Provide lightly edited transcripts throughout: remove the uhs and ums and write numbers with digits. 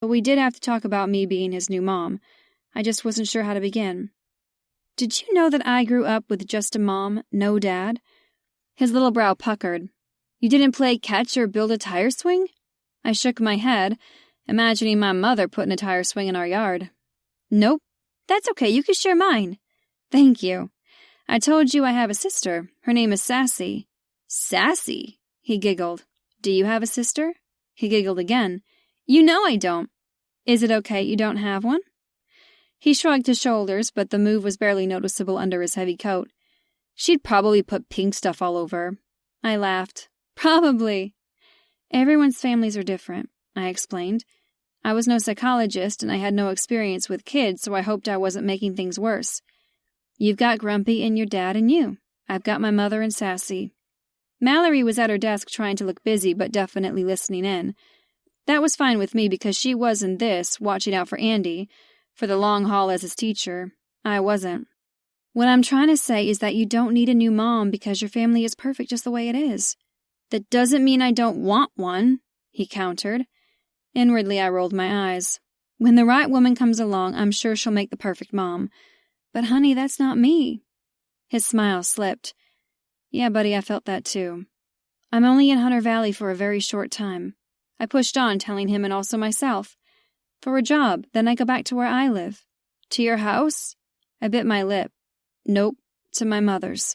But we did have to talk about me being his new mom. I just wasn't sure how to begin. Did you know that I grew up with just a mom, no dad? His little brow puckered. You didn't play catch or build a tire swing? I shook my head, imagining my mother putting a tire swing in our yard. Nope. That's okay, you can share mine. Thank you. I told you I have a sister. Her name is Sassy. Sassy? He giggled. Do you have a sister? He giggled again. You know I don't. Is it okay you don't have one? He shrugged his shoulders, but the move was barely noticeable under his heavy coat. She'd probably put pink stuff all over. I laughed. Probably. Everyone's families are different, I explained. I was no psychologist, and I had no experience with kids, so I hoped I wasn't making things worse. You've got Grumpy and your dad and you. I've got my mother and Sassy. Mallory was at her desk trying to look busy, but definitely listening in. That was fine with me because she was in this, watching out for Andy, for the long haul as his teacher. I wasn't. What I'm trying to say is that you don't need a new mom because your family is perfect just the way it is. That doesn't mean I don't want one, he countered. Inwardly, I rolled my eyes. When the right woman comes along, I'm sure she'll make the perfect mom. But honey, that's not me. His smile slipped. Yeah, buddy, I felt that too. I'm only in Hunter Valley for a very short time. I pushed on, telling him and also myself. For a job, then I go back to where I live. To your house? I bit my lip. Nope, to my mother's.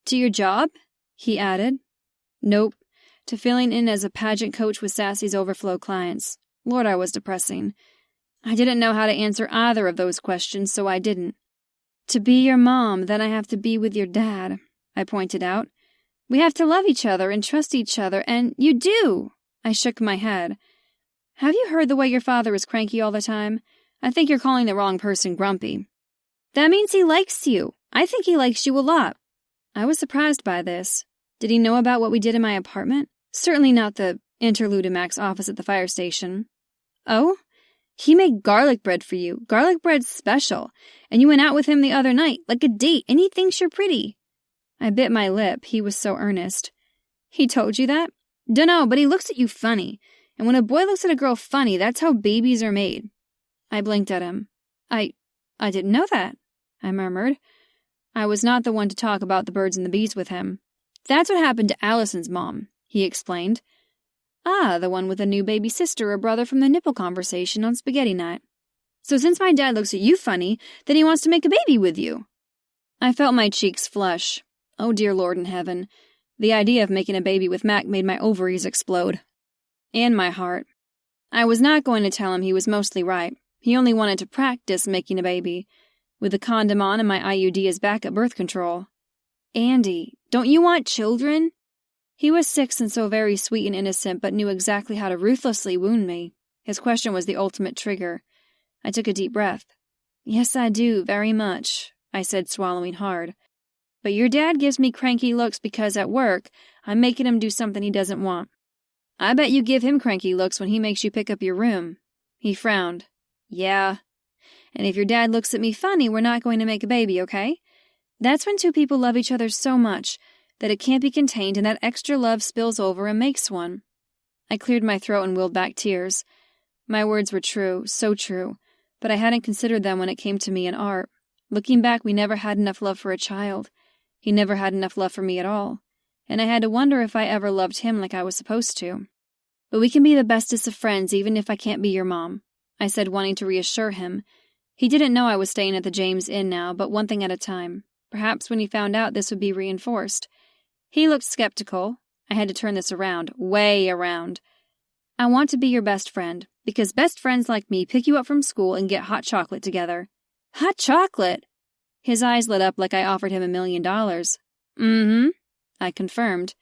To your job? He added. Nope, to filling in as a pageant coach with Sassy's overflow clients. Lord, I was depressing. I didn't know how to answer either of those questions, so I didn't. To be your mom, then I have to be with your dad, I pointed out. We have to love each other and trust each other, and you do! I shook my head. Have you heard the way your father is cranky all the time? I think you're calling the wrong person grumpy. That means he likes you. I think he likes you a lot. I was surprised by this. Did he know about what we did in my apartment? Certainly not the interlude in Mac's office at the fire station. Oh? He made garlic bread for you. Garlic bread's special. And you went out with him the other night, like a date, and he thinks you're pretty. I bit my lip. He was so earnest. He told you that? Dunno, but he looks at you funny. And when a boy looks at a girl funny, that's how babies are made. I blinked at him. I didn't know that, I murmured. I was not the one to talk about the birds and the bees with him. That's what happened to Allison's mom, he explained. Ah, the one with a new baby sister or brother from the nipple conversation on spaghetti night. So since my dad looks at you funny, then he wants to make a baby with you. I felt my cheeks flush. Oh dear Lord in heaven. The idea of making a baby with Mac made my ovaries explode. And my heart. I was not going to tell him he was mostly right. He only wanted to practice making a baby, with the condom on and my IUD as backup birth control. Andy, don't you want children? He was 6 and so very sweet and innocent, but knew exactly how to ruthlessly wound me. His question was the ultimate trigger. I took a deep breath. Yes, I do, very much, I said, swallowing hard. But your dad gives me cranky looks because at work, I'm making him do something he doesn't want. I bet you give him cranky looks when he makes you pick up your room. He frowned. Yeah. And if your dad looks at me funny, we're not going to make a baby, okay? That's when two people love each other so much that it can't be contained and that extra love spills over and makes one. I cleared my throat and willed back tears. My words were true, so true, but I hadn't considered them when it came to me and Art. Looking back, we never had enough love for a child. He never had enough love for me at all. And I had to wonder if I ever loved him like I was supposed to. But we can be the bestest of friends even if I can't be your mom, I said, wanting to reassure him. He didn't know I was staying at the James Inn now, but one thing at a time. Perhaps when he found out this would be reinforced. He looked skeptical. I had to turn this around, way around. I want to be your best friend, because best friends like me pick you up from school and get hot chocolate together. Hot chocolate? His eyes lit up like I offered him $1 million. Mm-hmm, I confirmed.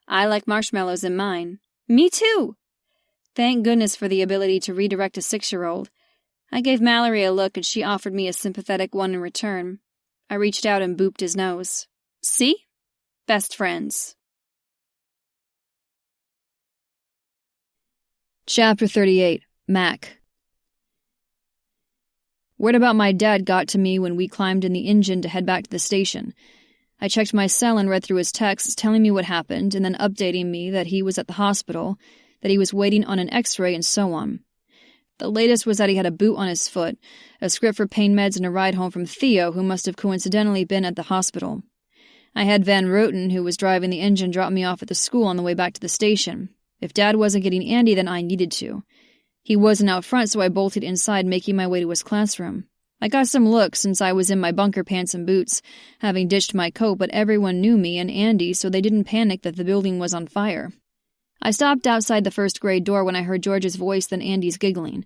I like marshmallows in mine. Me too! Thank goodness for the ability to redirect a 6-year-old. I gave Mallory a look and she offered me a sympathetic one in return. I reached out and booped his nose. See? Best friends. Chapter 38. Mac. Word about my dad got to me when we climbed in the engine to head back to the station. I checked my cell and read through his texts telling me what happened and then updating me that he was at the hospital, that he was waiting on an x-ray and so on. The latest was that he had a boot on his foot, a script for pain meds, and a ride home from Theo, who must have coincidentally been at the hospital. I had Van Roten, who was driving the engine, drop me off at the school on the way back to the station. If Dad wasn't getting Andy, then I needed to. He wasn't out front, so I bolted inside, making my way to his classroom. I got some looks since I was in my bunker pants and boots, having ditched my coat, but everyone knew me and Andy, so they didn't panic that the building was on fire. I stopped outside the first grade door when I heard George's voice, then Andy's giggling.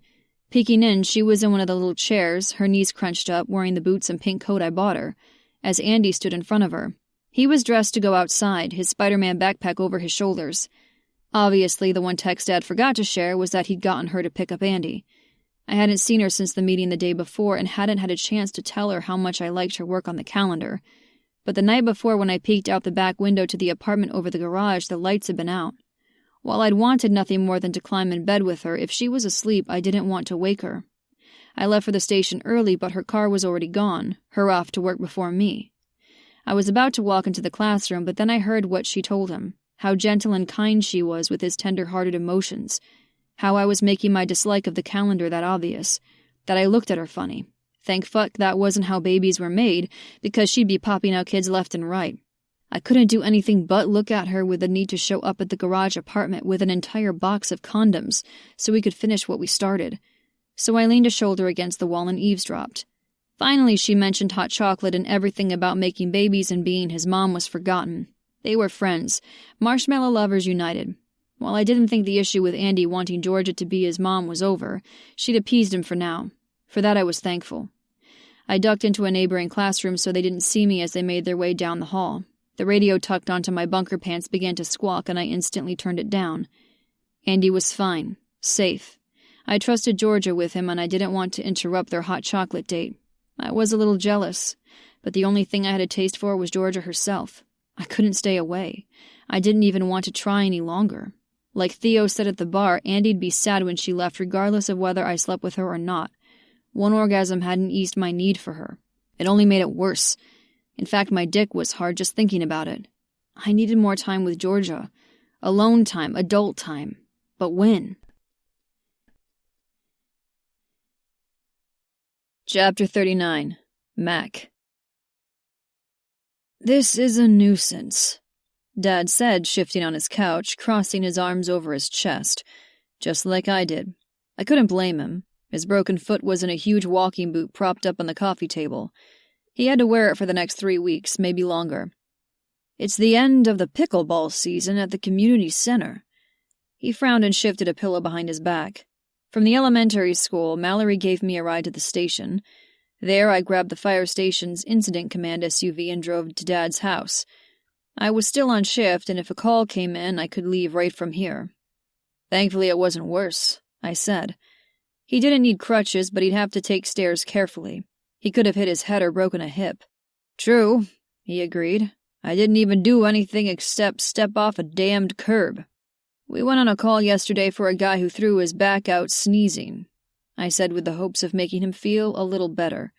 Peeking in, she was in one of the little chairs, her knees crunched up, wearing the boots and pink coat I bought her, as Andy stood in front of her. He was dressed to go outside, his Spider-Man backpack over his shoulders. Obviously, the one text Dad forgot to share was that he'd gotten her to pick up Andy. I hadn't seen her since the meeting the day before and hadn't had a chance to tell her how much I liked her work on the calendar. But the night before, when I peeked out the back window to the apartment over the garage, the lights had been out. While I'd wanted nothing more than to climb in bed with her, if she was asleep, I didn't want to wake her. I left for the station early, but her car was already gone, her off to work before me. I was about to walk into the classroom, but then I heard what she told him, how gentle and kind she was with his tender-hearted emotions, how I was making my dislike of the calendar that obvious, that I looked at her funny. Thank fuck that wasn't how babies were made, because she'd be popping out kids left and right. I couldn't do anything but look at her with the need to show up at the garage apartment with an entire box of condoms so we could finish what we started. So I leaned a shoulder against the wall and eavesdropped. Finally, she mentioned hot chocolate, and everything about making babies and being his mom was forgotten. They were friends, marshmallow lovers united. While I didn't think the issue with Andy wanting Georgia to be his mom was over, she'd appeased him for now. For that I was thankful. I ducked into a neighboring classroom so they didn't see me as they made their way down the hall. The radio tucked onto my bunker pants began to squawk, and I instantly turned it down. Andy was fine, safe. I trusted Georgia with him, and I didn't want to interrupt their hot chocolate date. I was a little jealous, but the only thing I had a taste for was Georgia herself. I couldn't stay away. I didn't even want to try any longer. Like Theo said at the bar, Andy'd be sad when she left, regardless of whether I slept with her or not. One orgasm hadn't eased my need for her. It only made it worse. In fact, my dick was hard just thinking about it. I needed more time with Georgia. Alone time, adult time. But when? Chapter 39. Mac. "This is a nuisance," Dad said, shifting on his couch, crossing his arms over his chest, just like I did. I couldn't blame him. His broken foot was in a huge walking boot propped up on the coffee table. He had to wear it for the next 3 weeks, maybe longer. "It's the end of the pickleball season at the community center." He frowned and shifted a pillow behind his back. From the elementary school, Mallory gave me a ride to the station. There, I grabbed the fire station's incident command SUV and drove to Dad's house. I was still on shift, and if a call came in, I could leave right from here. "Thankfully it wasn't worse," I said. He didn't need crutches, but he'd have to take stairs carefully. He could have hit his head or broken a hip. "True," he agreed. "I didn't even do anything except step off a damned curb." "We went on a call yesterday for a guy who threw his back out sneezing," I said with the hopes of making him feel a little better.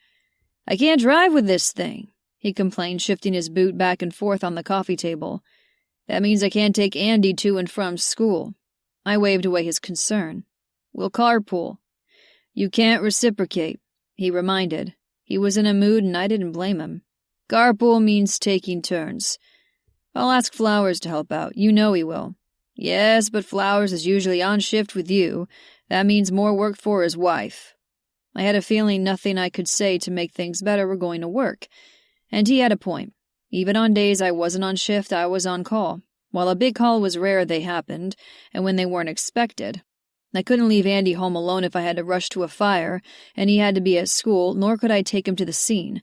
"I can't drive with this thing," he complained, shifting his boot back and forth on the coffee table. "That means I can't take Andy to and from school." I waved away his concern. "We'll carpool." "You can't reciprocate," he reminded. He was in a mood, and I didn't blame him. "Carpool means taking turns." "I'll ask Flowers to help out. You know he will." "Yes, but Flowers is usually on shift with you. That means more work for his wife." I had a feeling nothing I could say to make things better were going to work. And he had a point. Even on days I wasn't on shift, I was on call. While a big call was rare, they happened, and when they weren't expected. I couldn't leave Andy home alone if I had to rush to a fire, and he had to be at school, nor could I take him to the scene.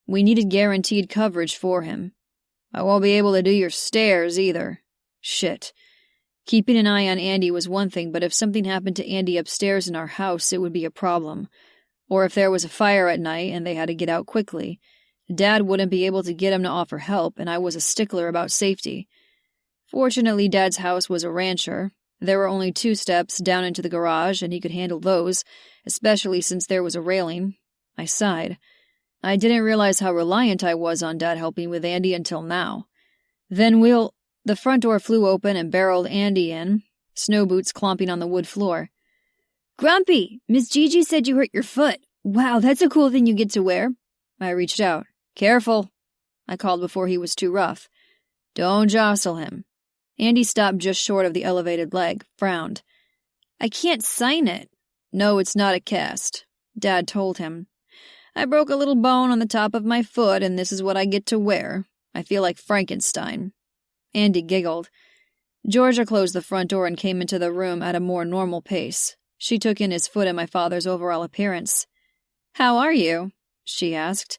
We needed guaranteed coverage for him. "I won't be able to do your stairs, either." Shit. Keeping an eye on Andy was one thing, but if something happened to Andy upstairs in our house, it would be a problem. Or if there was a fire at night and they had to get out quickly. Dad wouldn't be able to get him to offer help, and I was a stickler about safety. Fortunately, Dad's house was a rancher. There were only 2 steps down into the garage, and he could handle those, especially since there was a railing. I sighed. I didn't realize how reliant I was on Dad helping with Andy until now. "Then we'll—" The front door flew open and barreled Andy in, snow boots clomping on the wood floor. Grumpy, Miss Gigi said you hurt your foot. Wow, that's a cool thing you get to wear. I reached out. Careful, I called before he was too rough. Don't jostle him. Andy stopped just short of the elevated leg, frowned. I can't sign it. No, it's not a cast, Dad told him. I broke a little bone on the top of my foot, and this is what I get to wear. I feel like Frankenstein. Andy giggled. Georgia closed the front door and came into the room at a more normal pace. She took in his foot and my father's overall appearance. How are you? She asked.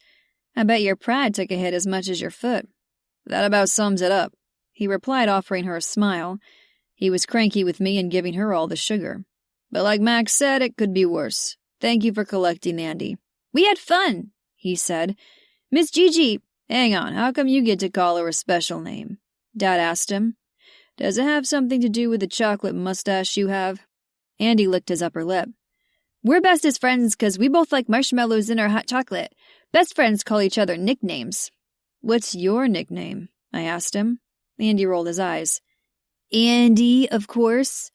I bet your pride took a hit as much as your foot. That about sums it up, he replied, offering her a smile. He was cranky with me and giving her all the sugar. But like Max said, it could be worse. Thank you for collecting Andy. We had fun, he said. Miss Gigi, hang on, how come you get to call her a special name? Dad asked him. Does it have something to do with the chocolate mustache you have? Andy licked his upper lip. We're best as friends because we both like marshmallows in our hot chocolate. Best friends call each other nicknames. What's your nickname? I asked him. Andy rolled his eyes. Andy, of course.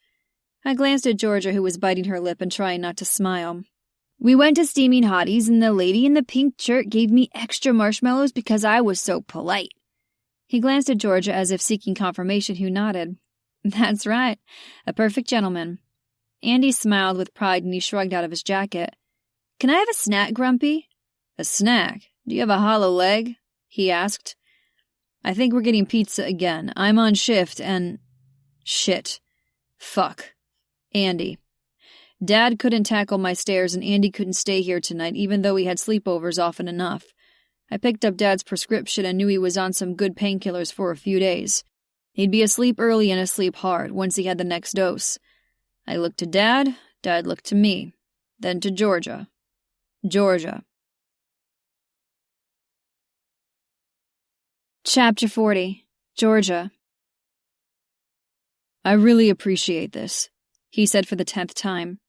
I glanced at Georgia, who was biting her lip and trying not to smile. We went to Steaming Hotties, and the lady in the pink shirt gave me extra marshmallows because I was so polite. He glanced at Georgia as if seeking confirmation, who nodded. That's right. A perfect gentleman. Andy smiled with pride, and he shrugged out of his jacket. Can I have a snack, Grumpy? A snack? Do you have a hollow leg? He asked. I think we're getting pizza again. I'm on shift, and... Shit. Fuck. Andy. Dad couldn't tackle my stairs, and Andy couldn't stay here tonight, even though he had sleepovers often enough. I picked up Dad's prescription and knew he was on some good painkillers for a few days. He'd be asleep early and asleep hard once he had the next dose. I looked to Dad, Dad looked to me, then to Georgia. Georgia. Chapter 40. Georgia. I really appreciate this, he said for the 10th time.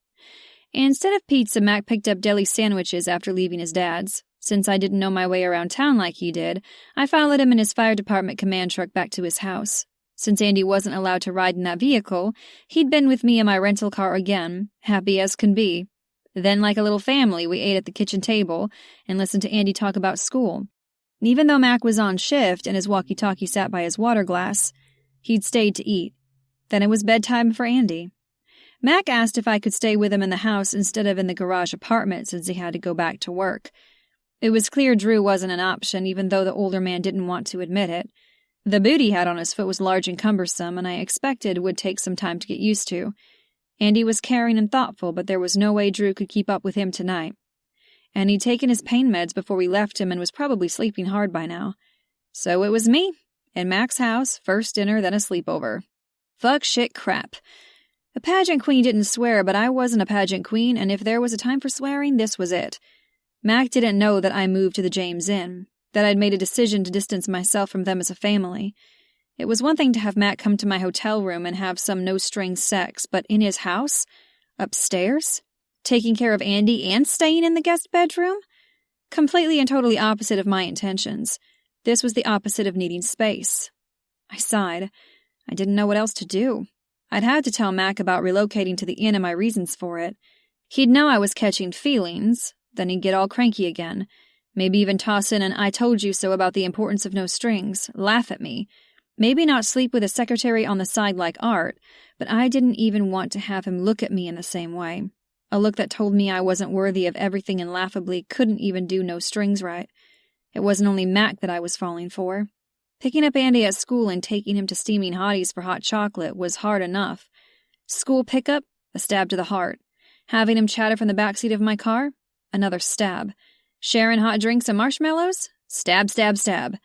Instead of pizza, Mac picked up deli sandwiches after leaving his dad's. Since I didn't know my way around town like he did, I followed him in his fire department command truck back to his house. Since Andy wasn't allowed to ride in that vehicle, he'd been with me in my rental car again, happy as can be. Then, like a little family, we ate at the kitchen table and listened to Andy talk about school. Even though Mac was on shift and his walkie-talkie sat by his water glass, he'd stayed to eat. Then it was bedtime for Andy. Mac asked if I could stay with him in the house instead of in the garage apartment since he had to go back to work. It was clear Drew wasn't an option, even though the older man didn't want to admit it. The boot he had on his foot was large and cumbersome, and I expected would take some time to get used to. Andy was caring and thoughtful, but there was no way Drew could keep up with him tonight. And he'd taken his pain meds before we left him and was probably sleeping hard by now. So it was me, in Mac's house, first dinner, then a sleepover. Fuck, shit, crap. A pageant queen didn't swear, but I wasn't a pageant queen, and if there was a time for swearing, this was it. Mac didn't know that I moved to the James Inn, that I'd made a decision to distance myself from them as a family. It was one thing to have Mac come to my hotel room and have some no-strings sex, but in his house? Upstairs? Taking care of Andy and staying in the guest bedroom? Completely and totally opposite of my intentions. This was the opposite of needing space. I sighed. I didn't know what else to do. I'd had to tell Mac about relocating to the inn and my reasons for it. He'd know I was catching feelings, then he'd get all cranky again. Maybe even toss in an I told you so about the importance of no strings, laugh at me. Maybe not sleep with a secretary on the side like Art, but I didn't even want to have him look at me in the same way. A look that told me I wasn't worthy of everything and laughably couldn't even do no strings right. It wasn't only Mac that I was falling for. Picking up Andy at school and taking him to Steaming Hotties for hot chocolate was hard enough. School pickup, a stab to the heart. Having him chatter from the backseat of my car, another stab. Sharing hot drinks and marshmallows, stab, stab, stab.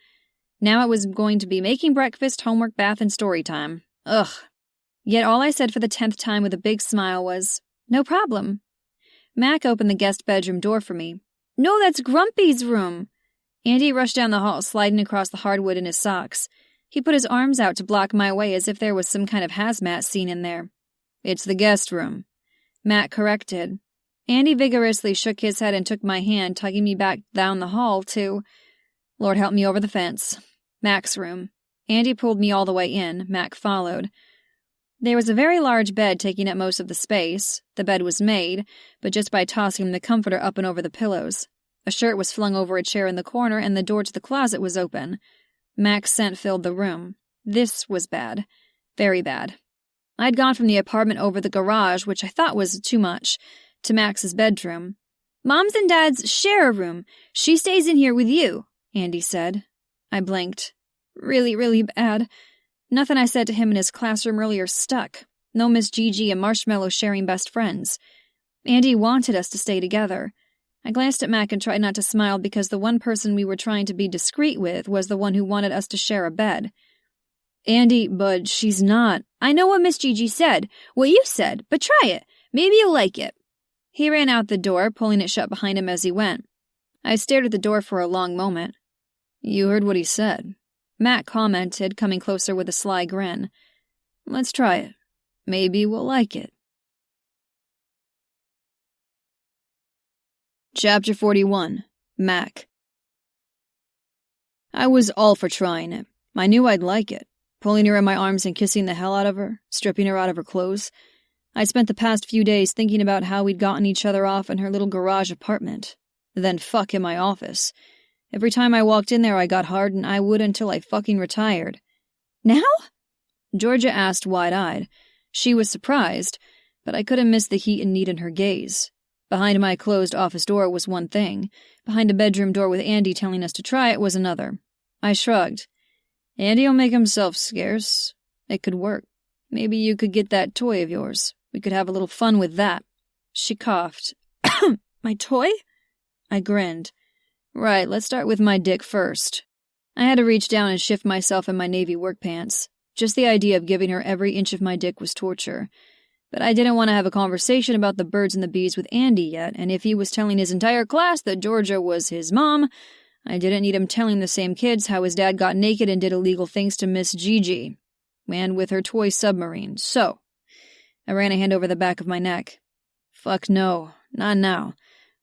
Now it was going to be making breakfast, homework, bath, and story time. Ugh. Yet all I said for the 10th time with a big smile was, no problem. Mac opened the guest bedroom door for me. No, that's Grumpy's room. Andy rushed down the hall, sliding across the hardwood in his socks. He put his arms out to block my way as if there was some kind of hazmat scene in there. It's the guest room, Mac corrected. Andy vigorously shook his head and took my hand, tugging me back down the hall to, Lord help me over the fence, Mac's room. Andy pulled me all the way in. Mac followed. There was a very large bed taking up most of the space. The bed was made, but just by tossing the comforter up and over the pillows. A shirt was flung over a chair in the corner, and the door to the closet was open. Mac's scent filled the room. This was bad. Very bad. I'd gone from the apartment over the garage, which I thought was too much, to Max's bedroom. "Mom's and Dad's share a room. She stays in here with you," Andy said. I blinked. Really, really bad. Nothing I said to him in his classroom earlier stuck. No Miss Gigi and Marshmallow sharing best friends. Andy wanted us to stay together. I glanced at Mac and tried not to smile because the one person we were trying to be discreet with was the one who wanted us to share a bed. "Andy, bud, she's not." "I know what Miss Gigi said. What you said, but try it. Maybe you'll like it." He ran out the door, pulling it shut behind him as he went. I stared at the door for a long moment. "You heard what he said," Matt commented, coming closer with a sly grin. "Let's try it. Maybe we'll like it." Chapter 41. Mac. I was all for trying it. I knew I'd like it. Pulling her in my arms and kissing the hell out of her, stripping her out of her clothes. I'd spent the past few days thinking about how we'd gotten each other off in her little garage apartment. Then fuck in my office. Every time I walked in there I got hard, and I would until I fucking retired. "Now?" Georgia asked wide-eyed. She was surprised, but I couldn't miss the heat and need in her gaze. Behind my closed office door was one thing. Behind a bedroom door with Andy telling us to try it was another. I shrugged. "Andy'll make himself scarce. It could work. Maybe you could get that toy of yours. We could have a little fun with that." She coughed. "My toy?" I grinned. "Right, let's start with my dick first." I had to reach down and shift myself in my navy work pants. Just the idea of giving her every inch of my dick was torture. But I didn't want to have a conversation about the birds and the bees with Andy yet, and if he was telling his entire class that Georgia was his mom, I didn't need him telling the same kids how his dad got naked and did illegal things to Miss Gigi, and with her toy submarine. So, I ran a hand over the back of my neck. "Fuck no, not now.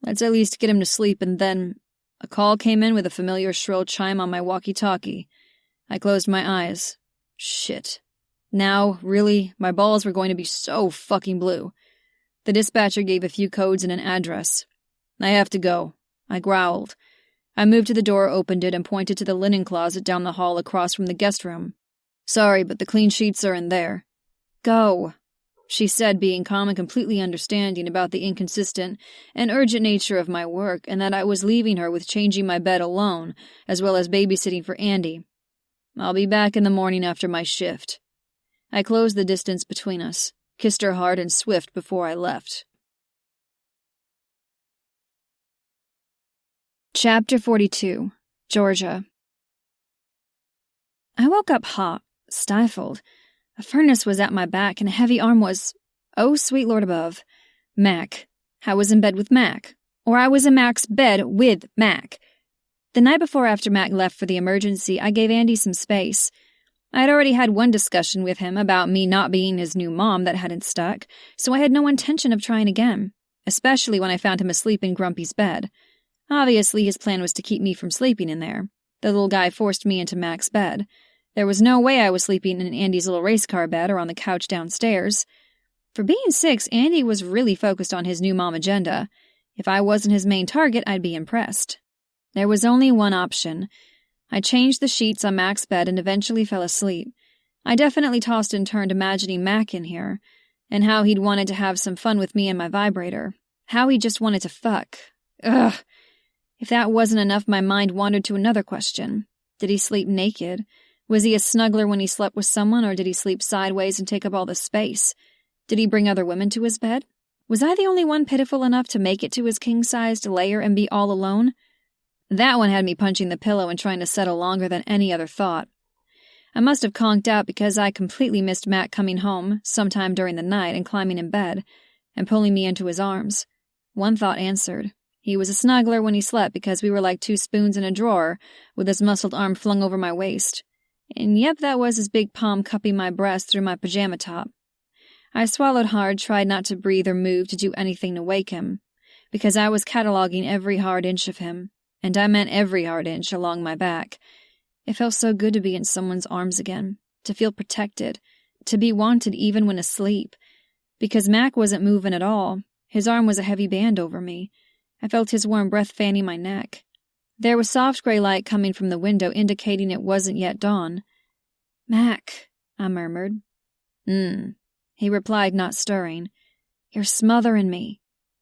Let's at least get him to sleep, and then..." A call came in with a familiar shrill chime on my walkie-talkie. I closed my eyes. Shit. Now, really, my balls were going to be so fucking blue. The dispatcher gave a few codes and an address. "I have to go," I growled. I moved to the door, opened it, and pointed to the linen closet down the hall across from the guest room. "Sorry, but the clean sheets are in there." "Go," she said, being calm and completely understanding about the inconsistent and urgent nature of my work, and that I was leaving her with changing my bed alone, as well as babysitting for Andy. "I'll be back in the morning after my shift." I closed the distance between us, kissed her hard and swift before I left. Chapter 42. Georgia. I woke up hot, stifled. A furnace was at my back, and a heavy arm was, oh, sweet Lord above, Mac. I was in bed with Mac. Or I was in Mac's bed with Mac. The night before after Mac left for the emergency, I gave Andy some space. I had already had one discussion with him about me not being his new mom that hadn't stuck, so I had no intention of trying again, especially when I found him asleep in Grumpy's bed. Obviously, his plan was to keep me from sleeping in there. The little guy forced me into Mac's bed. There was no way I was sleeping in Andy's little race car bed or on the couch downstairs. For being 6, Andy was really focused on his new mom agenda. If I wasn't his main target, I'd be impressed. There was only one option. I changed the sheets on Mac's bed and eventually fell asleep. I definitely tossed and turned imagining Mac in here, and how he'd wanted to have some fun with me and my vibrator. How he just wanted to fuck. Ugh. If that wasn't enough, my mind wandered to another question. Did he sleep naked? Was he a snuggler when he slept with someone, or did he sleep sideways and take up all the space? Did he bring other women to his bed? Was I the only one pitiful enough to make it to his king-sized lair and be all alone? That one had me punching the pillow and trying to settle longer than any other thought. I must have conked out because I completely missed Matt coming home sometime during the night and climbing in bed and pulling me into his arms. One thought answered. He was a snuggler when he slept because we were like 2 spoons in a drawer with his muscled arm flung over my waist. And yep, that was his big palm cupping my breast through my pajama top. I swallowed hard, tried not to breathe or move to do anything to wake him, because I was cataloging every hard inch of him. And I meant every hard inch along my back. It felt so good to be in someone's arms again, to feel protected, to be wanted even when asleep. Because Mac wasn't moving at all. His arm was a heavy band over me. I felt his warm breath fanning my neck. There was soft gray light coming from the window, indicating it wasn't yet dawn. "Mac," I murmured. He replied, not stirring. "You're smothering me."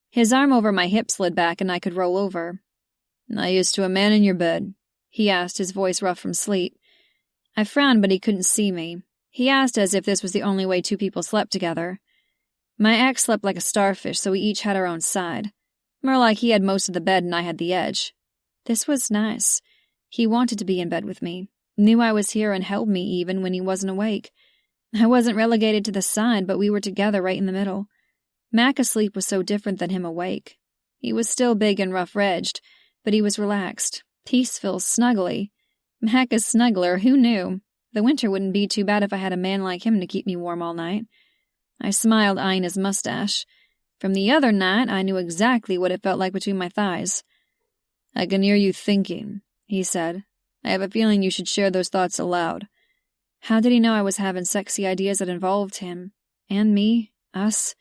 His arm over my hip slid back and I could roll over. "Not used to a man in your bed?" he asked, his voice rough from sleep. I frowned, but he couldn't see me. He asked as if this was the only way two people slept together. My ex slept like a starfish, so we each had our own side. More like he had most of the bed and I had the edge. This was nice. He wanted to be in bed with me, knew I was here and held me even when he wasn't awake. I wasn't relegated to the side, but we were together right in the middle. Mac asleep was so different than him awake. He was still big and rough-edged, but he was relaxed, peaceful, snuggly. Mac a snuggler, who knew? The winter wouldn't be too bad if I had a man like him to keep me warm all night. I smiled, eyeing his mustache. From the other night, I knew exactly what it felt like between my thighs. "I can hear you thinking," he said. "I have a feeling you should share those thoughts aloud." How did he know I was having sexy ideas that involved him? And me? Us?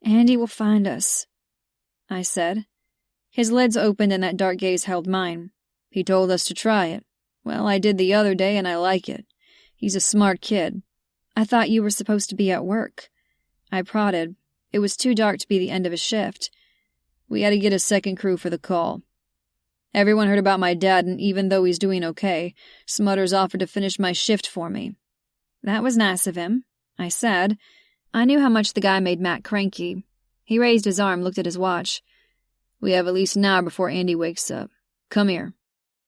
"Andy will find us," I said. His lids opened and that dark gaze held mine. "He told us to try it. Well, I did the other day and I like it. He's a smart kid." "I thought you were supposed to be at work." I prodded. It was too dark to be the end of a shift. "We had to get a second crew for the call. Everyone heard about my dad, and even though he's doing okay, Smutters offered to finish my shift for me." "That was nice of him," I said. I knew how much the guy made Matt cranky. He raised his arm, looked at his watch. "We have at least an hour before Andy wakes up. Come here."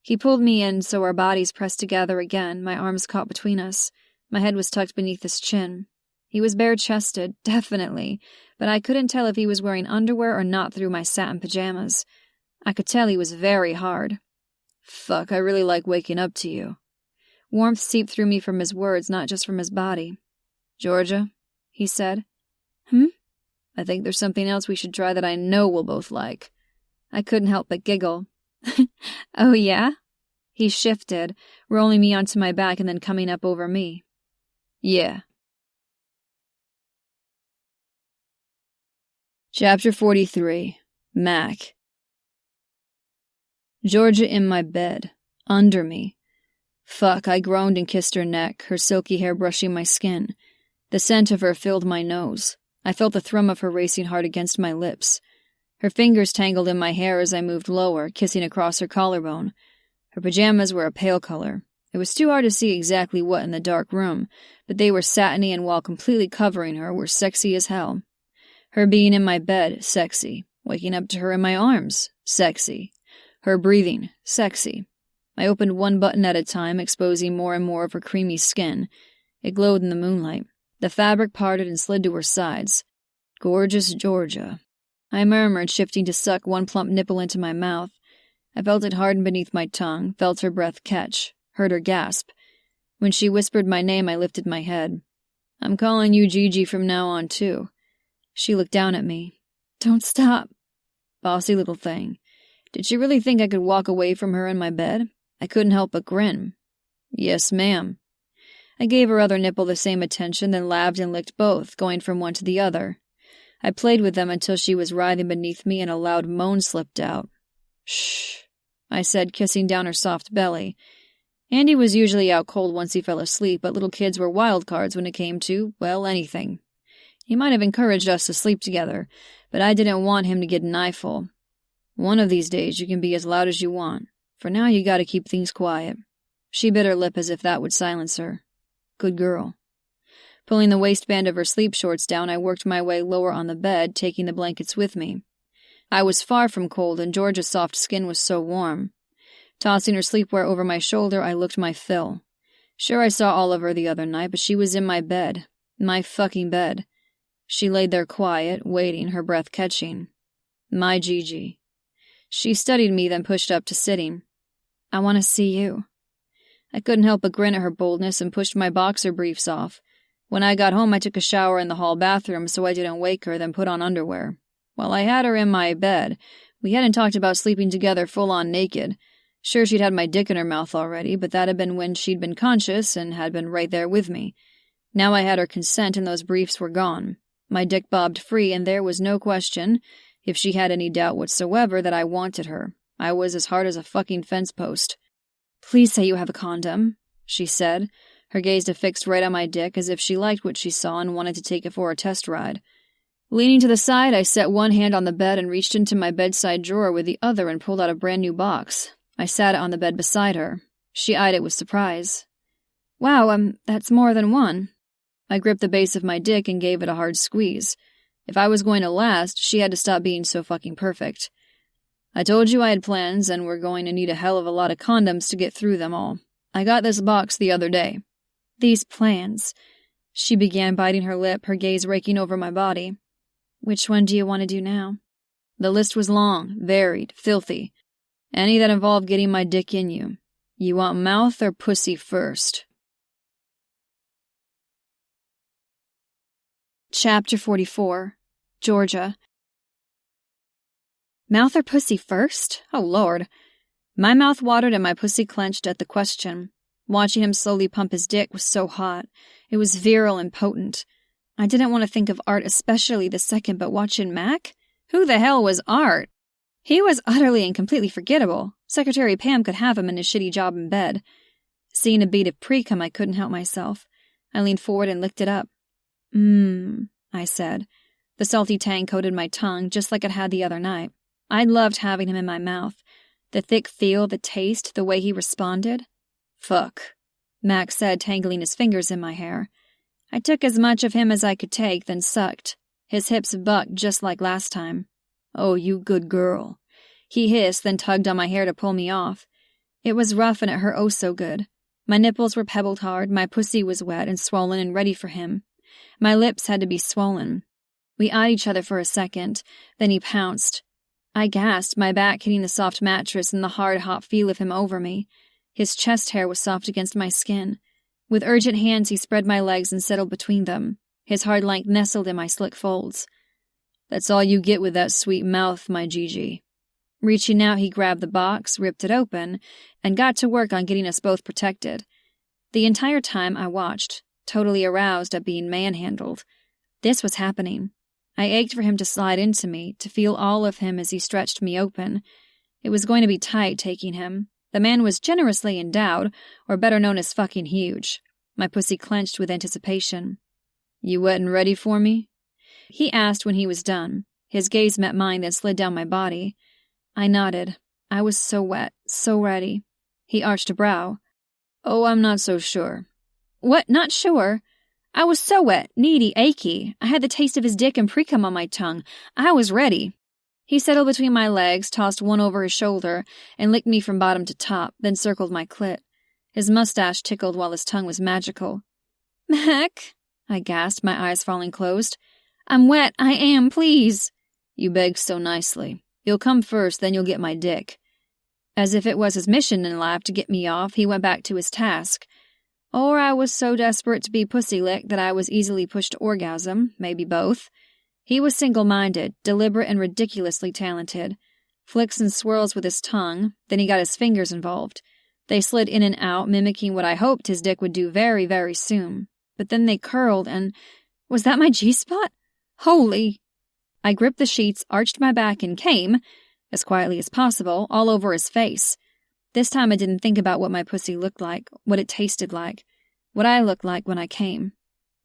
He pulled me in so our bodies pressed together again, my arms caught between us. My head was tucked beneath his chin. He was bare-chested, definitely, but I couldn't tell if he was wearing underwear or not through my satin pajamas. I could tell he was very hard. "Fuck, I really like waking up to you." Warmth seeped through me from his words, not just from his body. "Georgia," he said. "I think there's something else we should try that I know we'll both like." I couldn't help but giggle. "Oh, yeah?" He shifted, rolling me onto my back and then coming up over me. "Yeah." Chapter 43. Mac. Georgia in my bed, under me. Fuck, I groaned and kissed her neck, her silky hair brushing my skin. The scent of her filled my nose. I felt the thrum of her racing heart against my lips. Her fingers tangled in my hair as I moved lower, kissing across her collarbone. Her pajamas were a pale color. It was too hard to see exactly what in the dark room, but they were satiny and while completely covering her, were sexy as hell. Her being in my bed, sexy. Waking up to her in my arms, sexy. Her breathing, sexy. I opened one button at a time, exposing more and more of her creamy skin. It glowed in the moonlight. The fabric parted and slid to her sides. Gorgeous Georgia. I murmured, shifting to suck one plump nipple into my mouth. I felt it harden beneath my tongue, felt her breath catch, heard her gasp. When she whispered my name, I lifted my head. "I'm calling you Gigi from now on, too." She looked down at me. "Don't stop." Bossy little thing. Did she really think I could walk away from her in my bed? I couldn't help but grin. "Yes, ma'am." I gave her other nipple the same attention, then labbed and licked both, going from one to the other. I played with them until she was writhing beneath me and a loud moan slipped out. "Shh," I said, kissing down her soft belly. Andy was usually out cold once he fell asleep, but little kids were wild cards when it came to, well, anything. He might have encouraged us to sleep together, but I didn't want him to get an eyeful. "One of these days you can be as loud as you want. For now you gotta keep things quiet." She bit her lip as if that would silence her. Good girl. Pulling the waistband of her sleep shorts down, I worked my way lower on the bed, taking the blankets with me. I was far from cold, and Georgia's soft skin was so warm. Tossing her sleepwear over my shoulder, I looked my fill. Sure, I saw all of her the other night, but she was in my bed. My fucking bed. She laid there quiet, waiting, her breath catching. My Gigi. She studied me, then pushed up to sitting. "I want to see you." I couldn't help but grin at her boldness and pushed my boxer briefs off. When I got home, I took a shower in the hall bathroom so I didn't wake her, then put on underwear. While I had her in my bed, we hadn't talked about sleeping together full-on naked. Sure, she'd had my dick in her mouth already, but that had been when she'd been conscious and had been right there with me. Now I had her consent and those briefs were gone. My dick bobbed free and there was no question, if she had any doubt whatsoever, that I wanted her. I was as hard as a fucking fence post. "Please say you have a condom," she said, her gaze affixed right on my dick as if she liked what she saw and wanted to take it for a test ride. Leaning to the side, I set one hand on the bed and reached into my bedside drawer with the other and pulled out a brand new box. I sat it on the bed beside her. She eyed it with surprise. "Wow, that's more than one." I gripped the base of my dick and gave it a hard squeeze. If I was going to last, she had to stop being so fucking perfect. "I told you I had plans, and we're going to need a hell of a lot of condoms to get through them all. I got this box the other day." "These plans," she began, biting her lip, her gaze raking over my body. "Which one do you want to do now?" The list was long, varied, filthy. Any that involved getting my dick in you. You want mouth or pussy first? Chapter 44. Georgia. Mouth or pussy first? Oh, Lord. My mouth watered and my pussy clenched at the question. Watching him slowly pump his dick was so hot. It was virile and potent. I didn't want to think of Art especially the second, but watching Mac? Who the hell was Art? He was utterly and completely forgettable. Secretary Pam could have him in his shitty job in bed. Seeing a bead of pre-cum, I couldn't help myself. I leaned forward and licked it up. I said. The salty tang coated my tongue, just like it had the other night. I loved having him in my mouth. The thick feel, the taste, the way he responded. "Fuck," Mac said, tangling his fingers in my hair. I took as much of him as I could take, then sucked. His hips bucked just like last time. "Oh, you good girl," he hissed, then tugged on my hair to pull me off. It was rough and it hurt oh so good. My nipples were pebbled hard, my pussy was wet and swollen and ready for him. My lips had to be swollen. We eyed each other for a second, then he pounced. I gasped, my back hitting the soft mattress and the hard, hot feel of him over me. His chest hair was soft against my skin. With urgent hands, he spread my legs and settled between them. His hard length nestled in my slick folds. "That's all you get with that sweet mouth, my Gigi." Reaching out, he grabbed the box, ripped it open, and got to work on getting us both protected. The entire time I watched, totally aroused at being manhandled. This was happening. I ached for him to slide into me, to feel all of him as he stretched me open. It was going to be tight taking him. The man was generously endowed, or better known as fucking huge. My pussy clenched with anticipation. "You wet and ready for me?" He asked when he was done. His gaze met mine, then slid down my body. I nodded. I was so wet, so ready. He arched a brow. "Oh, I'm not so sure." "What, not sure?" I was so wet, needy, achy. I had the taste of his dick and pre-cum on my tongue. I was ready. He settled between my legs, tossed one over his shoulder, and licked me from bottom to top, then circled my clit. His mustache tickled while his tongue was magical. "Mac," I gasped, my eyes falling closed. "I'm wet, I am, please." "You begged so nicely. You'll come first, then you'll get my dick." As if it was his mission in life to get me off, he went back to his task. Or I was so desperate to be pussy-licked that I was easily pushed to orgasm, maybe both. He was single-minded, deliberate and ridiculously talented. Flicks and swirls with his tongue, then he got his fingers involved. They slid in and out, mimicking what I hoped his dick would do very, very soon. But then they curled and... Was that my G-spot? Holy! I gripped the sheets, arched my back, and came, as quietly as possible, all over his face. This time I didn't think about what my pussy looked like, what it tasted like, what I looked like when I came,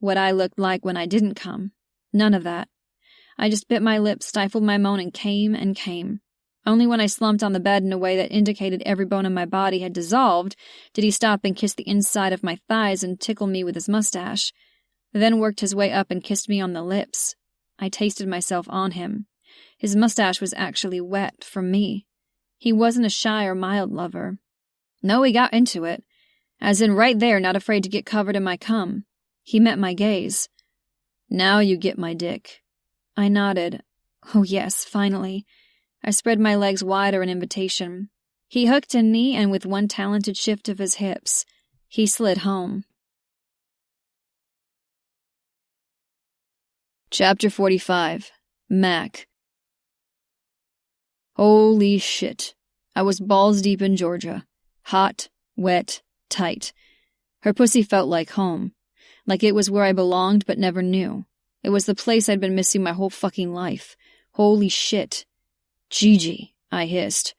what I looked like when I didn't come. None of that. I just bit my lip, stifled my moan, and came. Only when I slumped on the bed in a way that indicated every bone in my body had dissolved did he stop and kiss the inside of my thighs and tickle me with his mustache, then worked his way up and kissed me on the lips. I tasted myself on him. His mustache was actually wet from me. He wasn't a shy or mild lover. No, he got into it. As in right there, not afraid to get covered in my cum. He met my gaze. "Now you get my dick." I nodded. Oh yes, finally. I spread my legs wider in invitation. He hooked a knee, and with one talented shift of his hips, he slid home. Chapter 45. Mac. Holy shit. I was balls deep in Georgia. Hot, wet, tight. Her pussy felt like home. Like it was where I belonged but never knew. It was the place I'd been missing my whole fucking life. Holy shit. Gigi, I hissed.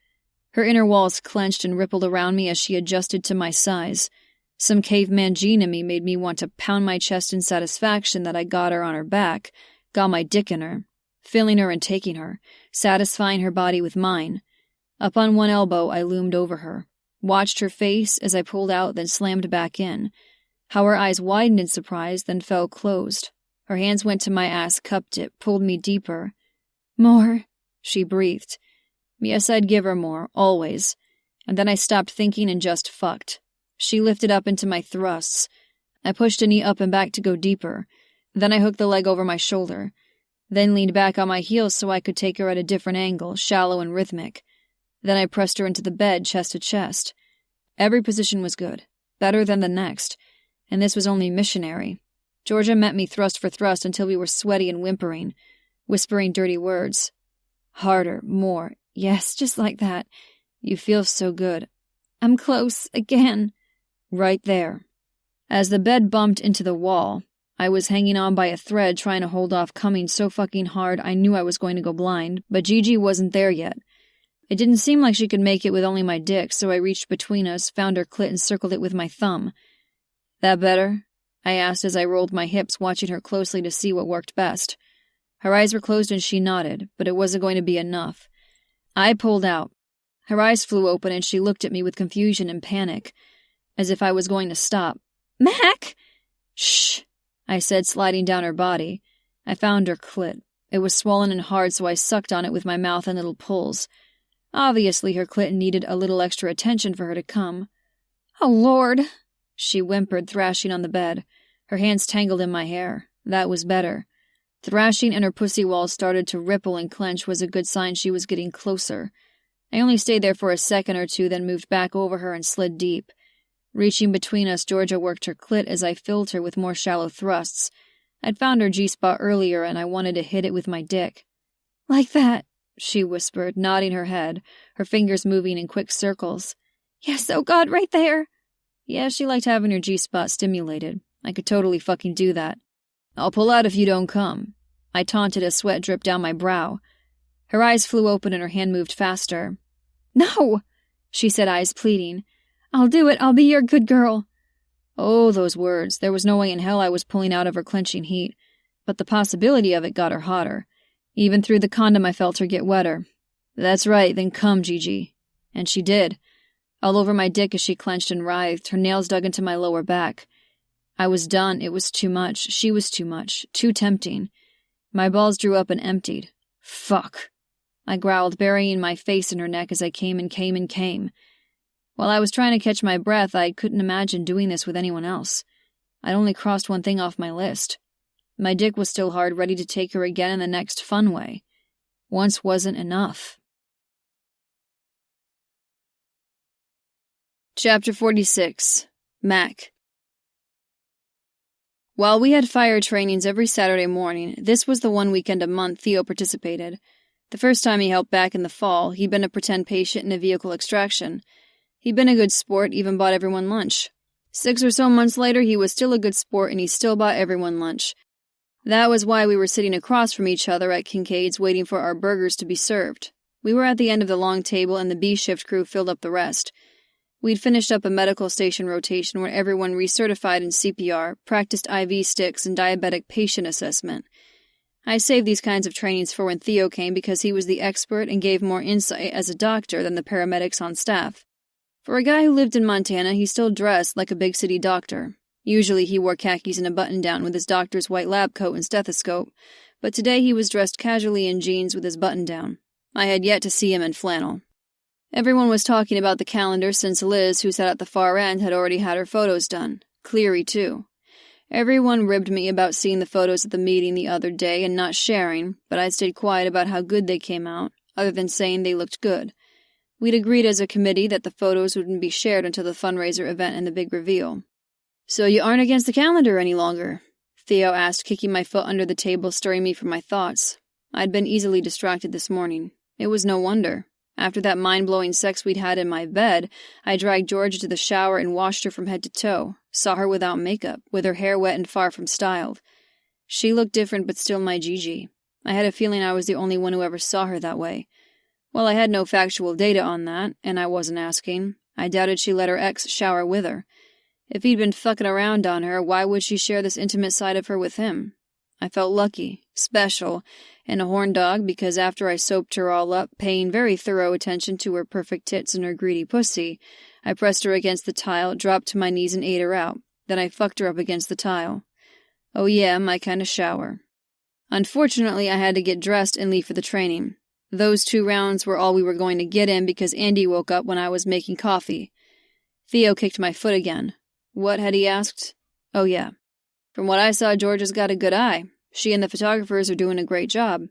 Her inner walls clenched and rippled around me as she adjusted to my size. Some caveman gene in me made me want to pound my chest in satisfaction that I got her on her back, got my dick in her, filling her and taking her, satisfying her body with mine. Up on one elbow, I loomed over her, watched her face as I pulled out, then slammed back in. How her eyes widened in surprise, then fell closed. Her hands went to my ass, cupped it, pulled me deeper. More, she breathed. Yes, I'd give her more, always. And then I stopped thinking and just fucked. She lifted up into my thrusts. I pushed a knee up and back to go deeper. Then I hooked the leg over my shoulder. Then leaned back on my heels so I could take her at a different angle, shallow and rhythmic. Then I pressed her into the bed, chest to chest. Every position was good, better than the next, and this was only missionary. Georgia met me thrust for thrust until we were sweaty and whispering dirty words. Harder, more, yes, just like that. You feel so good. I'm close, again. Right there. As the bed bumped into the wall, I was hanging on by a thread trying to hold off coming so fucking hard I knew I was going to go blind, but Gigi wasn't there yet. It didn't seem like she could make it with only my dick, so I reached between us, found her clit and circled it with my thumb. That better? I asked as I rolled my hips, watching her closely to see what worked best. Her eyes were closed and she nodded, but it wasn't going to be enough. I pulled out. Her eyes flew open and she looked at me with confusion and panic, as if I was going to stop. Mac! Shh, I said, sliding down her body. I found her clit. It was swollen and hard, so I sucked on it with my mouth in little pulls. Obviously, her clit needed a little extra attention for her to come. Oh, Lord, she whimpered, thrashing on the bed. Her hands tangled in my hair. That was better. Thrashing and her pussy walls started to ripple and clench was a good sign she was getting closer. I only stayed there for a second or two, then moved back over her and slid deep. Reaching between us, Georgia worked her clit as I filled her with more shallow thrusts. I'd found her G-spot earlier, and I wanted to hit it with my dick. Like that, she whispered, nodding her head, her fingers moving in quick circles. Yes, oh God, right there. Yeah, she liked having her G-spot stimulated. I could totally fucking do that. I'll pull out if you don't come. I taunted as sweat dripped down my brow. Her eyes flew open and her hand moved faster. No, she said, eyes pleading. I'll do it. I'll be your good girl. Oh, those words. There was no way in hell I was pulling out of her clenching heat. But the possibility of it got her hotter. Even through the condom I felt her get wetter. That's right, then come, Gigi. And she did. All over my dick as she clenched and writhed, her nails dug into my lower back. I was done. It was too much. She was too much. Too tempting. My balls drew up and emptied. Fuck. I growled, burying my face in her neck as I came and came and came. While I was trying to catch my breath, I couldn't imagine doing this with anyone else. I'd only crossed one thing off my list. My dick was still hard, ready to take her again in the next fun way. Once wasn't enough. Chapter 46. Mac. While we had fire trainings every Saturday morning, this was the one weekend a month Theo participated. The first time he helped back in the fall, he'd been a pretend patient in a vehicle extraction. He'd been a good sport, even bought everyone lunch. 6 or so months later, he was still a good sport and he still bought everyone lunch. That was why we were sitting across from each other at Kincaid's waiting for our burgers to be served. We were at the end of the long table and the B-shift crew filled up the rest. We'd finished up a medical station rotation where everyone recertified in CPR, practiced IV sticks, and diabetic patient assessment. I saved these kinds of trainings for when Theo came because he was the expert and gave more insight as a doctor than the paramedics on staff. For a guy who lived in Montana, he still dressed like a big city doctor. Usually he wore khakis and a button-down with his doctor's white lab coat and stethoscope, but today he was dressed casually in jeans with his button down. I had yet to see him in flannel. Everyone was talking about the calendar since Liz, who sat at the far end, had already had her photos done. Cleary, too. Everyone ribbed me about seeing the photos at the meeting the other day and not sharing, but I stayed quiet about how good they came out, other than saying they looked good. We'd agreed as a committee that the photos wouldn't be shared until the fundraiser event and the big reveal. So you aren't against the calendar any longer? Theo asked, kicking my foot under the table, stirring me from my thoughts. I'd been easily distracted this morning. It was no wonder. After that mind-blowing sex we'd had in my bed, I dragged Georgia to the shower and washed her from head to toe, saw her without makeup, with her hair wet and far from styled. She looked different but still my Gigi. I had a feeling I was the only one who ever saw her that way. Well, I had no factual data on that, and I wasn't asking. I doubted she let her ex shower with her. If he'd been fucking around on her, why would she share this intimate side of her with him? I felt lucky, special, and a horn dog because after I soaped her all up, paying very thorough attention to her perfect tits and her greedy pussy, I pressed her against the tile, dropped to my knees and ate her out. Then I fucked her up against the tile. Oh yeah, my kind of shower. Unfortunately, I had to get dressed and leave for the training. Those 2 rounds were all we were going to get in because Andy woke up when I was making coffee. Theo kicked my foot again. What had he asked? Oh yeah. From what I saw, Georgia's got a good eye. She and the photographers are doing a great job.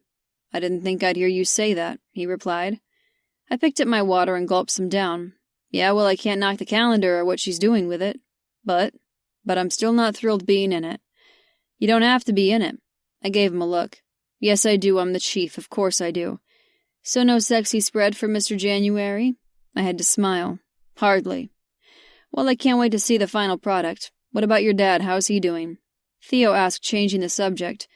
I didn't think I'd hear you say that, he replied. I picked up my water and gulped some down. Yeah, well, I can't knock the calendar or what she's doing with it. But I'm still not thrilled being in it. You don't have to be in it. I gave him a look. Yes, I do. I'm the chief. Of course I do. So no sexy spread for Mr. January? I had to smile. Hardly. Well, I can't wait to see the final product. What about your dad? How's he doing? Theo asked, changing the subject.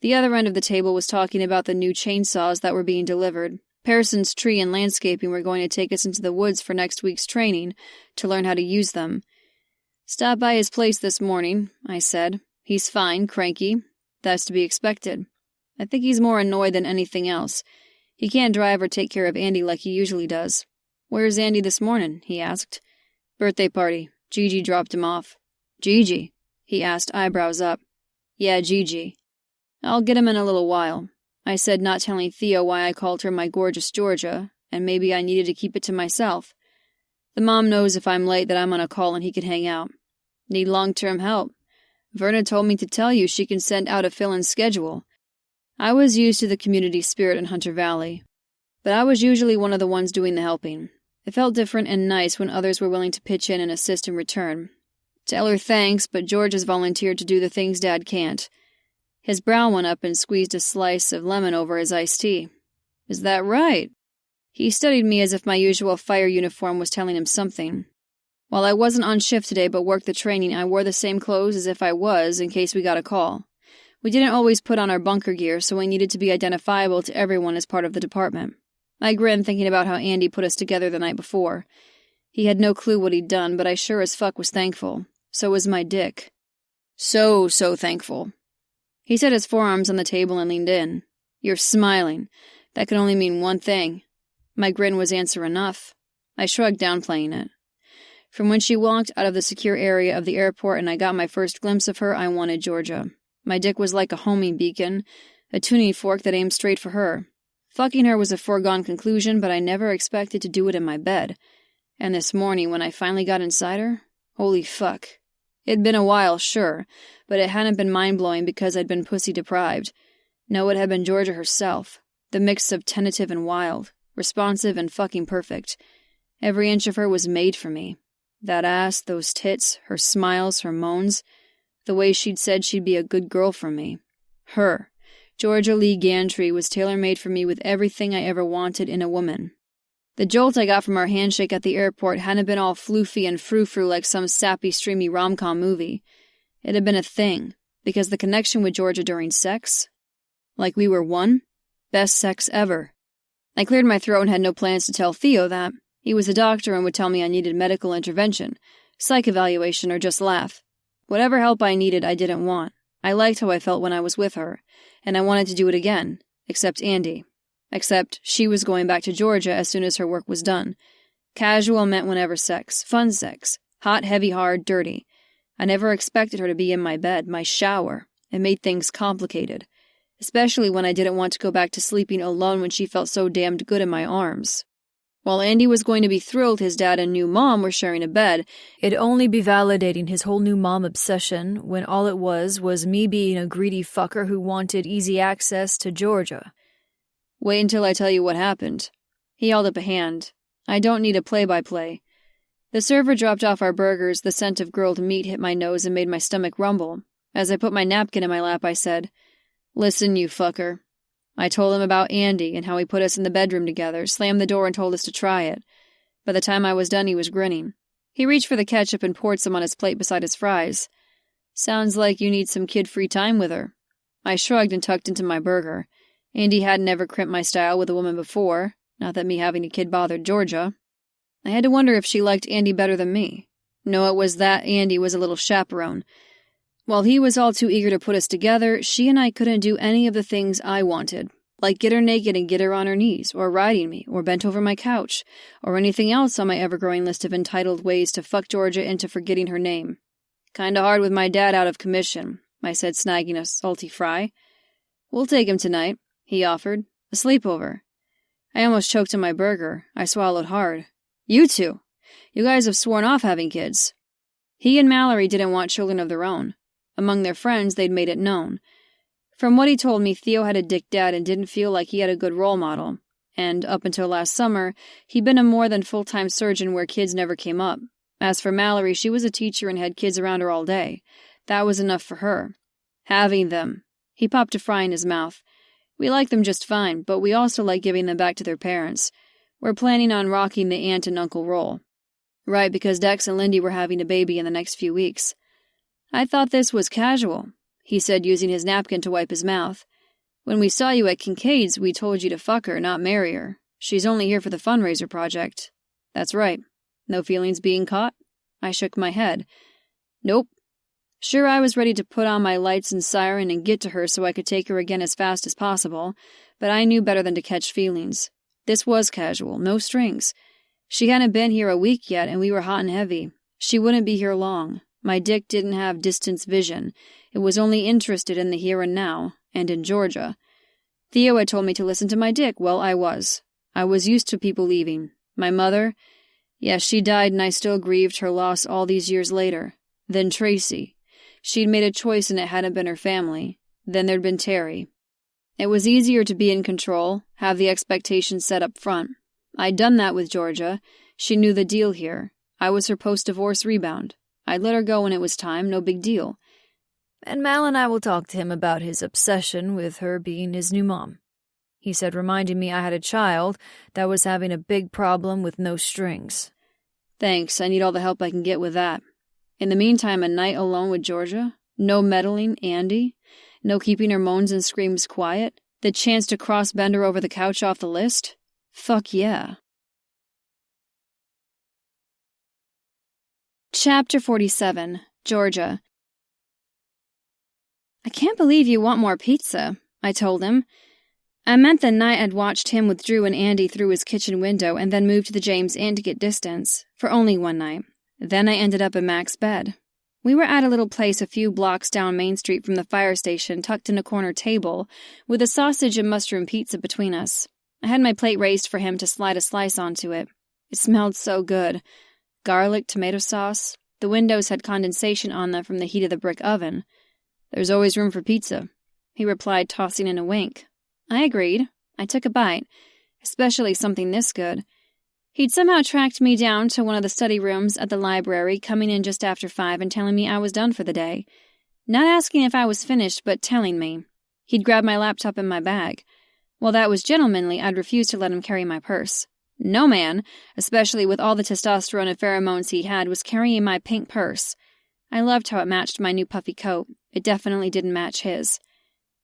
The other end of the table was talking about the new chainsaws that were being delivered. Pearson's Tree and Landscaping were going to take us into the woods for next week's training to learn how to use them. Stopped by his place this morning, I said. He's fine, cranky. That's to be expected. I think he's more annoyed than anything else. He can't drive or take care of Andy like he usually does. Where's Andy this morning? He asked. Birthday party. Gigi dropped him off. Gigi? He asked, eyebrows up. Yeah, Gigi. I'll get him in a little while. I said, not telling Theo why I called her my gorgeous Georgia, and maybe I needed to keep it to myself. The mom knows if I'm late that I'm on a call and he could hang out. Need long-term help. Verna told me to tell you she can send out a fill-in schedule. I was used to the community spirit in Hunter Valley, but I was usually one of the ones doing the helping. It felt different and nice when others were willing to pitch in and assist in return. Tell her thanks, but George has volunteered to do the things Dad can't. His brow went up and squeezed a slice of lemon over his iced tea. Is that right? He studied me as if my usual fire uniform was telling him something. While I wasn't on shift today but worked the training, I wore the same clothes as if I was in case we got a call. We didn't always put on our bunker gear, so we needed to be identifiable to everyone as part of the department. I grinned thinking about how Andy put us together the night before. He had no clue what he'd done, but I sure as fuck was thankful. So was my dick. So thankful. He set his forearms on the table and leaned in. You're smiling. That can only mean one thing. My grin was answer enough. I shrugged, downplaying it. From when she walked out of the secure area of the airport and I got my first glimpse of her, I wanted Georgia. My dick was like a homing beacon, a tuning fork that aimed straight for her. Fucking her was a foregone conclusion, but I never expected to do it in my bed. And this morning, when I finally got inside her, holy fuck. It'd been a while, sure, but it hadn't been mind-blowing because I'd been pussy-deprived. No, it had been Georgia herself, the mix of tentative and wild, responsive and fucking perfect. Every inch of her was made for me. That ass, those tits, her smiles, her moans, the way she'd said she'd be a good girl for me. Her, Georgia Lee Gantry, was tailor-made for me with everything I ever wanted in a woman. The jolt I got from our handshake at the airport hadn't been all floofy and frou-frou like some sappy, streamy rom-com movie. It had been a thing, because the connection with Georgia during sex, like we were one, best sex ever. I cleared my throat and had no plans to tell Theo that. He was a doctor and would tell me I needed medical intervention, psych evaluation, or just laugh. Whatever help I needed, I didn't want. I liked how I felt when I was with her, and I wanted to do it again, except Andy. Except she was going back to Georgia as soon as her work was done. Casual meant whenever sex, fun sex, hot, heavy, hard, dirty. I never expected her to be in my bed, my shower. It made things complicated, especially when I didn't want to go back to sleeping alone when she felt so damned good in my arms. While Andy was going to be thrilled his dad and new mom were sharing a bed, it'd only be validating his whole new mom obsession when all it was me being a greedy fucker who wanted easy access to Georgia. Wait until I tell you what happened. He held up a hand. I don't need a play-by-play. The server dropped off our burgers, the scent of grilled meat hit my nose and made my stomach rumble. As I put my napkin in my lap, I said, Listen, you fucker. I told him about Andy and how he put us in the bedroom together, slammed the door and told us to try it. By the time I was done, he was grinning. He reached for the ketchup and poured some on his plate beside his fries. Sounds like you need some kid-free time with her. I shrugged and tucked into my burger. Andy hadn't ever crimped my style with a woman before, not that me having a kid bothered Georgia. I had to wonder if she liked Andy better than me. No, it was that Andy was a little chaperone. While he was all too eager to put us together, she and I couldn't do any of the things I wanted, like get her naked and get her on her knees, or riding me, or bent over my couch, or anything else on my ever-growing list of entitled ways to fuck Georgia into forgetting her name. Kinda hard with my dad out of commission, I said, snagging a salty fry. We'll take him tonight, he offered. A sleepover. I almost choked on my burger. I swallowed hard. You two! You guys have sworn off having kids. He and Mallory didn't want children of their own. Among their friends, they'd made it known. From what he told me, Theo had a dick dad and didn't feel like he had a good role model. And up until last summer, he'd been a more than full-time surgeon where kids never came up. As for Mallory, she was a teacher and had kids around her all day. That was enough for her. Having them. He popped a fry in his mouth. We like them just fine, but we also like giving them back to their parents. We're planning on rocking the aunt and uncle role. Right, because Dex and Lindy were having a baby in the next few weeks. I thought this was casual, he said, using his napkin to wipe his mouth. When we saw you at Kincaid's, we told you to fuck her, not marry her. She's only here for the fundraiser project. That's right. No feelings being caught? I shook my head. Nope. Sure, I was ready to put on my lights and siren and get to her so I could take her again as fast as possible, but I knew better than to catch feelings. This was casual, no strings. She hadn't been here a week yet, and we were hot and heavy. She wouldn't be here long. My dick didn't have distance vision. It was only interested in the here and now, and in Georgia. Theo had told me to listen to my dick. Well, I was. I was used to people leaving. My mother? Yes, she died, and I still grieved her loss all these years later. Then Tracy. She'd made a choice, and it hadn't been her family. Then there'd been Terry. It was easier to be in control, have the expectations set up front. I'd done that with Georgia. She knew the deal here. I was her post-divorce rebound. I'd let her go when it was time, no big deal. And Mal and I will talk to him about his obsession with her being his new mom, he said, reminding me I had a child that was having a big problem with no strings. Thanks, I need all the help I can get with that. In the meantime, a night alone with Georgia? No meddling, Andy? No keeping her moans and screams quiet? The chance to cross-bend her over the couch off the list? Fuck yeah. Chapter 47. Georgia. I can't believe you want more pizza, I told him. I meant the night I'd watched him with Drew and Andy through his kitchen window and then moved to the James Inn to get distance, for only one night. Then I ended up in Mac's bed. We were at a little place a few blocks down Main Street from the fire station, tucked in a corner table, with a sausage and mushroom pizza between us. I had my plate raised for him to slide a slice onto it. It smelled so good. Garlic, tomato sauce. The windows had condensation on them from the heat of the brick oven. There's always room for pizza, he replied, tossing in a wink. I agreed. I took a bite, especially something this good. He'd somehow tracked me down to one of the study rooms at the library, coming in just after 5 and telling me I was done for the day. Not asking if I was finished, but telling me. He'd grabbed my laptop and my bag. While that was gentlemanly, I'd refused to let him carry my purse. No man, especially with all the testosterone and pheromones he had, was carrying my pink purse. I loved how it matched my new puffy coat. It definitely didn't match his.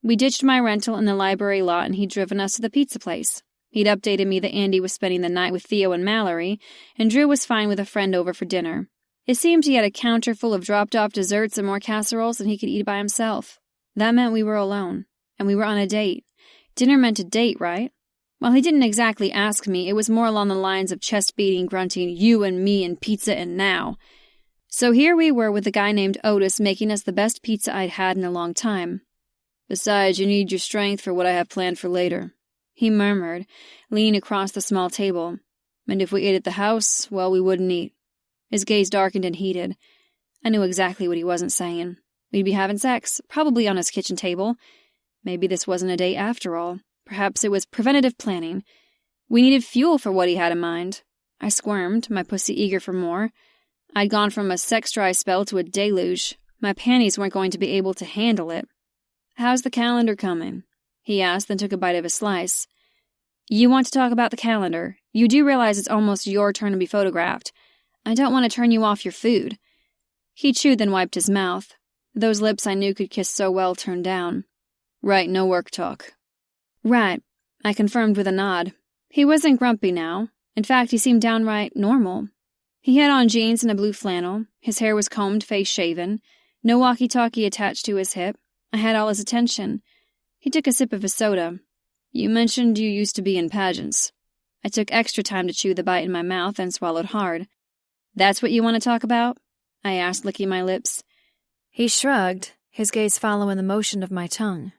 We ditched my rental in the library lot, and he'd driven us to the pizza place. He'd updated me that Andy was spending the night with Theo and Mallory, and Drew was fine with a friend over for dinner. It seemed he had a counter full of dropped-off desserts and more casseroles than he could eat by himself. That meant we were alone, and we were on a date. Dinner meant a date, right? While he didn't exactly ask me, it was more along the lines of chest-beating, grunting, you and me and pizza and now. So here we were with a guy named Otis making us the best pizza I'd had in a long time. Besides, you need your strength for what I have planned for later, he murmured, leaning across the small table. And if we ate at the house, well, we wouldn't eat. His gaze darkened and heated. I knew exactly what he wasn't saying. We'd be having sex, probably on his kitchen table. Maybe this wasn't a date after all. Perhaps it was preventative planning. We needed fuel for what he had in mind. I squirmed, my pussy eager for more. I'd gone from a sex-dry spell to a deluge. My panties weren't going to be able to handle it. How's the calendar coming? he asked, then took a bite of his slice. You want to talk about the calendar. You do realize it's almost your turn to be photographed. I don't want to turn you off your food. He chewed, then wiped his mouth. Those lips I knew could kiss so well turned down. Right, no work talk. Right, I confirmed with a nod. He wasn't grumpy now. In fact, he seemed downright normal. He had on jeans and a blue flannel. His hair was combed, face shaven. No walkie-talkie attached to his hip. I had all his attention. He took a sip of his soda. You mentioned you used to be in pageants. I took extra time to chew the bite in my mouth and swallowed hard. That's what you want to talk about? I asked, licking my lips. He shrugged, his gaze following the motion of my tongue.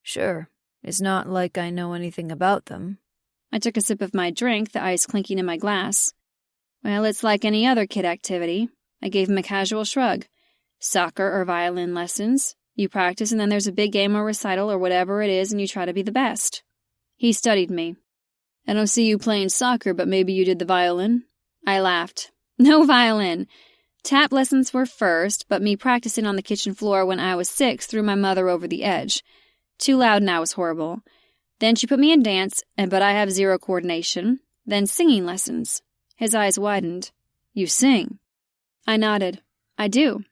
Sure, it's not like I know anything about them. I took a sip of my drink, the ice clinking in my glass. Well, it's like any other kid activity. I gave him a casual shrug. Soccer or violin lessons. You practice and then there's a big game or recital or whatever it is and you try to be the best. He studied me. I don't see you playing soccer, but maybe you did the violin. I laughed. No violin. Tap lessons were first, but me practicing on the kitchen floor when I was 6 threw my mother over the edge. Too loud and I was horrible. Then she put me in dance, but I have zero coordination. Then singing lessons. His eyes widened. You sing? I nodded. I do.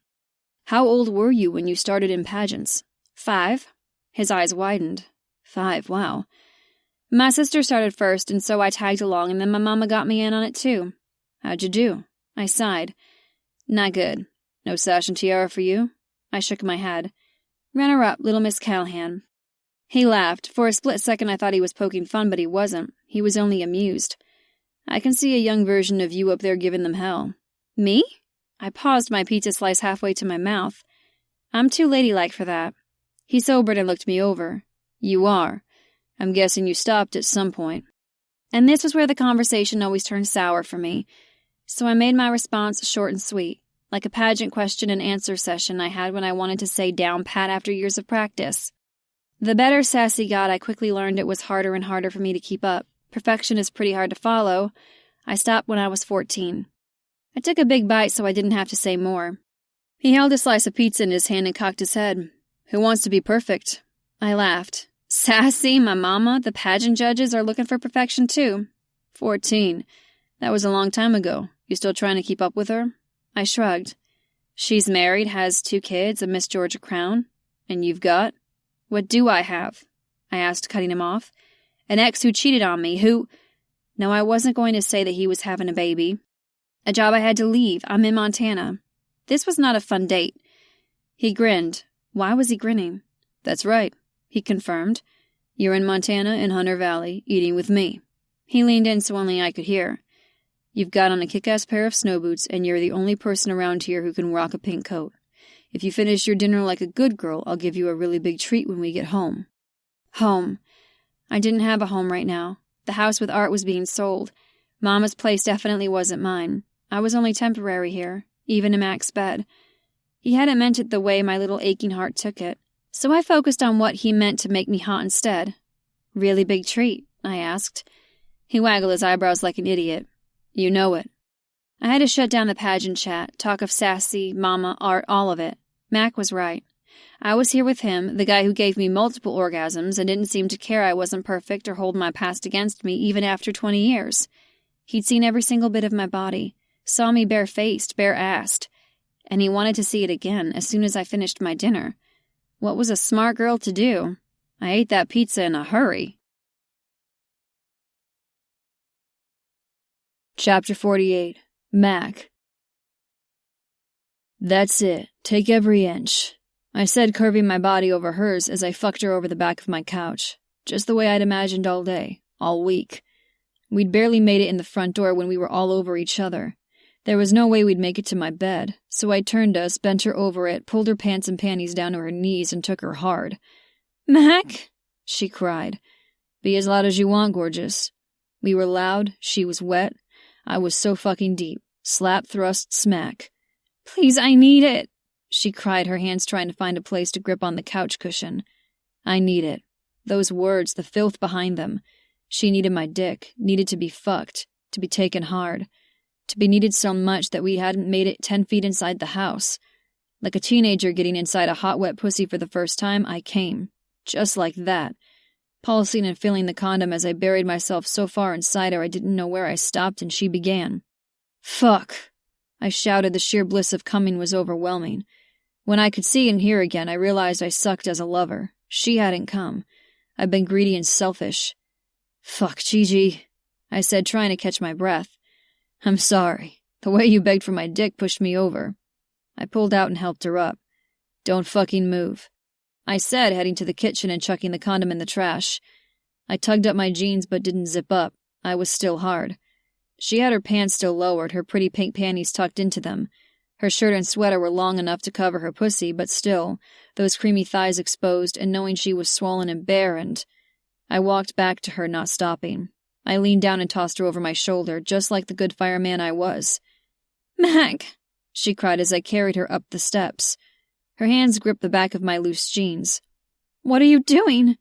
How old were you when you started in pageants? 5. His eyes widened. 5, wow. My sister started first, and so I tagged along, and then my mama got me in on it too. How'd you do? I sighed. Not good. No sash and tiara for you? I shook my head. Runner-up, Little Miss Callahan. He laughed. For a split second I thought he was poking fun, but he wasn't. He was only amused. I can see a young version of you up there giving them hell. Me? I paused my pizza slice halfway to my mouth. I'm too ladylike for that. He sobered and looked me over. You are. I'm guessing you stopped at some point. And this was where the conversation always turned sour for me. So I made my response short and sweet, like a pageant question and answer session I had when I wanted to say down pat after years of practice. The better sassy got, I quickly learned it was harder and harder for me to keep up. Perfection is pretty hard to follow. I stopped when I was 14. I took a big bite so I didn't have to say more. He held a slice of pizza in his hand and cocked his head. Who wants to be perfect? I laughed. Sassy, my mama, the pageant judges are looking for perfection too. 14. That was a long time ago. You still trying to keep up with her? I shrugged. She's married, has 2 kids, a Miss Georgia crown. And you've got? What do I have? I asked, cutting him off. An ex who cheated on me, who... No, I wasn't going to say that he was having a baby. A job I had to leave. I'm in Montana. This was not a fun date. He grinned. Why was he grinning? That's right, he confirmed. You're in Montana in Hunter Valley, eating with me. He leaned in so only I could hear. You've got on a kick-ass pair of snow boots, and you're the only person around here who can rock a pink coat. If you finish your dinner like a good girl, I'll give you a really big treat when we get home. Home. I didn't have a home right now. The house with Art was being sold. Mama's place definitely wasn't mine. I was only temporary here, even in Mac's bed. He hadn't meant it the way my little aching heart took it, so I focused on what he meant to make me hot instead. Really big treat? I asked. He waggled his eyebrows like an idiot. You know it. I had to shut down the pageant chat, talk of sassy, mama, Art, all of it. Mac was right. I was here with him, the guy who gave me multiple orgasms and didn't seem to care I wasn't perfect or hold my past against me even after 20 years. He'd seen every single bit of my body, saw me bare-faced, bare-assed, and he wanted to see it again as soon as I finished my dinner. What was a smart girl to do? I ate that pizza in a hurry. Chapter 48. Mac. That's it. Take every inch. I said, curving my body over hers as I fucked her over the back of my couch. Just the way I'd imagined all day, all week. We'd barely made it in the front door when we were all over each other. There was no way we'd make it to my bed, so I turned us, bent her over it, pulled her pants and panties down to her knees, and took her hard. Mac? She cried. Be as loud as you want, gorgeous. We were loud, she was wet. I was so fucking deep. Slap, thrust, smack. Please, I need it, she cried, her hands trying to find a place to grip on the couch cushion. I need it. Those words, the filth behind them. She needed my dick, needed to be fucked, to be taken hard, to be needed so much that we hadn't made it 10 feet inside the house. Like a teenager getting inside a hot, wet pussy for the first time, I came. Just like that. pulsing and feeling the condom as I buried myself so far inside her I didn't know where I stopped and she began. Fuck! I shouted. The sheer bliss of coming was overwhelming. When I could see and hear again, I realized I sucked as a lover. She hadn't come. I'd been greedy and selfish. Fuck, Gigi, I said, trying to catch my breath. I'm sorry. The way you begged for my dick pushed me over. I pulled out and helped her up. Don't fucking move, I said, heading to the kitchen and chucking the condom in the trash. I tugged up my jeans but didn't zip up. I was still hard. She had her pants still lowered, her pretty pink panties tucked into them. Her shirt and sweater were long enough to cover her pussy, but still, those creamy thighs exposed, and knowing she was swollen and bare, and... I walked back to her, not stopping. I leaned down and tossed her over my shoulder, just like the good fireman I was. Mac! She cried as I carried her up the steps. Her hands gripped the back of my loose jeans. What are you doing?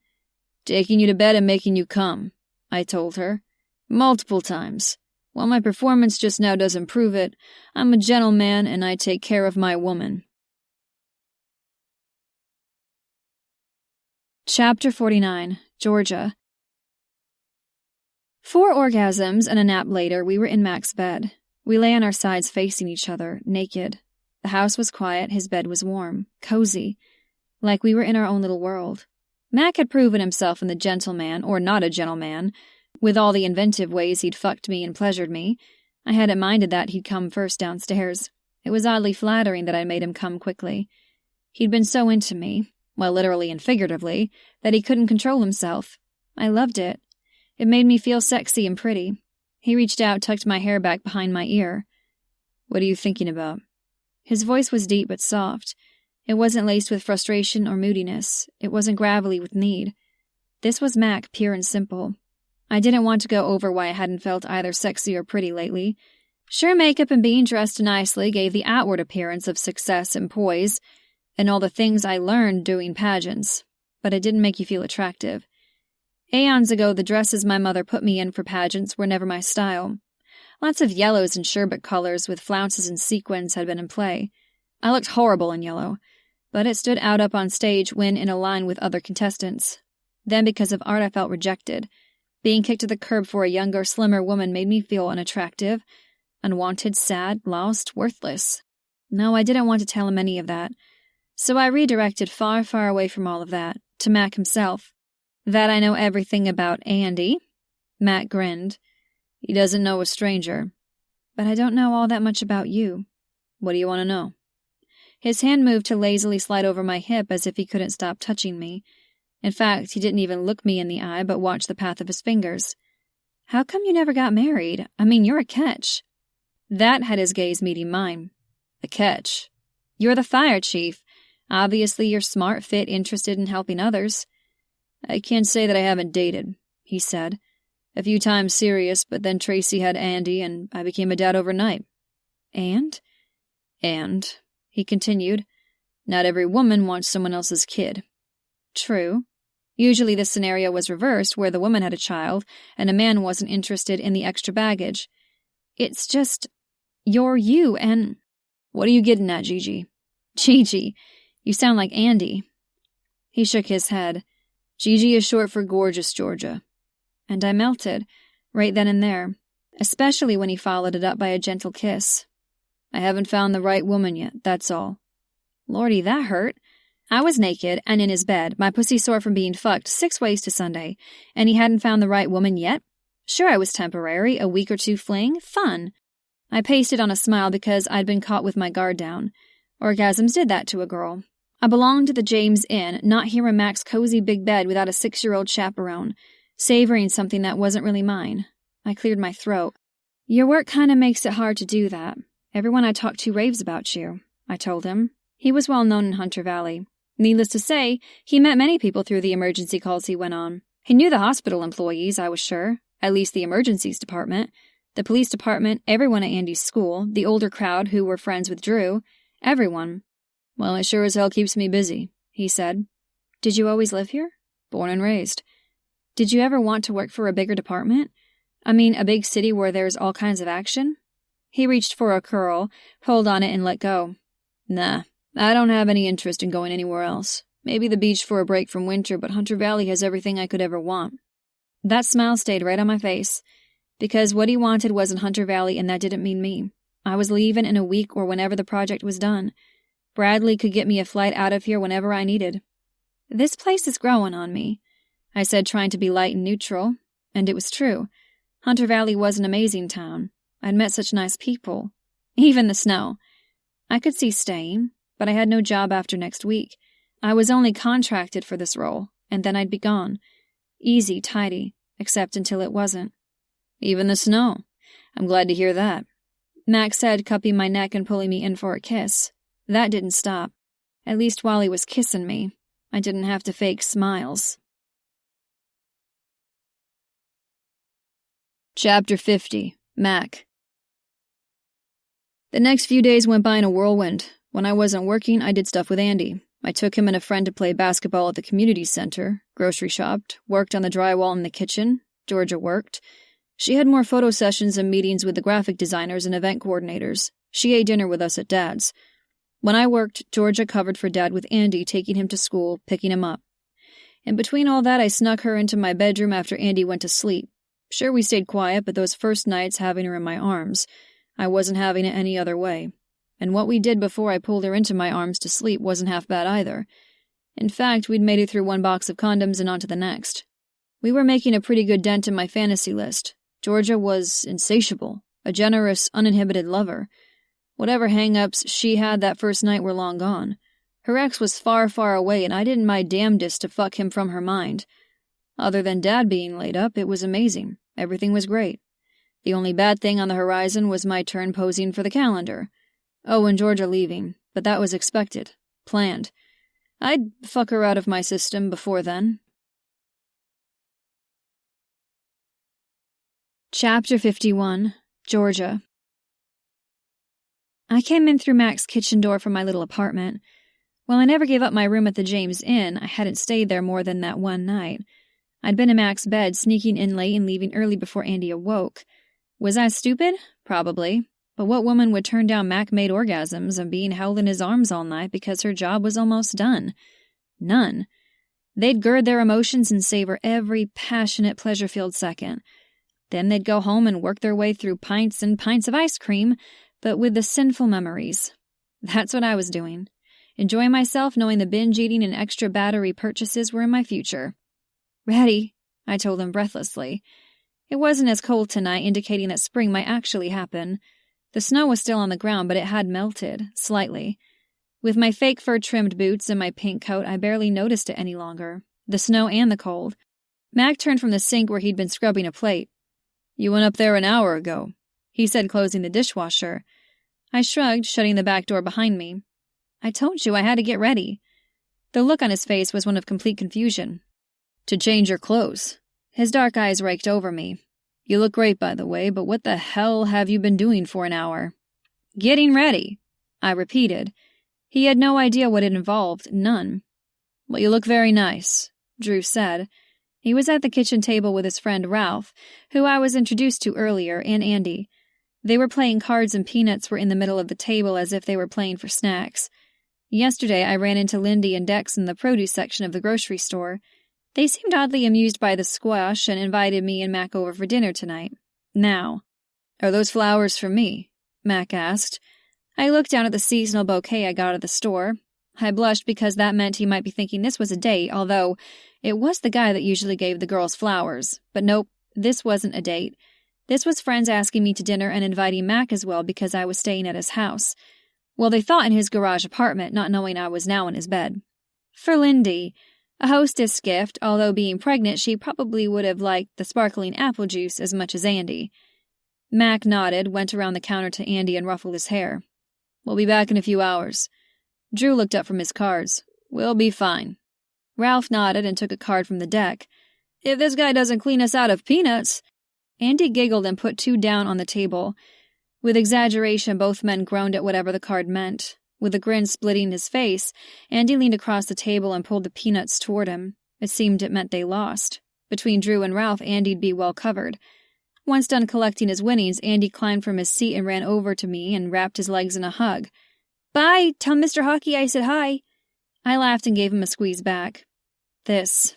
Taking you to bed and making you come, I told her. Multiple times. While my performance just now doesn't prove it, I'm a gentleman and I take care of my woman. Chapter 49. Georgia. 4 orgasms and a nap later, we were in Mac's bed. We lay on our sides facing each other, naked. The house was quiet, his bed was warm, cozy, like we were in our own little world. Mac had proven himself in the gentleman, or not a gentleman. With all the inventive ways he'd fucked me and pleasured me, I hadn't minded that he'd come first downstairs. It was oddly flattering that I made him come quickly. He'd been so into me, well, literally and figuratively, that he couldn't control himself. I loved it. It made me feel sexy and pretty. He reached out, tucked my hair back behind my ear. What are you thinking about? His voice was deep but soft. It wasn't laced with frustration or moodiness. It wasn't gravelly with need. This was Mac, pure and simple. I didn't want to go over why I hadn't felt either sexy or pretty lately. Sure, makeup and being dressed nicely gave the outward appearance of success and poise, and all the things I learned doing pageants, but it didn't make you feel attractive. Aeons ago, the dresses my mother put me in for pageants were never my style. Lots of yellows and sherbet colors with flounces and sequins had been in play. I looked horrible in yellow, but it stood out up on stage when in a line with other contestants. Then because of art I felt rejected. Being kicked to the curb for a younger, slimmer woman made me feel unattractive, unwanted, sad, lost, worthless. No, I didn't want to tell him any of that. So I redirected far, far away from all of that, to Mac himself. That I know everything about Andy. Mac grinned. He doesn't know a stranger. But I don't know all that much about you. What do you want to know? His hand moved to lazily slide over my hip as if he couldn't stop touching me. In fact, he didn't even look me in the eye but watched the path of his fingers. How come you never got married? I mean, you're a catch. That had his gaze meeting mine. A catch. You're the fire chief. Obviously, you're smart, fit, interested in helping others. I can't say that I haven't dated, he said. A few times serious, but then Tracy had Andy and I became a dad overnight. And, he continued, not every woman wants someone else's kid. True. Usually this scenario was reversed, where the woman had a child and a man wasn't interested in the extra baggage. It's just, you're you and... What are you getting at, Gigi? Gigi, you sound like Andy. He shook his head. Gigi is short for gorgeous, Georgia. And I melted, right then and there, especially when he followed it up by a gentle kiss. I haven't found the right woman yet, that's all. Lordy, that hurt. I was naked and in his bed, my pussy sore from being fucked 6 ways to Sunday, and he hadn't found the right woman yet? Sure, I was temporary, a week or two fling, fun. I pasted on a smile because I'd been caught with my guard down. Orgasms did that to a girl. I belonged to the James Inn, not here in Mac's cozy big bed without a 6-year-old chaperone, savoring something that wasn't really mine. I cleared my throat. Your work kinda makes it hard to do that. Everyone I talk to raves about you, I told him. He was well known in Hunter Valley. Needless to say, he met many people through the emergency calls he went on. He knew the hospital employees, I was sure, at least the emergencies department, the police department, everyone at Andy's school, the older crowd who were friends with Drew, everyone. Well, it sure as hell keeps me busy, he said. Did you always live here? Born and raised. Did you ever want to work for a bigger department? I mean, a big city where there's all kinds of action? He reached for a curl, pulled on it and let go. Nah, I don't have any interest in going anywhere else. Maybe the beach for a break from winter, but Hunter Valley has everything I could ever want. That smile stayed right on my face, because what he wanted was in Hunter Valley, and that didn't mean me. I was leaving in a week or whenever the project was done. Bradley could get me a flight out of here whenever I needed. This place is growing on me, I said, trying to be light and neutral, and it was true. Hunter Valley was an amazing town. I'd met such nice people. Even the snow. I could see staying, but I had no job after next week. I was only contracted for this role, and then I'd be gone. Easy, tidy, except until it wasn't. Even the snow. I'm glad to hear that. Mac said, cupping my neck and pulling me in for a kiss. That didn't stop. At least while he was kissing me, I didn't have to fake smiles. Chapter 50. Mac. The next few days went by in a whirlwind. When I wasn't working, I did stuff with Andy. I took him and a friend to play basketball at the community center, grocery shopped, worked on the drywall in the kitchen. Georgia worked. She had more photo sessions and meetings with the graphic designers and event coordinators. She ate dinner with us at Dad's. When I worked, Georgia covered for Dad with Andy, taking him to school, picking him up. In between all that, I snuck her into my bedroom after Andy went to sleep. Sure, we stayed quiet, but those first nights having her in my arms, I wasn't having it any other way. And what we did before I pulled her into my arms to sleep wasn't half bad either. In fact, we'd made it through one box of condoms and on to the next. We were making a pretty good dent in my fantasy list. Georgia was insatiable, a generous, uninhibited lover. Whatever hang-ups she had that first night were long gone. Her ex was far, far away, and I didn't my damnedest to fuck him from her mind. Other than Dad being laid up, it was amazing. Everything was great. The only bad thing on the horizon was my turn posing for the calendar. Oh, and Georgia leaving, but that was expected. Planned. I'd fuck her out of my system before then. Chapter 51. Georgia. I came in through Mac's kitchen door from my little apartment. While I never gave up my room at the James Inn, I hadn't stayed there more than that one night. I'd been in Mac's bed, sneaking in late and leaving early before Andy awoke. Was I stupid? Probably. But what woman would turn down Mac-made orgasms and being held in his arms all night because her job was almost done? None. They'd gird their emotions and savor every passionate, pleasure-filled second. Then they'd go home and work their way through pints and pints of ice cream, but with the sinful memories. That's what I was doing. Enjoying myself, knowing the binge-eating and extra battery purchases were in my future. Ready, I told him breathlessly. It wasn't as cold tonight, indicating that spring might actually happen. The snow was still on the ground, but it had melted, slightly. With my fake fur-trimmed boots and my pink coat, I barely noticed it any longer. The snow and the cold. Mac turned from the sink where he'd been scrubbing a plate. You went up there an hour ago, he said, closing the dishwasher. I shrugged, shutting the back door behind me. I told you I had to get ready. The look on his face was one of complete confusion. To change your clothes. His dark eyes raked over me. You look great, by the way, but what the hell have you been doing for an hour? Getting ready, I repeated. He had no idea what it involved, none. Well, you look very nice, Drew said. He was at the kitchen table with his friend Ralph, who I was introduced to earlier, and Andy. They were playing cards and peanuts were in the middle of the table as if they were playing for snacks. Yesterday I ran into Lindy and Dex in the produce section of the grocery store. They seemed oddly amused by the squash and invited me and Mac over for dinner tonight. Now, are those flowers for me? Mac asked. I looked down at the seasonal bouquet I got at the store. I blushed because that meant he might be thinking this was a date, although it was the guy that usually gave the girls flowers. But nope, this wasn't a date. This was friends asking me to dinner and inviting Mac as well because I was staying at his house. Well, they thought in his garage apartment, not knowing I was now in his bed. For Lindy, a hostess gift, although being pregnant, she probably would have liked the sparkling apple juice as much as Andy. Mac nodded, went around the counter to Andy and ruffled his hair. We'll be back in a few hours. Drew looked up from his cards. We'll be fine. Ralph nodded and took a card from the deck. If this guy doesn't clean us out of peanuts... Andy giggled and put 2 down on the table. With exaggeration, both men groaned at whatever the card meant. With a grin splitting his face, Andy leaned across the table and pulled the peanuts toward him. It seemed it meant they lost. Between Drew and Ralph, Andy'd be well covered. Once done collecting his winnings, Andy climbed from his seat and ran over to me and wrapped his legs in a hug. Bye! Tell Mr. Hockey I said hi. I laughed and gave him a squeeze back. This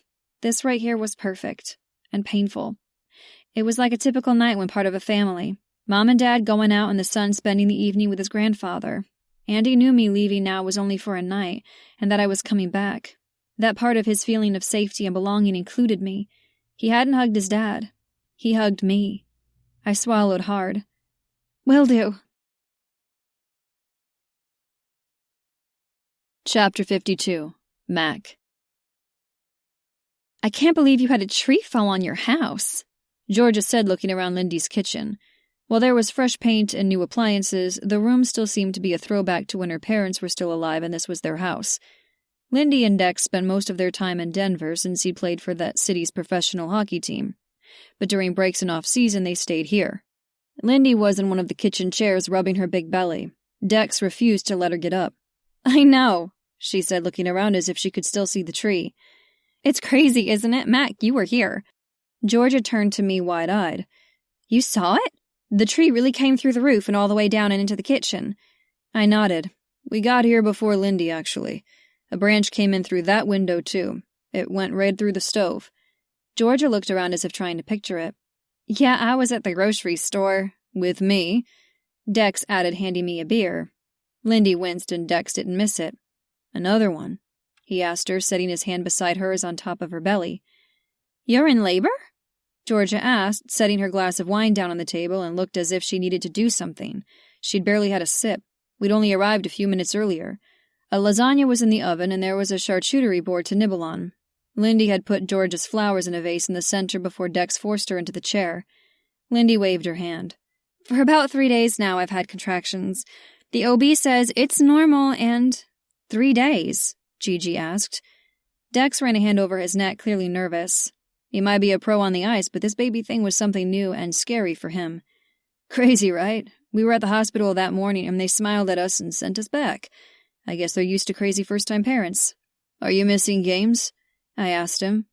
right here was perfect. And painful. It was like a typical night when part of a family. Mom and Dad going out and the son spending the evening with his grandfather. Andy knew me leaving now was only for a night, and that I was coming back. That part of his feeling of safety and belonging included me. He hadn't hugged his dad. He hugged me. I swallowed hard. Will do. Chapter 52. Mac. I can't believe you had a tree fall on your house, Georgia said, looking around Lindy's kitchen. While there was fresh paint and new appliances, the room still seemed to be a throwback to when her parents were still alive and this was their house. Lindy and Dex spent most of their time in Denver since he played for that city's professional hockey team. But during breaks and off-season, they stayed here. Lindy was in one of the kitchen chairs rubbing her big belly. Dex refused to let her get up. I know, she said, looking around as if she could still see the tree. It's crazy, isn't it? Mac, you were here. Georgia turned to me wide-eyed. You saw it? The tree really came through the roof and all the way down and into the kitchen. I nodded. We got here before Lindy, actually. A branch came in through that window, too. It went right through the stove. Georgia looked around as if trying to picture it. Yeah, I was at the grocery store. With me. Dex added, handing me a beer. Lindy winced and Dex didn't miss it. Another one, he asked her, setting his hand beside hers on top of her belly. You're in labor? Georgia asked, setting her glass of wine down on the table and looked as if she needed to do something. She'd barely had a sip. We'd only arrived a few minutes earlier. A lasagna was in the oven and there was a charcuterie board to nibble on. Lindy had put Georgia's flowers in a vase in the center before Dex forced her into the chair. Lindy waved her hand. For about 3 days now I've had contractions. The OB says it's normal and... 3 days? Gigi asked. Dex ran a hand over his neck, clearly nervous. He might be a pro on the ice, but this baby thing was something new and scary for him. Crazy, right? We were at the hospital that morning and they smiled at us and sent us back. I guess they're used to crazy first-time parents. Are you missing games? I asked him.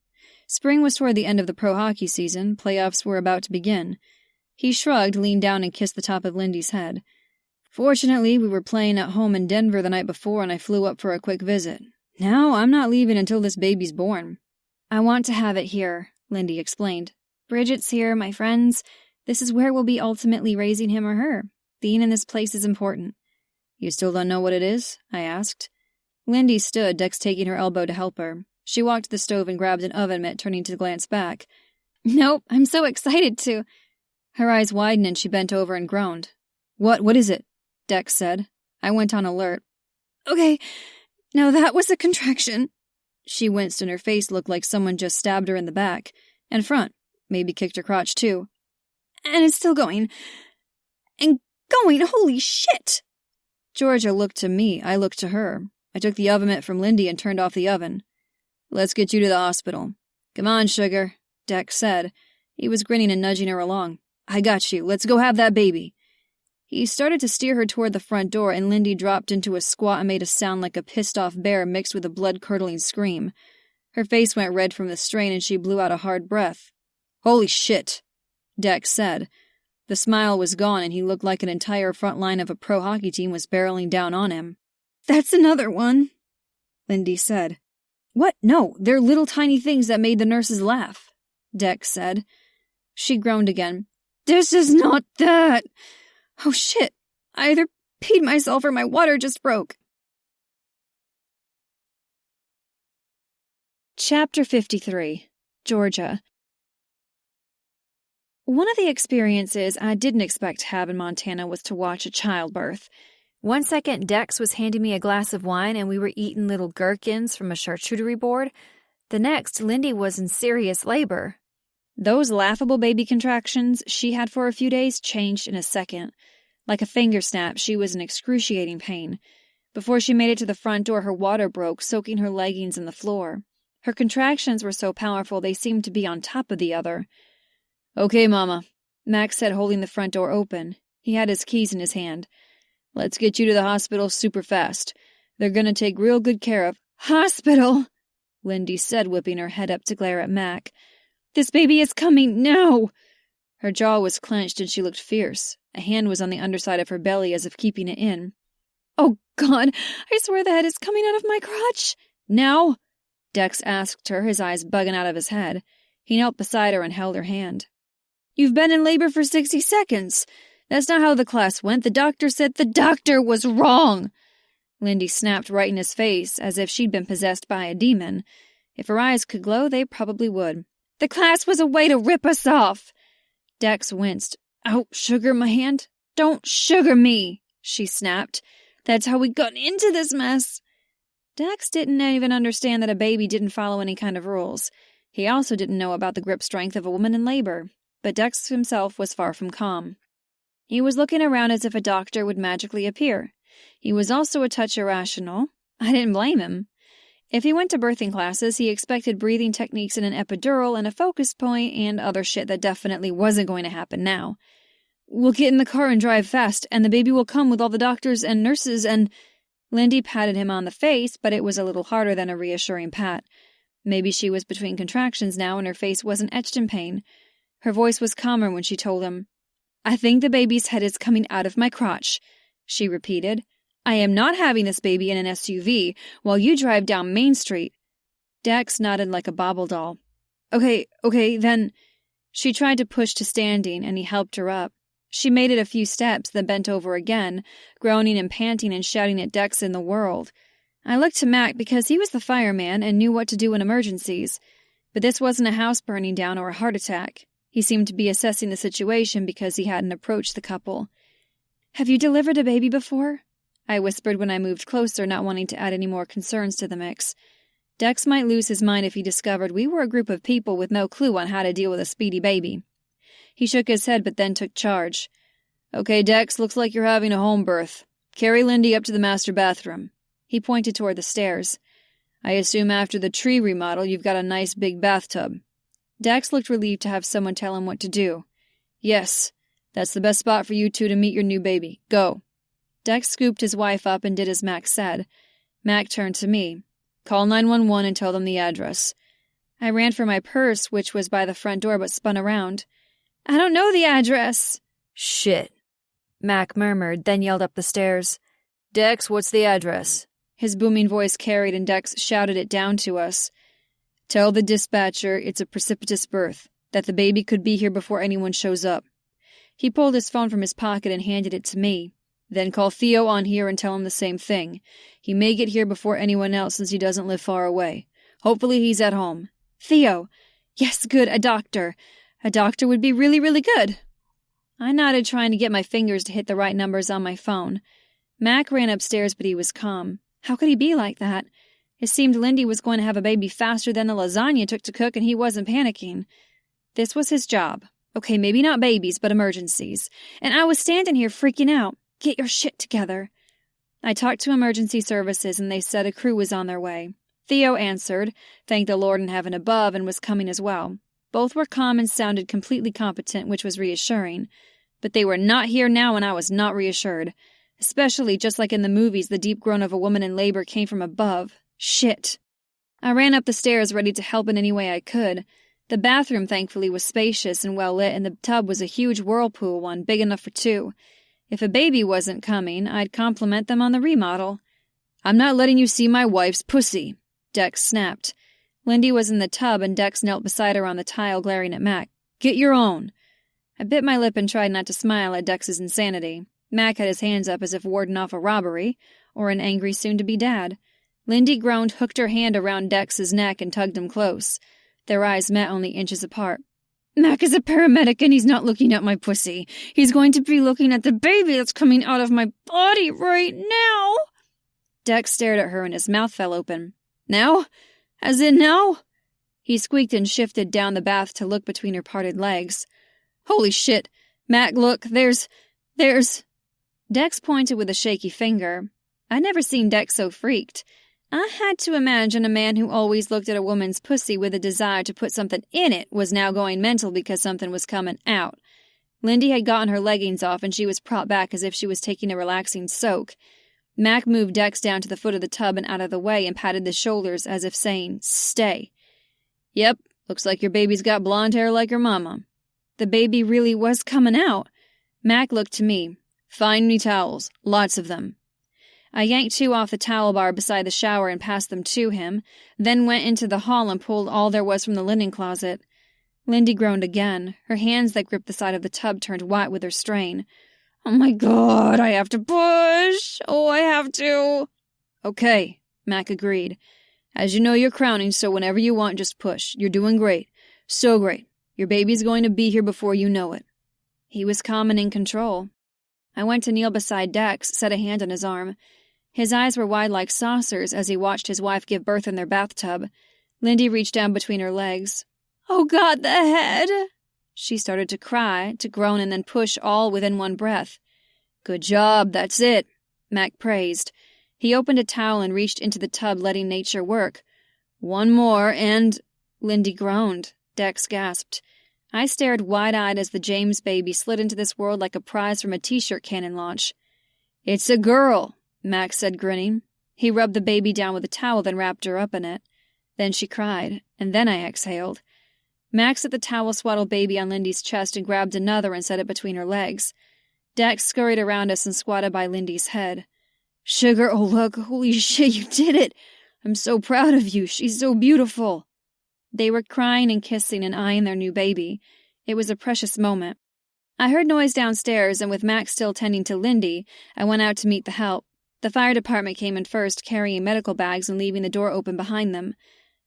Spring was toward the end of the pro hockey season. Playoffs were about to begin. He shrugged, leaned down, and kissed the top of Lindy's head. Fortunately, we were playing at home in Denver the night before and I flew up for a quick visit. Now, I'm not leaving until this baby's born. I want to have it here, Lindy explained. Bridget's here, my friends. This is where we'll be ultimately raising him or her. Being in this place is important. You still don't know what it is? I asked. Lindy stood, Dex taking her elbow to help her. She walked to the stove and grabbed an oven mitt, turning to glance back. Nope, I'm so excited to... Her eyes widened and she bent over and groaned. What is it? Dex said. I went on alert. Okay, now that was a contraction. She winced and her face looked like someone just stabbed her in the back. And front. Maybe kicked her crotch too. And it's still going. And going, holy shit! Georgia looked to me, I looked to her. I took the oven mitt from Lindy and turned off the oven. Let's get you to the hospital. Come on, sugar, Dex said. He was grinning and nudging her along. I got you. Let's go have that baby. He started to steer her toward the front door, and Lindy dropped into a squat and made a sound like a pissed-off bear mixed with a blood-curdling scream. Her face went red from the strain, and she blew out a hard breath. Holy shit, Dex said. The smile was gone, and he looked like an entire front line of a pro hockey team was barreling down on him. That's another one, Lindy said. What? No, they're little tiny things that made the nurses laugh, Dex said. She groaned again. This is not that. Oh shit, I either peed myself or my water just broke. Chapter 53. Georgia. One of the experiences I didn't expect to have in Montana was to watch a childbirth. One second, Dex was handing me a glass of wine and we were eating little gherkins from a charcuterie board. The next, Lindy was in serious labor. Those laughable baby contractions she had for a few days changed in a second. Like a finger snap, she was in excruciating pain. Before she made it to the front door, her water broke, soaking her leggings in the floor. Her contractions were so powerful they seemed to be on top of the other. Okay, Mama, Max said, holding the front door open. He had his keys in his hand. Let's get you to the hospital super fast. They're gonna take real good care of... Hospital! Lindy said, whipping her head up to glare at Mac. This baby is coming now! Her jaw was clenched and she looked fierce. A hand was on the underside of her belly as if keeping it in. Oh, God, I swear the head is coming out of my crotch. Now? Dex asked her, his eyes bugging out of his head. He knelt beside her and held her hand. You've been in labor for 60 seconds. That's not how the class went. The doctor said the doctor was wrong. Lindy snapped right in his face, as if she'd been possessed by a demon. If her eyes could glow, they probably would. The class was a way to rip us off. Dex winced. Ow, sugar my hand? Don't sugar me, she snapped. That's how we got into this mess. Dex didn't even understand that a baby didn't follow any kind of rules. He also didn't know about the grip strength of a woman in labor. But Dex himself was far from calm. He was looking around as if a doctor would magically appear. He was also a touch irrational. I didn't blame him. If he went to birthing classes, he expected breathing techniques in an epidural and a focus point and other shit that definitely wasn't going to happen now. We'll get in the car and drive fast, and the baby will come with all the doctors and nurses and... Lindy patted him on the face, but it was a little harder than a reassuring pat. Maybe she was between contractions now and her face wasn't etched in pain. Her voice was calmer when she told him, I think the baby's head is coming out of my crotch, she repeated. I am not having this baby in an SUV while you drive down Main Street. Dex nodded like a bobble doll. Okay, then... She tried to push to standing, and he helped her up. She made it a few steps, then bent over again, groaning and panting and shouting at Dex in the world. I looked to Mac because he was the fireman and knew what to do in emergencies. But this wasn't a house burning down or a heart attack. He seemed to be assessing the situation because he hadn't approached the couple. Have you delivered a baby before? I whispered when I moved closer, not wanting to add any more concerns to the mix. Dex might lose his mind if he discovered we were a group of people with no clue on how to deal with a speedy baby. He shook his head but then took charge. Okay, Dex, looks like you're having a home birth. Carry Lindy up to the master bathroom. He pointed toward the stairs. I assume after the tree remodel you've got a nice big bathtub. Dex looked relieved to have someone tell him what to do. Yes, that's the best spot for you two to meet your new baby. Go. Dex scooped his wife up and did as Mac said. Mac turned to me. Call 911 and tell them the address. I ran for my purse, which was by the front door, but spun around. I don't know the address. Shit, Mac murmured, then yelled up the stairs. Dex, what's the address? His booming voice carried and Dex shouted it down to us. Tell the dispatcher it's a precipitous birth, that the baby could be here before anyone shows up. He pulled his phone from his pocket and handed it to me. Then call Theo on here and tell him the same thing. He may get here before anyone else since he doesn't live far away. Hopefully he's at home. Theo! Yes, good, a doctor. A doctor would be really, really good. I nodded, trying to get my fingers to hit the right numbers on my phone. Mac ran upstairs, but he was calm. How could he be like that? It seemed Lindy was going to have a baby faster than the lasagna took to cook, and he wasn't panicking. This was his job. Okay, maybe not babies, but emergencies. And I was standing here freaking out. Get your shit together. I talked to emergency services, and they said a crew was on their way. Theo answered, thanked the Lord in heaven above, and was coming as well. Both were calm and sounded completely competent, which was reassuring. But they were not here now, and I was not reassured. Especially, just like in the movies, the deep groan of a woman in labor came from above. Shit. I ran up the stairs, ready to help in any way I could. The bathroom, thankfully, was spacious and well lit, and the tub was a huge whirlpool one, big enough for two. If a baby wasn't coming, I'd compliment them on the remodel. I'm not letting you see my wife's pussy, Dex snapped. Lindy was in the tub, and Dex knelt beside her on the tile, glaring at Mac. Get your own. I bit my lip and tried not to smile at Dex's insanity. Mac had his hands up as if warding off a robbery, or an angry soon-to-be dad. Lindy groaned, hooked her hand around Dex's neck, and tugged him close. Their eyes met only inches apart. Mac is a paramedic, and he's not looking at my pussy. He's going to be looking at the baby that's coming out of my body right now. Dex stared at her, and his mouth fell open. Now? As in now? He squeaked and shifted down the bath to look between her parted legs. Holy shit. Mac, look, there's... Dex pointed with a shaky finger. I'd never seen Dex so freaked. I had to imagine a man who always looked at a woman's pussy with a desire to put something in it was now going mental because something was coming out. Lindy had gotten her leggings off, and she was propped back as if she was taking a relaxing soak. Mac moved Dex down to the foot of the tub and out of the way and patted the shoulders as if saying, Stay. Yep, looks like your baby's got blonde hair like your mama. The baby really was coming out. Mac looked to me. Find me towels, lots of them. I yanked 2 off the towel bar beside the shower and passed them to him, then went into the hall and pulled all there was from the linen closet. Lindy groaned again. Her hands that gripped the side of the tub turned white with her strain. "Oh my God, I have to push! Oh, I have to!" "Okay," Mac agreed. "As you know, you're crowning, so whenever you want, just push. You're doing great. So great. Your baby's going to be here before you know it." He was calm and in control. I went to kneel beside Dex, set a hand on his arm. His eyes were wide like saucers as he watched his wife give birth in their bathtub. Lindy reached down between her legs. "Oh God, the head!" She started to cry, to groan, and then push all within one breath. "Good job, that's it," Mac praised. He opened a towel and reached into the tub, letting nature work. "One more, and—" Lindy groaned. Dex gasped. I stared wide-eyed as the James baby slid into this world like a prize from a t-shirt cannon launch. "It's a girl," Max said, grinning. He rubbed the baby down with a towel, then wrapped her up in it. Then she cried, and then I exhaled. Max set the towel-swaddled baby on Lindy's chest and grabbed another and set it between her legs. Dex scurried around us and squatted by Lindy's head. "Sugar, oh look, holy shit, you did it! I'm so proud of you, she's so beautiful." They were crying and kissing and eyeing their new baby. It was a precious moment. I heard noise downstairs, and with Max still tending to Lindy, I went out to meet the help. The fire department came in first, carrying medical bags and leaving the door open behind them.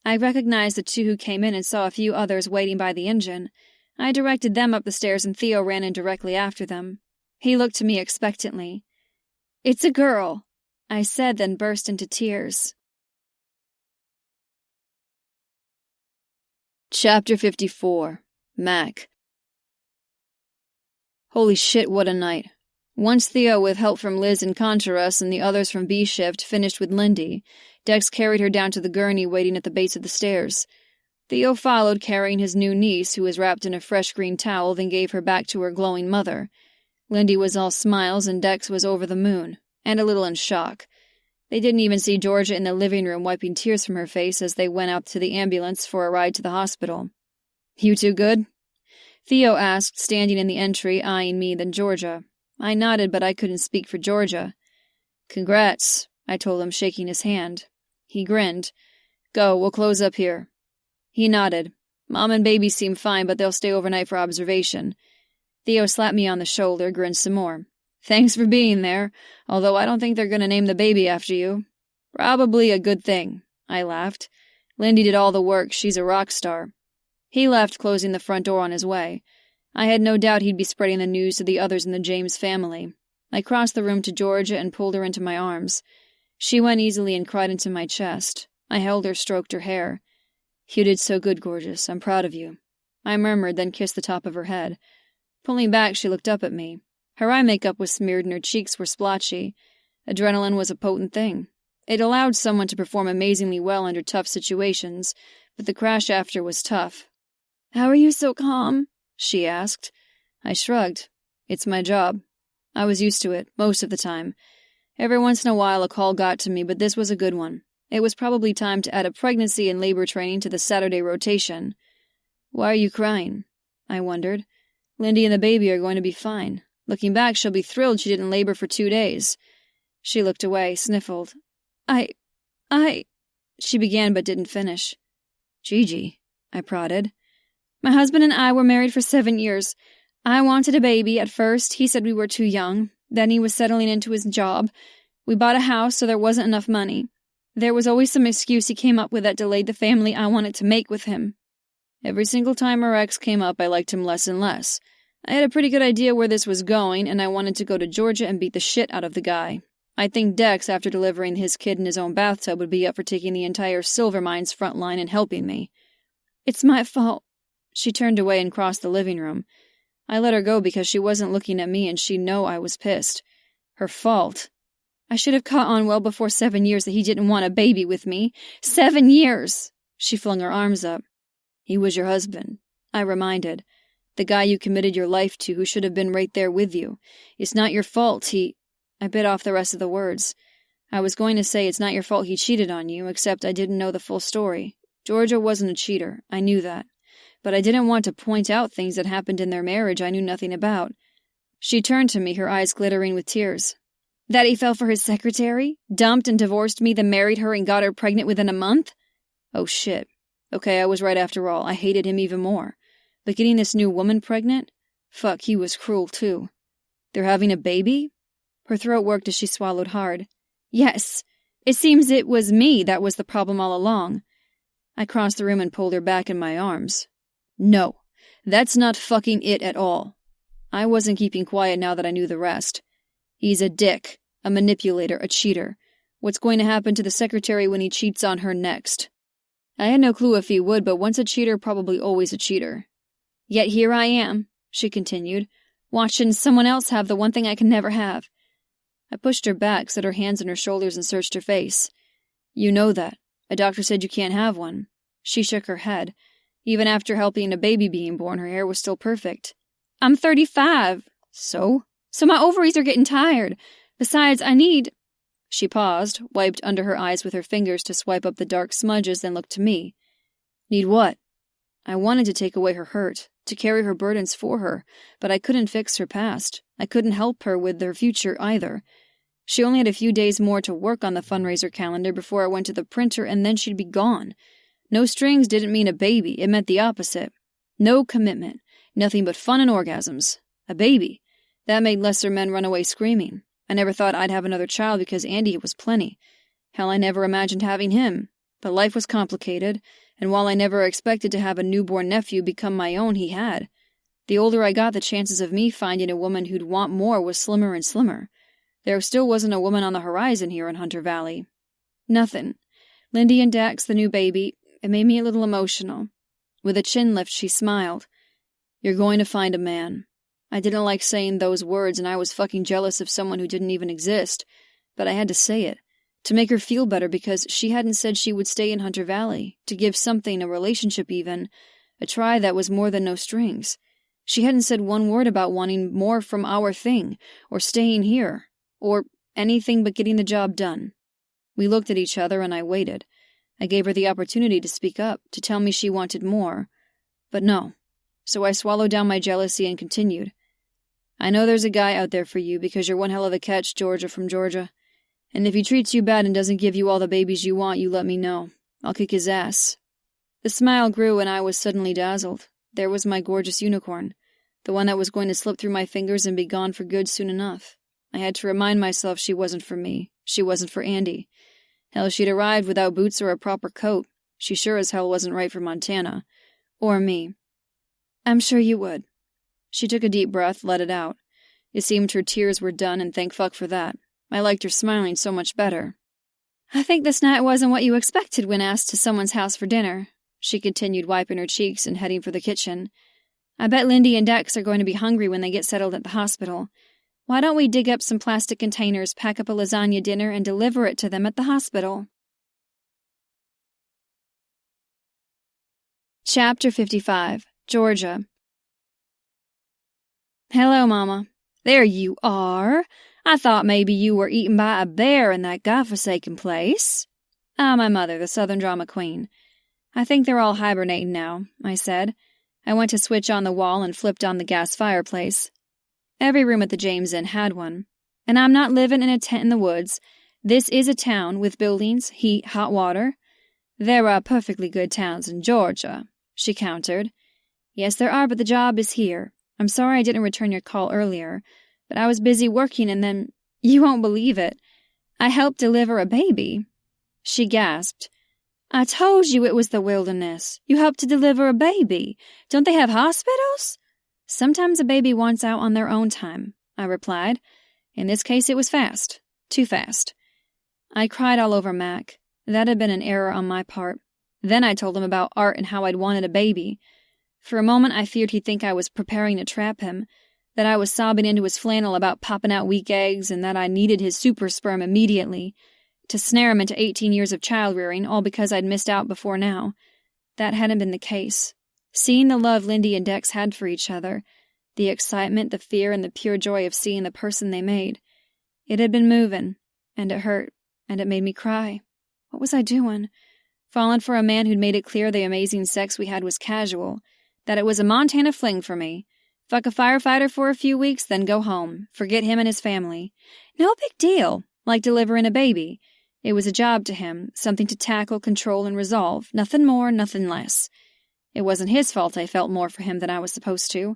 I recognized the 2 who came in and saw a few others waiting by the engine. I directed them up the stairs, and Theo ran in directly after them. He looked to me expectantly. "It's a girl," I said, then burst into tears. Chapter 54. Mac. Holy shit, what a night. Once Theo, with help from Liz and Contras and the others from B Shift, finished with Lindy, Dex carried her down to the gurney waiting at the base of the stairs. Theo followed, carrying his new niece, who was wrapped in a fresh green towel, then gave her back to her glowing mother. Lindy was all smiles, and Dex was over the moon, and a little in shock. They didn't even see Georgia in the living room wiping tears from her face as they went out to the ambulance for a ride to the hospital. "You two good?" Theo asked, standing in the entry, eyeing me, then Georgia. I nodded, but I couldn't speak for Georgia. "Congrats," I told him, shaking his hand. He grinned. "Go, we'll close up here." He nodded. "Mom and baby seem fine, but they'll stay overnight for observation." Theo slapped me on the shoulder, grinned some more. "Thanks for being there, although I don't think they're going to name the baby after you." "Probably a good thing," I laughed. "Lindy did all the work. She's a rock star." He left, closing the front door on his way. I had no doubt he'd be spreading the news to the others in the James family. I crossed the room to Georgia and pulled her into my arms. She went easily and cried into my chest. I held her, stroked her hair. "You did so good, gorgeous. I'm proud of you." I murmured, then kissed the top of her head. Pulling back, she looked up at me. Her eye makeup was smeared and her cheeks were splotchy. Adrenaline was a potent thing. It allowed someone to perform amazingly well under tough situations, but the crash after was tough. "How are you so calm?" she asked. I shrugged. "It's my job." I was used to it, most of the time. Every once in a while a call got to me, but this was a good one. It was probably time to add a pregnancy and labor training to the Saturday rotation. "Why are you crying?" I wondered. "Lindy and the baby are going to be fine. Looking back, she'll be thrilled she didn't labor for 2 days. She looked away, sniffled. I... She began but didn't finish. "Gigi," I prodded. "My husband and I were married for 7 years. I wanted a baby at first. He said we were too young. Then he was settling into his job. We bought a house, so there wasn't enough money. There was always some excuse he came up with that delayed the family I wanted to make with him. Every single time our ex came up, I liked him less and less. I had a pretty good idea where this was going, and I wanted to go to Georgia and beat the shit out of the guy. I think Dex, after delivering his kid in his own bathtub, would be up for taking the entire Silver Mines front line and helping me. It's my fault." She turned away and crossed the living room. I let her go because she wasn't looking at me and she'd know I was pissed. Her fault. I should have caught on well before 7 years that he didn't want a baby with me. 7 years! She flung her arms up. "He was your husband," I reminded. "The guy you committed your life to, who should have been right there with you. It's not your fault I bit off the rest of the words. I was going to say it's not your fault he cheated on you, except I didn't know the full story. Georgia wasn't a cheater. I knew that. But I didn't want to point out things that happened in their marriage I knew nothing about. She turned to me, her eyes glittering with tears. That he fell for his secretary, dumped and divorced me, then married her and got her pregnant within a month? Oh shit. Okay, I was right after all. I hated him even more. But getting this new woman pregnant? Fuck, he was cruel too. They're having a baby? Her throat worked as she swallowed hard. Yes. It seems it was me that was the problem all along. I crossed the room and pulled her back in my arms. No, that's not fucking it at all. I wasn't keeping quiet now that I knew the rest. He's a dick, a manipulator, a cheater. What's going to happen to the secretary when he cheats on her next? I had no clue if he would, but once a cheater, probably always a cheater. Yet here I am, she continued, watching someone else have the one thing I can never have. I pushed her back, set her hands on her shoulders, and searched her face. You know that. A doctor said you can't have one. She shook her head. Even after helping a baby being born, her hair was still perfect. I'm 35. So my ovaries are getting tired. Besides, I need... She paused, wiped under her eyes with her fingers to swipe up the dark smudges, then looked to me. Need what? I wanted to take away her hurt, to carry her burdens for her, but I couldn't fix her past. I couldn't help her with her future either. She only had a few days more to work on the fundraiser calendar before I went to the printer, and then she'd be gone. No strings didn't mean a baby, it meant the opposite. No commitment, nothing but fun and orgasms. A baby. That made lesser men run away screaming. I never thought I'd have another child because Andy was plenty. Hell, I never imagined having him. But life was complicated, and while I never expected to have a newborn nephew become my own, he had. The older I got, the chances of me finding a woman who'd want more was slimmer and slimmer. There still wasn't a woman on the horizon here in Hunter Valley. Nothing. Lindy and Dax, the new baby, it made me a little emotional. With a chin lift, she smiled. You're going to find a man. I didn't like saying those words, and I was fucking jealous of someone who didn't even exist. But I had to say it. To make her feel better, because she hadn't said she would stay in Hunter Valley. To give something, a relationship even, a try that was more than no strings. She hadn't said one word about wanting more from our thing, or staying here, or anything but getting the job done. We looked at each other, and I waited. I gave her the opportunity to speak up, to tell me she wanted more. But no. So I swallowed down my jealousy and continued. I know there's a guy out there for you because you're one hell of a catch, Georgia from Georgia. And if he treats you bad and doesn't give you all the babies you want, you let me know. I'll kick his ass. The smile grew and I was suddenly dazzled. There was my gorgeous unicorn, the one that was going to slip through my fingers and be gone for good soon enough. I had to remind myself she wasn't for me. She wasn't for Andy. Hell, she'd arrived without boots or a proper coat. She sure as hell wasn't right for Montana. Or me. I'm sure you would. She took a deep breath, let it out. It seemed her tears were done, and thank fuck for that. I liked her smiling so much better. I think this night wasn't what you expected when asked to someone's house for dinner, she continued, wiping her cheeks and heading for the kitchen. I bet Lindy and Dex are going to be hungry when they get settled at the hospital. Why don't we dig up some plastic containers, pack up a lasagna dinner, and deliver it to them at the hospital? Chapter 55. Georgia. Hello, Mama. There you are. I thought maybe you were eaten by a bear in that godforsaken place. My mother, the Southern drama queen. I think they're all hibernating now, I said. I went to switch on the wall and flipped on the gas fireplace. Every room at the James Inn had one. And I'm not living in a tent in the woods. This is a town with buildings, heat, hot water. There are perfectly good towns in Georgia, she countered. Yes, there are, but the job is here. I'm sorry I didn't return your call earlier, but I was busy working and then, you won't believe it, I helped deliver a baby. She gasped. I told you it was the wilderness. You helped to deliver a baby. Don't they have hospitals? Sometimes a baby wants out on their own time, I replied. In this case, it was fast. Too fast. I cried all over Mac. That had been an error on my part. Then I told him about Art and how I'd wanted a baby. For a moment, I feared he'd think I was preparing to trap him, that I was sobbing into his flannel about popping out weak eggs, and that I needed his super sperm immediately, to snare him into 18 years of child-rearing, all because I'd missed out before now. That hadn't been the case. Seeing the love Lindy and Dex had for each other, the excitement, the fear, and the pure joy of seeing the person they made, it had been moving, and it hurt, and it made me cry. What was I doing? Falling for a man who'd made it clear the amazing sex we had was casual, that it was a Montana fling for me, Fuck a firefighter for a few weeks, then go home. Forget him and his family. No big deal, like delivering a baby. It was a job to him, something to tackle, control, and resolve. Nothing more, nothing less. It wasn't his fault I felt more for him than I was supposed to.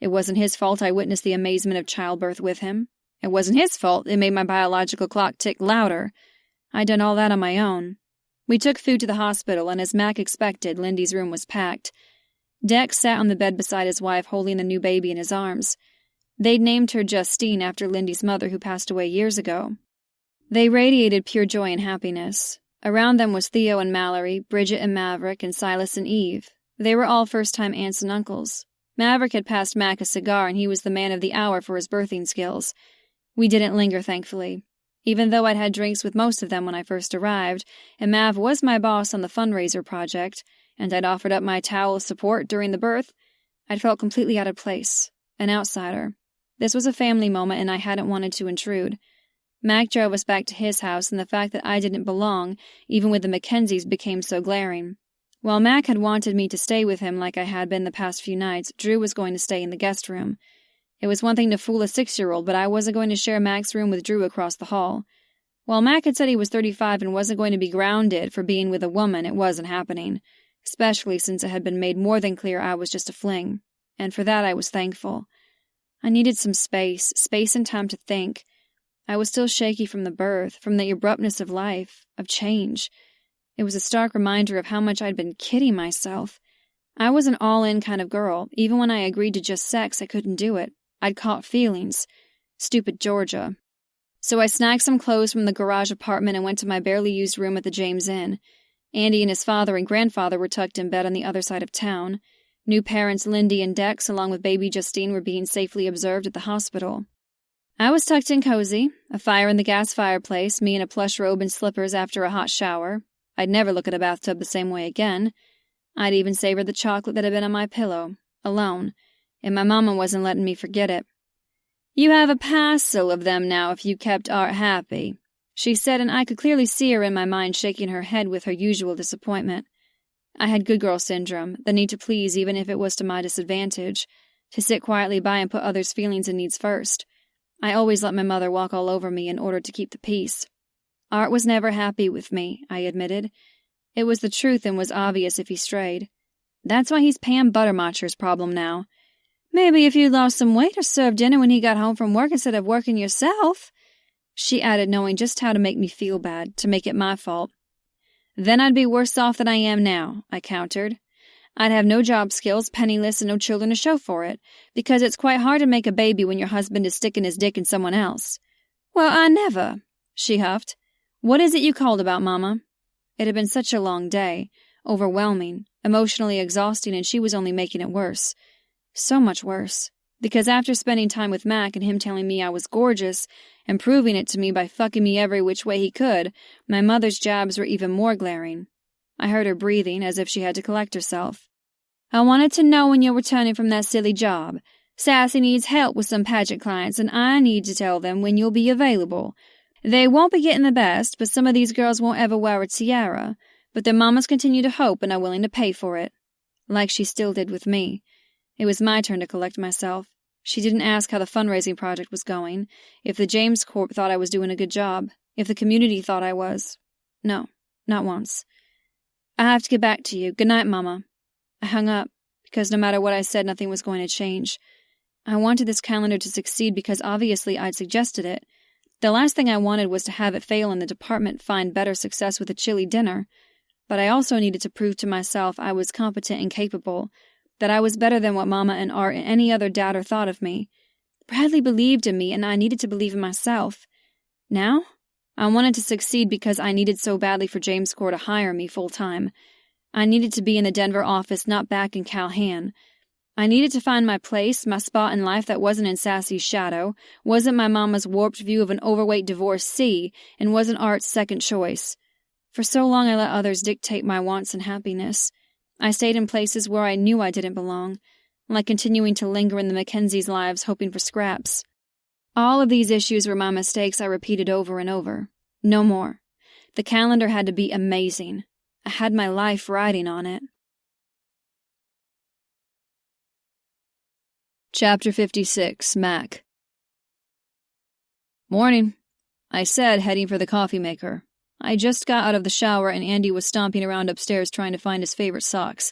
It wasn't his fault I witnessed the amazement of childbirth with him. It wasn't his fault it made my biological clock tick louder. I'd done all that on my own. We took food to the hospital, and as Mac expected, Lindy's room was packed. Dex sat on the bed beside his wife, holding the new baby in his arms. They'd named her Justine after Lindy's mother, who passed away years ago. They radiated pure joy and happiness. Around them was Theo and Mallory, Bridget and Maverick, and Silas and Eve. They were all first-time aunts and uncles. Maverick had passed Mac a cigar, and he was the man of the hour for his birthing skills. We didn't linger, thankfully. Even though I'd had drinks with most of them when I first arrived, and Mav was my boss on the fundraiser project, and I'd offered up my towel of support during the birth, I'd felt completely out of place, an outsider. This was a family moment, and I hadn't wanted to intrude. Mac drove us back to his house, and the fact that I didn't belong, even with the Mackenzies, became so glaring. While Mac had wanted me to stay with him like I had been the past few nights, Drew was going to stay in the guest room. It was one thing to fool a 6-year-old, but I wasn't going to share Mac's room with Drew across the hall. While Mac had said he was 35 and wasn't going to be grounded for being with a woman, it wasn't happening, especially since it had been made more than clear I was just a fling, and for that I was thankful. I needed some space and time to think. I was still shaky from the birth, from the abruptness of life, of change. It was a stark reminder of how much I'd been kidding myself. I was an all-in kind of girl. Even when I agreed to just sex, I couldn't do it. I'd caught feelings. Stupid Georgia. So I snagged some clothes from the garage apartment and went to my barely used room at the James Inn. Andy and his father and grandfather were tucked in bed on the other side of town. New parents Lindy and Dex, along with baby Justine, were being safely observed at the hospital. I was tucked in cozy, a fire in the gas fireplace, me in a plush robe and slippers after a hot shower. I'd never look at a bathtub the same way again. I'd even savored the chocolate that had been on my pillow, alone, and my mama wasn't letting me forget it. "You have a parcel of them now if you kept Art happy," she said, and I could clearly see her in my mind shaking her head with her usual disappointment. I had good girl syndrome, the need to please even if it was to my disadvantage, to sit quietly by and put others' feelings and needs first. I always let my mother walk all over me in order to keep the peace. Art was never happy with me, I admitted. It was the truth and was obvious if he strayed. That's why he's Pam Buttermacher's problem now. "Maybe if you lost some weight or served dinner when he got home from work instead of working yourself," she added, knowing just how to make me feel bad, to make it my fault. "Then I'd be worse off than I am now," I countered. "I'd have no job skills, penniless, and no children to show for it, because it's quite hard to make a baby when your husband is sticking his dick in someone else." "Well, I never," she huffed. "What is it you called about, Mama?" It had been such a long day, overwhelming, emotionally exhausting, and she was only making it worse. So much worse. Because after spending time with Mac and him telling me I was gorgeous and proving it to me by fucking me every which way he could, my mother's jabs were even more glaring. I heard her breathing as if she had to collect herself. "I wanted to know when you're returning from that silly job. Sassy needs help with some pageant clients, and I need to tell them when you'll be available. They won't be getting the best, but some of these girls won't ever wear a tiara, but their mamas continue to hope and are willing to pay for it." Like she still did with me. It was my turn to collect myself. She didn't ask how the fundraising project was going, if the James Corp thought I was doing a good job, if the community thought I was. No, not once. "I have to get back to you. Good night, Mama." I hung up, because no matter what I said, nothing was going to change. I wanted this calendar to succeed because obviously I'd suggested it. The last thing I wanted was to have it fail and the department find better success with a chilly dinner. But I also needed to prove to myself I was competent and capable, that I was better than what Mama and Art and any other doubter thought of me. Bradley believed in me, and I needed to believe in myself. Now, I wanted to succeed because I needed so badly for James Corp to hire me full-time. I needed to be in the Denver office, not back in Calhan. I needed to find my place, my spot in life that wasn't in Sassy's shadow, wasn't my mama's warped view of an overweight divorcee, and wasn't Art's second choice. For so long I let others dictate my wants and happiness. I stayed in places where I knew I didn't belong, like continuing to linger in the Mackenzies' lives hoping for scraps. All of these issues were my mistakes I repeated over and over. No more. The calendar had to be amazing. I had my life riding on it. Chapter 56, Mac. Morning, I said, heading for the coffee maker. I just got out of the shower and Andy was stomping around upstairs trying to find his favorite socks.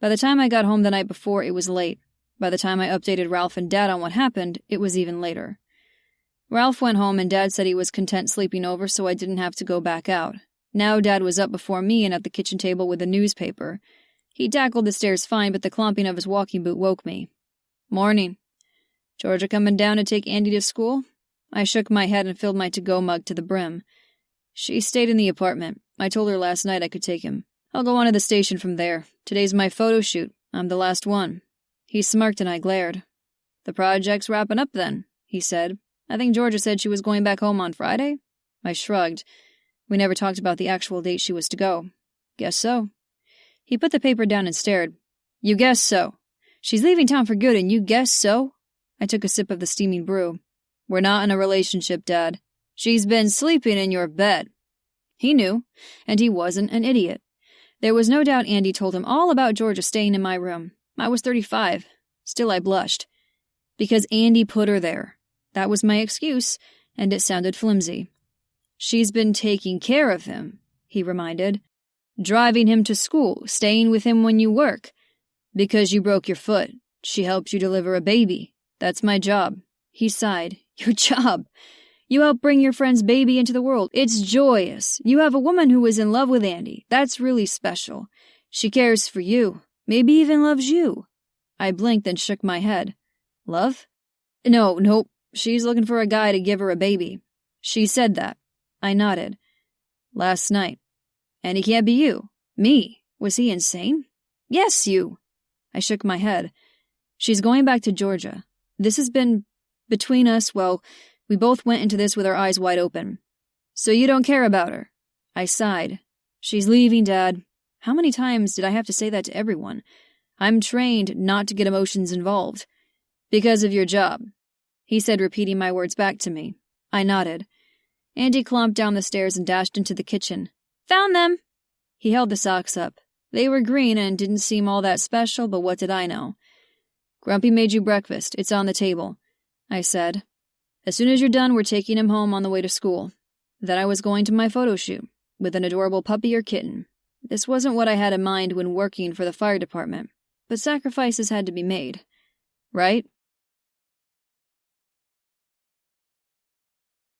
By the time I got home the night before, it was late. By the time I updated Ralph and Dad on what happened, it was even later. Ralph went home and Dad said he was content sleeping over so I didn't have to go back out. Now Dad was up before me and at the kitchen table with a newspaper. He tackled the stairs fine, but the clomping of his walking boot woke me. Morning. Georgia coming down to take Andy to school? I shook my head and filled my to-go mug to the brim. She stayed in the apartment. I told her last night I could take him. I'll go on to the station from there. Today's my photo shoot. I'm the last one. He smirked and I glared. The project's wrapping up then, he said. I think Georgia said she was going back home on Friday? I shrugged. We never talked about the actual date she was to go. Guess so. He put the paper down and stared. You guess so. She's leaving town for good and you guess so? I took a sip of the steaming brew. We're not in a relationship, Dad. She's been sleeping in your bed. He knew, and he wasn't an idiot. There was no doubt Andy told him all about Georgia staying in my room. I was 35. Still I blushed. Because Andy put her there. That was my excuse, and it sounded flimsy. She's been taking care of him, he reminded. Driving him to school, staying with him when you work. Because you broke your foot. She helped you deliver a baby. That's my job. He sighed. Your job. You help bring your friend's baby into the world. It's joyous. You have a woman who is in love with Andy. That's really special. She cares for you. Maybe even loves you. I blinked and shook my head. Love? Nope. She's looking for a guy to give her a baby. She said that. I nodded. Last night. And he can't be you. Me. Was he insane? Yes, you. I shook my head. She's going back to Georgia. This has been between us, well, we both went into this with our eyes wide open. So you don't care about her? I sighed. She's leaving, Dad. How many times did I have to say that to everyone? I'm trained not to get emotions involved. Because of your job, he said, repeating my words back to me. I nodded. Andy clomped down the stairs and dashed into the kitchen. Found them! He held the socks up. They were green and didn't seem all that special, but what did I know? Grumpy made you breakfast. It's on the table, I said. As soon as you're done, we're taking him home on the way to school. Then I was going to my photo shoot, with an adorable puppy or kitten. This wasn't what I had in mind when working for the fire department, but sacrifices had to be made. Right?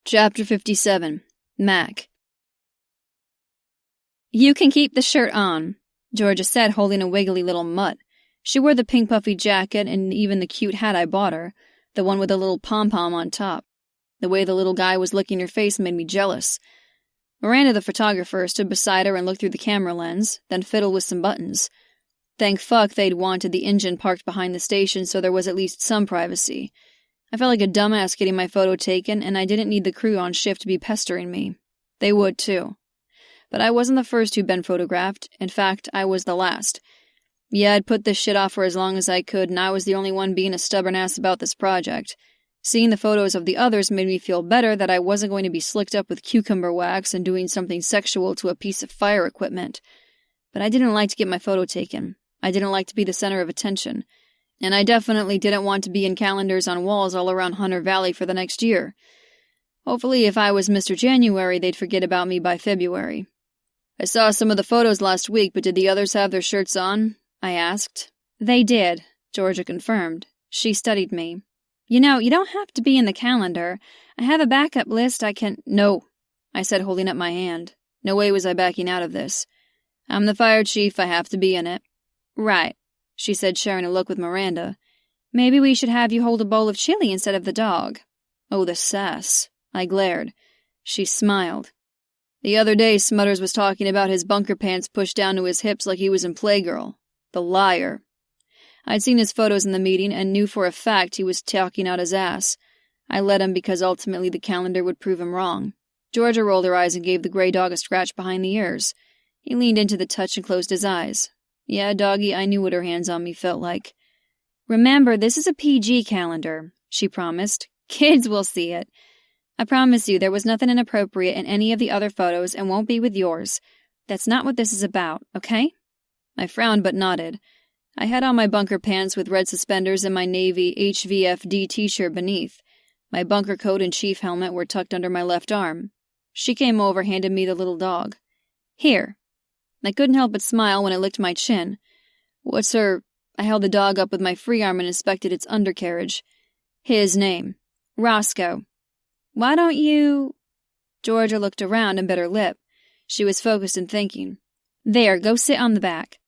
Chapter 57, Mac. You can keep the shirt on, Georgia said, holding a wiggly little mutt. She wore the pink puffy jacket and even the cute hat I bought her, the one with a little pom-pom on top. The way the little guy was licking her face made me jealous. Miranda, the photographer, stood beside her and looked through the camera lens, then fiddled with some buttons. Thank fuck they'd wanted the engine parked behind the station so there was at least some privacy. I felt like a dumbass getting my photo taken, and I didn't need the crew on shift to be pestering me. They would, too. But I wasn't the first who'd been photographed. In fact, I was the last. Yeah, I'd put this shit off for as long as I could, and I was the only one being a stubborn ass about this project. Seeing the photos of the others made me feel better that I wasn't going to be slicked up with cucumber wax and doing something sexual to a piece of fire equipment. But I didn't like to get my photo taken. I didn't like to be the center of attention. And I definitely didn't want to be in calendars on walls all around Hunter Valley for the next year. Hopefully, if I was Mr. January, they'd forget about me by February. I saw some of the photos last week, but did the others have their shirts on? I asked. They did, Georgia confirmed. She studied me. You know, you don't have to be in the calendar. I have a backup list I can— No, I said, holding up my hand. No way was I backing out of this. I'm the fire chief, I have to be in it. Right, she said, sharing a look with Miranda. Maybe we should have you hold a bowl of chili instead of the dog. Oh, the sass. I glared. She smiled. The other day, Smutters was talking about his bunker pants pushed down to his hips like he was in Playgirl. The liar. I'd seen his photos in the meeting and knew for a fact he was talking out his ass. I let him because ultimately the calendar would prove him wrong. Georgia rolled her eyes and gave the gray dog a scratch behind the ears. He leaned into the touch and closed his eyes. Yeah, doggy, I knew what her hands on me felt like. Remember, this is a PG calendar, she promised. Kids will see it. I promise you there was nothing inappropriate in any of the other photos and won't be with yours. That's not what this is about, okay? I frowned but nodded. I had on my bunker pants with red suspenders and my navy HVFD t-shirt beneath. My bunker coat and chief helmet were tucked under my left arm. She came over, handed me the little dog. Here. I couldn't help but smile when it licked my chin. What's her... I held the dog up with my free arm and inspected its undercarriage. His name. Roscoe. Why don't you... Georgia looked around and bit her lip. She was focused and thinking. There, go sit on the back.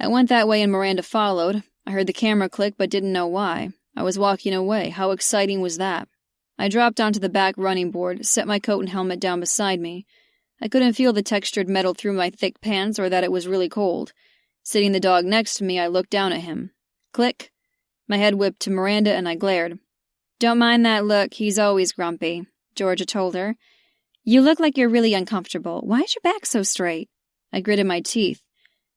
I went that way and Miranda followed. I heard the camera click but didn't know why. I was walking away. How exciting was that? I dropped onto the back running board, set my coat and helmet down beside me. I couldn't feel the textured metal through my thick pants or that it was really cold. Sitting the dog next to me, I looked down at him. Click. My head whipped to Miranda and I glared. Don't mind that look, he's always grumpy, Georgia told her. You look like you're really uncomfortable. Why is your back so straight? I gritted my teeth.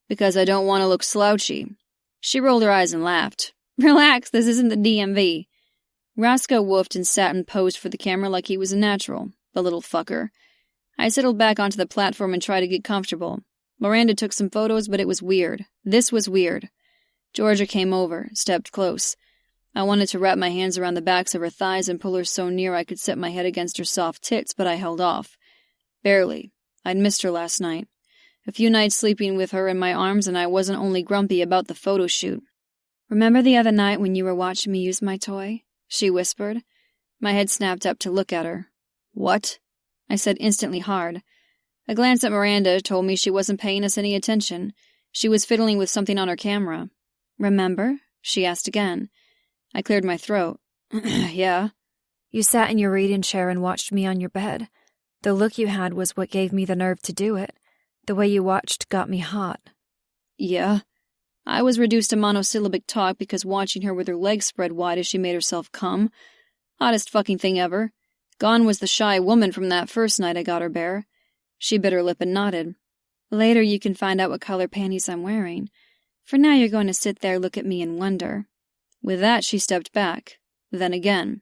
Because I don't want to look slouchy. She rolled her eyes and laughed. Relax, this isn't the DMV. Roscoe woofed and sat and posed for the camera like he was a natural, the little fucker. I settled back onto the platform and tried to get comfortable. Miranda took some photos, but it was weird. This was weird. Georgia came over, stepped close. I wanted to wrap my hands around the backs of her thighs and pull her so near I could set my head against her soft tits, but I held off. Barely. I'd missed her last night. A few nights sleeping with her in my arms, and I wasn't only grumpy about the photo shoot. Remember the other night when you were watching me use my toy? She whispered. My head snapped up to look at her. What? I said instantly hard. A glance at Miranda told me she wasn't paying us any attention. She was fiddling with something on her camera. Remember? She asked again. I cleared my throat. Yeah. You sat in your reading chair and watched me on your bed. The look you had was what gave me the nerve to do it. The way you watched got me hot. Yeah. I was reduced to monosyllabic talk because watching her with her legs spread wide as she made herself come. Hottest fucking thing ever. Gone was the shy woman from that first night I got her bare. She bit her lip and nodded. Later you can find out what color panties I'm wearing. For now you're going to sit there, look at me, and wonder. With that she stepped back. Then again.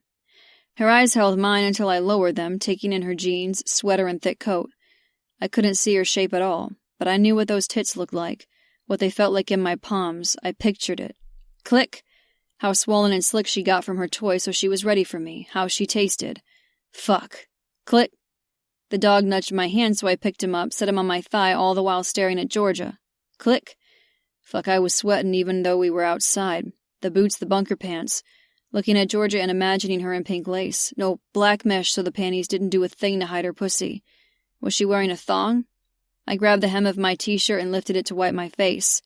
Her eyes held mine until I lowered them, taking in her jeans, sweater, and thick coat. I couldn't see her shape at all, but I knew what those tits looked like, what they felt like in my palms. I pictured it. Click! How swollen and slick she got from her toy so she was ready for me, how she tasted. Fuck. Click! The dog nudged my hand so I picked him up, set him on my thigh, all the while staring at Georgia. Click! Fuck, I was sweating even though we were outside. The boots, the bunker pants. Looking at Georgia and imagining her in pink lace. No, black mesh so the panties didn't do a thing to hide her pussy. Was she wearing a thong? I grabbed the hem of my t-shirt and lifted it to wipe my face.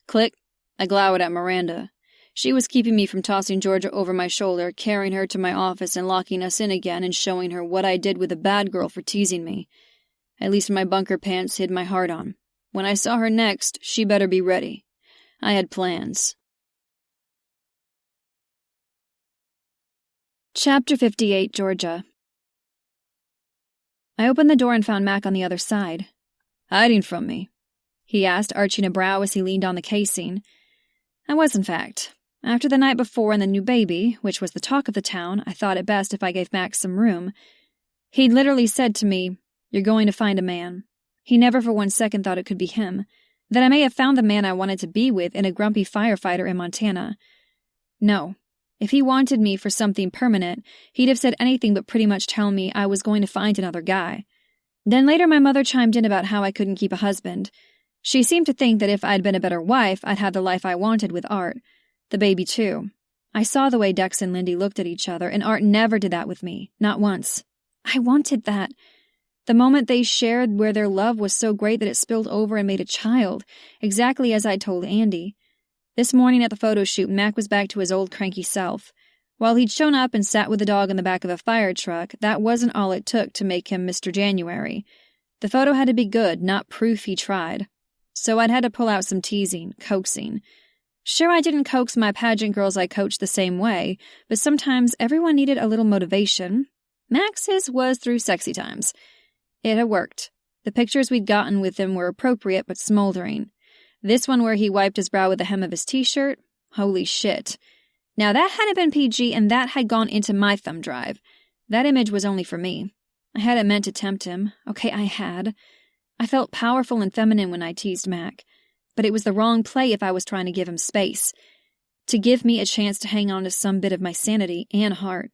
Click! I glowered at Miranda. She was keeping me from tossing Georgia over my shoulder, carrying her to my office and locking us in again and showing her what I did with a bad girl for teasing me. At least my bunker pants hid my heart on. When I saw her next, she better be ready. I had plans. Chapter 58, Georgia. I opened the door and found Mac on the other side. Hiding from me? He asked, arching a brow as he leaned on the casing. I was, in fact. After the night before and the new baby, which was the talk of the town, I thought it best if I gave Max some room. He'd literally said to me, "You're going to find a man." He never for 1 second thought it could be him. That I may have found the man I wanted to be with in a grumpy firefighter in Montana. No. If he wanted me for something permanent, he'd have said anything but pretty much tell me I was going to find another guy. Then later my mother chimed in about how I couldn't keep a husband. She seemed to think that if I'd been a better wife, I'd have the life I wanted with Art. The baby, too. I saw the way Dex and Lindy looked at each other, and Art never did that with me. Not once. I wanted that. The moment they shared where their love was so great that it spilled over and made a child, exactly as I'd told Andy. This morning at the photo shoot, Mac was back to his old cranky self. While he'd shown up and sat with the dog in the back of a fire truck, that wasn't all it took to make him Mr. January. The photo had to be good, not proof he tried. So I'd had to pull out some teasing, coaxing. Sure, I didn't coax my pageant girls I coached the same way, but sometimes everyone needed a little motivation. Max's was through sexy times. It had worked. The pictures we'd gotten with him were appropriate but smoldering. This one where he wiped his brow with the hem of his t-shirt? Holy shit. Now that hadn't been PG and that had gone into my thumb drive. That image was only for me. I hadn't meant to tempt him. Okay, I had. I felt powerful and feminine when I teased Mac. but it was the wrong play if I was trying to give him space. To give me a chance to hang on to some bit of my sanity and heart.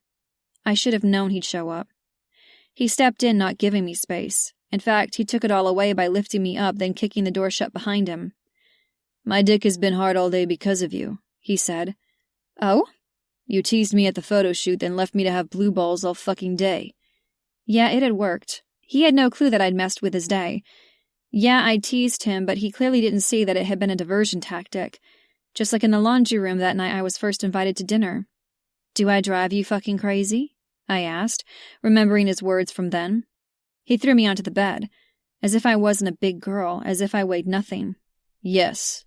I should have known he'd show up. He stepped in, not giving me space. In fact, he took it all away by lifting me up, then kicking the door shut behind him. "My dick has been hard all day because of you," he said. "Oh?" "You teased me at the photo shoot, then left me to have blue balls all fucking day." Yeah, it had worked. He had no clue that I'd messed with his day. Yeah, I teased him, but he clearly didn't see that it had been a diversion tactic. Just like in the laundry room that night I was first invited to dinner. "Do I drive you fucking crazy?" I asked, remembering his words from then. He threw me onto the bed, as if I wasn't a big girl, as if I weighed nothing. "Yes."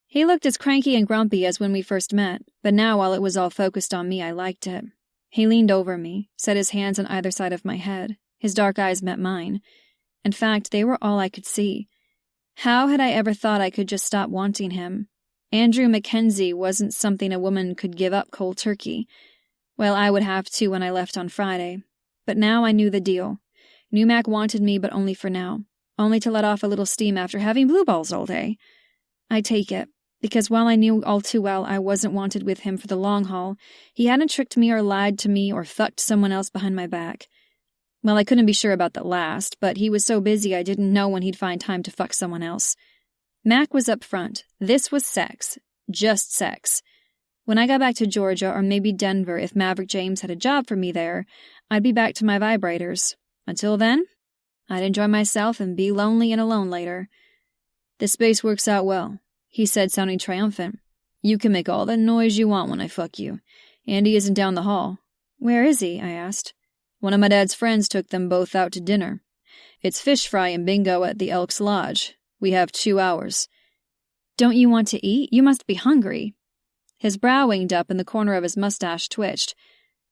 He looked as cranky and grumpy as when we first met, but now while it was all focused on me, I liked it. He leaned over me, set his hands on either side of my head. His dark eyes met mine. In fact, they were all I could see. How had I ever thought I could just stop wanting him? Andrew Mackenzie wasn't something a woman could give up cold turkey. Well, I would have to when I left on Friday. But now I knew the deal. Knew Mac wanted me, but only for now. Only to let off a little steam after having blue balls all day. I take it, because while I knew all too well I wasn't wanted with him for the long haul, he hadn't tricked me or lied to me or fucked someone else behind my back. Well, I couldn't be sure about the last, but he was so busy I didn't know when he'd find time to fuck someone else. Mac was up front. This was sex. Just sex. When I got back to Georgia, or maybe Denver if Maverick James had a job for me there, I'd be back to my vibrators. Until then, I'd enjoy myself and be lonely and alone later. "The space works out well," he said, sounding triumphant. "You can make all the noise you want when I fuck you. Andy isn't down the hall." "Where is he?" I asked. "One of my dad's friends took them both out to dinner. It's fish fry and bingo at the Elks Lodge. We have 2 hours. "Don't you want to eat? You must be hungry." His brow winged up and the corner of his mustache twitched.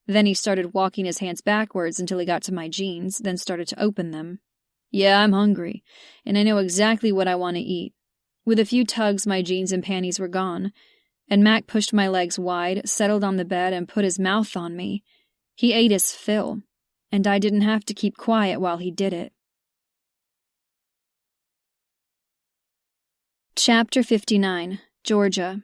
Then he started walking his hands backwards until he got to my jeans, then started to open them. "Yeah, I'm hungry, and I know exactly what I want to eat." With a few tugs, my jeans and panties were gone, and Mac pushed my legs wide, settled on the bed, and put his mouth on me. He ate his fill, and I didn't have to keep quiet while he did it. Chapter 59, Georgia.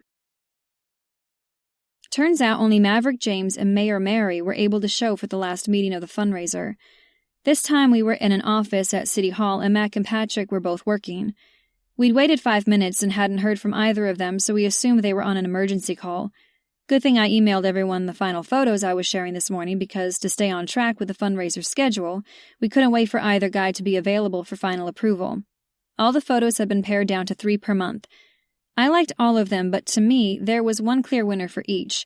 Turns out only Maverick James and Mayor Mary were able to show for the last meeting of the fundraiser. This time we were in an office at City Hall and Mac and Patrick were both working. We'd waited 5 minutes and hadn't heard from either of them, so we assumed they were on an emergency call. Good thing I emailed everyone the final photos I was sharing this morning because, to stay on track with the fundraiser schedule, we couldn't wait for either guy to be available for final approval. All the photos had been pared down to 3 per month. I liked all of them, but to me, there was one clear winner for each.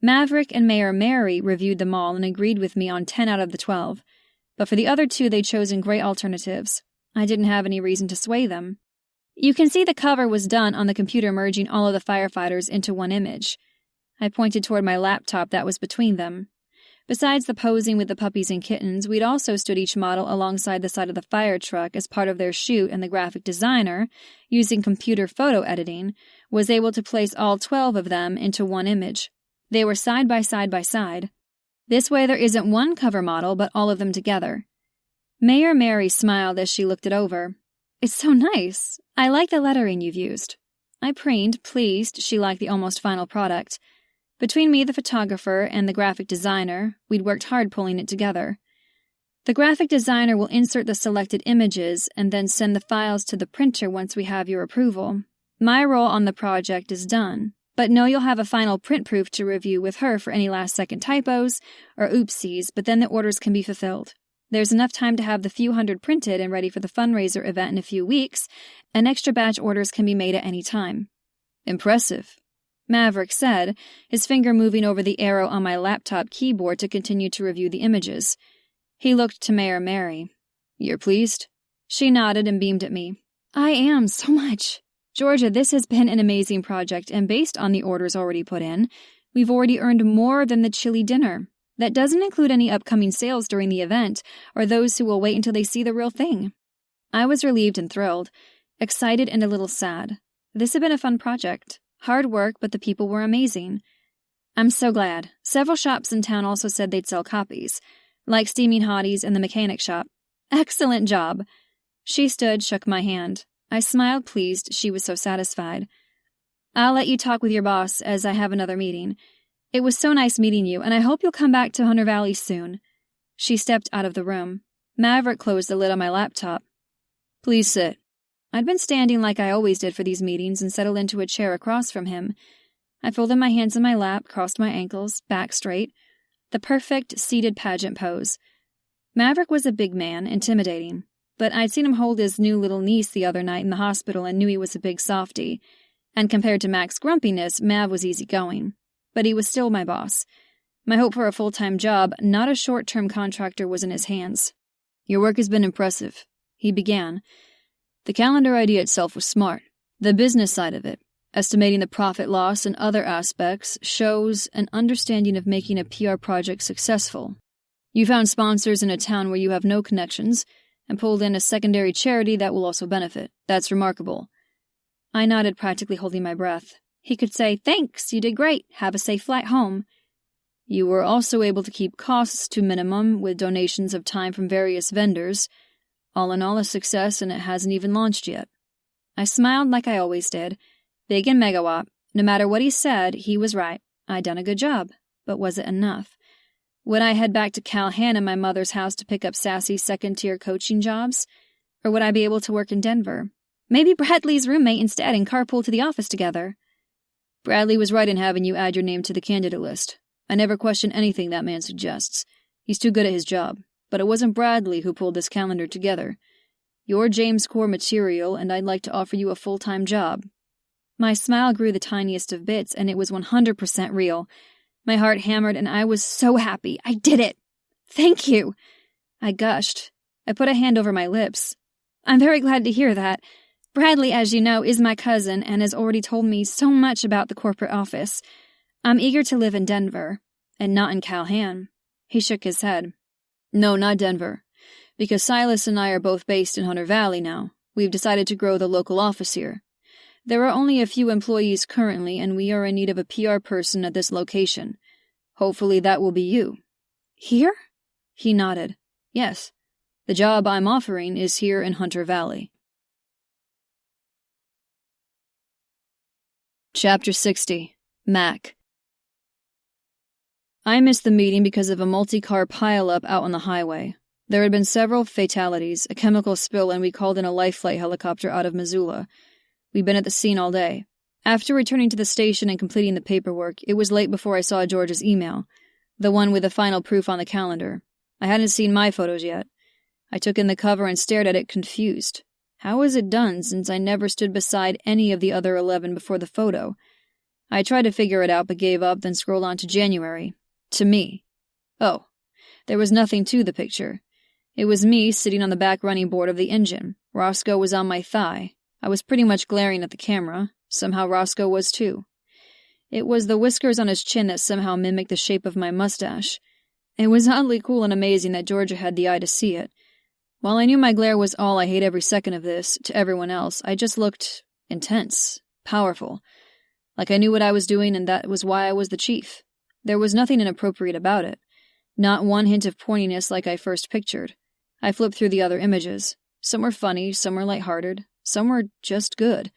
Maverick and Mayor Mary reviewed them all and agreed with me on 10 out of the 12. But for the other 2, they'd chosen great alternatives. I didn't have any reason to sway them. You can see the cover was done on the computer merging all of the firefighters into one image. I pointed toward my laptop that was between them. Besides the posing with the puppies and kittens, we'd also stood each model alongside the side of the fire truck as part of their shoot, and the graphic designer, using computer photo editing, was able to place all 12 of them into one image. They were side by side by side. This way there isn't one cover model, but all of them together. Mayor Mary smiled as she looked it over. "It's so nice. I like the lettering you've used." I preened, pleased she liked the almost final product. Between me, the photographer, and the graphic designer, we'd worked hard pulling it together. The graphic designer will insert the selected images and then send the files to the printer once we have your approval. My role on the project is done, but know you'll have a final print proof to review with her for any last-second typos or oopsies, but then the orders can be fulfilled. There's enough time to have the few hundred printed and ready for the fundraiser event in a few weeks, and extra batch orders can be made at any time. "Impressive," Maverick said, his finger moving over the arrow on my laptop keyboard to continue to review the images. He looked to Mayor Mary. "You're pleased?" She nodded and beamed at me. "I am, so much. Georgia, this has been an amazing project, and based on the orders already put in, we've already earned more than the chili dinner. That doesn't include any upcoming sales during the event, or those who will wait until they see the real thing." I was relieved and thrilled, excited and a little sad. This had been a fun project. Hard work, but the people were amazing. "I'm so glad. Several shops in town also said they'd sell copies, like Steaming Hotties and the mechanic shop. Excellent job." She stood, shook my hand. I smiled, pleased she was so satisfied. I'll let you talk with your boss as I have another meeting. It was so nice meeting you, and I hope you'll come back to Hunter Valley soon. She stepped out of the room. Maverick closed the lid on my laptop. Please sit. I'd been standing like I always did for these meetings and settled into a chair across from him. I folded my hands in my lap, crossed my ankles, back straight. The perfect seated pageant pose. Maverick was a big man, intimidating, but I'd seen him hold his new little niece the other night in the hospital and knew he was a big softy. And compared to Mac's grumpiness, Mav was easygoing. But he was still my boss. My hope for a full-time job, not a short-term contractor, was in his hands. Your work has been impressive, he began. The calendar idea itself was smart. The business side of it, estimating the profit loss and other aspects, shows an understanding of making a PR project successful. You found sponsors in a town where you have no connections, and pulled in a secondary charity that will also benefit. That's remarkable. I nodded, practically holding my breath. He could say, thanks, you did great, have a safe flight home. You were also able to keep costs to minimum with donations of time from various vendors. All in all, a success, and it hasn't even launched yet. I smiled like I always did. Big and megawatt. No matter what he said, he was right. I'd done a good job. But was it enough? Would I head back to Calhan and my mother's house to pick up sassy second-tier coaching jobs? Or would I be able to work in Denver? Maybe Bradley's roommate instead and carpool to the office together. Bradley was right in having you add your name to the candidate list. I never question anything that man suggests. He's too good at his job. But it wasn't Bradley who pulled this calendar together. You're James Core material, and I'd like to offer you a full-time job. My smile grew the tiniest of bits, and it was 100% real. My heart hammered, and I was so happy. I did it! Thank you! I gushed. I put a hand over my lips. I'm very glad to hear that. Bradley, as you know, is my cousin and has already told me so much about the corporate office. I'm eager to live in Denver, and not in Calhan. He shook his head. No, not Denver, because Silas and I are both based in Hunter Valley now. We've decided to grow the local office here. There are only a few employees currently, and we are in need of a PR person at this location. Hopefully that will be you. Here? He nodded. Yes. The job I'm offering is here in Hunter Valley. Chapter 60. Mac. I missed the meeting because of a multi-car pileup out on the highway. There had been several fatalities, a chemical spill, and we called in a life flight helicopter out of Missoula. We'd been at the scene all day. After returning to the station and completing the paperwork, it was late before I saw George's email, the one with the final proof on the calendar. I hadn't seen my photos yet. I took in the cover and stared at it confused. How was it done, since I never stood beside any of the other 11 before the photo? I tried to figure it out but gave up, then scrolled on to January. To me. Oh, there was nothing to the picture. It was me sitting on the back running board of the engine. Roscoe was on my thigh. I was pretty much glaring at the camera. Somehow Roscoe was too. It was the whiskers on his chin that somehow mimicked the shape of my mustache. It was oddly cool and amazing that Georgia had the eye to see it. While I knew my glare was all I hate every second of this, to everyone else, I just looked intense, powerful. Like I knew what I was doing, and that was why I was the chief. There was nothing inappropriate about it. Not one hint of porniness like I first pictured. I flipped through the other images. Some were funny, some were lighthearted, some were just good.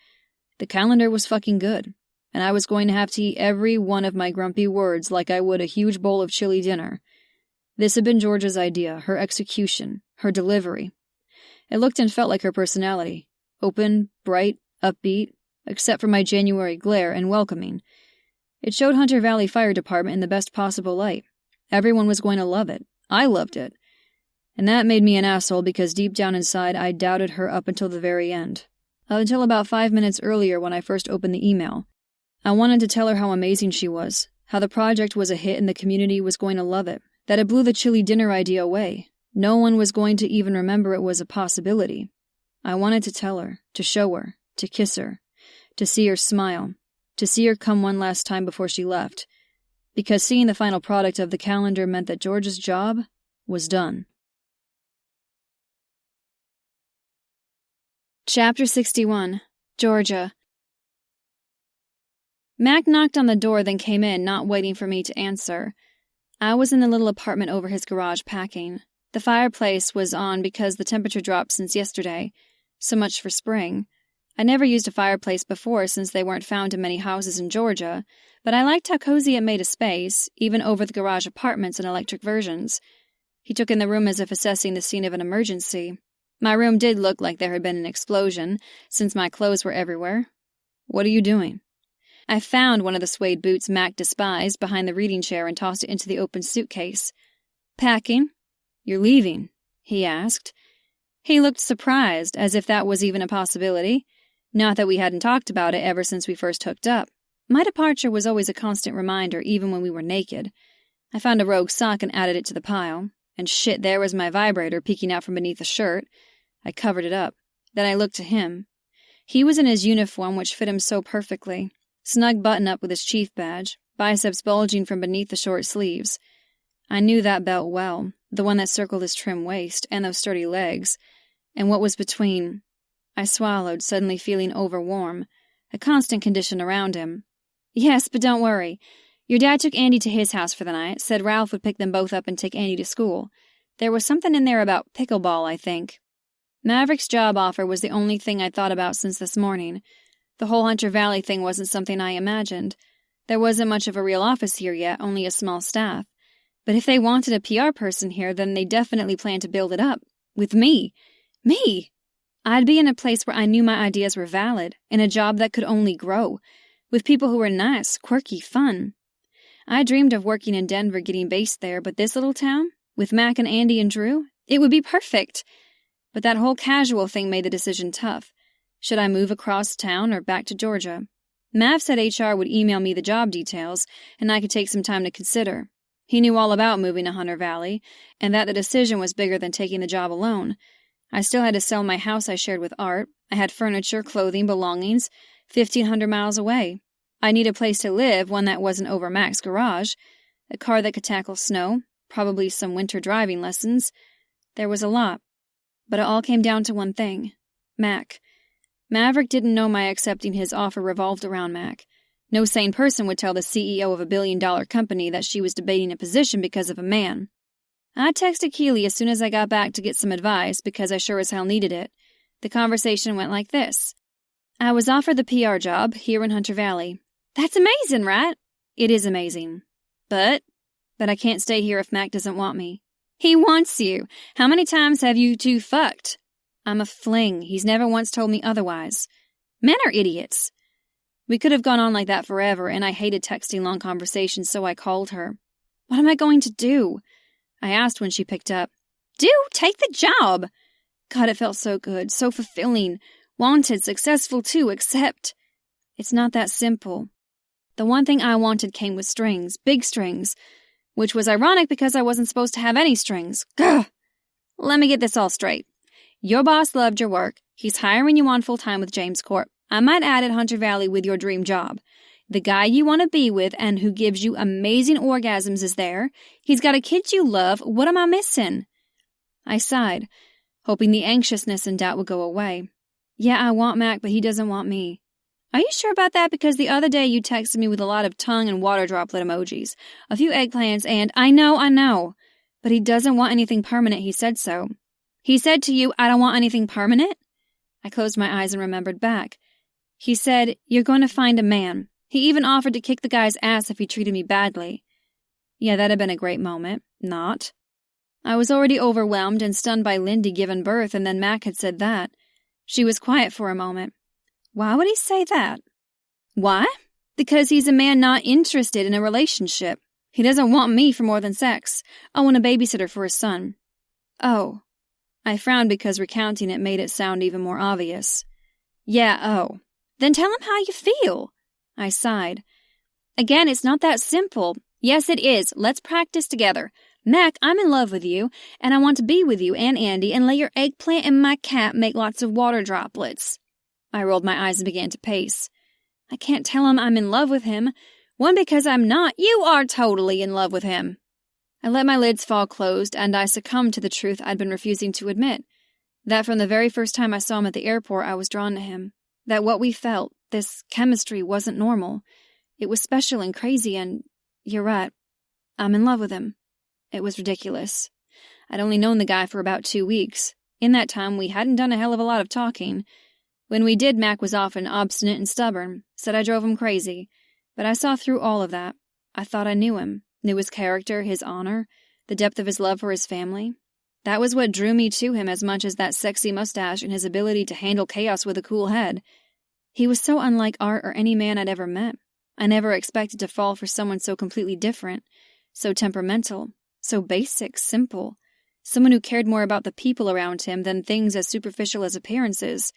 The calendar was fucking good, and I was going to have to eat every one of my grumpy words like I would a huge bowl of chili dinner. This had been Georgia's idea, her execution, her delivery. It looked and felt like her personality. Open, bright, upbeat, except for my January glare, and welcoming. It showed Hunter Valley Fire Department in the best possible light. Everyone was going to love it. I loved it. And that made me an asshole because deep down inside I doubted her up until the very end. Up until about 5 minutes earlier when I first opened the email. I wanted to tell her how amazing she was, how the project was a hit and the community was going to love it, that it blew the chili dinner idea away. No one was going to even remember it was a possibility. I wanted to tell her, to show her, to kiss her, to see her smile, to see her come one last time before she left, because seeing the final product of the calendar meant that George's job was done. Chapter 61. Georgia. Mac knocked on the door, then came in, not waiting for me to answer. I was in the little apartment over his garage packing. The fireplace was on because the temperature dropped since yesterday. So much for spring. I never used a fireplace before since they weren't found in many houses in Georgia, but I liked how cozy it made a space, even over the garage apartments and electric versions. He took in the room as if assessing the scene of an emergency. My room did look like there had been an explosion, since my clothes were everywhere. "What are you doing?" I found one of the suede boots Mac despised behind the reading chair and tossed it into the open suitcase. "Packing." "You're leaving?" he asked. He looked surprised, as if that was even a possibility. Not that we hadn't talked about it ever since we first hooked up. My departure was always a constant reminder, even when we were naked. I found a rogue sock and added it to the pile. And shit, there was my vibrator peeking out from beneath the shirt. I covered it up. Then I looked to him. He was in his uniform, which fit him so perfectly. Snug button-up with his chief badge, biceps bulging from beneath the short sleeves. I knew that belt well, the one that circled his trim waist, and those sturdy legs. And what was between... I swallowed, suddenly feeling overwarm, a constant condition around him. "Yes, but don't worry. Your dad took Andy to his house for the night, said Ralph would pick them both up and take Andy to school. There was something in there about pickleball, I think." Maverick's job offer was the only thing I'd thought about since this morning. The whole Hunter Valley thing wasn't something I imagined. There wasn't much of a real office here yet, only a small staff. But if they wanted a PR person here, then they definitely planned to build it up. With me. Me! I'd be in a place where I knew my ideas were valid, in a job that could only grow, with people who were nice, quirky, fun. I dreamed of working in Denver, getting based there, but this little town, with Mac and Andy and Drew, it would be perfect. But that whole casual thing made the decision tough. Should I move across town or back to Georgia? Mav said HR would email me the job details, and I could take some time to consider. He knew all about moving to Hunter Valley, and that the decision was bigger than taking the job alone. I still had to sell my house I shared with Art. I had furniture, clothing, belongings, 1,500 miles away. I needed a place to live, one that wasn't over Mac's garage, a car that could tackle snow, probably some winter driving lessons. There was a lot. But it all came down to one thing. Mac. Maverick didn't know my accepting his offer revolved around Mac. No sane person would tell the CEO of a billion-dollar company that she was debating a position because of a man. I texted Keely as soon as I got back to get some advice because I sure as hell needed it. The conversation went like this. "I was offered the PR job here in Hunter Valley." "That's amazing, right?" "It is amazing. But I can't stay here if Mac doesn't want me." "He wants you. How many times have you two fucked?" "I'm a fling. He's never once told me otherwise." "Men are idiots." We could have gone on like that forever, and I hated texting long conversations, so I called her. "What am I going to do?" I asked when she picked up. "Do? Take the job!" God, it felt so good, so fulfilling. Wanted, successful too, except... It's not that simple. The one thing I wanted came with strings, big strings, which was ironic because I wasn't supposed to have any strings. Gah! Let me get this all straight. Your boss loved your work. He's hiring you on full-time with James Corp. I might add at Hunter Valley with your dream job. The guy you want to be with and who gives you amazing orgasms is there. He's got a kid you love. What am I missing? I sighed, hoping the anxiousness and doubt would go away. Yeah, I want Mac, but he doesn't want me. Are you sure about that? Because the other day you texted me with a lot of tongue and water droplet emojis, a few eggplants, and I know. But he doesn't want anything permanent, he said so. He said to you, I don't want anything permanent? I closed my eyes and remembered back. He said, you're going to find a man. He even offered to kick the guy's ass if he treated me badly. Yeah, that'd have been a great moment. Not. I was already overwhelmed and stunned by Lindy giving birth, and then Mac had said that. She was quiet for a moment. Why would he say that? Why? Because he's a man not interested in a relationship. He doesn't want me for more than sex. I want a babysitter for his son. Oh. I frowned because recounting it made it sound even more obvious. Yeah, oh. Then tell him how you feel. I sighed. Again, it's not that simple. Yes, it is. Let's practice together. Mac, I'm in love with you, and I want to be with you and Andy and let your eggplant and my cat make lots of water droplets. I rolled my eyes and began to pace. I can't tell him I'm in love with him. One, because I'm not. You are totally in love with him. I let my lids fall closed, and I succumbed to the truth I'd been refusing to admit. That from the very first time I saw him at the airport, I was drawn to him. That what we felt, this chemistry, wasn't normal. It was special and crazy, and you're right. I'm in love with him. It was ridiculous. I'd only known the guy for about 2 weeks. In that time, we hadn't done a hell of a lot of talking. When we did, Mac was often obstinate and stubborn, said I drove him crazy, but I saw through all of that. I thought I knew him, knew his character, his honor, the depth of his love for his family. That was what drew me to him as much as that sexy mustache and his ability to handle chaos with a cool head. He was so unlike Art or any man I'd ever met. I never expected to fall for someone so completely different, so temperamental, so basic, simple, someone who cared more about the people around him than things as superficial as appearances,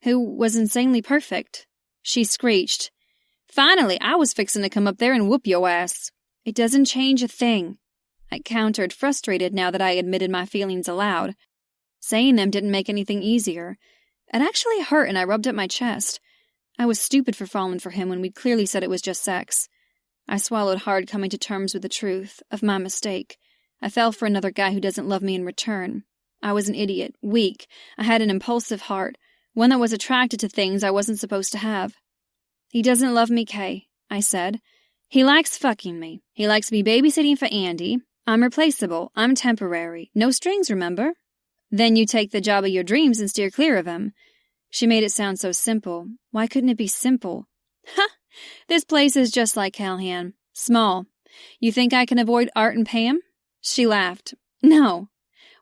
who was insanely perfect. She screeched, "Finally, I was fixin' to come up there and whoop your ass." "It doesn't change a thing," I countered, frustrated now that I admitted my feelings aloud. Saying them didn't make anything easier. It actually hurt and I rubbed at my chest. I was stupid for falling for him when we'd clearly said it was just sex. I swallowed hard, coming to terms with the truth of my mistake. I fell for another guy who doesn't love me in return. I was an idiot, weak. I had an impulsive heart, one that was attracted to things I wasn't supposed to have. "He doesn't love me, Kay," I said. "He likes fucking me. He likes me babysitting for Andy. I'm replaceable. I'm temporary. No strings, remember?" "Then you take the job of your dreams and steer clear of him." She made it sound so simple. Why couldn't it be simple? "Ha! This place is just like Callahan. Small. You think I can avoid Art and Pam?" She laughed. "No.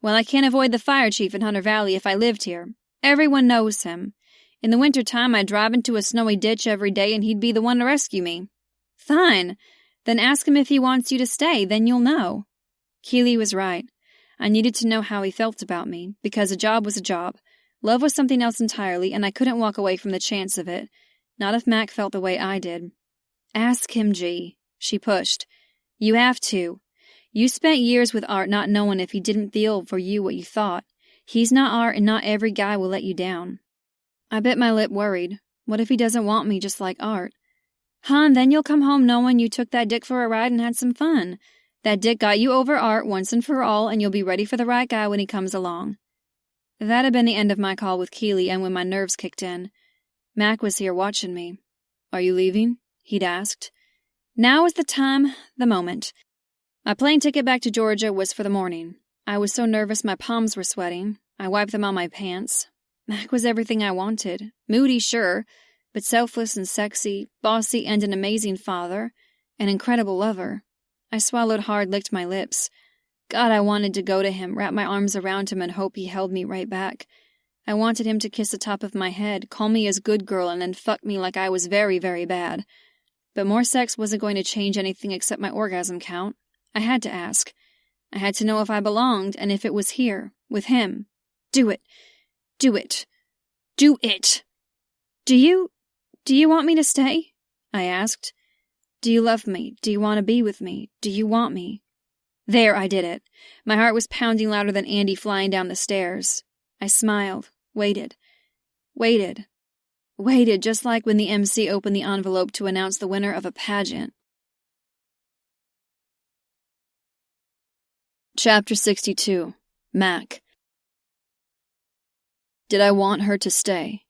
Well, I can't avoid the fire chief in Hunter Valley if I lived here. Everyone knows him. In the wintertime, I'd drive into a snowy ditch every day and he'd be the one to rescue me." "Fine. Then ask him if he wants you to stay, then you'll know." Keeley was right. I needed to know how he felt about me, because a job was a job. Love was something else entirely, and I couldn't walk away from the chance of it. Not if Mac felt the way I did. "Ask him, G," she pushed. "You have to. You spent years with Art not knowing if he didn't feel for you what you thought. He's not Art, and not every guy will let you down." I bit my lip, worried. What if he doesn't want me just like Art? "Hon, then you'll come home knowing you took that dick for a ride and had some fun. That dick got you over Art once and for all, and you'll be ready for the right guy when he comes along." That had been the end of my call with Keeley, and when my nerves kicked in. Mac was here watching me. "Are you leaving?" he'd asked. Now is the time, the moment. My plane ticket back to Georgia was for the morning. I was so nervous my palms were sweating. I wiped them on my pants. Mac was everything I wanted. Moody, sure, but selfless and sexy, bossy, and an amazing father, an incredible lover. I swallowed hard, licked my lips. God, I wanted to go to him, wrap my arms around him, and hope he held me right back. I wanted him to kiss the top of my head, call me his good girl, and then fuck me like I was very, very bad. But more sex wasn't going to change anything except my orgasm count. I had to ask. I had to know if I belonged, and if it was here, with him. Do it. Do it. Do it. Do you want me to stay?" I asked. "Do you love me? Do you want to be with me? Do you want me?" There, I did it. My heart was pounding louder than Andy flying down the stairs. I smiled, waited, just like when the MC opened the envelope to announce the winner of a pageant. Chapter 62. Mac. Did I want her to stay?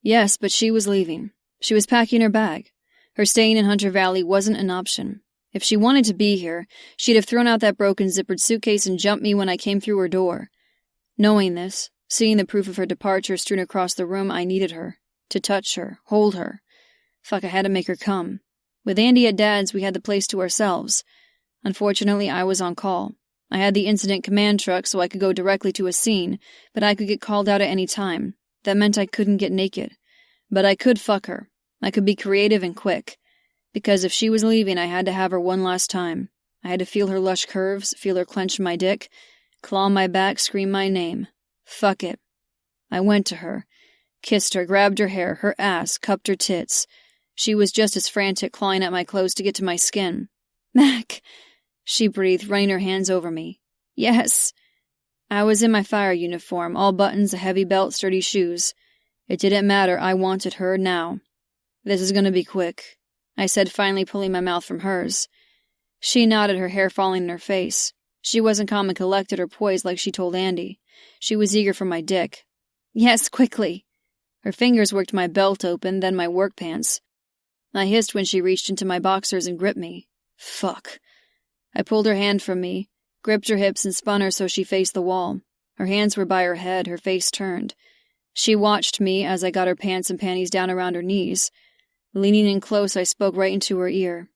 Yes, but she was leaving. She was packing her bag. Her staying in Hunter Valley wasn't an option. If she wanted to be here, she'd have thrown out that broken zippered suitcase and jumped me when I came through her door. Knowing this, seeing the proof of her departure strewn across the room, I needed her. To touch her, hold her. Fuck, I had to make her come. With Andy at Dad's, we had the place to ourselves. Unfortunately, I was on call. I had the incident command truck so I could go directly to a scene, but I could get called out at any time. That meant I couldn't get naked. But I could fuck her. I could be creative and quick. Because if she was leaving, I had to have her one last time. I had to feel her lush curves, feel her clench my dick, claw my back, scream my name. Fuck it. I went to her, kissed her, grabbed her hair, her ass, cupped her tits. She was just as frantic, clawing at my clothes to get to my skin. "Mac," she breathed, running her hands over me. "Yes." I was in my fire uniform, all buttons, a heavy belt, sturdy shoes. It didn't matter, I wanted her now. "This is gonna be quick," I said, finally pulling my mouth from hers. She nodded, her hair falling in her face. She wasn't calm and collected or poised like she told Andy. She was eager for my dick. "Yes, quickly." Her fingers worked my belt open, then my work pants. I hissed when she reached into my boxers and gripped me. Fuck. I pulled her hand from me, gripped her hips and spun her so she faced the wall. Her hands were by her head, her face turned. She watched me as I got her pants and panties down around her knees. Leaning in close, I spoke right into her ear.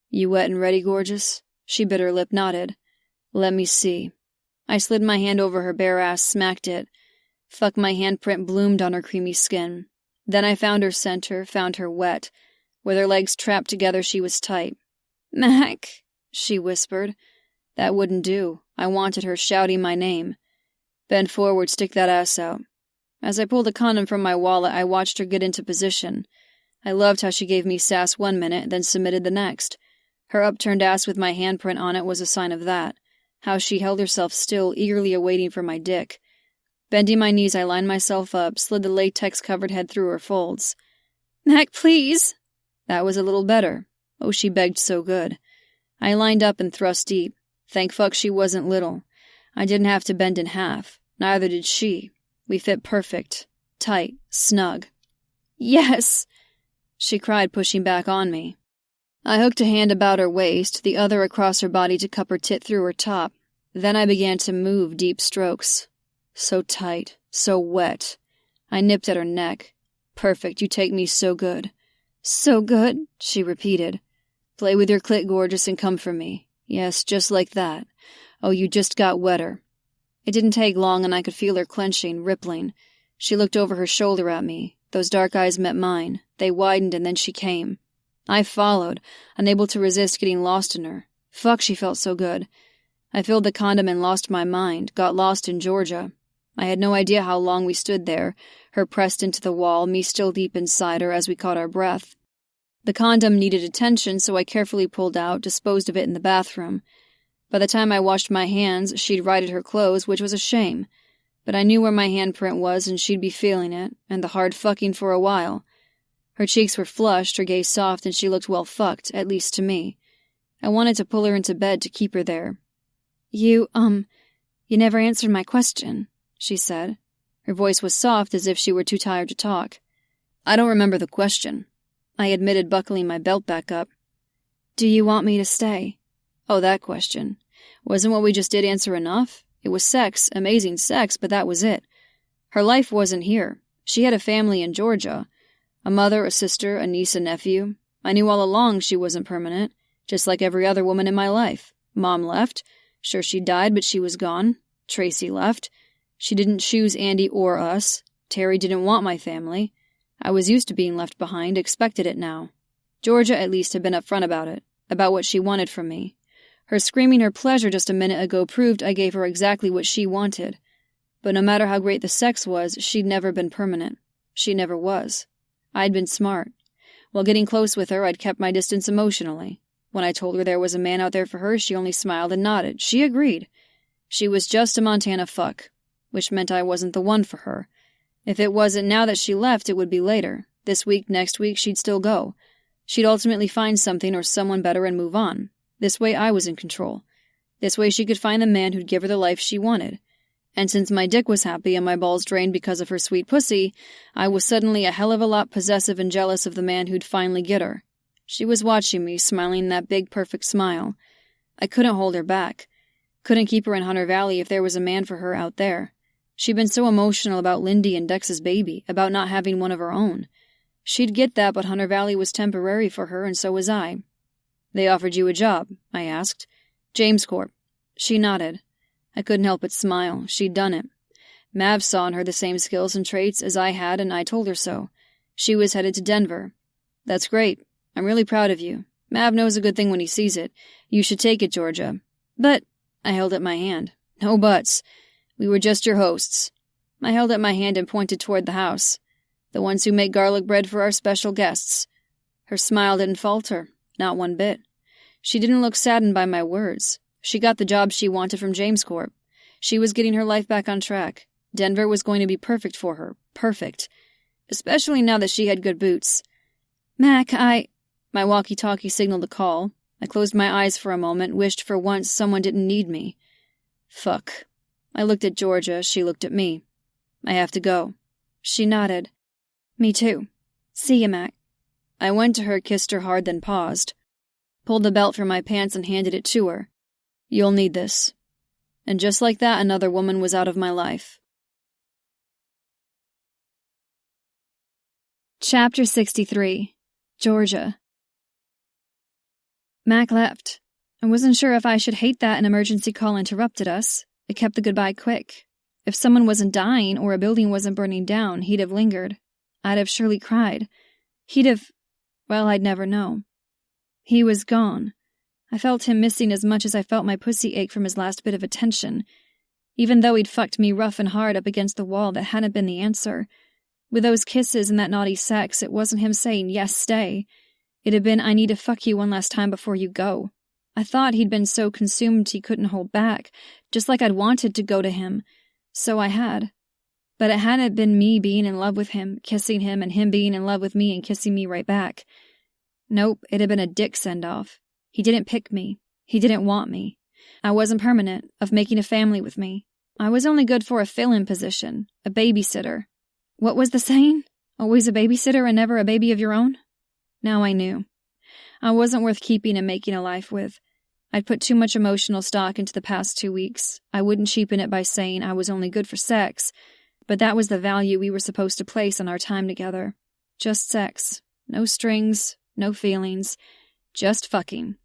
You wet and ready, gorgeous? She bit her lip, nodded. Let me see. I slid my hand over her bare ass, smacked it. Fuck, my handprint bloomed on her creamy skin. Then I found her center, found her wet. With her legs trapped together, she was tight. Mac, she whispered. That wouldn't do. I wanted her shouting my name. Bend forward, stick that ass out. As I pulled a condom from my wallet, I watched her get into position. I loved how she gave me sass 1 minute, then submitted the next. Her upturned ass with my handprint on it was a sign of that. How she held herself still, eagerly awaiting for my dick. Bending my knees, I lined myself up, slid the latex-covered head through her folds. Mac, please! That was a little better. Oh, she begged so good. I lined up and thrust deep. Thank fuck she wasn't little. I didn't have to bend in half. Neither did she. We fit perfect. Tight. Snug. Yes! She cried, pushing back on me. I hooked a hand about her waist, the other across her body to cup her tit through her top. Then I began to move deep strokes. So tight. So wet. I nipped at her neck. Perfect, you take me so good. So good, she repeated. Play with your clit, gorgeous, and come for me. Yes, just like that. Oh, you just got wetter. It didn't take long, and I could feel her clenching, rippling. She looked over her shoulder at me. Those dark eyes met mine. They widened, and then she came. I followed, unable to resist getting lost in her. Fuck, she felt so good. I filled the condom and lost my mind, got lost in Georgia. I had no idea how long we stood there, her pressed into the wall, me still deep inside her as we caught our breath. The condom needed attention, so I carefully pulled out, disposed of it in the bathroom. By the time I washed my hands, she'd righted her clothes, which was a shame. But I knew where my handprint was, and she'd be feeling it, and the hard fucking for a while. Her cheeks were flushed, her gaze soft, and she looked well fucked, at least to me. I wanted to pull her into bed to keep her there. You never answered my question, she said. Her voice was soft, as if she were too tired to talk. I don't remember the question, I admitted, buckling my belt back up. Do you want me to stay? Oh, that question. Wasn't what we just did answer enough? It was sex, amazing sex, but that was it. Her life wasn't here. She had a family in Georgia. A mother, a sister, a niece, a nephew. I knew all along she wasn't permanent, just like every other woman in my life. Mom left. Sure, she died, but she was gone. Tracy left. She didn't choose Andy or us. Terry didn't want my family. I was used to being left behind, expected it now. Georgia, at least, had been upfront about it, about what she wanted from me. Her screaming her pleasure just a minute ago proved I gave her exactly what she wanted. But no matter how great the sex was, she'd never been permanent. She never was. I'd been smart. While getting close with her, I'd kept my distance emotionally. When I told her there was a man out there for her, she only smiled and nodded. She agreed. She was just a Montana fuck, which meant I wasn't the one for her. If it wasn't now that she left, it would be later. This week, next week, she'd still go. She'd ultimately find something or someone better and move on. This way I was in control. This way she could find the man who'd give her the life she wanted. And since my dick was happy and my balls drained because of her sweet pussy, I was suddenly a hell of a lot possessive and jealous of the man who'd finally get her. She was watching me, smiling that big, perfect smile. I couldn't hold her back. Couldn't keep her in Hunter Valley if there was a man for her out there. She'd been so emotional about Lindy and Dex's baby, about not having one of her own. She'd get that, but Hunter Valley was temporary for her, and so was I. They offered you a job, I asked. James Corp. She nodded. I couldn't help but smile. She'd done it. Mav saw in her the same skills and traits as I had, and I told her so. She was headed to Denver. That's great. I'm really proud of you. Mav knows a good thing when he sees it. You should take it, Georgia. But, I held up my hand. No buts. We were just your hosts. I held up my hand and pointed toward the house. The ones who make garlic bread for our special guests. Her smile didn't falter. Not one bit. She didn't look saddened by my words. She got the job she wanted from James Corp. She was getting her life back on track. Denver was going to be perfect for her. Perfect. Especially now that she had good boots. Mac, My walkie-talkie signaled a call. I closed my eyes for a moment, wished for once someone didn't need me. Fuck. I looked at Georgia. She looked at me. I have to go. She nodded. Me too. See ya, Mac. I went to her, kissed her hard, then paused. Pulled the belt from my pants and handed it to her. You'll need this. And just like that, another woman was out of my life. Chapter 63. Georgia. Mac left. I wasn't sure if I should hate that an emergency call interrupted us. It kept the goodbye quick. If someone wasn't dying or a building wasn't burning down, he'd have lingered. I'd have surely cried. I'd never know. He was gone. I felt him missing as much as I felt my pussy ache from his last bit of attention. Even though he'd fucked me rough and hard up against the wall, that hadn't been the answer. With those kisses and that naughty sex, it wasn't him saying, yes, stay. It had been, I need to fuck you one last time before you go. I thought he'd been so consumed he couldn't hold back, just like I'd wanted to go to him. So I had. But it hadn't been me being in love with him, kissing him, and him being in love with me and kissing me right back. Nope, it had been a dick send-off. He didn't pick me. He didn't want me. I wasn't permanent, of making a family with me. I was only good for a fill-in position, a babysitter. What was the saying? Always a babysitter and never a baby of your own? Now I knew. I wasn't worth keeping and making a life with. I'd put too much emotional stock into the past 2 weeks. I wouldn't cheapen it by saying I was only good for sex, but that was the value we were supposed to place on our time together. Just sex. No strings, no feelings, just fucking.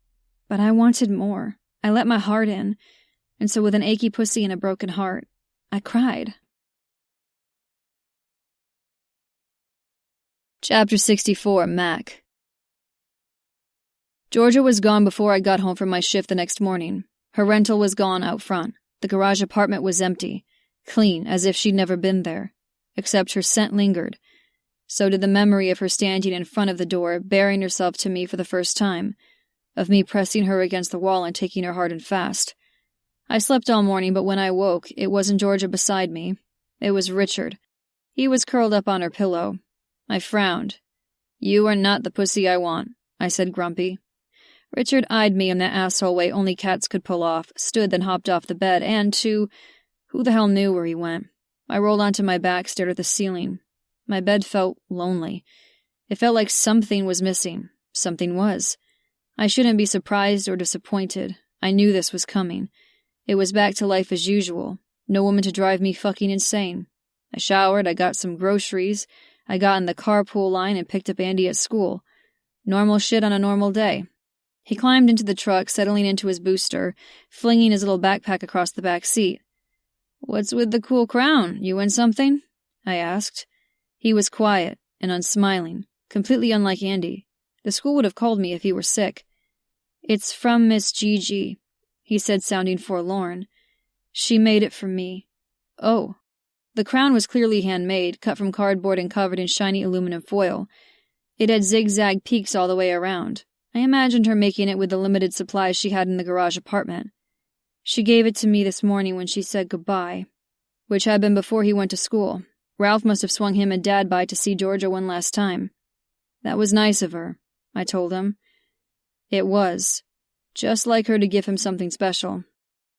But I wanted more. I let my heart in, and so with an achy pussy and a broken heart, I cried. Chapter 64, Mac. Georgia was gone before I got home from my shift the next morning. Her rental was gone out front. The garage apartment was empty, clean, as if she'd never been there. Except her scent lingered. So did the memory of her standing in front of the door, baring herself to me for the first time, of me pressing her against the wall and taking her hard and fast. I slept all morning, but when I woke, it wasn't Georgia beside me. It was Richard. He was curled up on her pillow. I frowned. You are not the pussy I want, I said grumpy. Richard eyed me in that asshole way only cats could pull off, stood then hopped off the bed, and who the hell knew where he went? I rolled onto my back, stared at the ceiling. My bed felt lonely. It felt like something was missing. Something was. I shouldn't be surprised or disappointed. I knew this was coming. It was back to life as usual. No woman to drive me fucking insane. I showered, I got some groceries, I got in the carpool line and picked up Andy at school. Normal shit on a normal day. He climbed into the truck, settling into his booster, flinging his little backpack across the back seat. What's with the cool crown? You win something? I asked. He was quiet and unsmiling, completely unlike Andy. The school would have called me if he were sick. It's from Miss Gigi, he said, sounding forlorn. She made it for me. Oh. The crown was clearly handmade, cut from cardboard and covered in shiny aluminum foil. It had zigzag peaks all the way around. I imagined her making it with the limited supplies she had in the garage apartment. She gave it to me this morning when she said goodbye, which had been before he went to school. Ralph must have swung him and Dad by to see Georgia one last time. That was nice of her, I told him. It was. Just like her to give him something special.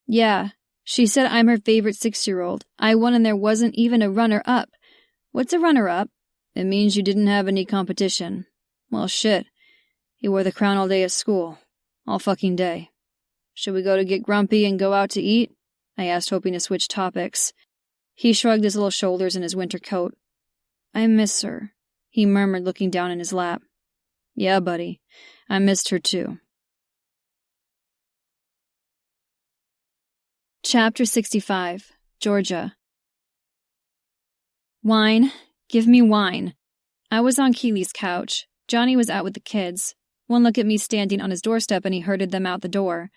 Yeah. She said I'm her favorite 6-year-old. I won and there wasn't even a runner-up. What's a runner-up? It means you didn't have any competition. Well, shit. He wore the crown all day at school. All fucking day. Should we go to get grumpy and go out to eat? I asked, hoping to switch topics. He shrugged his little shoulders in his winter coat. I miss her, he murmured, looking down in his lap. Yeah, buddy. I missed her too. Chapter 65, Georgia. Wine. Give me wine. I was on Keely's couch. Johnny was out with the kids. One look at me standing on his doorstep and he herded them out the door.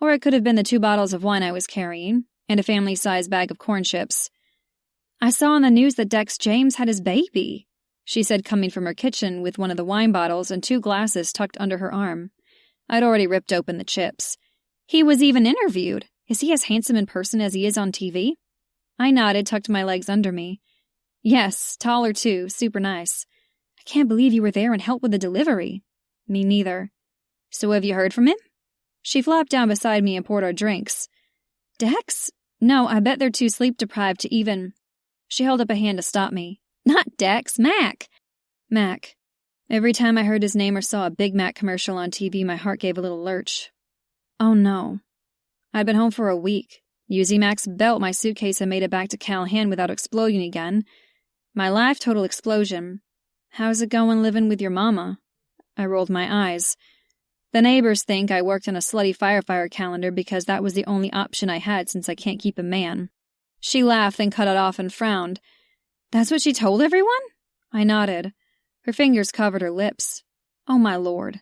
Or it could have been the 2 bottles of wine I was carrying, and a family-sized bag of corn chips. I saw on the news that Dex James had his baby, she said, coming from her kitchen with one of the wine bottles and 2 glasses tucked under her arm. I'd already ripped open the chips. He was even interviewed. Is he as handsome in person as he is on TV? I nodded, tucked my legs under me. Yes, taller too, super nice. I can't believe you were there and helped with the delivery. Me neither. So have you heard from him? She flopped down beside me and poured our drinks. Dex? No, I bet they're too sleep-deprived to even... She held up a hand to stop me. Not Dex, Mac. Mac. Every time I heard his name or saw a Big Mac commercial on TV, my heart gave a little lurch. Oh no. I'd been home for a week. Using Mac's belt, my suitcase had made it back to Callahan without exploding again. My life total explosion How's it going living with your mama? I rolled my eyes. The neighbors think I worked on a slutty firefighter calendar because that was the only option I had since I can't keep a man. She laughed, then cut it off and frowned. That's what she told everyone? I nodded. Her fingers covered her lips. Oh, my lord.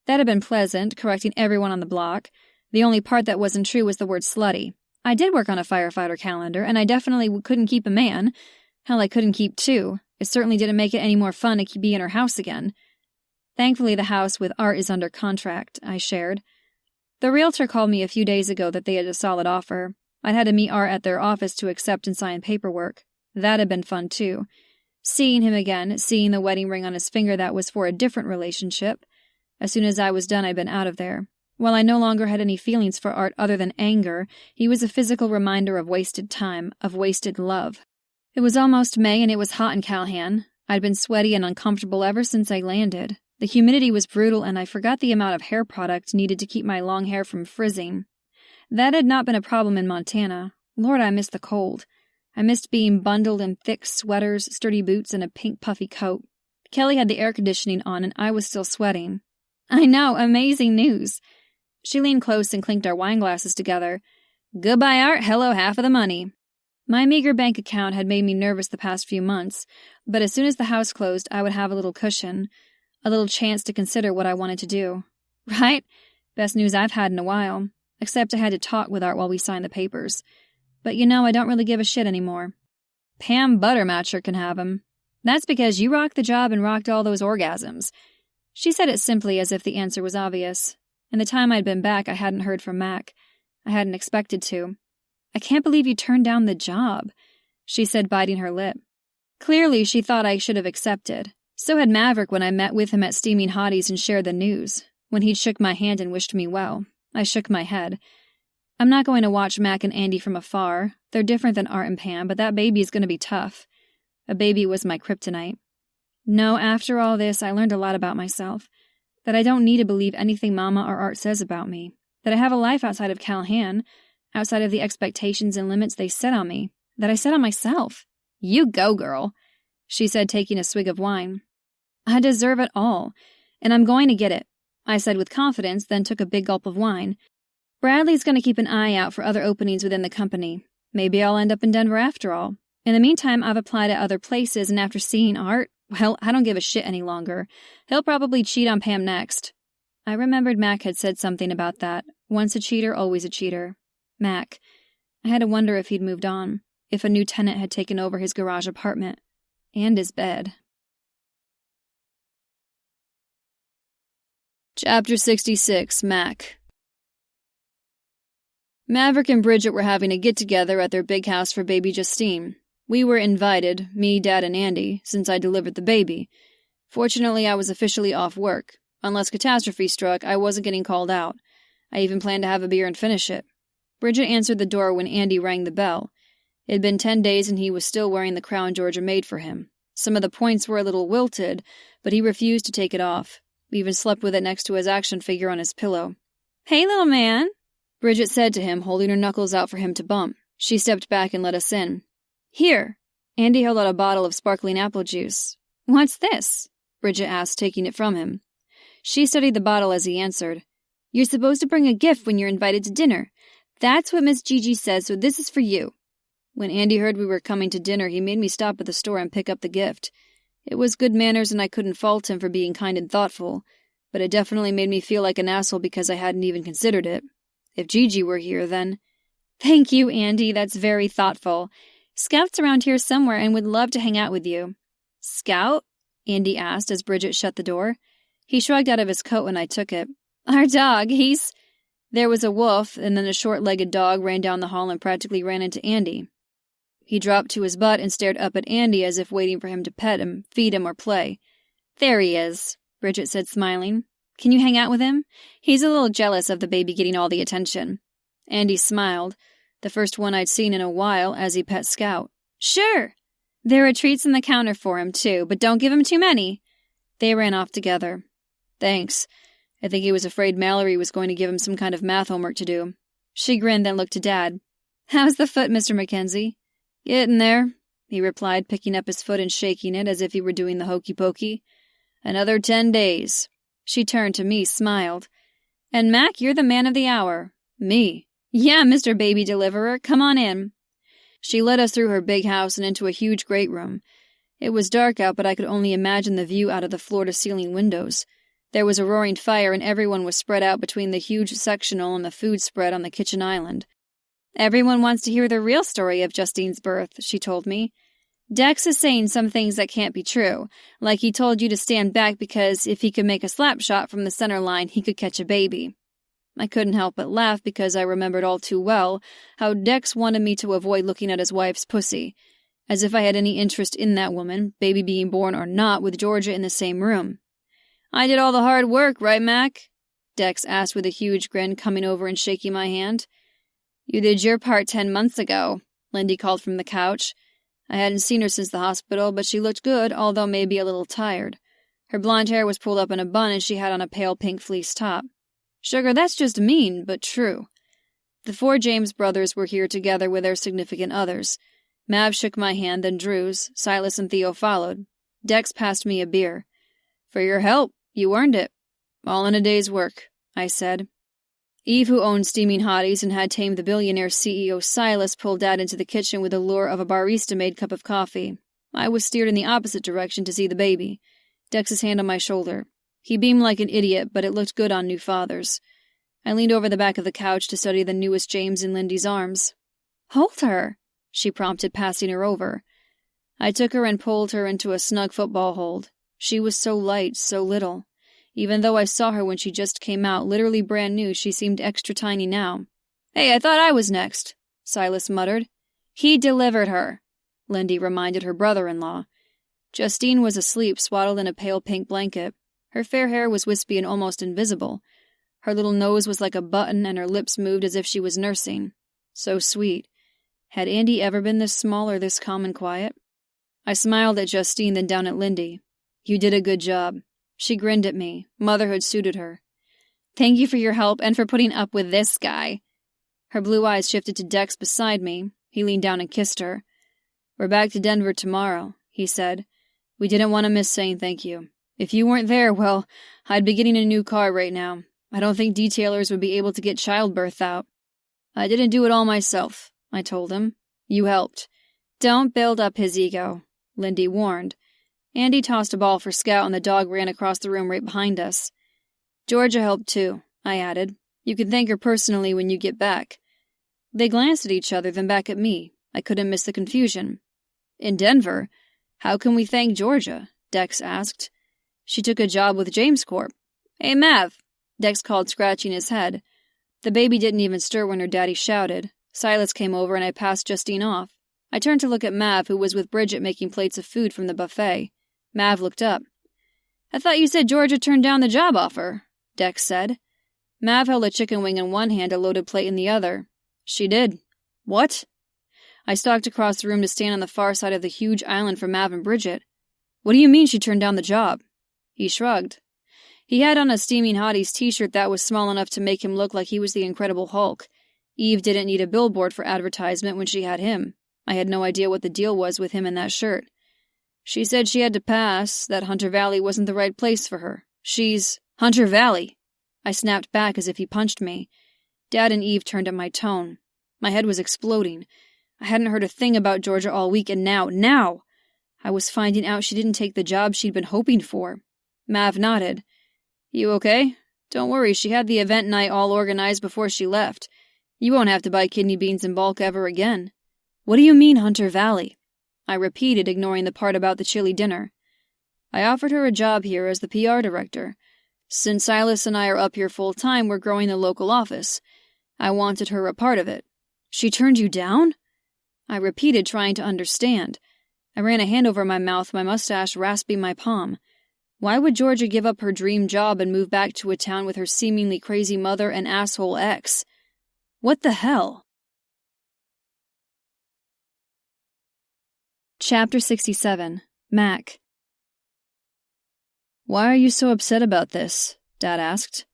That had been pleasant, correcting everyone on the block. The only part that wasn't true was the word slutty. I did work on a firefighter calendar, and I definitely couldn't keep a man. Hell, I couldn't keep two. It certainly didn't make it any more fun to be in her house again. Thankfully, the house with Art is under contract, I shared. The realtor called me a few days ago that they had a solid offer. I'd had to meet Art at their office to accept and sign paperwork. That had been fun, too. Seeing him again, seeing the wedding ring on his finger that was for a different relationship. As soon as I was done, I'd been out of there. While I no longer had any feelings for Art other than anger, he was a physical reminder of wasted time, of wasted love. It was almost May and it was hot in Calhan. I'd been sweaty and uncomfortable ever since I landed. The humidity was brutal and I forgot the amount of hair product needed to keep my long hair from frizzing. That had not been a problem in Montana. Lord, I missed the cold. I missed being bundled in thick sweaters, sturdy boots, and a pink puffy coat. Kelly had the air conditioning on and I was still sweating. I know, amazing news. She leaned close and clinked our wine glasses together. Goodbye, Art, hello, half of the money. My meager bank account had made me nervous the past few months, but as soon as the house closed, I would have a little cushion, a little chance to consider what I wanted to do. Right? Best news I've had in a while, except I had to talk with Art while we signed the papers. But I don't really give a shit anymore. Pam Buttermatcher can have him. That's because you rocked the job and rocked all those orgasms. She said it simply as if the answer was obvious. In the time I'd been back, I hadn't heard from Mac. I hadn't expected to. I can't believe you turned down the job, she said, biting her lip. Clearly, she thought I should have accepted. So had Maverick when I met with him at Steaming Hotties and shared the news. When he'd shook my hand and wished me well, I shook my head. I'm not going to watch Mac and Andy from afar. They're different than Art and Pam, but that baby is going to be tough. A baby was my kryptonite. No, after all this, I learned a lot about myself. That I don't need to believe anything Mama or Art says about me. That I have a life outside of Calhan, outside of the expectations and limits they set on me, that I set on myself. You go, girl, she said, taking a swig of wine. I deserve it all, and I'm going to get it, I said with confidence, then took a big gulp of wine. Bradley's going to keep an eye out for other openings within the company. Maybe I'll end up in Denver after all. In the meantime, I've applied at other places, and after seeing Art, well, I don't give a shit any longer. He'll probably cheat on Pam next. I remembered Mac had said something about that. Once a cheater, always a cheater. Mac. I had to wonder if he'd moved on, if a new tenant had taken over his garage apartment. And his bed. Chapter 66, Mac. Maverick and Bridget were having a get-together at their big house for baby Justine. We were invited, me, Dad, and Andy, since I delivered the baby. Fortunately, I was officially off work. Unless catastrophe struck, I wasn't getting called out. I even planned to have a beer and finish it. Bridget answered the door when Andy rang the bell. It had been 10 days and he was still wearing the crown Georgia made for him. Some of the points were a little wilted, but he refused to take it off. We even slept with it next to his action figure on his pillow. Hey, little man, Bridget said to him, holding her knuckles out for him to bump. She stepped back and let us in. Here. Andy held out a bottle of sparkling apple juice. What's this? Bridget asked, taking it from him. She studied the bottle as he answered. You're supposed to bring a gift when you're invited to dinner. That's what Miss Gigi says, so this is for you. When Andy heard we were coming to dinner, he made me stop at the store and pick up the gift. It was good manners and I couldn't fault him for being kind and thoughtful, but it definitely made me feel like an asshole because I hadn't even considered it. If Gigi were here, then... Thank you, Andy, that's very thoughtful. Scout's around here somewhere and would love to hang out with you. Scout? Andy asked as Bridget shut the door. He shrugged out of his coat when I took it. Our dog, he's... There was a wolf, and then a short-legged dog ran down the hall and practically ran into Andy. He dropped to his butt and stared up at Andy as if waiting for him to pet him, feed him, or play. There he is, Bridget said, smiling. Can you hang out with him? He's a little jealous of the baby getting all the attention. Andy smiled, the first one I'd seen in a while, as he pet Scout. Sure. There are treats in the counter for him, too, but don't give him too many. They ran off together. Thanks. I think he was afraid Mallory was going to give him some kind of math homework to do. She grinned, then looked to Dad. How's the foot, Mr. Mackenzie? Getting there. he replied, picking up his foot and shaking it as if he were doing the hokey-pokey. "Another 10 days. She turned to me, smiled. "And Mac, you're the man of the hour." "Me?" "Yeah, Mr. Baby Deliverer, come on in." She led us through her big house and into a huge great room. It was dark out, but I could only imagine the view out of the floor-to-ceiling windows. There was a roaring fire, and everyone was spread out between the huge sectional and the food spread on the kitchen island. "Everyone wants to hear the real story of Justine's birth," she told me. "Dex is saying some things that can't be true, like he told you to stand back because if he could make a slap shot from the center line, he could catch a baby." I couldn't help but laugh because I remembered all too well how Dex wanted me to avoid looking at his wife's pussy, as if I had any interest in that woman, baby being born or not, with Georgia in the same room. "I did all the hard work, right, Mac?" Dex asked with a huge grin, coming over and shaking my hand. "You did your part 10 months ago," Lindy called from the couch. I hadn't seen her since the hospital, but she looked good, although maybe a little tired. Her blonde hair was pulled up in a bun and she had on a pale pink fleece top. Sugar, that's just mean, but true. The 4 James brothers were here together with their significant others. Mav shook my hand, then Drew's. Silas and Theo followed. Dex passed me a beer. "For your help. You earned it." "All in a day's work," I said. Eve, who owned Steaming Hotties and had tamed the billionaire CEO Silas, pulled Dad into the kitchen with the lure of a barista-made cup of coffee. I was steered in the opposite direction to see the baby. Dex's hand on my shoulder. He beamed like an idiot, but it looked good on new fathers. I leaned over the back of the couch to study the newest James in Lindy's arms. "Hold her," she prompted, passing her over. I took her and pulled her into a snug football hold. She was so light, so little. Even though I saw her when she just came out, literally brand new, she seemed extra tiny now. "Hey, I thought I was next," Silas muttered. "He delivered her," Lindy reminded her brother-in-law. Justine was asleep, swaddled in a pale pink blanket. Her fair hair was wispy and almost invisible. Her little nose was like a button, and her lips moved as if she was nursing. So sweet. Had Andy ever been this small or this calm and quiet? I smiled at Justine, then down at Lindy. "You did a good job." She grinned at me. Motherhood suited her. "Thank you for your help and for putting up with this guy." Her blue eyes shifted to Dex beside me. He leaned down and kissed her. "We're back to Denver tomorrow," he said. "We didn't want to miss saying thank you. If you weren't there, well, I'd be getting a new car right now. I don't think detailers would be able to get childbirth out." "I didn't do it all myself," I told him. "You helped." "Don't build up his ego," Lindy warned. Andy tossed a ball for Scout and the dog ran across the room right behind us. "Georgia helped too," I added. "You can thank her personally when you get back." They glanced at each other, then back at me. I couldn't miss the confusion. "In Denver? How can we thank Georgia?" Dex asked. "She took a job with James Corp." "Hey, Mav," Dex called, scratching his head. The baby didn't even stir when her daddy shouted. Silas came over and I passed Justine off. I turned to look at Mav, who was with Bridget making plates of food from the buffet. Mav looked up. "I thought you said Georgia turned down the job offer," Dex said. Mav held a chicken wing in one hand, a loaded plate in the other. "She did." "What?" I stalked across the room to stand on the far side of the huge island from Mav and Bridget. "What do you mean she turned down the job?" He shrugged. He had on a Steaming Hotties t-shirt that was small enough to make him look like he was the Incredible Hulk. Eve didn't need a billboard for advertisement when she had him. I had no idea what the deal was with him in that shirt. "She said she had to pass, that Hunter Valley wasn't the right place for her. She's Hunter Valley." I snapped back as if he punched me. Dad and Eve turned at my tone. My head was exploding. I hadn't heard a thing about Georgia all week, and now! I was finding out she didn't take the job she'd been hoping for. Mav nodded. "You okay? Don't worry, she had the event night all organized before she left. You won't have to buy kidney beans in bulk ever again." "What do you mean, Hunter Valley?" I repeated, ignoring the part about the chili dinner. "I offered her a job here as the PR director. Since Silas and I are up here full-time, we're growing the local office. I wanted her a part of it." "She turned you down?" I repeated, trying to understand. I ran a hand over my mouth, my mustache rasping my palm. Why would Georgia give up her dream job and move back to a town with her seemingly crazy mother and asshole ex? What the hell? Chapter 67. Mac. "Why are you so upset about this?" Dad asked.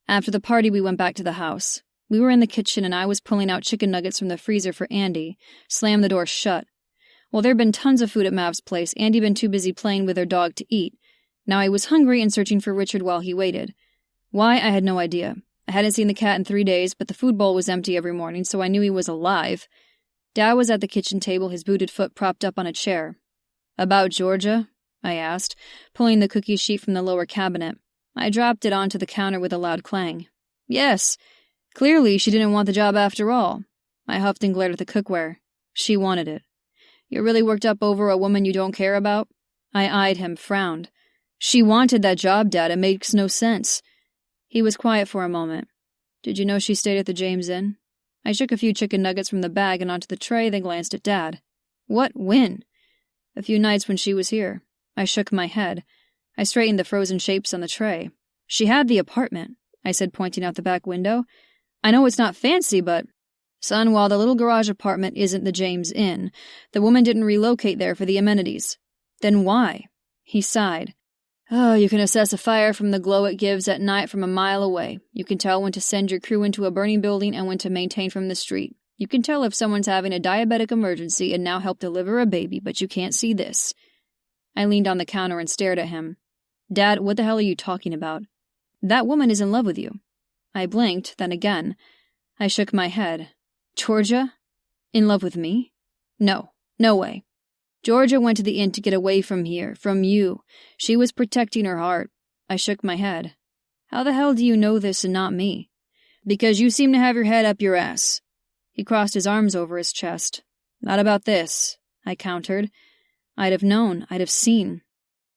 After the party, we went back to the house. We were in the kitchen and I was pulling out chicken nuggets from the freezer for Andy, slammed the door shut. Well, there'd been tons of food at Mav's place. Andy'd been too busy playing with their dog to eat. Now I was hungry and searching for Richard while he waited. Why, I had no idea. I hadn't seen the cat in 3 days, but the food bowl was empty every morning, so I knew he was alive. Dad was at the kitchen table, his booted foot propped up on a chair. "About Georgia?" I asked, pulling the cookie sheet from the lower cabinet. I dropped it onto the counter with a loud clang. "Yes. Clearly, she didn't want the job after all." I huffed and glared at the cookware. "She wanted it." "You're really worked up over a woman you don't care about?" I eyed him, frowned. "She wanted that job, Dad. It makes no sense." He was quiet for a moment. "Did you know she stayed at the James Inn?" I shook a few chicken nuggets from the bag and onto the tray, then glanced at Dad. "What? When?" "A few nights when she was here." I shook my head. I straightened the frozen shapes on the tray. "She had the apartment," I said, pointing out the back window. "I know it's not fancy, but—" "Son, while the little garage apartment isn't the James Inn, the woman didn't relocate there for the amenities." "Then why?" He sighed. "Oh, you can assess a fire from the glow it gives at night from a mile away. You can tell when to send your crew into a burning building and when to maintain from the street. You can tell if someone's having a diabetic emergency and now help deliver a baby, but you can't see this." I leaned on the counter and stared at him. "Dad, what the hell are you talking about?" "That woman is in love with you." I blinked, then again. I shook my head. "Georgia? In love with me? No. No way. Georgia went to the inn to get away from here, from you. She was protecting her heart." I shook my head. "How the hell do you know this and not me?" "Because you seem to have your head up your ass." He crossed his arms over his chest. "Not about this," I countered. I'd have known. I'd have seen.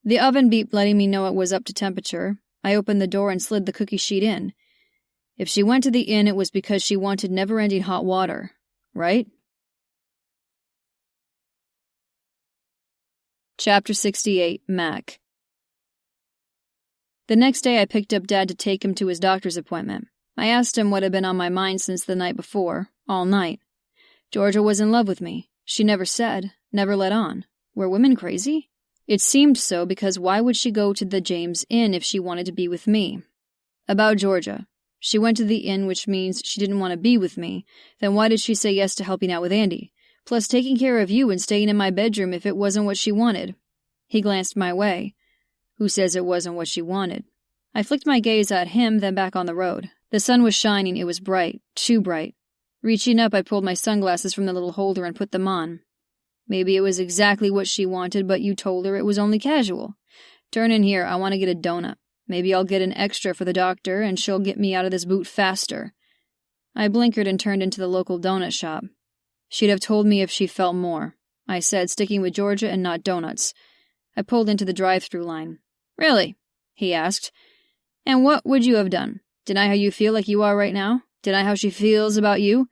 The oven beeped, letting me know it was up to temperature. I opened the door and slid the cookie sheet in. If she went to the inn, it was because she wanted never-ending hot water, right? Chapter 68, Mac. The next day I picked up Dad to take him to his doctor's appointment. I asked him what had been on my mind since the night before, all night. Georgia was in love with me. She never said, never let on. Were women crazy? It seemed so, because why would she go to the James Inn if she wanted to be with me? About Georgia. She went to the inn, which means she didn't want to be with me. Then why did she say yes to helping out with Andy? Plus taking care of you and staying in my bedroom if it wasn't what she wanted. He glanced my way. Who says it wasn't what she wanted? I flicked my gaze at him, then back on the road. The sun was shining. It was bright. Too bright. Reaching up, I pulled my sunglasses from the little holder and put them on. Maybe it was exactly what she wanted, but you told her it was only casual. Turn in here. I want to get a donut. Maybe I'll get an extra for the doctor, and she'll get me out of this boot faster. I blinkered and turned into the local donut shop. She'd have told me if she felt more, I said, sticking with Georgia and not donuts. I pulled into the drive-thru line. Really? He asked. And what would you have done? Deny how you feel like you are right now? Deny how she feels about you?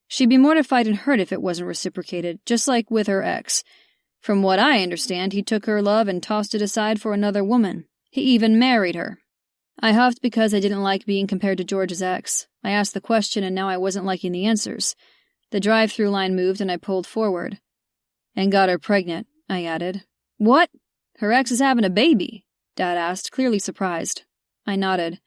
She'd be mortified and hurt if it wasn't reciprocated, just like with her ex. From what I understand, he took her love and tossed it aside for another woman. He even married her. I huffed because I didn't like being compared to George's ex. I asked the question, and now I wasn't liking the answers. The drive-thru line moved, and I pulled forward. And got her pregnant, I added. What? Her ex is having a baby? Dad asked, clearly surprised. I nodded.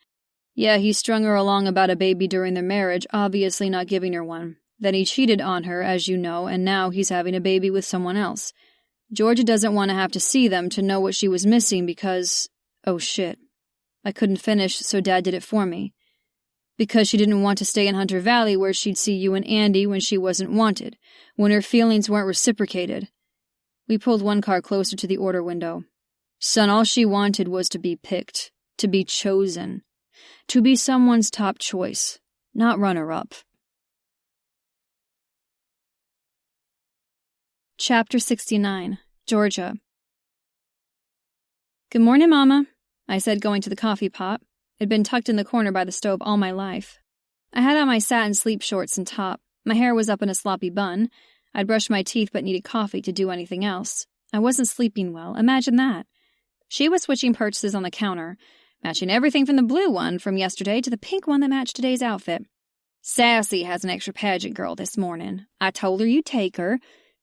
Yeah, he strung her along about a baby during their marriage, obviously not giving her one. Then he cheated on her, as you know, and now he's having a baby with someone else. Georgia doesn't want to have to see them to know what she was missing because... Oh, shit. I couldn't finish, so Dad did it for me. Because she didn't want to stay in Hunter Valley where she'd see you and Andy when she wasn't wanted, when her feelings weren't reciprocated. We pulled one car closer to the order window. Son, all she wanted was to be picked, to be chosen, to be someone's top choice, not runner-up. Chapter 69, Georgia. Good morning, Mama, I said, going to the coffee pot. It'd been tucked in the corner by the stove all my life. I had on my satin sleep shorts and top. My hair was up in a sloppy bun. I'd brushed my teeth but needed coffee to do anything else. I wasn't sleeping well, imagine that. She was switching purchases on the counter, matching everything from the blue one from yesterday to the pink one that matched today's outfit. Sassy has an extra pageant girl this morning. I told her you'd take her.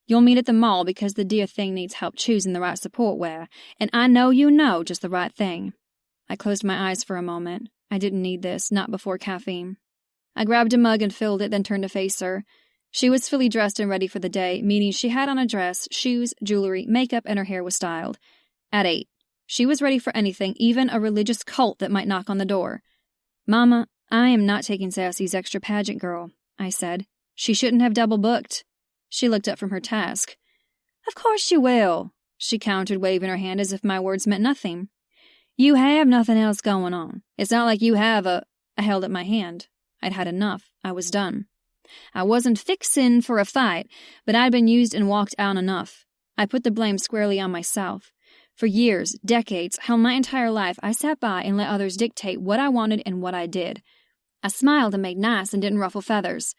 You'll meet at the mall because the dear thing needs help choosing the right support wear, and I know you know just the right thing. I closed my eyes for a moment. I didn't need this, not before caffeine. I grabbed a mug and filled it, then turned to face her. She was fully dressed and ready for the day, meaning she had on a dress, shoes, jewelry, makeup, and her hair was styled. At 8, she was ready for anything, even a religious cult that might knock on the door. "Mama, I am not taking Sassy's extra pageant girl," I said. "She shouldn't have double-booked." She looked up from her task. "Of course you will," she countered, waving her hand as if my words meant nothing. "You have nothing else going on. It's not like you have a—" I held up my hand. I'd had enough. I was done. I wasn't fixin' for a fight, but I'd been used and walked out enough. I put the blame squarely on myself. For years, decades, hell, my entire life, I sat by and let others dictate what I wanted and what I did. I smiled and made nice and didn't ruffle feathers.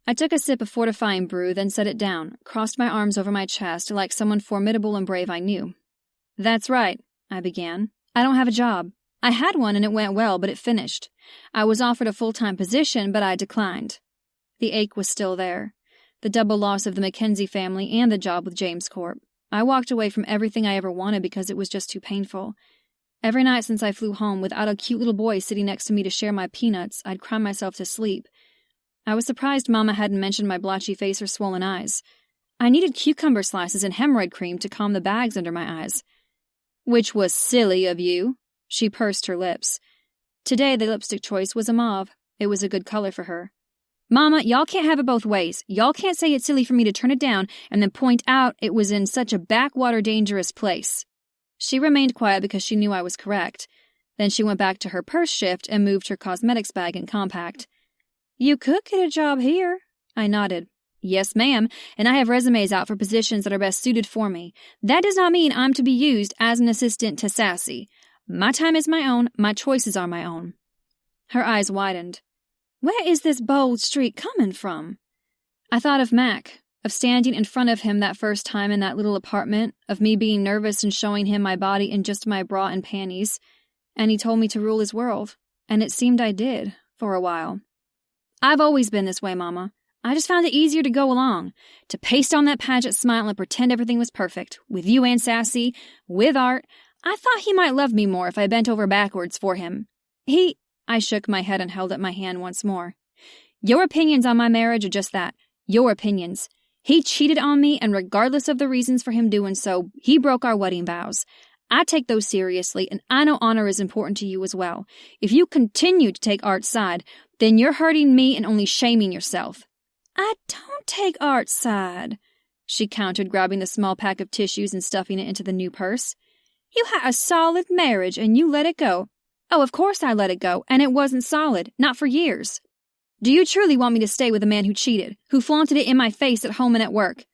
I took a sip of fortifying brew, then set it down, crossed my arms over my chest like someone formidable and brave I knew. "That's right," I began. "I don't have a job. I had one and it went well, but it finished. I was offered a full-time position, but I declined." The ache was still there. The double loss of the Mackenzie family and the job with James Corp. I walked away from everything I ever wanted because it was just too painful. Every night since I flew home, without a cute little boy sitting next to me to share my peanuts, I'd cry myself to sleep. I was surprised Mama hadn't mentioned my blotchy face or swollen eyes. I needed cucumber slices and hemorrhoid cream to calm the bags under my eyes. "Which was silly of you." She pursed her lips. Today the lipstick choice was a mauve. It was a good color for her. "Mama, y'all can't have it both ways. Y'all can't say it's silly for me to turn it down and then point out it was in such a backwater dangerous place." She remained quiet because she knew I was correct. Then she went back to her purse shift and moved her cosmetics bag in compact. "You could get a job here." I nodded. "Yes, ma'am, and I have resumes out for positions that are best suited for me. That does not mean I'm to be used as an assistant to Sassy. My time is my own, my choices are my own." Her eyes widened. "Where is this bold streak coming from?" I thought of Mac, of standing in front of him that first time in that little apartment, of me being nervous and showing him my body in just my bra and panties, and he told me to rule his world, and it seemed I did, for a while. "I've always been this way, Mama. I just found it easier to go along, to paste on that pageant smile and pretend everything was perfect, with you and Sassy, with Art. I thought he might love me more if I bent over backwards for him. I shook my head and held up my hand once more. "Your opinions on my marriage are just that, your opinions. He cheated on me, and regardless of the reasons for him doing so, he broke our wedding vows. I take those seriously, and I know honor is important to you as well. If you continue to take Art's side, then you're hurting me and only shaming yourself." "I don't take Art's side," she countered, grabbing the small pack of tissues and stuffing it into the new purse. "You had a solid marriage, and you let it go." "Oh, of course I let it go, and it wasn't solid, not for years." "Do you truly want me to stay with a man who cheated, who flaunted it in my face at home and at work?"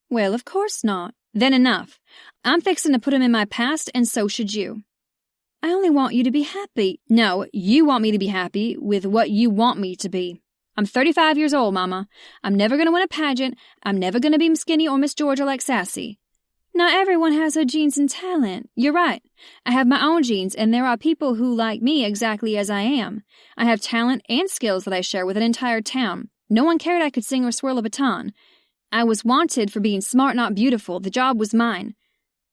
"Well, of course not." "Then enough. I'm fixing to put him in my past, and so should you." "I only want you to be happy." "No, you want me to be happy with what you want me to be. I'm 35 years old, Mama. I'm never going to win a pageant. I'm never going to be Miss Skinny or Miss Georgia like Sassy." "Not everyone has her genes and talent." "You're right. I have my own genes, and there are people who like me exactly as I am. I have talent and skills that I share with an entire town. No one cared I could sing or swirl a baton. I was wanted for being smart, not beautiful. The job was mine."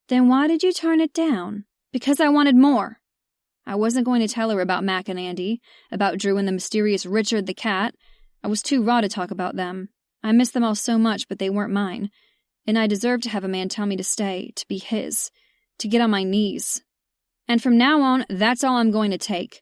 "Then why did you turn it down?" "Because I wanted more." I wasn't going to tell her about Mac and Andy, about Drew and the mysterious Richard the cat. I was too raw to talk about them. I missed them all so much, but they weren't mine. And I deserved to have a man tell me to stay, to be his, to get on my knees. And from now on, that's all I'm going to take.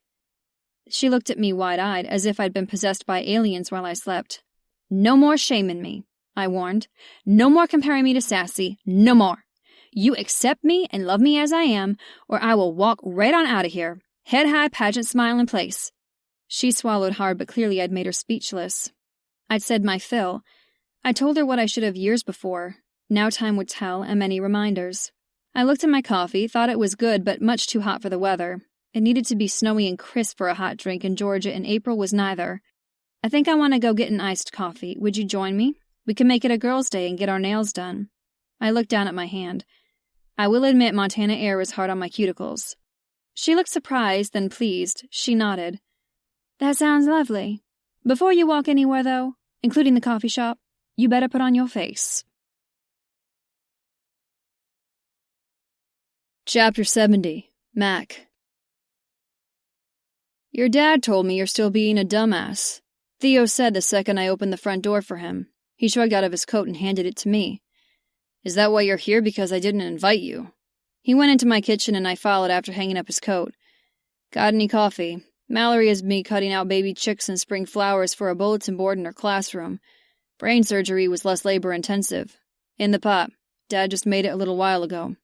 She looked at me wide-eyed, as if I'd been possessed by aliens while I slept. "No more shaming me," I warned. "No more comparing me to Sassy. No more. You accept me and love me as I am, or I will walk right on out of here. Head high, pageant smile in place." She swallowed hard, but clearly I'd made her speechless. I'd said my fill. I told her what I should have years before. Now time would tell, and many reminders. I looked at my coffee, thought it was good, but much too hot for the weather. It needed to be snowy and crisp for a hot drink, and Georgia in April was neither. "I think I want to go get an iced coffee. Would you join me? We can make it a girls' day and get our nails done." I looked down at my hand. I will admit Montana air was hard on my cuticles. She looked surprised, then pleased. She nodded. "That sounds lovely. Before you walk anywhere, though, including the coffee shop, you better put on your face." Chapter 70. Mac. "Your dad told me you're still being a dumbass," Theo said the second I opened the front door for him. He shrugged out of his coat and handed it to me. Is that why you're here? Because I didn't invite you. He went into my kitchen and I followed after hanging up his coat. Got any coffee? Mallory has me cutting out baby chicks and spring flowers for a bulletin board in her classroom. Brain surgery was less labor-intensive. In the pot. Dad just made it a little while ago.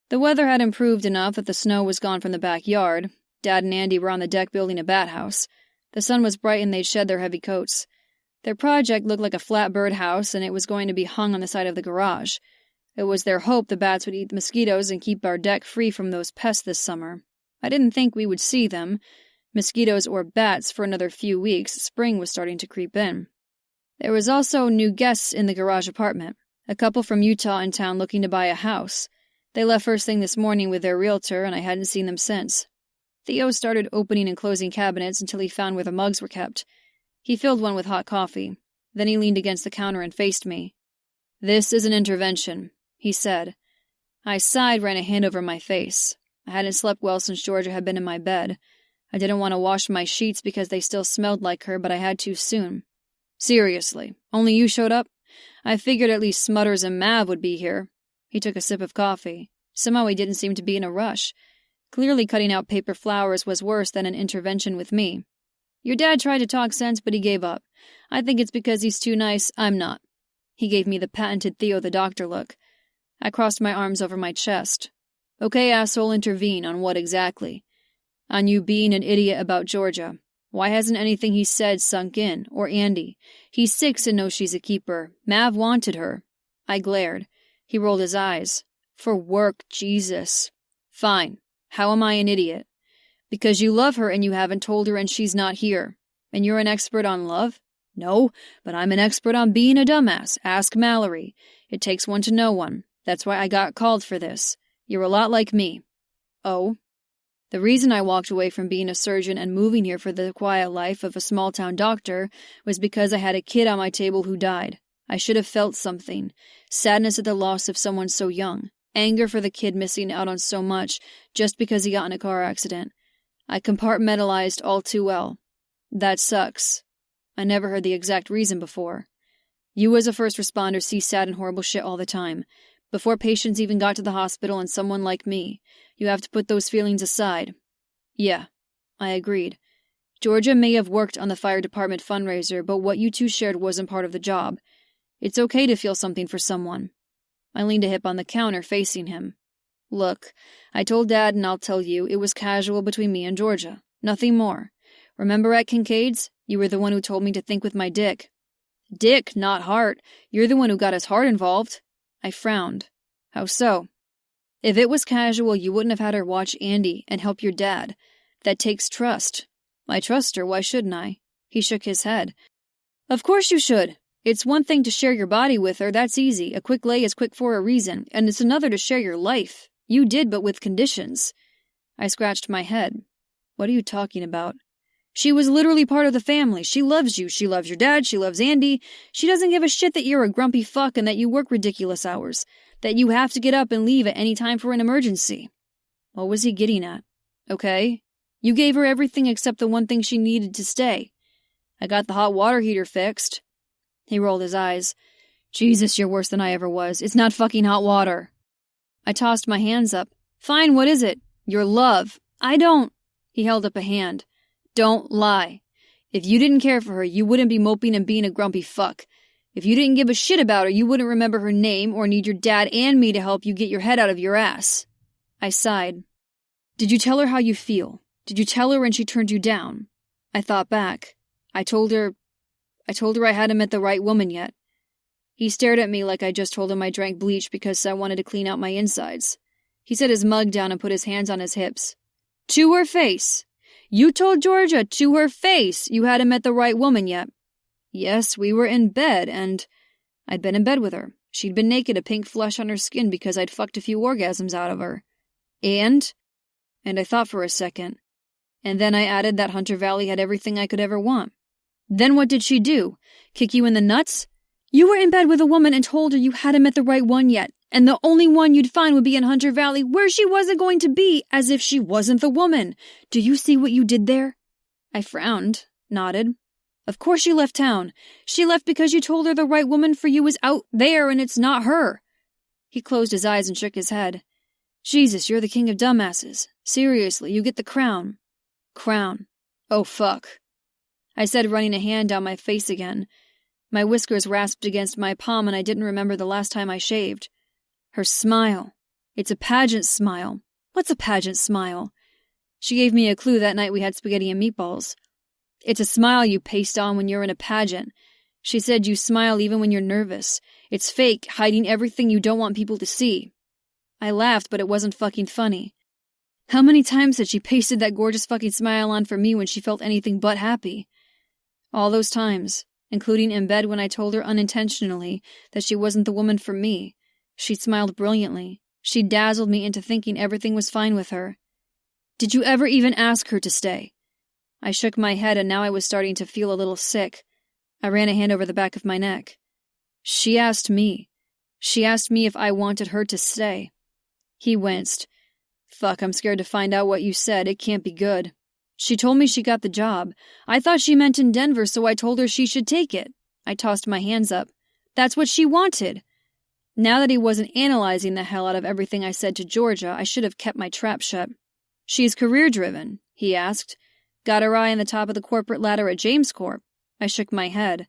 The weather had improved enough that the snow was gone from the backyard. Dad and Andy were on the deck building a bat house. The sun was bright and they'd shed their heavy coats. Their project looked like a flat birdhouse, and it was going to be hung on the side of the garage. It was their hope the bats would eat the mosquitoes and keep our deck free from those pests this summer. I didn't think we would see them, mosquitoes or bats, for another few weeks. Spring was starting to creep in. There was also new guests in the garage apartment, a couple from Utah in town looking to buy a house. They left first thing this morning with their realtor, and I hadn't seen them since. Theo started opening and closing cabinets until he found where the mugs were kept. He filled one with hot coffee. Then he leaned against the counter and faced me. "This is an intervention," he said. I sighed, ran a hand over my face. I hadn't slept well since Georgia had been in my bed. I didn't want to wash my sheets because they still smelled like her, but I had to soon. "Seriously, only you showed up? I figured at least Smutters and Mav would be here." He took a sip of coffee. Somehow he didn't seem to be in a rush. Clearly cutting out paper flowers was worse than an intervention with me. "Your dad tried to talk sense, but he gave up. I think it's because he's too nice. I'm not." He gave me the patented Theo the doctor look. I crossed my arms over my chest. "Okay, asshole, intervene. On what exactly?" "On you being an idiot about Georgia. Why hasn't anything he said sunk in? Or Andy? He's 6 and knows she's a keeper. Mav wanted her." I glared. He rolled his eyes. "For work, Jesus." "Fine. How am I an idiot?" "Because you love her and you haven't told her and she's not here. And you're an expert on love?" "No, but I'm an expert on being a dumbass. Ask Mallory. It takes one to know one. That's why I got called for this. You're a lot like me." "Oh?" "The reason I walked away from being a surgeon and moving here for the quiet life of a small-town doctor was because I had a kid on my table who died. I should have felt something. Sadness at the loss of someone so young. Anger for the kid missing out on so much just because he got in a car accident. I compartmentalized all too well. That sucks. I never heard the exact reason before. You as a first responder see sad and horrible shit all the time. Before patients even got to the hospital and someone like me, you have to put those feelings aside." "Yeah," I agreed. "Georgia may have worked on the fire department fundraiser, but what you two shared wasn't part of the job. It's okay to feel something for someone." I leaned a hip on the counter, facing him. "Look, I told Dad and I'll tell you, it was casual between me and Georgia. Nothing more. Remember at Kincaid's? You were the one who told me to think with my dick." "Dick, not heart. You're the one who got his heart involved." I frowned. "How so?" "If it was casual, you wouldn't have had her watch Andy and help your dad. That takes trust." "I trust her, why shouldn't I?" He shook his head. "Of course you should. It's one thing to share your body with her, that's easy. A quick lay is quick for a reason, and it's another to share your life. You did, but with conditions." I scratched my head. "What are you talking about?" "She was literally part of the family. She loves you. She loves your dad. She loves Andy. She doesn't give a shit that you're a grumpy fuck and that you work ridiculous hours. That you have to get up and leave at any time for an emergency." What was he getting at? "Okay. You gave her everything except the one thing she needed to stay. I got the hot water heater fixed." He rolled his eyes. "Jesus, you're worse than I ever was. It's not fucking hot water." I tossed my hands up. "Fine, what is it?" "Your love." "I don't." He held up a hand. "Don't lie. If you didn't care for her, you wouldn't be moping and being a grumpy fuck. If you didn't give a shit about her, you wouldn't remember her name or need your dad and me to help you get your head out of your ass." I sighed. "Did you tell her how you feel? Did you tell her when she turned you down?" I thought back. I told her I hadn't met the right woman yet." He stared at me like I just told him I drank bleach because I wanted to clean out my insides. He set his mug down and put his hands on his hips. "To her face. You told Georgia to her face you hadn't met the right woman yet." "Yes, we were in bed, and I'd been in bed with her. She'd been naked, a pink flush on her skin because I'd fucked a few orgasms out of her. And I thought for a second. And then I added that Hunter Valley had everything I could ever want." "Then what did she do? Kick you in the nuts?" "You were in bed with a woman and told her you hadn't met the right one yet, and the only one you'd find would be in Hunter Valley, where she wasn't going to be, as if she wasn't the woman. Do you see what you did there?" I frowned, nodded. Of course she left town. She left because you told her the right woman for you is out there and it's not her. He closed his eyes and shook his head. Jesus, you're the king of dumbasses. Seriously, you get the crown. Crown. Oh, fuck. I said, running a hand down my face again. My whiskers rasped against my palm and I didn't remember the last time I shaved. Her smile. It's a pageant smile. What's a pageant smile? She gave me a clue that night we had spaghetti and meatballs. It's a smile you paste on when you're in a pageant. She said you smile even when you're nervous. It's fake, hiding everything you don't want people to see. I laughed, but it wasn't fucking funny. How many times had she pasted that gorgeous fucking smile on for me when she felt anything but happy? All those times, including in bed when I told her unintentionally that she wasn't the woman for me. She smiled brilliantly. She dazzled me into thinking everything was fine with her. Did you ever even ask her to stay? I shook my head and now I was starting to feel a little sick. I ran a hand over the back of my neck. She asked me. She asked me if I wanted her to stay. He winced. Fuck, I'm scared to find out what you said. It can't be good. She told me she got the job. I thought she meant in Denver, so I told her she should take it. I tossed my hands up. That's what she wanted. Now that he wasn't analyzing the hell out of everything I said to Georgia, I should have kept my trap shut. She's career-driven, he asked. Got her eye on the top of the corporate ladder at James Corp. I shook my head.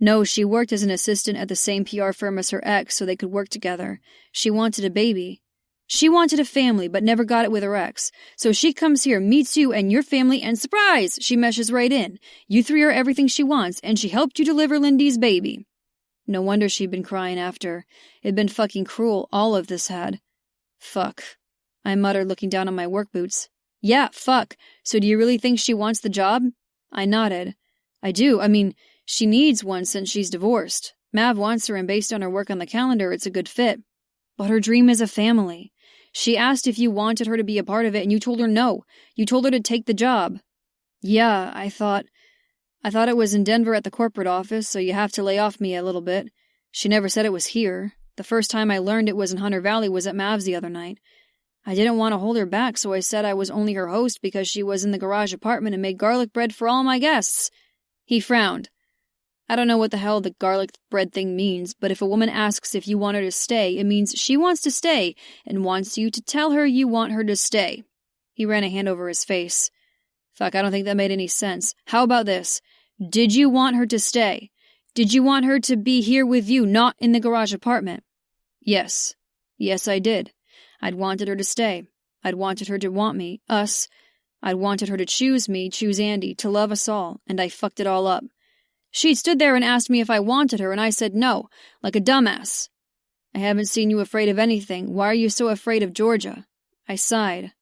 No, she worked as an assistant at the same PR firm as her ex so they could work together. She wanted a baby. She wanted a family, but never got it with her ex. So she comes here, meets you and your family, and surprise! She meshes right in. You three are everything she wants, and she helped you deliver Lindy's baby. No wonder she'd been crying after. It'd been fucking cruel, all of this had. Fuck. I muttered, looking down on my work boots. Yeah, fuck. So do you really think she wants the job? I nodded. I do. I mean, she needs one since she's divorced. Mav wants her, and based on her work on the calendar, it's a good fit. But her dream is a family. She asked if you wanted her to be a part of it, and you told her no. You told her to take the job. Yeah, I thought it was in Denver at the corporate office, so you have to lay off me a little bit. She never said it was here. The first time I learned it was in Hunter Valley was at Mav's the other night. I didn't want to hold her back, so I said I was only her host because she was in the garage apartment and made garlic bread for all my guests. He frowned. I don't know what the hell the garlic bread thing means, but if a woman asks if you want her to stay, it means she wants to stay and wants you to tell her you want her to stay. He ran a hand over his face. Fuck, I don't think that made any sense. How about this? Did you want her to stay? Did you want her to be here with you, not in the garage apartment? Yes. Yes, I did. I'd wanted her to stay. I'd wanted her to want me, us. I'd wanted her to choose me, choose Andy, to love us all, and I fucked it all up. She'd stood there and asked me if I wanted her, and I said no, like a dumbass. I haven't seen you afraid of anything. Why are you so afraid of Georgia? I sighed.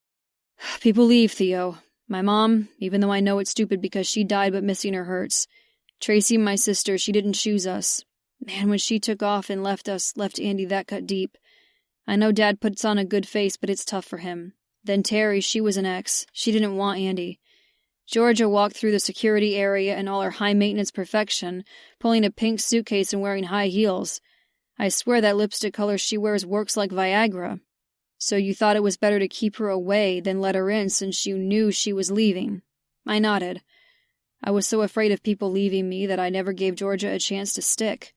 People leave, Theo. My mom, even though I know it's stupid because she died but missing her hurts. Tracy, my sister, she didn't choose us. Man, when she took off and left Andy, that cut deep. I know Dad puts on a good face, but it's tough for him. Then Terry, she was an ex. She didn't want Andy. Georgia walked through the security area in all her high-maintenance perfection, pulling a pink suitcase and wearing high heels. I swear that lipstick color she wears works like Viagra. So you thought it was better to keep her away than let her in since you knew she was leaving. I nodded. I was so afraid of people leaving me that I never gave Georgia a chance to stick.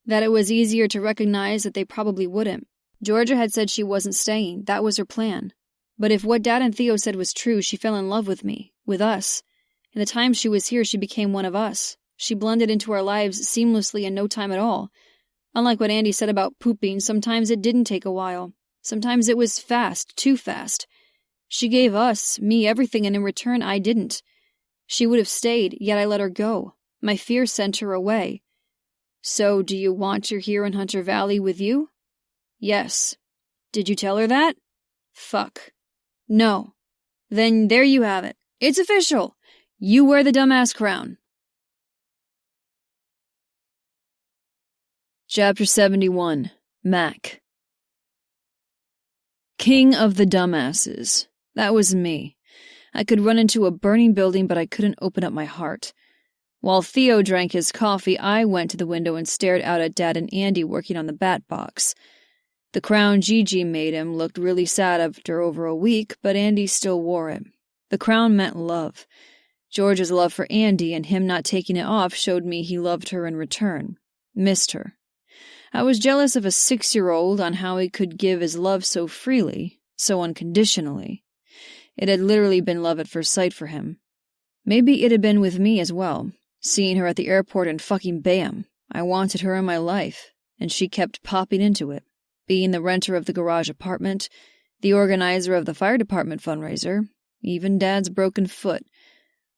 That it was easier to recognize that they probably wouldn't. Georgia had said she wasn't staying. That was her plan. But if what Dad and Theo said was true, she fell in love with me, with us. In the time she was here, she became one of us. She blended into our lives seamlessly in no time at all. Unlike what Andy said about pooping, sometimes it didn't take a while. Sometimes it was fast, too fast. She gave us, me, everything, and in return, I didn't. She would have stayed, yet I let her go. My fear sent her away. So, do you want her here in Hunter Valley with you? Yes. Did you tell her that? Fuck. No. Then there you have it. It's official. You wear the dumbass crown. Chapter 71. Mac. King of the dumbasses. That was me. I could run into a burning building, but I couldn't open up my heart. While Theo drank his coffee, I went to the window and stared out at Dad and Andy working on the bat box. The crown Gigi made him looked really sad after over a week, but Andy still wore it. The crown meant love. George's love for Andy and him not taking it off showed me he loved her in return. Missed her. I was jealous of a 6-year-old on how he could give his love so freely, so unconditionally. It had literally been love at first sight for him. Maybe it had been with me as well, seeing her at the airport and fucking bam, I wanted her in my life, and she kept popping into it, being the renter of the garage apartment, the organizer of the fire department fundraiser, even Dad's broken foot.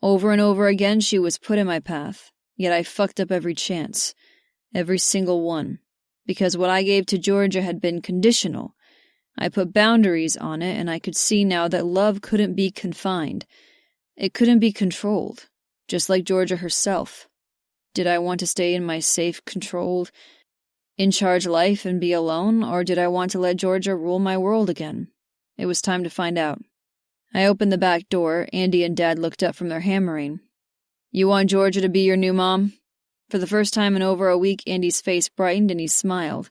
Over and over again she was put in my path, yet I fucked up every chance, every single one, because what I gave to Georgia had been conditional. I put boundaries on it, and I could see now that love couldn't be confined. It couldn't be controlled, just like Georgia herself. Did I want to stay in my safe, controlled, in-charge life and be alone, or did I want to let Georgia rule my world again? It was time to find out. I opened the back door. Andy and Dad looked up from their hammering. "You want Georgia to be your new mom?" For the first time in over a week, Andy's face brightened and he smiled.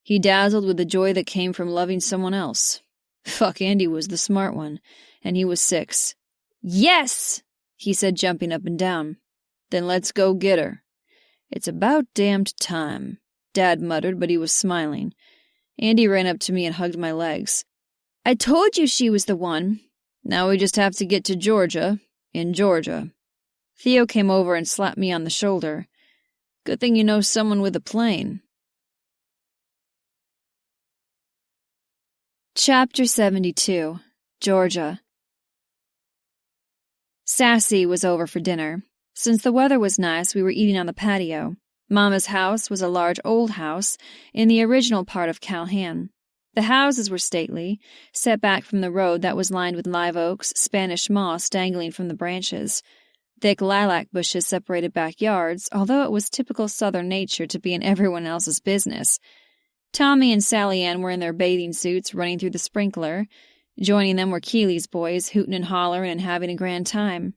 He dazzled with the joy that came from loving someone else. Fuck, Andy was the smart one, and he was 6. "Yes!" he said, jumping up and down. "Then let's go get her." "It's about damned time," Dad muttered, but he was smiling. Andy ran up to me and hugged my legs. "I told you she was the one." "Now we just have to get to Georgia, in Georgia." Theo came over and slapped me on the shoulder. "Good thing you know someone with a plane." Chapter 72. Georgia. Sassy was over for dinner. Since the weather was nice, we were eating on the patio. Mama's house was a large old house in the original part of Calhan. The houses were stately, set back from the road that was lined with live oaks, Spanish moss dangling from the branches. Thick lilac bushes separated backyards, although it was typical southern nature to be in everyone else's business. Tommy and Sally Ann were in their bathing suits running through the sprinkler. Joining them were Keely's boys, hooting and hollering and having a grand time.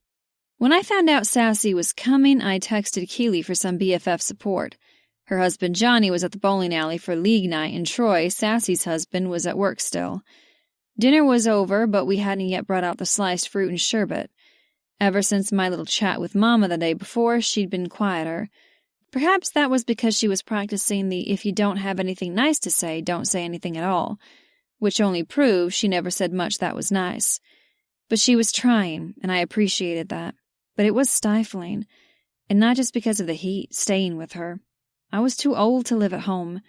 When I found out Sassy was coming, I texted Keely for some BFF support. Her husband Johnny was at the bowling alley for league night, and Troy, Sassy's husband, was at work still. Dinner was over, but we hadn't yet brought out the sliced fruit and sherbet. Ever since my little chat with Mama the day before, she'd been quieter. Perhaps that was because she was practicing the if you don't have anything nice to say, don't say anything at all, which only proves she never said much that was nice. But she was trying, and I appreciated that. But it was stifling, and not just because of the heat, staying with her. I was too old to live at home.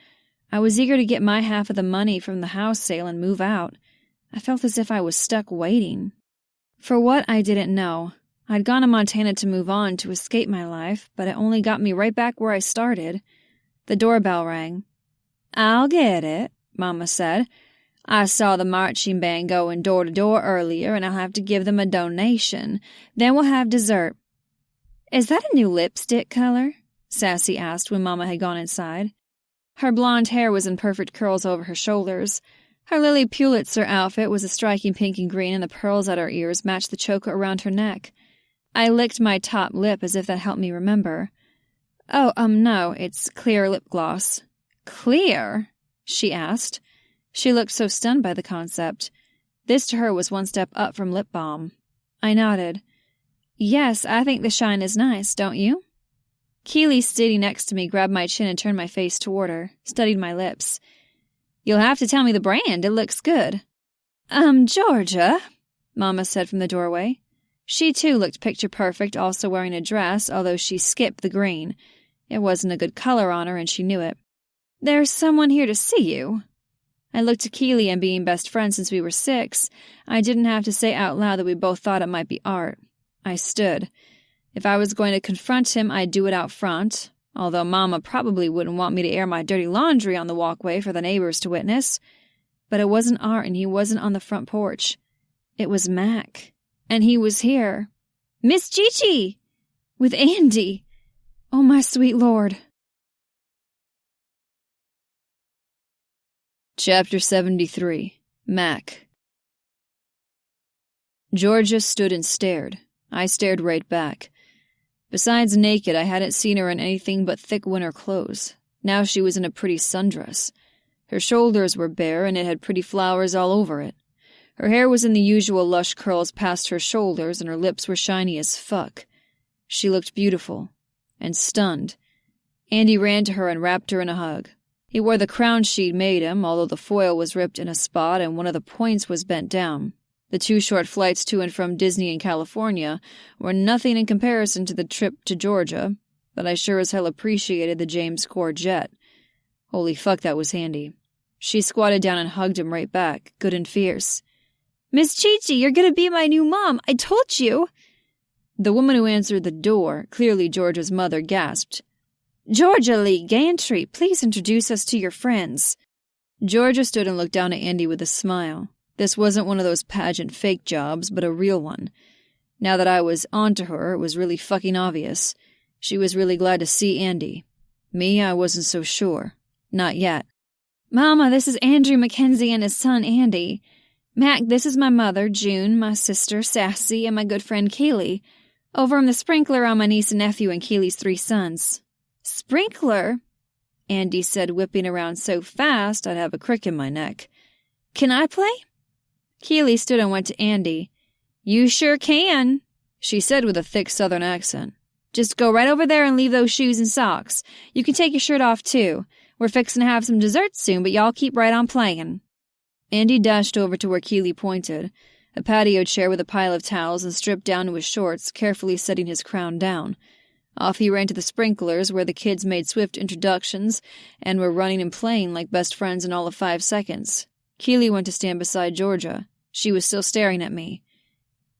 I was eager to get my half of the money from the house sale and move out. I felt as if I was stuck waiting. For what, I didn't know. I'd gone to Montana to move on, to escape my life, but it only got me right back where I started. The doorbell rang. "I'll get it," Mama said. "I saw the marching band going door to door earlier, and I'll have to give them a donation. Then we'll have dessert." "Is that a new lipstick color?" Sassy asked when Mama had gone inside. Her blonde hair was in perfect curls over her shoulders. Her Lily Pulitzer outfit was a striking pink and green, and the pearls at her ears matched the choker around her neck. I licked my top lip as if that helped me remember. "Oh, no, it's clear lip gloss." "Clear?" she asked. She looked so stunned by the concept. This to her was one step up from lip balm. I nodded. "Yes, I think the shine is nice, don't you?" Keely, sitting next to me, grabbed my chin and turned my face toward her, studied my lips. "You'll have to tell me the brand. It looks good." Georgia," Mama said from the doorway. She, too, looked picture-perfect, also wearing a dress, although she skipped the green. It wasn't a good color on her, and she knew it. "There's someone here to see you." I looked at Keely, and being best friends since we were 6, I didn't have to say out loud that we both thought it might be Art. I stood. If I was going to confront him, I'd do it out front, although Mama probably wouldn't want me to air my dirty laundry on the walkway for the neighbors to witness. But it wasn't Art, and he wasn't on the front porch. It was Mac. And he was here. "Miss Chi-Chi! With Andy! Oh, my sweet Lord." Chapter 73. Mac. Georgia stood and stared. I stared right back. Besides naked, I hadn't seen her in anything but thick winter clothes. Now she was in a pretty sundress. Her shoulders were bare, and it had pretty flowers all over it. Her hair was in the usual lush curls past her shoulders, and her lips were shiny as fuck. She looked beautiful. And stunned. Andy ran to her and wrapped her in a hug. He wore the crown she'd made him, although the foil was ripped in a spot and one of the points was bent down. The 2 short flights to and from Disney and California were nothing in comparison to the trip to Georgia, but I sure as hell appreciated the James Court jet. Holy fuck, that was handy. She squatted down and hugged him right back, good and fierce. "Miss Chi-Chi, you're gonna be my new mom, I told you!" The woman who answered the door, clearly Georgia's mother, gasped. "Georgia Lee Gantry, please introduce us to your friends." Georgia stood and looked down at Andy with a smile. This wasn't one of those pageant fake jobs, but a real one. Now that I was onto her, it was really fucking obvious. She was really glad to see Andy. Me, I wasn't so sure. Not yet. "Mama, this is Andrew Mackenzie and his son, Andy. Mac, this is my mother, June, my sister, Sassy, and my good friend, Keely. Over in the sprinkler are my niece and nephew and Keely's 3 sons. "Sprinkler?" Andy said, whipping around so fast I'd have a crick in my neck. "Can I play?" Keely stood and went to Andy. "You sure can," she said with a thick southern accent. "Just go right over there and leave those shoes and socks. You can take your shirt off, too. We're fixing to have some dessert soon, but y'all keep right on playing." Andy dashed over to where Keely pointed, a patio chair with a pile of towels, and stripped down to his shorts, carefully setting his crown down. Off he ran to the sprinklers, where the kids made swift introductions and were running and playing like best friends in all of 5 seconds. Keely went to stand beside Georgia. She was still staring at me.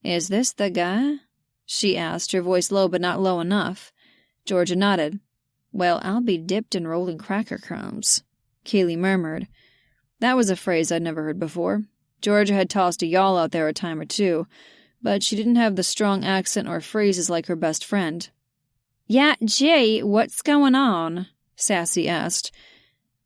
"Is this the guy?" she asked, her voice low but not low enough. Georgia nodded. "Well, I'll be dipped in rolling cracker crumbs," Keely murmured. That was a phrase I'd never heard before. Georgia had tossed a y'all out there a time or two, but she didn't have the strong accent or phrases like her best friend. "Yeah, Jay, what's going on?" Sassy asked.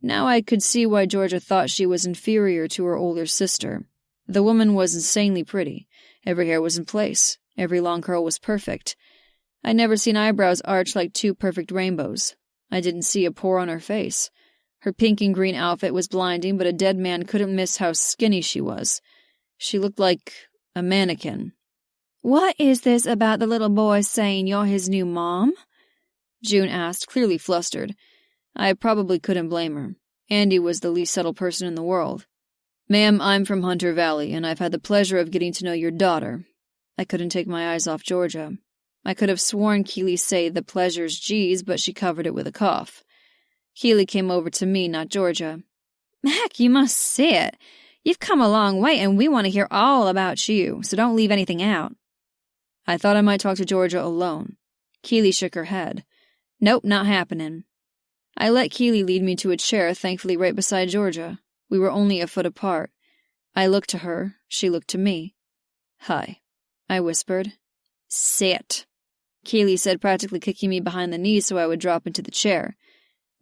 Now I could see why Georgia thought she was inferior to her older sister. The woman was insanely pretty. Every hair was in place. Every long curl was perfect. I'd never seen eyebrows arch like 2 perfect rainbows. I didn't see a pore on her face. Her pink and green outfit was blinding, but a dead man couldn't miss how skinny she was. She looked like a mannequin. "What is this about the little boy saying you're his new mom?" June asked, clearly flustered. I probably couldn't blame her. Andy was the least subtle person in the world. "Ma'am, I'm from Hunter Valley, and I've had the pleasure of getting to know your daughter." I couldn't take my eyes off Georgia. I could have sworn Keely said the pleasure's G's, but she covered it with a cough. Keely came over to me, not Georgia. "Mac, you must see it. You've come a long way, and we want to hear all about you, so don't leave anything out." I thought I might talk to Georgia alone. Keely shook her head. "Nope, not happening." I let Keely lead me to a chair, thankfully right beside Georgia. We were only a foot apart. I looked to her. She looked to me. "Hi," I whispered. "Sit," Keely said, practically kicking me behind the knees so I would drop into the chair.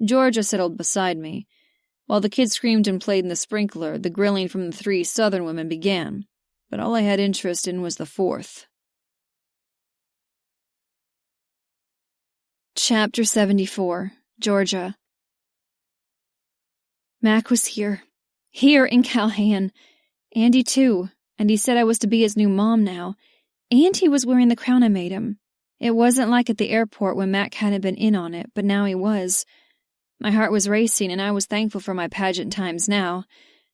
Georgia settled beside me. While the kids screamed and played in the sprinkler, the grilling from the 3 southern women began. But all I had interest in was the 4th. Chapter 74. Georgia. Mac was here. Here in Calhan. Andy, too. And he said I was to be his new mom now. And he was wearing the crown I made him. It wasn't like at the airport when Mac hadn't been in on it, but now he was. My heart was racing, and I was thankful for my pageant times now.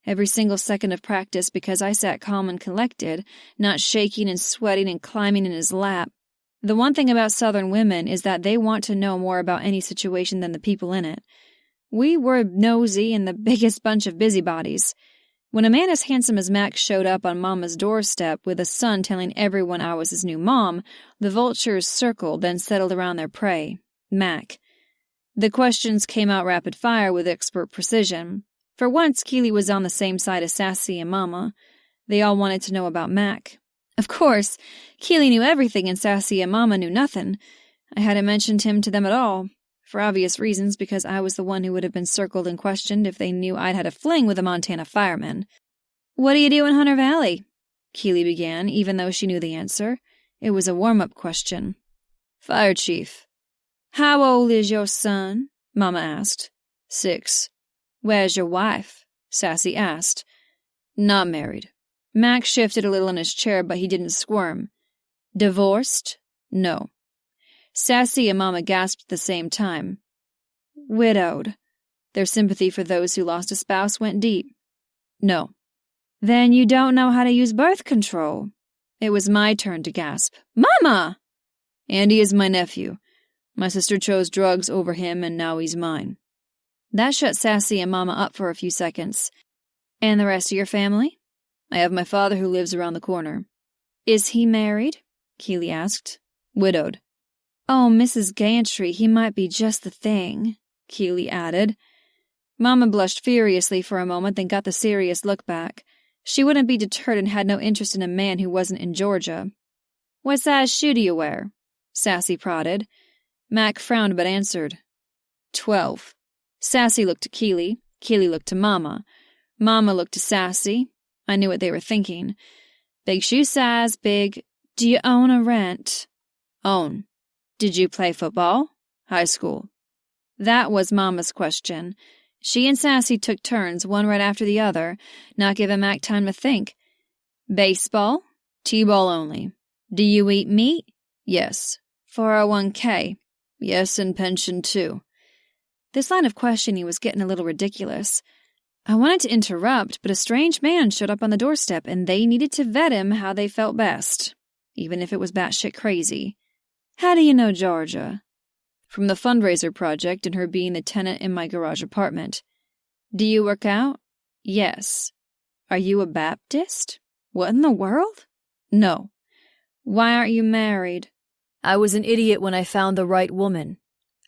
Every single second of practice, because I sat calm and collected, not shaking and sweating and climbing in his lap. The one thing about Southern women is that they want to know more about any situation than the people in it. We were nosy and the biggest bunch of busybodies. When a man as handsome as Max showed up on Mama's doorstep with a son telling everyone I was his new mom, the vultures circled, then settled around their prey, Mac. The questions came out rapid fire with expert precision. For once, Keely was on the same side as Sassy and Mama. They all wanted to know about Mac. Of course, Keely knew everything and Sassy and Mama knew nothing. I hadn't mentioned him to them at all. For obvious reasons, because I was the one who would have been circled and questioned if they knew I'd had a fling with a Montana fireman. "What do you do in Hunter Valley?" Keely began, even though she knew the answer. It was a warm-up question. "Fire chief." "How old is your son?" Mama asked. 6. "Where's your wife?" Sassy asked. "Not married." Mac shifted a little in his chair, but he didn't squirm. Divorced? No. Sassy and Mama gasped at the same time. Widowed. Their sympathy for those who lost a spouse went deep. No. Then you don't know how to use birth control. It was my turn to gasp. Mama! Andy is my nephew. My sister chose drugs over him, and now he's mine. That shut Sassy and Mama up for a few seconds. And the rest of your family? I have my father who lives around the corner. Is he married? Keely asked. Widowed. Oh, Mrs. Gantry, he might be just the thing, Keely added. Mama blushed furiously for a moment, then got the serious look back. She wouldn't be deterred and had no interest in a man who wasn't in Georgia. What size shoe do you wear? Sassy prodded. Mac frowned but answered. 12. Sassy looked to Keely. Keely looked to Mama. Mama looked to Sassy. I knew what they were thinking. Big shoe size, big. Do you own or rent? Own. Did you play football? High school. That was Mama's question. She and Sassy took turns, one right after the other, not giving Mac time to think. Baseball? T-ball only. Do you eat meat? Yes. 401k? Yes, and pension too. This line of questioning was getting a little ridiculous. I wanted to interrupt, but a strange man showed up on the doorstep, and they needed to vet him how they felt best, even if it was batshit crazy. How do you know Georgia? From the fundraiser project and her being the tenant in my garage apartment. Do you work out? Yes. Are you a Baptist? What in the world? No. Why aren't you married? I was an idiot when I found the right woman.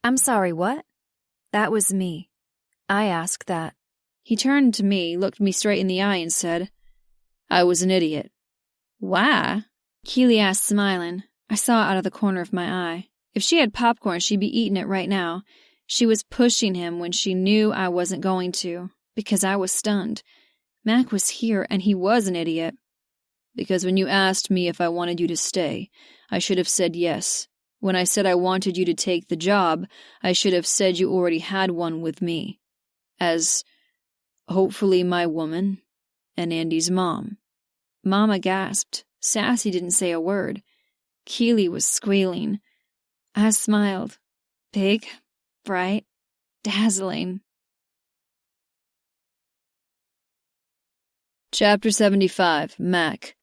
I'm sorry, what? That was me. I asked that. He turned to me, looked me straight in the eye, and said, I was an idiot. Why? Keely asked, smiling. I saw it out of the corner of my eye. If she had popcorn, she'd be eating it right now. She was pushing him when she knew I wasn't going to, because I was stunned. Mac was here, and he was an idiot. Because when you asked me if I wanted you to stay, I should have said yes. When I said I wanted you to take the job, I should have said you already had one with me. As, hopefully, my woman and Andy's mom. Mama gasped. Sassy didn't say a word. Keely was squealing. I smiled. Big, bright, dazzling. Chapter 75, Mac.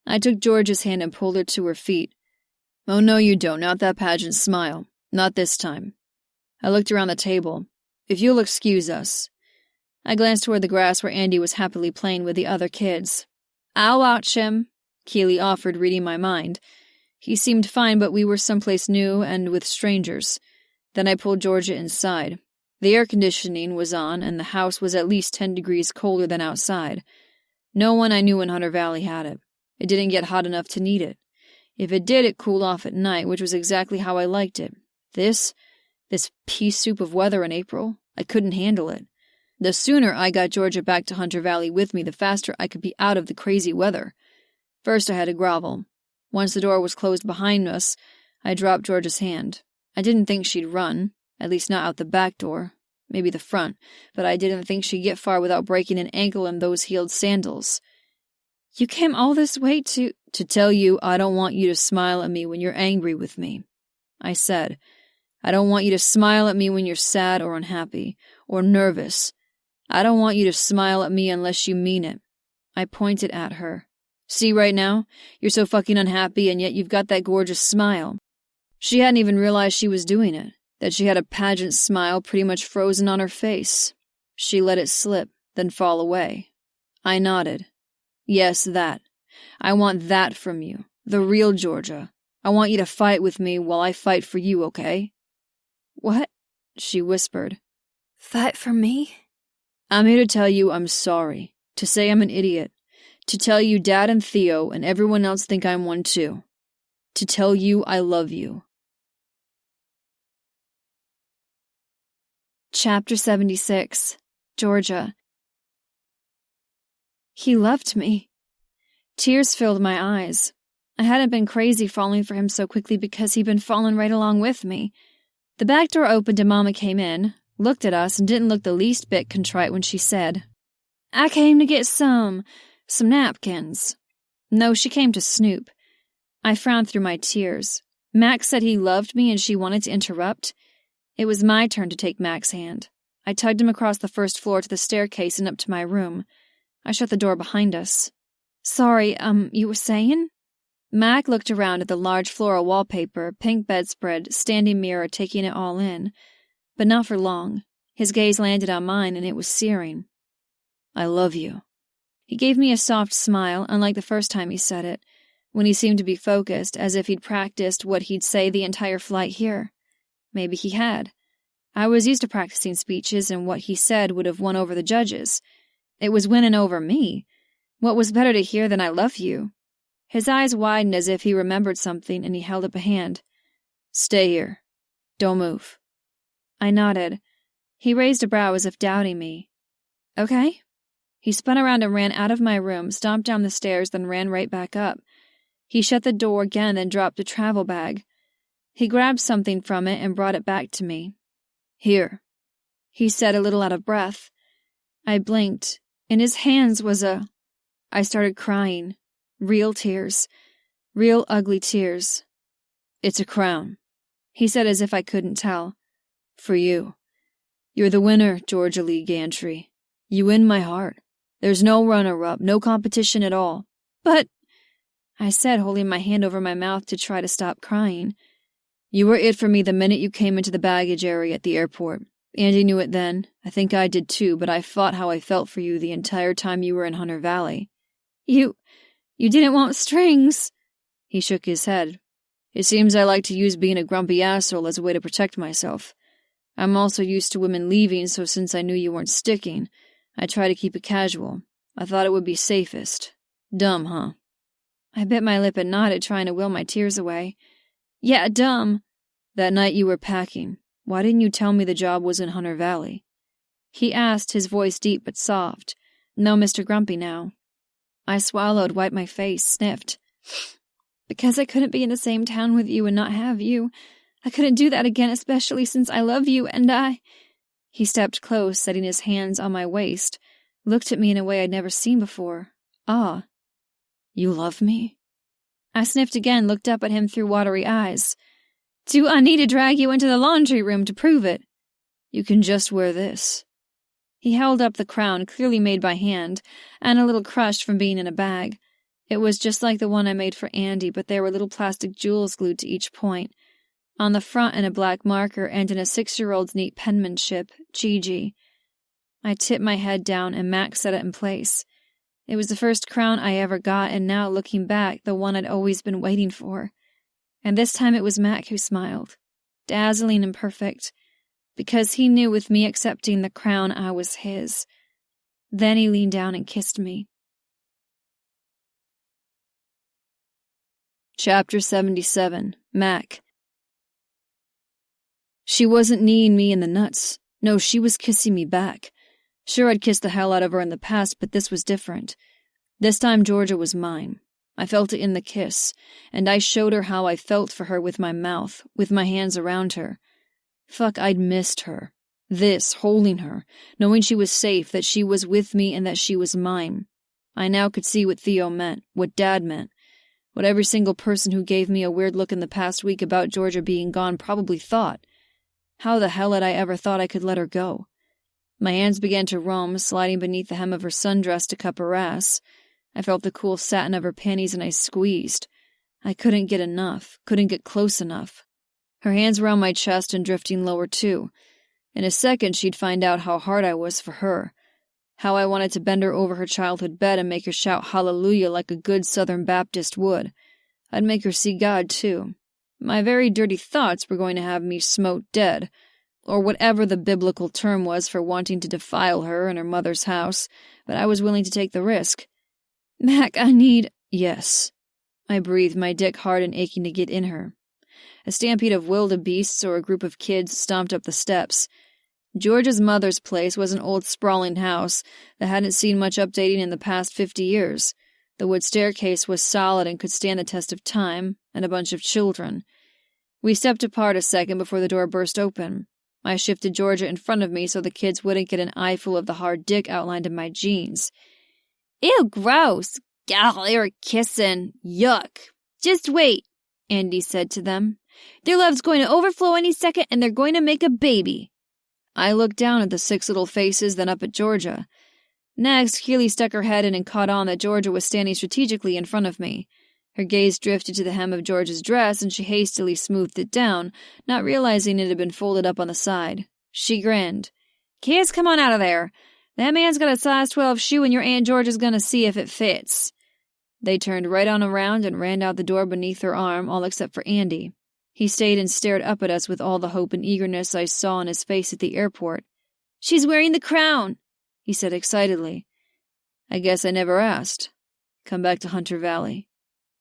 I took George's hand and pulled her to her feet. Oh, no, you don't. Not that pageant smile. Not this time. I looked around the table. If you'll excuse us. I glanced toward the grass where Andy was happily playing with the other kids. I'll watch him, Keely offered, reading my mind. He seemed fine, but we were someplace new and with strangers. Then I pulled Georgia inside. The air conditioning was on, and the house was at least 10 degrees colder than outside. No one I knew in Hunter Valley had it. It didn't get hot enough to need it. If it did, it cooled off at night, which was exactly how I liked it. This pea soup of weather in April, I couldn't handle it. The sooner I got Georgia back to Hunter Valley with me, the faster I could be out of the crazy weather. First I had to grovel. Once the door was closed behind us, I dropped Georgia's hand. I didn't think she'd run, at least not out the back door, maybe the front, but I didn't think she'd get far without breaking an ankle in those heeled sandals. You came all this way to tell you I don't want you to smile at me when you're angry with me. I said, I don't want you to smile at me when you're sad or unhappy, or nervous. I don't want you to smile at me unless you mean it. I pointed at her. See right now? You're so fucking unhappy, and yet you've got that gorgeous smile. She hadn't even realized she was doing it, that she had a pageant smile pretty much frozen on her face. She let it slip, then fall away. I nodded. Yes, that. I want that from you. The real Georgia. I want you to fight with me while I fight for you, okay? What? She whispered. Fight for me? I'm here to tell you I'm sorry. To say I'm an idiot. To tell you Dad and Theo and everyone else think I'm one too. To tell you I love you. Chapter 76, Georgia. He loved me. Tears filled my eyes. I hadn't been crazy falling for him so quickly because he'd been falling right along with me. The back door opened and Mama came in, looked at us, and didn't look the least bit contrite when she said, I came to get some napkins. No, she came to snoop. I frowned through my tears. Max said he loved me and she wanted to interrupt. It was my turn to take Max's hand. I tugged him across the first floor to the staircase and up to my room. I shut the door behind us. Sorry, you were saying? Mac looked around at the large floral wallpaper, pink bedspread, standing mirror, taking it all in. But not for long. His gaze landed on mine, and it was searing. I love you. He gave me a soft smile, unlike the first time he said it, when he seemed to be focused, as if he'd practiced what he'd say the entire flight here. Maybe he had. I was used to practicing speeches, and what he said would have won over the judges. It was winning over me. What was better to hear than I love you? His eyes widened as if he remembered something, and he held up a hand. Stay here. Don't move. I nodded. He raised a brow as if doubting me. Okay. He spun around and ran out of my room, stomped down the stairs, then ran right back up. He shut the door again and dropped a travel bag. He grabbed something from it and brought it back to me. Here, he said, a little out of breath. I blinked. In his hands was I started crying. Real tears. Real ugly tears. It's a crown, he said as if I couldn't tell. For you. You're the winner, Georgia Lee Gantry. You win my heart. There's no runner-up, no competition at all. But, I said, holding my hand over my mouth to try to stop crying. You were it for me the minute you came into the baggage area at the airport. Andy knew it then. I think I did too, but I fought how I felt for you the entire time you were in Hunter Valley. You didn't want strings. He shook his head. It seems I like to use being a grumpy asshole as a way to protect myself. I'm also used to women leaving, so since I knew you weren't sticking, I try to keep it casual. I thought it would be safest. Dumb, huh? I bit my lip and nodded, trying to will my tears away. Yeah, dumb. That night you were packing. Why didn't you tell me the job was in Hunter Valley? He asked, his voice deep but soft. No Mr. Grumpy now. I swallowed, wiped my face, sniffed. Because I couldn't be in the same town with you and not have you. I couldn't do that again, especially since I love you and I... He stepped close, setting his hands on my waist, looked at me in a way I'd never seen before. Ah. You love me? I sniffed again, looked up at him through watery eyes. Do I need to drag you into the laundry room to prove it? You can just wear this. He held up the crown, clearly made by hand, and a little crushed from being in a bag. It was just like the one I made for Andy, but there were little plastic jewels glued to each point. On the front in a black marker and in a 6-year-old's neat penmanship, Gigi. I tipped my head down and Max set it in place. It was the first crown I ever got, and now, looking back, the one I'd always been waiting for. And this time it was Mac who smiled. Dazzling and perfect. Because he knew with me accepting the crown I was his. Then he leaned down and kissed me. Chapter 77. Mac. She wasn't kneeing me in the nuts. No, she was kissing me back. Sure, I'd kissed the hell out of her in the past, but this was different. This time Georgia was mine. I felt it in the kiss, and I showed her how I felt for her with my mouth, with my hands around her. Fuck, I'd missed her. This, holding her, knowing she was safe, that she was with me and that she was mine. I now could see what Theo meant, what Dad meant, what every single person who gave me a weird look in the past week about Georgia being gone probably thought. How the hell had I ever thought I could let her go? My hands began to roam, sliding beneath the hem of her sundress to cup her ass. I felt the cool satin of her panties and I squeezed. I couldn't get enough, couldn't get close enough. Her hands were on my chest and drifting lower too. In a second she'd find out how hard I was for her. How I wanted to bend her over her childhood bed and make her shout hallelujah like a good Southern Baptist would. I'd make her see God too. My very dirty thoughts were going to have me smote dead, or whatever the biblical term was for wanting to defile her in her mother's house, but I was willing to take the risk. Mac, I need... Yes. I breathed, my dick hard and aching to get in her. A stampede of wildebeests or a group of kids stomped up the steps. George's mother's place was an old sprawling house that hadn't seen much updating in the past 50 years. The wood staircase was solid and could stand the test of time, and a bunch of children. We stepped apart a second before the door burst open. I shifted Georgia in front of me so the kids wouldn't get an eyeful of the hard dick outlined in my jeans. Ew, gross. Gal, they were kissing. Yuck. Just wait, Andy said to them. Their love's going to overflow any second, and they're going to make a baby. I looked down at the 6 little faces, then up at Georgia. Next, Keely stuck her head in and caught on that Georgia was standing strategically in front of me. Her gaze drifted to the hem of Georgia's dress, and she hastily smoothed it down, not realizing it had been folded up on the side. She grinned. Kids, come on out of there. That man's got a size 12 shoe, and your Aunt Georgia's gonna see if it fits. They turned right on around and ran out the door beneath her arm, all except for Andy. He stayed and stared up at us with all the hope and eagerness I saw on his face at the airport. She's wearing the crown, he said excitedly. I guess I never asked. Come back to Hunter Valley.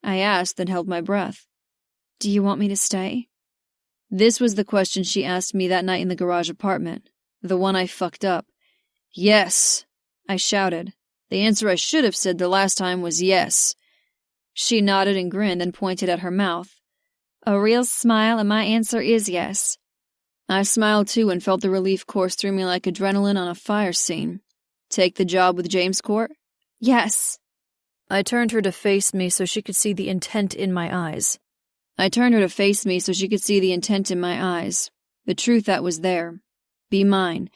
I asked, then held my breath. Do you want me to stay? This was the question she asked me that night in the garage apartment. The one I fucked up. Yes, I shouted. The answer I should have said the last time was yes. She nodded and grinned and pointed at her mouth. A real smile, and my answer is yes. I smiled too and felt the relief course through me like adrenaline on a fire scene. Take the job with James Court? Yes. I turned her to face me so she could see the intent in my eyes. The truth that was there. Be mine.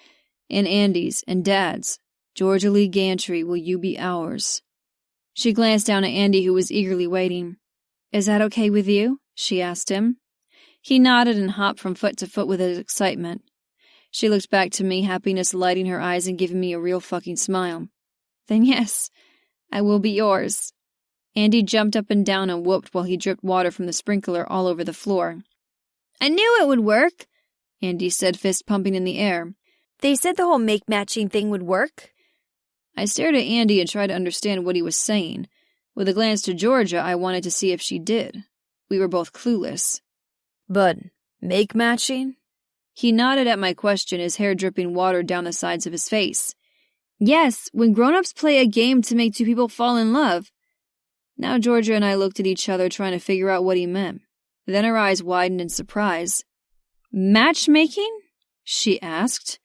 And Andy's and Dad's. Georgia Lee Gantry, will you be ours? She glanced down at Andy, who was eagerly waiting. Is that okay with you? She asked him. He nodded and hopped from foot to foot with his excitement. She looked back to me, happiness lighting her eyes and giving me a real fucking smile. Then yes, I will be yours. Andy jumped up and down and whooped while he dripped water from the sprinkler all over the floor. I knew it would work, Andy said, fist pumping in the air. They said the whole make-matching thing would work. I stared at Andy and tried to understand what he was saying. With a glance to Georgia, I wanted to see if she did. We were both clueless. But make-matching? He nodded at my question, his hair dripping water down the sides of his face. Yes, when grown-ups play a game to make two people fall in love. Now Georgia and I looked at each other, trying to figure out what he meant. Then her eyes widened in surprise. Matchmaking? She asked.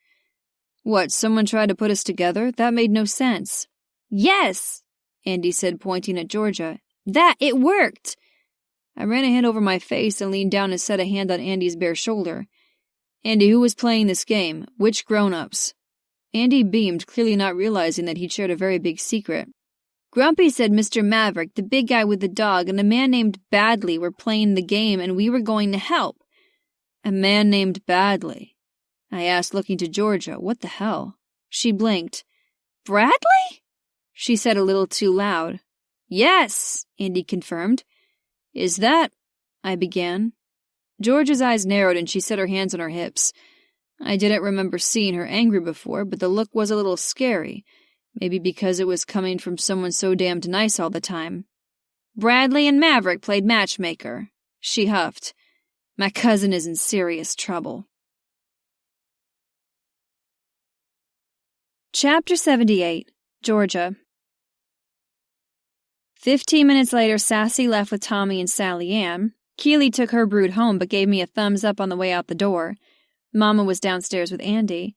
What, someone tried to put us together? That made no sense. Yes, Andy said, pointing at Georgia. It worked. I ran a hand over my face and leaned down and set a hand on Andy's bare shoulder. Andy, who was playing this game? Which grown-ups? Andy beamed, clearly not realizing that he'd shared a very big secret. Grumpy said Mr. Maverick, the big guy with the dog, and a man named Badley were playing the game, and we were going to help. A man named Badley? I asked, looking to Georgia. What the hell? She blinked. Bradley? She said a little too loud. Yes, Andy confirmed. Is that... I began. Georgia's eyes narrowed and she set her hands on her hips. I didn't remember seeing her angry before, but the look was a little scary. Maybe because it was coming from someone so damned nice all the time. Bradley and Maverick played matchmaker. She huffed. My cousin is in serious trouble. Chapter 78. Georgia. 15 minutes later, Sassy left with Tommy and Sally Ann. Keely took her brood home but gave me a thumbs up on the way out the door. Mama was downstairs with Andy.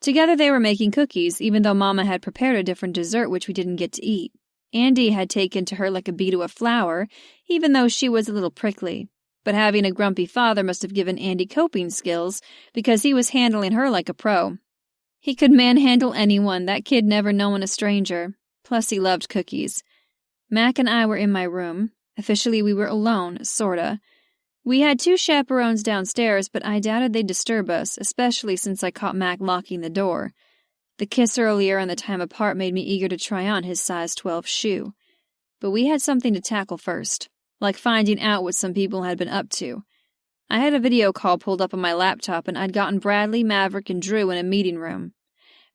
Together they were making cookies, even though Mama had prepared a different dessert which we didn't get to eat. Andy had taken to her like a bee to a flower, even though she was a little prickly. But having a grumpy father must have given Andy coping skills, because he was handling her like a pro. He could manhandle anyone, that kid never knowing a stranger. Plus he loved cookies. Mac and I were in my room. Officially we were alone, sorta. We had 2 chaperones downstairs, but I doubted they'd disturb us, especially since I caught Mac locking the door. The kiss earlier and the time apart made me eager to try on his size 12 shoe. But we had something to tackle first, like finding out what some people had been up to. I had a video call pulled up on my laptop, and I'd gotten Bradley, Maverick, and Drew in a meeting room.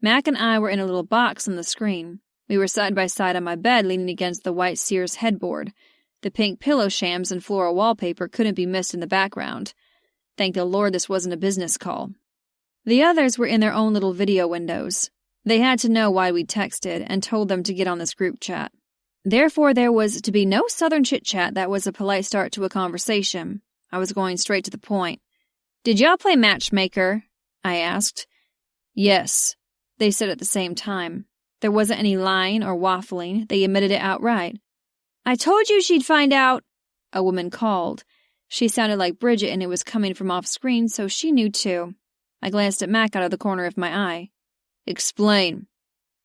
Mac and I were in a little box on the screen. We were side by side on my bed, leaning against the white Sears headboard. The pink pillow shams and floral wallpaper couldn't be missed in the background. Thank the Lord this wasn't a business call. The others were in their own little video windows. They had to know why we'd texted and told them to get on this group chat. Therefore, there was to be no southern chit-chat that was a polite start to a conversation. I was going straight to the point. Did y'all play matchmaker? I asked. Yes, they said at the same time. There wasn't any lying or waffling. They admitted it outright. I told you she'd find out, a woman called. She sounded like Bridget, and it was coming from off-screen, so she knew too. I glanced at Mac out of the corner of my eye. Explain,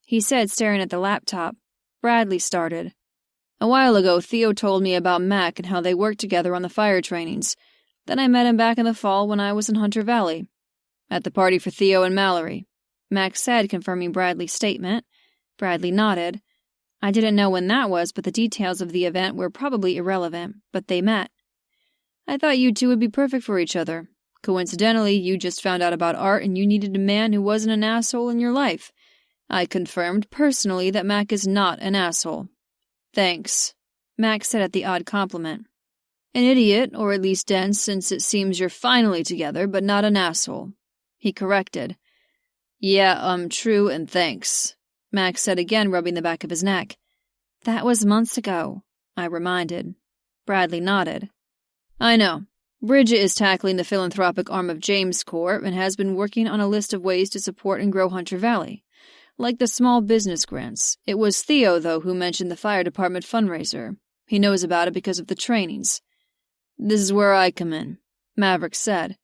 he said, staring at the laptop. Bradley started. A while ago, Theo told me about Mac and how they worked together on the fire trainings. Then I met him back in the fall when I was in Hunter Valley. At the party for Theo and Mallory, Mac said, confirming Bradley's statement. Bradley nodded. I didn't know when that was, but the details of the event were probably irrelevant, but they met. I thought you two would be perfect for each other. Coincidentally, you just found out about art and you needed a man who wasn't an asshole in your life. I confirmed personally that Mac is not an asshole. Thanks, Mac said at the odd compliment. An idiot, or at least dense, since it seems you're finally together, but not an asshole. He corrected. Yeah, true, and thanks, Mac said again, rubbing the back of his neck. That was months ago, I reminded. Bradley nodded. I know. Bridget is tackling the philanthropic arm of James Corp and has been working on a list of ways to support and grow Hunter Valley. Like the small business grants. It was Theo, though, who mentioned the fire department fundraiser. He knows about it because of the trainings. This is where I come in, Maverick said.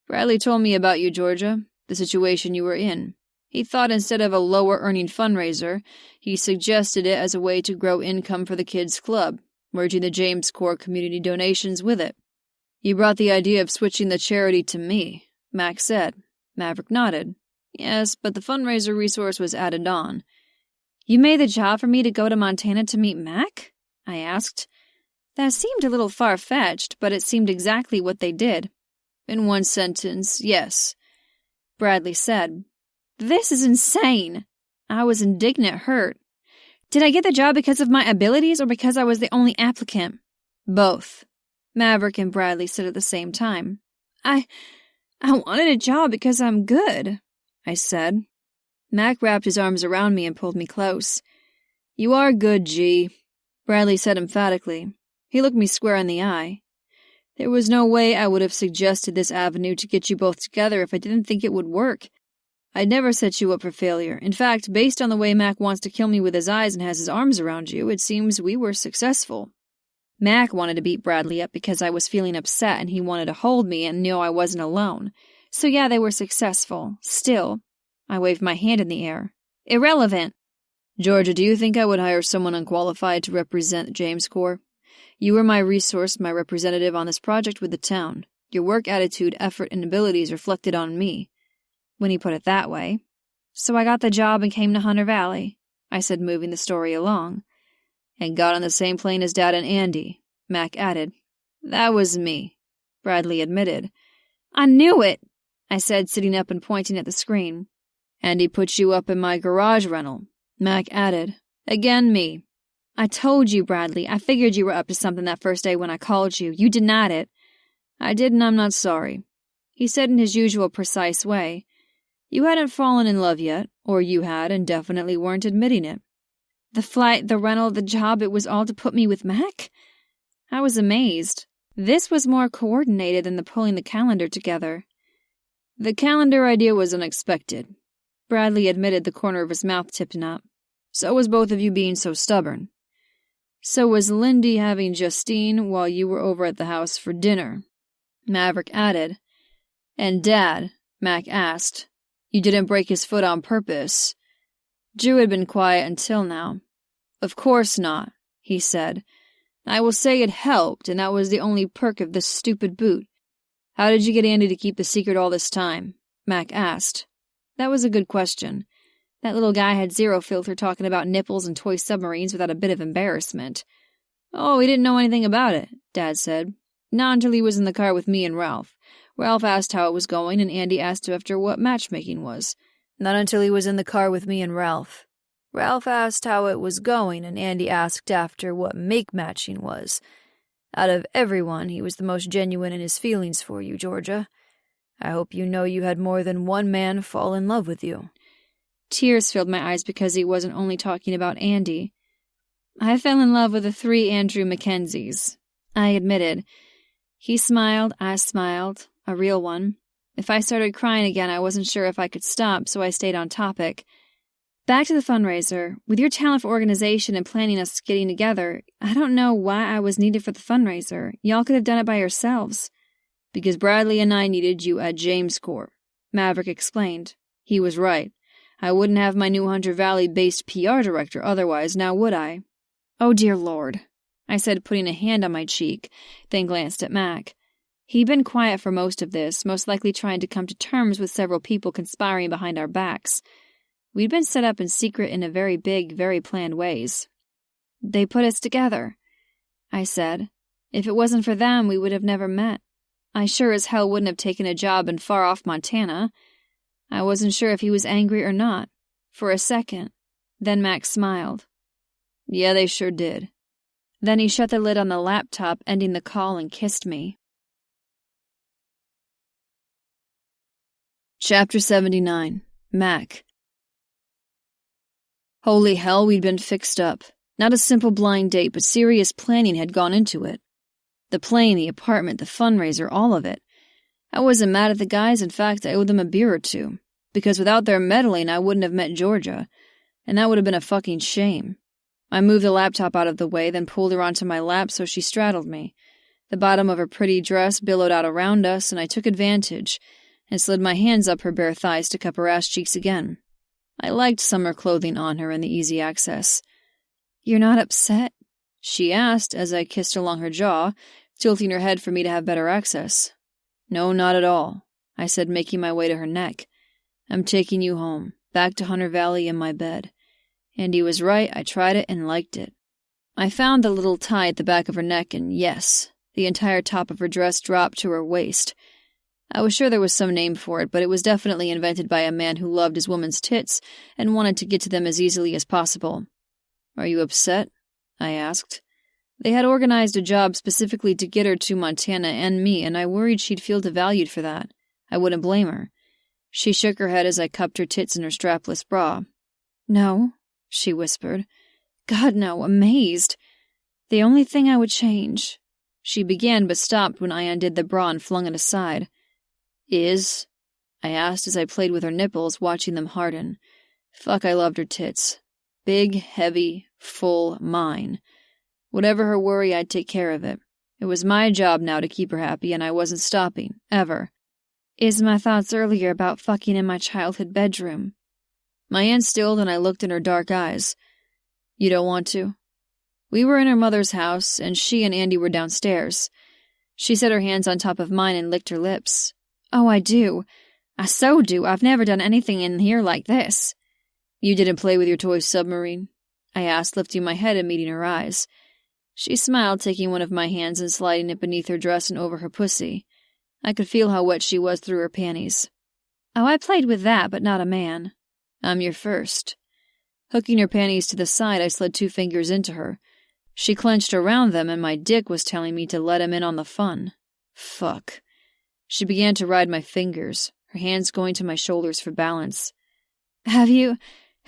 Bradley told me about you, Georgia, the situation you were in. He thought instead of a lower-earning fundraiser, he suggested it as a way to grow income for the kids' club, merging the James Corps community donations with it. You brought the idea of switching the charity to me, Mac said. Maverick nodded. Yes, but the fundraiser resource was added on. You made the job for me to go to Montana to meet Mac? I asked. That seemed a little far-fetched, but it seemed exactly what they did. In one sentence, yes, Bradley said. This is insane. I was indignant, hurt. Did I get the job because of my abilities or because I was the only applicant? Both, Maverick and Bradley said at the same time. I wanted a job because I'm good, I said. Mac wrapped his arms around me and pulled me close. You are good, G, Bradley said emphatically. He looked me square in the eye. There was no way I would have suggested this avenue to get you both together if I didn't think it would work. I'd never set you up for failure. In fact, based on the way Mac wants to kill me with his eyes and has his arms around you, it seems we were successful. Mac wanted to beat Bradley up because I was feeling upset and he wanted to hold me and knew I wasn't alone. So yeah, they were successful. Still, I waved my hand in the air. Irrelevant. Georgia, do you think I would hire someone unqualified to represent James Corps? You were my resource, my representative on this project with the town. Your work attitude, effort, and abilities reflected on me. When he put it that way. So I got the job and came to Hunter Valley, I said, moving the story along. And got on the same plane as Dad and Andy, Mac added. That was me, Bradley admitted. I knew it, I said, sitting up and pointing at the screen. Andy put you up in my garage rental, Mac added. Again me. I told you, Bradley. I figured you were up to something that first day when I called you. You denied it. I did, and I'm not sorry, he said in his usual precise way. You hadn't fallen in love yet, or you had and definitely weren't admitting it. The flight, the rental, the job, it was all to put me with Mac? I was amazed. This was more coordinated than the pulling the calendar together. The calendar idea was unexpected. Bradley admitted, the corner of his mouth tipping up. So was both of you being so stubborn. So was Lindy having Justine while you were over at the house for dinner, Maverick added. And Dad, Mac asked. You didn't break his foot on purpose. Drew had been quiet until now. Of course not, he said. I will say it helped, and that was the only perk of this stupid boot. How did you get Andy to keep the secret all this time? Mac asked. That was a good question. That little guy had zero filter talking about nipples and toy submarines without a bit of embarrassment. Oh, he didn't know anything about it, Dad said. Not until he was in the car with me and Ralph. Ralph asked how it was going, and Andy asked after what matchmaking was. Not until he was in the car with me and Ralph. Ralph asked how it was going, and Andy asked after what make-matching was. Out of everyone, he was the most genuine in his feelings for you, Georgia. I hope you know you had more than one man fall in love with you. Tears filled my eyes because he wasn't only talking about Andy. I fell in love with the 3 Andrew Mackenzies, I admitted. He smiled, I smiled, a real one. If I started crying again, I wasn't sure if I could stop, so I stayed on topic. Back to the fundraiser. With your talent for organization and planning us getting together, I don't know why I was needed for the fundraiser. Y'all could have done it by yourselves. Because Bradley and I needed you at James Corp, Maverick explained. He was right. I wouldn't have my new Hunter Valley-based PR director otherwise, now would I? Oh, dear Lord, I said, putting a hand on my cheek, then glanced at Mac. He'd been quiet for most of this, most likely trying to come to terms with several people conspiring behind our backs. We'd been set up in secret in a very big, very planned ways. They put us together, I said. If it wasn't for them, we would have never met. I sure as hell wouldn't have taken a job in far-off Montana. I wasn't sure if he was angry or not, for a second. Then Max smiled. Yeah, they sure did. Then he shut the lid on the laptop, ending the call, and kissed me. Chapter 79. Mac. Holy hell, we'd been fixed up. Not a simple blind date, but serious planning had gone into it. The plane, the apartment, the fundraiser, all of it. I wasn't mad at the guys. In fact, I owed them a beer or two. Because without their meddling, I wouldn't have met Georgia. And that would have been a fucking shame. I moved the laptop out of the way, then pulled her onto my lap so she straddled me. The bottom of her pretty dress billowed out around us, and I took advantage, and slid my hands up her bare thighs to cup her ass cheeks again. I liked summer clothing on her and the easy access. You're not upset? She asked as I kissed along her jaw, tilting her head for me to have better access. No, not at all, I said, making my way to her neck. I'm taking you home, back to Hunter Valley in my bed. And he was right, I tried it and liked it. I found the little tie at the back of her neck, and yes, the entire top of her dress dropped to her waist. I was sure there was some name for it, but it was definitely invented by a man who loved his woman's tits and wanted to get to them as easily as possible. Are you upset? I asked. They had organized a job specifically to get her to Montana and me, and I worried she'd feel devalued for that. I wouldn't blame her. She shook her head as I cupped her tits in her strapless bra. No, she whispered. God, no, amazed. The only thing I would change. She began but stopped when I undid the bra and flung it aside. Is? I asked as I played with her nipples, watching them harden. Fuck, I loved her tits. Big, heavy, full, mine. Whatever her worry, I'd take care of it. It was my job now to keep her happy, and I wasn't stopping, ever. Is my thoughts earlier about fucking in my childhood bedroom. My aunt stilled, and I looked in her dark eyes. You don't want to? We were in her mother's house, and she and Andy were downstairs. She set her hands on top of mine and licked her lips. Oh, I do. I so do. I've never done anything in here like this. You didn't play with your toy submarine? I asked, lifting my head and meeting her eyes. She smiled, taking one of my hands and sliding it beneath her dress and over her pussy. I could feel how wet she was through her panties. Oh, I played with that, but not a man. I'm your first. Hooking her panties to the side, I slid 2 fingers into her. She clenched around them, and my dick was telling me to let him in on the fun. Fuck. She began to ride my fingers, her hands going to my shoulders for balance. Have you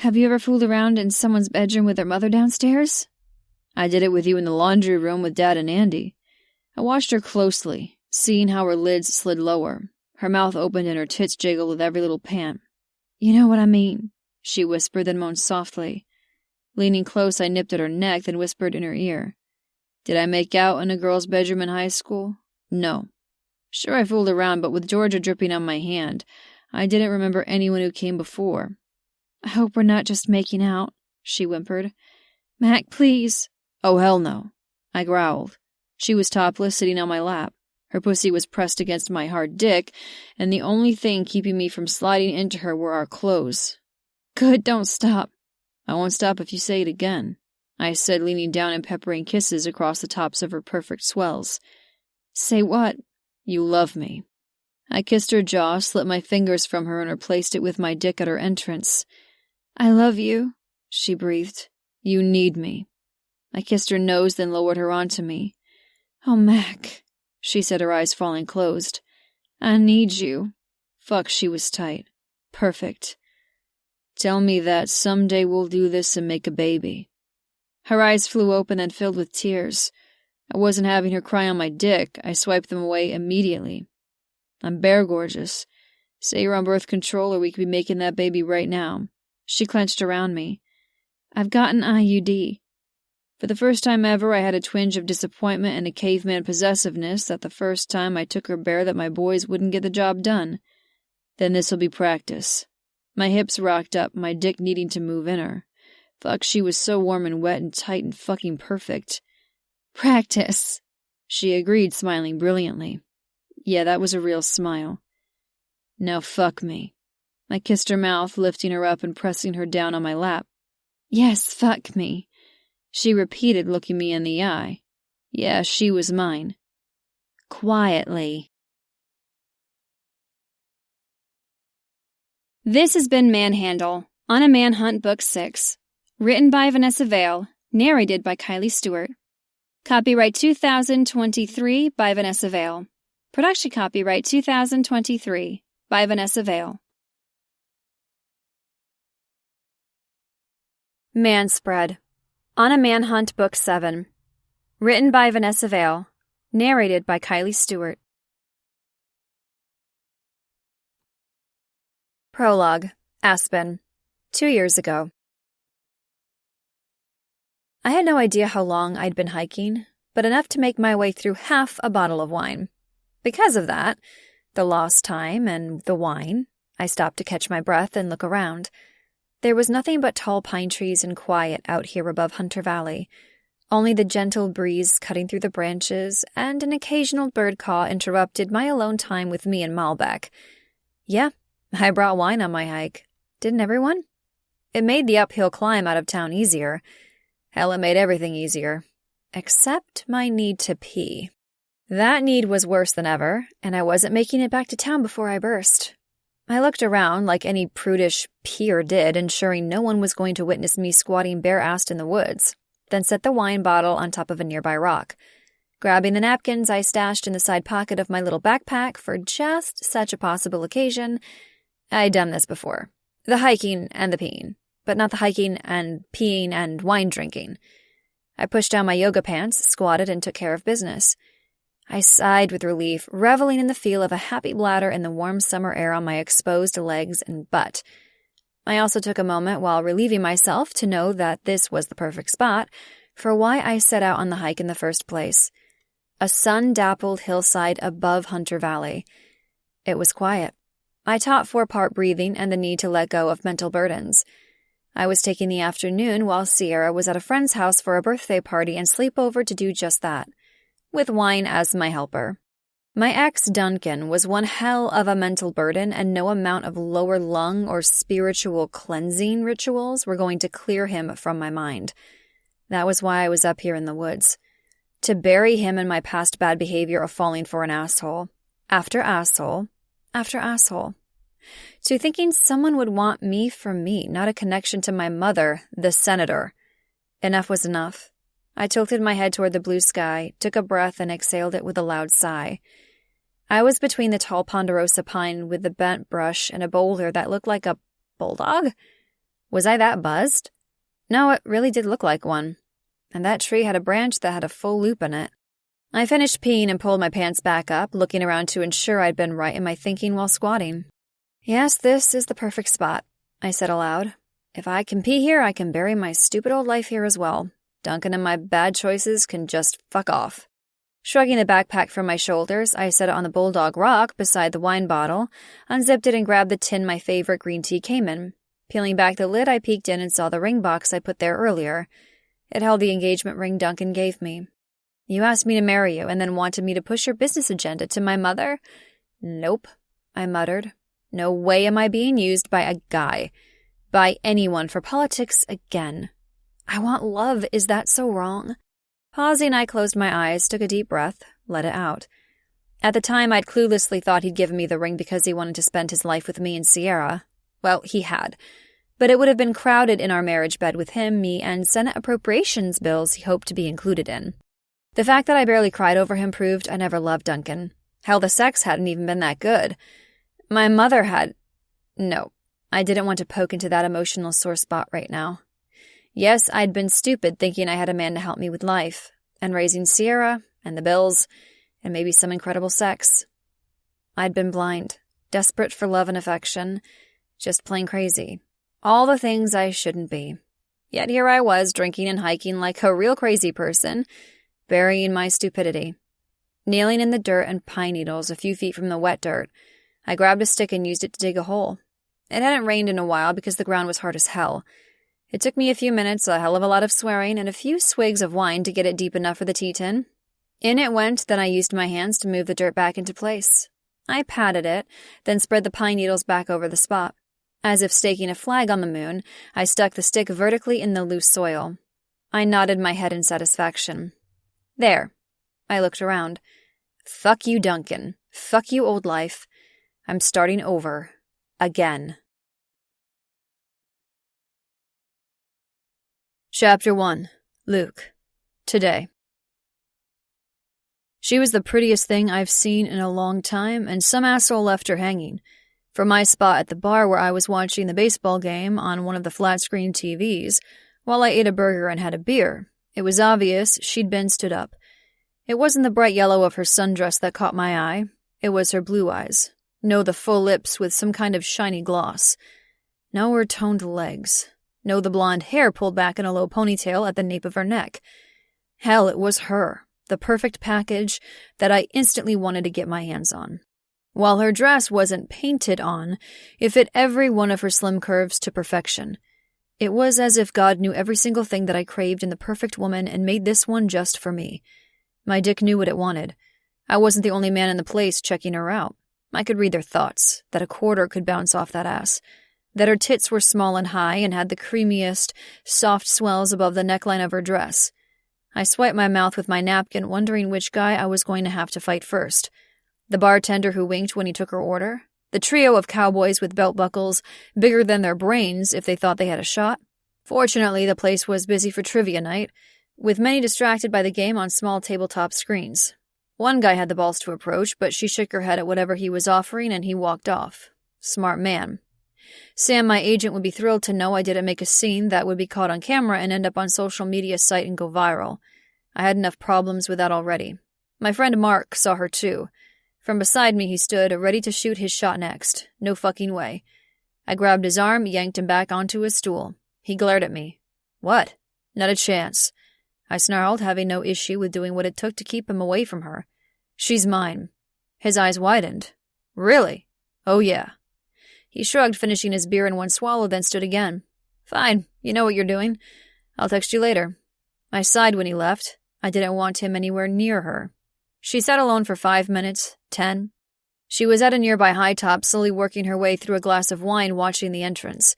ever fooled around in someone's bedroom with their mother downstairs? I did it with you in the laundry room with Dad and Andy. I watched her closely, seeing how her lids slid lower. Her mouth opened and her tits jiggled with every little pant. You know what I mean, she whispered, then moaned softly. Leaning close, I nipped at her neck, then whispered in her ear. Did I make out in a girl's bedroom in high school? No. Sure, I fooled around, but with Georgia dripping on my hand, I didn't remember anyone who came before. I hope we're not just making out, she whimpered. Mac, please. Oh, hell no. I growled. She was topless, sitting on my lap. Her pussy was pressed against my hard dick, and the only thing keeping me from sliding into her were our clothes. Good, don't stop. I won't stop if you say it again, I said, leaning down and peppering kisses across the tops of her perfect swells. Say what? You love me. I kissed her jaw, slipped my fingers from her, and replaced it with my dick at her entrance. I love you, she breathed. You need me. I kissed her nose, then lowered her onto me. Oh, Mac, she said, her eyes falling closed. I need you. Fuck, she was tight. Perfect. Tell me that someday we'll do this and make a baby. Her eyes flew open, then filled with tears. I wasn't having her cry on my dick. I swiped them away immediately. I'm bear gorgeous. Say you're on birth control or we could be making that baby right now. She clenched around me. I've got an IUD. For the first time ever, I had a twinge of disappointment and a caveman possessiveness that the first time I took her bare that my boys wouldn't get the job done. Then this'll be practice. My hips rocked up, my dick needing to move in her. Fuck, she was so warm and wet and tight and fucking perfect. Practice, she agreed, smiling brilliantly. Yeah, that was a real smile. Now fuck me. I kissed her mouth, lifting her up and pressing her down on my lap. Yes, fuck me, she repeated, looking me in the eye. Yeah, she was mine. Quietly. This has been Manhandle, on a Manhunt Book 6. Written by Vanessa Vale, narrated by Kylie Stewart. Copyright 2023 by Vanessa Vale. Production copyright 2023 by Vanessa Vale. Manspread, on a Manhunt Book 7. Written by Vanessa Vale, narrated by Kylie Stewart. Prologue, Aspen, 2 years ago. I had no idea how long I'd been hiking, but enough to make my way through half a bottle of wine. Because of that, the lost time and the wine, I stopped to catch my breath and look around. There was nothing but tall pine trees and quiet out here above Hunter Valley, only the gentle breeze cutting through the branches and an occasional bird caw interrupted my alone time with me and Malbec. Yeah, I brought wine on my hike. Didn't everyone? It made the uphill climb out of town easier. Hell, it made everything easier. Except my need to pee. That need was worse than ever, and I wasn't making it back to town before I burst. I looked around like any prudish peer did, ensuring no one was going to witness me squatting bare-assed in the woods, then set the wine bottle on top of a nearby rock. Grabbing the napkins I stashed in the side pocket of my little backpack for just such a possible occasion, I'd done this before. The hiking and the peeing, but not the hiking and peeing and wine drinking. I pushed down my yoga pants, squatted, and took care of business. I sighed with relief, reveling in the feel of a happy bladder and the warm summer air on my exposed legs and butt. I also took a moment while relieving myself to know that this was the perfect spot for why I set out on the hike in the first place. A sun-dappled hillside above Hunter Valley. It was quiet. I taught 4-part breathing and the need to let go of mental burdens. I was taking the afternoon while Sierra was at a friend's house for a birthday party and sleepover to do just that, with wine as my helper. My ex, Duncan, was one hell of a mental burden, and no amount of lower lung or spiritual cleansing rituals were going to clear him from my mind. That was why I was up here in the woods. To bury him in my past bad behavior of falling for an asshole. After asshole. After asshole. To thinking someone would want me for me, not a connection to my mother, the senator. Enough was enough. I tilted my head toward the blue sky, took a breath, and exhaled it with a loud sigh. I was between the tall ponderosa pine with the bent brush and a boulder that looked like a bulldog? Was I that buzzed? No, it really did look like one. And that tree had a branch that had a full loop in it. I finished peeing and pulled my pants back up, looking around to ensure I'd been right in my thinking while squatting. Yes, this is the perfect spot, I said aloud. If I can pee here, I can bury my stupid old life here as well. Duncan and my bad choices can just fuck off. Shrugging the backpack from my shoulders, I set it on the bulldog rock beside the wine bottle, unzipped it and grabbed the tin my favorite green tea came in. Peeling back the lid, I peeked in and saw the ring box I put there earlier. It held the engagement ring Duncan gave me. You asked me to marry you and then wanted me to push your business agenda to my mother? Nope, I muttered. No way am I being used by a guy. By anyone for politics again. I want love. Is that so wrong? Pausing, I closed my eyes, took a deep breath, let it out. At the time, I'd cluelessly thought he'd given me the ring because he wanted to spend his life with me and Sierra. Well, he had. But it would have been crowded in our marriage bed with him, me, and Senate appropriations bills he hoped to be included in. The fact that I barely cried over him proved I never loved Duncan. Hell, the sex hadn't even been that good. My mother had... No, I didn't want to poke into that emotional sore spot right now. Yes, I'd been stupid thinking I had a man to help me with life, and raising Sierra, and the bills, and maybe some incredible sex. I'd been blind. desperate for love and affection, just plain crazy. All the things I shouldn't be. Yet here I was, drinking and hiking like a real crazy person, burying my stupidity. Kneeling in the dirt and pine needles a few feet from the wet dirt, I grabbed a stick and used it to dig a hole. It hadn't rained in a while because the ground was hard as hell. It took me a few minutes, a hell of a lot of swearing, and a few swigs of wine to get it deep enough for the tea tin. In it went, then I used my hands to move the dirt back into place. I patted it, then spread the pine needles back over the spot. As if staking a flag on the moon, I stuck the stick vertically in the loose soil. I nodded my head in satisfaction. There. I looked around. Fuck you, Duncan. Fuck you, old life. I'm starting over. Again. Chapter 1. Luke. Today. She was the prettiest thing I've seen in a long time, and some asshole left her hanging. From my spot at the bar where I was watching the baseball game on one of the flat-screen TVs, while I ate a burger and had a beer, it was obvious she'd been stood up. It wasn't the bright yellow of her sundress that caught my eye. It was her blue eyes. No, the full lips with some kind of shiny gloss. No, her toned legs. No, the blonde hair pulled back in a low ponytail at the nape of her neck. Hell, it was her. The perfect package that I instantly wanted to get my hands on. While her dress wasn't painted on, it fit every one of her slim curves to perfection. It was as if God knew every single thing that I craved in the perfect woman and made this one just for me. My dick knew what it wanted. I wasn't the only man in the place checking her out. I could read their thoughts, that a quarter could bounce off that ass, that her tits were small and high and had the creamiest, soft swells above the neckline of her dress. I swiped my mouth with my napkin, wondering which guy I was going to have to fight first. The bartender who winked when he took her order? The trio of cowboys with belt buckles, bigger than their brains if they thought they had a shot? Fortunately, the place was busy for trivia night, with many distracted by the game on small tabletop screens. One guy had the balls to approach, but she shook her head at whatever he was offering and he walked off. Smart man. Sam, my agent, would be thrilled to know I didn't make a scene that would be caught on camera and end up on social media site and go viral. I had enough problems with that already. My friend Mark saw her too. From beside me he stood, ready to shoot his shot next. No fucking way. I grabbed his arm, yanked him back onto his stool. He glared at me. What? Not a chance. I snarled, having no issue with doing what it took to keep him away from her. She's mine. His eyes widened. Really? Oh yeah. He shrugged, finishing his beer in one swallow, then stood again. Fine, you know what you're doing. I'll text you later. I sighed when he left. I didn't want him anywhere near her. She sat alone for 5 minutes, 10. She was at a nearby high top, slowly working her way through a glass of wine, watching the entrance.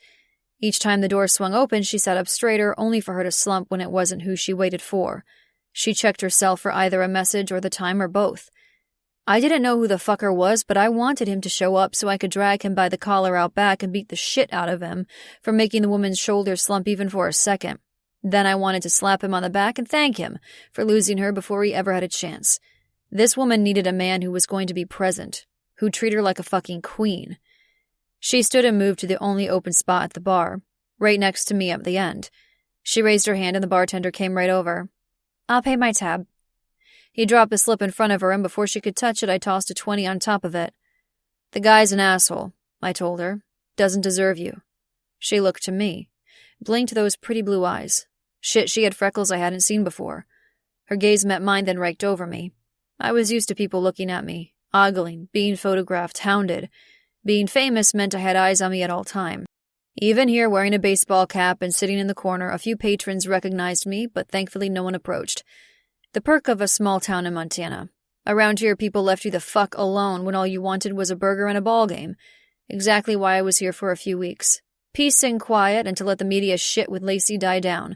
Each time the door swung open, she sat up straighter, only for her to slump when it wasn't who she waited for. She checked herself for either a message or the time or both. I didn't know who the fucker was, but I wanted him to show up so I could drag him by the collar out back and beat the shit out of him for making the woman's shoulders slump even for a second. Then I wanted to slap him on the back and thank him for losing her before he ever had a chance. This woman needed a man who was going to be present, who'd treat her like a fucking queen. She stood and moved to the only open spot at the bar, right next to me at the end. She raised her hand and the bartender came right over. I'll pay my tab. He dropped the slip in front of her, and before she could touch it, I tossed a 20 on top of it. The guy's an asshole, I told her. Doesn't deserve you. She looked to me, blinked those pretty blue eyes. Shit, she had freckles I hadn't seen before. Her gaze met mine, then raked over me. I was used to people looking at me, ogling, being photographed, hounded. Being famous meant I had eyes on me at all time. Even here, wearing a baseball cap and sitting in the corner, a few patrons recognized me, but thankfully no one approached. The perk of a small town in Montana. Around here, people left you the fuck alone when all you wanted was a burger and a ball game. Exactly why I was here for a few weeks. Peace and quiet, and to let the media shit with Lacey die down.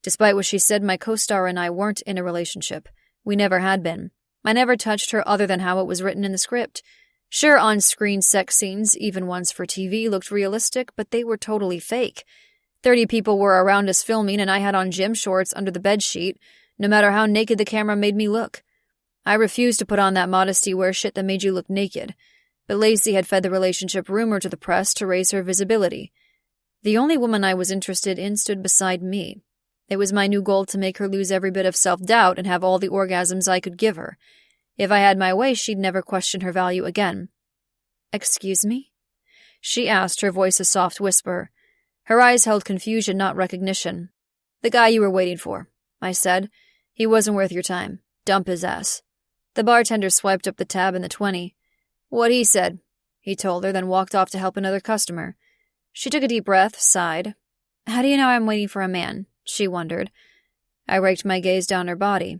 Despite what she said, my co-star and I weren't in a relationship. We never had been. I never touched her other than how it was written in the script. Sure, on-screen sex scenes, even ones for TV, looked realistic, but they were totally fake. 30 people were around us filming, and I had on gym shorts under the bedsheet, no matter how naked the camera made me look. I refused to put on that modesty wear shit that made you look naked, but Lacey had fed the relationship rumor to the press to raise her visibility. The only woman I was interested in stood beside me. It was my new goal to make her lose every bit of self-doubt and have all the orgasms I could give her. If I had my way, she'd never question her value again. Excuse me? She asked, her voice a soft whisper. Her eyes held confusion, not recognition. The guy you were waiting for, I said. He wasn't worth your time. Dump his ass. The bartender swiped up the tab in the 20. What he said, he told her, then walked off to help another customer. She took a deep breath, sighed. How do you know I'm waiting for a man? She wondered. I raked my gaze down her body.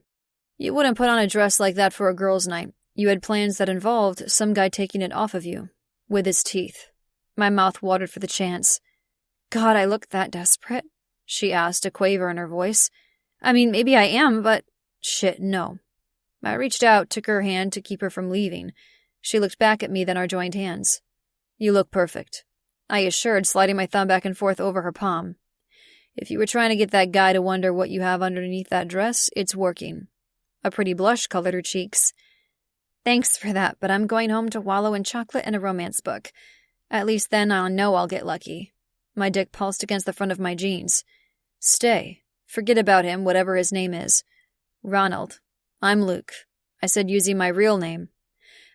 You wouldn't put on a dress like that for a girl's night. You had plans that involved some guy taking it off of you. With his teeth. My mouth watered for the chance. God, I look that desperate? She asked, a quaver in her voice. I mean, maybe I am, but... Shit, no. I reached out, took her hand to keep her from leaving. She looked back at me, then our joined hands. You look perfect, I assured, sliding my thumb back and forth over her palm. If you were trying to get that guy to wonder what you have underneath that dress, it's working. A pretty blush colored her cheeks. Thanks for that, but I'm going home to wallow in chocolate and a romance book. At least then I'll know I'll get lucky. My dick pulsed against the front of my jeans. Stay. Forget about him, whatever his name is. Ronald. I'm Luke, I said, using my real name.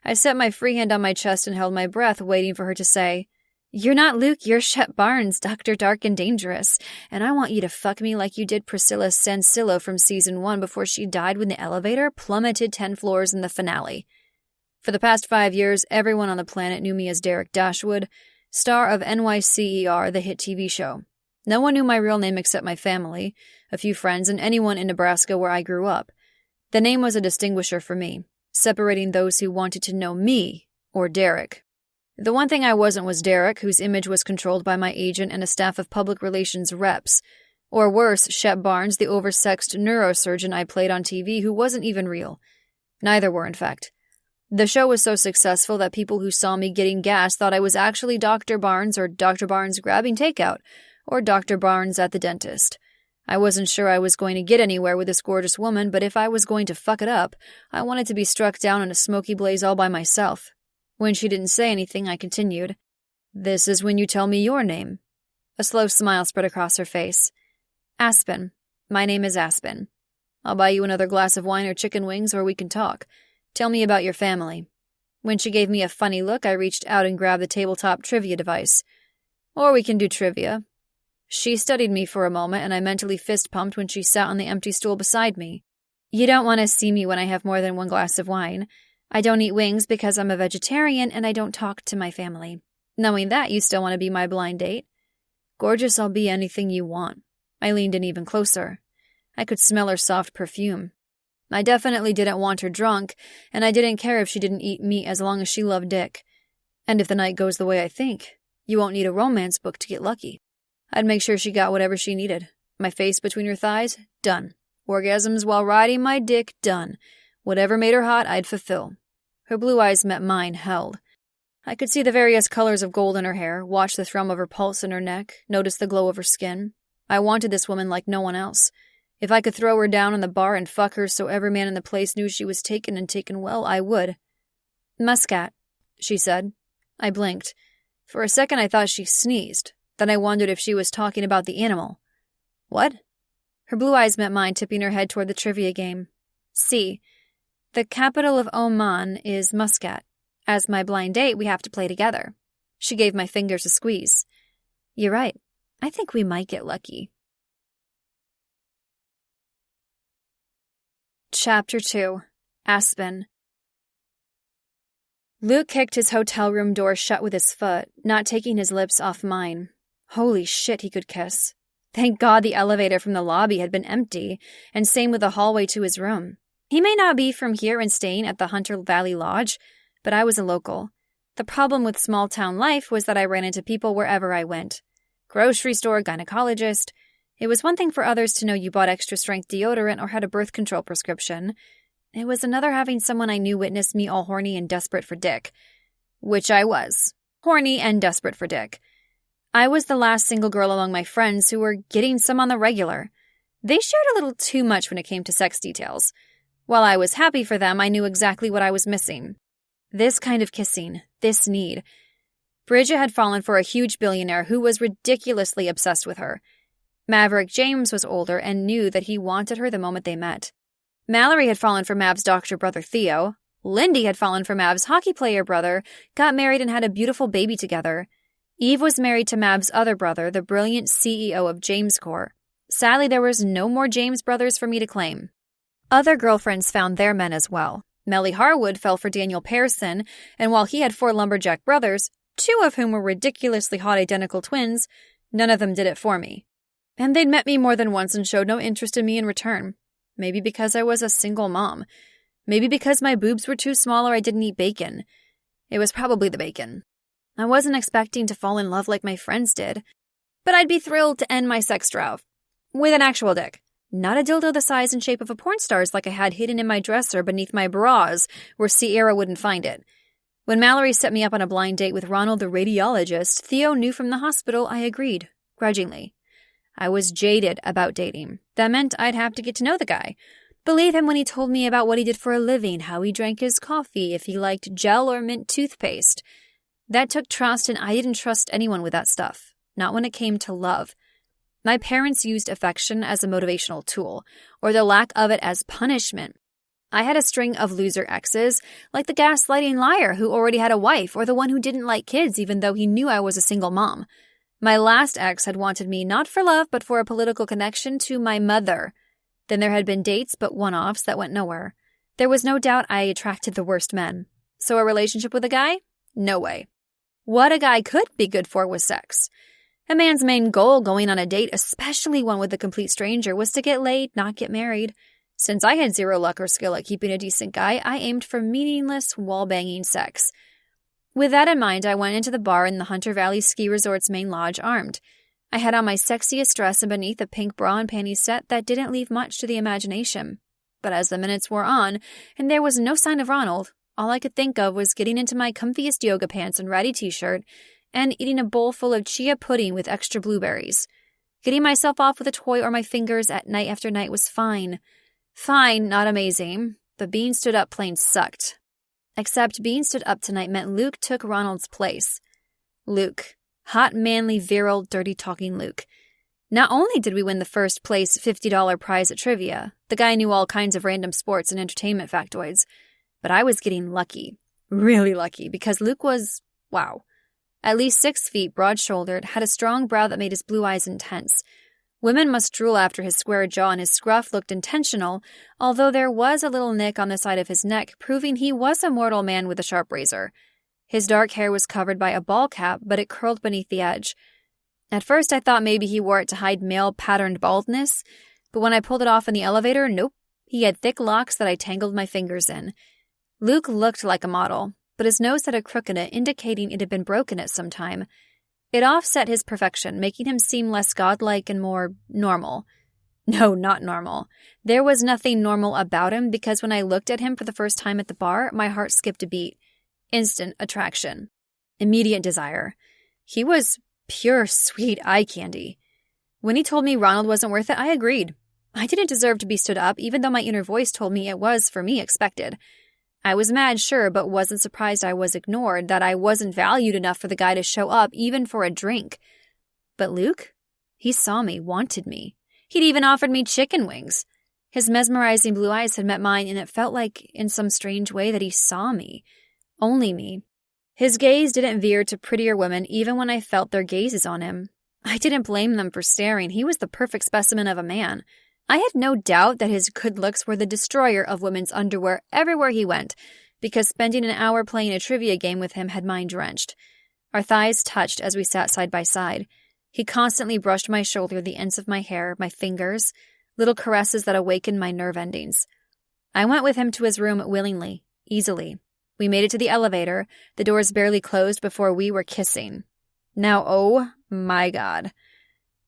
I set my free hand on my chest and held my breath, waiting for her to say, You're not Luke, you're Shep Barnes, Dr. Dark and Dangerous, and I want you to fuck me like you did Priscilla Sansillo from Season 1 before she died when the elevator plummeted 10 floors in the finale. For the past 5 years, everyone on the planet knew me as Derek Dashwood, star of NYCER, the hit TV show. No one knew my real name except my family, a few friends, and anyone in Nebraska where I grew up. The name was a distinguisher for me, separating those who wanted to know me or Derek. The one thing I wasn't was Derek, whose image was controlled by my agent and a staff of public relations reps. Or worse, Shep Barnes, the oversexed neurosurgeon I played on TV who wasn't even real. Neither were, in fact. The show was so successful that people who saw me getting gas thought I was actually Dr. Barnes or Dr. Barnes grabbing takeout or Dr. Barnes at the dentist. I wasn't sure I was going to get anywhere with this gorgeous woman, but if I was going to fuck it up, I wanted to be struck down in a smoky blaze all by myself. When she didn't say anything, I continued. This is when you tell me your name. A slow smile spread across her face. Aspen. My name is Aspen. I'll buy you another glass of wine or chicken wings, or we can talk. Tell me about your family. When she gave me a funny look, I reached out and grabbed the tabletop trivia device. Or we can do trivia. She studied me for a moment, and I mentally fist-pumped when she sat on the empty stool beside me. You don't want to see me when I have more than one glass of wine. I don't eat wings because I'm a vegetarian, and I don't talk to my family. Knowing that, you still want to be my blind date? Gorgeous, I'll be anything you want. I leaned in even closer. I could smell her soft perfume. I definitely didn't want her drunk, and I didn't care if she didn't eat meat as long as she loved dick. And if the night goes the way I think, you won't need a romance book to get lucky. I'd make sure she got whatever she needed. My face between her thighs? Done. Orgasms while riding my dick? Done. Whatever made her hot, I'd fulfill. Her blue eyes met mine, held. I could see the various colors of gold in her hair, watch the thrum of her pulse in her neck, notice the glow of her skin. I wanted this woman like no one else. If I could throw her down in the bar and fuck her so every man in the place knew she was taken and taken well, I would. Muscat, she said. I blinked. For a second I thought she sneezed. Then I wondered if she was talking about the animal. What? Her blue eyes met mine, tipping her head toward the trivia game. See, the capital of Oman is Muscat. As my blind date, we have to play together. She gave my fingers a squeeze. You're right. I think we might get lucky. Chapter 2. Aspen. Luke kicked his hotel room door shut with his foot, not taking his lips off mine. Holy shit, he could kiss. Thank God the elevator from the lobby had been empty, and same with the hallway to his room. He may not be from here and staying at the Hunter Valley Lodge, but I was a local. The problem with small-town life was that I ran into people wherever I went. Grocery store, gynecologist. It was one thing for others to know you bought extra-strength deodorant or had a birth control prescription. It was another having someone I knew witness me all horny and desperate for dick. Which I was. Horny and desperate for dick. I was the last single girl among my friends who were getting some on the regular. They shared a little too much when it came to sex details. While I was happy for them, I knew exactly what I was missing. This kind of kissing. This need. Bridget had fallen for a huge billionaire who was ridiculously obsessed with her. Maverick James was older and knew that he wanted her the moment they met. Mallory had fallen for Mav's doctor brother Theo. Lindy had fallen for Mav's hockey player brother, got married and had a beautiful baby together. Eve was married to Mav's other brother, the brilliant CEO of James Corp. Sadly, there was no more James brothers for me to claim. Other girlfriends found their men as well. Melly Harwood fell for Daniel Pearson, and while he had 4 lumberjack brothers, 2 of whom were ridiculously hot identical twins, none of them did it for me. And they'd met me more than once and showed no interest in me in return. Maybe because I was a single mom. Maybe because my boobs were too small or I didn't eat bacon. It was probably the bacon. I wasn't expecting to fall in love like my friends did, but I'd be thrilled to end my sex drive. With an actual dick. Not a dildo the size and shape of a porn star's like I had hidden in my dresser beneath my bras where Sierra wouldn't find it. When Mallory set me up on a blind date with Ronald the radiologist, Theo knew from the hospital I agreed, grudgingly. I was jaded about dating. That meant I'd have to get to know the guy. Believe him when he told me about what he did for a living, how he drank his coffee, if he liked gel or mint toothpaste. That took trust, and I didn't trust anyone with that stuff. Not when it came to love. My parents used affection as a motivational tool, or the lack of it as punishment. I had a string of loser exes, like the gaslighting liar who already had a wife, or the one who didn't like kids even though he knew I was a single mom. My last ex had wanted me not for love, but for a political connection to my mother. Then there had been dates, but one-offs that went nowhere. There was no doubt I attracted the worst men. So a relationship with a guy? No way. What a guy could be good for was sex. A man's main goal going on a date, especially one with a complete stranger, was to get laid, not get married. Since I had zero luck or skill at keeping a decent guy, I aimed for meaningless, wall-banging sex. With that in mind, I went into the bar in the Hunter Valley Ski Resort's main lodge armed. I had on my sexiest dress and beneath a pink bra and panties set that didn't leave much to the imagination. But as the minutes wore on, and there was no sign of Ronald, all I could think of was getting into my comfiest yoga pants and ratty t-shirt and eating a bowl full of chia pudding with extra blueberries. Getting myself off with a toy or my fingers at night after night was fine. Fine, not amazing, but being stood up plain sucked. Except being stood up tonight meant Luke took Ronald's place. Luke. Hot, manly, virile, dirty-talking Luke. Not only did we win the first place $50 prize at trivia, the guy knew all kinds of random sports and entertainment factoids, but I was getting lucky. Really lucky, because Luke was, wow. At least 6 feet, broad-shouldered, had a strong brow that made his blue eyes intense. Women must drool after his square jaw, and his scruff looked intentional, although there was a little nick on the side of his neck, proving he was a mortal man with a sharp razor. His dark hair was covered by a ball cap, but it curled beneath the edge. At first, I thought maybe he wore it to hide male-patterned baldness, but when I pulled it off in the elevator, nope. He had thick locks that I tangled my fingers in. Luke looked like a model, but his nose had a crook in it, indicating it had been broken at some time. It offset his perfection, making him seem less godlike and more normal. No, not normal. There was nothing normal about him, because when I looked at him for the first time at the bar, my heart skipped a beat. Instant attraction. Immediate desire. He was pure sweet eye candy. When he told me Ronald wasn't worth it, I agreed. I didn't deserve to be stood up, even though my inner voice told me it was, for me, expected. I was mad, sure, but wasn't surprised I was ignored, that I wasn't valued enough for the guy to show up, even for a drink. But Luke? He saw me, wanted me. He'd even offered me chicken wings. His mesmerizing blue eyes had met mine, and it felt like, in some strange way, that he saw me. Only me. His gaze didn't veer to prettier women even when I felt their gazes on him. I didn't blame them for staring. He was the perfect specimen of a man. I had no doubt that his good looks were the destroyer of women's underwear everywhere he went, because spending an hour playing a trivia game with him had mine drenched. Our thighs touched as we sat side by side. He constantly brushed my shoulder, the ends of my hair, my fingers, little caresses that awakened my nerve endings. I went with him to his room willingly, easily. We made it to the elevator, the doors barely closed before we were kissing. Now, oh my God.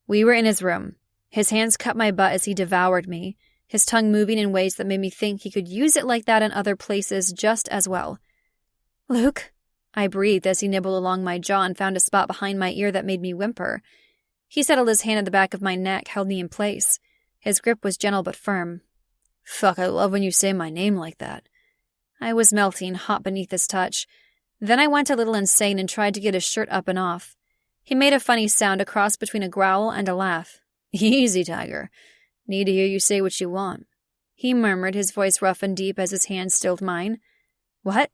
We were in his room. His hands cut my butt as he devoured me, his tongue moving in ways that made me think he could use it like that in other places just as well. Luke, I breathed as he nibbled along my jaw and found a spot behind my ear that made me whimper. He settled his hand at the back of my neck, held me in place. His grip was gentle but firm. Fuck, I love when you say my name like that. I was melting, hot beneath his touch. Then I went a little insane and tried to get his shirt up and off. He made a funny sound, a cross between a growl and a laugh. Easy, Tiger. Need to hear you say what you want. He murmured, his voice rough and deep as his hand stilled mine. "What?"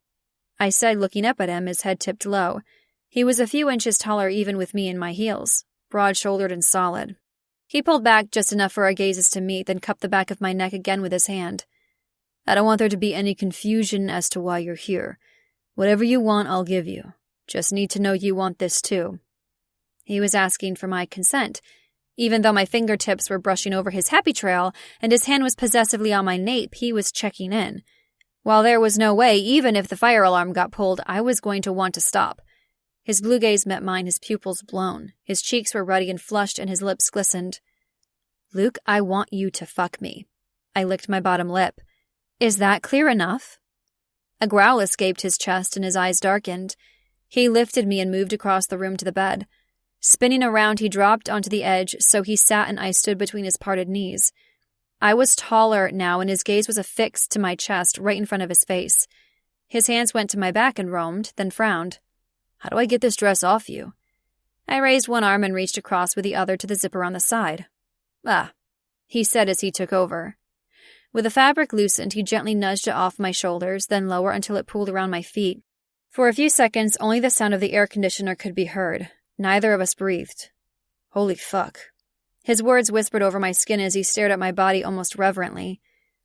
I said, looking up at him, his head tipped low. He was a few inches taller even with me in my heels, broad-shouldered and solid. He pulled back just enough for our gazes to meet, then cupped the back of my neck again with his hand. "I don't want there to be any confusion as to why you're here. Whatever you want, I'll give you. Just need to know you want this too." He was asking for my consent, even though my fingertips were brushing over his happy trail and his hand was possessively on my nape. He was checking in. While there was no way, even if the fire alarm got pulled, I was going to want to stop. His blue gaze met mine, his pupils blown. His cheeks were ruddy and flushed, and his lips glistened. "Luke, I want you to fuck me." I licked my bottom lip. "Is that clear enough?" A growl escaped his chest, and his eyes darkened. He lifted me and moved across the room to the bed. Spinning around, he dropped onto the edge, so he sat and I stood between his parted knees. I was taller now, and his gaze was affixed to my chest, right in front of his face. His hands went to my back and roamed, then frowned. "How do I get this dress off you?" I raised one arm and reached across with the other to the zipper on the side. "Ah," he said as he took over. With the fabric loosened, he gently nudged it off my shoulders, then lower until it pooled around my feet. For a few seconds, only the sound of the air conditioner could be heard. Neither of us breathed. "Holy fuck." His words whispered over my skin as he stared at my body almost reverently.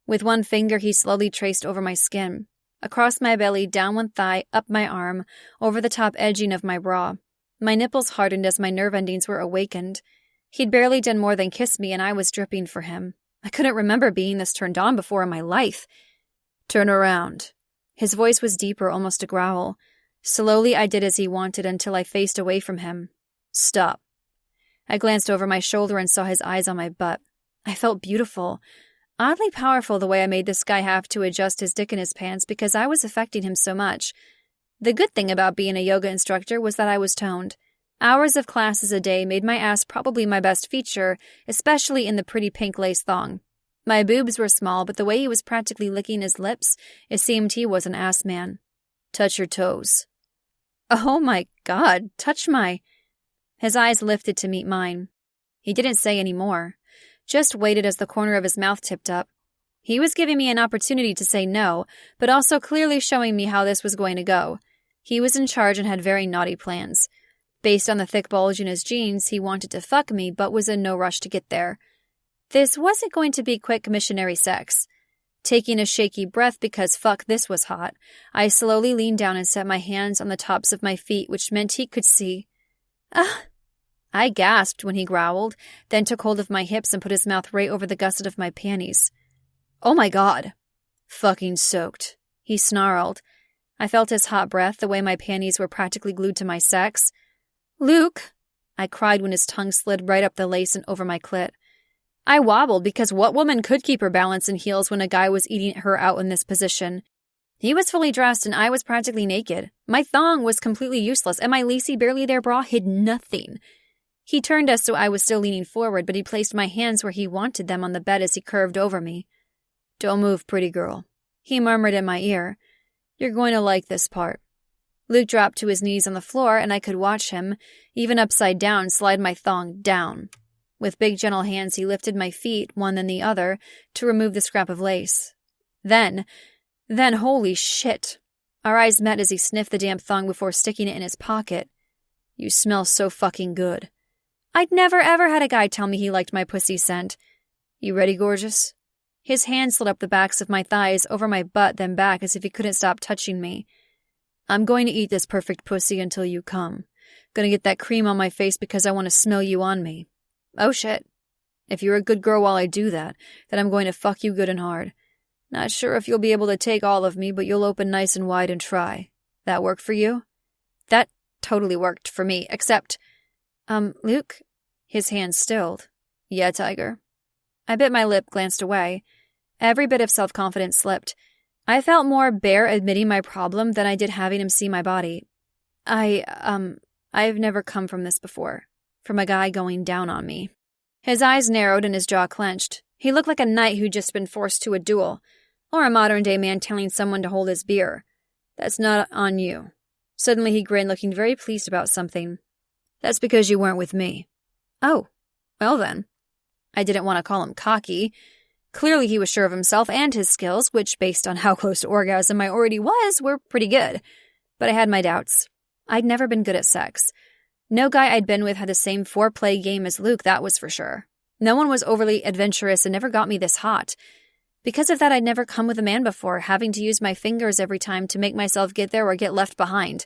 With one finger, he slowly traced over my skin. Across my belly, down one thigh, up my arm, over the top edging of my bra. My nipples hardened as my nerve endings were awakened. He'd barely done more than kiss me, and I was dripping for him. I couldn't remember being this turned on before in my life. "Turn around." His voice was deeper, almost a growl. Slowly, I did as he wanted until I faced away from him. "Stop." I glanced over my shoulder and saw his eyes on my butt. I felt beautiful. Oddly powerful the way I made this guy have to adjust his dick in his pants because I was affecting him so much. The good thing about being a yoga instructor was that I was toned. Hours of classes a day made my ass probably my best feature, especially in the pretty pink lace thong. My boobs were small, but the way he was practically licking his lips, it seemed he was an ass man. "Touch your toes." "Oh my God, touch my..." His eyes lifted to meet mine. He didn't say any more. Just waited as the corner of his mouth tipped up. He was giving me an opportunity to say no, but also clearly showing me how this was going to go. He was in charge and had very naughty plans. Based on the thick bulge in his jeans, he wanted to fuck me, but was in no rush to get there. This wasn't going to be quick missionary sex. Taking a shaky breath because fuck this was hot, I slowly leaned down and set my hands on the tops of my feet, which meant he could see. "Ah!" I gasped when he growled, then took hold of my hips and put his mouth right over the gusset of my panties. "Oh my God." "Fucking soaked," he snarled. I felt his hot breath, the way my panties were practically glued to my sex. "Luke," I cried when his tongue slid right up the lace and over my clit. I wobbled because what woman could keep her balance in heels when a guy was eating her out in this position? He was fully dressed and I was practically naked. My thong was completely useless and my lacy barely there bra hid nothing. He turned us so I was still leaning forward, but he placed my hands where he wanted them on the bed as he curved over me. "Don't move, pretty girl," he murmured in my ear. "You're going to like this part." Luke dropped to his knees on the floor and I could watch him, even upside down, slide my thong down. With big gentle hands he lifted my feet, one then the other, to remove the scrap of lace. Then, holy shit. Our eyes met as he sniffed the damp thong before sticking it in his pocket. "You smell so fucking good." I'd never ever had a guy tell me he liked my pussy scent. "You ready, gorgeous?" His hand slid up the backs of my thighs, over my butt, then back as if he couldn't stop touching me. "I'm going to eat this perfect pussy until you come. Gonna get that cream on my face because I want to smell you on me." "Oh shit. If you're a good girl while I do that, then I'm going to fuck you good and hard. Not sure if you'll be able to take all of me, but you'll open nice and wide and try. That work for you?" That totally worked for me, except... Luke? His hand stilled. "Yeah, Tiger." I bit my lip, glanced away. Every bit of self-confidence slipped. I felt more bare admitting my problem than I did having him see my body. I've never come from this before. From a guy going down on me." His eyes narrowed and his jaw clenched. He looked like a knight who'd just been forced to a duel, or a modern-day man telling someone to hold his beer. "That's not on you." Suddenly he grinned, looking very pleased about something. "That's because you weren't with me." "Oh, well then." I didn't want to call him cocky. Clearly he was sure of himself and his skills, which, based on how close to orgasm I already was, were pretty good. But I had my doubts. I'd never been good at sex. No guy I'd been with had the same foreplay game as Luke, that was for sure. No one was overly adventurous and never got me this hot. Because of that, I'd never come with a man before, having to use my fingers every time to make myself get there or get left behind.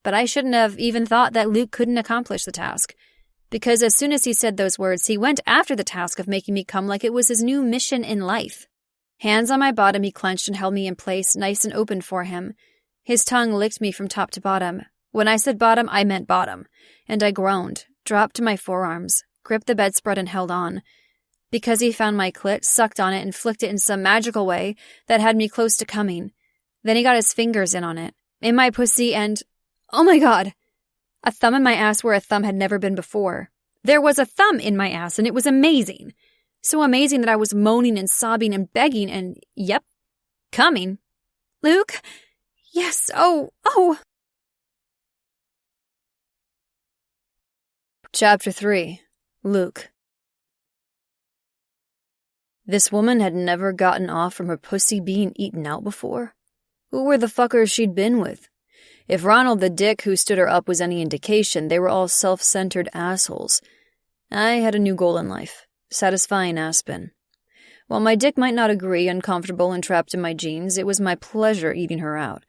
But I shouldn't have even thought that Luke couldn't accomplish the task. Because as soon as he said those words, he went after the task of making me come like it was his new mission in life. Hands on my bottom, he clenched and held me in place, nice and open for him. His tongue licked me from top to bottom. When I said bottom, I meant bottom. And I groaned, dropped to my forearms, gripped the bedspread and held on. Because he found my clit, sucked on it, and flicked it in some magical way that had me close to coming. Then he got his fingers in on it, in my pussy, and... oh my God! A thumb in my ass where a thumb had never been before. There was a thumb in my ass, and it was amazing. So amazing that I was moaning and sobbing and begging and, yep, coming. Luke? Yes, oh. Chapter 3. Luke. This woman had never gotten off from her pussy being eaten out before. Who were the fuckers she'd been with? If Ronald the dick who stood her up was any indication, they were all self-centered assholes. I had a new goal in life, satisfying Aspen. While my dick might not agree, uncomfortable and trapped in my jeans, it was my pleasure eating her out.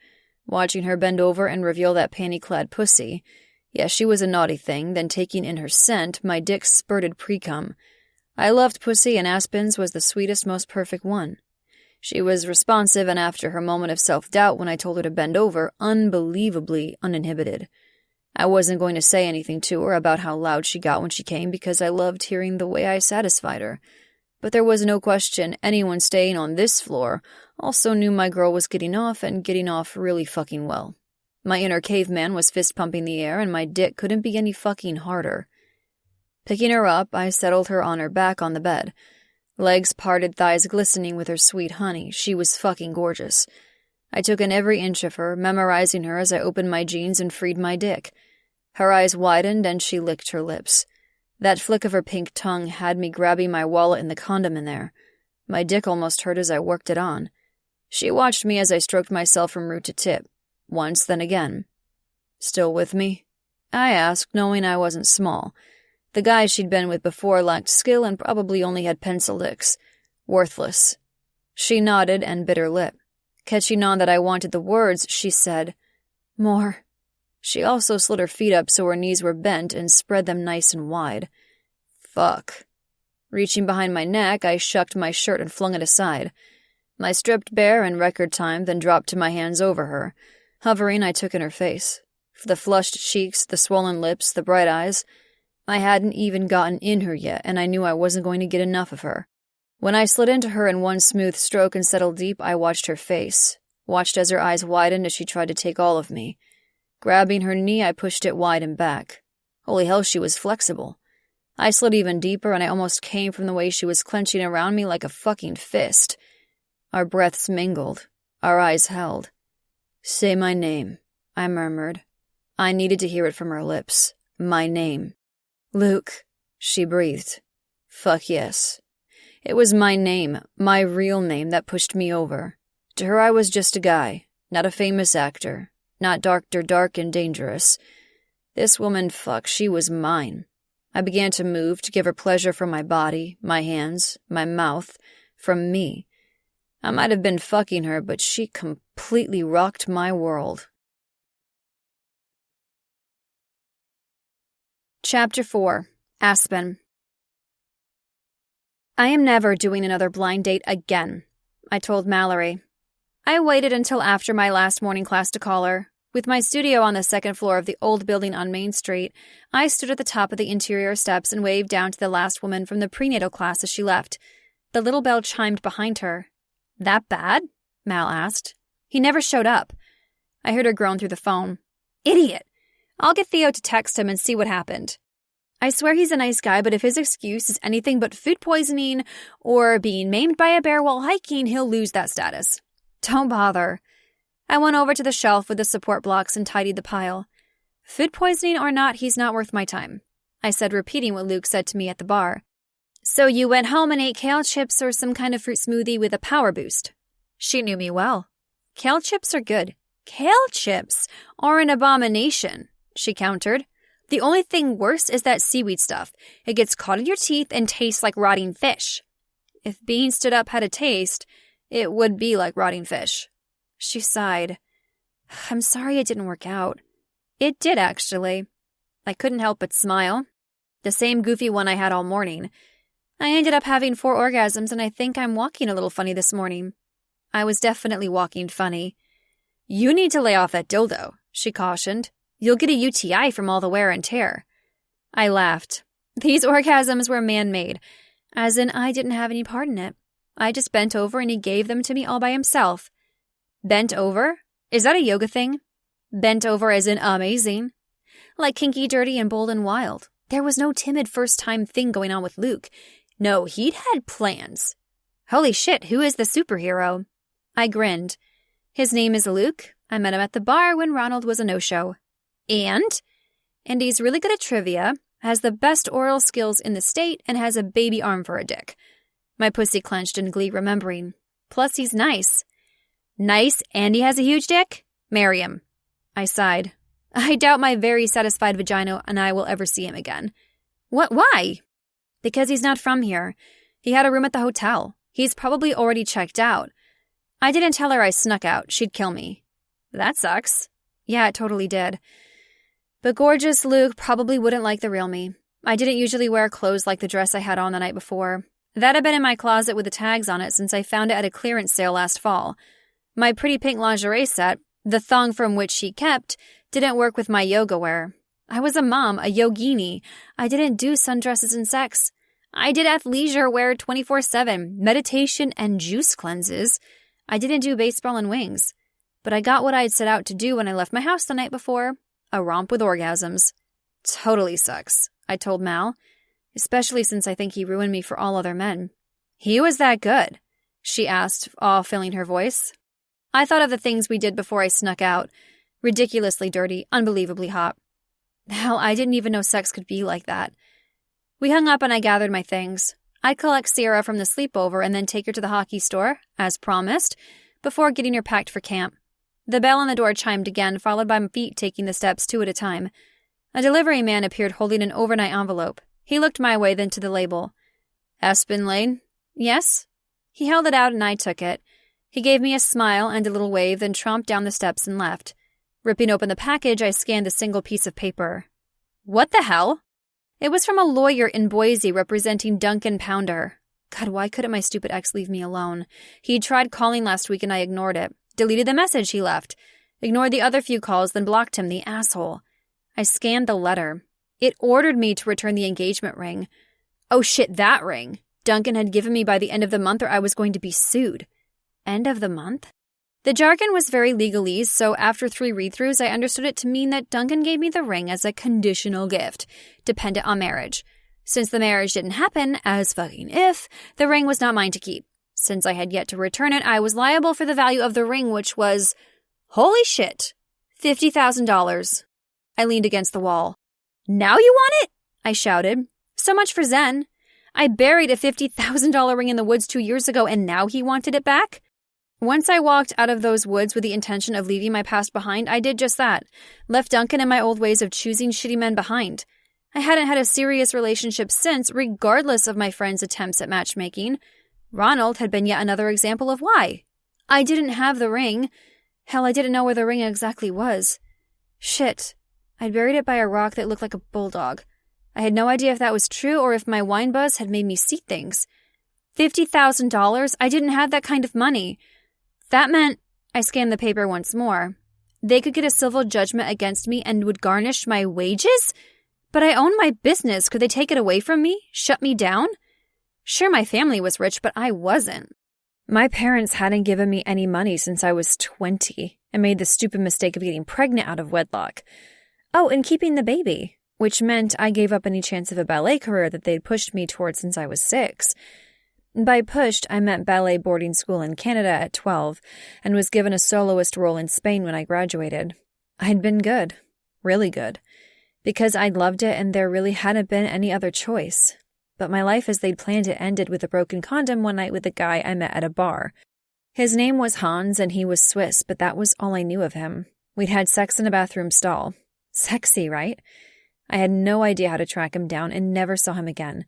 Watching her bend over and reveal that panty-clad pussy. Yes, she was a naughty thing, then taking in her scent, my dick spurted pre-cum. I loved pussy, and Aspen's was the sweetest, most perfect one. She was responsive, and after her moment of self-doubt when I told her to bend over, unbelievably uninhibited. I wasn't going to say anything to her about how loud she got when she came because I loved hearing the way I satisfied her. But there was no question anyone staying on this floor also knew my girl was getting off, and getting off really fucking well. My inner caveman was fist-pumping the air, and my dick couldn't be any fucking harder. Picking her up, I settled her on her back on the bed. Legs parted, thighs glistening with her sweet honey. She was fucking gorgeous. I took in every inch of her, memorizing her as I opened my jeans and freed my dick. Her eyes widened, and she licked her lips. That flick of her pink tongue had me grabbing my wallet and the condom in there. My dick almost hurt as I worked it on. She watched me as I stroked myself from root to tip. Once, then again. "Still with me?" I asked, knowing I wasn't small. The guys she'd been with before lacked skill and probably only had pencil dicks. Worthless. She nodded and bit her lip. Catching on that I wanted the words, she said, "More." She also slid her feet up so her knees were bent and spread them nice and wide. Fuck. Reaching behind my neck, I shucked my shirt and flung it aside. I stripped bare in record time, then dropped to my hands over her. Hovering, I took in her face. The flushed cheeks, the swollen lips, the bright eyes. I hadn't even gotten in her yet, and I knew I wasn't going to get enough of her. When I slid into her in one smooth stroke and settled deep, I watched her face. Watched as her eyes widened as she tried to take all of me. Grabbing her knee, I pushed it wide and back. Holy hell, she was flexible. I slid even deeper, and I almost came from the way she was clenching around me like a fucking fist. Our breaths mingled. Our eyes held. "Say my name," I murmured. I needed to hear it from her lips. My name. "Luke," she breathed. Fuck yes. It was my name, my real name, that pushed me over. To her I was just a guy, not a famous actor, not Dr. Dark and dangerous. This woman, fuck, she was mine. I began to move, to give her pleasure from my body, my hands, my mouth, from me. I might have been fucking her, but she completely rocked my world. Chapter 4. Aspen. I am never doing another blind date again, I told Mallory. I waited until after my last morning class to call her. With my studio on the second floor of the old building on Main Street, I stood at the top of the interior steps and waved down to the last woman from the prenatal class as she left. The little bell chimed behind her. "That bad?" Mal asked. "He never showed up." I heard her groan through the phone. "Idiot! I'll get Theo to text him and see what happened. I swear he's a nice guy, but if his excuse is anything but food poisoning or being maimed by a bear while hiking, he'll lose that status. Don't bother." I went over to the shelf with the support blocks and tidied the pile. "Food poisoning or not, he's not worth my time," I said, repeating what Luke said to me at the bar. So you went home and ate kale chips or some kind of fruit smoothie with a power boost. She knew me well. Kale chips are good. Kale chips are an abomination, she countered. The only thing worse is that seaweed stuff. It gets caught in your teeth and tastes like rotting fish. If being stood up had a taste, it would be like rotting fish. She sighed. I'm sorry it didn't work out. It did, actually. I couldn't help but smile. The same goofy one I had all morning. I ended up having 4 orgasms, and I think I'm walking a little funny this morning. I was definitely walking funny. You need to lay off that dildo, she cautioned. You'll get a UTI from all the wear and tear. I laughed. These orgasms were man-made, as in I didn't have any part in it. I just bent over and he gave them to me all by himself. Bent over? Is that a yoga thing? Bent over as in amazing. Like kinky, dirty, and bold and wild. There was no timid first-time thing going on with Luke. No, he'd had plans. Holy shit, who is the superhero? I grinned. His name is Luke. I met him at the bar when Ronald was a no-show. And he's really good at trivia, has the best oral skills in the state, and has a baby arm for a dick. My pussy clenched in glee, remembering. Plus, he's nice. Nice, and he has a huge dick? Marry him. I sighed. I doubt my very satisfied vagina and I will ever see him again. What? Why? Because he's not from here. He had a room at the hotel. He's probably already checked out. I didn't tell her I snuck out. She'd kill me. That sucks. Yeah, it totally did. But gorgeous Luke probably wouldn't like the real me. I didn't usually wear clothes like the dress I had on the night before. That had been in my closet with the tags on it since I found it at a clearance sale last fall. My pretty pink lingerie set, the thong from which she kept, didn't work with my yoga wear. I was a mom, a yogini. I didn't do sundresses and sex. I did athleisure wear 24/7, meditation and juice cleanses. I didn't do baseball and wings. But I got what I'd set out to do when I left my house the night before. A romp with orgasms. Totally sucks, I told Mal. Especially since I think he ruined me for all other men. He was that good? She asked, all filling her voice. I thought of the things we did before I snuck out. Ridiculously dirty, unbelievably hot. Hell, I didn't even know sex could be like that. We hung up and I gathered my things. I'd collect Sierra from the sleepover and then take her to the hockey store, as promised, before getting her packed for camp. The bell on the door chimed again, followed by my feet taking the steps 2 at a time. A delivery man appeared holding an overnight envelope. He looked my way, then to the label. Aspen Lane? Yes? He held it out and I took it. He gave me a smile and a little wave, then tromped down the steps and left. Ripping open the package, I scanned the single piece of paper. What the hell? It was from a lawyer in Boise representing Duncan Pounder. God, why couldn't my stupid ex leave me alone? He'd tried calling last week and I ignored it. Deleted the message he left. Ignored the other few calls, then blocked him, the asshole. I scanned the letter. It ordered me to return the engagement ring. Oh shit, that ring. Duncan had given me by the end of the month or I was going to be sued. End of the month? The jargon was very legalese, so after 3 read-throughs, I understood it to mean that Duncan gave me the ring as a conditional gift, dependent on marriage. Since the marriage didn't happen, as fucking if, the ring was not mine to keep. Since I had yet to return it, I was liable for the value of the ring, which was, holy shit, $50,000. I leaned against the wall. Now you want it? I shouted. So much for Zen. I buried a $50,000 ring in the woods 2 years ago, and now he wanted it back? Once I walked out of those woods with the intention of leaving my past behind, I did just that. Left Duncan and my old ways of choosing shitty men behind. I hadn't had a serious relationship since, regardless of my friends' attempts at matchmaking. Ronald had been yet another example of why. I didn't have the ring. Hell, I didn't know where the ring exactly was. Shit. I'd buried it by a rock that looked like a bulldog. I had no idea if that was true or if my wine buzz had made me see things. $50,000? I didn't have that kind of money. That meant, I scanned the paper once more, they could get a civil judgment against me and would garnish my wages? But I own my business. Could they take it away from me? Shut me down? Sure, my family was rich, but I wasn't. My parents hadn't given me any money since I was 20 and made the stupid mistake of getting pregnant out of wedlock. Oh, and keeping the baby, which meant I gave up any chance of a ballet career that they'd pushed me toward since I was 6. By pushed, I meant ballet boarding school in Canada at 12 and was given a soloist role in Spain when I graduated. I'd been good, really good, because I'd loved it and there really hadn't been any other choice. but my life as they'd planned it ended with a broken condom one night with a guy I met at a bar. His name was Hans and he was Swiss, but that was all I knew of him. We'd had sex in a bathroom stall. Sexy, right? I had no idea how to track him down and never saw him again.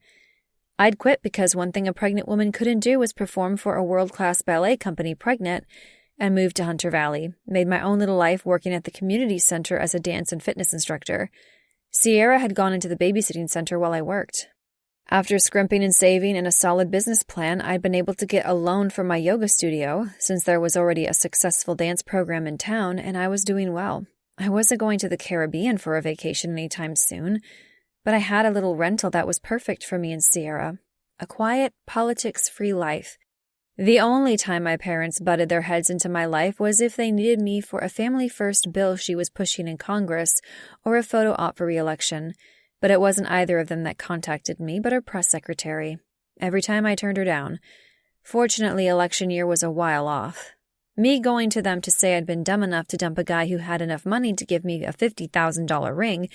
I'd quit because one thing a pregnant woman couldn't do was perform for a world-class ballet company pregnant, and moved to Hunter Valley, made my own little life working at the community center as a dance and fitness instructor. Sierra had gone into the babysitting center while I worked. After scrimping and saving and a solid business plan, I'd been able to get a loan from my yoga studio, since there was already a successful dance program in town, and I was doing well. I wasn't going to the Caribbean for a vacation anytime soon, but I had a little rental that was perfect for me and Sierra. A quiet, politics-free life. The only time my parents butted their heads into my life was if they needed me for a family-first bill she was pushing in Congress or a photo op for re-election, but it wasn't either of them that contacted me, but her press secretary. Every time I turned her down. Fortunately, election year was a while off. Me going to them to say I'd been dumb enough to dump a guy who had enough money to give me a $50,000 ring,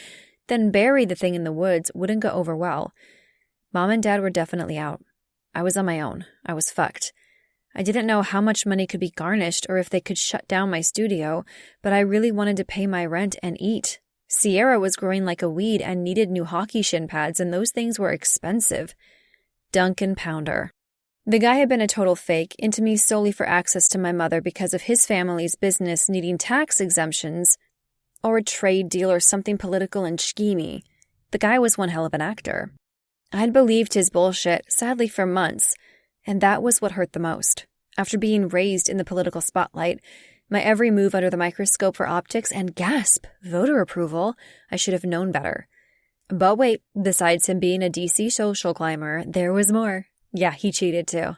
then bury the thing in the woods wouldn't go over well. Mom and Dad were definitely out. I was on my own. I was fucked. I didn't know how much money could be garnished or if they could shut down my studio, but I really wanted to pay my rent and eat. Sierra was growing like a weed and needed new hockey shin pads, and those things were expensive. Duncan Pounder. The guy had been a total fake, into me solely for access to my mother because of his family's business needing tax exemptions or a trade deal or something political and schemy. The guy was one hell of an actor. I'd believed his bullshit, sadly for months, and that was what hurt the most. After being raised in the political spotlight, my every move under the microscope for optics and gasp, voter approval, I should have known better. But wait, besides him being a DC social climber, there was more. Yeah, he cheated too.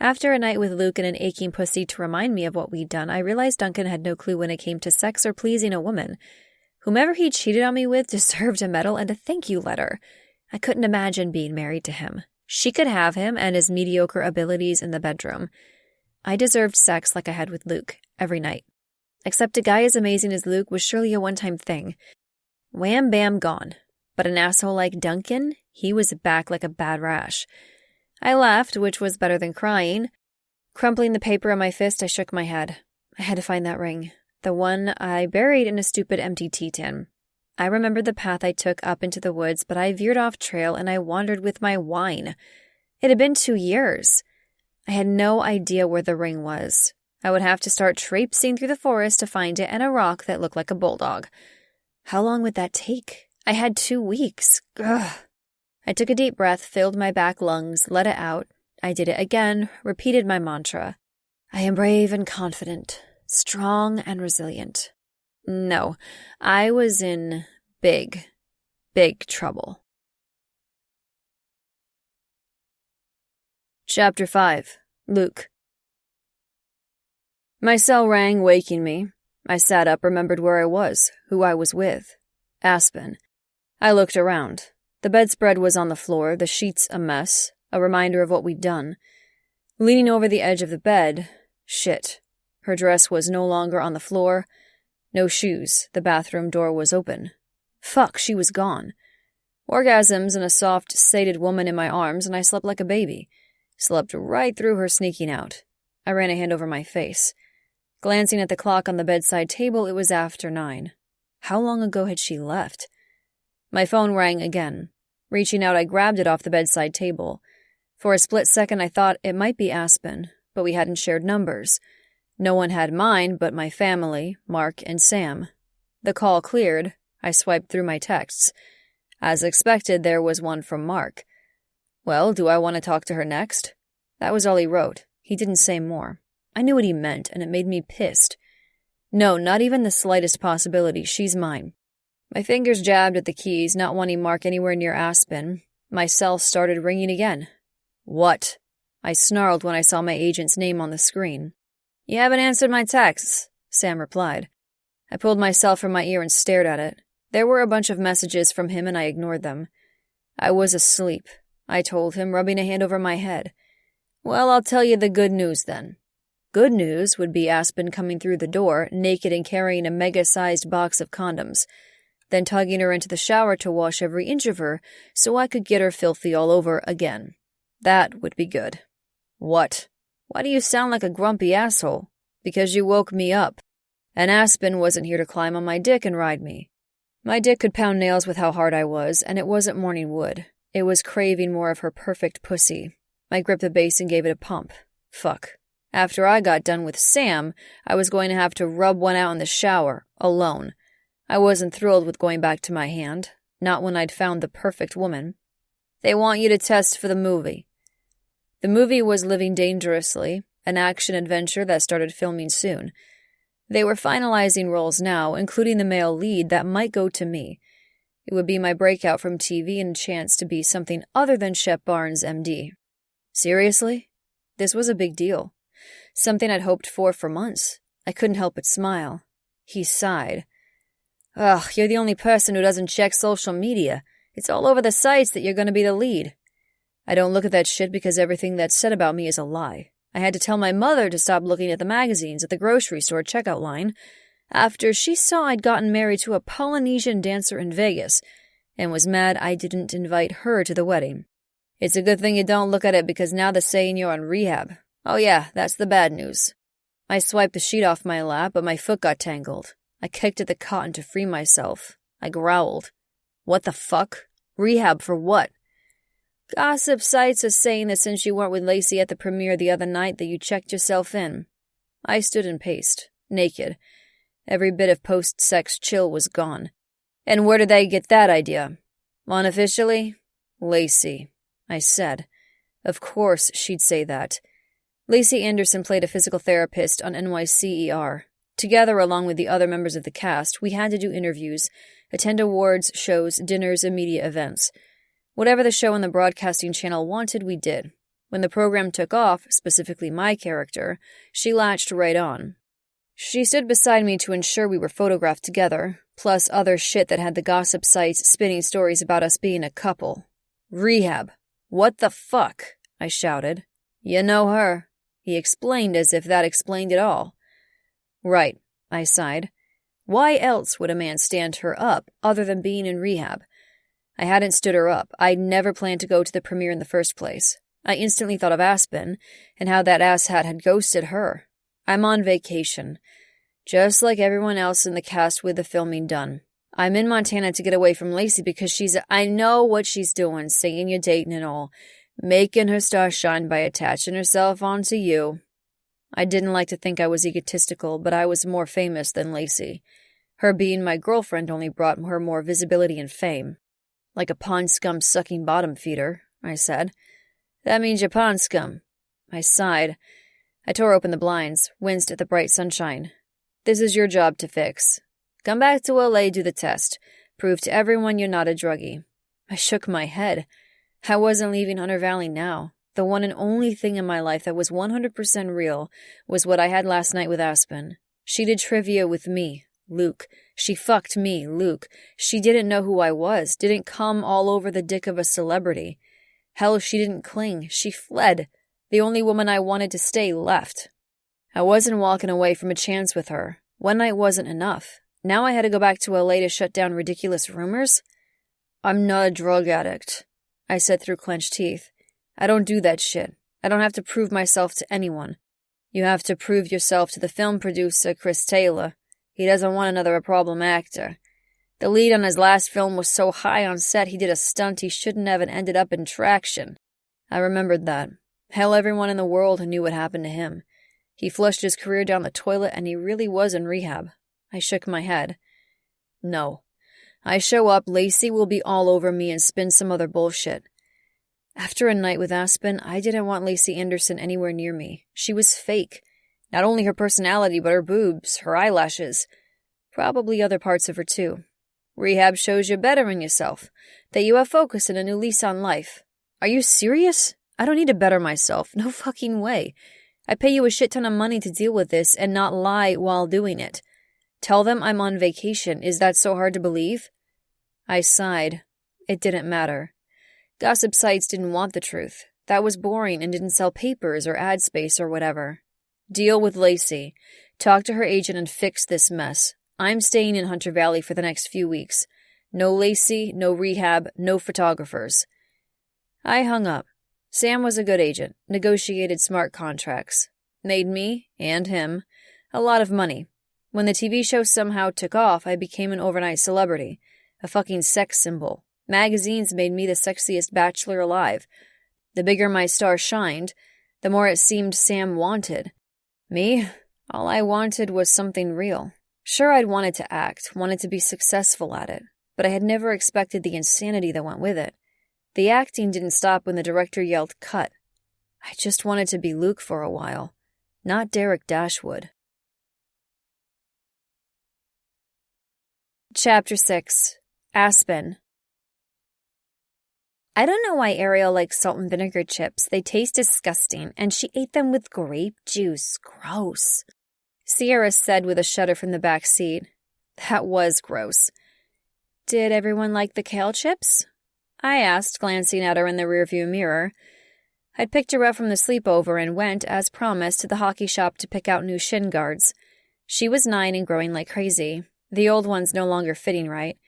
After a night with Luke and an aching pussy to remind me of what we'd done, I realized Duncan had no clue when it came to sex or pleasing a woman. Whomever he cheated on me with deserved a medal and a thank you letter. I couldn't imagine being married to him. She could have him and his mediocre abilities in the bedroom. I deserved sex like I had with Luke, every night. Except a guy as amazing as Luke was surely a one-time thing. Wham bam gone. But an asshole like Duncan, he was back like a bad rash. I laughed, which was better than crying. Crumpling the paper in my fist, I shook my head. I had to find that ring. The one I buried in a stupid empty tea tin. I remembered the path I took up into the woods, but I veered off trail and I wandered with my wine. It had been 2 years. I had no idea where the ring was. I would have to start traipsing through the forest to find it and a rock that looked like a bulldog. How long would that take? I had 2 weeks. Ugh. I took a deep breath, filled my back lungs, let it out. I did it again, repeated my mantra. I am brave and confident, strong and resilient. No, I was in big, big trouble. Chapter 5. Luke. My cell rang, waking me. I sat up, remembered where I was, who I was with. Aspen. I looked around. The bedspread was on the floor, the sheets a mess, a reminder of what we'd done. Leaning over the edge of the bed, shit. Her dress was no longer on the floor. No shoes. The bathroom door was open. Fuck, she was gone. Orgasms and a soft, sated woman in my arms, and I slept like a baby. Slept right through her sneaking out. I ran a hand over my face. Glancing at the clock on the bedside table, it was after 9. How long ago had she left? My phone rang again. Reaching out, I grabbed it off the bedside table. For a split second, I thought it might be Aspen, but we hadn't shared numbers. No one had mine but my family, Mark and Sam. The call cleared. I swiped through my texts. As expected, there was one from Mark. Well, do I want to talk to her next? That was all he wrote. He didn't say more. I knew what he meant, and it made me pissed. No, not even the slightest possibility. She's mine. My fingers jabbed at the keys, not wanting Mark anywhere near Aspen. My cell started ringing again. What? I snarled when I saw my agent's name on the screen. You haven't answered my texts, Sam replied. I pulled myself from my ear and stared at it. There were a bunch of messages from him, and I ignored them. I was asleep, I told him, rubbing a hand over my head. Well, I'll tell you the good news then. Good news would be Aspen coming through the door, naked and carrying a mega-sized box of condoms. then tugging her into the shower to wash every inch of her so I could get her filthy all over again. That would be good. What? Why do you sound like a grumpy asshole? Because you woke me up. And Aspen wasn't here to climb on my dick and ride me. My dick could pound nails with how hard I was, and it wasn't morning wood. It was craving more of her perfect pussy. I gripped the base and gave it a pump. Fuck. After I got done with Sam, I was going to have to rub one out in the shower, alone. I wasn't thrilled with going back to my hand, not when I'd found the perfect woman. They want you to test for the movie. The movie was Living Dangerously, an action-adventure that started filming soon. They were finalizing roles now, including the male lead that might go to me. It would be my breakout from TV and a chance to be something other than Shep Barnes, MD. Seriously? This was a big deal. Something I'd hoped for months. I couldn't help but smile. He sighed. Ugh, you're the only person who doesn't check social media. It's all over the sites that you're going to be the lead. I don't look at that shit because everything that's said about me is a lie. I had to tell my mother to stop looking at the magazines at the grocery store checkout line after she saw I'd gotten married to a Polynesian dancer in Vegas and was mad I didn't invite her to the wedding. It's a good thing you don't look at it because now they're saying you're on rehab. Oh yeah, that's the bad news. I swiped the sheet off my lap, but my foot got tangled. I kicked at the cotton to free myself. I growled. What the fuck? Rehab for what? Gossip sites are saying that since you weren't with Lacey at the premiere the other night that you checked yourself in. I stood and paced, naked. Every bit of post-sex chill was gone. And where did they get that idea? Unofficially? Lacey, I said. Of course she'd say that. Lacey Anderson played a physical therapist on NYCER. Together, along with the other members of the cast, we had to do interviews, attend awards, shows, dinners, and media events. Whatever the show and the broadcasting channel wanted, we did. When the program took off, specifically my character, she latched right on. She stood beside me to ensure we were photographed together, plus other shit that had the gossip sites spinning stories about us being a couple. Rehab. What the fuck? I shouted. You know her. He explained as if that explained it all. Right, I sighed. Why else would a man stand her up other than being in rehab? I hadn't stood her up. I'd never planned to go to the premiere in the first place. I instantly thought of Aspen and how that asshat had ghosted her. I'm on vacation, just like everyone else in the cast with the filming done. I'm in Montana to get away from Lacey because I know what she's doing, saying you're dating and all, making her star shine by attaching herself onto you. I didn't like to think I was egotistical, but I was more famous than Lacey. Her being my girlfriend only brought her more visibility and fame. Like a pond scum sucking bottom feeder, I said. That means you're pond scum. I sighed. I tore open the blinds, winced at the bright sunshine. This is your job to fix. Come back to LA, do the test. Prove to everyone you're not a druggie. I shook my head. I wasn't leaving Hunter Valley now. The one and only thing in my life that was 100% real was what I had last night with Aspen. She did trivia with me, Luke. She fucked me, Luke. She didn't know who I was, didn't come all over the dick of a celebrity. Hell, she didn't cling. She fled. The only woman I wanted to stay left. I wasn't walking away from a chance with her. One night wasn't enough. Now I had to go back to LA to shut down ridiculous rumors? I'm not a drug addict, I said through clenched teeth. I don't do that shit. I don't have to prove myself to anyone. You have to prove yourself to the film producer, Chris Taylor. He doesn't want another problem actor. The lead on his last film was so high on set he did a stunt he shouldn't have and ended up in traction. I remembered that. Hell, everyone in the world knew what happened to him. He flushed his career down the toilet and he really was in rehab. I shook my head. No. I show up, Lacey will be all over me and spin some other bullshit. After a night with Aspen, I didn't want Lacey Anderson anywhere near me. She was fake. Not only her personality, but her boobs, her eyelashes. Probably other parts of her, too. Rehab shows you're bettering yourself, that you have focus and a new lease on life. Are you serious? I don't need to better myself. No fucking way. I pay you a shit ton of money to deal with this and not lie while doing it. Tell them I'm on vacation. Is that so hard to believe? I sighed. It didn't matter. Gossip sites didn't want the truth. That was boring and didn't sell papers or ad space or whatever. Deal with Lacey. Talk to her agent and fix this mess. I'm staying in Hunter Valley for the next few weeks. No Lacey, no rehab, no photographers. I hung up. Sam was a good agent, negotiated smart contracts, made me, and him, a lot of money. When the TV show somehow took off, I became an overnight celebrity, a fucking sex symbol. Magazines made me the sexiest bachelor alive. The bigger my star shined, the more it seemed Sam wanted. Me, all I wanted was something real. Sure, I'd wanted to act, wanted to be successful at it, but I had never expected the insanity that went with it. The acting didn't stop when the director yelled, "Cut." I just wanted to be Luke for a while, not Derek Dashwood. Chapter 6. Aspen. I don't know why Ariel likes salt and vinegar chips. They taste disgusting, and she ate them with grape juice. Gross. Sierra said with a shudder from the back seat. That was gross. Did everyone like the kale chips? I asked, glancing at her in the rearview mirror. I'd picked her up from the sleepover and went, as promised, to the hockey shop to pick out new shin guards. She was 9 and growing like crazy, the old ones no longer fitting right.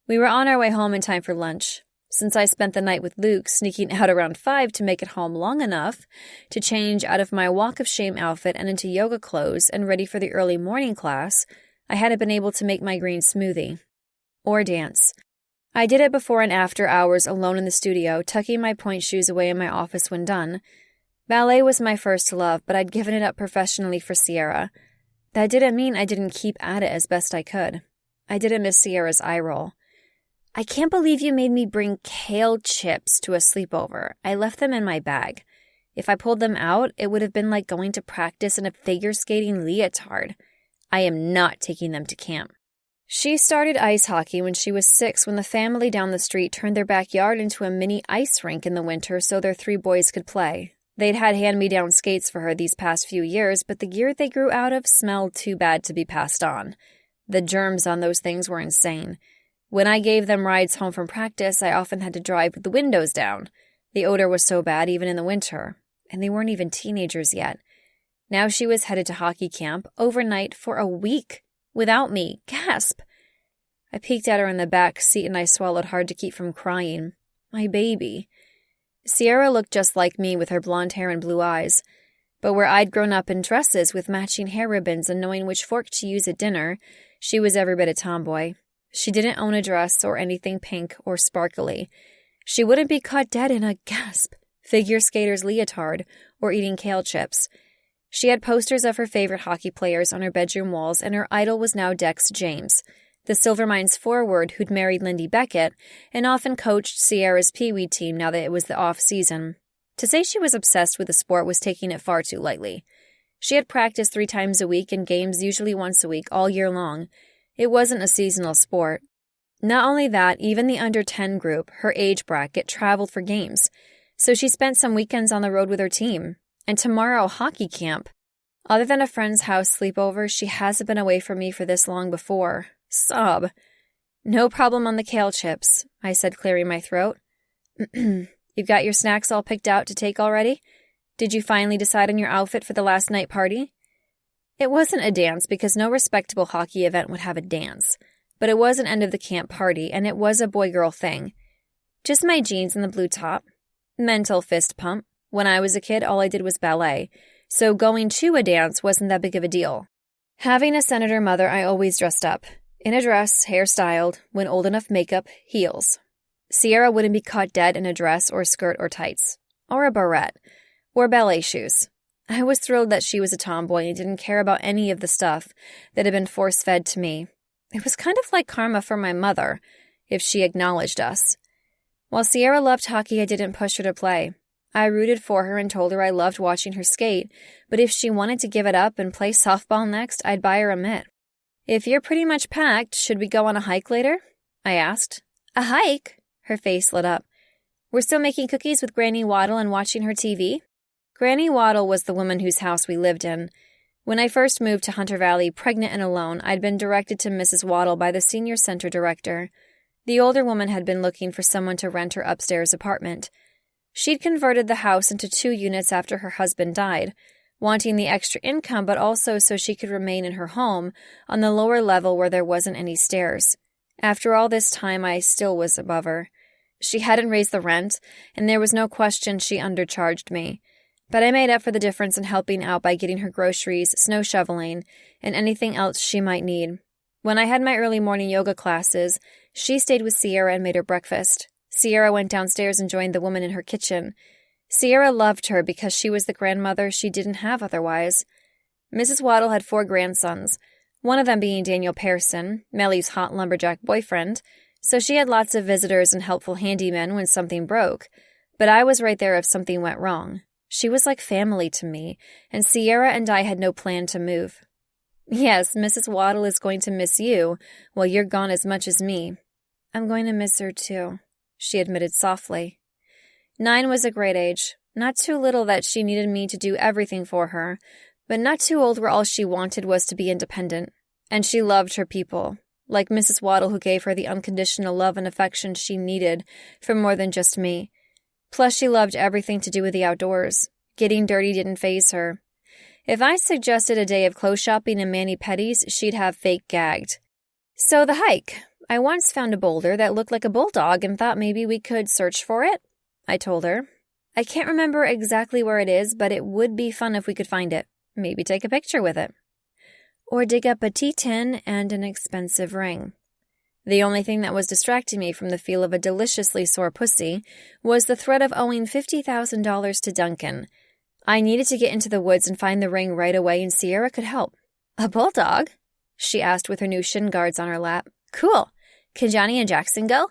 We were on our way home in time for lunch. Since I spent the night with Luke, sneaking out around 5 to make it home long enough to change out of my walk of shame outfit and into yoga clothes and ready for the early morning class, I hadn't been able to make my green smoothie. Or dance. I did it before and after hours alone in the studio, tucking my point shoes away in my office when done. Ballet was my first love, but I'd given it up professionally for Sierra. That didn't mean I didn't keep at it as best I could. I didn't miss Sierra's eye roll. I can't believe you made me bring kale chips to a sleepover. I left them in my bag. If I pulled them out, it would have been like going to practice in a figure skating leotard. I am not taking them to camp. She started ice hockey when she was 6 when the family down the street turned their backyard into a mini ice rink in the winter so their 3 boys could play. They'd had hand-me-down skates for her these past few years, but the gear they grew out of smelled too bad to be passed on. The germs on those things were insane. When I gave them rides home from practice, I often had to drive with the windows down. The odor was so bad even in the winter, and they weren't even teenagers yet. Now she was headed to hockey camp overnight for a week. Without me. Gasp! I peeked at her in the back seat and I swallowed hard to keep from crying. My baby. Sierra looked just like me with her blonde hair and blue eyes. But where I'd grown up in dresses with matching hair ribbons and knowing which fork to use at dinner, she was every bit a tomboy. She didn't own a dress or anything pink or sparkly. She wouldn't be caught dead in a gasp figure skater's leotard or eating kale chips. She had posters of her favorite hockey players on her bedroom walls, and her idol was now Dex James, the Silvermines forward who'd married Lindy Beckett and often coached Sierra's Pee-wee team now that it was the off-season. To say she was obsessed with the sport was taking it far too lightly. She had practiced 3 times a week and games usually once a week all year long. It wasn't a seasonal sport. Not only that, even the under-10 group, her age bracket, traveled for games. So she spent some weekends on the road with her team. And tomorrow, hockey camp. Other than a friend's house sleepover, she hasn't been away from me for this long before. Sob. No problem on the kale chips, I said, clearing my throat. You've got your snacks all picked out to take already? Did you finally decide on your outfit for the last night party? It wasn't a dance because no respectable hockey event would have a dance. But it was an end-of-the-camp party, and it was a boy-girl thing. Just my jeans and the blue top. Mental fist pump. When I was a kid, all I did was ballet, so going to a dance wasn't that big of a deal. Having a senator mother, I always dressed up. In a dress, hair-styled, when old enough makeup, heels. Sierra wouldn't be caught dead in a dress or skirt or tights. Or a barrette. Or ballet shoes. I was thrilled that she was a tomboy and didn't care about any of the stuff that had been force-fed to me. It was kind of like karma for my mother, if she acknowledged us. While Sierra loved hockey, I didn't push her to play. I rooted for her and told her I loved watching her skate, but if she wanted to give it up and play softball next, I'd buy her a mitt. If you're pretty much packed, should we go on a hike later? I asked. A hike? Her face lit up. We're still making cookies with Granny Waddle and watching her TV? Granny Waddle was the woman whose house we lived in. When I first moved to Hunter Valley, pregnant and alone, I'd been directed to Mrs. Waddle by the senior center director. The older woman had been looking for someone to rent her upstairs apartment. She'd converted the house into 2 units after her husband died, wanting the extra income but also so she could remain in her home on the lower level where there wasn't any stairs. After all this time, I still was above her. She hadn't raised the rent, and there was no question she undercharged me. But I made up for the difference in helping out by getting her groceries, snow shoveling, and anything else she might need. When I had my early morning yoga classes, she stayed with Sierra and made her breakfast. Sierra went downstairs and joined the woman in her kitchen. Sierra loved her because she was the grandmother she didn't have otherwise. Mrs. Waddle had 4 grandsons, one of them being Daniel Pearson, Mellie's hot lumberjack boyfriend, so she had lots of visitors and helpful handymen when something broke. But I was right there if something went wrong. She was like family to me, and Sierra and I had no plan to move. Yes, Mrs. Waddle is going to miss you, while you're gone as much as me. I'm going to miss her too, she admitted softly. 9 was a great age, not too little that she needed me to do everything for her, but not too old where all she wanted was to be independent. And she loved her people, like Mrs. Waddle, who gave her the unconditional love and affection she needed from more than just me. Plus, she loved everything to do with the outdoors. Getting dirty didn't faze her. If I suggested a day of clothes shopping and mani-pedis, she'd have fake gagged. So the hike. I once found a boulder that looked like a bulldog and thought maybe we could search for it, I told her. I can't remember exactly where it is, but it would be fun if we could find it. Maybe take a picture with it. Or dig up a tea tin and an expensive ring. The only thing that was distracting me from the feel of a deliciously sore pussy was the threat of owing $50,000 to Duncan. I needed to get into the woods and find the ring right away, and Sierra could help. A bulldog? She asked with her new shin guards on her lap. Cool. Can Johnny and Jackson go?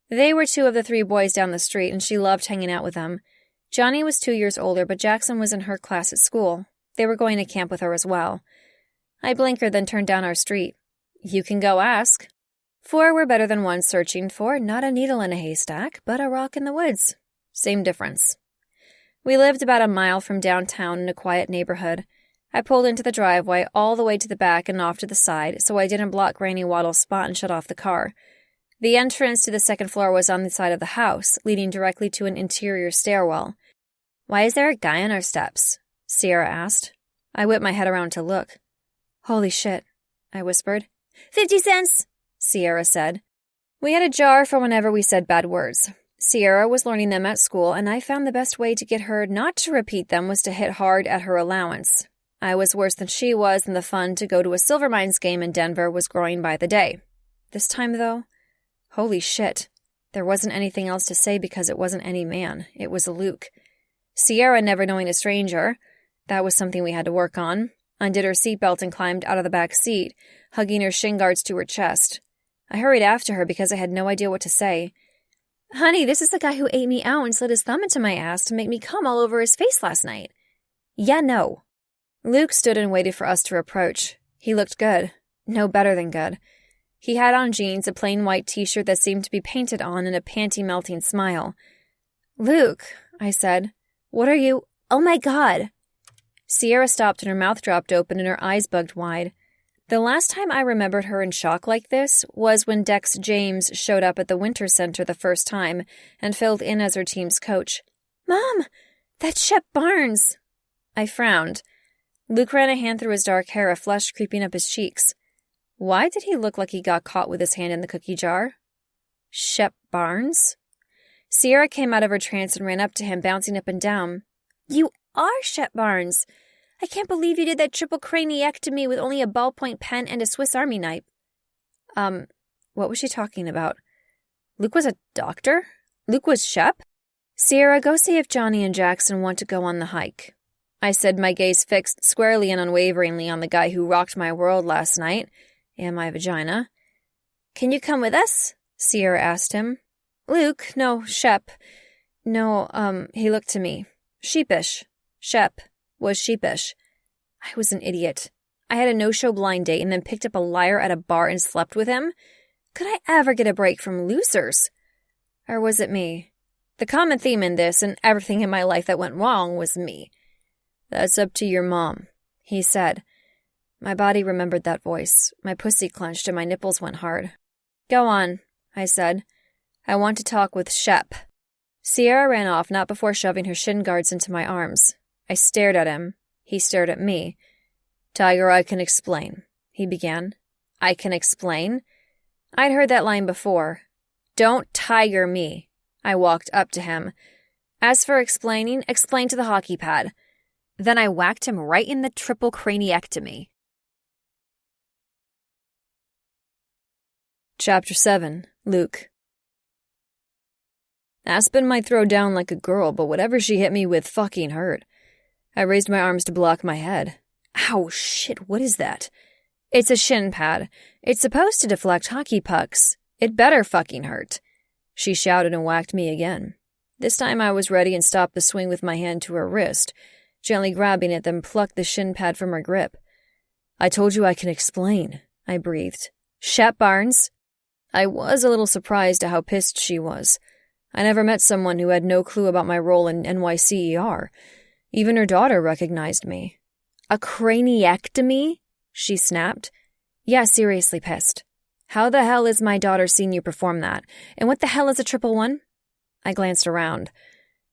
They were 2 of the 3 boys down the street, and she loved hanging out with them. Johnny was 2 years older, but Jackson was in her class at school. They were going to camp with her as well. I blinkered, then turned down our street. You can go ask. 4 were better than 1 searching for not a needle in a haystack, but a rock in the woods. Same difference. We lived about a mile from downtown in a quiet neighborhood. I pulled into the driveway all the way to the back and off to the side so I didn't block Granny Waddle's spot and shut off the car. The entrance to the second floor was on the side of the house, leading directly to an interior stairwell. Why is there a guy on our steps? Sierra asked. I whipped my head around to look. Holy shit, I whispered. 50 cents, Sierra said. We had a jar for whenever we said bad words. Sierra was learning them at school, and I found the best way to get her not to repeat them was to hit hard at her allowance. I was worse than she was, and the fun to go to a Silver Mines game in Denver was growing by the day. This time, though, holy shit. There wasn't anything else to say because it wasn't any man. It was Luke. Sierra never knowing a stranger. That was something we had to work on. Undid her seatbelt and climbed out of the back seat, hugging her shin guards to her chest. I hurried after her because I had no idea what to say. Honey, this is the guy who ate me out and slid his thumb into my ass to make me cum all over his face last night. Yeah, no. Luke stood and waited for us to approach. He looked good. No better than good. He had on jeans, a plain white t-shirt that seemed to be painted on, and a panty-melting smile. Luke, I said, what are you— Oh my God! Sierra stopped and her mouth dropped open and her eyes bugged wide. The last time I remembered her in shock like this was when Dex James showed up at the Winter Center the first time and filled in as her team's coach. Mom, that's Shep Barnes. I frowned. Luke ran a hand through his dark hair, a flush creeping up his cheeks. Why did he look like he got caught with his hand in the cookie jar? Shep Barnes? Sierra came out of her trance and ran up to him, bouncing up and down. You are Shep Barnes. I can't believe you did that triple craniectomy with only a ballpoint pen and a Swiss Army knife. What was she talking about? Luke was a doctor? Luke was Shep? Sierra, go see if Johnny and Jackson want to go on the hike. I said, my gaze fixed squarely and unwaveringly on the guy who rocked my world last night, and my vagina. Can you come with us? Sierra asked him. Luke, no, Shep. No, he looked to me. Sheepish. Shep was sheepish. I was an idiot. I had a no-show blind date and then picked up a liar at a bar and slept with him? Could I ever get a break from losers? Or was it me? The common theme in this and everything in my life that went wrong was me. That's up to your mom, he said. My body remembered that voice. My pussy clenched and my nipples went hard. Go on, I said. I want to talk with Shep. Sierra ran off, not before shoving her shin guards into my arms. I stared at him. He stared at me. Tiger, I can explain, he began. I can explain? I'd heard that line before. Don't tiger me. I walked up to him. As for explaining, explain to the hockey pad. Then I whacked him right in the triple craniectomy. Chapter 7. Luke. Aspen might throw down like a girl, but whatever she hit me with fucking hurt. I raised my arms to block my head. Ow, shit, what is that? It's a shin pad. It's supposed to deflect hockey pucks. It better fucking hurt. She shouted and whacked me again. This time I was ready and stopped the swing with my hand to her wrist, gently grabbing it, then plucked the shin pad from her grip. I told you I can explain, I breathed. Shep Barnes? I was a little surprised at how pissed she was. I never met someone who had no clue about my role in NYCER. Even her daughter recognized me. A craniectomy? She snapped. Yeah, seriously pissed. How the hell is my daughter seeing you perform that? And what the hell is a 111? I glanced around.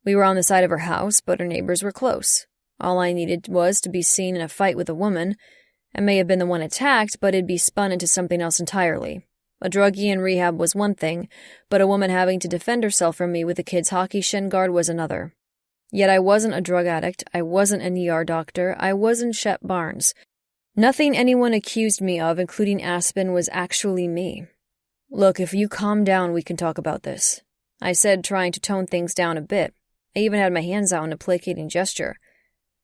We were on the side of her house, but her neighbors were close. All I needed was to be seen in a fight with a woman. I may have been the one attacked, but it'd be spun into something else entirely. A druggie in rehab was one thing, but a woman having to defend herself from me with a kid's hockey shin guard was another. Yet I wasn't a drug addict, I wasn't an ER doctor, I wasn't Shep Barnes. Nothing anyone accused me of, including Aspen, was actually me. Look, if you calm down, we can talk about this, I said, trying to tone things down a bit. I even had my hands out in a placating gesture.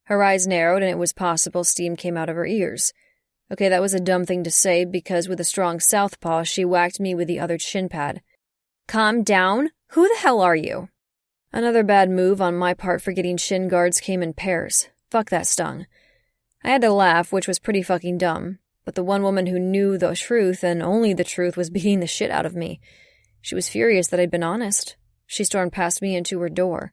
Her eyes narrowed, and it was possible steam came out of her ears. Okay, that was a dumb thing to say, because with a strong southpaw, she whacked me with the other shin pad. Calm down? Who the hell are you? Another bad move on my part for getting shin guards came in pairs. Fuck, that stung. I had to laugh, which was pretty fucking dumb, but the one woman who knew the truth, and only the truth, was beating the shit out of me. She was furious that I'd been honest. She stormed past me and to her door.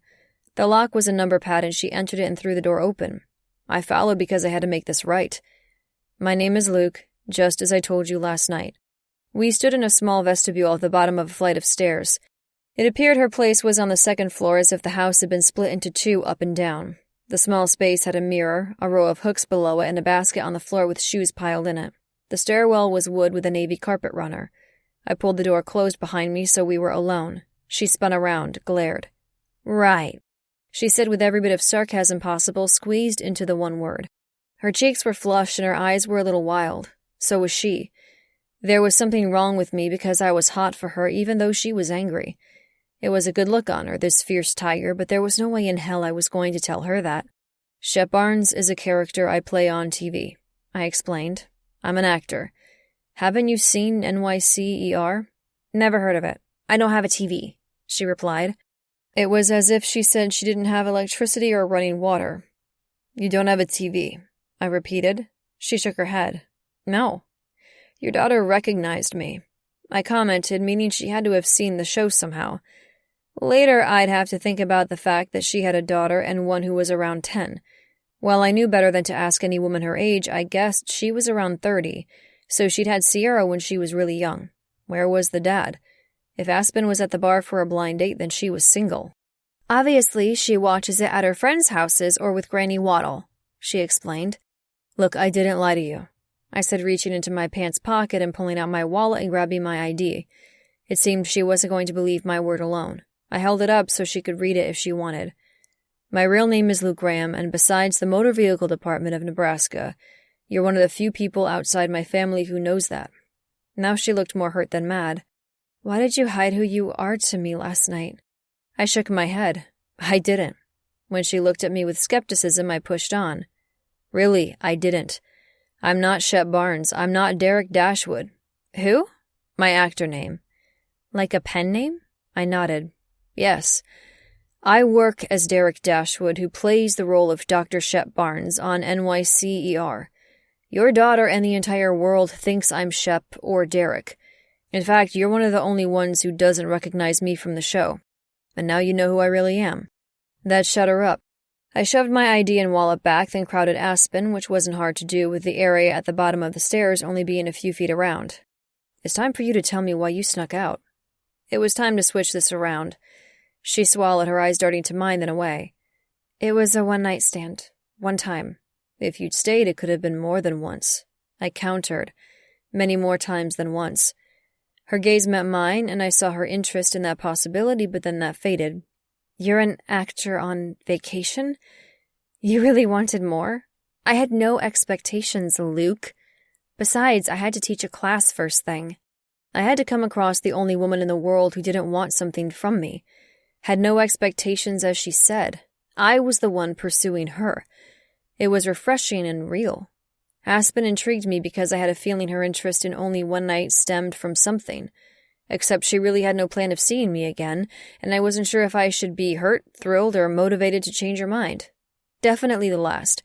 The lock was a number pad, and she entered it and threw the door open. I followed because I had to make this right. My name is Luke, just as I told you last night. We stood in a small vestibule at the bottom of a flight of stairs. It appeared her place was on the second floor, as if the house had been split into two up and down. The small space had a mirror, a row of hooks below it, and a basket on the floor with shoes piled in it. The stairwell was wood with a navy carpet runner. I pulled the door closed behind me so we were alone. She spun around, glared. Right, she said with every bit of sarcasm possible squeezed into the one word. Her cheeks were flushed and her eyes were a little wild. So was she. There was something wrong with me because I was hot for her even though she was angry. It was a good look on her, this fierce tiger, but there was no way in hell I was going to tell her that. Shep Barnes is a character I play on TV, I explained. I'm an actor. Haven't you seen NYCER? Never heard of it. I don't have a TV, she replied. It was as if she said she didn't have electricity or running water. You don't have a TV, I repeated. She shook her head. No. Your daughter recognized me. I commented, meaning she had to have seen the show somehow. Later, I'd have to think about the fact that she had a daughter and one who was around 10. While I knew better than to ask any woman her age, I guessed she was around 30, so she'd had Sierra when she was really young. Where was the dad? If Aspen was at the bar for a blind date, then she was single. Obviously, she watches it at her friends' houses or with Granny Waddle, she explained. Look, I didn't lie to you, I said, reaching into my pants pocket and pulling out my wallet and grabbing my ID. It seemed she wasn't going to believe my word alone. I held it up so she could read it if she wanted. My real name is Luke Graham, and besides the Motor Vehicle Department of Nebraska, you're one of the few people outside my family who knows that. Now she looked more hurt than mad. Why did you hide who you are to me last night? I shook my head. I didn't. When she looked at me with skepticism, I pushed on. Really, I didn't. I'm not Shep Barnes. I'm not Derek Dashwood. Who? My actor name. Like a pen name? I nodded. Yes. I work as Derek Dashwood, who plays the role of Dr. Shep Barnes on NYCER. Your daughter and the entire world thinks I'm Shep or Derek. In fact, you're one of the only ones who doesn't recognize me from the show. And now you know who I really am. That shut her up. I shoved my ID and wallet back, then crowded Aspen, which wasn't hard to do with the area at the bottom of the stairs only being a few feet around. It's time for you to tell me why you snuck out. It was time to switch this around. She swallowed, her eyes darting to mine, then away. It was a one-night stand. One time. If you'd stayed, it could have been more than once. I countered. Many more times than once. Her gaze met mine, and I saw her interest in that possibility, but then that faded. You're an actor on vacation? You really wanted more? I had no expectations, Luke. Besides, I had to teach a class first thing. I had to come across the only woman in the world who didn't want something from me. Had no expectations, as she said. I was the one pursuing her. It was refreshing and real. Aspen intrigued me because I had a feeling her interest in only one night stemmed from something. Except she really had no plan of seeing me again, and I wasn't sure if I should be hurt, thrilled, or motivated to change her mind. Definitely the last.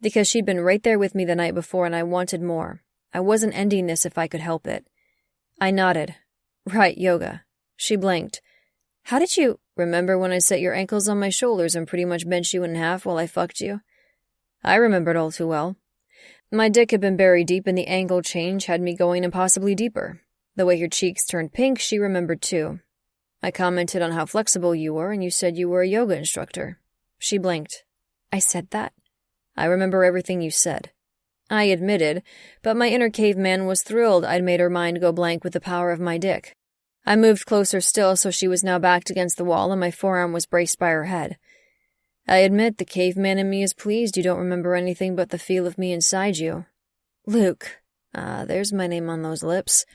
Because she'd been right there with me the night before and I wanted more. I wasn't ending this if I could help it. I nodded. Right, yoga. She blinked. How did you... Remember when I set your ankles on my shoulders and pretty much bent you in half while I fucked you? I remembered all too well. My dick had been buried deep and the angle change had me going impossibly deeper. The way your cheeks turned pink, she remembered too. I commented on how flexible you were and you said you were a yoga instructor. She blinked. I said that? I remember everything you said. I admitted, but my inner caveman was thrilled I'd made her mind go blank with the power of my dick. I moved closer still so she was now backed against the wall and my forearm was braced by her head. I admit the caveman in me is pleased you don't remember anything but the feel of me inside you. Luke. There's my name on those lips.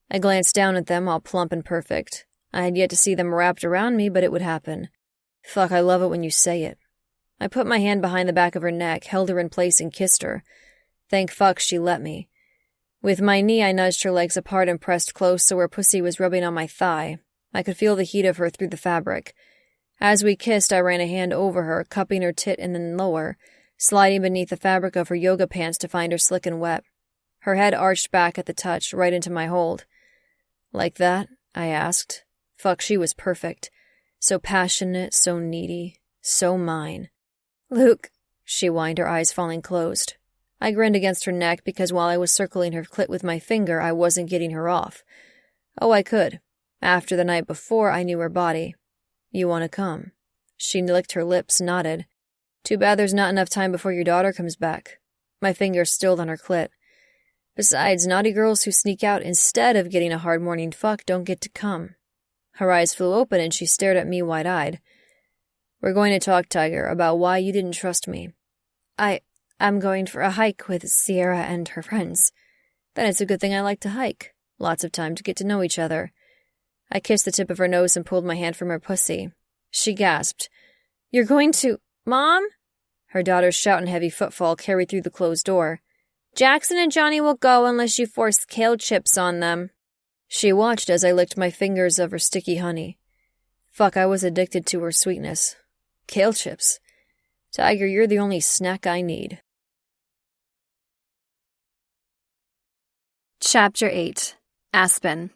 I glanced down at them, all plump and perfect. I had yet to see them wrapped around me, but it would happen. Fuck, I love it when you say it. I put my hand behind the back of her neck, held her in place, and kissed her. Thank fuck she let me. With my knee, I nudged her legs apart and pressed close so her pussy was rubbing on my thigh. I could feel the heat of her through the fabric. As we kissed, I ran a hand over her, cupping her tit and then lower, sliding beneath the fabric of her yoga pants to find her slick and wet. Her head arched back at the touch, right into my hold. Like that? I asked. Fuck, she was perfect. So passionate, so needy, so mine. Luke, she whined, her eyes falling closed. I grinned against her neck because while I was circling her clit with my finger, I wasn't getting her off. Oh, I could. After the night before, I knew her body. You want to come? She licked her lips, nodded. Too bad there's not enough time before your daughter comes back. My finger stilled on her clit. Besides, naughty girls who sneak out instead of getting a hard morning fuck don't get to come. Her eyes flew open and she stared at me wide-eyed. We're going to talk, Tiger, about why you didn't trust me. I'm going for a hike with Sierra and her friends. Then it's a good thing I like to hike. Lots of time to get to know each other. I kissed the tip of her nose and pulled my hand from her pussy. She gasped. You're going to... Mom? Her daughter's shout and heavy footfall carried through the closed door. Jackson and Johnny will go unless you force kale chips on them. She watched as I licked my fingers of her sticky honey. Fuck, I was addicted to her sweetness. Kale chips. Tiger, you're the only snack I need. Chapter 8. Aspen.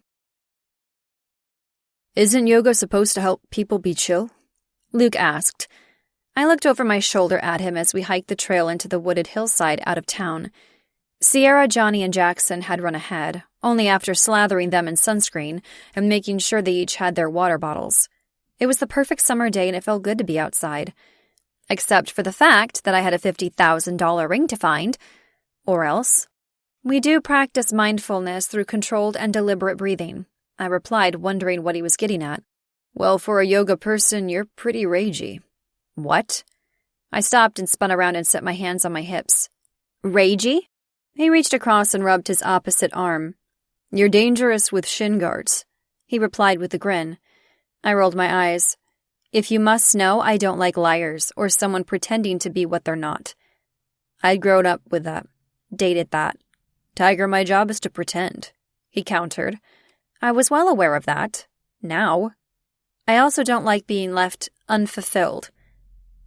Isn't yoga supposed to help people be chill? Luke asked. I looked over my shoulder at him as we hiked the trail into the wooded hillside out of town. Sierra, Johnny, and Jackson had run ahead, only after slathering them in sunscreen and making sure they each had their water bottles. It was the perfect summer day and it felt good to be outside. Except for the fact that I had a $50,000 ring to find. Or else. We do practice mindfulness through controlled and deliberate breathing, I replied, wondering what he was getting at. Well, for a yoga person, you're pretty ragey. What? I stopped and spun around and set my hands on my hips. Ragey? He reached across and rubbed his opposite arm. You're dangerous with shin guards, he replied with a grin. I rolled my eyes. If you must know, I don't like liars or someone pretending to be what they're not. I'd grown up with that. Dated that. Tiger, my job is to pretend, he countered. I was well aware of that. Now. I also don't like being left unfulfilled,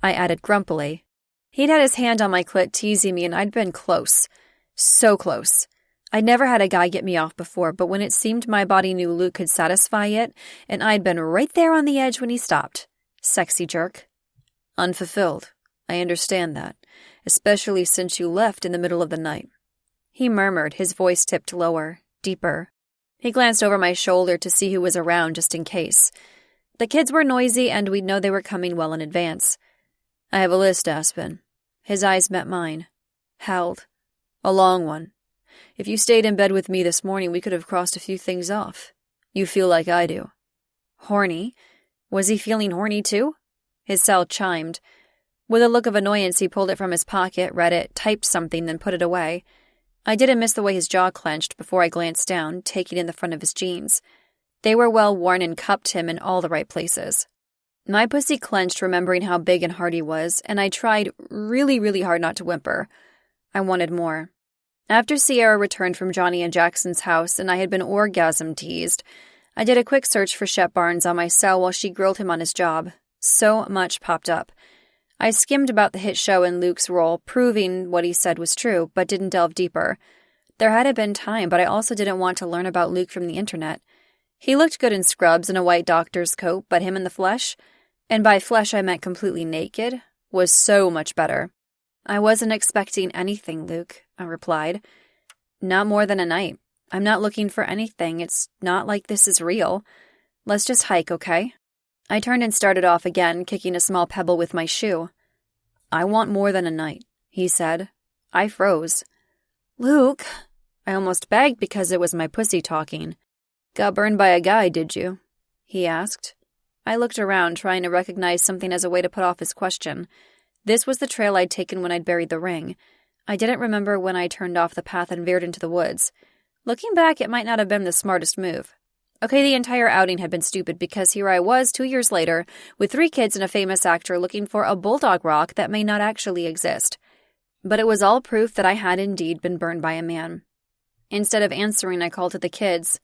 I added grumpily. He'd had his hand on my clit teasing me and I'd been close. So close. I'd never had a guy get me off before, but when it seemed my body knew Luke could satisfy it, and I'd been right there on the edge when he stopped. Sexy jerk. Unfulfilled. I understand that, especially since you left in the middle of the night. He murmured, his voice tipped lower, deeper. He glanced over my shoulder to see who was around just in case. The kids were noisy and we'd know they were coming well in advance. I have a list, Aspen. His eyes met mine. Held. A long one. If you stayed in bed with me this morning, we could have crossed a few things off. You feel like I do." Horny? Was he feeling horny too? His cell chimed. With a look of annoyance, he pulled it from his pocket, read it, typed something, then put it away. I didn't miss the way his jaw clenched before I glanced down, taking in the front of his jeans. They were well worn and cupped him in all the right places. My pussy clenched, remembering how big and hard he was, and I tried really, really hard not to whimper. I wanted more. After Sierra returned from Johnny and Jackson's house and I had been orgasm teased, I did a quick search for Shep Barnes on my cell while she grilled him on his job. So much popped up. I skimmed about the hit show and Luke's role, proving what he said was true, but didn't delve deeper. There hadn't been time, but I also didn't want to learn about Luke from the internet. He looked good in scrubs and a white doctor's coat, but him in the flesh, and by flesh I meant completely naked, was so much better. "I wasn't expecting anything, Luke," I replied. "Not more than a night. I'm not looking for anything. It's not like this is real. Let's just hike, okay?" I turned and started off again, kicking a small pebble with my shoe. "I want more than a night," he said. I froze. "Luke," I almost begged because it was my pussy talking. "Got burned by a guy, did you?" he asked. I looked around, trying to recognize something as a way to put off his question. This was the trail I'd taken when I'd buried the ring. I didn't remember when I turned off the path and veered into the woods. Looking back, it might not have been the smartest move. Okay, the entire outing had been stupid because here I was 2 years later, with 3 kids and a famous actor looking for a bulldog rock that may not actually exist. But it was all proof that I had indeed been burned by a man. Instead of answering, I called to the kids.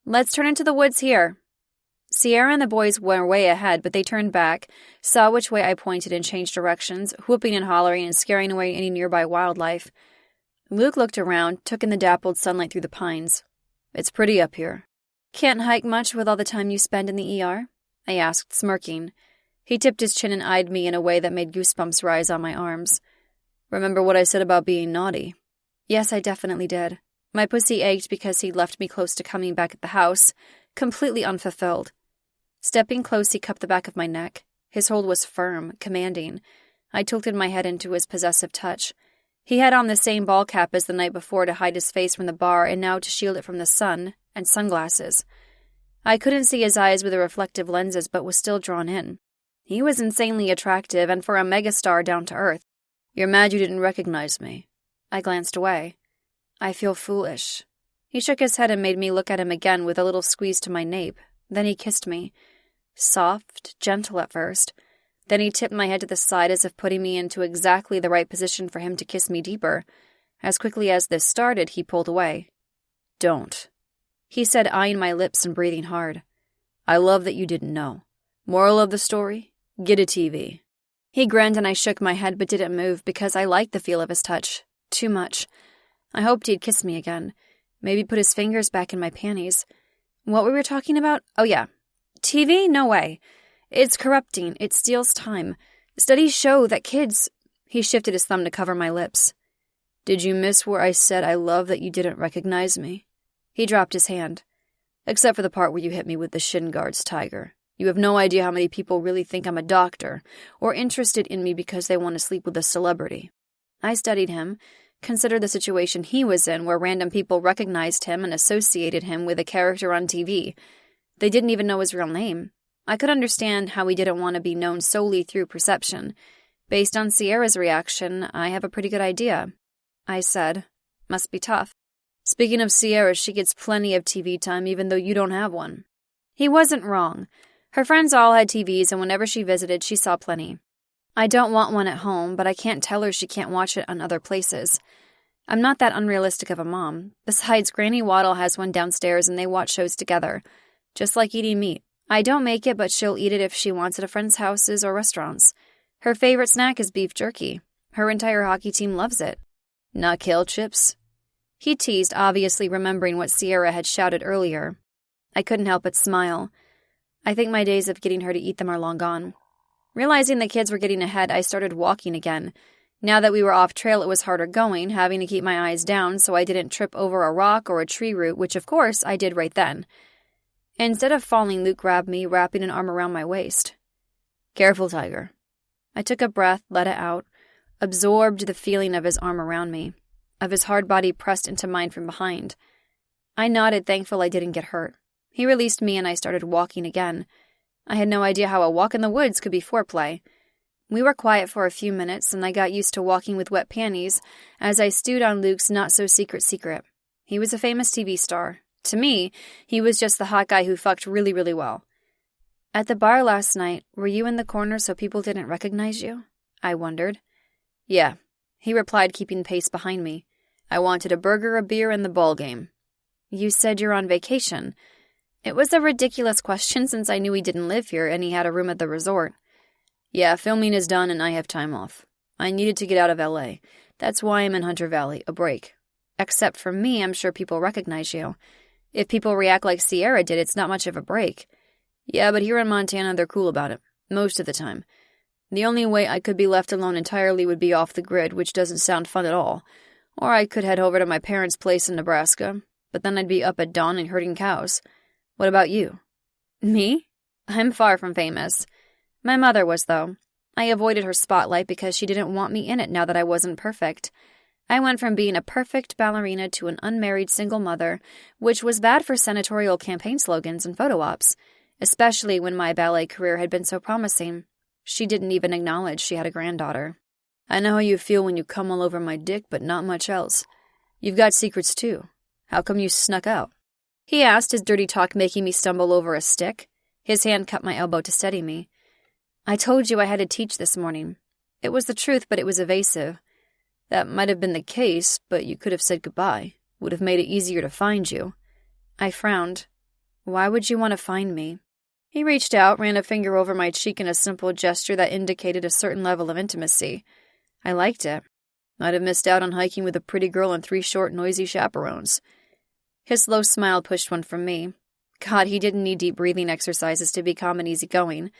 "Let's turn into the woods here." Sierra and the boys were way ahead, but they turned back, saw which way I pointed and changed directions, whooping and hollering and scaring away any nearby wildlife. Luke looked around, took in the dappled sunlight through the pines. "It's pretty up here." "Can't hike much with all the time you spend in the ER?" I asked, smirking. He tipped his chin and eyed me in a way that made goosebumps rise on my arms. "Remember what I said about being naughty?" Yes, I definitely did. My pussy ached because he'd left me close to coming back at the house, completely unfulfilled. Stepping close, he cupped the back of my neck. His hold was firm, commanding. I tilted my head into his possessive touch. He had on the same ball cap as the night before to hide his face from the bar and now to shield it from the sun, and sunglasses. I couldn't see his eyes with the reflective lenses but was still drawn in. He was insanely attractive and for a megastar down to earth. "You're mad you didn't recognize me." I glanced away. "I feel foolish." He shook his head and made me look at him again with a little squeeze to my nape. Then he kissed me. Soft, gentle at first. Then he tipped my head to the side as if putting me into exactly the right position for him to kiss me deeper. As quickly as this started, he pulled away. "Don't," he said, eyeing my lips and breathing hard. "I love that you didn't know. Moral of the story? Get a TV." He grinned and I shook my head but didn't move because I liked the feel of his touch. Too much. I hoped he'd kiss me again. Maybe put his fingers back in my panties. What were we talking about? Oh yeah. TV? No way. It's corrupting. It steals time. Studies show that kids... He shifted his thumb to cover my lips. "Did you miss where I said I love that you didn't recognize me?" He dropped his hand. "Except for the part where you hit me with the shin guards, Tiger. You have no idea how many people really think I'm a doctor, or interested in me because they want to sleep with a celebrity." I studied him, considered the situation he was in where random people recognized him and associated him with a character on TV. They didn't even know his real name. I could understand how he didn't want to be known solely through perception. Based on Sierra's reaction, I have a pretty good idea. I said, "Must be tough." "Speaking of Sierra, she gets plenty of TV time even though you don't have one." He wasn't wrong. Her friends all had TVs and whenever she visited, she saw plenty. I don't want one at home, but I can't tell her she can't watch it on other places. I'm not that unrealistic of a mom. Besides, Granny Waddle has one downstairs and they watch shows together. Just like eating meat. I don't make it, but she'll eat it if she wants at a friend's houses or restaurants. Her favorite snack is beef jerky. Her entire hockey team loves it. "Not kale chips?" He teased, obviously remembering what Sierra had shouted earlier. I couldn't help but smile. I think my days of getting her to eat them are long gone. Realizing the kids were getting ahead, I started walking again. Now that we were off trail, it was harder going, having to keep my eyes down so I didn't trip over a rock or a tree root, which of course I did right then. Instead of falling, Luke grabbed me, wrapping an arm around my waist. "Careful, Tiger." I took a breath, let it out, absorbed the feeling of his arm around me. of his hard body pressed into mine from behind. I nodded, thankful I didn't get hurt. He released me and I started walking again. I had no idea how a walk in the woods could be foreplay. We were quiet for a few minutes, and I got used to walking with wet panties as I stewed on Luke's not-so-secret secret. He was a famous TV star. To me, he was just the hot guy who fucked really, really well. At the bar last night, were you in the corner so people didn't recognize you? I wondered. Yeah, he replied, keeping pace behind me. I wanted a burger, a beer, and the ball game. You said you're on vacation. It was a ridiculous question since I knew he didn't live here and he had a room at the resort. Yeah, filming is done and I have time off. I needed to get out of LA. That's why I'm in Hunter Valley, a break. Except for me, I'm sure people recognize you. If people react like Sierra did, it's not much of a break. Yeah, but here in Montana, they're cool about it. Most of the time. The only way I could be left alone entirely would be off the grid, which doesn't sound fun at all. Or I could head over to my parents' place in Nebraska, but then I'd be up at dawn and herding cows. What about you? Me? I'm far from famous. My mother was, though. I avoided her spotlight because she didn't want me in it now that I wasn't perfect. I went from being a perfect ballerina to an unmarried single mother, which was bad for senatorial campaign slogans and photo ops, especially when my ballet career had been so promising. She didn't even acknowledge she had a granddaughter. I know how you feel when you come all over my dick, but not much else. You've got secrets, too. How come you snuck out? He asked, his dirty talk making me stumble over a stick. His hand cut my elbow to steady me. I told you I had to teach this morning. It was the truth, but it was evasive. That might have been the case, but you could have said goodbye. Would have made it easier to find you. I frowned. Why would you want to find me? He reached out, ran a finger over my cheek in a simple gesture that indicated a certain level of intimacy. I liked it. I'd have missed out on hiking with a pretty girl and 3 short, noisy chaperones. His slow smile pushed one from me. God, he didn't need deep breathing exercises to be calm and easygoing.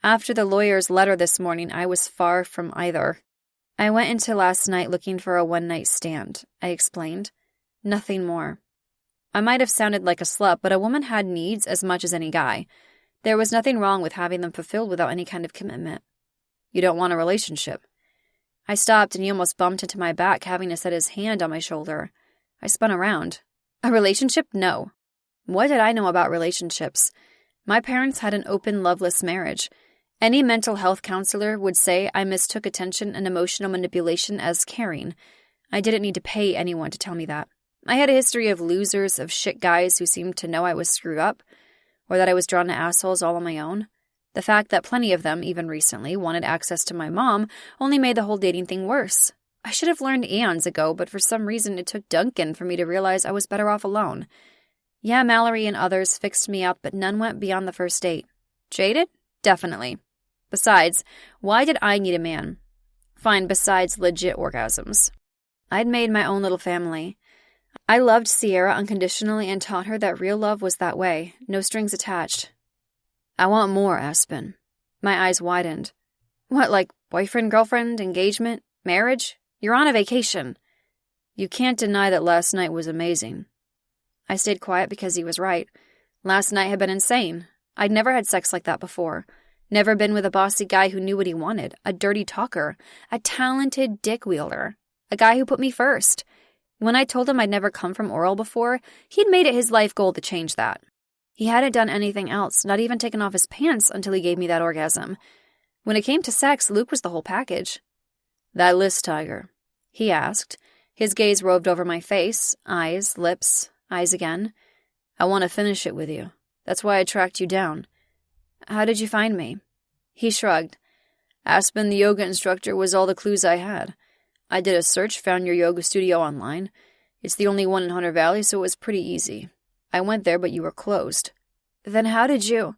After the lawyer's letter this morning, I was far from either. I went into last night looking for a one-night stand, I explained. Nothing more. I might have sounded like a slut, but a woman had needs as much as any guy. There was nothing wrong with having them fulfilled without any kind of commitment. You don't want a relationship. I stopped and he almost bumped into my back, having to set his hand on my shoulder. I spun around. A relationship? No. What did I know about relationships? My parents had an open, loveless marriage. Any mental health counselor would say I mistook attention and emotional manipulation as caring. I didn't need to pay anyone to tell me that. I had a history of losers, of shit guys who seemed to know I was screwed up, or that I was drawn to assholes all on my own. The fact that plenty of them, even recently, wanted access to my mom only made the whole dating thing worse. I should have learned eons ago, but for some reason it took Duncan for me to realize I was better off alone. Yeah, Mallory and others fixed me up, but none went beyond the first date. Jaded? Definitely. Besides, why did I need a man? Fine, besides legit orgasms. I'd made my own little family. I loved Sierra unconditionally and taught her that real love was that way, no strings attached. I want more, Aspen. My eyes widened. What, like boyfriend, girlfriend, engagement, marriage? You're on a vacation. You can't deny that last night was amazing. I stayed quiet because he was right. Last night had been insane. I'd never had sex like that before. Never been with a bossy guy who knew what he wanted, a dirty talker, a talented dick wielder, a guy who put me first. When I told him I'd never come from oral before, he'd made it his life goal to change that. He hadn't done anything else, not even taken off his pants until he gave me that orgasm. When it came to sex, Luke was the whole package. That list, Tiger? He asked. His gaze roved over my face, eyes, lips, eyes again. I want to finish it with you. That's why I tracked you down. How did you find me? He shrugged. Aspen, the yoga instructor, was all the clues I had. I did a search, found your yoga studio online. It's the only one in Hunter Valley, so it was pretty easy. I went there, but you were closed. Then how did you?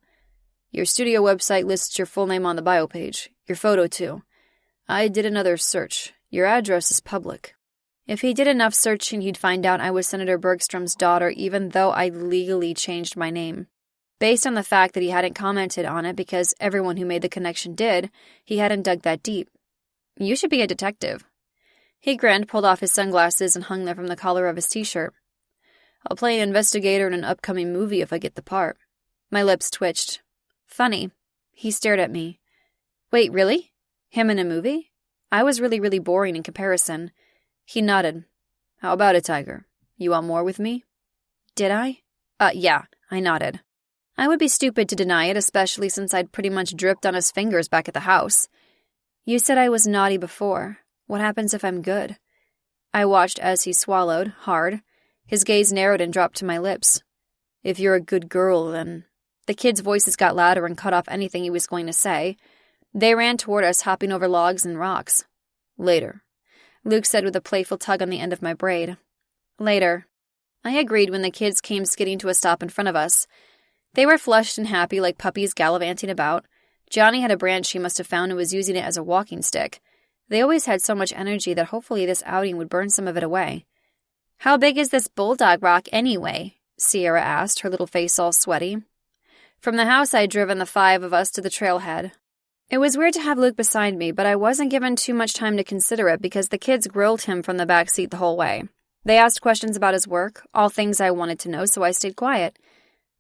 Your studio website lists your full name on the bio page. Your photo, too. I did another search. Your address is public. If he did enough searching, he'd find out I was Senator Bergstrom's daughter, even though I'd legally changed my name. Based on the fact that he hadn't commented on it because everyone who made the connection did, he hadn't dug that deep. You should be a detective. He grinned, pulled off his sunglasses, and hung them from the collar of his t-shirt. I'll play an investigator in an upcoming movie if I get the part. My lips twitched. Funny. He stared at me. Wait, really? Him in a movie? I was really, really boring in comparison. He nodded. How about it, Tiger? You want more with me? Did I? Yeah, I nodded. I would be stupid to deny it, especially since I'd pretty much dripped on his fingers back at the house. You said I was naughty before. What happens if I'm good? I watched as he swallowed, hard. His gaze narrowed and dropped to my lips. If you're a good girl, then... The kids' voices got louder and cut off anything he was going to say. They ran toward us, hopping over logs and rocks. Later, Luke said with a playful tug on the end of my braid. Later. I agreed when the kids came skidding to a stop in front of us. They were flushed and happy like puppies gallivanting about. Johnny had a branch he must have found and was using it as a walking stick. They always had so much energy that hopefully this outing would burn some of it away. How big is this bulldog rock anyway? Sierra asked, her little face all sweaty. From the house I'd driven the 5 of us to the trailhead. It was weird to have Luke beside me, but I wasn't given too much time to consider it because the kids grilled him from the back seat the whole way. They asked questions about his work, all things I wanted to know, so I stayed quiet.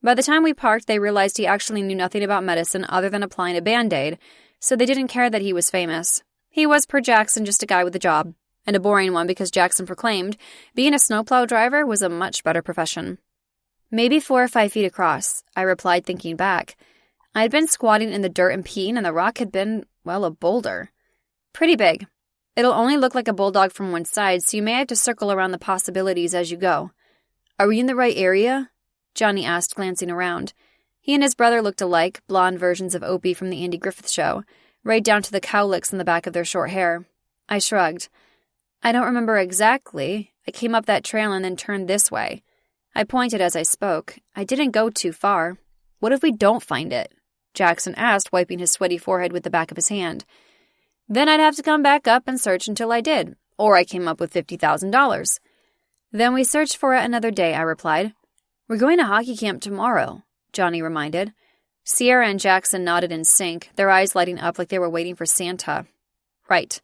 By the time we parked, they realized he actually knew nothing about medicine other than applying a Band-Aid, so they didn't care that he was famous. He was, per Jackson, just a guy with a job, and a boring one because Jackson proclaimed being a snowplow driver was a much better profession. Maybe 4 or 5 feet across, I replied, thinking back. I had been squatting in the dirt and peeing, and the rock had been, well, a boulder. Pretty big. It'll only look like a bulldog from one side, so you may have to circle around the possibilities as you go. Are we in the right area? Johnny asked, glancing around. He and his brother looked alike, blonde versions of Opie from the Andy Griffith Show, right down to the cowlicks in the back of their short hair. I shrugged. I don't remember exactly. I came up that trail and then turned this way. I pointed as I spoke. I didn't go too far. What if we don't find it? Jackson asked, wiping his sweaty forehead with the back of his hand. Then I'd have to come back up and search until I did, or I came up with $50,000. Then we searched for it another day, I replied. We're going to hockey camp tomorrow, Johnny reminded. Sierra and Jackson nodded in sync, their eyes lighting up like they were waiting for Santa. Right.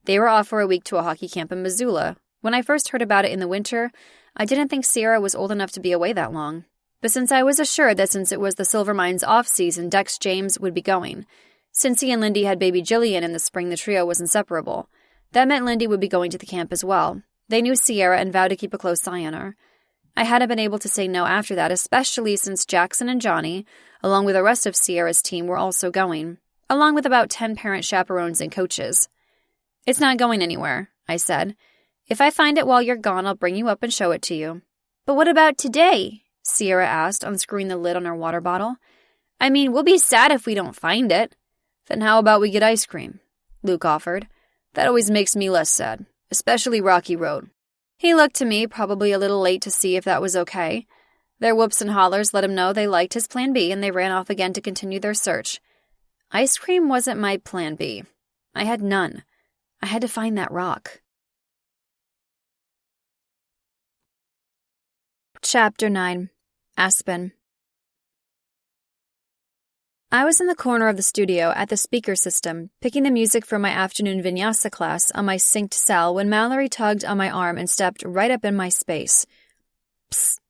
They were off for a week to a hockey camp in Missoula. When I first heard about it in the winter, I didn't think Sierra was old enough to be away that long. But since I was assured that since it was the Silver Mines off-season, Dex James would be going. Since he and Lindy had baby Jillian in the spring, the trio was inseparable. That meant Lindy would be going to the camp as well. They knew Sierra and vowed to keep a close eye on her. I hadn't been able to say no after that, especially since Jackson and Johnny, along with the rest of Sierra's team, were also going, along with about 10 parent chaperones and coaches. It's not going anywhere, I said. If I find it while you're gone, I'll bring you up and show it to you. But what about today? Sierra asked, unscrewing the lid on her water bottle. I mean, we'll be sad if we don't find it. Then how about we get ice cream? Luke offered. That always makes me less sad, especially Rocky Road. He looked to me, probably a little late to see if that was okay. Their whoops and hollers let him know they liked his plan B, and they ran off again to continue their search. Ice cream wasn't my plan B. I had none. I had to find that rock. Chapter 9. Aspen. I was in the corner of the studio at the speaker system, picking the music for my afternoon vinyasa class on my synced cell when Mallory tugged on my arm and stepped right up in my space. Psst.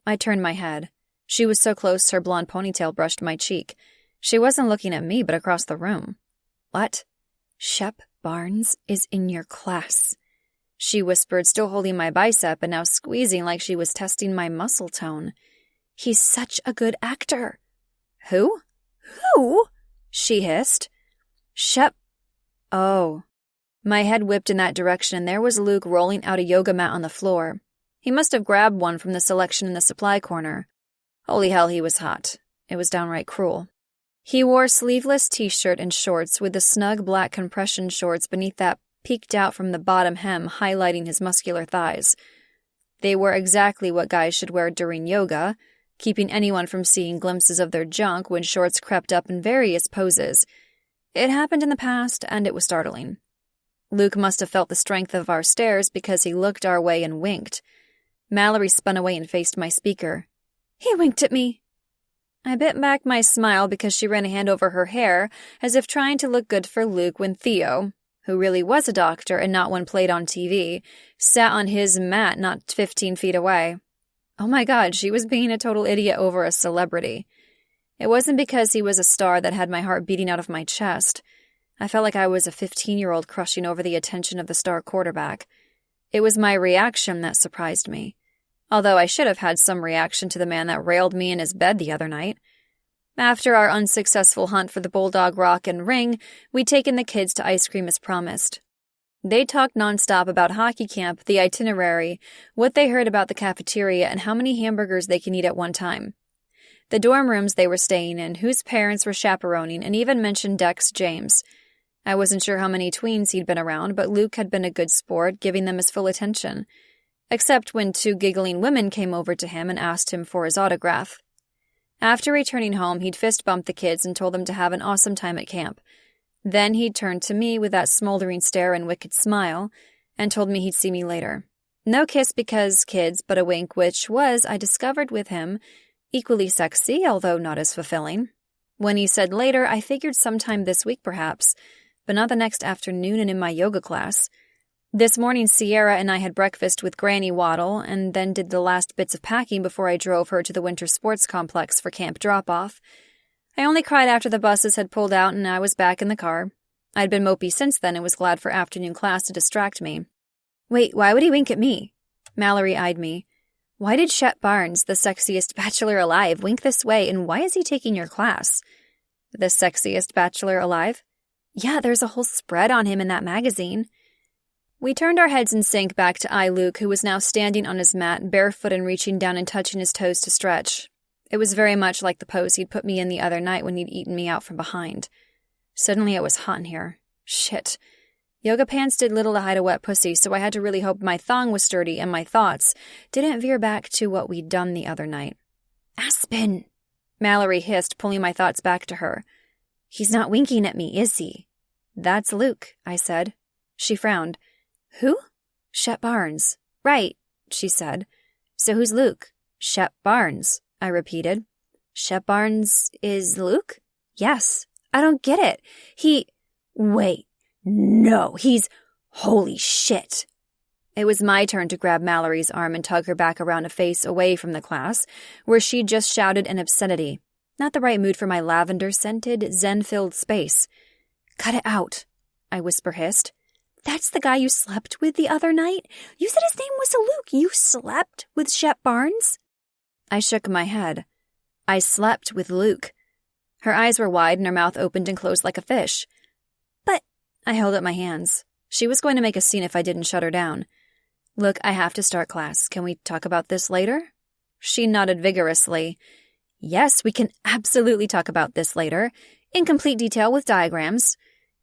I turned my head. She was so close her blonde ponytail brushed my cheek. She wasn't looking at me but across the room. What? Shep Barnes is in your class, she whispered, still holding my bicep and now squeezing like she was testing my muscle tone. He's such a good actor. Who? Who? She hissed. Shep. Oh. My head whipped in that direction and there was Luke rolling out a yoga mat on the floor. He must have grabbed one from the selection in the supply corner. Holy hell, he was hot. It was downright cruel. He wore a sleeveless t-shirt and shorts with the snug black compression shorts beneath that peeked out from the bottom hem, highlighting his muscular thighs. They were exactly what guys should wear during yoga, keeping anyone from seeing glimpses of their junk when shorts crept up in various poses. It happened in the past, and it was startling. Luke must have felt the strength of our stares because he looked our way and winked. Mallory spun away and faced my speaker. He winked at me. I bit back my smile because she ran a hand over her hair, as if trying to look good for Luke when Theo, who really was a doctor and not one played on TV, sat on his mat not 15 feet away. Oh my God, she was being a total idiot over a celebrity. It wasn't because he was a star that had my heart beating out of my chest. I felt like I was a 15-year-old crushing over the attention of the star quarterback. It was my reaction that surprised me, although I should have had some reaction to the man that railed me in his bed the other night. After our unsuccessful hunt for the Bulldog Rock and Ring, we'd taken the kids to ice cream as promised. They talked nonstop about hockey camp, the itinerary, what they heard about the cafeteria, and how many hamburgers they can eat at one time. The dorm rooms they were staying in, whose parents were chaperoning, and even mentioned Dex James. I wasn't sure how many tweens he'd been around, but Luke had been a good sport, giving them his full attention. Except when 2 giggling women came over to him and asked him for his autograph. After returning home, he'd fist-bumped the kids and told them to have an awesome time at camp. Then he'd turned to me with that smoldering stare and wicked smile, and told me he'd see me later. No kiss because kids, but a wink, which was, I discovered with him, equally sexy, although not as fulfilling. When he said later, I figured sometime this week perhaps, but not the next afternoon and in my yoga class. This morning, Sierra and I had breakfast with Granny Waddle and then did the last bits of packing before I drove her to the winter sports complex for camp drop-off. I only cried after the buses had pulled out and I was back in the car. I'd been mopey since then and was glad for afternoon class to distract me. Wait, why would he wink at me? Mallory eyed me. Why did Shep Barnes, the sexiest bachelor alive, wink this way, and why is he taking your class? The sexiest bachelor alive? Yeah, there's a whole spread on him in that magazine. We turned our heads in sync back to Luke, who was now standing on his mat, barefoot and reaching down and touching his toes to stretch. It was very much like the pose he'd put me in the other night when he'd eaten me out from behind. Suddenly it was hot in here. Shit. Yoga pants did little to hide a wet pussy, so I had to really hope my thong was sturdy and my thoughts didn't veer back to what we'd done the other night. Aspen! Mallory hissed, pulling my thoughts back to her. He's not winking at me, is he? That's Luke, I said. She frowned. Who? Shep Barnes. Right, she said. So who's Luke? Shep Barnes, I repeated. Shep Barnes is Luke? Yes. I don't get it. Wait. No, holy shit. It was my turn to grab Mallory's arm and tug her back around a face away from the class, where she'd just shouted an obscenity. Not the right mood for my lavender-scented, zen-filled space. Cut it out, I whisper-hissed. That's the guy you slept with the other night? You said his name was Luke. You slept with Shep Barnes? I shook my head. I slept with Luke. Her eyes were wide and her mouth opened and closed like a fish. But I held up my hands. She was going to make a scene if I didn't shut her down. Look, I have to start class. Can we talk about this later? She nodded vigorously. Yes, we can absolutely talk about this later, in complete detail with diagrams.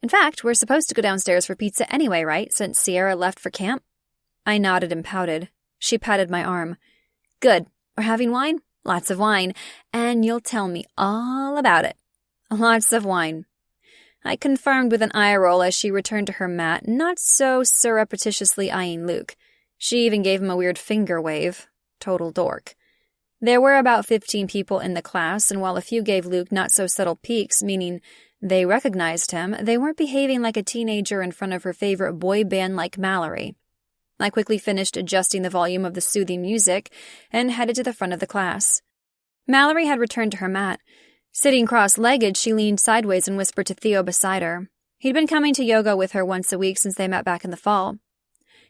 In fact, we're supposed to go downstairs for pizza anyway, right, since Sierra left for camp? I nodded and pouted. She patted my arm. Good. We're having wine? Lots of wine. And you'll tell me all about it. Lots of wine. I confirmed with an eye roll as she returned to her mat, not so surreptitiously eyeing Luke. She even gave him a weird finger wave. Total dork. There were about 15 people in the class, and while a few gave Luke not-so-subtle peeks, meaning they recognized him, they weren't behaving like a teenager in front of her favorite boy band like Mallory. I quickly finished adjusting the volume of the soothing music and headed to the front of the class. Mallory had returned to her mat. Sitting cross-legged, she leaned sideways and whispered to Theo beside her. He'd been coming to yoga with her once a week since they met back in the fall.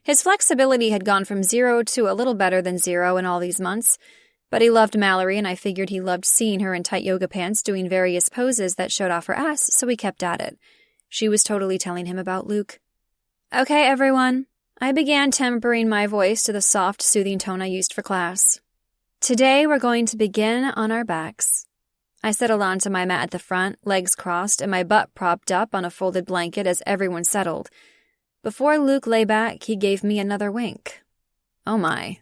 His flexibility had gone from 0 to a little better than 0 in all these months, but he loved Mallory, and I figured he loved seeing her in tight yoga pants doing various poses that showed off her ass, so we kept at it. She was totally telling him about Luke. Okay, everyone. I began tempering my voice to the soft, soothing tone I used for class. Today we're going to begin on our backs. I settled onto my mat at the front, legs crossed, and my butt propped up on a folded blanket as everyone settled. Before Luke lay back, he gave me another wink. Oh my.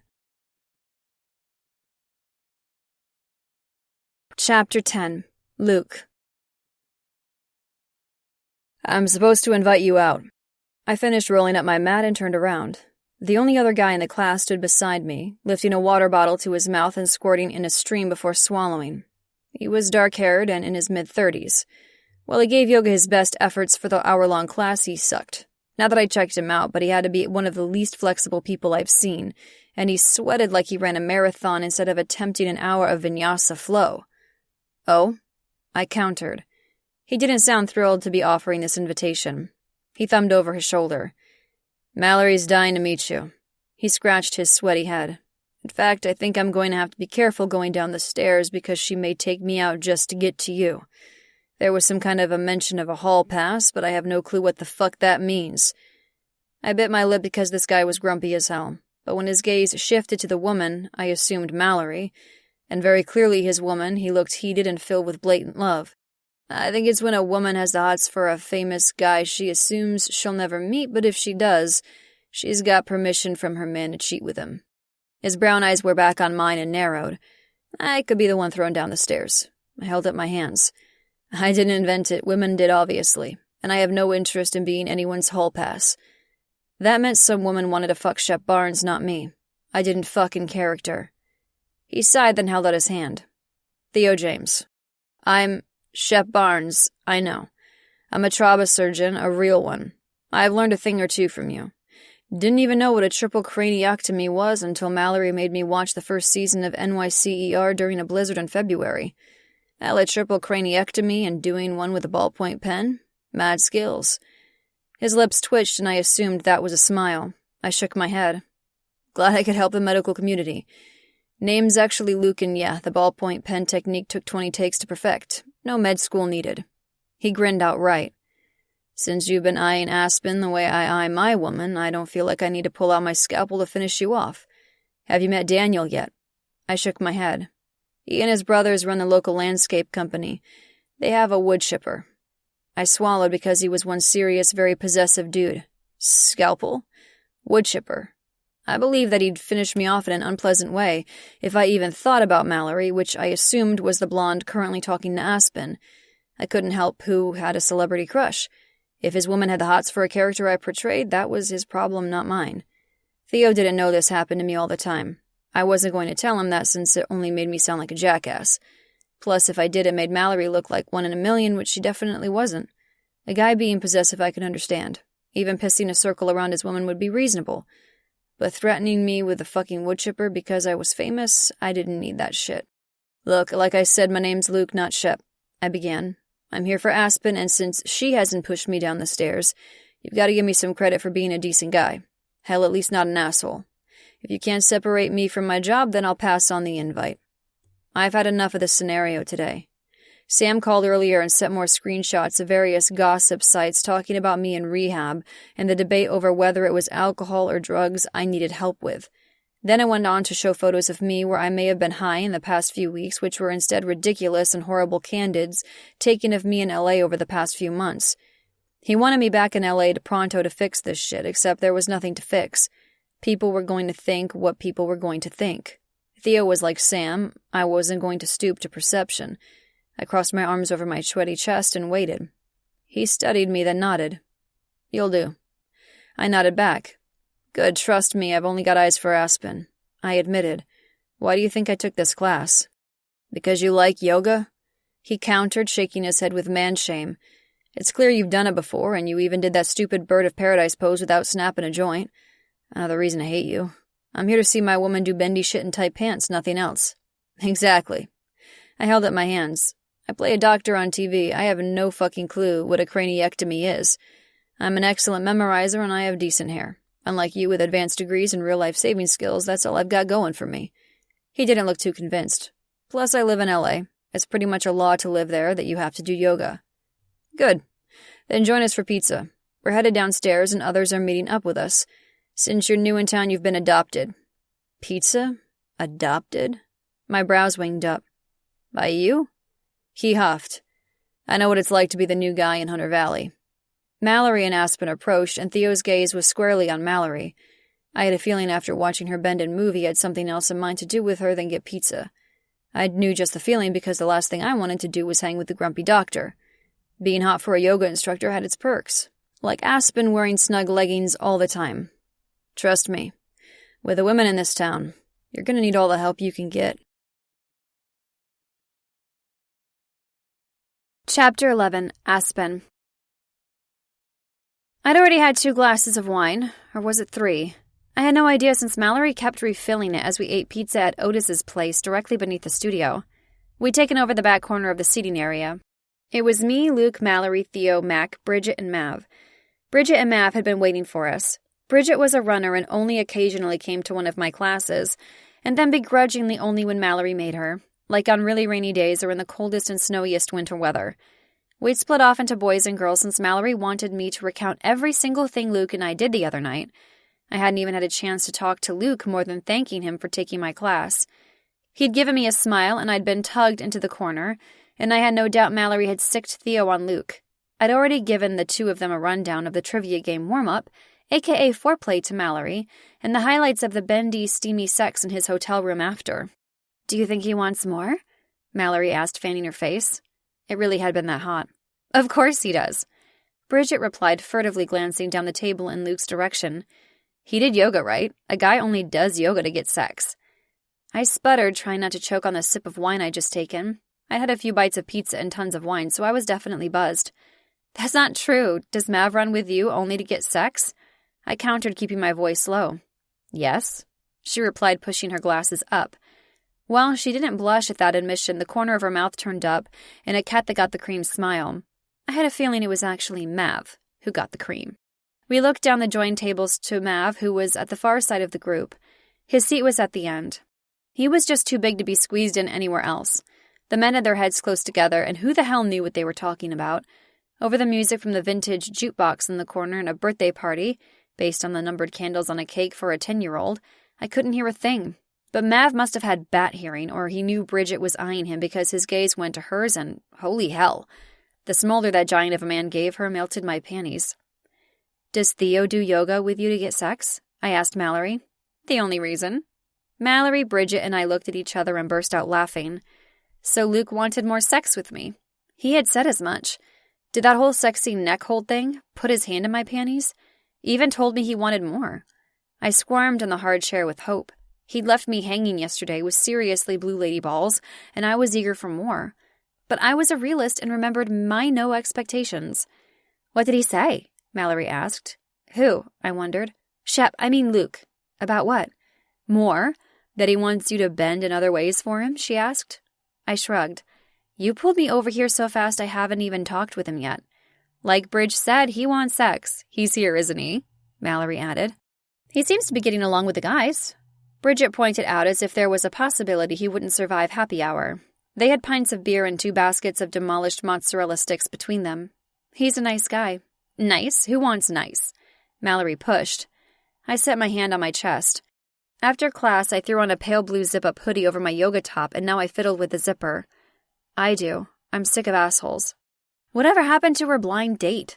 Chapter 10. Luke. I'm supposed to invite you out. I finished rolling up my mat and turned around. The only other guy in the class stood beside me, lifting a water bottle to his mouth and squirting in a stream before swallowing. He was dark-haired and in his mid-30s. While he gave yoga his best efforts for the hour-long class, he sucked. Not that I checked him out, but he had to be one of the least flexible people I've seen, and he sweated like he ran a marathon instead of attempting an hour of vinyasa flow. Oh? I countered. He didn't sound thrilled to be offering this invitation. He thumbed over his shoulder. Mallory's dying to meet you. He scratched his sweaty head. In fact, I think I'm going to have to be careful going down the stairs because she may take me out just to get to you. There was some kind of a mention of a hall pass, but I have no clue what the fuck that means. I bit my lip because this guy was grumpy as hell, but when his gaze shifted to the woman, I assumed Mallory, and very clearly his woman, he looked heated and filled with blatant love. I think it's when a woman has the hots for a famous guy she assumes she'll never meet, but if she does, she's got permission from her man to cheat with him. His brown eyes were back on mine and narrowed. I could be the one thrown down the stairs. I held up my hands. I didn't invent it, women did obviously, and I have no interest in being anyone's hall pass. That meant some woman wanted to fuck Shep Barnes, not me. I didn't fuck in character. He sighed, then held out his hand. Theo James. I'm Shep Barnes, I know. I'm a trauma surgeon, a real one. I've learned a thing or two from you. Didn't even know what a triple craniectomy was until Mallory made me watch the first season of NYCER during a blizzard in February. A triple craniectomy and doing one with a ballpoint pen? Mad skills. His lips twitched and I assumed that was a smile. I shook my head. Glad I could help the medical community. Name's actually Luke, and yeah, the ballpoint pen technique took 20 takes to perfect. No med school needed. He grinned outright. Since you've been eyeing Aspen the way I eye my woman, I don't feel like I need to pull out my scalpel to finish you off. Have you met Daniel yet? I shook my head. He and his brothers run the local landscape company. They have a wood chipper. I swallowed because he was one serious, very possessive dude. Scalpel? Wood chipper. I believed that he'd finish me off in an unpleasant way if I even thought about Mallory, which I assumed was the blonde currently talking to Aspen. I couldn't help who had a celebrity crush. If his woman had the hots for a character I portrayed, that was his problem, not mine. Theo didn't know this happened to me all the time. I wasn't going to tell him that since it only made me sound like a jackass. Plus, if I did, it made Mallory look like one in a million, which she definitely wasn't. A guy being possessive I could understand. Even pissing a circle around his woman would be reasonable. But threatening me with a fucking wood chipper because I was famous, I didn't need that shit. Look, like I said, my name's Luke, not Shep. I began. I'm here for Aspen, and since she hasn't pushed me down the stairs, you've got to give me some credit for being a decent guy. Hell, at least not an asshole. If you can't separate me from my job, then I'll pass on the invite. I've had enough of this scenario today. Sam called earlier and sent more screenshots of various gossip sites talking about me in rehab and the debate over whether it was alcohol or drugs I needed help with. Then it went on to show photos of me where I may have been high in the past few weeks, which were instead ridiculous and horrible candids taken of me in LA over the past few months. He wanted me back in LA pronto to fix this shit, except there was nothing to fix. People were going to think what people were going to think. Theo was like Sam. I wasn't going to stoop to perception. I crossed my arms over my sweaty chest and waited. He studied me, then nodded. You'll do. I nodded back. Good, trust me, I've only got eyes for Aspen. I admitted. Why do you think I took this class? Because you like yoga? He countered, shaking his head with man-shame. It's clear you've done it before, and you even did that stupid bird of paradise pose without snapping a joint. Another reason to hate you. I'm here to see my woman do bendy shit in tight pants, nothing else. Exactly. I held up my hands. I play a doctor on TV. I have no fucking clue what a craniectomy is. I'm an excellent memorizer and I have decent hair. Unlike you with advanced degrees and real-life saving skills, that's all I've got going for me. He didn't look too convinced. Plus, I live in LA. It's pretty much a law to live there that you have to do yoga. Good. Then join us for pizza. We're headed downstairs and others are meeting up with us. Since you're new in town, you've been adopted. Pizza? Adopted? My brows winged up. By you? He huffed. I know what it's like to be the new guy in Hunter Valley. Mallory and Aspen approached, and Theo's gaze was squarely on Mallory. I had a feeling after watching her bend and move he had something else in mind to do with her than get pizza. I knew just the feeling because the last thing I wanted to do was hang with the grumpy doctor. Being hot for a yoga instructor had its perks. Like Aspen wearing snug leggings all the time. Trust me, with the women in this town, you're gonna need all the help you can get. Chapter 11, Aspen. I'd already had 2 glasses of wine, or was it 3? I had no idea since Mallory kept refilling it as we ate pizza at Otis's place directly beneath the studio. We'd taken over the back corner of the seating area. It was me, Luke, Mallory, Theo, Mac, Bridget, and Mav. Bridget and Mav had been waiting for us. Bridget was a runner and only occasionally came to one of my classes, and then begrudgingly only when Mallory made her, like on really rainy days or in the coldest and snowiest winter weather. We'd split off into boys and girls since Mallory wanted me to recount every single thing Luke and I did the other night. I hadn't even had a chance to talk to Luke more than thanking him for taking my class. He'd given me a smile, and I'd been tugged into the corner, and I had no doubt Mallory had sicked Theo on Luke. I'd already given the two of them a rundown of the trivia game warm-up, aka foreplay to Mallory, and the highlights of the bendy, steamy sex in his hotel room after. "Do you think he wants more?" Mallory asked, fanning her face. It really had been that hot. "Of course he does," Bridget replied, furtively glancing down the table in Luke's direction. "He did yoga, right? A guy only does yoga to get sex." I sputtered, trying not to choke on the sip of wine I'd just taken. I'd had a few bites of pizza and tons of wine, so I was definitely buzzed. "That's not true. Does Mav run with you only to get sex?" I countered, keeping my voice low. "Yes," she replied, pushing her glasses up. While she didn't blush at that admission, the corner of her mouth turned up in a cat that got the cream smile. I had a feeling it was actually Mav who got the cream. We looked down the joined tables to Mav, who was at the far side of the group. His seat was at the end. He was just too big to be squeezed in anywhere else. The men had their heads close together, and who the hell knew what they were talking about? Over the music from the vintage jukebox in the corner and a birthday party, based on the numbered candles on a cake for a 10-year-old, I couldn't hear a thing. But Mav must have had bat hearing, or he knew Bridget was eyeing him because his gaze went to hers, and holy hell. The smolder that giant of a man gave her melted my panties. "Does Theo do yoga with you to get sex?" I asked Mallory. "The only reason." Mallory, Bridget, and I looked at each other and burst out laughing. So Luke wanted more sex with me. He had said as much. Did that whole sexy neck hold thing put his hand in my panties? He even told me he wanted more. I squirmed in the hard chair with hope. He'd left me hanging yesterday with seriously blue lady balls, and I was eager for more. But I was a realist and remembered my no expectations. "What did he say?" Mallory asked. "Who?" I wondered. Luke. "About what?" "More. That he wants you to bend in other ways for him?" she asked. I shrugged. "You pulled me over here so fast I haven't even talked with him yet." "Like Bridge said, he wants sex. He's here, isn't he?" Mallory added. "He seems to be getting along with the guys." Bridget pointed out as if there was a possibility he wouldn't survive happy hour. They had pints of beer and 2 baskets of demolished mozzarella sticks between them. "He's a nice guy." "Nice? Who wants nice?" Mallory pushed. I set my hand on my chest. After class, I threw on a pale blue zip-up hoodie over my yoga top, and now I fiddled with the zipper. "I do. I'm sick of assholes." "Whatever happened to her blind date?"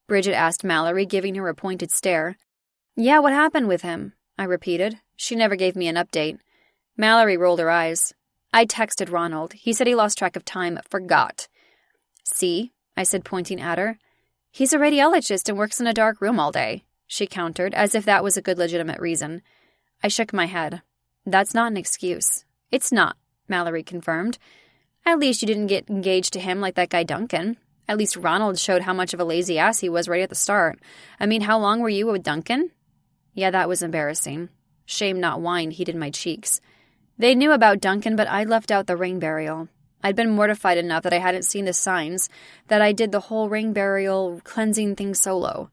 Bridget asked Mallory, giving her a pointed stare. "Yeah, what happened with him?" I repeated. She never gave me an update. Mallory rolled her eyes. "I texted Ronald. He said he lost track of time. Forgot." "See?" I said, pointing at her. "He's a radiologist and works in a dark room all day," she countered, as if that was a good legitimate reason. I shook my head. "That's not an excuse." "It's not," Mallory confirmed. "At least you didn't get engaged to him like that guy Duncan. At least Ronald showed how much of a lazy ass he was right at the start. I mean, how long were you with Duncan?" Yeah, that was embarrassing. Shame, not wine, heated my cheeks. They knew about Duncan, but I'd left out the ring burial. I'd been mortified enough that I hadn't seen the signs, that I did the whole ring burial cleansing thing solo.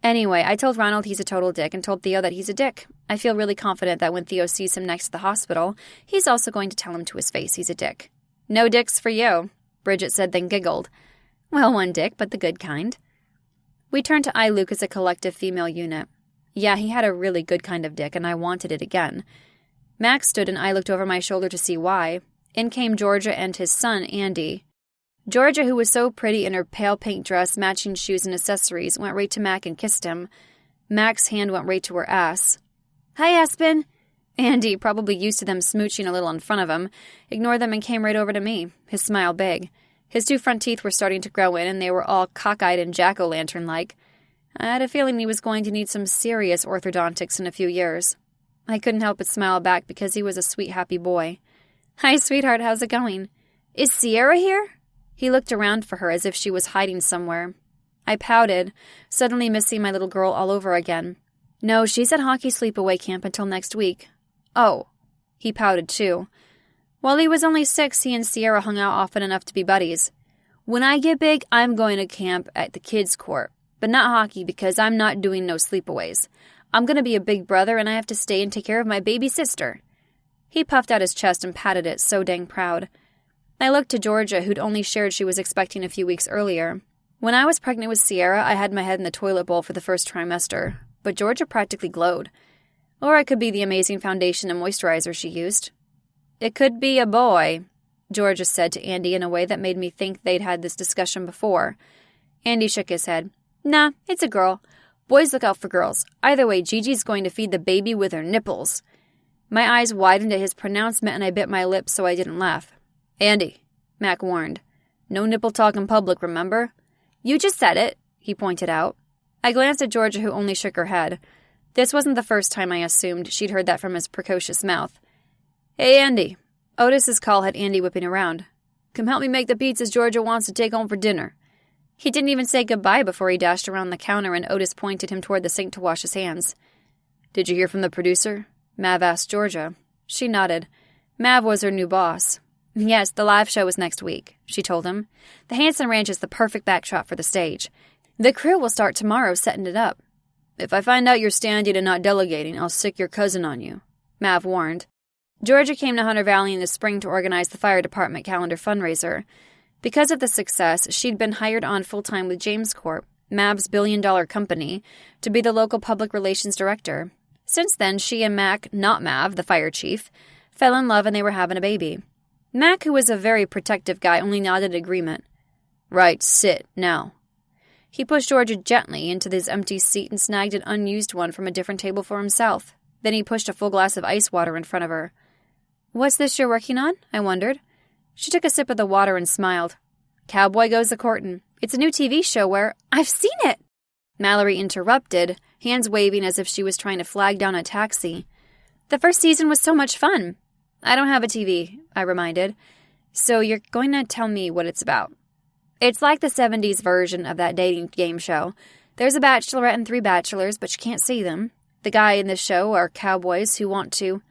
Anyway, I told Ronald he's a total dick and told Theo that he's a dick. I feel really confident that when Theo sees him next to the hospital, he's also going to tell him to his face he's a dick. "No dicks for you," Bridget said, then giggled. "Well, one dick, but the good kind." We turned to eye Luke as a collective female unit. Yeah, he had a really good kind of dick, and I wanted it again. Max stood and I looked over my shoulder to see why. In came Georgia and his son, Andy. Georgia, who was so pretty in her pale pink dress, matching shoes and accessories, went right to Mac and kissed him. Mac's hand went right to her ass. "Hi, Aspen." Andy, probably used to them smooching a little in front of him, ignored them and came right over to me, his smile big. His 2 front teeth were starting to grow in, and they were all cockeyed and jack-o'-lantern-like. I had a feeling he was going to need some serious orthodontics in a few years. I couldn't help but smile back because he was a sweet, happy boy. "Hi, sweetheart, how's it going?" "Is Sierra here?" He looked around for her as if she was hiding somewhere. I pouted, suddenly missing my little girl all over again. "No, she's at hockey sleepaway camp until next week." "Oh." He pouted, too. While he was only 6, he and Sierra hung out often enough to be buddies. "When I get big, I'm going to camp at the kids' court. but not hockey because I'm not doing no sleepaways. I'm gonna be a big brother and I have to stay and take care of my baby sister." He puffed out his chest and patted it, so dang proud. I looked to Georgia, who'd only shared she was expecting a few weeks earlier. When I was pregnant with Sierra, I had my head in the toilet bowl for the first trimester, but Georgia practically glowed. Or it could be the amazing foundation and moisturizer she used. "It could be a boy," Georgia said to Andy in a way that made me think they'd had this discussion before. Andy shook his head. "Nah, it's a girl. Boys look out for girls. Either way, Gigi's going to feed the baby with her nipples." My eyes widened at his pronouncement and I bit my lips so I didn't laugh. "Andy," Mac warned. "No nipple talk in public, remember?" "You just said it," he pointed out. I glanced at Georgia, who only shook her head. This wasn't the first time I assumed she'd heard that from his precocious mouth. "Hey, Andy." Otis's call had Andy whipping around. "Come help me make the pizzas Georgia wants to take home for dinner." He didn't even say goodbye before he dashed around the counter and Otis pointed him toward the sink to wash his hands. "Did you hear from the producer?" Mav asked Georgia. She nodded. Mav was her new boss. "Yes, the live show is next week," she told him. "The Hanson Ranch is the perfect backdrop for the stage. The crew will start tomorrow setting it up." "If I find out you're standing and not delegating, I'll sick your cousin on you," Mav warned. Georgia came to Hunter Valley in the spring to organize the fire department calendar fundraiser. Because of the success, she'd been hired on full-time with James Corp, Mav's billion-dollar company, to be the local public relations director. Since then, she and Mac, not Mav, the fire chief, fell in love and they were having a baby. Mac, who was a very protective guy, only nodded agreement. "Right, sit, now." He pushed Georgia gently into his empty seat and snagged an unused one from a different table for himself. Then he pushed a full glass of ice water in front of her. "What's this you're working on?" I wondered. She took a sip of the water and smiled. "Cowboy Goes a-Courtin'. It's a new TV show where—" "I've seen it!" Mallory interrupted, hands waving as if she was trying to flag down a taxi. "The first season was so much fun." "I don't have a TV," I reminded. "So you're going to tell me what it's about." "It's like the 70s version of that dating game show. There's a bachelorette and 3 bachelors, but you can't see them. The guy in the show are cowboys who want to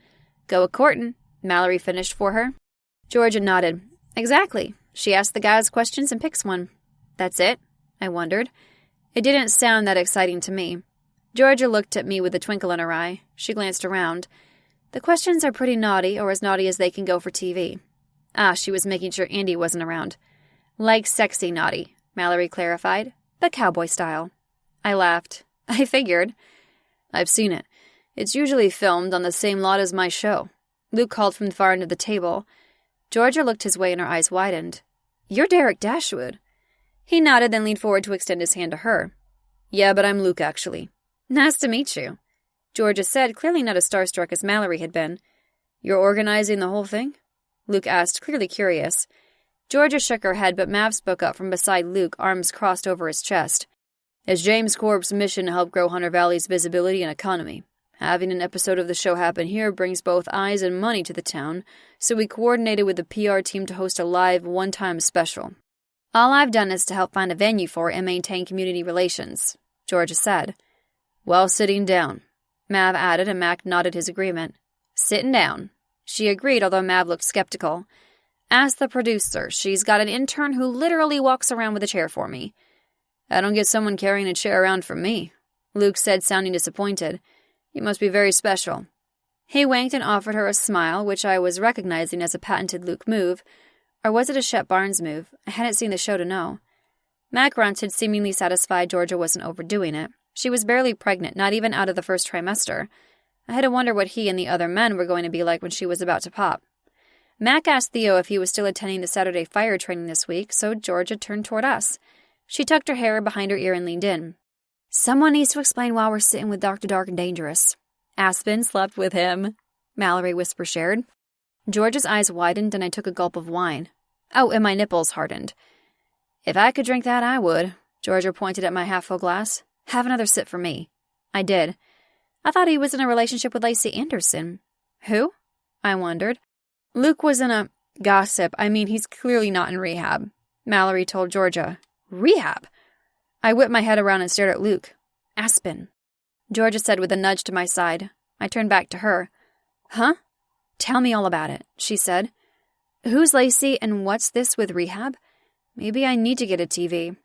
go a-courtin'," Mallory finished for her. Georgia nodded. "Exactly. She asks the guys questions and picks one." "That's it?" I wondered. It didn't sound that exciting to me. Georgia looked at me with a twinkle in her eye. She glanced around. "The questions are pretty naughty, or as naughty as they can go for TV." She was making sure Andy wasn't around. "Like sexy naughty," Mallory clarified, "but cowboy style." I laughed. I figured. "I've seen it. It's usually filmed on the same lot as my show." Luke called from the far end of the table. Georgia looked his way and her eyes widened. "You're Derek Dashwood." He nodded, then leaned forward to extend his hand to her. "Yeah, but I'm Luke, actually." "Nice to meet you," Georgia said, clearly not as starstruck as Mallory had been. "You're organizing the whole thing?" Luke asked, clearly curious. Georgia shook her head, but Mav spoke up from beside Luke, arms crossed over his chest. "It's James Corp's mission to help grow Hunter Valley's visibility and economy. Having an episode of the show happen here brings both eyes and money to the town, so we coordinated with the PR team to host a live, one-time special. All I've done is to help find a venue for it and maintain community relations," Georgia said. "While sitting down," Mav added, and Mac nodded his agreement. "Sitting down." She agreed, although Mav looked skeptical. "Ask the producer. She's got an intern who literally walks around with a chair for me." "I don't get someone carrying a chair around for me," Luke said, sounding disappointed. "You must be very special." He winked and offered her a smile, which I was recognizing as a patented Luke move. Or was it a Shep Barnes move? I hadn't seen the show to know. Mac grunted, seemingly satisfied Georgia wasn't overdoing it. She was barely pregnant, not even out of the first trimester. I had to wonder what he and the other men were going to be like when she was about to pop. Mac asked Theo if he was still attending the Saturday fire training this week, so Georgia turned toward us. She tucked her hair behind her ear and leaned in. "Someone needs to explain why we're sitting with Dr. Dark and Dangerous." "Aspen slept with him," Mallory whisper shared. Georgia's eyes widened and I took a gulp of wine. Oh, and my nipples hardened. "If I could drink that, I would." Georgia pointed at my half-full glass. "Have another sip for me." I did. "I thought he was in a relationship with Lacey Anderson." "Who?" I wondered. "Luke was in a—" "Gossip. I mean, he's clearly not in rehab," Mallory told Georgia. "Rehab?" I whipped my head around and stared at Luke. "Aspen," Georgia said with a nudge to my side. I turned back to her. "Huh?" "Tell me all about it," she said. "Who's Lacey and what's this with rehab? Maybe I need to get a TV."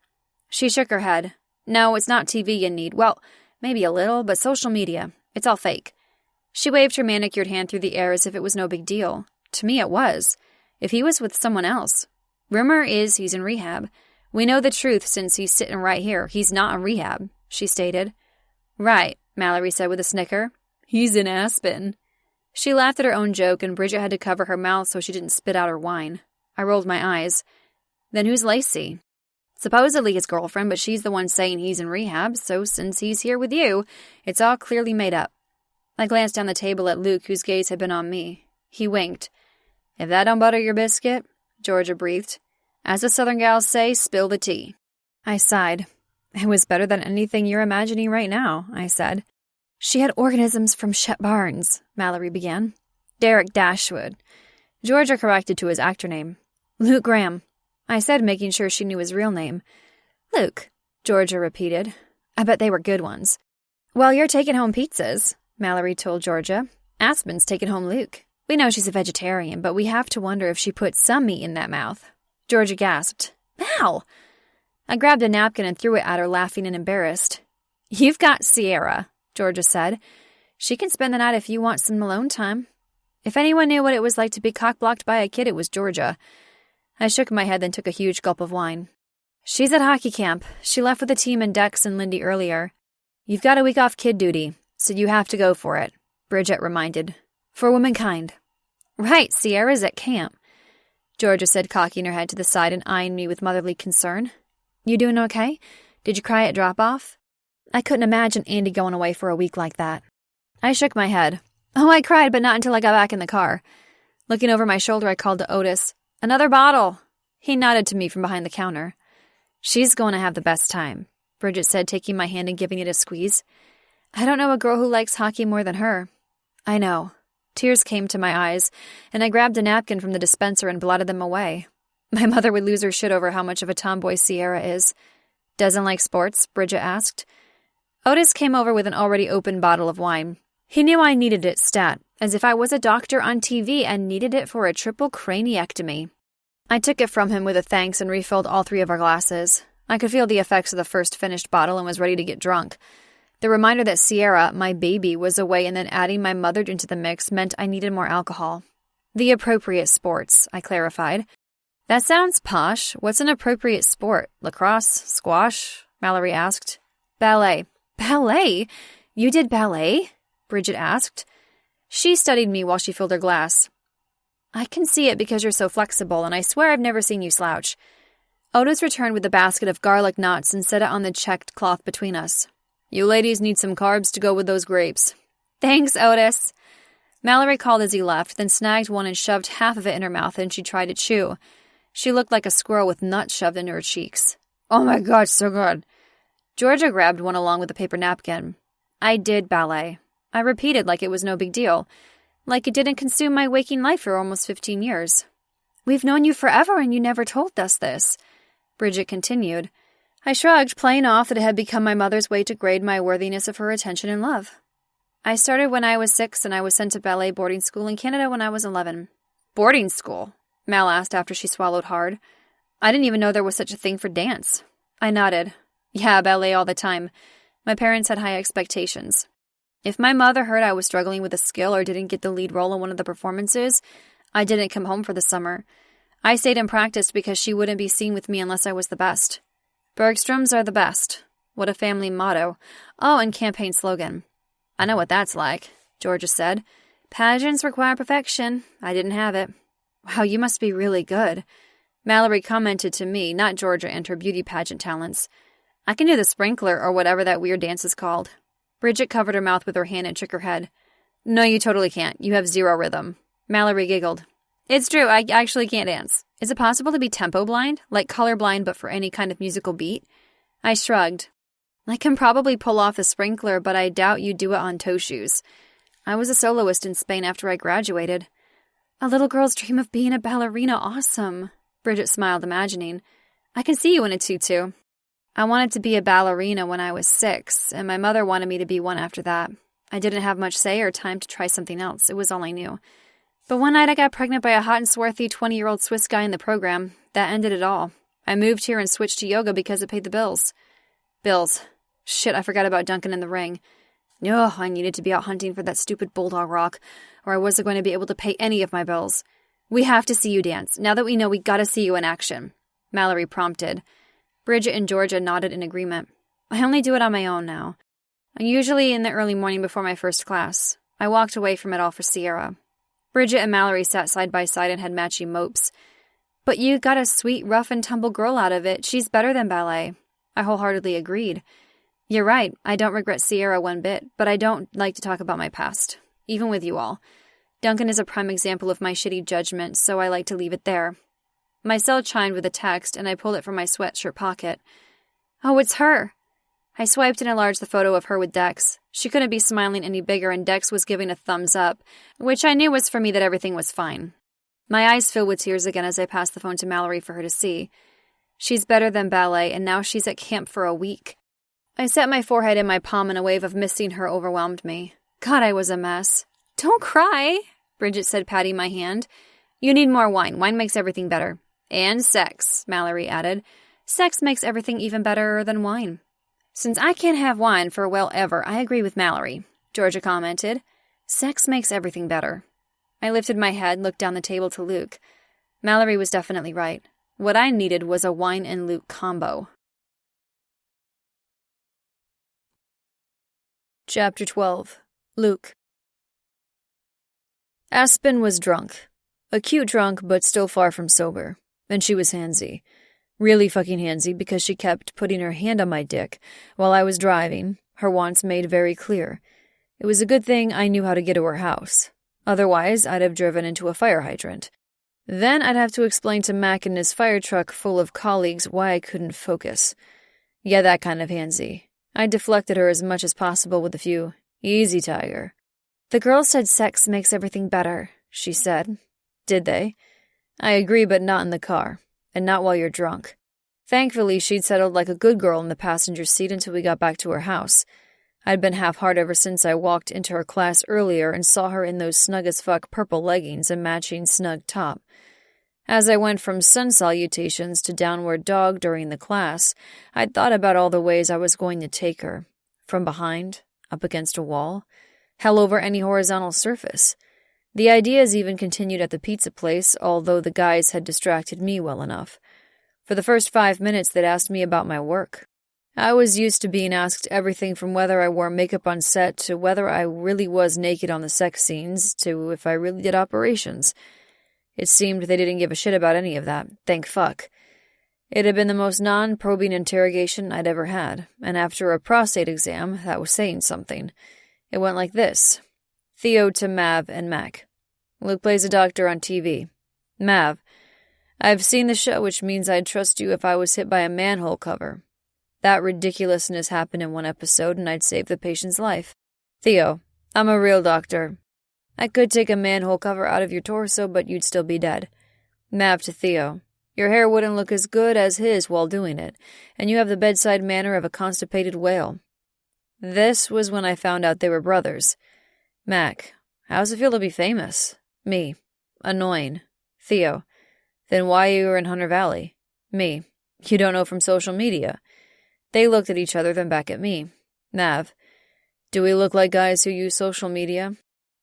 She shook her head. No, it's not TV you need. Well, maybe a little, but social media. It's all fake. She waved her manicured hand through the air as if it was no big deal. To me, it was. If he was with someone else. Rumor is he's in rehab. We know the truth since he's sitting right here. He's not in rehab, she stated. Right, Mallory said with a snicker. He's in Aspen. She laughed at her own joke, and Bridget had to cover her mouth so she didn't spit out her wine. I rolled my eyes. Then who's Lacey? Supposedly his girlfriend, but she's the one saying he's in rehab, so since he's here with you, it's all clearly made up. I glanced down the table at Luke, whose gaze had been on me. He winked. If that don't butter your biscuit, Georgia breathed. As the Southern gals say, spill the tea. I sighed. It was better than anything you're imagining right now, I said. She had organisms from Chet Barnes, Mallory began. Derek Dashwood. Georgia corrected to his actor name. Luke Graham, I said, making sure she knew his real name. Luke, Georgia repeated. I bet they were good ones. Well, you're taking home pizzas, Mallory told Georgia. Aspen's taking home Luke. We know she's a vegetarian, but we have to wonder if she put some meat in that mouth. Georgia gasped. Ow! I grabbed a napkin and threw it at her, laughing and embarrassed. You've got Sierra, Georgia said. She can spend the night if you want some alone time. If anyone knew what it was like to be cock-blocked by a kid, it was Georgia. I shook my head, then took a huge gulp of wine. She's at hockey camp. She left with the team and Dex and Lindy earlier. You've got a week off kid duty, so you have to go for it, Bridget reminded. For womankind. Right, Sierra's at camp, Georgia said, cocking her head to the side and eyeing me with motherly concern. You doing okay? Did you cry at drop-off? I couldn't imagine Andy going away for a week like that. I shook my head. Oh, I cried, but not until I got back in the car. Looking over my shoulder, I called to Otis. Another bottle! He nodded to me from behind the counter. She's going to have the best time, Bridget said, taking my hand and giving it a squeeze. I don't know a girl who likes hockey more than her. I know. Tears came to my eyes, and I grabbed a napkin from the dispenser and blotted them away. My mother would lose her shit over how much of a tomboy Sierra is. Doesn't like sports? Bridget asked. Otis came over with an already opened bottle of wine. He knew I needed it stat, as if I was a doctor on TV and needed it for a triple craniectomy. I took it from him with a thanks and refilled all 3 of our glasses. I could feel the effects of the first finished bottle and was ready to get drunk. The reminder that Sierra, my baby, was away and then adding my mother into the mix meant I needed more alcohol. The appropriate sports, I clarified. That sounds posh. What's an appropriate sport? Lacrosse? Squash? Mallory asked. Ballet. Ballet? You did ballet? Bridget asked. She studied me while she filled her glass. I can see it because you're so flexible, and I swear I've never seen you slouch. Otis returned with a basket of garlic knots and set it on the checked cloth between us. You ladies need some carbs to go with those grapes. Thanks, Otis. Mallory called as he left, then snagged one and shoved half of it in her mouth, and she tried to chew. She looked like a squirrel with nuts shoved into her cheeks. Oh my God, so good. Georgia grabbed one along with a paper napkin. I did ballet. I repeated like it was no big deal, like it didn't consume my waking life for almost 15 years. We've known you forever and you never told us this, Bridget continued. I shrugged, playing off that it had become my mother's way to grade my worthiness of her attention and love. I started when I was 6 and I was sent to ballet boarding school in Canada when I was 11. Boarding school? Mal asked after she swallowed hard. I didn't even know there was such a thing for dance. I nodded. Yeah, ballet all the time. My parents had high expectations. If my mother heard I was struggling with a skill or didn't get the lead role in one of the performances, I didn't come home for the summer. I stayed and practiced because she wouldn't be seen with me unless I was the best. Bergstroms are the best. What a family motto. Oh, and campaign slogan. I know what that's like, Georgia said. Pageants require perfection. I didn't have it. Wow, you must be really good. Mallory commented to me, not Georgia and her beauty pageant talents. I can do the sprinkler or whatever that weird dance is called. Bridget covered her mouth with her hand and shook her head. No, you totally can't. You have 0 rhythm. Mallory giggled. It's true, I actually can't dance. Is it possible to be tempo blind? Like colorblind but for any kind of musical beat? I shrugged. I can probably pull off the sprinkler, but I doubt you'd do it on toe shoes. I was a soloist in Spain after I graduated. A little girl's dream of being a ballerina, awesome. Bridget smiled, imagining. I can see you in a tutu. I wanted to be a ballerina when I was 6, and my mother wanted me to be one after that. I didn't have much say or time to try something else. It was all I knew. But one night I got pregnant by a hot and swarthy 20-year-old Swiss guy in the program. That ended it all. I moved here and switched to yoga because it paid the bills. Bills. Shit, I forgot about Duncan in the ring. Ugh, I needed to be out hunting for that stupid bulldog rock, or I wasn't going to be able to pay any of my bills. We have to see you dance. Now that we know, we gotta see you in action, Mallory prompted. Bridget and Georgia nodded in agreement. I only do it on my own now. Usually in the early morning before my first class. I walked away from it all for Sierra. Bridget and Mallory sat side by side and had matching mopes. But you got a sweet, rough and tumble girl out of it. She's better than ballet. I wholeheartedly agreed. You're right, I don't regret Sierra one bit, but I don't like to talk about my past, even with you all. Duncan is a prime example of my shitty judgment, so I like to leave it there. My cell chimed with a text, and I pulled it from my sweatshirt pocket. Oh, it's her! I swiped and enlarged the photo of her with Dex. She couldn't be smiling any bigger, and Dex was giving a thumbs up, which I knew was for me that everything was fine. My eyes filled with tears again as I passed the phone to Mallory for her to see. She's better than ballet, and now she's at camp for a week. I set my forehead in my palm and a wave of missing her overwhelmed me. God, I was a mess. Don't cry, Bridget said, patting my hand. You need more wine. Wine makes everything better. And sex, Mallory added. Sex makes everything even better than wine. Since I can't have wine for, well, ever, I agree with Mallory, Georgia commented. Sex makes everything better. I lifted my head, looked down the table to Luke. Mallory was definitely right. What I needed was a wine and Luke combo. Chapter 12. Luke. Aspen was drunk. A cute drunk, but still far from sober. And she was handsy. Really fucking handsy because she kept putting her hand on my dick while I was driving, her wants made very clear. It was a good thing I knew how to get to her house. Otherwise, I'd have driven into a fire hydrant. Then I'd have to explain to Mac and his fire truck full of colleagues why I couldn't focus. Yeah, that kind of handsy. I deflected her as much as possible with a few, "Easy, Tiger." The girls said sex makes everything better, she said. Did they? I agree, but not in the car, and not while you're drunk. Thankfully, she'd settled like a good girl in the passenger seat until we got back to her house. I'd been half-hard ever since I walked into her class earlier and saw her in those snug-as-fuck purple leggings and matching snug top. As I went from sun salutations to downward dog during the class, I'd thought about all the ways I was going to take her. From behind, up against a wall, hell over any horizontal surface. The ideas even continued at the pizza place, although the guys had distracted me well enough. For the first 5 minutes, they'd asked me about my work. I was used to being asked everything from whether I wore makeup on set to whether I really was naked on the sex scenes to if I really did operations. It seemed they didn't give a shit about any of that, thank fuck. It had been the most non-probing interrogation I'd ever had, and after a prostate exam, that was saying something. It went like this. Theo to Mav and Mac. Luke plays a doctor on TV. Mav. I've seen the show, which means I'd trust you if I was hit by a manhole cover. That ridiculousness happened in one episode, and I'd save the patient's life. Theo. I'm a real doctor. I could take a manhole cover out of your torso, but you'd still be dead. Mav to Theo. Your hair wouldn't look as good as his while doing it, and you have the bedside manner of a constipated whale. This was when I found out they were brothers. Mac. How's it feel to be famous? Me. Annoying. Theo. Then why you were in Hunter Valley? Me. You don't know from social media. They looked at each other, then back at me. Mav. Do we look like guys who use social media?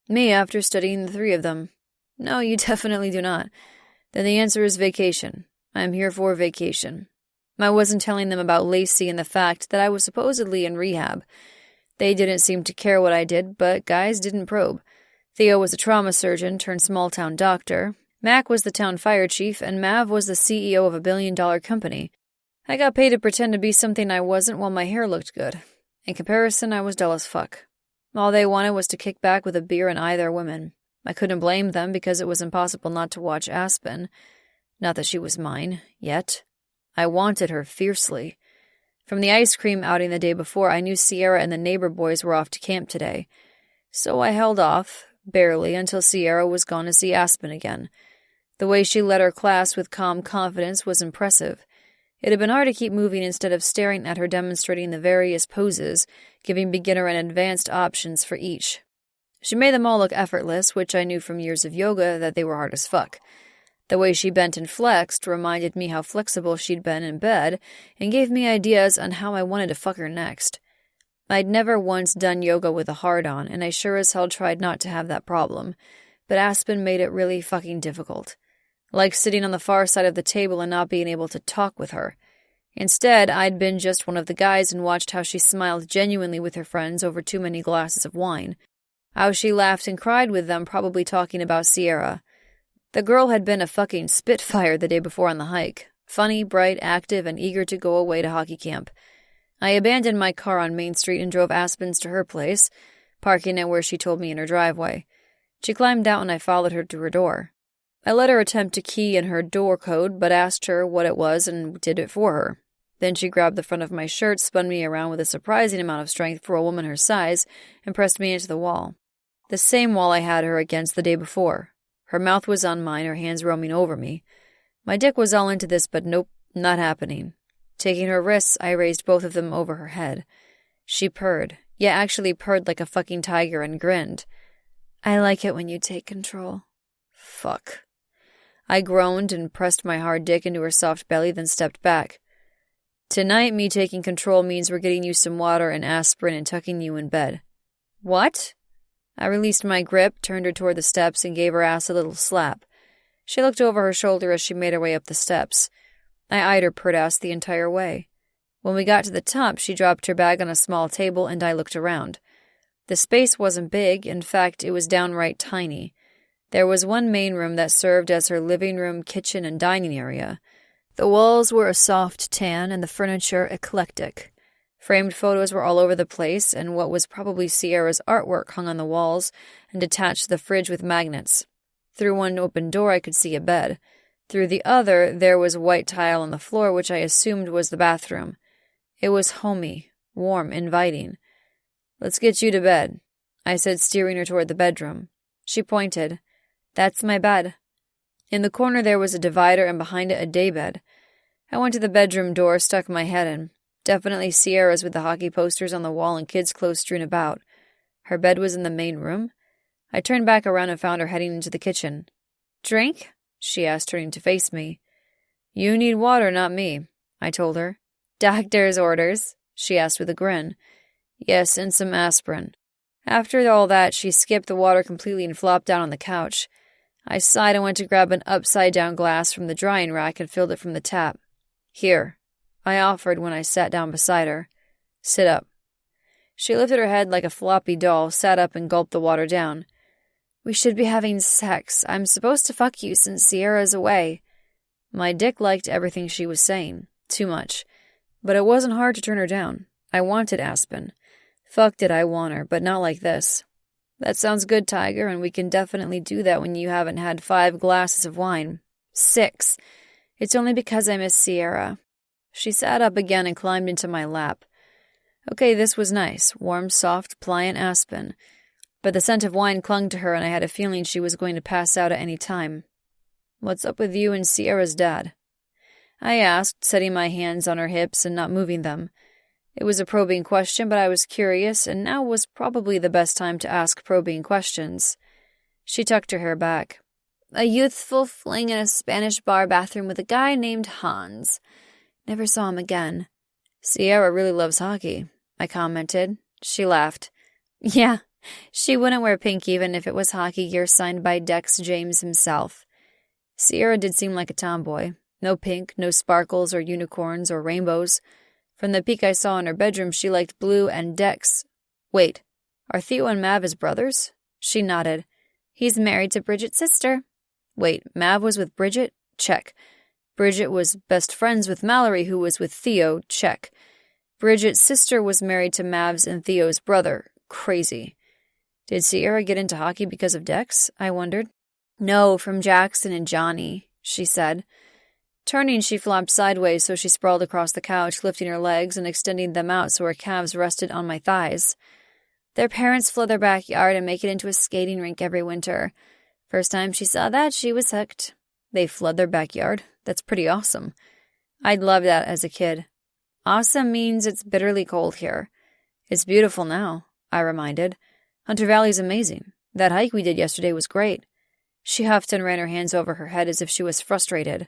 Me, after studying the three of them. No, you definitely do not. Then the answer is vacation. I'm here for vacation. I wasn't telling them about Lacey and the fact that I was supposedly in rehab. They didn't seem to care what I did, but guys didn't probe. Theo was a trauma surgeon turned small-town doctor. Mac was the town fire chief, and Mav was the CEO of a billion-dollar company. I got paid to pretend to be something I wasn't while my hair looked good. In comparison, I was dull as fuck. All they wanted was to kick back with a beer and eye their women. I couldn't blame them because it was impossible not to watch Aspen. Not that she was mine, yet. I wanted her fiercely. From the ice cream outing the day before, I knew Sierra and the neighbor boys were off to camp today. So I held off, barely, until Sierra was gone to see Aspen again. The way she led her class with calm confidence was impressive. It had been hard to keep moving instead of staring at her demonstrating the various poses, giving beginner and advanced options for each. She made them all look effortless, which I knew from years of yoga that they were hard as fuck. The way she bent and flexed reminded me how flexible she'd been in bed and gave me ideas on how I wanted to fuck her next. I'd never once done yoga with a hard-on, and I sure as hell tried not to have that problem, but Aspen made it really fucking difficult. Like sitting on the far side of the table and not being able to talk with her. Instead, I'd been just one of the guys and watched how she smiled genuinely with her friends over too many glasses of wine. How she laughed and cried with them, probably talking about Sierra. The girl had been a fucking spitfire the day before on the hike. Funny, bright, active, and eager to go away to hockey camp. I abandoned my car on Main Street and drove Aspens to her place, parking it where she told me in her driveway. She climbed out and I followed her to her door. I let her attempt to key in her door code, but asked her what it was and did it for her. Then she grabbed the front of my shirt, spun me around with a surprising amount of strength for a woman her size, and pressed me into the wall. The same wall I had her against the day before. Her mouth was on mine, her hands roaming over me. My dick was all into this, but nope, not happening. Taking her wrists, I raised both of them over her head. She purred. Yeah, actually purred like a fucking tiger and grinned. I like it when you take control. Fuck. I groaned and pressed my hard dick into her soft belly, then stepped back. Tonight, me taking control means we're getting you some water and aspirin and tucking you in bed. What? I released my grip, turned her toward the steps, and gave her ass a little slap. She looked over her shoulder as she made her way up the steps. I eyed her pert ass the entire way. When we got to the top, she dropped her bag on a small table, and I looked around. The space wasn't big. In fact, it was downright tiny. There was one main room that served as her living room, kitchen, and dining area. The walls were a soft tan, and the furniture eclectic. Framed photos were all over the place, and what was probably Sierra's artwork hung on the walls and attached to the fridge with magnets. Through one open door I could see a bed. Through the other, there was white tile on the floor, which I assumed was the bathroom. It was homey, warm, inviting. Let's get you to bed, I said, steering her toward the bedroom. She pointed. That's my bed. In the corner there was a divider, and behind it a daybed. I went to the bedroom door, stuck my head in. Definitely Sierra's with the hockey posters on the wall and kids' clothes strewn about. Her bed was in the main room. I turned back around and found her heading into the kitchen. Drink? She asked, turning to face me. You need water, not me, I told her. Doctor's orders, she asked with a grin. Yes, and some aspirin. After all that, she skipped the water completely and flopped down on the couch. I sighed and went to grab an upside-down glass from the drying rack and filled it from the tap. Here, I offered when I sat down beside her. Sit up. She lifted her head like a floppy doll, sat up and gulped the water down. We should be having sex. I'm supposed to fuck you since Sierra's away. My dick liked everything she was saying. Too much. But it wasn't hard to turn her down. I wanted Aspen. Fuck did I want her, but not like this. That sounds good, Tiger, and we can definitely do that when you haven't had 5 glasses of wine. 6. It's only because I miss Sierra. She sat up again and climbed into my lap. Okay, this was nice. Warm, soft, pliant Aspen. But the scent of wine clung to her, and I had a feeling she was going to pass out at any time. What's up with you and Sierra's dad? I asked, setting my hands on her hips and not moving them. It was a probing question, but I was curious, and now was probably the best time to ask probing questions. She tucked her hair back. A youthful fling in a Spanish bar bathroom with a guy named Hans. Never saw him again. Sierra really loves hockey, I commented. She laughed. Yeah, she wouldn't wear pink even if it was hockey gear signed by Dex James himself. Sierra did seem like a tomboy. No pink, no sparkles or unicorns or rainbows. From the peek I saw in her bedroom, she liked blue and Dex. Wait, are Theo and Mav his brothers? She nodded. He's married to Bridget's sister. Wait, Mav was with Bridget? Check. Bridget was best friends with Mallory, who was with Theo. Check. Bridget's sister was married to Mav's and Theo's brother. Crazy. Did Sierra get into hockey because of Dex? I wondered. No, from Jackson and Johnny, she said. Turning, she flopped sideways, so she sprawled across the couch, lifting her legs and extending them out so her calves rested on my thighs. Their parents flood their backyard and make it into a skating rink every winter. First time she saw that, she was hooked. They flood their backyard? That's pretty awesome. I'd love that as a kid. Awesome means it's bitterly cold here. It's beautiful now, I reminded. Hunter Valley's amazing. That hike we did yesterday was great. She huffed and ran her hands over her head as if she was frustrated.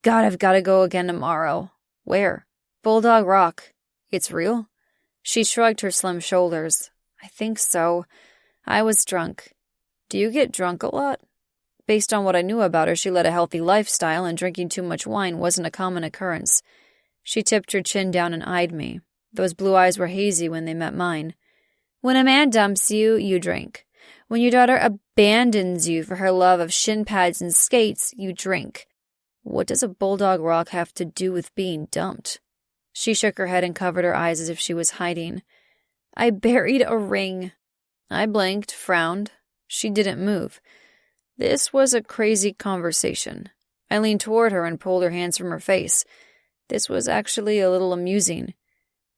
God, I've got to go again tomorrow. Where? Bulldog Rock. It's real? She shrugged her slim shoulders. I think so. I was drunk. Do you get drunk a lot? Based on what I knew about her, she led a healthy lifestyle, and drinking too much wine wasn't a common occurrence. She tipped her chin down and eyed me. Those blue eyes were hazy when they met mine. When a man dumps you, you drink. When your daughter abandons you for her love of shin pads and skates, you drink. What does a Bulldog Rock have to do with being dumped? She shook her head and covered her eyes as if she was hiding. I buried a ring. I blinked, frowned. She didn't move. This was a crazy conversation. I leaned toward her and pulled her hands from her face. This was actually a little amusing.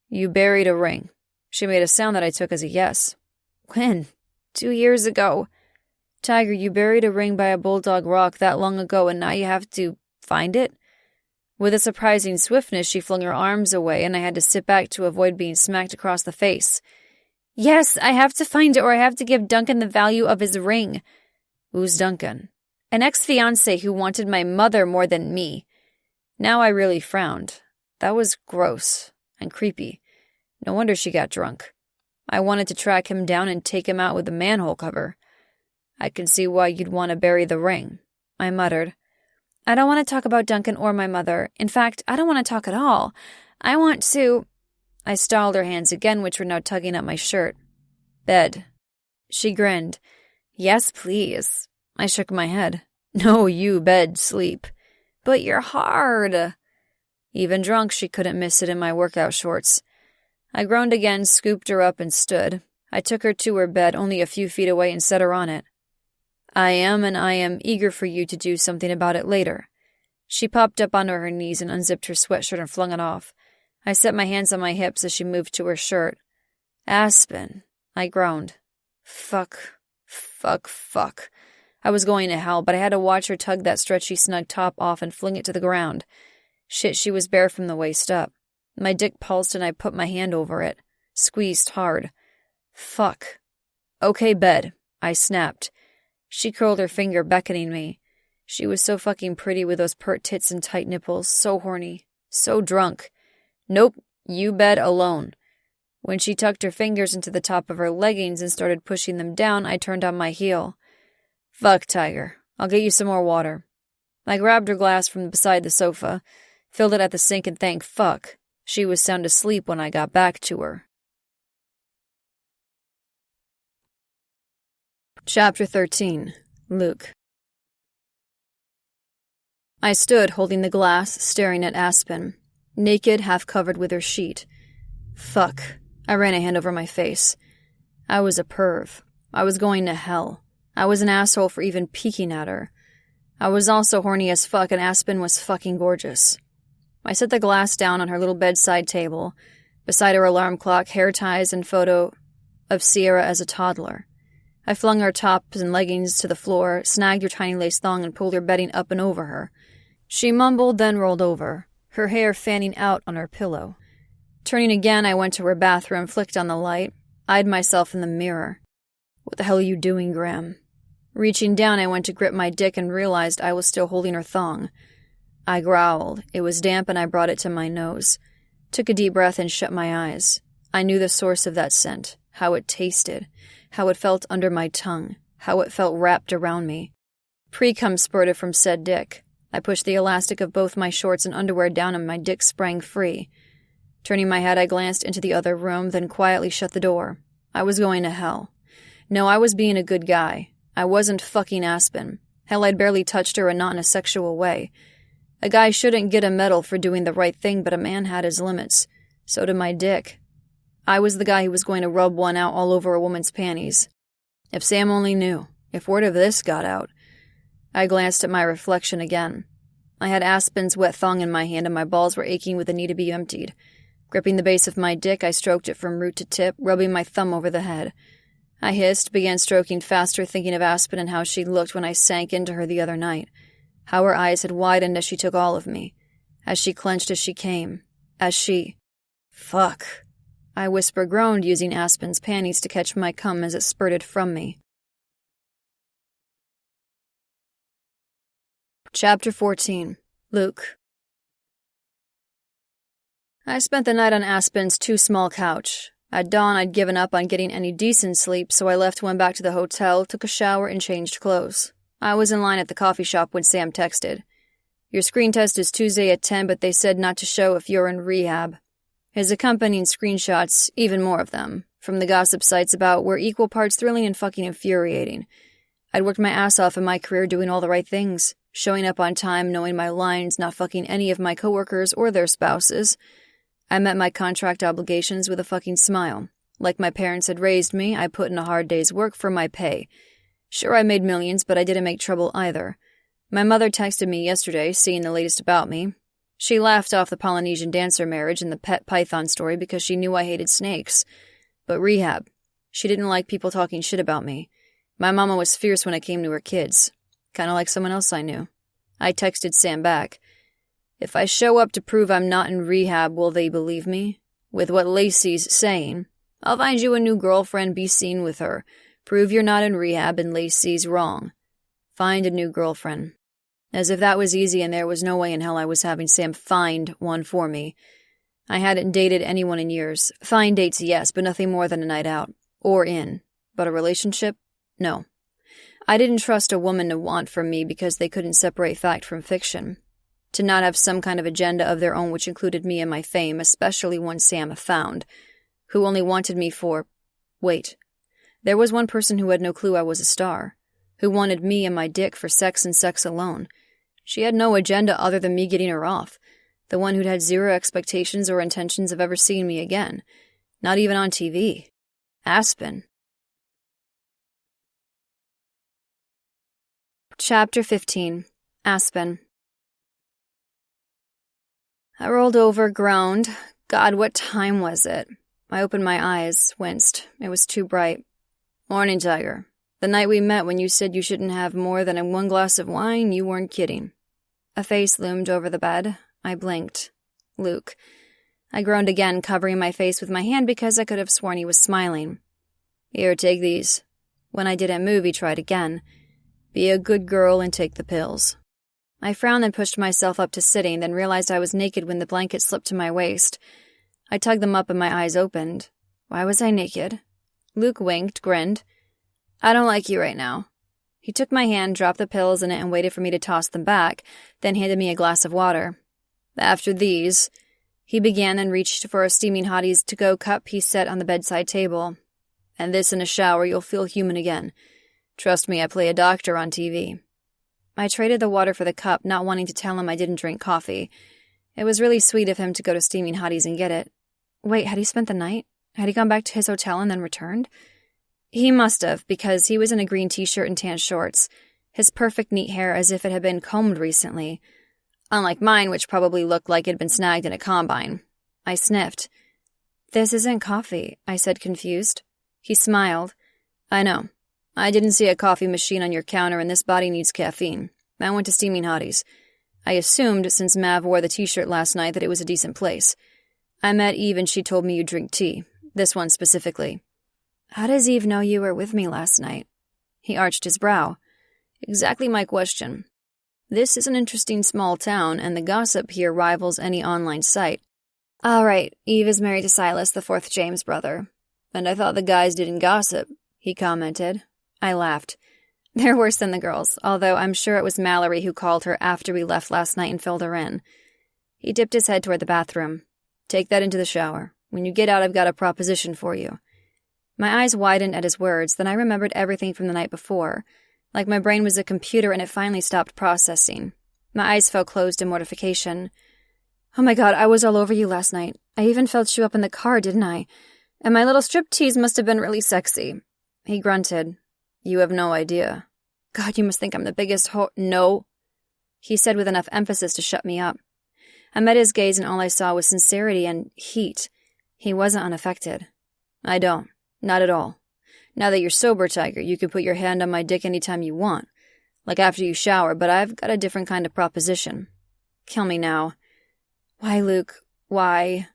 You buried a ring. She made a sound that I took as a yes. When? 2 years ago. Tiger, you buried a ring by a Bulldog Rock that long ago, and now you have to find it? With a surprising swiftness, she flung her arms away, and I had to sit back to avoid being smacked across the face. Yes, I have to find it, or I have to give Duncan the value of his ring. Who's Duncan? An ex-fiancé who wanted my mother more than me. Now I really frowned. That was gross and creepy. No wonder she got drunk. I wanted to track him down and take him out with a manhole cover. I can see why you'd want to bury the ring, I muttered. I don't want to talk about Duncan or my mother. In fact, I don't want to talk at all. I want to... I stalled her hands again, which were now tugging at my shirt. Bed. She grinned. Yes, please. I shook my head. No, you bed, sleep. But you're hard. Even drunk, she couldn't miss it in my workout shorts. I groaned again, scooped her up, and stood. I took her to her bed only a few feet away and set her on it. I am eager for you to do something about it later. She popped up onto her knees and unzipped her sweatshirt and flung it off. I set my hands on my hips as she moved to her shirt. Aspen, I groaned. Fuck. I was going to hell, but I had to watch her tug that stretchy snug top off and fling it to the ground. Shit, she was bare from the waist up. My dick pulsed and I put my hand over it. Squeezed hard. Fuck. Okay, bed, I snapped. She curled her finger, beckoning me. She was so fucking pretty with those pert tits and tight nipples, so horny, so drunk. Nope, you bed alone. When she tucked her fingers into the top of her leggings and started pushing them down, I turned on my heel. Fuck, Tiger. I'll get you some more water. I grabbed her glass from beside the sofa, filled it at the sink, and thank fuck. She was sound asleep when I got back to her. Chapter 13. Luke. I stood holding the glass, staring at Aspen, naked, half covered with her sheet. Fuck. I ran a hand over my face. I was a perv. I was going to hell. I was an asshole for even peeking at her. I was also horny as fuck, and Aspen was fucking gorgeous. I set the glass down on her little bedside table, beside her alarm clock, hair ties, and photo of Sierra as a toddler. I flung her tops and leggings to the floor, snagged her tiny lace thong, and pulled her bedding up and over her. She mumbled, then rolled over, her hair fanning out on her pillow. Turning again, I went to her bathroom, flicked on the light, eyed myself in the mirror. What the hell are you doing, Graham? Reaching down, I went to grip my dick and realized I was still holding her thong. I growled. It was damp and I brought it to my nose. Took a deep breath and shut my eyes. I knew the source of that scent, how it tasted, how it felt under my tongue, how it felt wrapped around me. Pre-cum spurted from said dick. I pushed the elastic of both my shorts and underwear down and my dick sprang free. Turning my head, I glanced into the other room, then quietly shut the door. I was going to hell. No, I was being a good guy. I wasn't fucking Aspen. Hell, I'd barely touched her and not in a sexual way. A guy shouldn't get a medal for doing the right thing, but a man had his limits. So did my dick. I was the guy who was going to rub one out all over a woman's panties. If Sam only knew. If word of this got out. I glanced at my reflection again. I had Aspen's wet thong in my hand and my balls were aching with the need to be emptied. Gripping the base of my dick, I stroked it from root to tip, rubbing my thumb over the head. I hissed, began stroking faster, thinking of Aspen and how she looked when I sank into her the other night. How her eyes had widened as she took all of me. As she clenched as she came. As she... Fuck. I whisper-groaned, using Aspen's panties to catch my cum as it spurted from me. Chapter 14. Luke. I spent the night on Aspen's too-small couch. At dawn, I'd given up on getting any decent sleep, so I went back to the hotel, took a shower, and changed clothes. I was in line at the coffee shop when Sam texted. "Your screen test is Tuesday at 10, but they said not to show if you're in rehab." His accompanying screenshots, even more of them, from the gossip sites about were equal parts thrilling and fucking infuriating. I'd worked my ass off in my career doing all the right things, showing up on time, knowing my lines, not fucking any of my coworkers or their spouses. I met my contract obligations with a fucking smile. Like my parents had raised me, I put in a hard day's work for my pay. Sure, I made millions, but I didn't make trouble either. My mother texted me yesterday, seeing the latest about me. She laughed off the Polynesian dancer marriage and the pet python story because she knew I hated snakes. But rehab. She didn't like people talking shit about me. My mama was fierce when it came to her kids. Kinda like someone else I knew. I texted Sam back. If I show up to prove I'm not in rehab, will they believe me? With what Lacey's saying. I'll find you a new girlfriend, be seen with her. Prove you're not in rehab and Lacey's wrong. Find a new girlfriend. As if that was easy and there was no way in hell I was having Sam find one for me. I hadn't dated anyone in years. Fine dates, yes, but nothing more than a night out. Or in. But a relationship? No. I didn't trust a woman to want from me because they couldn't separate fact from fiction. To not have some kind of agenda of their own which included me and my fame, especially one Sam found, who only wanted me for... Wait. There was one person who had no clue I was a star, who wanted me and my dick for sex and sex alone. She had no agenda other than me getting her off, the one who'd had zero expectations or intentions of ever seeing me again, not even on TV. Aspen. Chapter 15. Aspen. I rolled over, groaned. God, what time was it? I opened my eyes, winced. It was too bright. Morning, Tiger. The night we met when you said you shouldn't have more than one glass of wine, you weren't kidding. A face loomed over the bed. I blinked. Luke. I groaned again, covering my face with my hand because I could have sworn he was smiling. Here, take these. When I didn't move, he tried again. Be a good girl and take the pills. I frowned and pushed myself up to sitting, then realized I was naked when the blanket slipped to my waist. I tugged them up and my eyes opened. Why was I naked? Luke winked, grinned. I don't like you right now. He took my hand, dropped the pills in it, and waited for me to toss them back, then handed me a glass of water. After these, he began, then reached for a steaming hotties to-go cup he set on the bedside table. And this in a shower, you'll feel human again. Trust me, I play a doctor on TV. I traded the water for the cup, not wanting to tell him I didn't drink coffee. It was really sweet of him to go to Steaming Hotties and get it. Wait, had he spent the night? Had he gone back to his hotel and then returned? He must have, because he was in a green t-shirt and tan shorts, his perfect neat hair as if it had been combed recently, unlike mine, which probably looked like it had been snagged in a combine. I sniffed. This isn't coffee, I said, confused. He smiled. I know. I didn't see a coffee machine on your counter, and this body needs caffeine. I went to Steaming Hotties. I assumed, since Mav wore the t-shirt last night, that it was a decent place. I met Eve and she told me you drink tea. This one specifically. How does Eve know you were with me last night? He arched his brow. Exactly my question. This is an interesting small town, and the gossip here rivals any online site. All right, Eve is married to Silas, the fourth James brother. And I thought the guys didn't gossip, he commented. I laughed. They're worse than the girls, although I'm sure it was Mallory who called her after we left last night and filled her in. He dipped his head toward the bathroom. Take that into the shower. When you get out, I've got a proposition for you. My eyes widened at his words, then I remembered everything from the night before, like my brain was a computer and it finally stopped processing. My eyes fell closed in mortification. Oh my God, I was all over you last night. I even felt you up in the car, didn't I? And my little striptease must have been really sexy. He grunted. You have no idea. God, you must think I'm the biggest No, he said with enough emphasis to shut me up. I met his gaze and all I saw was sincerity and heat. He wasn't unaffected. I don't. Not at all. Now that you're sober, Tiger, you can put your hand on my dick anytime you want. Like after you shower, but I've got a different kind of proposition. Kill me now. Why, Luke? Why?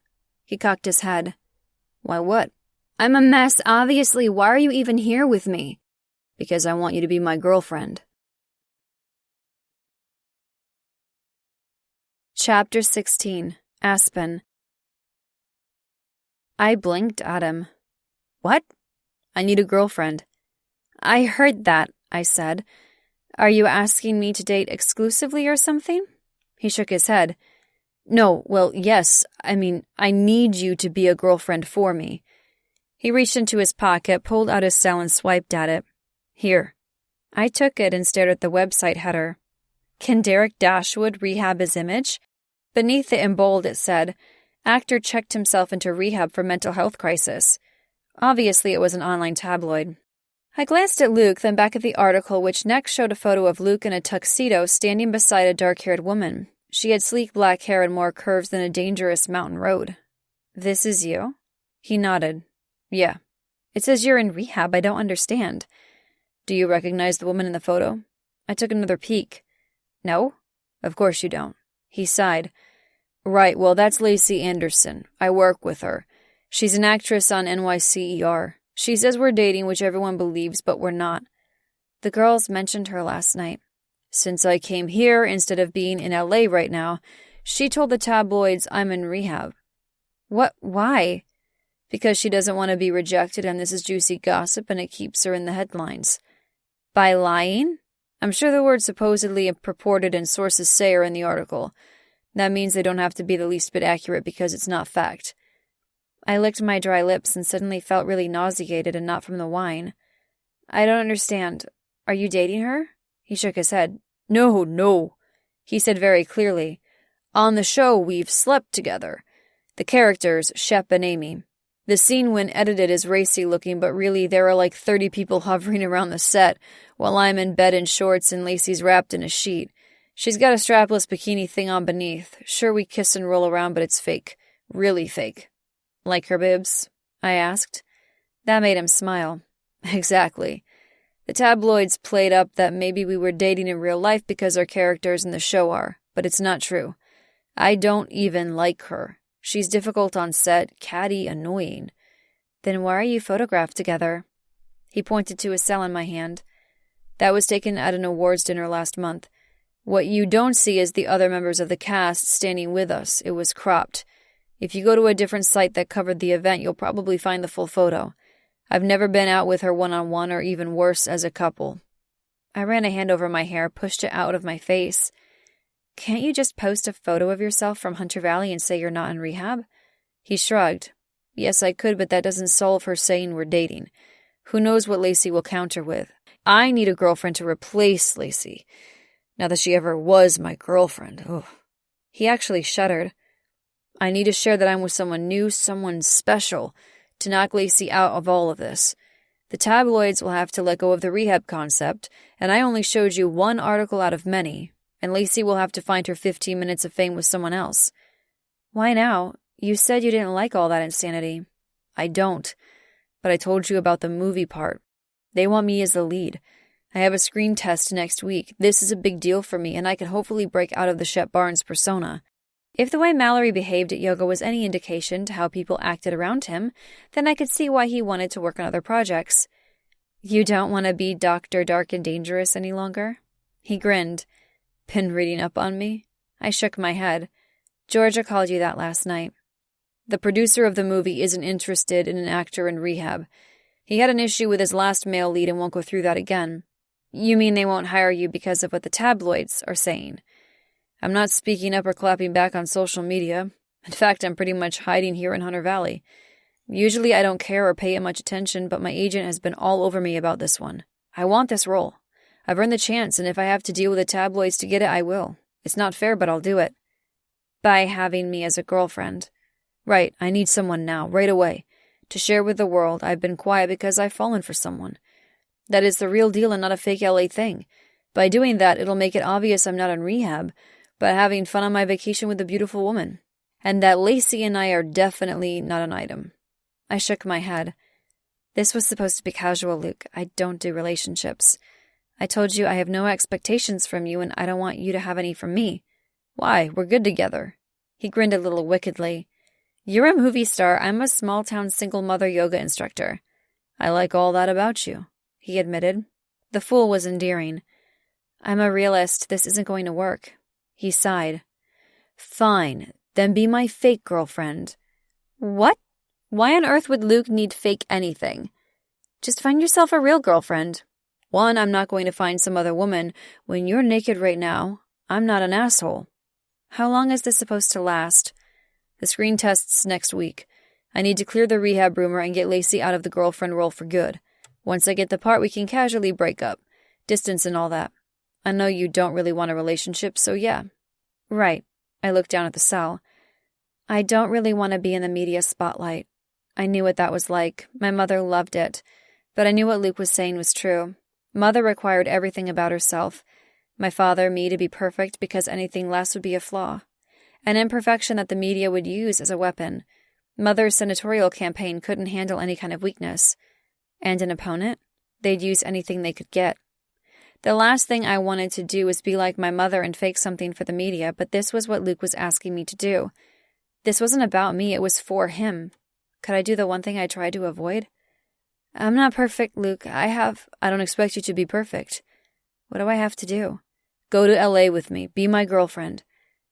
He cocked his head. Why what? I'm a mess, obviously. Why are you even here with me? Because I want you to be my girlfriend. Chapter 16. Aspen. I blinked at him. What? I need a girlfriend. I heard that, I said. Are you asking me to date exclusively or something? He shook his head. No, well, yes. I need you to be a girlfriend for me. He reached into his pocket, pulled out his cell and swiped at it. Here. I took it and stared at the website header. Can Derek Dashwood rehab his image? Beneath it in bold it said, actor checked himself into rehab for mental health crisis. Obviously it was an online tabloid. I glanced at Luke, then back at the article, which next showed a photo of Luke in a tuxedo standing beside a dark-haired woman. She had sleek black hair and more curves than a dangerous mountain road. This is you? He nodded. Yeah. It says you're in rehab. I don't understand. Do you recognize the woman in the photo? I took another peek. No? Of course you don't. He sighed. Right, well, that's Lacey Anderson. I work with her. She's an actress on NYCER. She says we're dating, which everyone believes, but we're not. The girls mentioned her last night. Since I came here, instead of being in LA right now, she told the tabloids I'm in rehab. What? Why? Because she doesn't want to be rejected and this is juicy gossip and it keeps her in the headlines. By lying? I'm sure the words supposedly and purported and sources say are in the article. That means they don't have to be the least bit accurate because it's not fact. I licked my dry lips and suddenly felt really nauseated and not from the wine. I don't understand. Are you dating her? He shook his head. No. He said very clearly. On the show, we've slept together. The characters, Shep and Amy. The scene when edited is racy looking, but really there are like 30 people hovering around the set, while I'm in bed in shorts and Lacey's wrapped in a sheet. She's got a strapless bikini thing on beneath. Sure, we kiss and roll around, but it's fake. Really fake. Like her bibs? I asked. That made him smile. Exactly. The tabloids played up that maybe we were dating in real life because our characters in the show are, but it's not true. I don't even like her. She's difficult on set, catty, annoying. Then why are you photographed together? He pointed to a cell in my hand. That was taken at an awards dinner last month. What you don't see is the other members of the cast standing with us. It was cropped. If you go to a different site that covered the event, you'll probably find the full photo. I've never been out with her one-on-one or even worse as a couple. I ran a hand over my hair, pushed it out of my face. Can't you just post a photo of yourself from Hunter Valley and say you're not in rehab? He shrugged. Yes, I could, but that doesn't solve her saying we're dating. Who knows what Lacey will counter with. I need a girlfriend to replace Lacey. Not that she ever was my girlfriend. Ugh. He actually shuddered. I need to share that I'm with someone new, someone special, to knock Lacey out of all of this. The tabloids will have to let go of the rehab concept, and I only showed you one article out of many, and Lacey will have to find her 15 minutes of fame with someone else. Why now? You said you didn't like all that insanity. I don't, but I told you about the movie part. They want me as the lead. I have a screen test next week. This is a big deal for me, and I can hopefully break out of the Shep Barnes persona. If the way Mallory behaved at yoga was any indication to how people acted around him, then I could see why he wanted to work on other projects. You don't want to be Dr. Dark and Dangerous any longer? He grinned. Been reading up on me? I shook my head. Georgia called you that last night. The producer of the movie isn't interested in an actor in rehab. He had an issue with his last male lead and won't go through that again. You mean they won't hire you because of what the tabloids are saying? I'm not speaking up or clapping back on social media. In fact, I'm pretty much hiding here in Hunter Valley. Usually I don't care or pay it much attention, but my agent has been all over me about this one. I want this role. I've earned the chance, and if I have to deal with the tabloids to get it, I will. It's not fair, but I'll do it. By having me as a girlfriend. Right, I need someone now, right away. To share with the world, I've been quiet because I've fallen for someone. That is the real deal and not a fake LA thing. By doing that, it'll make it obvious I'm not in rehab, but having fun on my vacation with a beautiful woman. And that Lacey and I are definitely not an item. I shook my head. This was supposed to be casual, Luke. I don't do relationships. I told you I have no expectations from you, and I don't want you to have any from me. Why? We're good together. He grinned a little wickedly. You're a movie star. I'm a small-town single mother yoga instructor. I like all that about you, he admitted. The fool was endearing. I'm a realist. This isn't going to work. He sighed. Fine, then be my fake girlfriend. What? Why on earth would Luke need fake anything? Just find yourself a real girlfriend. One, I'm not going to find some other woman. When you're naked right now, I'm not an asshole. How long is this supposed to last? The screen test's next week. I need to clear the rehab rumor and get Lacey out of the girlfriend role for good. Once I get the part, we can casually break up. Distance and all that. I know you don't really want a relationship, so yeah. Right. I looked down at the cell. I don't really want to be in the media spotlight. I knew what that was like. My mother loved it. But I knew what Luke was saying was true. Mother required everything about herself. My father, me, to be perfect because anything less would be a flaw. An imperfection that the media would use as a weapon. Mother's senatorial campaign couldn't handle any kind of weakness. And an opponent? They'd use anything they could get. The last thing I wanted to do was be like my mother and fake something for the media, but this was what Luke was asking me to do. This wasn't about me, it was for him. Could I do the one thing I tried to avoid? I'm not perfect, Luke. I don't expect you to be perfect. What do I have to do? Go to LA with me. Be my girlfriend.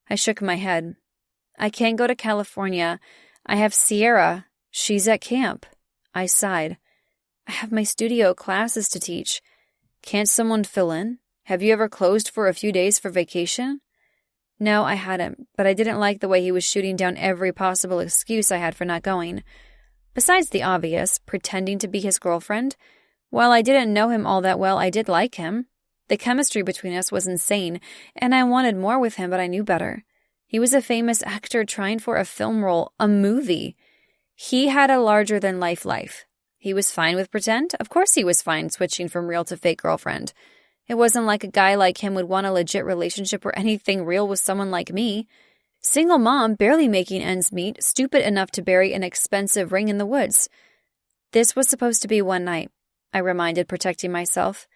I shook my head. I can't go to California. I have Sierra. She's at camp. I sighed. I have my studio classes to teach. Can't someone fill in? Have you ever closed for a few days for vacation? No, I hadn't, but I didn't like the way he was shooting down every possible excuse I had for not going. Besides the obvious, pretending to be his girlfriend. While I didn't know him all that well, I did like him. The chemistry between us was insane, and I wanted more with him, but I knew better. He was a famous actor trying for a film role, a movie. He had a larger-than-life life. He was fine with pretend? Of course he was fine switching from real to fake girlfriend. It wasn't like a guy like him would want a legit relationship or anything real with someone like me. Single mom, barely making ends meet, stupid enough to bury an expensive ring in the woods. This was supposed to be one night, I reminded, protecting myself.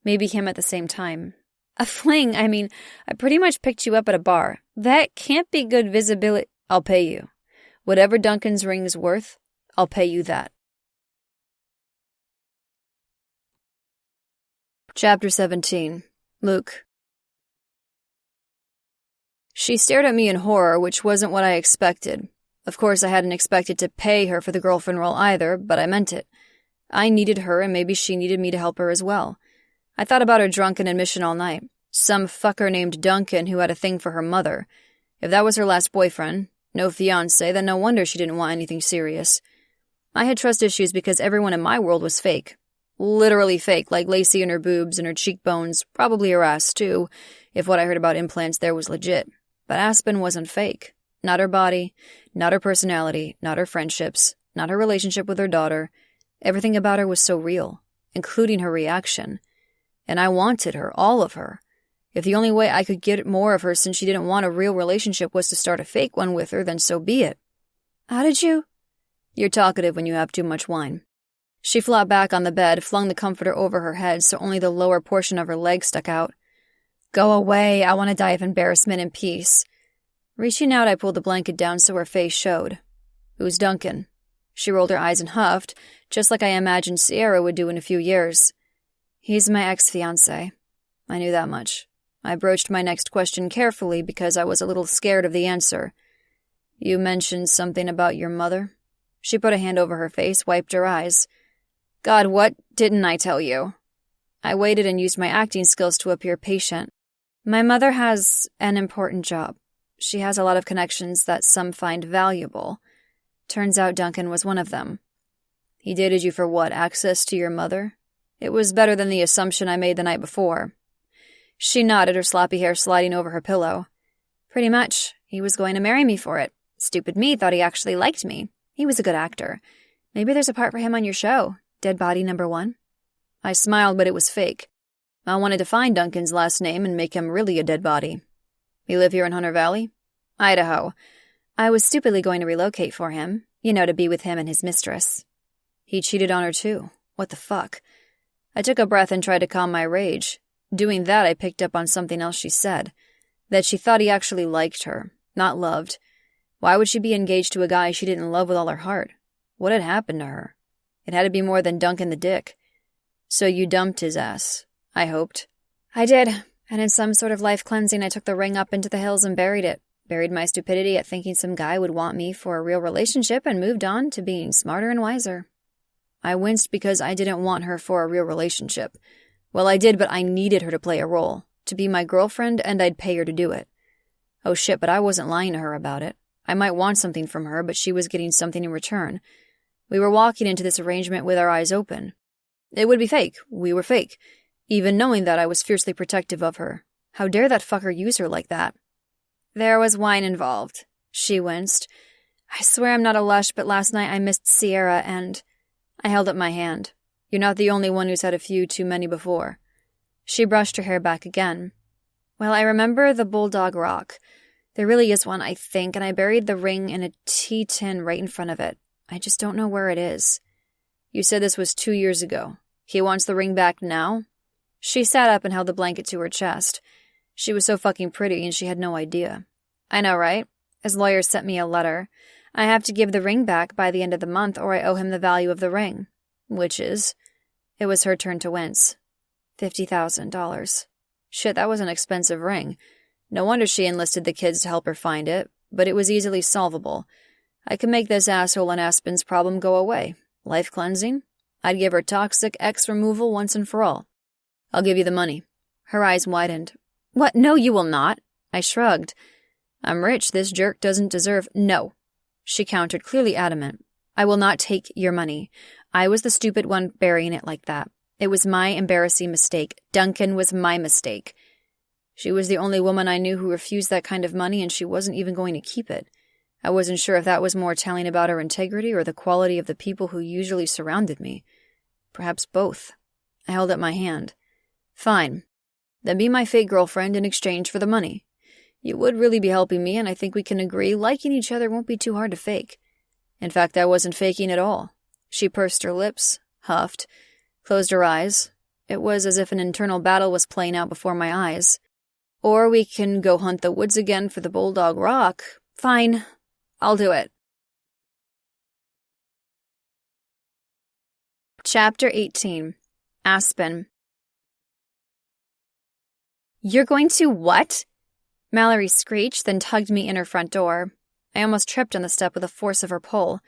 Maybe him at the same time. A fling, I mean, I pretty much picked you up at a bar. That can't be good visibility. I'll pay you. Whatever Duncan's ring's worth, I'll pay you that. Chapter 17. Luke. She stared at me in horror, which wasn't what I expected. Of course, I hadn't expected to pay her for the girlfriend role either, but I meant it. I needed her, and maybe she needed me to help her as well. I thought about her drunken admission all night. Some fucker named Duncan who had a thing for her mother. If that was her last boyfriend, no fiancé, then no wonder she didn't want anything serious. I had trust issues because everyone in my world was fake. Literally fake, like Lacey and her boobs and her cheekbones, probably her ass too, if what I heard about implants there was legit. But Aspen wasn't fake. Not her body, not her personality, not her friendships, not her relationship with her daughter. Everything about her was so real, including her reaction. And I wanted her, all of her. If the only way I could get more of her since she didn't want a real relationship was to start a fake one with her, then so be it. How did you? You're talkative when you have too much wine. She flopped back on the bed, flung the comforter over her head so only the lower portion of her leg stuck out. Go away, I want to die of embarrassment in peace. Reaching out, I pulled the blanket down so her face showed. Who's Duncan? She rolled her eyes and huffed, just like I imagined Sierra would do in a few years. He's my ex-fiancé. I knew that much. I broached my next question carefully because I was a little scared of the answer. You mentioned something about your mother? She put a hand over her face, wiped her eyes. God, what didn't I tell you? I waited and used my acting skills to appear patient. My mother has an important job. She has a lot of connections that some find valuable. Turns out Duncan was one of them. He dated you for what, access to your mother? It was better than the assumption I made the night before. She nodded, her sloppy hair sliding over her pillow. Pretty much. He was going to marry me for it. Stupid me thought he actually liked me. He was a good actor. Maybe there's a part for him on your show. Dead body number 1? I smiled, but it was fake. I wanted to find Duncan's last name and make him really a dead body. You live here in Hunter Valley? Idaho. I was stupidly going to relocate for him. To be with him and his mistress. He cheated on her too. What the fuck? I took a breath and tried to calm my rage. Doing that, I picked up on something else she said. That she thought he actually liked her, not loved. Why would she be engaged to a guy she didn't love with all her heart? What had happened to her? It had to be more than Duncan the dick. So you dumped his ass, I hoped. I did, and in some sort of life cleansing I took the ring up into the hills and buried it Buried my stupidity at thinking some guy would want me for a real relationship and moved on to being smarter and wiser. I winced because I didn't want her for a real relationship. Well, I did, but I needed her to play a role, to be my girlfriend, and I'd pay her to do it. Oh shit, but I wasn't lying to her about it. I might want something from her, but she was getting something in return. We were walking into this arrangement with our eyes open. It would be fake. We were fake. Even knowing that, I was fiercely protective of her. How dare that fucker use her like that? There was wine involved. She winced. I swear I'm not a lush, but last night I missed Sierra and... I held up my hand. You're not the only one who's had a few too many before. She brushed her hair back again. Well, I remember the Bulldog Rock. There really is one, I think, and I buried the ring in a tea tin right in front of it. I just don't know where it is. You said this was 2 years ago. He wants the ring back now? She sat up and held the blanket to her chest. She was so fucking pretty, and she had no idea. I know, right? His lawyer sent me a letter. I have to give the ring back by the end of the month, or I owe him the value of the ring. Which is... It was her turn to wince. $50,000. Shit, that was an expensive ring. No wonder she enlisted the kids to help her find it, but it was easily solvable. I could make this asshole in Aspen's problem go away. Life cleansing? I'd give her toxic X removal once and for all. I'll give you the money. Her eyes widened. What? No, you will not. I shrugged. I'm rich. This jerk doesn't deserve... No. She countered, clearly adamant. I will not take your money. I was the stupid one burying it like that. It was my embarrassing mistake. Duncan was my mistake. She was the only woman I knew who refused that kind of money, and she wasn't even going to keep it. I wasn't sure if that was more telling about her integrity or the quality of the people who usually surrounded me. Perhaps both. I held up my hand. Fine. Then be my fake girlfriend in exchange for the money. You would really be helping me, and I think we can agree liking each other won't be too hard to fake. In fact, I wasn't faking at all. She pursed her lips, huffed, closed her eyes. It was as if an internal battle was playing out before my eyes. Or we can go hunt the woods again for the Bulldog Rock. Fine. I'll do it. Chapter 18. Aspen. You're going to what? Mallory screeched, then tugged me in her front door. I almost tripped on the step with the force of her pull.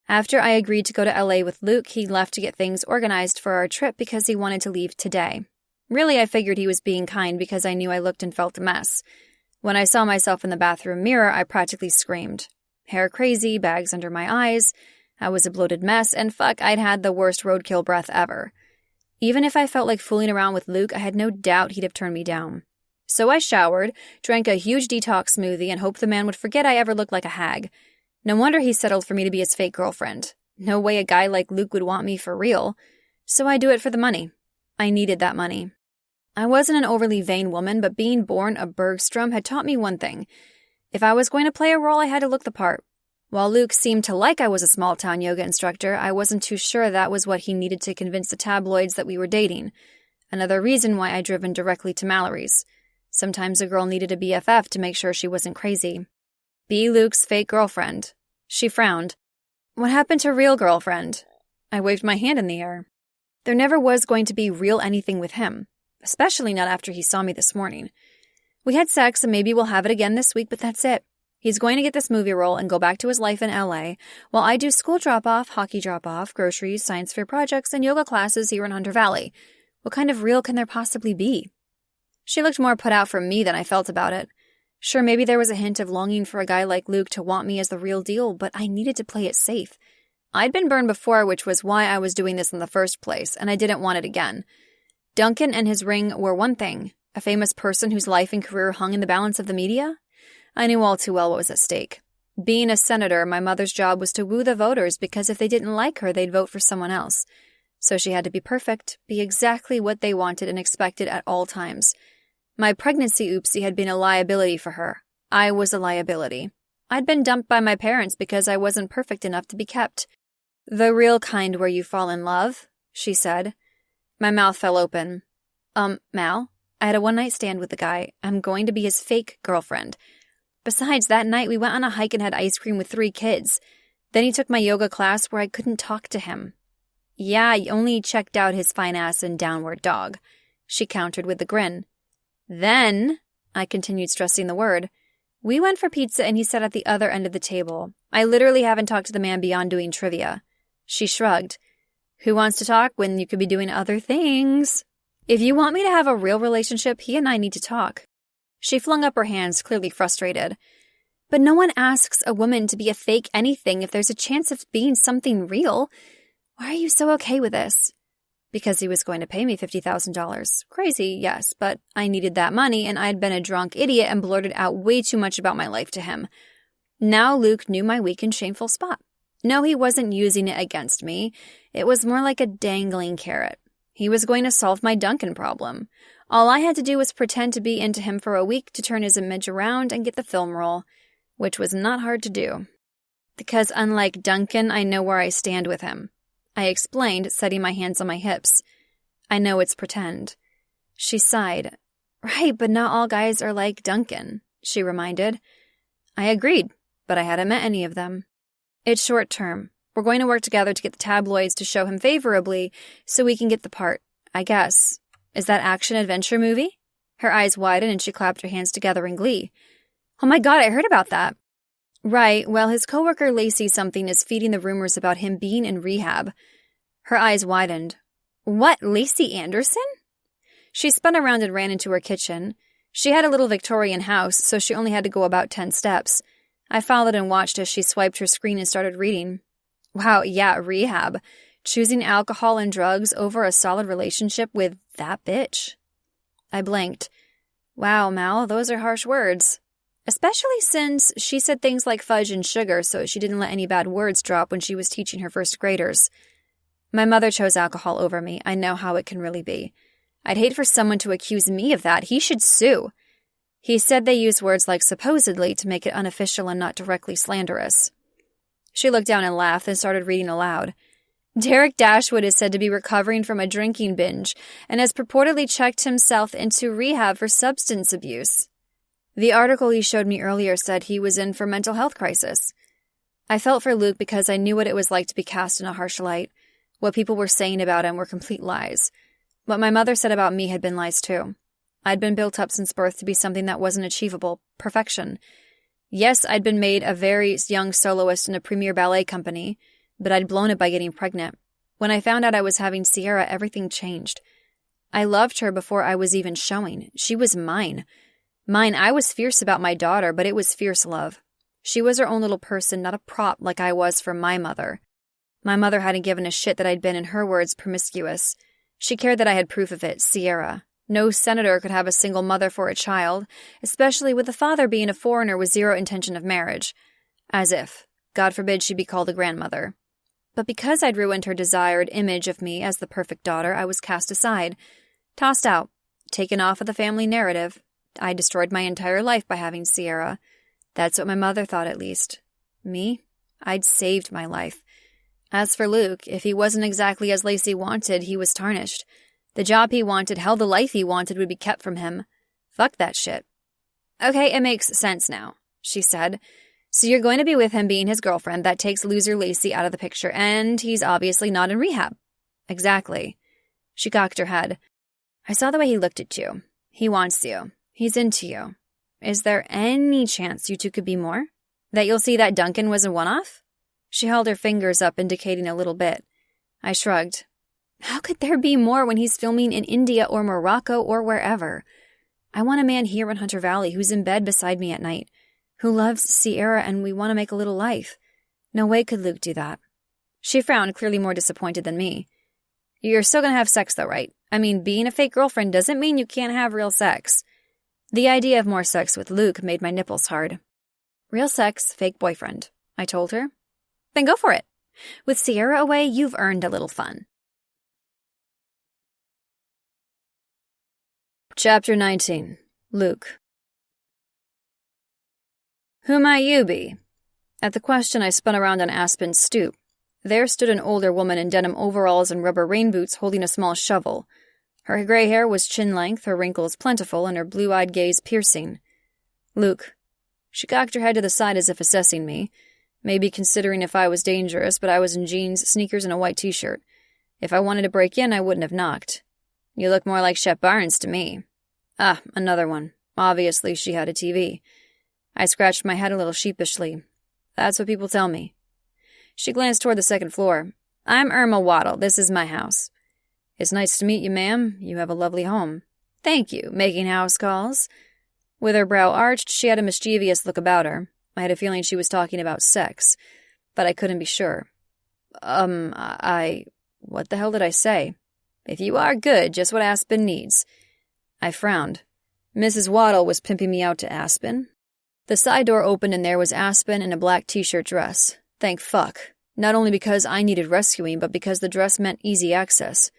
After I agreed to go to LA with Luke, he left to get things organized for our trip because he wanted to leave today. Really, I figured he was being kind because I knew I looked and felt a mess. When I saw myself in the bathroom mirror, I practically screamed. Hair crazy, bags under my eyes. I was a bloated mess, and fuck, I'd had the worst roadkill breath ever. Even if I felt like fooling around with Luke, I had no doubt he'd have turned me down. So I showered, drank a huge detox smoothie, and hoped the man would forget I ever looked like a hag. No wonder he settled for me to be his fake girlfriend. No way a guy like Luke would want me for real. So I do it for the money. I needed that money. I wasn't an overly vain woman, but being born a Bergstrom had taught me one thing. If I was going to play a role, I had to look the part. While Luke seemed to like I was a small-town yoga instructor, I wasn't too sure that was what he needed to convince the tabloids that we were dating. Another reason why I'd driven directly to Mallory's. Sometimes a girl needed a BFF to make sure she wasn't crazy. Be Luke's fake girlfriend. She frowned. What happened to real girlfriend? I waved my hand in the air. There never was going to be real anything with him. Especially not after he saw me this morning. We had sex and maybe we'll have it again this week, but that's it. He's going to get this movie role and go back to his life in LA while I do school drop-off, hockey drop-off, groceries, science fair projects, and yoga classes here in Hunter Valley. What kind of real can there possibly be? She looked more put out for me than I felt about it. Sure, maybe there was a hint of longing for a guy like Luke to want me as the real deal, but I needed to play it safe. I'd been burned before, which was why I was doing this in the first place, and I didn't want it again. Duncan and his ring were one thing. A famous person whose life and career hung in the balance of the media? I knew all too well what was at stake. Being a senator, my mother's job was to woo the voters because if they didn't like her, they'd vote for someone else. So she had to be perfect, be exactly what they wanted and expected at all times. My pregnancy oopsie had been a liability for her. I was a liability. I'd been dumped by my parents because I wasn't perfect enough to be kept. The real kind where you fall in love, she said. My mouth fell open. Mal, I had a one-night stand with the guy. I'm going to be his fake girlfriend. Besides, that night we went on a hike and had ice cream with 3 kids. Then he took my yoga class where I couldn't talk to him. Yeah, I only checked out his fine ass and downward dog, she countered with a grin. Then, I continued stressing the word, We went for pizza and he sat at the other end of the table. I literally haven't talked to the man beyond doing trivia. She shrugged. Who wants to talk when you could be doing other things? If you want me to have a real relationship, he and I need to talk. She flung up her hands, clearly frustrated. But no one asks a woman to be a fake anything if there's a chance of being something real. Why are you so okay with this? Because he was going to pay me $50,000. Crazy, yes, but I needed that money and I'd been a drunk idiot and blurted out way too much about my life to him. Now Luke knew my weak and shameful spot. No, he wasn't using it against me. It was more like a dangling carrot. He was going to solve my Duncan problem. All I had to do was pretend to be into him for a week to turn his image around and get the film role, which was not hard to do. Because unlike Duncan, I know where I stand with him. I explained, setting my hands on my hips. I know it's pretend. She sighed. Right, but not all guys are like Duncan, she reminded. I agreed, but I hadn't met any of them. It's short term. We're going to work together to get the tabloids to show him favorably so we can get the part, I guess. Is that action-adventure movie? Her eyes widened and she clapped her hands together in glee. Oh my God, I heard about that. Right, well, his coworker Lacey something is feeding the rumors about him being in rehab. Her eyes widened. What, Lacey Anderson? She spun around and ran into her kitchen. She had a little Victorian house, so she only had to go about 10 steps. I followed and watched as she swiped her screen and started reading. Wow, yeah, rehab. Choosing alcohol and drugs over a solid relationship with that bitch. I blinked. Wow, Mal, those are harsh words. Especially since she said things like fudge and sugar, so she didn't let any bad words drop when she was teaching her first graders. My mother chose alcohol over me. I know how it can really be. I'd hate for someone to accuse me of that. He should sue. He said they use words like supposedly to make it unofficial and not directly slanderous. She looked down and laughed and started reading aloud. Derek Dashwood is said to be recovering from a drinking binge and has purportedly checked himself into rehab for substance abuse. The article he showed me earlier said he was in for mental health crisis. I felt for Luke because I knew what it was like to be cast in a harsh light. What people were saying about him were complete lies. What my mother said about me had been lies too. I'd been built up since birth to be something that wasn't achievable, perfection. Yes, I'd been made a very young soloist in a premier ballet company, but I'd blown it by getting pregnant. When I found out I was having Sierra, everything changed. I loved her before I was even showing. She was mine. Mine, I was fierce about my daughter, but it was fierce love. She was her own little person, not a prop like I was for my mother. My mother hadn't given a shit that I'd been, in her words, promiscuous. She cared that I had proof of it, Sierra. No senator could have a single mother for a child, especially with the father being a foreigner with zero intention of marriage. As if, God forbid, she be called a grandmother. But because I'd ruined her desired image of me as the perfect daughter, I was cast aside, tossed out, taken off of the family narrative. I destroyed my entire life by having Sierra. That's what my mother thought, at least. Me? I'd saved my life. As for Luke, if he wasn't exactly as Lacey wanted, he was tarnished. The job he wanted, hell, the life he wanted would be kept from him. Fuck that shit. Okay, it makes sense now, she said. So you're going to be with him being his girlfriend. That takes loser Lacey out of the picture, and he's obviously not in rehab. Exactly. She cocked her head. I saw the way he looked at you. He wants you. He's into you. Is there any chance you two could be more? That you'll see that Duncan was a one-off? She held her fingers up, indicating a little bit. I shrugged. How could there be more when he's filming in India or Morocco or wherever? I want a man here in Hunter Valley who's in bed beside me at night, who loves Sierra, and we want to make a little life. No way could Luke do that. She frowned, clearly more disappointed than me. You're still going to have sex though, right? I mean, being a fake girlfriend doesn't mean you can't have real sex. The idea of more sex with Luke made my nipples hard. Real sex, fake boyfriend, I told her. Then go for it. With Sierra away, you've earned a little fun. Chapter 19. Luke. Who might you be? At the question, I spun around on Aspen's stoop. There stood an older woman in denim overalls and rubber rain boots holding a small shovel. Her gray hair was chin-length, her wrinkles plentiful, and her blue-eyed gaze piercing. Luke. She cocked her head to the side as if assessing me, maybe considering if I was dangerous, but I was in jeans, sneakers, and a white t-shirt. If I wanted to break in, I wouldn't have knocked. You look more like Shep Barnes to me. Ah, another one. Obviously, she had a TV. I scratched my head a little sheepishly. That's what people tell me. She glanced toward the second floor. I'm Irma Waddle. This is my house. It's nice to meet you, ma'am. You have a lovely home. Thank you. Making house calls? With her brow arched, she had a mischievous look about her. I had a feeling she was talking about sex, but I couldn't be sure. What the hell did I say? If you are good, just what Aspen needs. I frowned. Mrs. Waddle was pimping me out to Aspen. The side door opened and there was Aspen in a black t-shirt dress. Thank fuck. Not only because I needed rescuing, but because the dress meant easy access.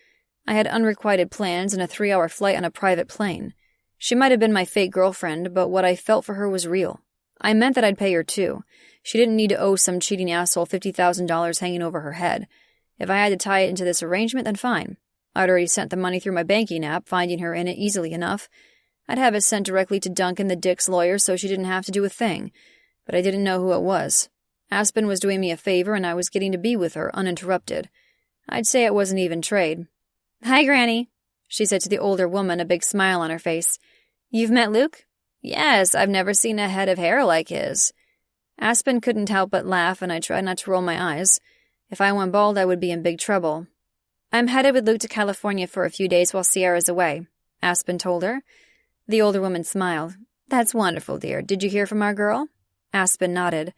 I had unrequited plans and a 3-hour flight on a private plane. She might have been my fake girlfriend, but what I felt for her was real. I meant that I'd pay her too. She didn't need to owe some cheating asshole $50,000 hanging over her head. If I had to tie it into this arrangement, then fine. I'd already sent the money through my banking app, finding her in it easily enough. I'd have it sent directly to Duncan, the Dick's lawyer, so she didn't have to do a thing. But I didn't know who it was. Aspen was doing me a favor, and I was getting to be with her, uninterrupted. I'd say it wasn't even trade. Hi, Granny, she said to the older woman, a big smile on her face. You've met Luke? Yes, I've never seen a head of hair like his. Aspen couldn't help but laugh, and I tried not to roll my eyes. If I went bald, I would be in big trouble. I'm headed with Luke to California for a few days while Sierra's away, Aspen told her. The older woman smiled. That's wonderful, dear. Did you hear from our girl? Aspen nodded.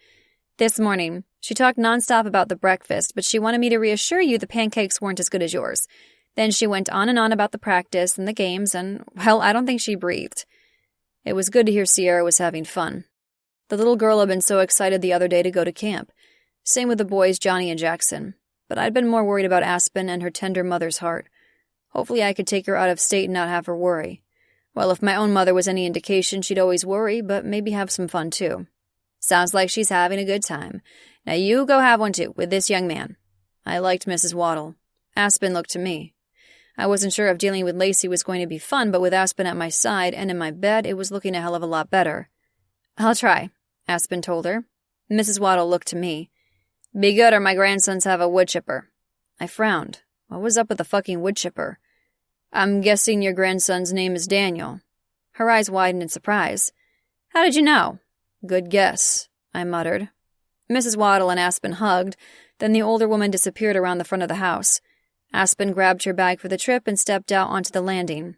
This morning. She talked nonstop about the breakfast, but she wanted me to reassure you the pancakes weren't as good as yours. Then she went on and on about the practice and the games, and, well, I don't think she breathed. It was good to hear Sierra was having fun. The little girl had been so excited the other day to go to camp. Same with the boys, Johnny and Jackson. But I'd been more worried about Aspen and her tender mother's heart. Hopefully I could take her out of state and not have her worry. Well, if my own mother was any indication, she'd always worry, but maybe have some fun too. Sounds like she's having a good time. Now you go have one too, with this young man. I liked Mrs. Waddle. Aspen looked to me. I wasn't sure if dealing with Lacey was going to be fun, but with Aspen at my side and in my bed, it was looking a hell of a lot better. I'll try, Aspen told her. Mrs. Waddle looked to me. Be good or my grandsons have a wood chipper. I frowned. What was up with the fucking wood chipper? I'm guessing your grandson's name is Daniel. Her eyes widened in surprise. How did you know? Good guess, I muttered. Mrs. Waddle and Aspen hugged, then the older woman disappeared around the front of the house. Aspen grabbed her bag for the trip and stepped out onto the landing.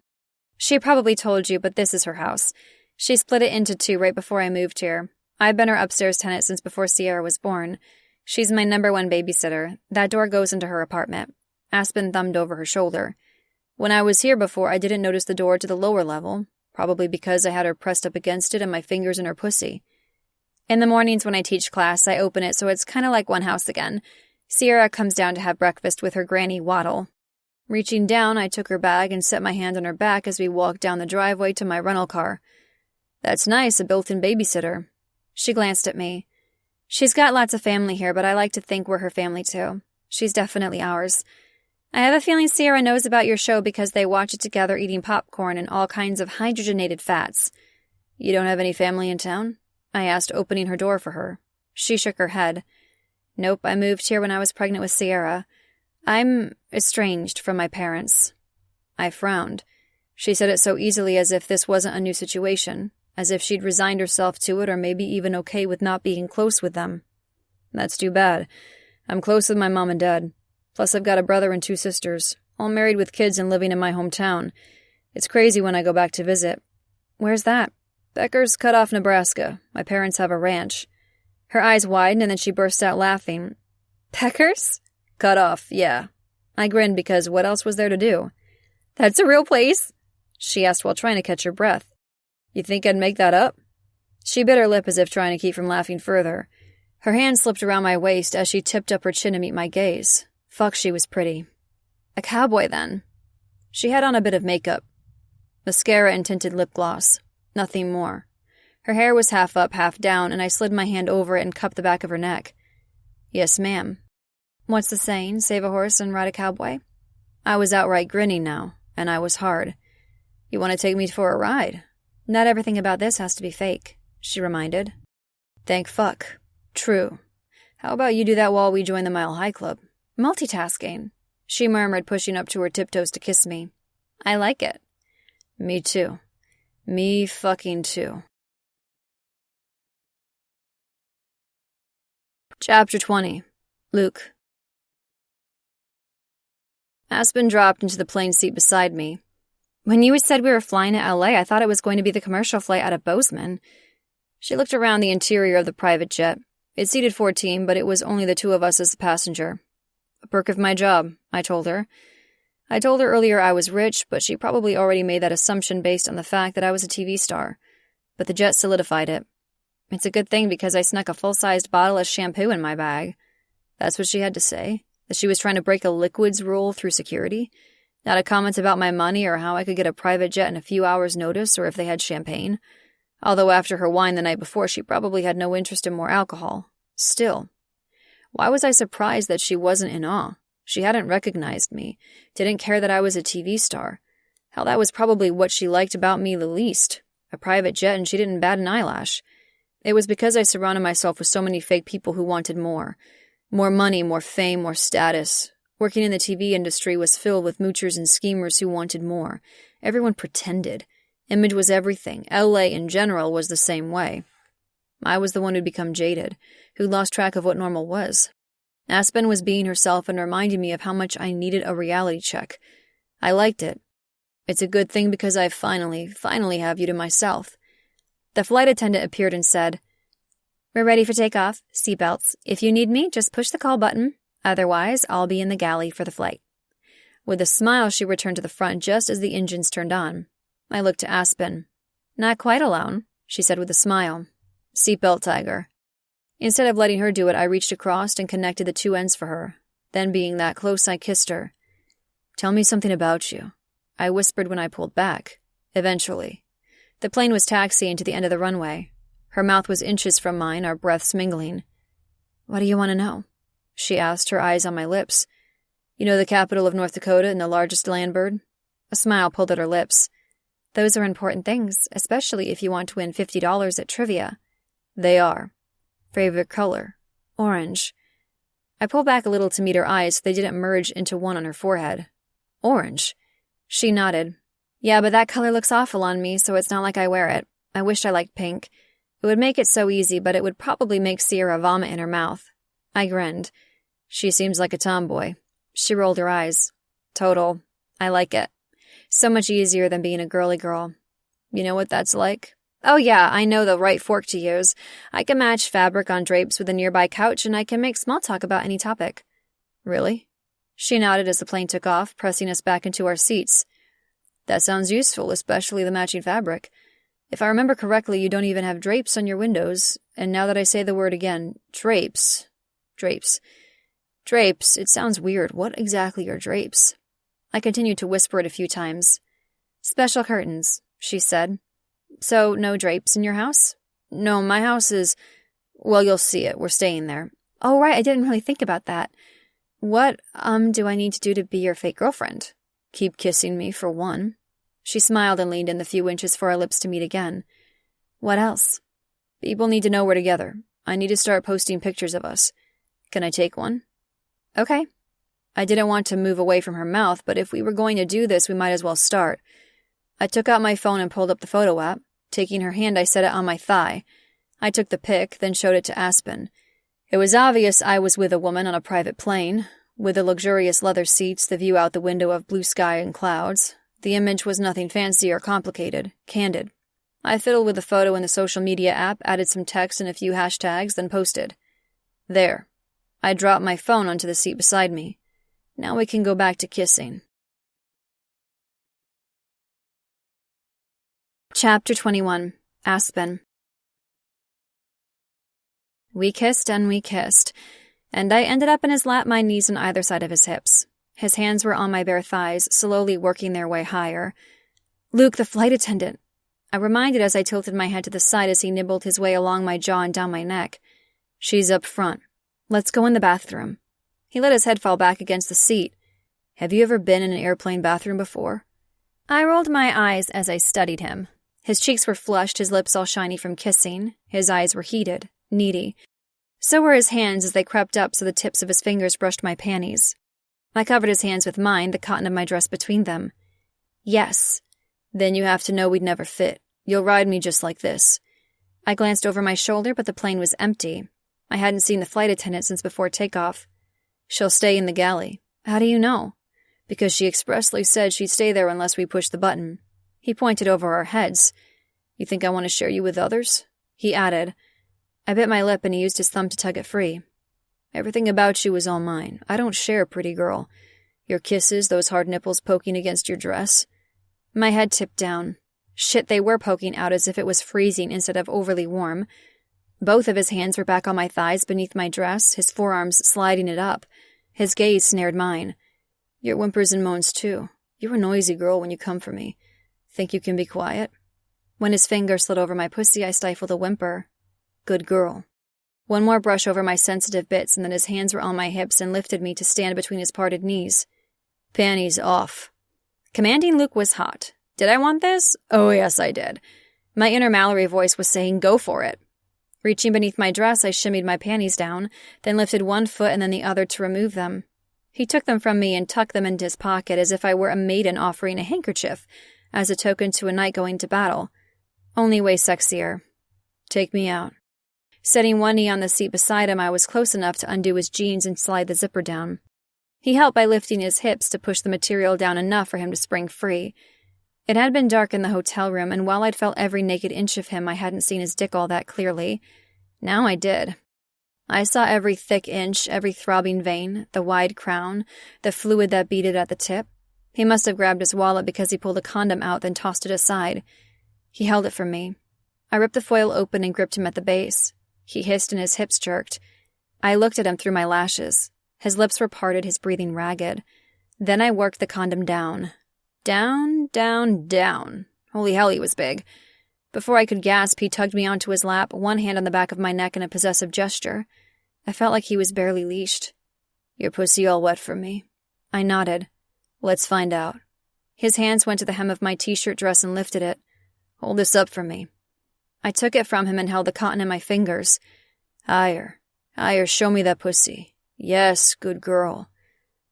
She probably told you, but this is her house. She split it into 2 right before I moved here. I've been her upstairs tenant since before Sierra was born. She's my #1 babysitter. That door goes into her apartment. Aspen thumbed over her shoulder. When I was here before, I didn't notice the door to the lower level, probably because I had her pressed up against it and my fingers in her pussy. In the mornings when I teach class, I open it so it's kind of like one house again. Sierra comes down to have breakfast with her Granny Waddle. Reaching down, I took her bag and set my hand on her back as we walked down the driveway to my rental car. That's nice, a built-in babysitter. She glanced at me. She's got lots of family here, but I like to think we're her family too. She's definitely ours. I have a feeling Sierra knows about your show because they watch it together eating popcorn and all kinds of hydrogenated fats. You don't have any family in town? I asked, opening her door for her. She shook her head. Nope, I moved here when I was pregnant with Sierra. I'm estranged from my parents. I frowned. She said it so easily as if this wasn't a new situation, as if she'd resigned herself to it or maybe even okay with not being close with them. That's too bad. I'm close with my mom and dad. Plus I've got a brother and 2 sisters, all married with kids and living in my hometown. It's crazy when I go back to visit. Where's that? Becker's Cut Off, Nebraska. My parents have a ranch. Her eyes widened and then she burst out laughing. Becker's? Cut Off, yeah. I grinned because what else was there to do? That's a real place? She asked while trying to catch her breath. You think I'd make that up? She bit her lip as if trying to keep from laughing further. Her hand slipped around my waist as she tipped up her chin to meet my gaze. Fuck, she was pretty. A cowboy, then. She had on a bit of makeup. Mascara and tinted lip gloss. Nothing more. Her hair was half up, half down, and I slid my hand over it and cupped the back of her neck. Yes, ma'am. What's the saying? Save a horse and ride a cowboy? I was outright grinning now, and I was hard. You want to take me for a ride? Not everything about this has to be fake, she reminded. Thank fuck. True. How about you do that while we join the Mile High Club? Multitasking, she murmured, pushing up to her tiptoes to kiss me. I like it. Me too. Me fucking too. Chapter 20. Luke. Aspen dropped into the plane seat beside me. When you said we were flying to LA, I thought it was going to be the commercial flight out of Bozeman. She looked around the interior of the private jet. It seated 14, but it was only the two of us as the passenger. A perk of my job, I told her. I told her earlier I was rich, but she probably already made that assumption based on the fact that I was a TV star. But the jet solidified it. It's a good thing because I snuck a full-sized bottle of shampoo in my bag. That's what she had to say, that she was trying to break a liquids rule through security. Not a comment about my money or how I could get a private jet in a few hours' notice or if they had champagne. Although after her wine the night before, she probably had no interest in more alcohol. Still, why was I surprised that she wasn't in awe? She hadn't recognized me, didn't care that I was a TV star. Hell, that was probably what she liked about me the least. A private jet, and she didn't bat an eyelash. It was because I surrounded myself with so many fake people who wanted more. More money, more fame, more status. Working in the TV industry was filled with moochers and schemers who wanted more. Everyone pretended. Image was everything. LA in general was the same way. I was the one who'd become jaded, who lost track of what normal was. Aspen was being herself and reminding me of how much I needed a reality check. I liked it. It's a good thing because I finally have you to myself. The flight attendant appeared and said, "We're ready for takeoff. Seatbelts. If you need me, just push the call button. Otherwise, I'll be in the galley for the flight." With a smile, she returned to the front just as the engines turned on. I looked to Aspen. "Not quite alone," she said with a smile. "Seatbelt, Tiger." Instead of letting her do it, I reached across and connected the two ends for her. Then, being that close, I kissed her. "Tell me something about you," I whispered when I pulled back. Eventually. The plane was taxiing to the end of the runway. Her mouth was inches from mine, our breaths mingling. "What do you want to know?" she asked, her eyes on my lips. "You know the capital of North Dakota and the largest land bird?" A smile pulled at her lips. "Those are important things, especially if you want to win $50 at trivia." "They are." "Favorite color?" "Orange." I pulled back a little to meet her eyes so they didn't merge into one on her forehead. "Orange?" She nodded. "Yeah, but that color looks awful on me, so it's not like I wear it. I wished I liked pink. It would make it so easy, but it would probably make Sierra vomit in her mouth." I grinned. "She seems like a tomboy." She rolled her eyes. "Total. I like it. So much easier than being a girly girl." "You know what that's like?" "Oh yeah, I know the right fork to use. I can match fabric on drapes with a nearby couch, and I can make small talk about any topic." "Really?" She nodded as the plane took off, pressing us back into our seats. "That sounds useful, especially the matching fabric. If I remember correctly, you don't even have drapes on your windows, and now that I say the word again, drapes, it sounds weird. What exactly are drapes?" I continued to whisper it a few times. "Special curtains," she said. "So, no drapes in your house?" "No, my house is... well, you'll see it. We're staying there." "Oh, right, I didn't really think about that. What, do I need to do to be your fake girlfriend?" "Keep kissing me, for one." She smiled and leaned in the few inches for our lips to meet again. "What else?" "People need to know we're together. I need to start posting pictures of us. Can I take one?" "Okay." I didn't want to move away from her mouth, but if we were going to do this, we might as well start. I took out my phone and pulled up the photo app. Taking her hand, I set it on my thigh. I took the pic, then showed it to Aspen. It was obvious I was with a woman on a private plane, with the luxurious leather seats, the view out the window of blue sky and clouds. The image was nothing fancy or complicated, candid. I fiddled with the photo in the social media app, added some text and a few hashtags, then posted. There. I dropped my phone onto the seat beside me. Now we can go back to kissing. Chapter 21. Aspen. We kissed and we kissed, and I ended up in his lap, my knees on either side of his hips. His hands were on my bare thighs, slowly working their way higher. "Luke, the flight attendant," I reminded as I tilted my head to the side as he nibbled his way along my jaw and down my neck. "She's up front. Let's go in the bathroom." He let his head fall back against the seat. "Have you ever been in an airplane bathroom before?" I rolled my eyes as I studied him. His cheeks were flushed, his lips all shiny from kissing. His eyes were heated, needy. So were his hands as they crept up so the tips of his fingers brushed my panties. I covered his hands with mine, the cotton of my dress between them. "Yes." "Then you have to know we'd never fit. You'll ride me just like this." I glanced over my shoulder, but the plane was empty. I hadn't seen the flight attendant since before takeoff. She'll stay in the galley. How do you know? Because she expressly said she'd stay there unless we pushed the button. He pointed over our heads. You think I want to share you with others? He added. I bit my lip and he used his thumb to tug it free. Everything about you is all mine. I don't share, pretty girl. Your kisses, those hard nipples poking against your dress. My head tipped down. Shit, they were poking out as if it was freezing instead of overly warm. Both of his hands were back on my thighs beneath my dress, his forearms sliding it up. His gaze snared mine. Your whimpers and moans, too. You're a noisy girl when you come for me. Think you can be quiet? When his finger slid over my pussy, I stifled a whimper. Good girl. One more brush over my sensitive bits, and then his hands were on my hips and lifted me to stand between his parted knees. Panties off. Commanding Luke was hot. Did I want this? Oh, yes, I did. My inner Mallory voice was saying, go for it. Reaching beneath my dress, I shimmied my panties down, then lifted one foot and then the other to remove them. He took them from me and tucked them into his pocket as if I were a maiden offering a handkerchief, as a token to a knight going to battle. Only way sexier. Take me out. Setting one knee on the seat beside him, I was close enough to undo his jeans and slide the zipper down. He helped by lifting his hips to push the material down enough for him to spring free. It had been dark in the hotel room, and while I'd felt every naked inch of him, I hadn't seen his dick all that clearly. Now I did. I saw every thick inch, every throbbing vein, the wide crown, the fluid that beaded at the tip. He must have grabbed his wallet because he pulled a condom out, then tossed it aside. He held it from me. I ripped the foil open and gripped him at the base. He hissed and his hips jerked. I looked at him through my lashes. His lips were parted, his breathing ragged. Then I worked the condom down. Down, down, down. Holy hell, he was big. Before I could gasp, he tugged me onto his lap, one hand on the back of my neck in a possessive gesture. I felt like he was barely leashed. Your pussy all wet for me? I nodded. Let's find out. His hands went to the hem of my t-shirt dress and lifted it. Hold this up for me. I took it from him and held the cotton in my fingers. Higher. Higher, show me that pussy. Yes, good girl.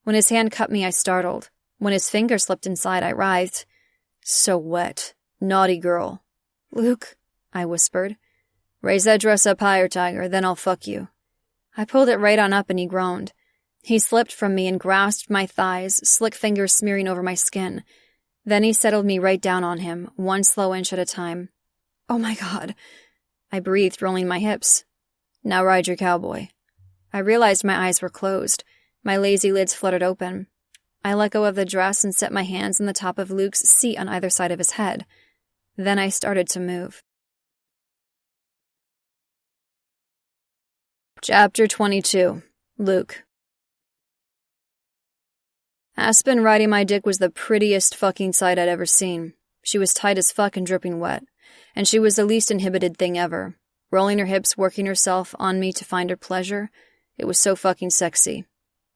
When his hand cut me, I startled. When his finger slipped inside, I writhed. So wet. Naughty girl. Luke, I whispered. Raise that dress up higher, Tiger, then I'll fuck you. I pulled it right on up and he groaned. He slipped from me and grasped my thighs, slick fingers smearing over my skin. Then he settled me right down on him, one slow inch at a time. Oh my God. I breathed, rolling my hips. Now ride your cowboy. I realized my eyes were closed. My lazy lids fluttered open. I let go of the dress and set my hands on the top of Luke's seat on either side of his head. Then I started to move. Chapter 22. Luke. Aspen riding my dick was the prettiest fucking sight I'd ever seen. She was tight as fuck and dripping wet, and she was the least inhibited thing ever. Rolling her hips, working herself on me to find her pleasure. It was so fucking sexy.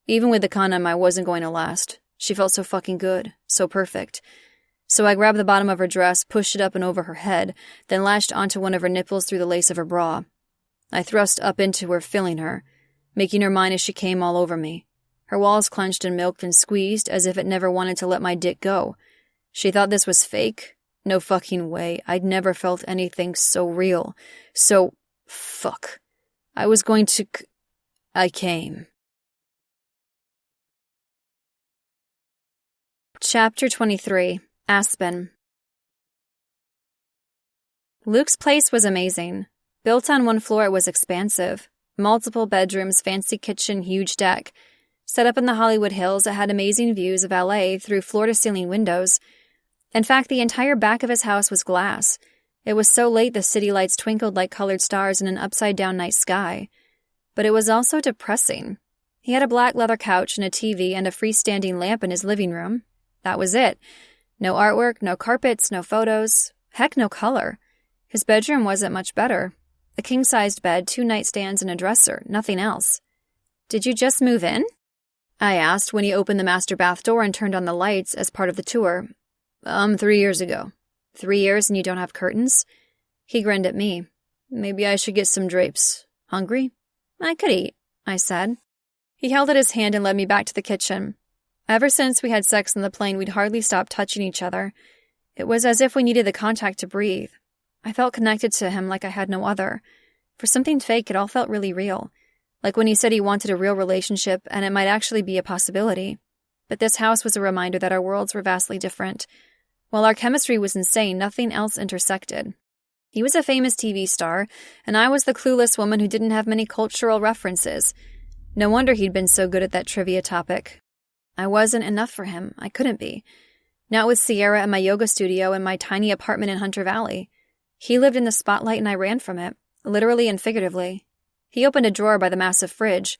Even with the condom, I wasn't going to last. She felt so fucking good, so perfect. So I grabbed the bottom of her dress, pushed it up and over her head, then lashed onto one of her nipples through the lace of her bra. I thrust up into her, filling her, making her mine as she came all over me. Her walls clenched and milked and squeezed as if it never wanted to let my dick go. She thought this was fake? No fucking way. I'd never felt anything so real. So... fuck. I was going to... I came. Chapter 23. Aspen. Luke's place was amazing. Built on one floor, it was expansive. Multiple bedrooms, fancy kitchen, huge deck. Set up in the Hollywood Hills, it had amazing views of LA through floor-to-ceiling windows. In fact, the entire back of his house was glass. It was so late the city lights twinkled like colored stars in an upside-down night sky. But it was also depressing. He had a black leather couch and a TV and a freestanding lamp in his living room. That was it. No artwork, no carpets, no photos. Heck, no color. His bedroom wasn't much better. A king-sized bed, 2 nightstands, and a dresser. Nothing else. Did you just move in? I asked when he opened the master bath door and turned on the lights as part of the tour. 3 years ago. 3 years and you don't have curtains? He grinned at me. Maybe I should get some drapes. Hungry? I could eat, I said. He held out his hand and led me back to the kitchen. Ever since we had sex on the plane, we'd hardly stopped touching each other. It was as if we needed the contact to breathe. I felt connected to him like I had no other. For something fake, it all felt really real. Like when he said he wanted a real relationship and it might actually be a possibility. But this house was a reminder that our worlds were vastly different. While our chemistry was insane, nothing else intersected. He was a famous TV star, and I was the clueless woman who didn't have many cultural references. No wonder he'd been so good at that trivia topic. I wasn't enough for him. I couldn't be. Not with Sierra and my yoga studio and my tiny apartment in Hunter Valley. He lived in the spotlight and I ran from it, literally and figuratively. He opened a drawer by the massive fridge.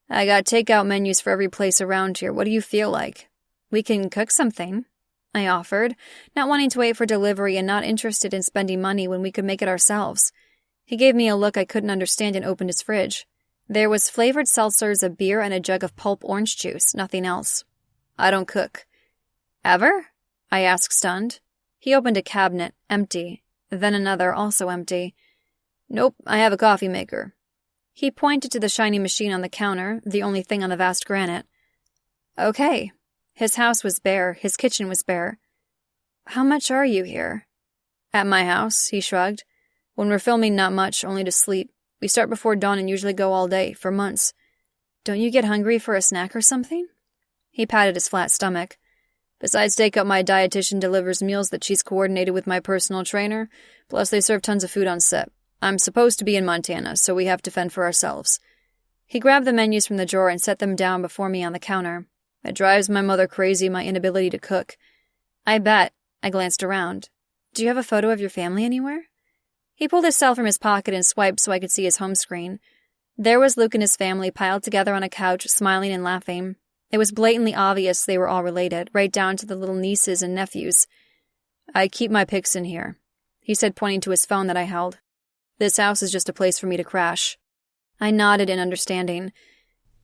I got takeout menus for every place around here. What do you feel like? We can cook something, I offered, not wanting to wait for delivery and not interested in spending money when we could make it ourselves. He gave me a look I couldn't understand and opened his fridge. There was flavored seltzers, a beer, and a jug of pulp orange juice, nothing else. I don't cook. Ever? I asked, stunned. He opened a cabinet, empty, then another, also empty. Nope, I have a coffee maker. He pointed to the shiny machine on the counter, the only thing on the vast granite. Okay. His house was bare, his kitchen was bare. How much are you here? At my house, he shrugged. When we're filming, not much, only to sleep. We start before dawn and usually go all day, for months. Don't you get hungry for a snack or something? He patted his flat stomach. Besides takeout, my dietitian delivers meals that she's coordinated with my personal trainer, plus they serve tons of food on set. I'm supposed to be in Montana, so we have to fend for ourselves. He grabbed the menus from the drawer and set them down before me on the counter. It drives my mother crazy, my inability to cook. I bet. I glanced around. Do you have a photo of your family anywhere? He pulled his cell from his pocket and swiped so I could see his home screen. There was Luke and his family piled together on a couch, smiling and laughing. It was blatantly obvious they were all related, right down to the little nieces and nephews. I keep my pics in here, he said, pointing to his phone that I held. This house is just a place for me to crash. I nodded in understanding.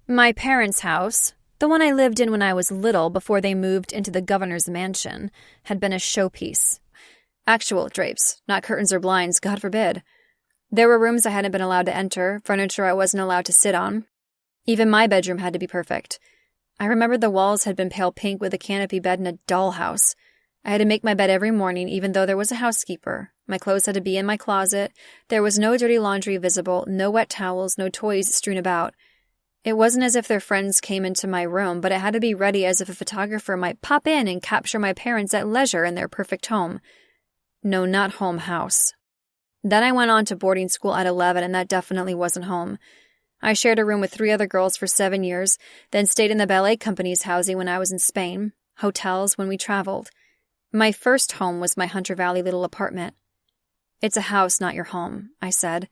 My parents' house, the one I lived in when I was little before they moved into the governor's mansion, had been a showpiece. Actual drapes, not curtains or blinds, God forbid. There were rooms I hadn't been allowed to enter, furniture I wasn't allowed to sit on. Even my bedroom had to be perfect. I remembered the walls had been pale pink with a canopy bed in a dollhouse. I had to make my bed every morning, even though there was a housekeeper. My clothes had to be in my closet. There was no dirty laundry visible, no wet towels, no toys strewn about. It wasn't as if their friends came into my room, but it had to be ready as if a photographer might pop in and capture my parents at leisure in their perfect home. No, not home house. Then I went on to boarding school at 11, and that definitely wasn't home. I shared a room with 3 other girls for 7 years, then stayed in the ballet company's housing when I was in Spain, hotels when we traveled. My first home was my Hunter Valley little apartment. It's a house, not your home, I said.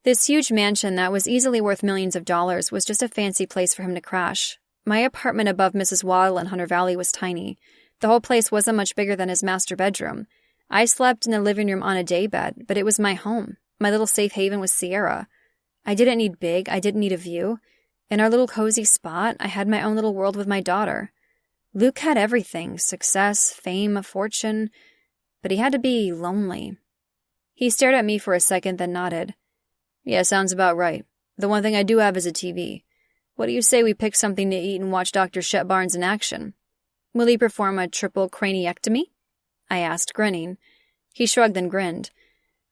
This huge mansion that was easily worth millions of dollars was just a fancy place for him to crash. My apartment above Mrs. Waddle in Hunter Valley was tiny. The whole place wasn't much bigger than his master bedroom. I slept in the living room on a daybed, but it was my home. My little safe haven was Sierra. I didn't need big, I didn't need a view. In our little cozy spot, I had my own little world with my daughter. Luke had everything, success, fame, a fortune, but he had to be lonely. He stared at me for a second, then nodded. Yeah, sounds about right. The one thing I do have is a TV. What do you say we pick something to eat and watch Dr. Shep Barnes in action? Will he perform a triple craniectomy? I asked, grinning. He shrugged and grinned.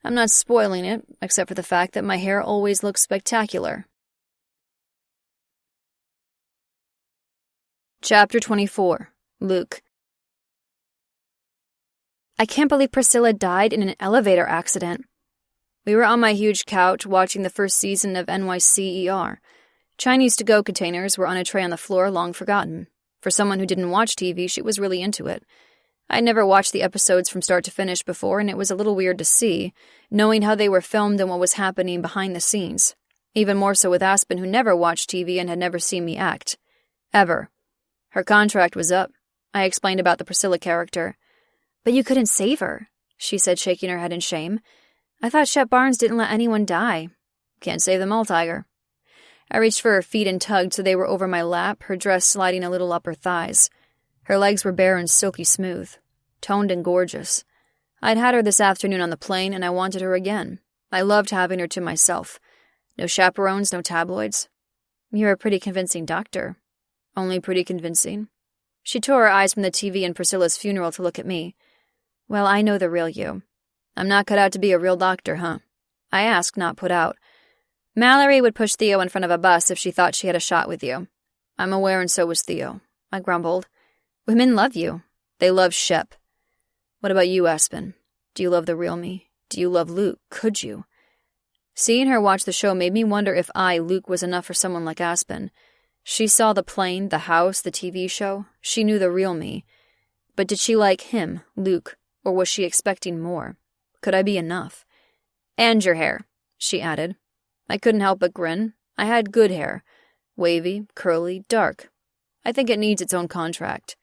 I'm not spoiling it, except for the fact that my hair always looks spectacular. Chapter 24. Luke. I can't believe Priscilla died in an elevator accident. We were on my huge couch watching the first season of NYCER. Chinese to-go containers were on a tray on the floor, long forgotten. For someone who didn't watch TV, she was really into it. I'd never watched the episodes from start to finish before, and it was a little weird to see, knowing how they were filmed and what was happening behind the scenes. Even more so with Aspen, who never watched TV and had never seen me act. Ever. Her contract was up. I explained about the Priscilla character. But you couldn't save her, she said, shaking her head in shame. I thought Shep Barnes didn't let anyone die. Can't save them all, Tiger. I reached for her feet and tugged so they were over my lap, her dress sliding a little up her thighs. Her legs were bare and silky smooth, toned and gorgeous. I'd had her this afternoon on the plane, and I wanted her again. I loved having her to myself. No chaperones, no tabloids. You're a pretty convincing doctor. Only pretty convincing. She tore her eyes from the TV and Priscilla's funeral to look at me. Well, I know the real you. I'm not cut out to be a real doctor, huh? I asked, not put out. Mallory would push Theo in front of a bus if she thought she had a shot with you. I'm aware, and so was Theo. I grumbled. Women love you. They love Shep. What about you, Aspen? Do you love the real me? Do you love Luke? Could you? Seeing her watch the show made me wonder if Luke, was enough for someone like Aspen. She saw the plane, the house, the TV show. She knew the real me. But did she like him, Luke, or was she expecting more? Could I be enough? And your hair, she added. I couldn't help but grin. I had good hair. Wavy, curly, dark. I think it needs its own contract.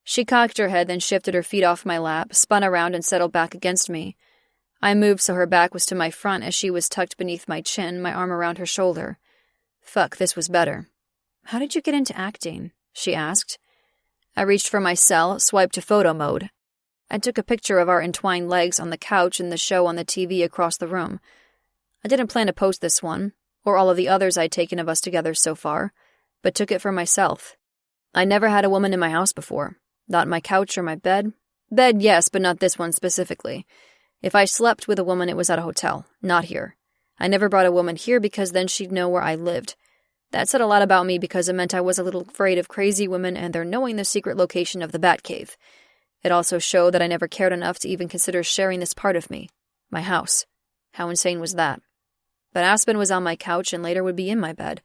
She cocked her head, then shifted her feet off my lap, spun around and settled back against me. I moved so her back was to my front as she was tucked beneath my chin, my arm around her shoulder. Fuck, this was better. How did you get into acting? She asked. I reached for my cell, swiped to photo mode. I took a picture of our entwined legs on the couch and the show on the TV across the room. I didn't plan to post this one, or all of the others I'd taken of us together so far, but took it for myself. I never had a woman in my house before. Not my couch or my bed. Bed, yes, but not this one specifically. If I slept with a woman, it was at a hotel, not here. I never brought a woman here because then she'd know where I lived. That said a lot about me because it meant I was a little afraid of crazy women and their knowing the secret location of the Batcave. It also showed that I never cared enough to even consider sharing this part of me. My house. How insane was that? But Aspen was on my couch and later would be in my bed.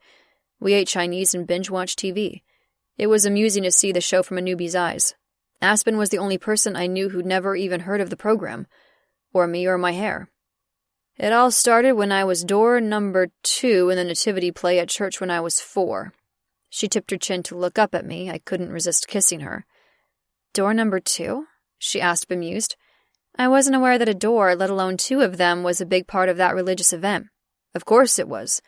We ate Chinese and binge-watched TV. It was amusing to see the show from a newbie's eyes. Aspen was the only person I knew who'd never even heard of the program. Or me or my hair. It all started when I was door number 2 in the nativity play at church when I was 4. She tipped her chin to look up at me. I couldn't resist kissing her. Door number 2? She asked, bemused. I wasn't aware that a door, let alone 2 of them, was a big part of that religious event. Of course it was.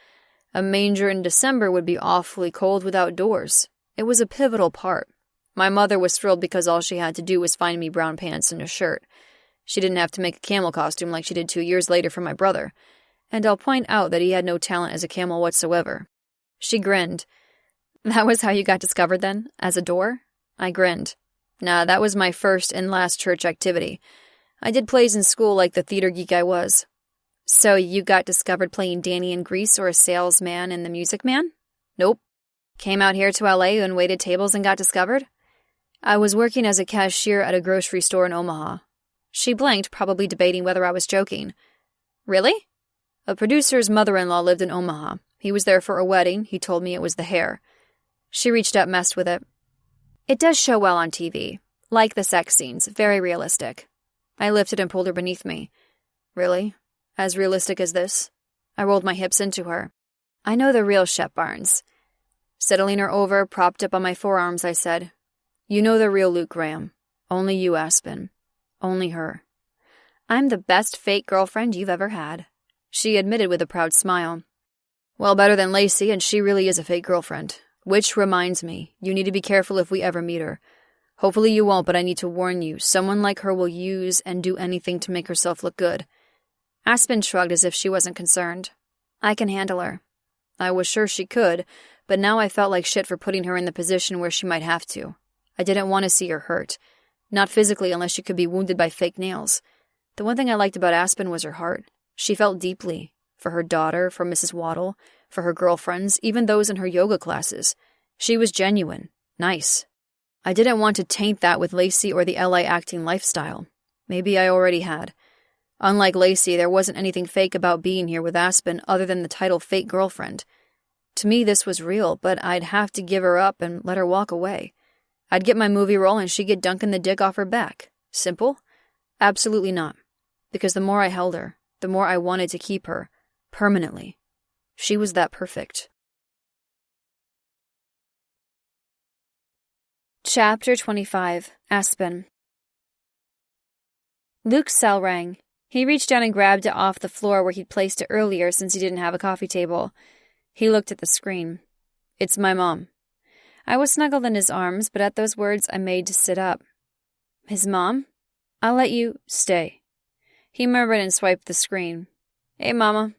A manger in December would be awfully cold without doors. It was a pivotal part. My mother was thrilled because all she had to do was find me brown pants and a shirt. She didn't have to make a camel costume like she did 2 years later for my brother. And I'll point out that he had no talent as a camel whatsoever. She grinned. That was how you got discovered then? As a door? I grinned. Nah, that was my first and last church activity. I did plays in school like the theater geek I was. So you got discovered playing Danny in Grease or a salesman in The Music Man? Nope. Came out here to LA and waited tables and got discovered? I was working as a cashier at a grocery store in Omaha. She blinked, probably debating whether I was joking. Really? A producer's mother-in-law lived in Omaha. He was there for a wedding. He told me it was the hair. She reached up, messed with it. It does show well on TV. Like the sex scenes. Very realistic. I lifted and pulled her beneath me. Really? As realistic as this? I rolled my hips into her. I know the real Shep Barnes. Settling her over, propped up on my forearms, I said, You know the real Luke Graham. Only you, Aspen. Only her. I'm the best fake girlfriend you've ever had, she admitted with a proud smile. Well, better than Lacey, and she really is a fake girlfriend. Which reminds me, you need to be careful if we ever meet her. Hopefully you won't, but I need to warn you, someone like her will use and do anything to make herself look good. Aspen shrugged as if she wasn't concerned. I can handle her. I was sure she could, but now I felt like shit for putting her in the position where she might have to. I didn't want to see her hurt. Not physically unless she could be wounded by fake nails. The one thing I liked about Aspen was her heart. She felt deeply. For her daughter, for Mrs. Waddle, for her girlfriends, even those in her yoga classes. She was genuine. Nice. I didn't want to taint that with Lacey or the LA acting lifestyle. Maybe I already had. Unlike Lacey, there wasn't anything fake about being here with Aspen other than the title fake girlfriend. To me, this was real, but I'd have to give her up and let her walk away. I'd get my movie role and she'd get Duncan the dick off her back. Simple? Absolutely not. Because the more I held her, the more I wanted to keep her. Permanently. She was that perfect. Chapter 25. Aspen. Luke's cell rang. He reached down and grabbed it off the floor where he'd placed it earlier since he didn't have a coffee table. He looked at the screen. It's my mom. I was snuggled in his arms, but at those words I made to sit up. His mom? I'll let you stay. He murmured and swiped the screen. Hey, Mama.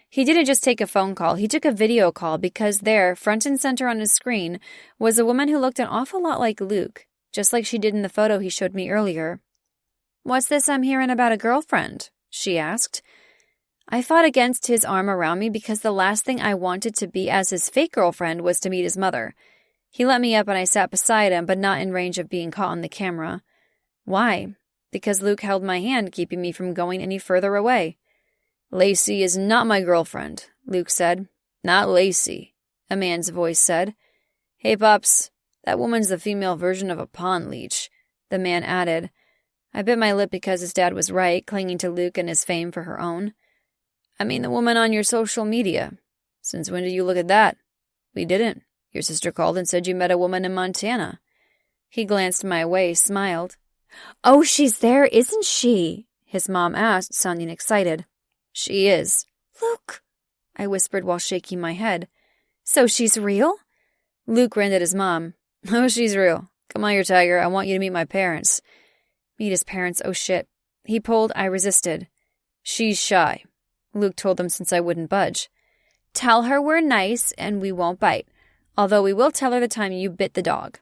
He didn't just take a phone call, he took a video call because there, front and center on his screen, was a woman who looked an awful lot like Luke, just like she did in the photo he showed me earlier. What's this I'm hearing about a girlfriend? She asked. I fought against his arm around me because the last thing I wanted to be as his fake girlfriend was to meet his mother. He let me up and I sat beside him, but not in range of being caught on the camera. Why? Because Luke held my hand, keeping me from going any further away. "Lacey is not my girlfriend," Luke said. "Not Lacey," a man's voice said. "Hey, Pops, that woman's the female version of a pond leech," the man added. I bit my lip because his dad was right, clinging to Luke and his fame for her own. "I mean the woman on your social media. Since when did you look at that?" "We didn't. Your sister called and said you met a woman in Montana." He glanced my way, smiled. "Oh, she's there, isn't she?" his mom asked, sounding excited. "She is." "Luke," I whispered while shaking my head. "So she's real?" Luke grinned at his mom. "Oh, she's real. Come on, you tiger. I want you to meet my parents." Meet his parents, oh shit. He pulled, I resisted. "She's shy," Luke told them since I wouldn't budge. "Tell her we're nice and we won't bite. Although we will tell her the time you bit the dog."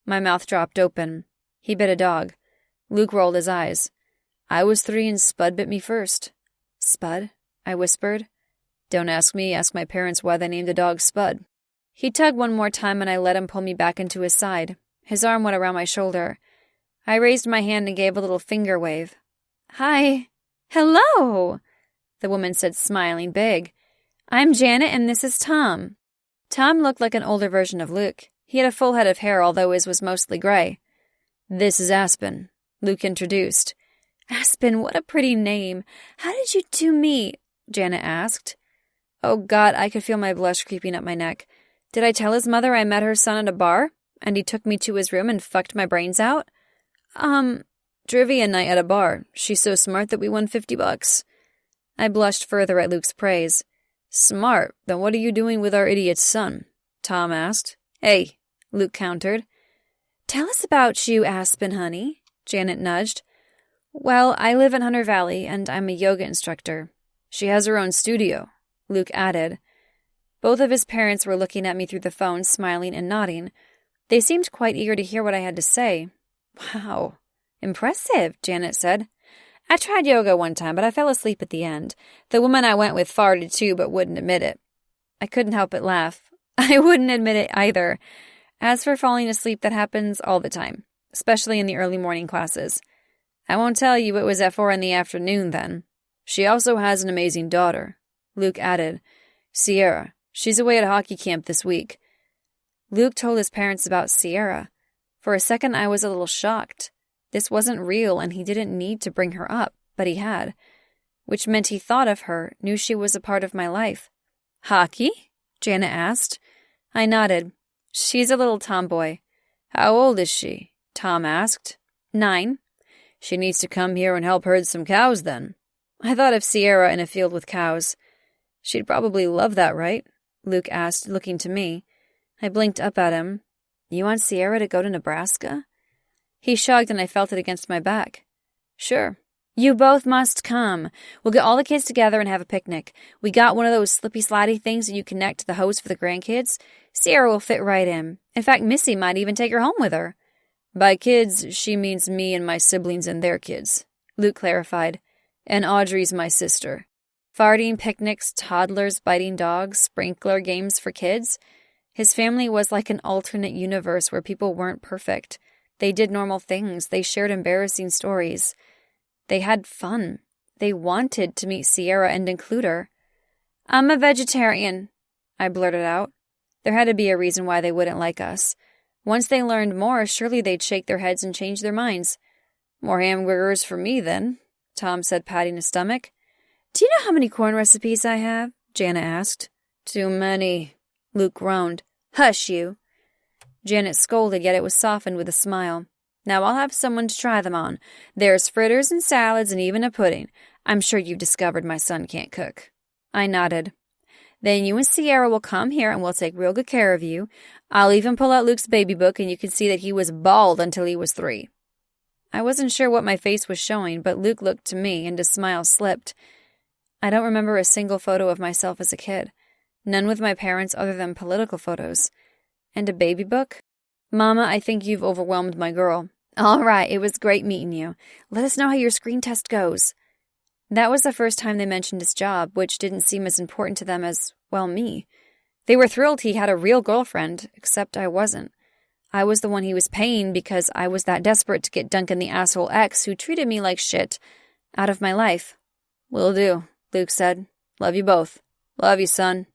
My mouth dropped open. He bit a dog. Luke rolled his eyes. "I was 3 and Spud bit me first." "Spud?" I whispered. "Don't ask me, ask my parents why they named the dog Spud." He tugged one more time and I let him pull me back into his side. His arm went around my shoulder. I raised my hand and gave a little finger wave. "Hi." "Hello," the woman said, smiling big. "I'm Janet and this is Tom." Tom looked like an older version of Luke. He had a full head of hair, although his was mostly gray. "This is Aspen," Luke introduced. "Aspen, what a pretty name. How did you two meet?" Janet asked. Oh God, I could feel my blush creeping up my neck. Did I tell his mother I met her son at a bar, and he took me to his room and fucked my brains out? Trivia night at a bar. She's so smart that we won $50. I blushed further at Luke's praise. "Smart? Then what are you doing with our idiot's son?" Tom asked. "Hey," Luke countered. "Tell us about you, Aspen, honey," Janet nudged. "Well, I live in Hunter Valley, and I'm a yoga instructor." "She has her own studio," Luke added. Both of his parents were looking at me through the phone, smiling and nodding. They seemed quite eager to hear what I had to say. "Wow. Impressive," Janet said. "I tried yoga one time, but I fell asleep at the end. The woman I went with farted too, but wouldn't admit it." I couldn't help but laugh. I wouldn't admit it either. As for falling asleep, that happens all the time, especially in the early morning classes. "I won't tell you it was at 4 p.m. then." "She also has an amazing daughter," Luke added. "Sierra. She's away at hockey camp this week." Luke told his parents about Sierra. For a second, I was a little shocked. This wasn't real, and he didn't need to bring her up, but he had. Which meant he thought of her, knew she was a part of my life. "Hockey?" Janet asked. I nodded. "She's a little tomboy." "How old is she?" Tom asked. 9. "She needs to come here and help herd some cows, then." I thought of Sierra in a field with cows. "She'd probably love that, right?" Luke asked, looking to me. I blinked up at him. "You want Sierra to go to Nebraska?" He shrugged and I felt it against my back. "Sure." "You both must come. We'll get all the kids together and have a picnic. We got one of those slippy-slidey things that you connect to the hose for the grandkids. Sierra will fit right in. In fact, Missy might even take her home with her." "By kids, she means me and my siblings and their kids," Luke clarified. "And Audrey's my sister." Farting picnics, toddlers biting dogs, sprinkler games for kids. His family was like an alternate universe where people weren't perfect. They did normal things. They shared embarrassing stories. They had fun. They wanted to meet Sierra and include her. "I'm a vegetarian," I blurted out. There had to be a reason why they wouldn't like us. Once they learned more, surely they'd shake their heads and change their minds. "More hamburgers for me, then," Tom said, patting his stomach. "Do you know how many corn recipes I have?" Janet asked. "Too many," Luke groaned. "Hush, you." Janet scolded, yet it was softened with a smile. "Now I'll have someone to try them on. There's fritters and salads and even a pudding. I'm sure you've discovered my son can't cook." I nodded. "Then you and Sierra will come here and we'll take real good care of you. I'll even pull out Luke's baby book and you can see that he was bald until he was 3. I wasn't sure what my face was showing, but Luke looked to me and his smile slipped. I don't remember a single photo of myself as a kid. None with my parents other than political photos. And a baby book? "Mama, I think you've overwhelmed my girl." "All right, it was great meeting you. Let us know how your screen test goes." That was the first time they mentioned his job, which didn't seem as important to them as, well, me. They were thrilled he had a real girlfriend, except I wasn't. I was the one he was paying because I was that desperate to get Duncan the asshole ex who treated me like shit out of my life. "Will do," Luke said. "Love you both. Love you, son."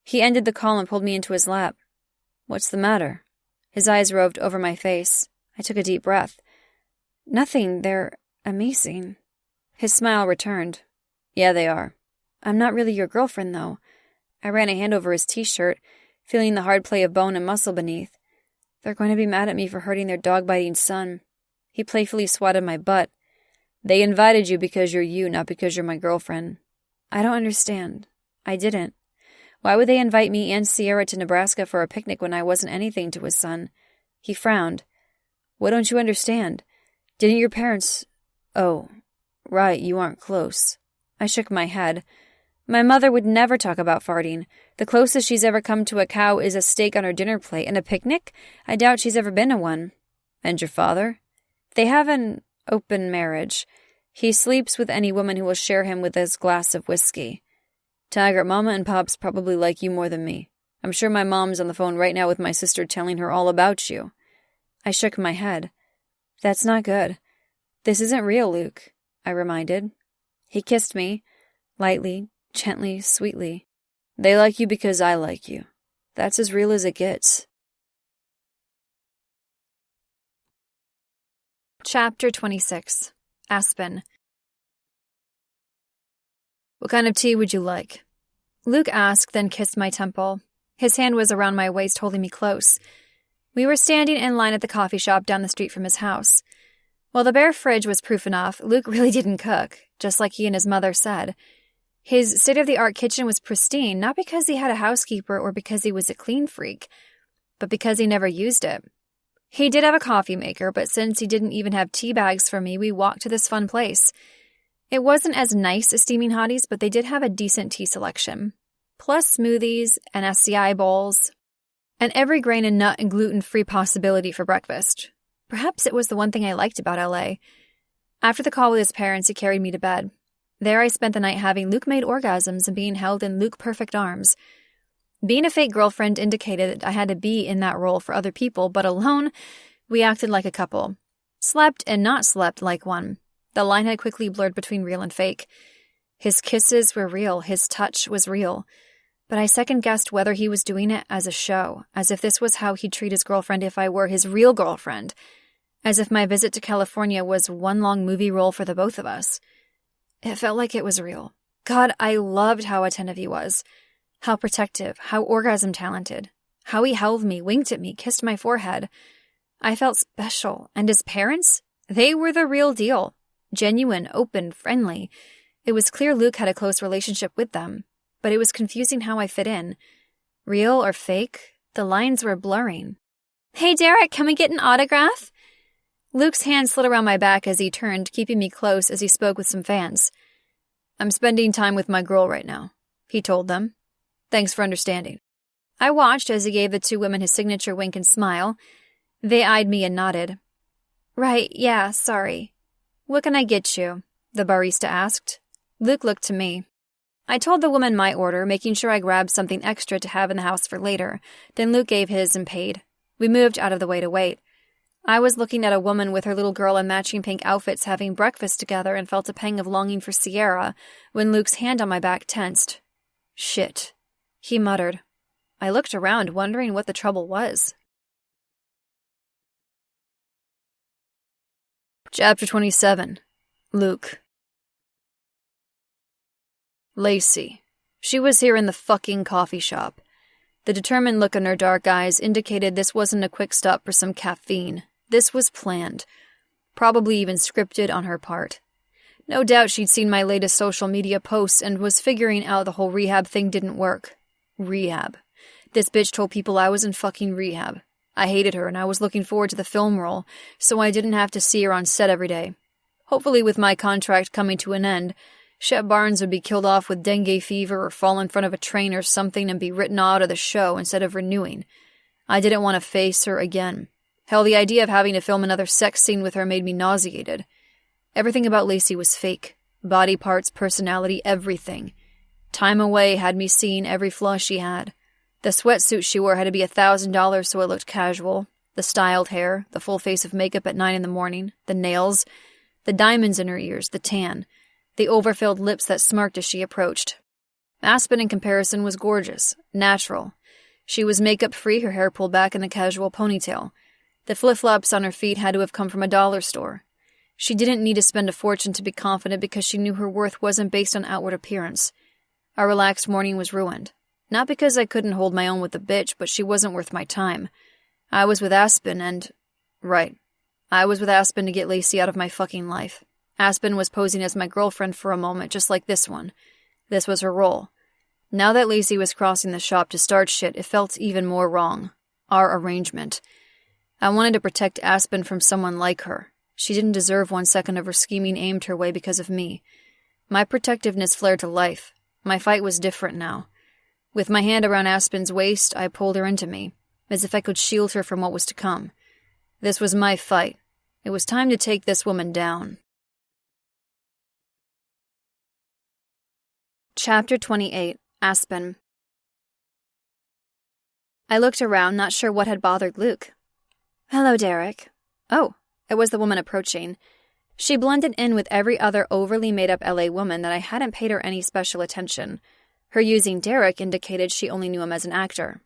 He ended the call and pulled me into his lap. "What's the matter?" His eyes roved over my face. I took a deep breath. "Nothing. They're amazing." His smile returned. "Yeah, they are." "I'm not really your girlfriend, though." I ran a hand over his t-shirt, feeling the hard play of bone and muscle beneath. "They're going to be mad at me for hurting their dog-biting son." He playfully swatted my butt. "They invited you because you're you, not because you're my girlfriend." "I don't understand." I didn't. Why would they invite me and Sierra to Nebraska for a picnic when I wasn't anything to his son? He frowned. "What don't you understand? Didn't your parents—" "Oh, right, you aren't close." I shook my head. "My mother would never talk about farting. The closest she's ever come to a cow is a steak on her dinner plate, and a picnic? I doubt she's ever been to one." "And your father?" "They have an open marriage. He sleeps with any woman who will share him with his glass of whiskey." "Taggart, Mama and Pops probably like you more than me. I'm sure my mom's on the phone right now with my sister telling her all about you." I shook my head. "That's not good." "This isn't real, Luke," I reminded. He kissed me, lightly, gently, sweetly. "They like you because I like you. That's as real as it gets." Chapter 26. Aspen. "What kind of tea would you like?" Luke asked, then kissed my temple. His hand was around my waist, holding me close. We were standing in line at the coffee shop down the street from his house. While the bare fridge was proof enough, Luke really didn't cook, just like he and his mother said. His state-of-the-art kitchen was pristine, not because he had a housekeeper or because he was a clean freak, but because he never used it. He did have a coffee maker, but since he didn't even have tea bags for me, we walked to this fun place. It wasn't as nice as Steaming Hotties, but they did have a decent tea selection. Plus smoothies and SCI bowls, and every grain and nut and gluten-free possibility for breakfast. Perhaps it was the one thing I liked about LA. After the call with his parents, he carried me to bed. There I spent the night having Luke-made orgasms and being held in Luke-perfect arms. Being a fake girlfriend indicated that I had to be in that role for other people, but alone, we acted like a couple. Slept and not slept like one. The line had quickly blurred between real and fake. His kisses were real, his touch was real. But I second-guessed whether he was doing it as a show, as if this was how he'd treat his girlfriend if I were his real girlfriend, as if my visit to California was one long movie role for the both of us. It felt like it was real. God, I loved how attentive he was. How protective, how orgasm-talented. How he held me, winked at me, kissed my forehead. I felt special, and his parents? They were the real deal. Genuine, open, friendly. It was clear Luke had a close relationship with them, but it was confusing how I fit in. Real or fake? The lines were blurring. "Hey, Derek, can we get an autograph?" Luke's hand slid around my back as he turned, keeping me close as he spoke with some fans. "I'm spending time with my girl right now," he told them. "Thanks for understanding." I watched as he gave the two women his signature wink and smile. They eyed me and nodded. "Right, yeah, sorry. What can I get you?" the barista asked. Luke looked to me. I told the woman my order, making sure I grabbed something extra to have in the house for later. Then Luke gave his and paid. We moved out of the way to wait. I was looking at a woman with her little girl in matching pink outfits having breakfast together and felt a pang of longing for Sierra when Luke's hand on my back tensed. "Shit," he muttered. I looked around, wondering what the trouble was. Chapter 27. Luke. Lacey. She was here in the fucking coffee shop. The determined look in her dark eyes indicated this wasn't a quick stop for some caffeine. This was planned. Probably even scripted on her part. No doubt she'd seen my latest social media posts and was figuring out the whole rehab thing didn't work. Rehab. This bitch told people I was in fucking rehab. I hated her and I was looking forward to the film role, so I didn't have to see her on set every day. Hopefully with my contract coming to an end, Shep Barnes would be killed off with dengue fever or fall in front of a train or something and be written out of the show instead of renewing. I didn't want to face her again. Hell, the idea of having to film another sex scene with her made me nauseated. Everything about Lacey was fake. Body parts, personality, everything. Time away had me seeing every flaw she had. The sweatsuit she wore had to be $1,000 so it looked casual. The styled hair, the full face of makeup at 9 a.m, the nails, the diamonds in her ears, the tan, the overfilled lips that smirked as she approached. Aspen, in comparison, was gorgeous, natural. She was makeup-free, her hair pulled back in a casual ponytail. The flip-flops on her feet had to have come from a dollar store. She didn't need to spend a fortune to be confident because she knew her worth wasn't based on outward appearance. Our relaxed morning was ruined. Not because I couldn't hold my own with the bitch, but she wasn't worth my time. I was with Aspen and... Right. I was with Aspen to get Lacey out of my fucking life. Aspen was posing as my girlfriend for a moment, just like this one. This was her role. Now that Lacey was crossing the shop to start shit, it felt even more wrong. Our arrangement. I wanted to protect Aspen from someone like her. She didn't deserve 1 second of her scheming aimed her way because of me. My protectiveness flared to life. My fight was different now. With my hand around Aspen's waist, I pulled her into me, as if I could shield her from what was to come. This was my fight. It was time to take this woman down. Chapter 28. Aspen. I looked around, not sure what had bothered Luke. "Hello, Derek." Oh, it was the woman approaching. She blended in with every other overly made-up LA woman that I hadn't paid her any special attention. Her using Derek indicated she only knew him as an actor.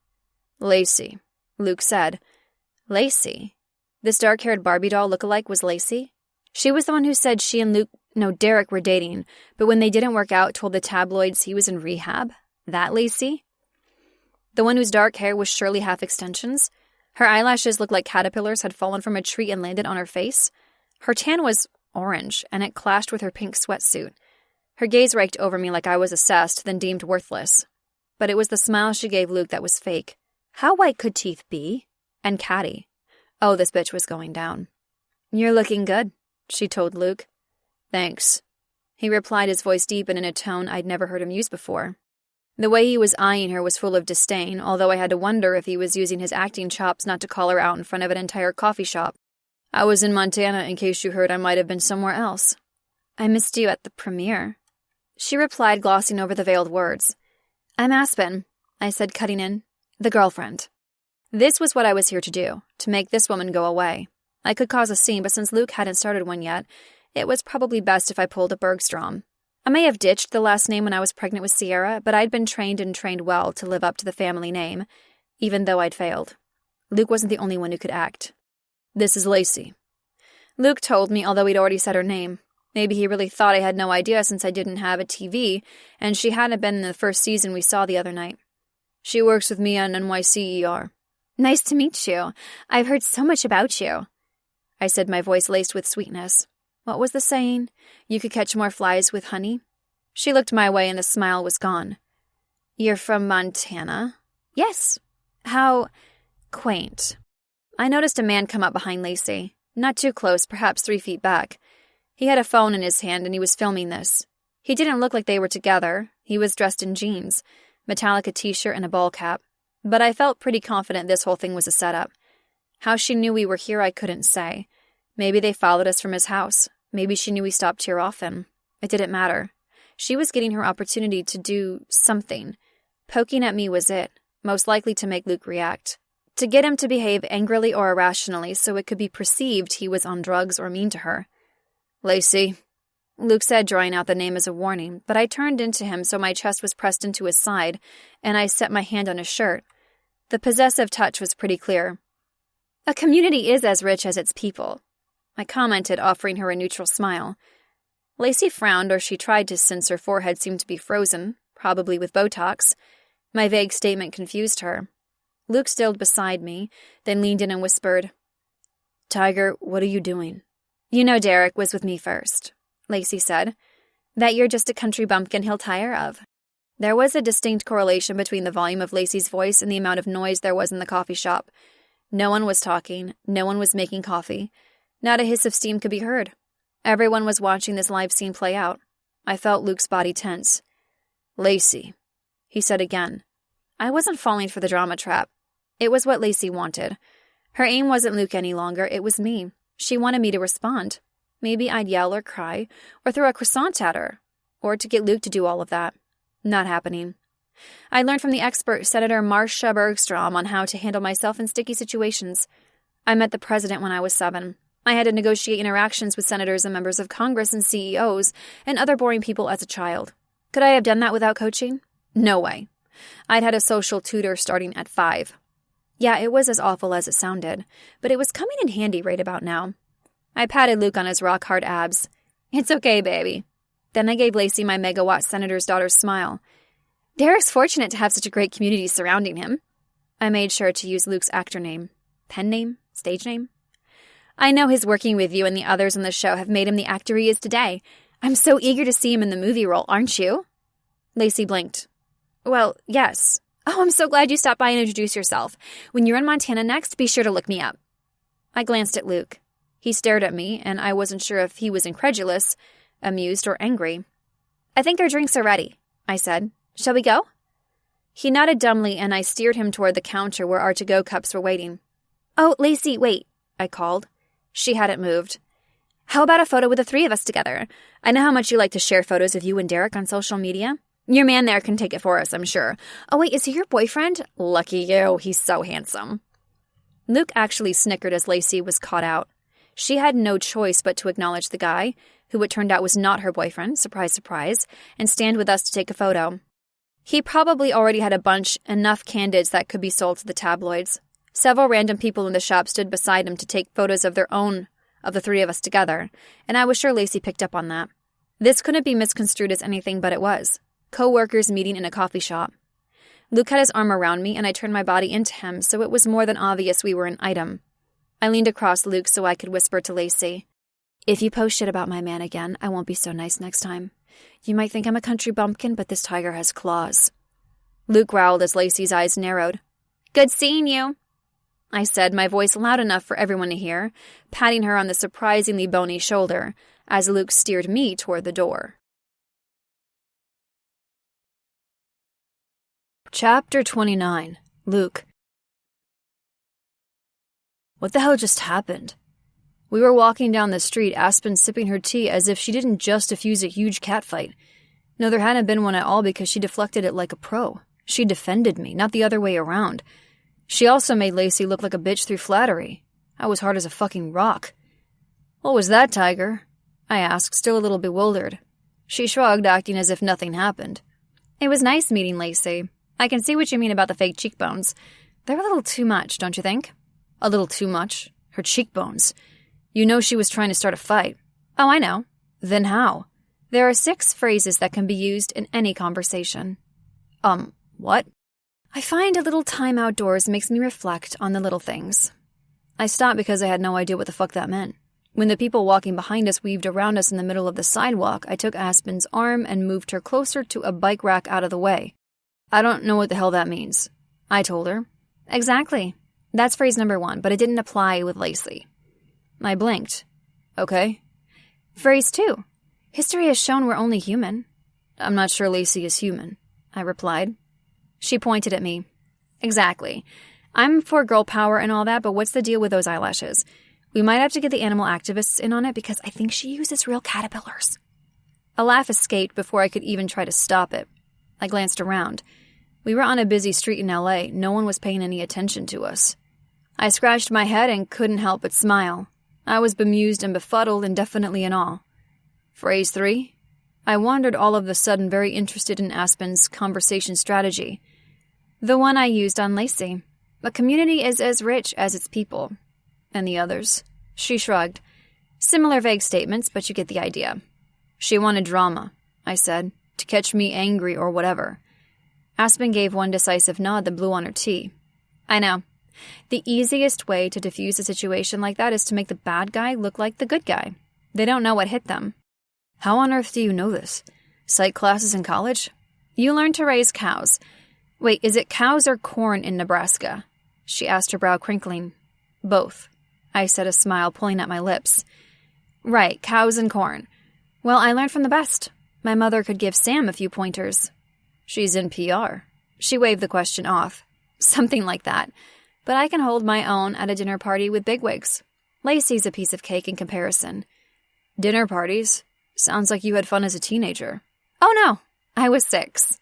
"Lacey," Luke said. Lacey? This dark-haired Barbie doll look-alike was Lacey? She was the one who said she and Derek were dating, but when they didn't work out told the tabloids he was in rehab? That Lacey? The one whose dark hair was surely half extensions? Her eyelashes looked like caterpillars had fallen from a tree and landed on her face? Her tan was orange, and it clashed with her pink sweatsuit. Her gaze raked over me like I was assessed, then deemed worthless. But it was the smile she gave Luke that was fake. How white could teeth be? And catty. Oh, this bitch was going down. "You're looking good," she told Luke. "Thanks," he replied, his voice deep and in a tone I'd never heard him use before. The way he was eyeing her was full of disdain, although I had to wonder if he was using his acting chops not to call her out in front of an entire coffee shop. "I was in Montana, in case you heard I might have been somewhere else." "I missed you at the premiere," she replied, glossing over the veiled words. "I'm Aspen," I said, cutting in. "The girlfriend." This was what I was here to do, to make this woman go away. I could cause a scene, but since Luke hadn't started one yet, it was probably best if I pulled a Bergstrom. I may have ditched the last name when I was pregnant with Sierra, but I'd been trained and trained well to live up to the family name, even though I'd failed. Luke wasn't the only one who could act. "This is Lacey," Luke told me, although he'd already said her name. Maybe he really thought I had no idea since I didn't have a TV, and she hadn't been in the first season we saw the other night. "She works with me on NYCER. "Nice to meet you. I've heard so much about you," I said, my voice laced with sweetness. What was the saying? You could catch more flies with honey? She looked my way and the smile was gone. "You're from Montana?" "Yes." "How quaint." I noticed a man come up behind Lacey. Not too close, perhaps 3 feet back. He had a phone in his hand and he was filming this. He didn't look like they were together. He was dressed in jeans, Metallica t-shirt and a ball cap. But I felt pretty confident this whole thing was a setup. How she knew we were here I couldn't say. Maybe they followed us from his house. Maybe she knew we stopped here often. It didn't matter. She was getting her opportunity to do something. Poking at me was it, most likely to make Luke react. To get him to behave angrily or irrationally so it could be perceived he was on drugs or mean to her. "Lacey," Luke said, drawing out the name as a warning, but I turned into him so my chest was pressed into his side, and I set my hand on his shirt. The possessive touch was pretty clear. "A community is as rich as its people," I commented, offering her a neutral smile. Lacey frowned, or she tried to, since her forehead seemed to be frozen, probably with Botox. My vague statement confused her. Luke stilled beside me, then leaned in and whispered, "Tiger, what are you doing?" "You know Derek was with me first," Lacey said. "That you're just a country bumpkin he'll tire of." There was a distinct correlation between the volume of Lacey's voice and the amount of noise there was in the coffee shop. No one was talking, no one was making coffee. Not a hiss of steam could be heard. Everyone was watching this live scene play out. I felt Luke's body tense. "Lacey," he said again. I wasn't falling for the drama trap. It was what Lacey wanted. Her aim wasn't Luke any longer, it was me. She wanted me to respond. Maybe I'd yell or cry, or throw a croissant at her, or to get Luke to do all of that. Not happening. I learned from the expert Senator Marsha Bergstrom on how to handle myself in sticky situations. I met the president when I was 7. I had to negotiate interactions with senators and members of Congress and CEOs and other boring people as a child. Could I have done that without coaching? No way. I'd had a social tutor starting at 5. Yeah, it was as awful as it sounded, but it was coming in handy right about now. I patted Luke on his rock-hard abs. It's okay, baby. Then I gave Lacey my megawatt senator's daughter's smile. Derek's fortunate to have such a great community surrounding him. I made sure to use Luke's actor name. Pen name? Stage name? I know his working with you and the others on the show have made him the actor he is today. I'm so eager to see him in the movie role, aren't you? Lacey blinked. Well, yes. Oh, I'm so glad you stopped by and introduced yourself. When you're in Montana next, be sure to look me up. I glanced at Luke. He stared at me, and I wasn't sure if he was incredulous, amused, or angry. I think our drinks are ready, I said. Shall we go? He nodded dumbly, and I steered him toward the counter where our to-go cups were waiting. Oh, Lacey, wait, I called. She hadn't moved. How about a photo with the 3 of us together? I know how much you like to share photos of you and Derek on social media. Your man there can take it for us, I'm sure. Oh, wait, is he your boyfriend? Lucky you, he's so handsome. Luke actually snickered as Lacey was caught out. She had no choice but to acknowledge the guy, who it turned out was not her boyfriend, surprise, surprise, and stand with us to take a photo. He probably already had a bunch, enough candids that could be sold to the tabloids. Several random people in the shop stood beside him to take photos of their own, of the 3 of us together, and I was sure Lacey picked up on that. This couldn't be misconstrued as anything but it was. Co-workers meeting in a coffee shop. Luke had his arm around me, and I turned my body into him, so it was more than obvious we were an item. I leaned across Luke so I could whisper to Lacey, If you post shit about my man again, I won't be so nice next time. You might think I'm a country bumpkin, but this tiger has claws. Luke growled as Lacey's eyes narrowed. Good seeing you, I said, my voice loud enough for everyone to hear, patting her on the surprisingly bony shoulder, as Luke steered me toward the door. Chapter 29. Luke. What the hell just happened? We were walking down the street, Aspen sipping her tea as if she didn't just diffuse a huge catfight. No, there hadn't been one at all because she deflected it like a pro. She defended me, not the other way around. She also made Lacey look like a bitch through flattery. I was hard as a fucking rock. What was that, Tiger? I asked, still a little bewildered. She shrugged, acting as if nothing happened. It was nice meeting Lacey. I can see what you mean about the fake cheekbones. They're a little too much, don't you think? A little too much? Her cheekbones. You know she was trying to start a fight. Oh, I know. Then how? There are 6 phrases that can be used in any conversation. What? I find a little time outdoors makes me reflect on the little things. I stopped because I had no idea what the fuck that meant. When the people walking behind us weaved around us in the middle of the sidewalk, I took Aspen's arm and moved her closer to a bike rack out of the way. I don't know what the hell that means, I told her. Exactly. That's phrase number 1, but it didn't apply with Lacey. I blinked. Okay. Phrase 2. History has shown we're only human. I'm not sure Lacey is human, I replied. She pointed at me. Exactly. I'm for girl power and all that, but what's the deal with those eyelashes? We might have to get the animal activists in on it because I think she uses real caterpillars. A laugh escaped before I could even try to stop it. I glanced around. We were on a busy street in LA. No one was paying any attention to us. I scratched my head and couldn't help but smile. I was bemused and befuddled and definitely in awe. Phrase 3? I wondered all of a sudden very interested in Aspen's conversation strategy. The one I used on Lacey. A community is as rich as its people. And the others? She shrugged. Similar vague statements, but you get the idea. She wanted drama, I said, to catch me angry or whatever. Aspen gave one decisive nod that blew on her tea. I know. The easiest way to diffuse a situation like that is to make the bad guy look like the good guy. They don't know what hit them. How on earth do you know this? Psych classes in college? You learn to raise cows. Wait, is it cows or corn in Nebraska? She asked, her brow crinkling. Both, I said, a smile pulling at my lips. Right, cows and corn. Well, I learned from the best. My mother could give Sam a few pointers. She's in PR. She waved the question off. Something like that. But I can hold my own at a dinner party with bigwigs. Lacey's a piece of cake in comparison. Dinner parties? Sounds like you had fun as a teenager. Oh no, I was 6.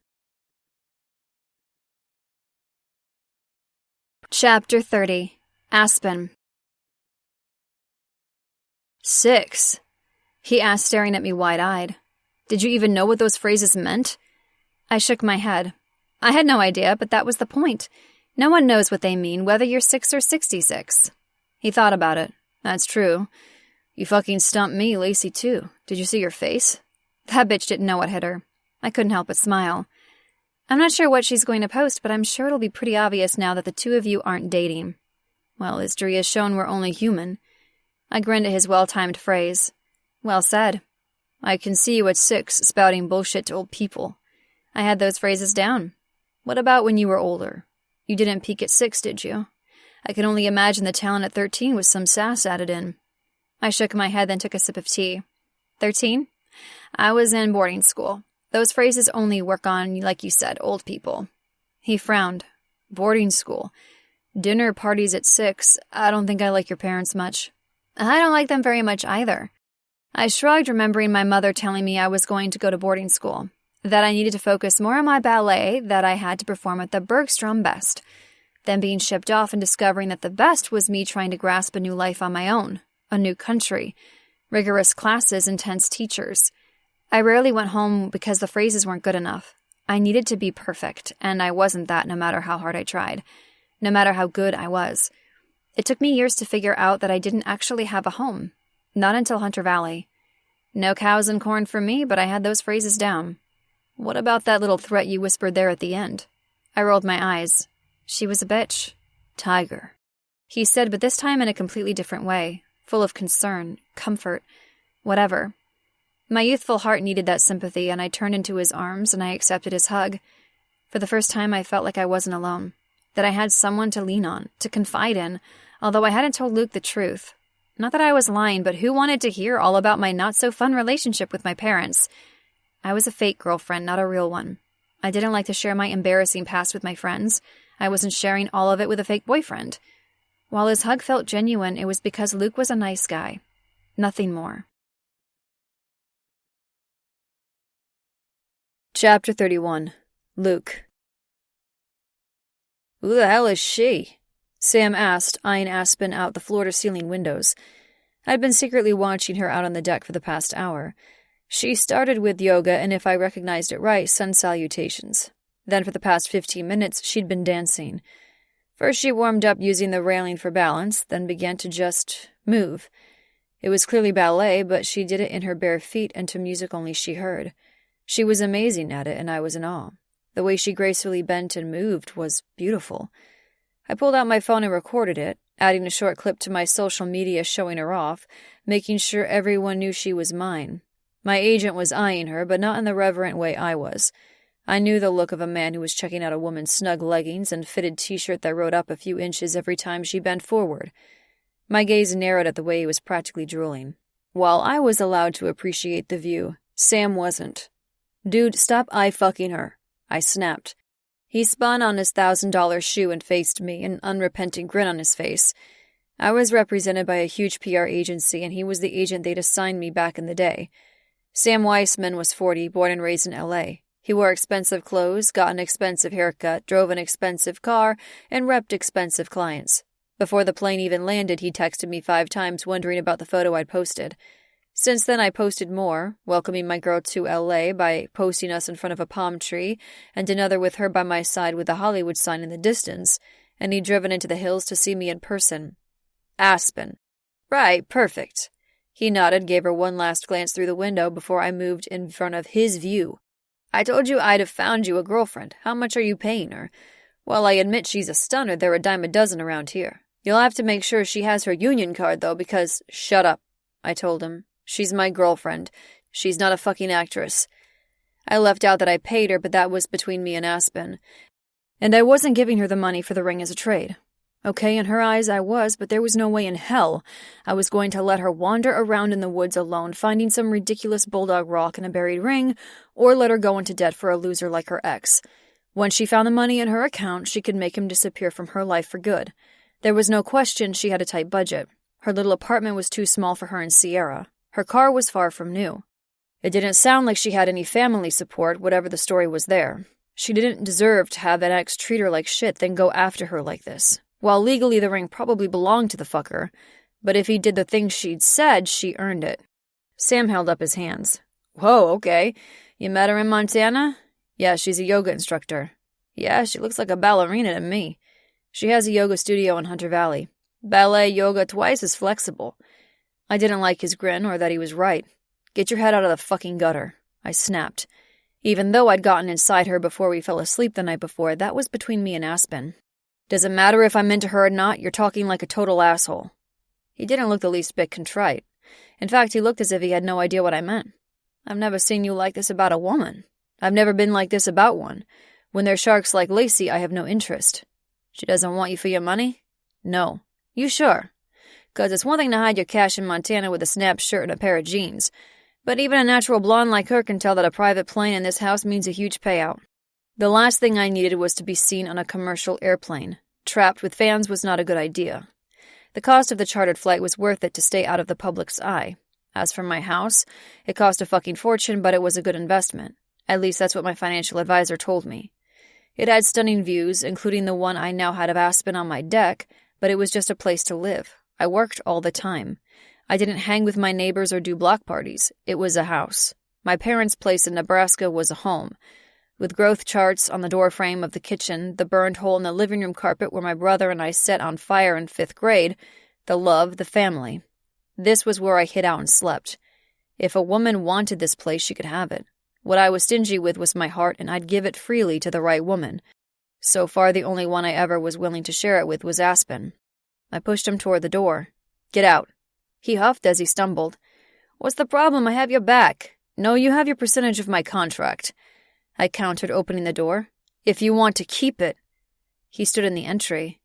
Chapter 30. Aspen. 6? He asked, staring at me wide-eyed. Did you even know what those phrases meant? I shook my head. I had no idea, but that was the point. No one knows what they mean, whether you're 6 or 66. He thought about it. That's true. You fucking stumped me, Lacey, too. Did you see your face? That bitch didn't know what hit her. I couldn't help but smile. I'm not sure what she's going to post, but I'm sure it'll be pretty obvious now that the two of you aren't dating. Well, history has shown we're only human. I grinned at his well-timed phrase. Well said. I can see you at 6 spouting bullshit to old people. I had those phrases down. What about when you were older? You didn't peak at 6, did you? I can only imagine the talent at 13 with some sass added in. I shook my head, then took a sip of tea. 13? I was in boarding school. Those phrases only work on, like you said, old people. He frowned. Boarding school. Dinner parties at 6. I don't think I like your parents much. I don't like them very much either. I shrugged, remembering my mother telling me I was going to go to boarding school, that I needed to focus more on my ballet, that I had to perform at the Bergstrom best, then being shipped off and discovering that the best was me trying to grasp a new life on my own, a new country, rigorous classes, intense teachers. I rarely went home because the phrases weren't good enough. I needed to be perfect, and I wasn't that no matter how hard I tried, no matter how good I was. It took me years to figure out that I didn't actually have a home. Not until Hunter Valley. No cows and corn for me, but I had those phrases down. What about that little threat you whispered there at the end? I rolled my eyes. She was a bitch. Tiger. He said, but this time in a completely different way, full of concern, comfort, whatever. My youthful heart needed that sympathy, and I turned into his arms and I accepted his hug. For the first time, I felt like I wasn't alone, that I had someone to lean on, to confide in, although I hadn't told Luke the truth. Not that I was lying, but who wanted to hear all about my not-so-fun relationship with my parents? I was a fake girlfriend, not a real one. I didn't like to share my embarrassing past with my friends. I wasn't sharing all of it with a fake boyfriend. While his hug felt genuine, it was because Luke was a nice guy. Nothing more. Chapter 31. Luke. Who the hell is she? Sam asked, eyeing Aspen out the floor-to-ceiling windows. I'd been secretly watching her out on the deck for the past hour. She started with yoga and, if I recognized it right, sun salutations. Then for the past 15 minutes, she'd been dancing. First she warmed up using the railing for balance, then began to just move. It was clearly ballet, but she did it in her bare feet and to music only she heard. She was amazing at it, and I was in awe. The way she gracefully bent and moved was beautiful. I pulled out my phone and recorded it, adding a short clip to my social media showing her off, making sure everyone knew she was mine. My agent was eyeing her, but not in the reverent way I was. I knew the look of a man who was checking out a woman's snug leggings and fitted t-shirt that rode up a few inches every time she bent forward. My gaze narrowed at the way he was practically drooling. While I was allowed to appreciate the view, Sam wasn't. Dude, stop eye-fucking her, I snapped. He spun on his $1,000 shoe and faced me, an unrepentant grin on his face. I was represented by a huge PR agency, and he was the agent they'd assigned me back in the day. Sam Weissman was 40, born and raised in L.A. He wore expensive clothes, got an expensive haircut, drove an expensive car, and repped expensive clients. Before the plane even landed, he texted me 5 times wondering about the photo I'd posted. Since then, I posted more, welcoming my girl to L.A. by posting us in front of a palm tree, and another with her by my side with the Hollywood sign in the distance, and he'd driven into the hills to see me in person. Aspen. Right, perfect. He nodded, gave her one last glance through the window before I moved in front of his view. I told you I'd have found you a girlfriend. How much are you paying her? Well, I admit she's a stunner. They're a dime a dozen around here. You'll have to make sure she has her union card, though, because— Shut up, I told him. She's my girlfriend. She's not a fucking actress. I left out that I paid her, but that was between me and Aspen. And I wasn't giving her the money for the ring as a trade. Okay, in her eyes I was, but there was no way in hell I was going to let her wander around in the woods alone, finding some ridiculous bulldog rock in a buried ring, or let her go into debt for a loser like her ex. Once she found the money in her account, she could make him disappear from her life for good. There was no question she had a tight budget. Her little apartment was too small for her and Sierra. Her car was far from new. It didn't sound like she had any family support, whatever the story was there. She didn't deserve to have an ex treat her like shit, then go after her like this. While legally the ring probably belonged to the fucker, but if he did the things she'd said, she earned it. Sam held up his hands. Whoa, okay. You met her in Montana? Yeah, she's a yoga instructor. Yeah, she looks like a ballerina to me. She has a yoga studio in Hunter Valley. Ballet yoga twice as flexible. I didn't like his grin or that he was right. Get your head out of the fucking gutter, I snapped. Even though I'd gotten inside her before we fell asleep the night before, that was between me and Aspen. Does it matter if I'm into her or not? You're talking like a total asshole. He didn't look the least bit contrite. In fact, he looked as if he had no idea what I meant. I've never seen you like this about a woman. I've never been like this about one. When they're sharks like Lacey, I have no interest. She doesn't want you for your money? No. You sure? 'Cause it's one thing to hide your cash in Montana with a snap shirt and a pair of jeans. But even a natural blonde like her can tell that a private plane in this house means a huge payout. The last thing I needed was to be seen on a commercial airplane. Trapped with fans was not a good idea. The cost of the chartered flight was worth it to stay out of the public's eye. As for my house, it cost a fucking fortune, but it was a good investment. At least that's what my financial advisor told me. It had stunning views, including the one I now had of Aspen on my deck, but it was just a place to live. I worked all the time. I didn't hang with my neighbors or do block parties. It was a house. My parents' place in Nebraska was a home. With growth charts on the doorframe of the kitchen, the burned hole in the living room carpet where my brother and I set on fire in 5th grade, the love, the family. This was where I hid out and slept. If a woman wanted this place, she could have it. What I was stingy with was my heart, and I'd give it freely to the right woman. So far, the only one I ever was willing to share it with was Aspen. I pushed him toward the door. Get out. He huffed as he stumbled. What's the problem? I have your back. No, you have your percentage of my contract. I countered, opening the door. If you want to keep it. He stood in the entry.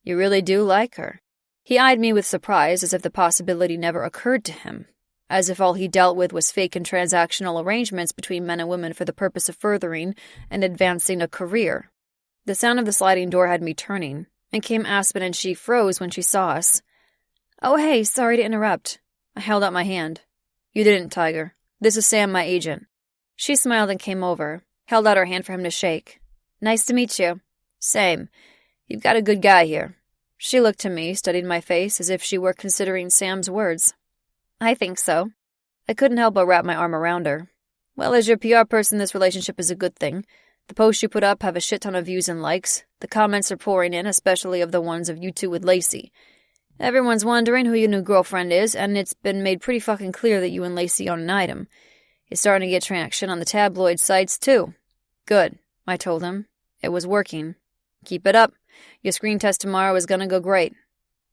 You really do like her. He eyed me with surprise, as if the possibility never occurred to him. As if all he dealt with was fake and transactional arrangements between men and women for the purpose of furthering and advancing a career. The sound of the sliding door had me turning, and came Aspen, and she froze when she saw us. Oh, hey, sorry to interrupt. I held out my hand. You didn't, Tiger. This is Sam, my agent. She smiled and came over, held out her hand for him to shake. Nice to meet you. Same. You've got a good guy here. She looked to me, studied my face, as if she were considering Sam's words. I think so. I couldn't help but wrap my arm around her. Well, as your PR person, this relationship is a good thing. The posts you put up have a shit ton of views and likes. The comments are pouring in, especially of the ones of you two with Lacey. Everyone's wondering who your new girlfriend is, and it's been made pretty fucking clear that you and Lacey own an item. It's starting to get traction on the tabloid sites, too. Good, I told him. It was working. Keep it up. Your screen test tomorrow is gonna go great.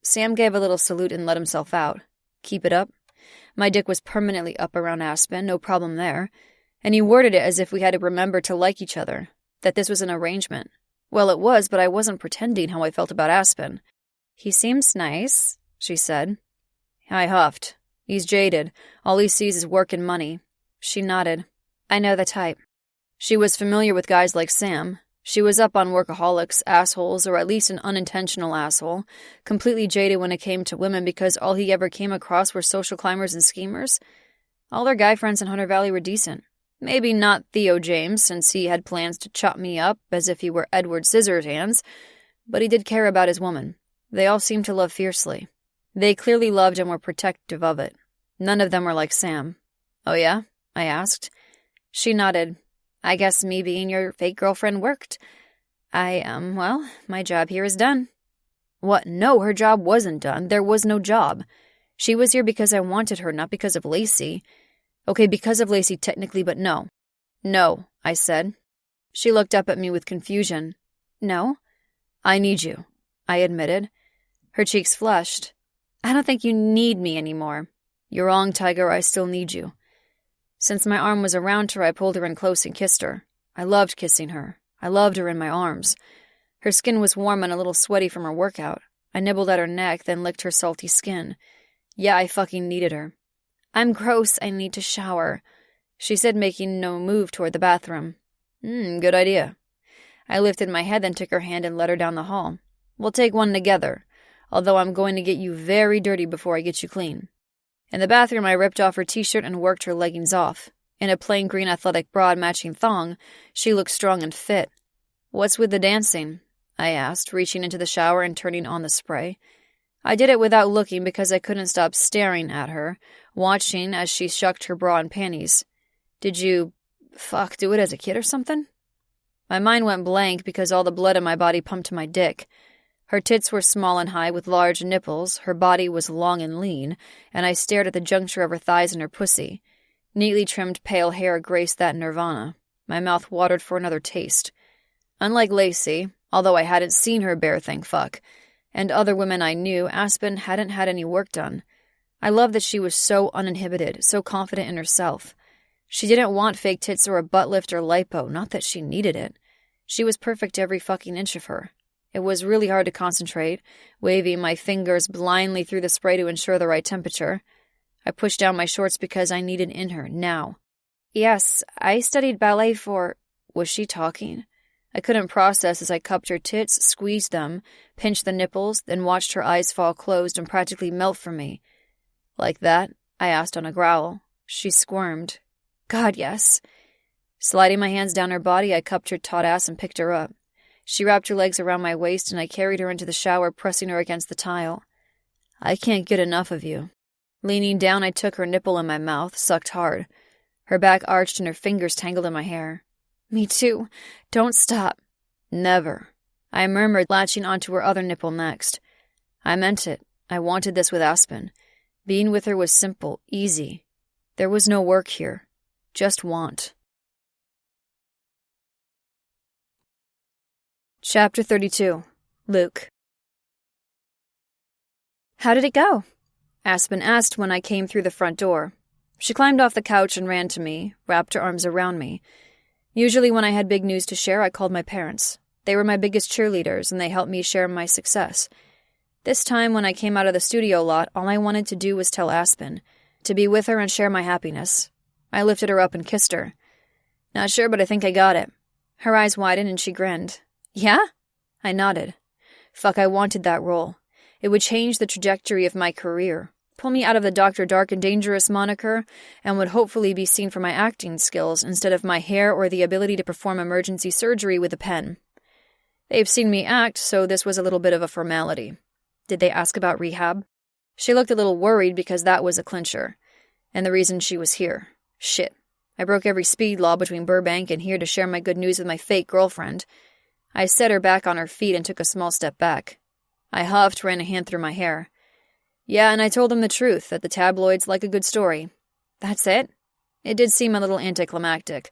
Sam gave a little salute and let himself out. Keep it up. My dick was permanently up around Aspen, no problem there. And he worded it as if we had to remember to like each other, that this was an arrangement. Well, it was, but I wasn't pretending how I felt about Aspen. He seems nice, she said. I huffed. He's jaded. All he sees is work and money. She nodded. I know the type. She was familiar with guys like Sam. She was up on workaholics, assholes, or at least an unintentional asshole, completely jaded when it came to women because all he ever came across were social climbers and schemers. All their guy friends in Hunter Valley were decent. Maybe not Theo James, since he had plans to chop me up as if he were Edward Scissorhands, but he did care about his woman. They all seemed to love fiercely. They clearly loved and were protective of it. None of them were like Sam. Oh yeah? I asked. She nodded. I guess me being your fake girlfriend worked. Well, my job here is done. What? No, her job wasn't done. There was no job. She was here because I wanted her, not because of Lacey. Okay, because of Lacey technically, but no. No, I said. She looked up at me with confusion. No? I need you, I admitted. Her cheeks flushed. I don't think you need me anymore. You're wrong, Tiger, I still need you. Since my arm was around her, I pulled her in close and kissed her. I loved kissing her. I loved her in my arms. Her skin was warm and a little sweaty from her workout. I nibbled at her neck, then licked her salty skin. Yeah, I fucking needed her. I'm gross, I need to shower, she said, making no move toward the bathroom. Good idea. I lifted my head, then took her hand and led her down the hall. We'll take one together, although I'm going to get you very dirty before I get you clean. In the bathroom, I ripped off her t-shirt and worked her leggings off. In a plain green athletic bra matching thong, she looked strong and fit. "What's with the dancing?" I asked, reaching into the shower and turning on the spray. I did it without looking because I couldn't stop staring at her, watching as she shucked her bra and panties. "Did you, do it as a kid or something?" My mind went blank because all the blood in my body pumped to my dick. Her tits were small and high with large nipples, her body was long and lean, and I stared at the juncture of her thighs and her pussy. Neatly trimmed pale hair graced that nirvana. My mouth watered for another taste. Unlike Lacey, although I hadn't seen her bare thing fuck, and other women I knew, Aspen hadn't had any work done. I loved that she was so uninhibited, so confident in herself. She didn't want fake tits or a butt lift or lipo, not that she needed it. She was perfect every fucking inch of her. It was really hard to concentrate, waving my fingers blindly through the spray to ensure the right temperature. I pushed down my shorts because I needed in her, now. "Yes, I studied ballet for—" Was she talking? I couldn't process as I cupped her tits, squeezed them, pinched the nipples, then watched her eyes fall closed and practically melt for me. "Like that?" I asked on a growl. She squirmed. "God, yes." Sliding my hands down her body, I cupped her taut ass and picked her up. She wrapped her legs around my waist, and I carried her into the shower, pressing her against the tile. "I can't get enough of you." Leaning down, I took her nipple in my mouth, sucked hard. Her back arched and her fingers tangled in my hair. "Me too. Don't stop." "Never." I murmured, latching onto her other nipple next. I meant it. I wanted this with Aspen. Being with her was simple, easy. There was no work here. Just want. Chapter 32. Luke. "How did it go?" Aspen asked when I came through the front door. She climbed off the couch and ran to me, wrapped her arms around me. Usually when I had big news to share, I called my parents. They were my biggest cheerleaders, and they helped me share my success. This time, when I came out of the studio lot, all I wanted to do was tell Aspen, to be with her and share my happiness. I lifted her up and kissed her. "Not sure, but I think I got it." Her eyes widened and she grinned. "Yeah?" I nodded. I wanted that role. It would change the trajectory of my career, pull me out of the Dr. Dark and Dangerous moniker, and would hopefully be seen for my acting skills instead of my hair or the ability to perform emergency surgery with a pen. They've seen me act, so this was a little bit of a formality. Did they ask about rehab? She looked a little worried because that was a clincher, and the reason she was here. Shit. I broke every speed law between Burbank and here to share my good news with my fake girlfriend. I set her back on her feet and took a small step back. I huffed, ran a hand through my hair. "Yeah, and I told them the truth, that the tabloids like a good story." "That's it?" It did seem a little anticlimactic.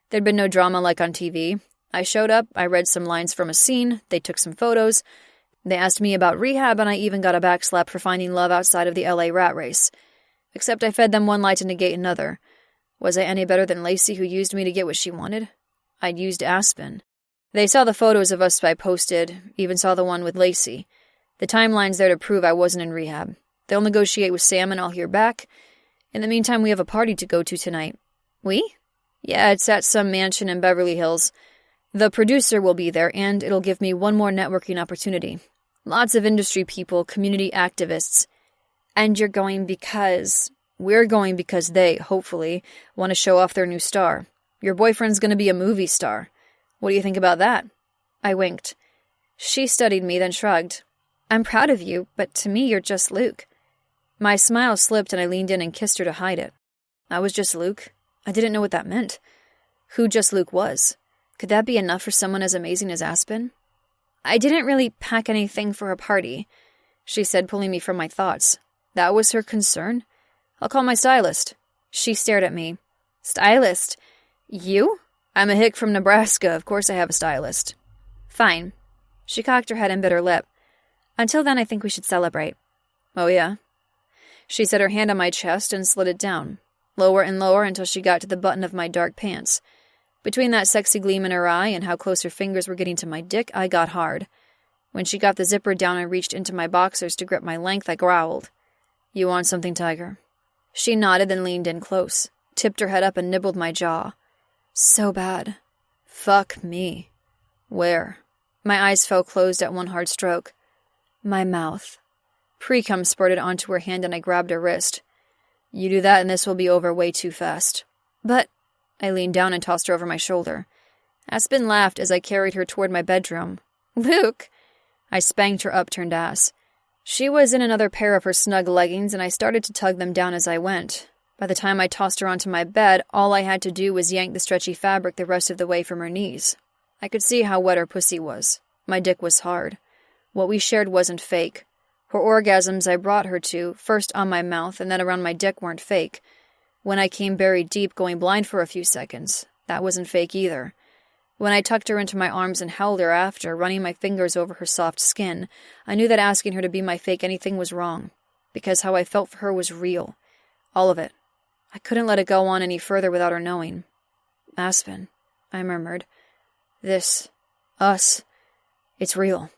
There'd been no drama like on TV. I showed up, I read some lines from a scene, they took some photos. They asked me about rehab, and I even got a backslap for finding love outside of the LA rat race. Except I fed them one lie to negate another. Was I any better than Lacey, who used me to get what she wanted? I'd used Aspen. They saw the photos of us I posted, even saw the one with Lacey. The timeline's there to prove I wasn't in rehab. They'll negotiate with Sam and I'll hear back. In the meantime, we have a party to go to tonight. We? Yeah, it's at some mansion in Beverly Hills. The producer will be there, and it'll give me one more networking opportunity. Lots of industry people, community activists. And you're going because... We're going because they, hopefully, want to show off their new star. Your boyfriend's going to be a movie star. What do you think about that? I winked. She studied me, then shrugged. I'm proud of you, but to me you're just Luke. My smile slipped and I leaned in and kissed her to hide it. I was just Luke? I didn't know what that meant. Who just Luke was? Could that be enough for someone as amazing as Aspen? I didn't really pack anything for a party, she said, pulling me from my thoughts. That was her concern? I'll call my stylist. She stared at me. Stylist? You? I'm a hick from Nebraska. Of course I have a stylist. Fine. She cocked her head and bit her lip. Until then, I think we should celebrate. Oh, yeah? She set her hand on my chest and slid it down, lower and lower until she got to the button of my dark pants. Between that sexy gleam in her eye and how close her fingers were getting to my dick, I got hard. When she got the zipper down and reached into my boxers to grip my length, I growled. You want something, Tiger? She nodded and leaned in close, tipped her head up and nibbled my jaw. So bad. Fuck me. Where? My eyes fell closed at one hard stroke. My mouth. Pre-cum spurted onto her hand and I grabbed her wrist. You do that and this will be over way too fast. But, I leaned down and tossed her over my shoulder. Aspen laughed as I carried her toward my bedroom. Luke! I spanked her upturned ass. She was in another pair of her snug leggings and I started to tug them down as I went. By the time I tossed her onto my bed, all I had to do was yank the stretchy fabric the rest of the way from her knees. I could see how wet her pussy was. My dick was hard. What we shared wasn't fake. Her orgasms I brought her to, first on my mouth and then around my dick, weren't fake. When I came buried deep, going blind for a few seconds, that wasn't fake either. When I tucked her into my arms and held her after, running my fingers over her soft skin, I knew that asking her to be my fake anything was wrong, because how I felt for her was real. All of it. I couldn't let it go on any further without her knowing. Aspen, I murmured. This, us, it's real.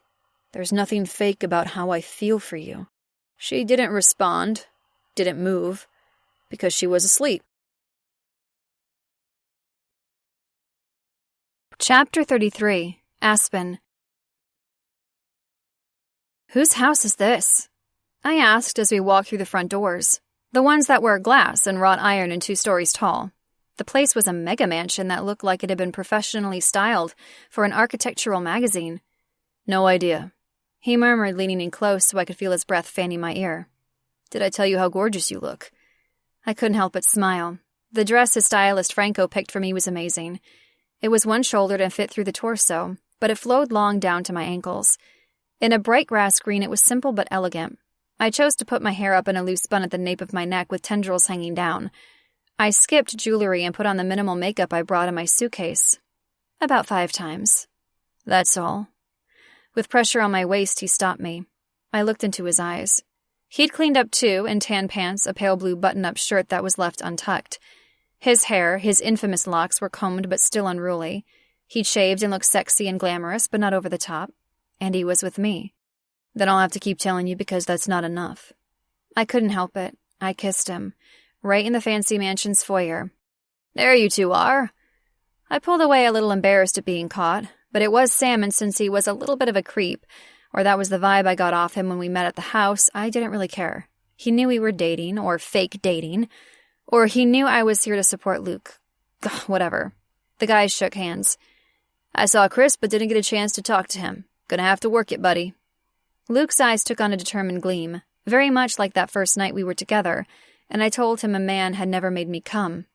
There's nothing fake about how I feel for you. She didn't respond, didn't move, because she was asleep. Chapter 33. Aspen. Whose house is this? I asked as we walked through the front doors. The ones that were glass and wrought iron and 2 stories tall. The place was a mega mansion that looked like it had been professionally styled for an architectural magazine. No idea, he murmured, leaning in close so I could feel his breath fanning my ear. Did I tell you how gorgeous you look? I couldn't help but smile. The dress his stylist Franco picked for me was amazing. It was one-shouldered and fit through the torso, but it flowed long down to my ankles. In a bright grass green, it was simple but elegant. I chose to put my hair up in a loose bun at the nape of my neck with tendrils hanging down. I skipped jewelry and put on the minimal makeup I brought in my suitcase. About 5 times. That's all. With pressure on my waist, he stopped me. I looked into his eyes. He'd cleaned up too, in tan pants, a pale blue button-up shirt that was left untucked. His hair, his infamous locks, were combed but still unruly. He'd shaved and looked sexy and glamorous, but not over the top. And he was with me. Then I'll have to keep telling you because that's not enough. I couldn't help it. I kissed him. Right in the fancy mansion's foyer. There you 2 are. I pulled away a little embarrassed at being caught, but it was Sam, and since he was a little bit of a creep, or that was the vibe I got off him when we met at the house, I didn't really care. He knew we were dating, or fake dating, or he knew I was here to support Luke. Ugh, whatever. The guys shook hands. I saw Chris, but didn't get a chance to talk to him. Gonna have to work it, buddy. Luke's eyes took on a determined gleam, very much like that first night we were together, and I told him a man had never made me come.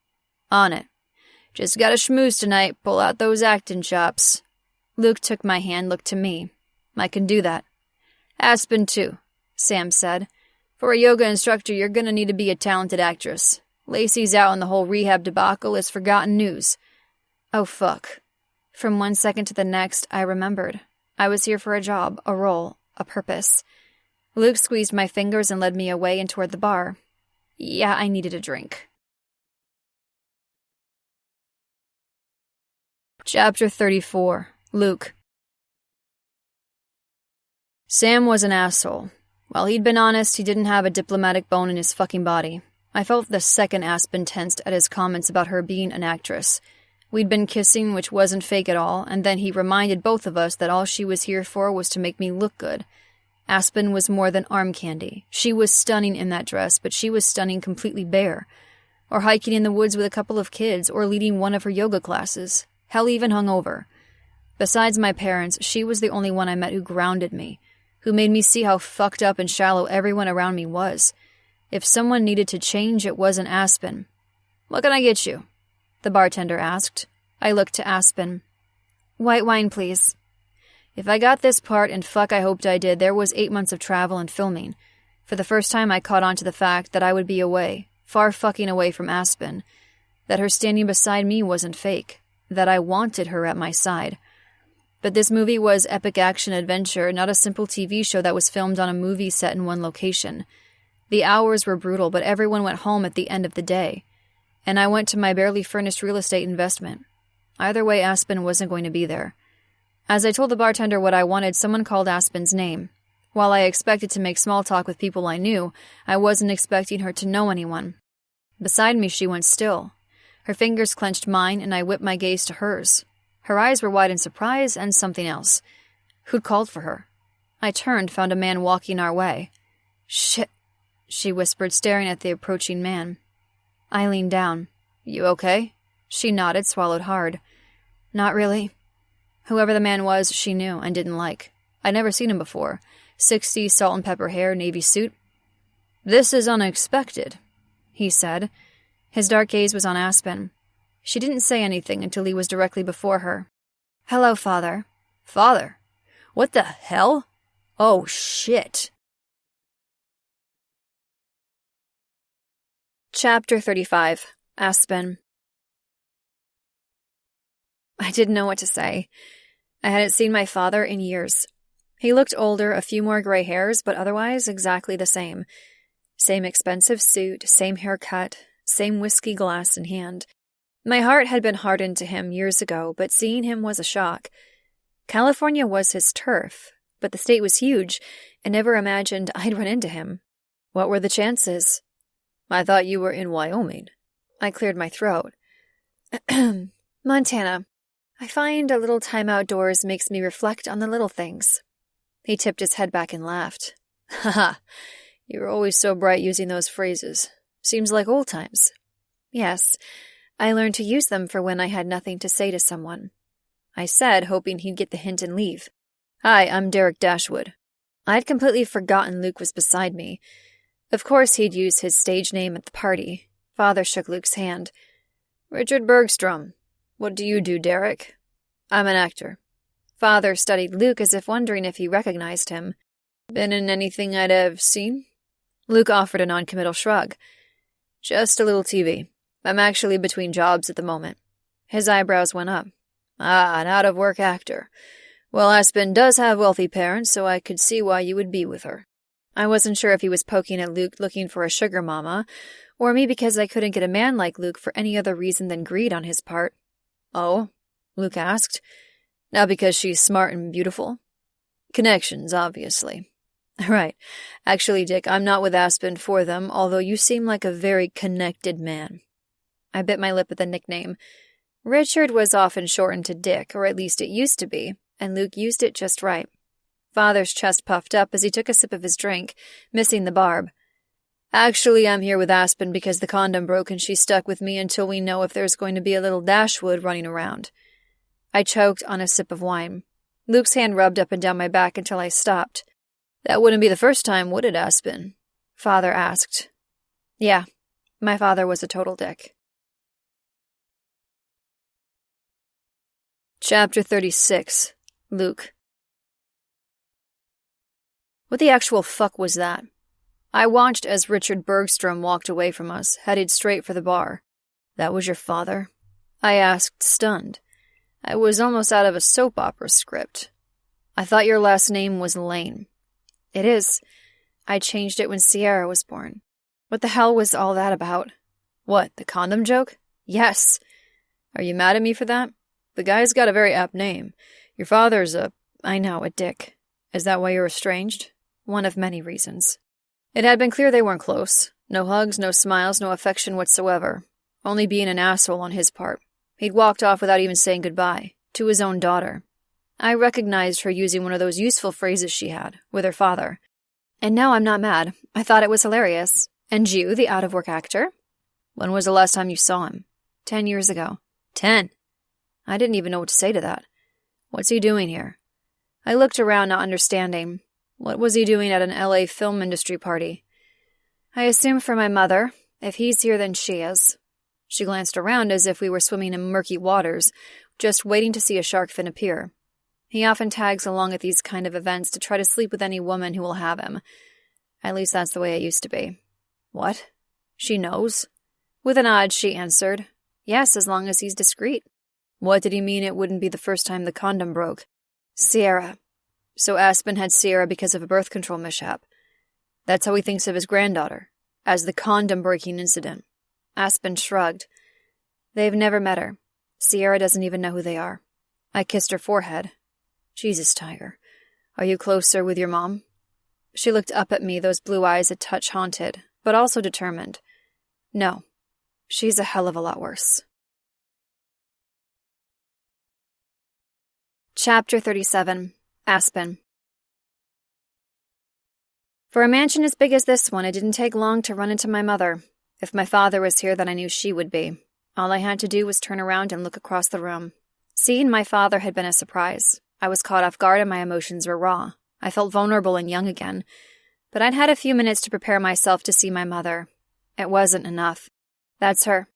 On it. Just got a schmooze tonight, pull out those acting chops. Luke took my hand, looked to me. I can do that. Aspen, too, Sam said. For a yoga instructor, you're gonna need to be a talented actress. Lacey's out and the whole rehab debacle is forgotten news. Oh, fuck. From one second to the next, I remembered. I was here for a job, a role, a purpose. Luke squeezed my fingers and led me away and toward the bar. Yeah, I needed a drink. Chapter 34. Luke. Sam was an asshole. While he'd been honest, he didn't have a diplomatic bone in his fucking body. I felt the second Aspen tensed at his comments about her being an actress. We'd been kissing, which wasn't fake at all, and then he reminded both of us that all she was here for was to make me look good. Aspen was more than arm candy. She was stunning in that dress, but she was stunning completely bare. Or hiking in the woods with a couple of kids, or leading one of her yoga classes. Hell, even hungover. Besides my parents, she was the only one I met who grounded me, who made me see how fucked up and shallow everyone around me was. If someone needed to change, it wasn't Aspen. What can I get you? The bartender asked. I looked to Aspen. White wine, please. If I got this part, and fuck I hoped I did, there was 8 months of travel and filming. For the first time I caught on to the fact that I would be away, far fucking away from Aspen. That her standing beside me wasn't fake. That I wanted her at my side. But this movie was epic action-adventure, not a simple TV show that was filmed on a movie set in one location. The hours were brutal, but everyone went home at the end of the day. And I went to my barely furnished real estate investment. Either way, Aspen wasn't going to be there. As I told the bartender what I wanted, someone called Aspen's name. While I expected to make small talk with people I knew, I wasn't expecting her to know anyone. Beside me, she went still. Her fingers clenched mine, and I whipped my gaze to hers. Her eyes were wide in surprise and something else. Who'd called for her? I turned, found a man walking our way. Shit. she whispered, staring at the approaching man. I leaned down. You okay? She nodded, swallowed hard. Not really. Whoever the man was, she knew and didn't like. I'd never seen him before. 60s, salt and pepper hair, navy suit. This is unexpected, he said. His dark gaze was on Aspen. She didn't say anything until he was directly before her. Hello, Father. Father? What the hell? Oh, shit. Chapter 35. Aspen. I didn't know what to say. I hadn't seen my father in years. He looked older, a few more gray hairs, but otherwise exactly the same. Same expensive suit, same haircut, same whiskey glass in hand. My heart had been hardened to him years ago, but seeing him was a shock. California was his turf, but the state was huge, and never imagined I'd run into him. What were the chances? I thought you were in Wyoming. I cleared my throat. Montana. I find a little time outdoors makes me reflect on the little things. He tipped his head back and laughed. Haha, you're always so bright using those phrases. Seems like old times. Yes, I learned to use them for when I had nothing to say to someone. I said, hoping he'd get the hint and leave. Hi, I'm Derek Dashwood. I'd completely forgotten Luke was beside me. Of course he'd used his stage name at the party. Father shook Luke's hand. Richard Bergstrom. What do you do, Derek? I'm an actor. Father studied Luke as if wondering if he recognized him. Been in anything I'd have seen? Luke offered a non-committal shrug. Just a little TV. I'm actually between jobs at the moment. His eyebrows went up. Ah, an out-of-work actor. Well, Aspen does have wealthy parents, so I could see why you would be with her. I wasn't sure if he was poking at Luke looking for a sugar mama, or me because I couldn't get a man like Luke for any other reason than greed on his part. Oh? Luke asked. Not because she's smart and beautiful? Connections, obviously. Right. Actually, Dick, I'm not with Aspen for them, although you seem like a very connected man. I bit my lip at the nickname. Richard was often shortened to Dick, or at least it used to be, and Luke used it just right. Father's chest puffed up as he took a sip of his drink, missing the barb. Actually, I'm here with Aspen because the condom broke and she's stuck with me until we know if there's going to be a little Dashwood running around. I choked on a sip of wine. Luke's hand rubbed up and down my back until I stopped. That wouldn't be the first time, would it, Aspen? Father asked. Yeah, my father was a total dick. Chapter 36. Luke. What the actual fuck was that? I watched as Richard Bergstrom walked away from us, headed straight for the bar. That was your father? I asked, stunned. I was almost out of a soap opera script. I thought your last name was Lane. It is. I changed it when Sierra was born. What the hell was all that about? What, the condom joke? Yes. Are you mad at me for that? The guy's got a very apt name. Your father's a dick. Is that why you're estranged? One of many reasons. It had been clear they weren't close. No hugs, no smiles, no affection whatsoever. Only being an asshole on his part. He'd walked off without even saying goodbye. To his own daughter. I recognized her using one of those useful phrases she had, with her father. And now I'm not mad. I thought it was hilarious. And you, the out-of-work actor? When was the last time you saw him? 10 years ago. 10? I didn't even know what to say to that. What's he doing here? I looked around, not understanding. What was he doing at an LA film industry party? I assume for my mother. If he's here, then she is. She glanced around as if we were swimming in murky waters, just waiting to see a shark fin appear. He often tags along at these kind of events to try to sleep with any woman who will have him. At least that's the way it used to be. What? She knows? With a nod, she answered, yes, as long as he's discreet. What did he mean it wouldn't be the first time the condom broke? Sierra. So Aspen had Sierra because of a birth control mishap. That's how he thinks of his granddaughter, as the condom-breaking incident. Aspen shrugged. They've never met her. Sierra doesn't even know who they are. I kissed her forehead. Jesus, Tiger. Are you closer with your mom? She looked up at me, those blue eyes a touch haunted, but also determined. No. She's a hell of a lot worse. Chapter 37. Aspen. For a mansion as big as this one, it didn't take long to run into my mother. If my father was here, then I knew she would be. All I had to do was turn around and look across the room. Seeing my father had been a surprise. I was caught off guard and my emotions were raw. I felt vulnerable and young again. But I'd had a few minutes to prepare myself to see my mother. It wasn't enough. That's her.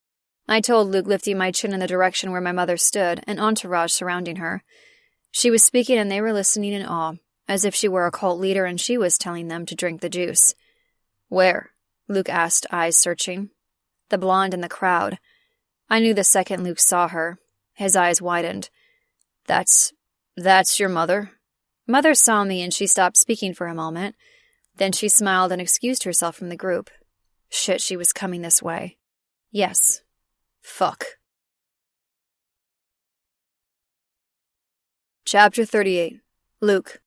I told Luke, lifting my chin in the direction where my mother stood, an entourage surrounding her. She was speaking and they were listening in awe, as if she were a cult leader and she was telling them to drink the juice. Where? Luke asked, eyes searching. The blonde in the crowd. I knew the second Luke saw her. His eyes widened. That's your mother? Mother saw me and she stopped speaking for a moment. Then she smiled and excused herself from the group. Shit, she was coming this way. Yes. Fuck. Chapter 38. Luke.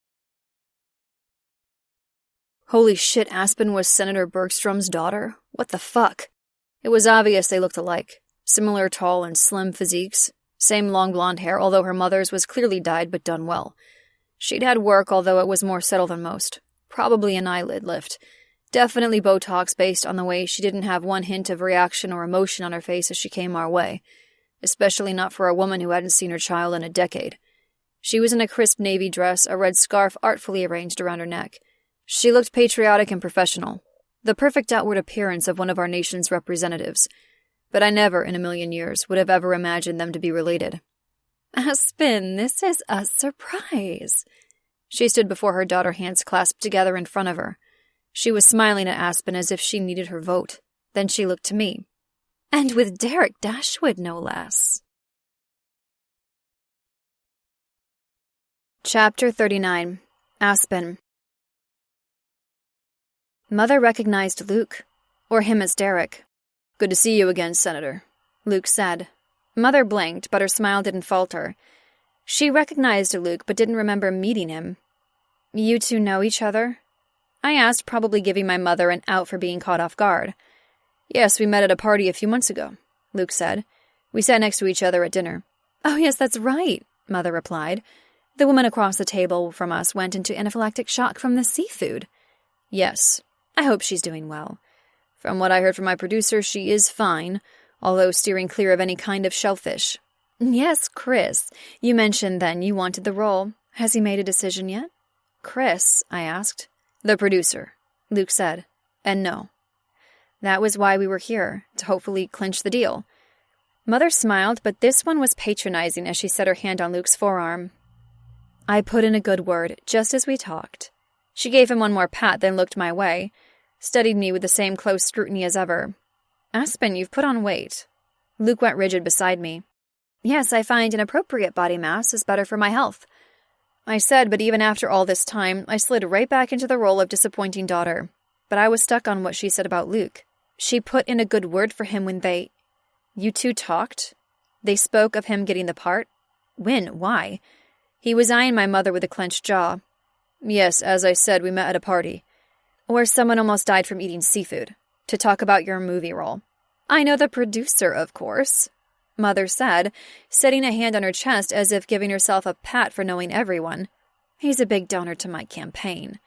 Holy shit, Aspen was Senator Bergstrom's daughter? What the fuck? It was obvious they looked alike. Similar tall and slim physiques. Same long blonde hair, although her mother's was clearly dyed but done well. She'd had work, although it was more subtle than most. Probably an eyelid lift. Definitely Botox based on the way she didn't have one hint of reaction or emotion on her face as she came our way. Especially not for a woman who hadn't seen her child in a decade. She was in a crisp navy dress, a red scarf artfully arranged around her neck. She looked patriotic and professional. The perfect outward appearance of one of our nation's representatives. But I never, in a million years, would have ever imagined them to be related. Aspen, this is a surprise. She stood before her daughter, hands clasped together in front of her. She was smiling at Aspen as if she needed her vote. Then she looked to me. And with Derek Dashwood, no less. Chapter 39. Aspen. Mother recognized Luke, or him as Derek. Good to see you again, Senator, Luke said. Mother blinked, but her smile didn't falter. She recognized Luke, but didn't remember meeting him. You two know each other? I asked, probably giving my mother an out for being caught off guard. Yes, we met at a party a few months ago, Luke said. We sat next to each other at dinner. Oh, yes, that's right, Mother replied. The woman across the table from us went into anaphylactic shock from the seafood. Yes, I hope she's doing well. From what I heard from my producer, she is fine, although steering clear of any kind of shellfish. Yes, Chris. You mentioned then you wanted the role. Has he made a decision yet? Chris, I asked. The producer, Luke said. And no. That was why we were here, to hopefully clinch the deal. Mother smiled, but this one was patronizing as she set her hand on Luke's forearm. I put in a good word, just as we talked. She gave him one more pat, then looked my way, studied me with the same close scrutiny as ever. Aspen, you've put on weight. Luke went rigid beside me. Yes, I find an appropriate body mass is better for my health. I said, but even after all this time, I slid right back into the role of disappointing daughter. But I was stuck on what she said about Luke. She put in a good word for him when they... You two talked? They spoke of him getting the part? When? Why? He was eyeing my mother with a clenched jaw. Yes, as I said, we met at a party. Where someone almost died from eating seafood. To talk about your movie role. I know the producer, of course. Mother said, setting a hand on her chest as if giving herself a pat for knowing everyone. He's a big donor to my campaign.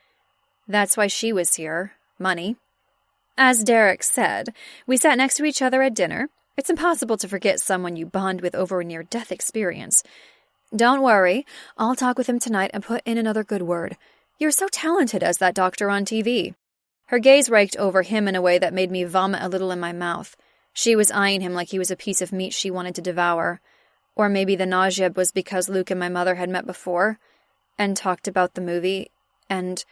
That's why she was here. Money. As Derek said, we sat next to each other at dinner. It's impossible to forget someone you bond with over a near-death experience. Don't worry, I'll talk with him tonight and put in another good word. You're so talented as that doctor on TV. Her gaze raked over him in a way that made me vomit a little in my mouth. She was eyeing him like he was a piece of meat she wanted to devour. Or maybe the nausea was because Luke and my mother had met before and talked about the movie, and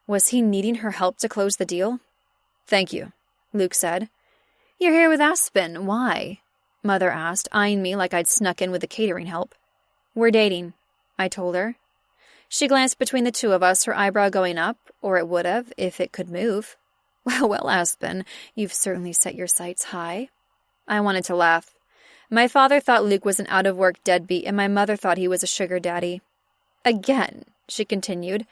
was he needing her help to close the deal? Thank you, Luke said. You're here with Aspen. Why? Mother asked, eyeing me like I'd snuck in with the catering help. We're dating, I told her. She glanced between the two of us, her eyebrow going up, or it would have, if it could move. Well, Aspen, you've certainly set your sights high. I wanted to laugh. My father thought Luke was an out-of-work deadbeat, and my mother thought he was a sugar daddy. Again, she continued.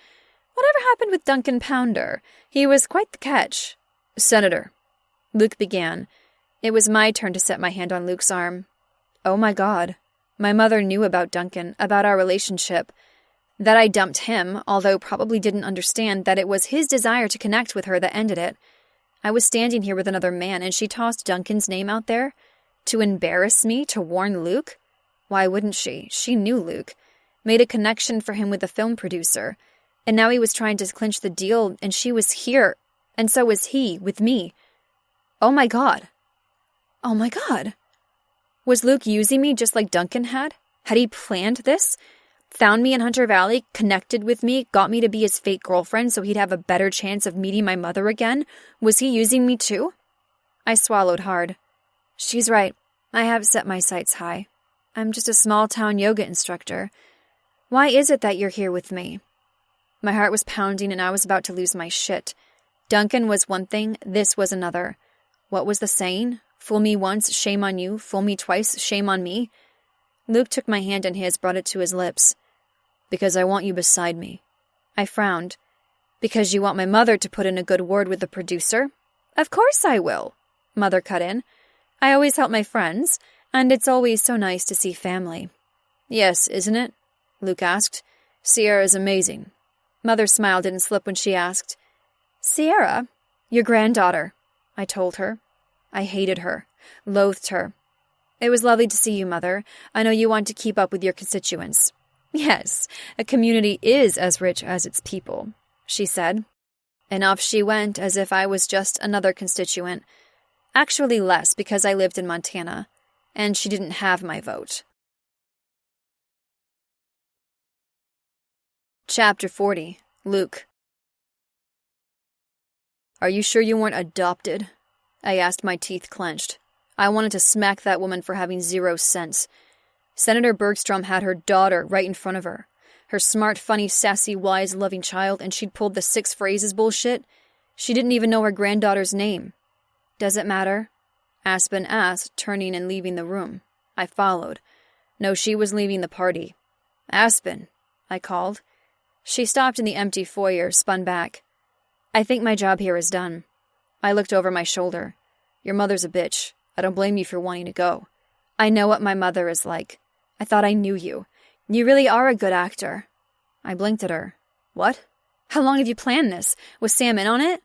Whatever happened with Duncan Pounder? He was quite the catch. Senator, Luke began. It was my turn to set my hand on Luke's arm. Oh my God. My mother knew about Duncan, about our relationship. That I dumped him, although probably didn't understand that it was his desire to connect with her that ended it. I was standing here with another man, and she tossed Duncan's name out there? To embarrass me, to warn Luke? Why wouldn't she? She knew Luke. Made a connection for him with the film producer. And now he was trying to clinch the deal, and she was here. And so was he, with me. Oh my God. Oh my God. Was Luke using me just like Duncan had? Had he planned this? Found me in Hunter Valley, connected with me, got me to be his fake girlfriend so he'd have a better chance of meeting my mother again? Was he using me too? I swallowed hard. She's right. I have set my sights high. I'm just a small-town yoga instructor. Why is it that you're here with me? My heart was pounding and I was about to lose my shit. Duncan was one thing, this was another. What was the saying? Fool me once, shame on you. Fool me twice, shame on me. Luke took my hand in his, brought it to his lips. Because I want you beside me. I frowned. Because you want my mother to put in a good word with the producer? Of course I will, Mother cut in. I always help my friends, and it's always so nice to see family. Yes, isn't it? Luke asked. Sierra's amazing. Mother's smile didn't slip when she asked. Sierra? Your granddaughter, I told her. I hated her, loathed her. It was lovely to see you, Mother. I know you want to keep up with your constituents. Yes, a community is as rich as its people, she said. And off she went as if I was just another constituent. Actually less because I lived in Montana, and she didn't have my vote. Chapter 40. Luke. Are you sure you weren't adopted? I asked, my teeth clenched. I wanted to smack that woman for having 0 sense. Senator Bergstrom had her daughter right in front of her. Her smart, funny, sassy, wise, loving child, and she'd pulled the 6 phrases bullshit. She didn't even know her granddaughter's name. Does it matter? Aspen asked, turning and leaving the room. I followed. No, she was leaving the party. Aspen, I called. She stopped in the empty foyer, spun back. I think my job here is done. I looked over my shoulder. Your mother's a bitch. I don't blame you for wanting to go. I know what my mother is like. I thought I knew you. You really are a good actor. I blinked at her. What? How long have you planned this? Was Sam in on it?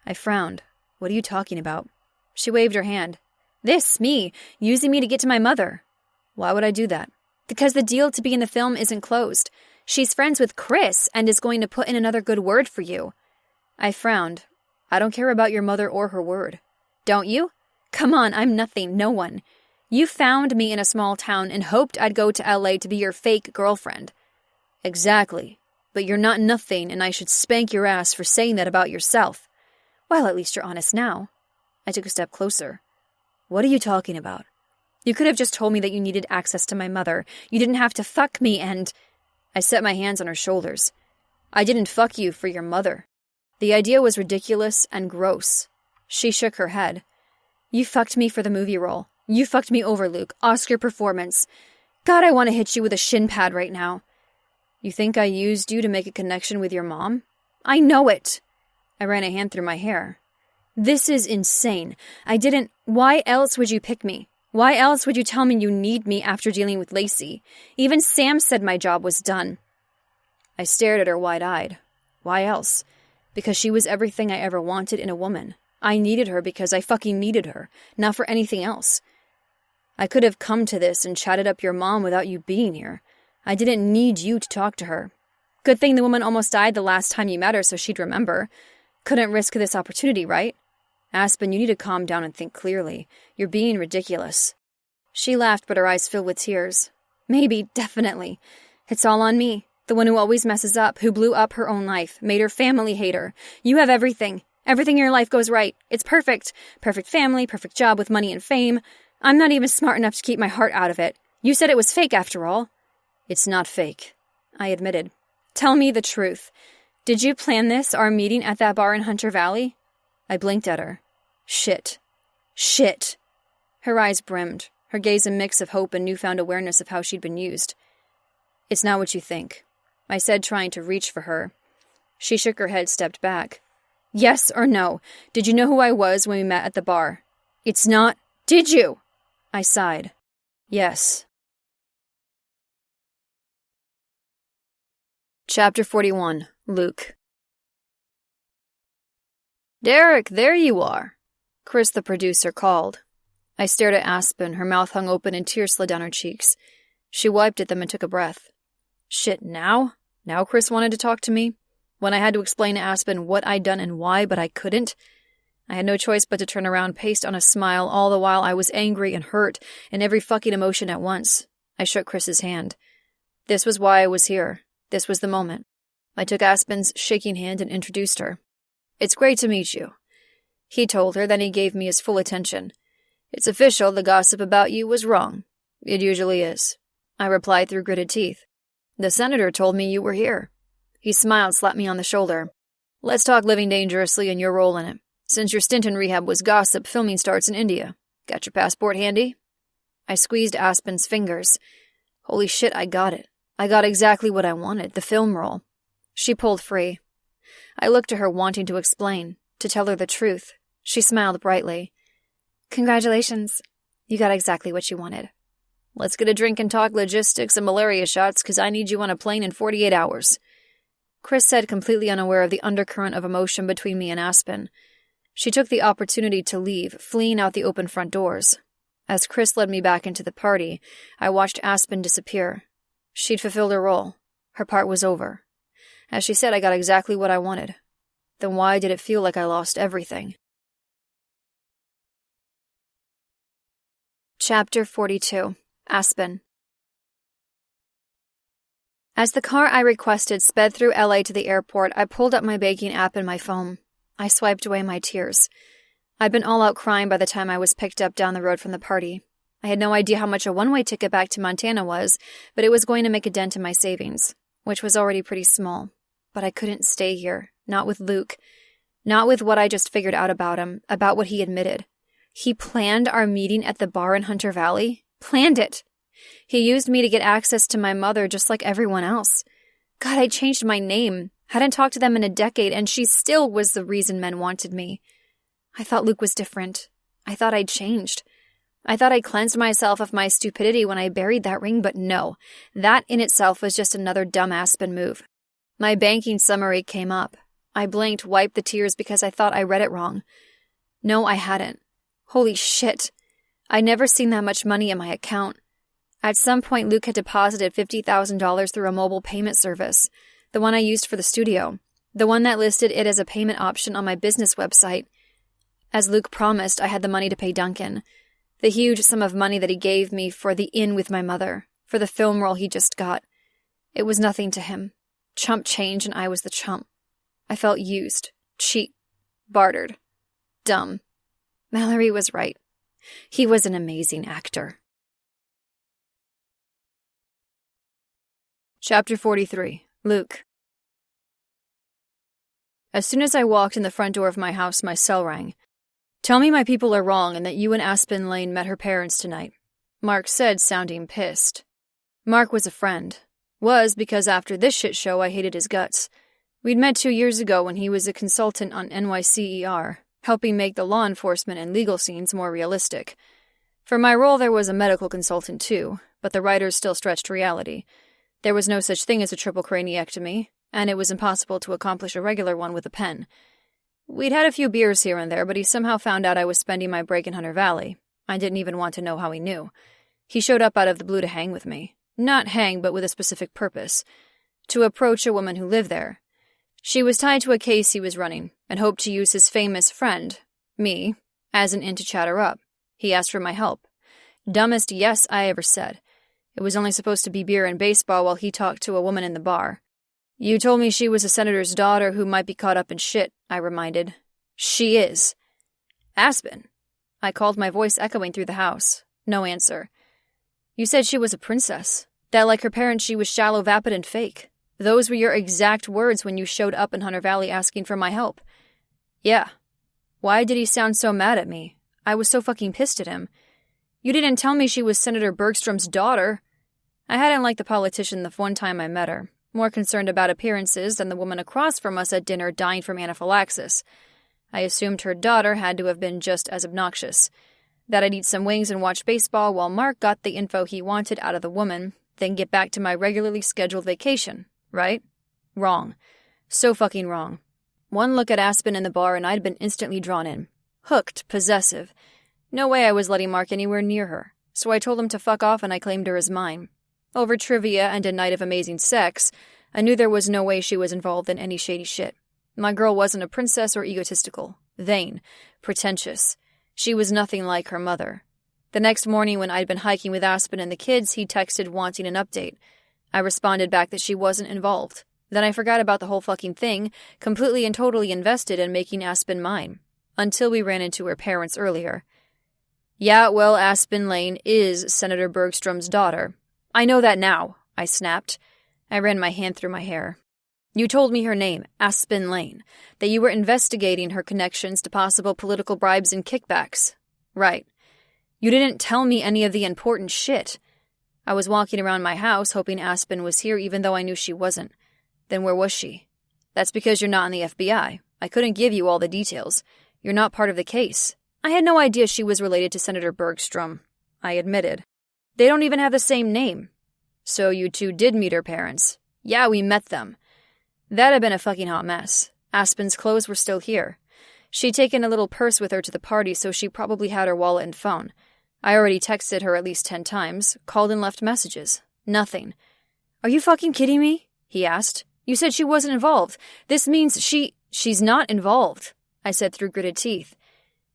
I frowned. What are you talking about? She waved her hand. This, me, using me to get to my mother. Why would I do that? Because the deal to be in the film isn't closed. She's friends with Chris and is going to put in another good word for you. I frowned. I don't care about your mother or her word. Don't you? Come on, I'm nothing, no one. You found me in a small town and hoped I'd go to LA to be your fake girlfriend. Exactly. But you're not nothing, and I should spank your ass for saying that about yourself. Well, at least you're honest now. I took a step closer. What are you talking about? You could have just told me that you needed access to my mother. You didn't have to fuck me and... I set my hands on her shoulders. I didn't fuck you for your mother. The idea was ridiculous and gross. She shook her head. You fucked me for the movie role. You fucked me over, Luke. Oscar performance. God, I want to hit you with a shin pad right now. You think I used you to make a connection with your mom? I know it. I ran a hand through my hair. This is insane. I didn't... Why else would you pick me? Why else would you tell me you need me after dealing with Lacey? Even Sam said my job was done. I stared at her wide-eyed. Why else? Because she was everything I ever wanted in a woman. I needed her because I fucking needed her, not for anything else. I could have come to this and chatted up your mom without you being here. I didn't need you to talk to her. Good thing the woman almost died the last time you met her so she'd remember. Couldn't risk this opportunity, right? Aspen, you need to calm down and think clearly. You're being ridiculous. She laughed, but her eyes filled with tears. Maybe, definitely. It's all on me. The one who always messes up, who blew up her own life, made her family hate her. You have everything. Everything in your life goes right. It's perfect. Perfect family, perfect job with money and fame. I'm not even smart enough to keep my heart out of it. You said it was fake after all. It's not fake, I admitted. Tell me the truth. Did you plan this, our meeting at that bar in Hunter Valley? I blinked at her. Shit. Shit. Her eyes brimmed, her gaze a mix of hope and newfound awareness of how she'd been used. It's not what you think, I said, trying to reach for her. She shook her head, stepped back. Yes or no? Did you know who I was when we met at the bar? It's not... Did you? I sighed. Yes. Chapter 41. Luke. "Derek, there you are," Chris the producer called. I stared at Aspen, her mouth hung open and tears slid down her cheeks. She wiped at them and took a breath. Shit, now? Now Chris wanted to talk to me? When I had to explain to Aspen what I'd done and why, but I couldn't? I had no choice but to turn around, paste on a smile, all the while I was angry and hurt, and every fucking emotion at once. I shook Chris's hand. This was why I was here. This was the moment. I took Aspen's shaking hand and introduced her. "It's great to meet you," he told her, then he gave me his full attention. "It's official, the gossip about you was wrong. It usually is," I replied through gritted teeth. "The senator told me you were here." He smiled, slapped me on the shoulder. "Let's talk living dangerously and your role in it. Since your stint in rehab was gossip, filming starts in India. Got your passport handy?" I squeezed Aspen's fingers. Holy shit, I got it. I got exactly what I wanted, the film role. She pulled free. I looked to her, wanting to explain, to tell her the truth. She smiled brightly. "Congratulations. You got exactly what you wanted. Let's get a drink and talk logistics and malaria shots, because I need you on a plane in 48 hours. Chris said, completely unaware of the undercurrent of emotion between me and Aspen. She took the opportunity to leave, fleeing out the open front doors. As Chris led me back into the party, I watched Aspen disappear. She'd fulfilled her role. Her part was over. As she said, I got exactly what I wanted. Then why did it feel like I lost everything? Chapter 42. Aspen. As the car I requested sped through LA to the airport, I pulled up my banking app and my phone. I swiped away my tears. I'd been all out crying by the time I was picked up down the road from the party. I had no idea how much a one-way ticket back to Montana was, but it was going to make a dent in my savings, which was already pretty small. But I couldn't stay here, not with Luke. Not with what I just figured out about him, about what he admitted. He planned our meeting at the bar in Hunter Valley. Planned it. He used me to get access to my mother just like everyone else. God, I changed my name. Hadn't talked to them in a decade, and she still was the reason men wanted me. I thought Luke was different. I thought I'd changed. I thought I cleansed myself of my stupidity when I buried that ring, but no. That in itself was just another dumb Aspen move. My banking summary came up. I blinked, wiped the tears because I thought I read it wrong. No, I hadn't. Holy shit. I'd never seen that much money in my account. At some point, Luke had deposited $50,000 through a mobile payment service, the one I used for the studio, the one that listed it as a payment option on my business website. As Luke promised, I had the money to pay Duncan, the huge sum of money that he gave me for the inn with my mother, for the film role he just got. It was nothing to him. Chump change, and I was the chump. I felt used, cheap, bartered, dumb. Mallory was right. He was an amazing actor. Chapter 43. Luke. As soon as I walked in the front door of my house, my cell rang. "Tell me my people are wrong and that you and Aspen Lane met her parents tonight," Mark said, sounding pissed. Mark was a friend. Was because after this shit show I hated his guts. We'd met 2 years ago when he was a consultant on NYCER, helping make the law enforcement and legal scenes more realistic. For my role there was a medical consultant too, but the writers still stretched reality. There was no such thing as a triple craniectomy, and it was impossible to accomplish a regular one with a pen. We'd had a few beers here and there, but he somehow found out I was spending my break in Hunter Valley. I didn't even want to know how he knew. He showed up out of the blue to hang with me. Not hang, but with a specific purpose. To approach a woman who lived there. She was tied to a case he was running, and hoped to use his famous friend, me, as an in to chat her up. He asked for my help. Dumbest yes I ever said. It was only supposed to be beer and baseball while he talked to a woman in the bar. "You told me she was a senator's daughter who might be caught up in shit," I reminded. "She is." "Aspen." I called, my voice echoing through the house. No answer. "You said she was a princess. That like her parents she was shallow, vapid, and fake. Those were your exact words when you showed up in Hunter Valley asking for my help." "Yeah." Why did he sound so mad at me? I was so fucking pissed at him. "You didn't tell me she was Senator Bergstrom's daughter." I hadn't liked the politician the one time I met her, more concerned about appearances than the woman across from us at dinner dying from anaphylaxis. I assumed her daughter had to have been just as obnoxious. That I'd eat some wings and watch baseball while Mark got the info he wanted out of the woman, then get back to my regularly scheduled vacation, right? Wrong. So fucking wrong. One look at Aspen in the bar and I'd been instantly drawn in. Hooked, possessive. No way I was letting Mark anywhere near her, so I told him to fuck off and I claimed her as mine. Over trivia and a night of amazing sex, I knew there was no way she was involved in any shady shit. My girl wasn't a princess or egotistical, vain, pretentious. She was nothing like her mother. The next morning when I'd been hiking with Aspen and the kids, he texted wanting an update. I responded back that she wasn't involved. Then I forgot about the whole fucking thing, completely and totally invested in making Aspen mine. Until we ran into her parents earlier. Yeah, well, Aspen Lane is Senator Bergstrom's daughter. I know that now, I snapped. I ran my hand through my hair. You told me her name, Aspen Lane, that you were investigating her connections to possible political bribes and kickbacks. Right. You didn't tell me any of the important shit. I was walking around my house hoping Aspen was here even though I knew she wasn't. Then where was she? That's because you're not in the FBI. I couldn't give you all the details. You're not part of the case. I had no idea she was related to Senator Bergstrom, I admitted. They don't even have the same name. So you two did meet her parents. Yeah, we met them. That'd have been a fucking hot mess. Aspen's clothes were still here. She'd taken a little purse with her to the party, so she probably had her wallet and phone. I already texted her at least 10 times, called and left messages. Nothing. Are you fucking kidding me? He asked. You said she wasn't involved. This means she's not involved, I said through gritted teeth.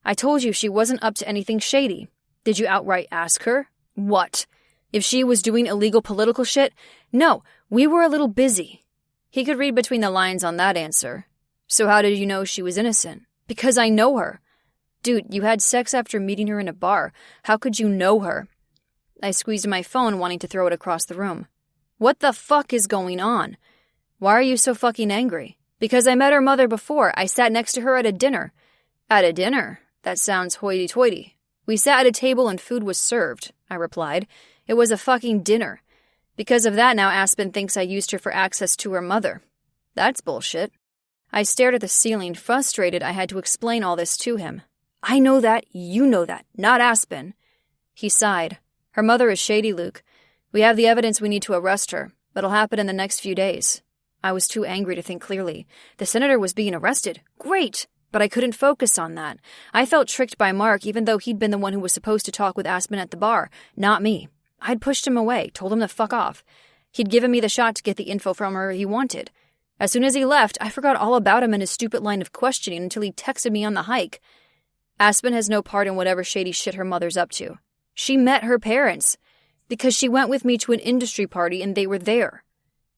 I told you she wasn't up to anything shady. Did you outright ask her? What? If she was doing illegal political shit? No, we were a little busy. He could read between the lines on that answer. So how did you know she was innocent? Because I know her. Dude, you had sex after meeting her in a bar. How could you know her? I squeezed my phone, wanting to throw it across the room. What the fuck is going on? Why are you so fucking angry? Because I met her mother before. I sat next to her at a dinner. At a dinner? That sounds hoity-toity. We sat at a table and food was served, I replied. It was a fucking dinner. Because of that, now Aspen thinks I used her for access to her mother. That's bullshit. I stared at the ceiling, frustrated I had to explain all this to him. I know that, you know that, not Aspen. He sighed. Her mother is shady, Luke. We have the evidence we need to arrest her. That'll happen in the next few days. I was too angry to think clearly. The senator was being arrested. Great! But I couldn't focus on that. I felt tricked by Mark, even though he'd been the one who was supposed to talk with Aspen at the bar, not me. I'd pushed him away, told him to fuck off. He'd given me the shot to get the info from her he wanted. As soon as he left, I forgot all about him and his stupid line of questioning until he texted me on the hike. Aspen has no part in whatever shady shit her mother's up to. She met her parents because she went with me to an industry party and they were there.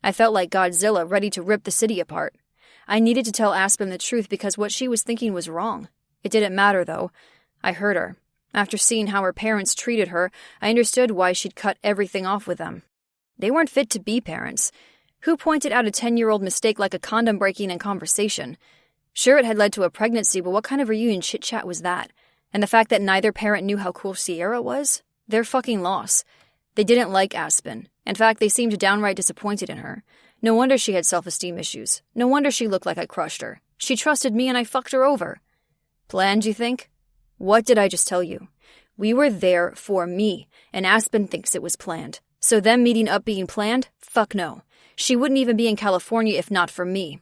I felt like Godzilla, ready to rip the city apart. I needed to tell Aspen the truth because what she was thinking was wrong. It didn't matter, though. I heard her. After seeing how her parents treated her, I understood why she'd cut everything off with them. They weren't fit to be parents. Who pointed out a 10-year-old mistake like a condom breaking in conversation? Sure, it had led to a pregnancy, but what kind of reunion chit-chat was that? And the fact that neither parent knew how cool Sierra was? Their fucking loss. They didn't like Aspen. In fact, they seemed downright disappointed in her. No wonder she had self-esteem issues. No wonder she looked like I crushed her. She trusted me and I fucked her over. Planned, you think? What did I just tell you? We were there for me, and Aspen thinks it was planned. So them meeting up being planned? Fuck no. She wouldn't even be in California if not for me.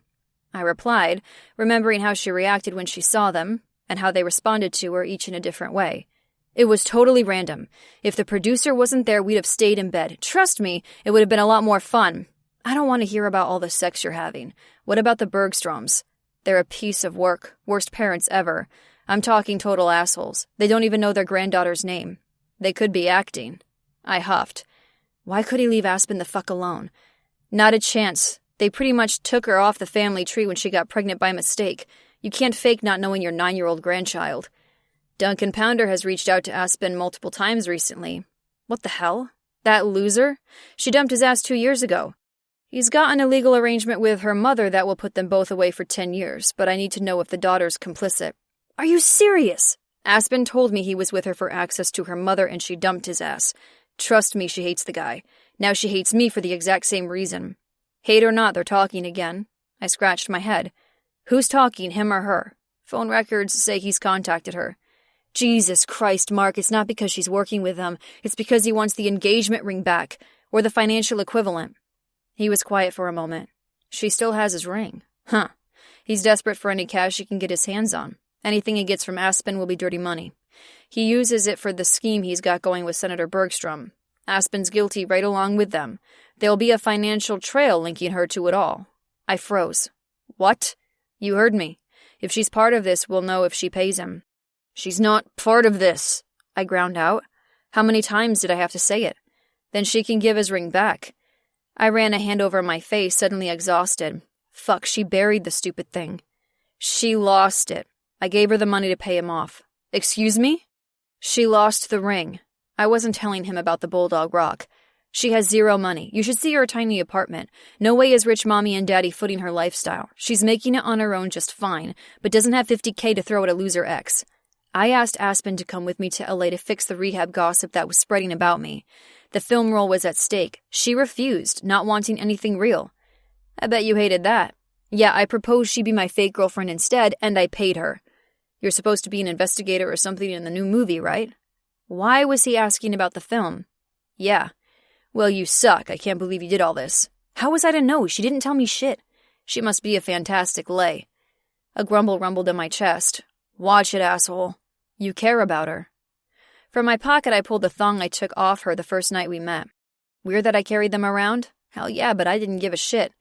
I replied, remembering how she reacted when she saw them, and how they responded to her each in a different way. It was totally random. If the producer wasn't there, we'd have stayed in bed. Trust me, it would have been a lot more fun. I don't want to hear about all the sex you're having. What about the Bergstroms? They're a piece of work. Worst parents ever. I'm talking total assholes. They don't even know their granddaughter's name. They could be acting. I huffed. Why could he leave Aspen the fuck alone? Not a chance. They pretty much took her off the family tree when she got pregnant by mistake. You can't fake not knowing your 9-year-old grandchild. Duncan Pounder has reached out to Aspen multiple times recently. What the hell? That loser? She dumped his ass 2 years ago. He's got an illegal arrangement with her mother that will put them both away for 10 years, but I need to know if the daughter's complicit. Are you serious? Aspen told me he was with her for access to her mother and she dumped his ass. Trust me, she hates the guy. Now she hates me for the exact same reason. Hate or not, they're talking again. I scratched my head. Who's talking, him or her? Phone records say he's contacted her. Jesus Christ, Mark, it's not because she's working with them. It's because he wants the engagement ring back, or the financial equivalent. He was quiet for a moment. She still has his ring. Huh. He's desperate for any cash he can get his hands on. Anything he gets from Aspen will be dirty money. He uses it for the scheme he's got going with Senator Bergstrom. Aspen's guilty right along with them. There'll be a financial trail linking her to it all. I froze. What? You heard me. If she's part of this, we'll know if she pays him. She's not part of this, I ground out. How many times did I have to say it? Then she can give his ring back. I ran a hand over my face, suddenly exhausted. Fuck, she buried the stupid thing. She lost it. I gave her the money to pay him off. Excuse me? She lost the ring. I wasn't telling him about the Bulldog Rock. She has zero money. You should see her tiny apartment. No way is rich mommy and daddy footing her lifestyle. She's making it on her own just fine, but doesn't have $50K to throw at a loser ex. I asked Aspen to come with me to LA to fix the rehab gossip that was spreading about me. The film role was at stake. She refused, not wanting anything real. I bet you hated that. Yeah, I proposed she be my fake girlfriend instead, and I paid her. You're supposed to be an investigator or something in the new movie, right? Why was he asking about the film? Yeah. Well, you suck. I can't believe you did all this. How was I to know? She didn't tell me shit. She must be a fantastic lay. A grumble rumbled in my chest. Watch it, asshole. You care about her. From my pocket, I pulled the thong I took off her the first night we met. Weird that I carried them around? Hell yeah, but I didn't give a shit.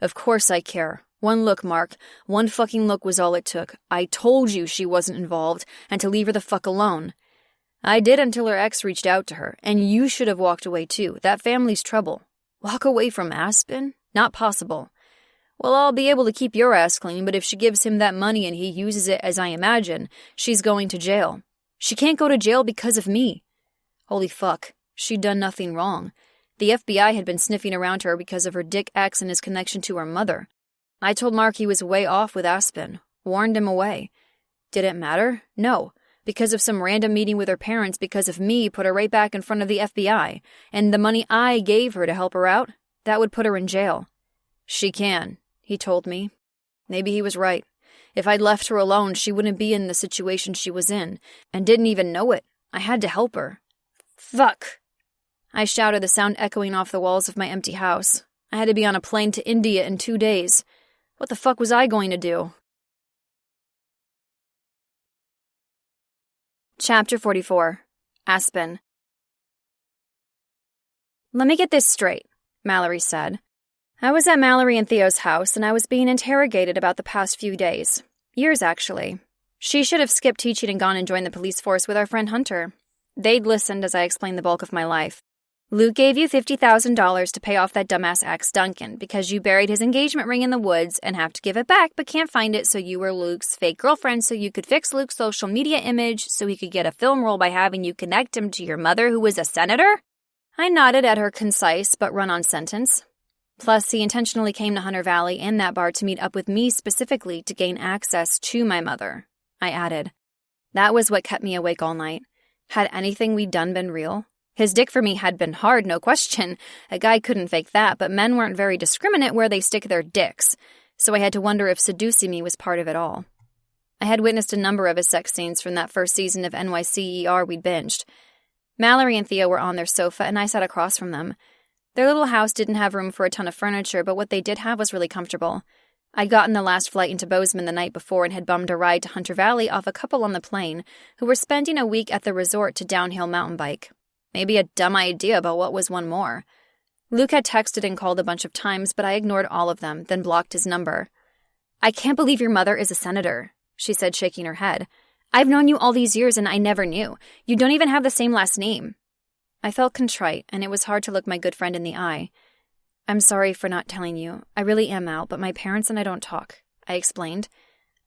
Of course I care. One look, Mark. One fucking look was all it took. I told you she wasn't involved, and to leave her the fuck alone. I did until her ex reached out to her, and you should have walked away too. That family's trouble. Walk away from Aspen? Not possible. Well, I'll be able to keep your ass clean, but if she gives him that money and he uses it as I imagine, she's going to jail. She can't go to jail because of me. Holy fuck. She'd done nothing wrong. The FBI had been sniffing around her because of her dick ex and his connection to her mother. I told Mark he was way off with Aspen. Warned him away. Did it matter? No. Because of some random meeting with her parents because of me put her right back in front of the FBI. And the money I gave her to help her out, that would put her in jail. She can, he told me. Maybe he was right. If I'd left her alone, she wouldn't be in the situation she was in, and didn't even know it. I had to help her. Fuck! I shouted, the sound echoing off the walls of my empty house. I had to be on a plane to India in 2 days. What the fuck was I going to do? Chapter 44. Aspen. Let me get this straight, Mallory said. I was at Mallory and Theo's house, and I was being interrogated about the past few days. Years, actually. She should have skipped teaching and gone and joined the police force with our friend Hunter. They'd listened as I explained the bulk of my life. Luke gave you $50,000 to pay off that dumbass ex, Duncan, because you buried his engagement ring in the woods and have to give it back but can't find it, so you were Luke's fake girlfriend so you could fix Luke's social media image so he could get a film role by having you connect him to your mother who was a senator? I nodded at her concise but run-on sentence. Plus, he intentionally came to Hunter Valley and that bar to meet up with me specifically to gain access to my mother, I added. That was what kept me awake all night. Had anything we'd done been real? His dick for me had been hard, no question. A guy couldn't fake that, but men weren't very discriminate where they stick their dicks, so I had to wonder if seducing me was part of it all. I had witnessed a number of his sex scenes from that first season of NYCER we'd binged. Mallory and Theo were on their sofa, and I sat across from them. Their little house didn't have room for a ton of furniture, but what they did have was really comfortable. I'd gotten the last flight into Bozeman the night before and had bummed a ride to Hunter Valley off a couple on the plane who were spending a week at the resort to downhill mountain bike. Maybe a dumb idea, but what was one more? Luke had texted and called a bunch of times, but I ignored all of them, then blocked his number. I can't believe your mother is a senator, she said, shaking her head. I've known you all these years and I never knew. You don't even have the same last name. I felt contrite, and it was hard to look my good friend in the eye. I'm sorry for not telling you. I really am out, but my parents and I don't talk, I explained.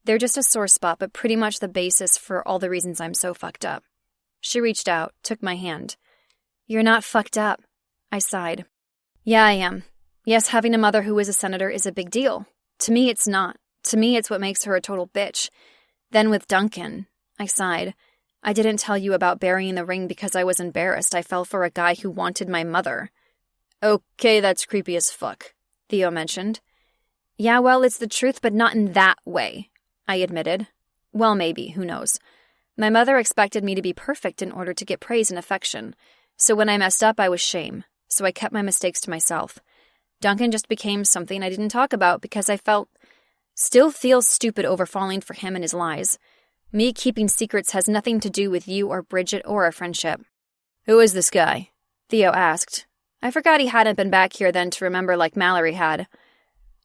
They're just a sore spot, but pretty much the basis for all the reasons I'm so fucked up. She reached out, took my hand. You're not fucked up, I sighed. Yeah, I am. Yes, having a mother who is a senator is a big deal. To me, it's not. To me, it's what makes her a total bitch. Then with Duncan, I sighed. I didn't tell you about burying the ring because I was embarrassed. I fell for a guy who wanted my mother. Okay, that's creepy as fuck, Theo mentioned. Yeah, well, it's the truth, but not in that way, I admitted. Well, maybe, who knows. My mother expected me to be perfect in order to get praise and affection. So when I messed up, I was shame. So I kept my mistakes to myself. Duncan just became something I didn't talk about because I still feel stupid over falling for him and his lies. Me keeping secrets has nothing to do with you or Bridget or our friendship. Who is this guy? Theo asked. I forgot he hadn't been back here then to remember like Mallory had.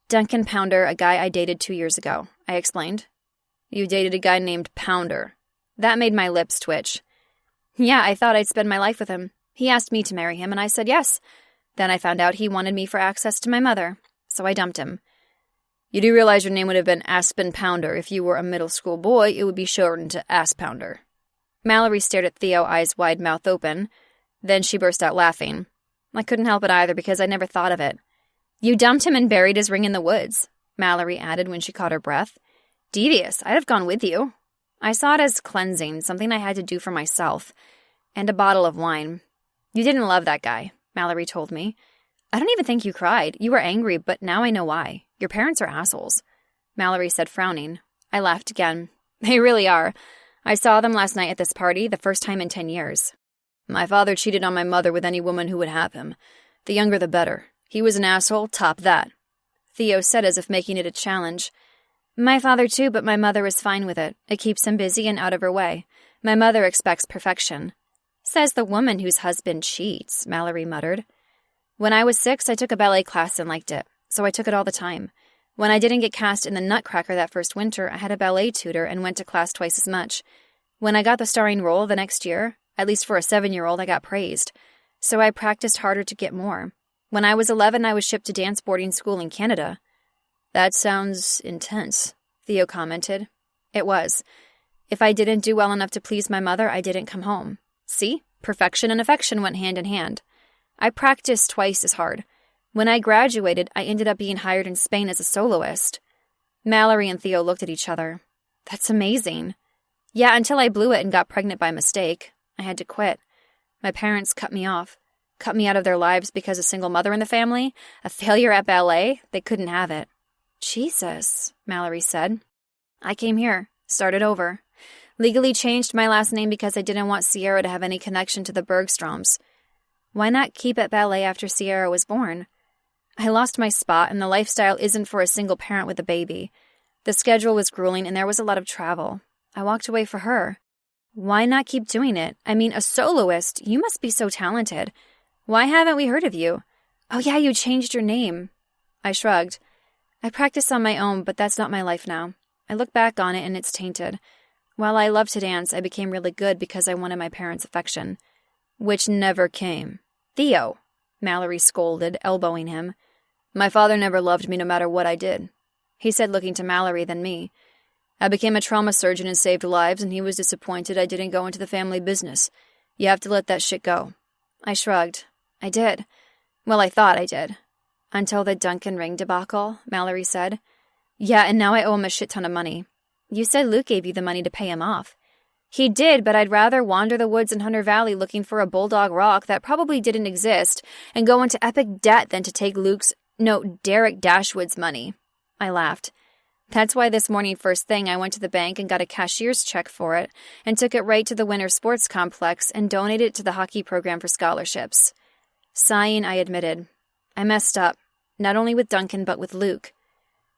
Duncan Pounder, a guy I dated 2 years ago, I explained. You dated a guy named Pounder. That made my lips twitch. Yeah, I thought I'd spend my life with him. He asked me to marry him, and I said yes. Then I found out he wanted me for access to my mother, so I dumped him. You do realize your name would have been Aspen Pounder. If you were a middle school boy, it would be shortened to Ass Pounder. Mallory stared at Theo, eyes wide, mouth open. Then she burst out laughing. I couldn't help it either because I never thought of it. You dumped him and buried his ring in the woods, Mallory added when she caught her breath. Devious. I'd have gone with you. I saw it as cleansing, something I had to do for myself. And a bottle of wine. You didn't love that guy, Mallory told me. I don't even think you cried. You were angry, but now I know why. Your parents are assholes, Mallory said, frowning. I laughed again. They really are. I saw them last night at this party, the first time in 10 years. My father cheated on my mother with any woman who would have him. The younger the better. He was an asshole, top that. Theo said as if making it a challenge. My father too, but my mother is fine with it. It keeps him busy and out of her way. My mother expects perfection. Says the woman whose husband cheats, Mallory muttered. When I was 6, I took a ballet class and liked it, so I took it all the time. When I didn't get cast in the Nutcracker that first winter, I had a ballet tutor and went to class twice as much. When I got the starring role the next year, at least for a 7-year-old, I got praised. So I practiced harder to get more. When I was 11, I was shipped to dance boarding school in Canada. That sounds intense, Theo commented. It was. If I didn't do well enough to please my mother, I didn't come home. See? Perfection and affection went hand in hand. I practiced twice as hard. When I graduated, I ended up being hired in Spain as a soloist. Mallory and Theo looked at each other. That's amazing. Yeah, until I blew it and got pregnant by mistake. I had to quit. My parents cut me off. Cut me out of their lives because a single mother in the family? A failure at ballet? They couldn't have it. Jesus, Mallory said. I came here. Started over. Legally changed my last name because I didn't want Sierra to have any connection to the Bergstroms. Why not keep at ballet after Sierra was born? I lost my spot, and the lifestyle isn't for a single parent with a baby. The schedule was grueling, and there was a lot of travel. I walked away for her. Why not keep doing it? I mean, a soloist. You must be so talented. Why haven't we heard of you? Oh yeah, you changed your name. I shrugged. I practice on my own, but that's not my life now. I look back on it, and it's tainted. While I love to dance, I became really good because I wanted my parents' affection. Which never came. Theo, Mallory scolded, elbowing him. My father never loved me no matter what I did. He said, looking to Mallory, then me. I became a trauma surgeon and saved lives, and he was disappointed I didn't go into the family business. You have to let that shit go. I shrugged. I did. Well, I thought I did. Until the Duncan ring debacle, Mallory said. Yeah, and now I owe him a shit ton of money. You said Luke gave you the money to pay him off. He did, but I'd rather wander the woods in Hunter Valley looking for a bulldog rock that probably didn't exist and go into epic debt than to take Derek Dashwood's money. I laughed. That's why this morning first thing I went to the bank and got a cashier's check for it and took it right to the Winter Sports Complex and donated it to the hockey program for scholarships. Sighing, I admitted. I messed up, not only with Duncan but with Luke.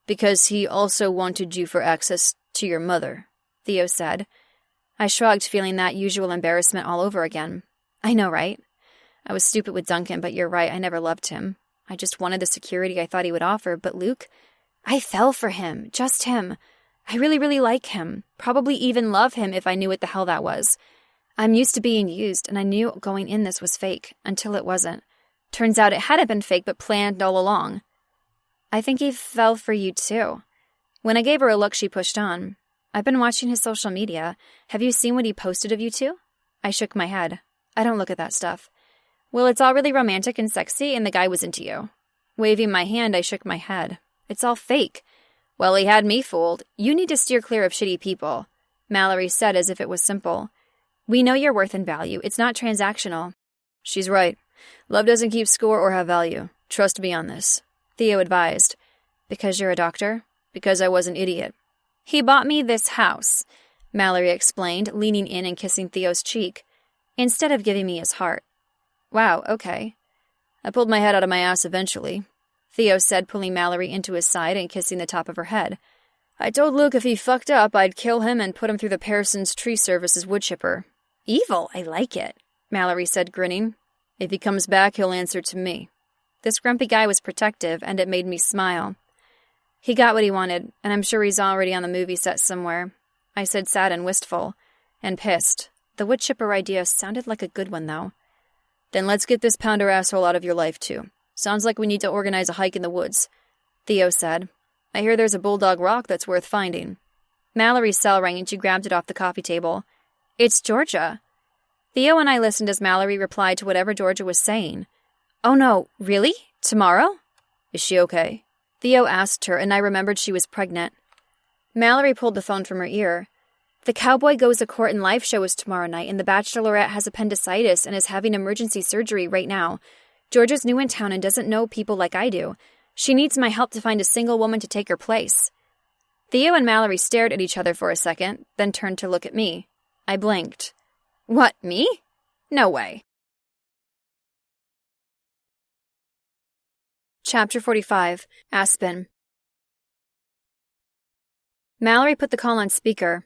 Because he also wanted you for access to your mother, Theo said. I shrugged, feeling that usual embarrassment all over again. I know, right? I was stupid with Duncan, but you're right, I never loved him. I just wanted the security I thought he would offer, but Luke? I fell for him, just him. I really, really like him. Probably even love him if I knew what the hell that was. I'm used to being used, and I knew going in this was fake, until it wasn't. Turns out it hadn't been fake, but planned all along. I think he fell for you, too. When I gave her a look, she pushed on. I've been watching his social media. Have you seen what he posted of you two? I shook my head. I don't look at that stuff. Well, it's all really romantic and sexy, and the guy was into you. Waving my hand, I shook my head. It's all fake. Well, he had me fooled. You need to steer clear of shitty people, Mallory said as if it was simple. We know your worth and value. It's not transactional. She's right. Love doesn't keep score or have value. Trust me on this, Theo advised. Because you're a doctor? Because I was an idiot. He bought me this house, Mallory explained, leaning in and kissing Theo's cheek, instead of giving me his heart. Wow, okay. I pulled my head out of my ass eventually. Theo said, pulling Mallory into his side and kissing the top of her head. I told Luke if he fucked up, I'd kill him and put him through the Pearsons Tree Service's wood chipper. Evil, I like it, Mallory said, grinning. If he comes back, he'll answer to me. This grumpy guy was protective, and it made me smile. He got what he wanted, and I'm sure he's already on the movie set somewhere. I said, sad and wistful, and pissed. The wood chipper idea sounded like a good one, though. Then let's get this pounder asshole out of your life, too. Sounds like we need to organize a hike in the woods, Theo said. I hear there's a bulldog rock that's worth finding. Mallory's cell rang and she grabbed it off the coffee table. It's Georgia. Theo and I listened as Mallory replied to whatever Georgia was saying. Oh no, really? Tomorrow? Is she okay? Theo asked her, and I remembered she was pregnant. Mallory pulled the phone from her ear. The Cowboy Goes to Court and live show is tomorrow night, and the Bachelorette has appendicitis and is having emergency surgery right now. Georgia's new in town and doesn't know people like I do. She needs my help to find a single woman to take her place. Theo and Mallory stared at each other for a second, then turned to look at me. I blinked. What, me? No way. Chapter 45, Aspen. Mallory put the call on speaker.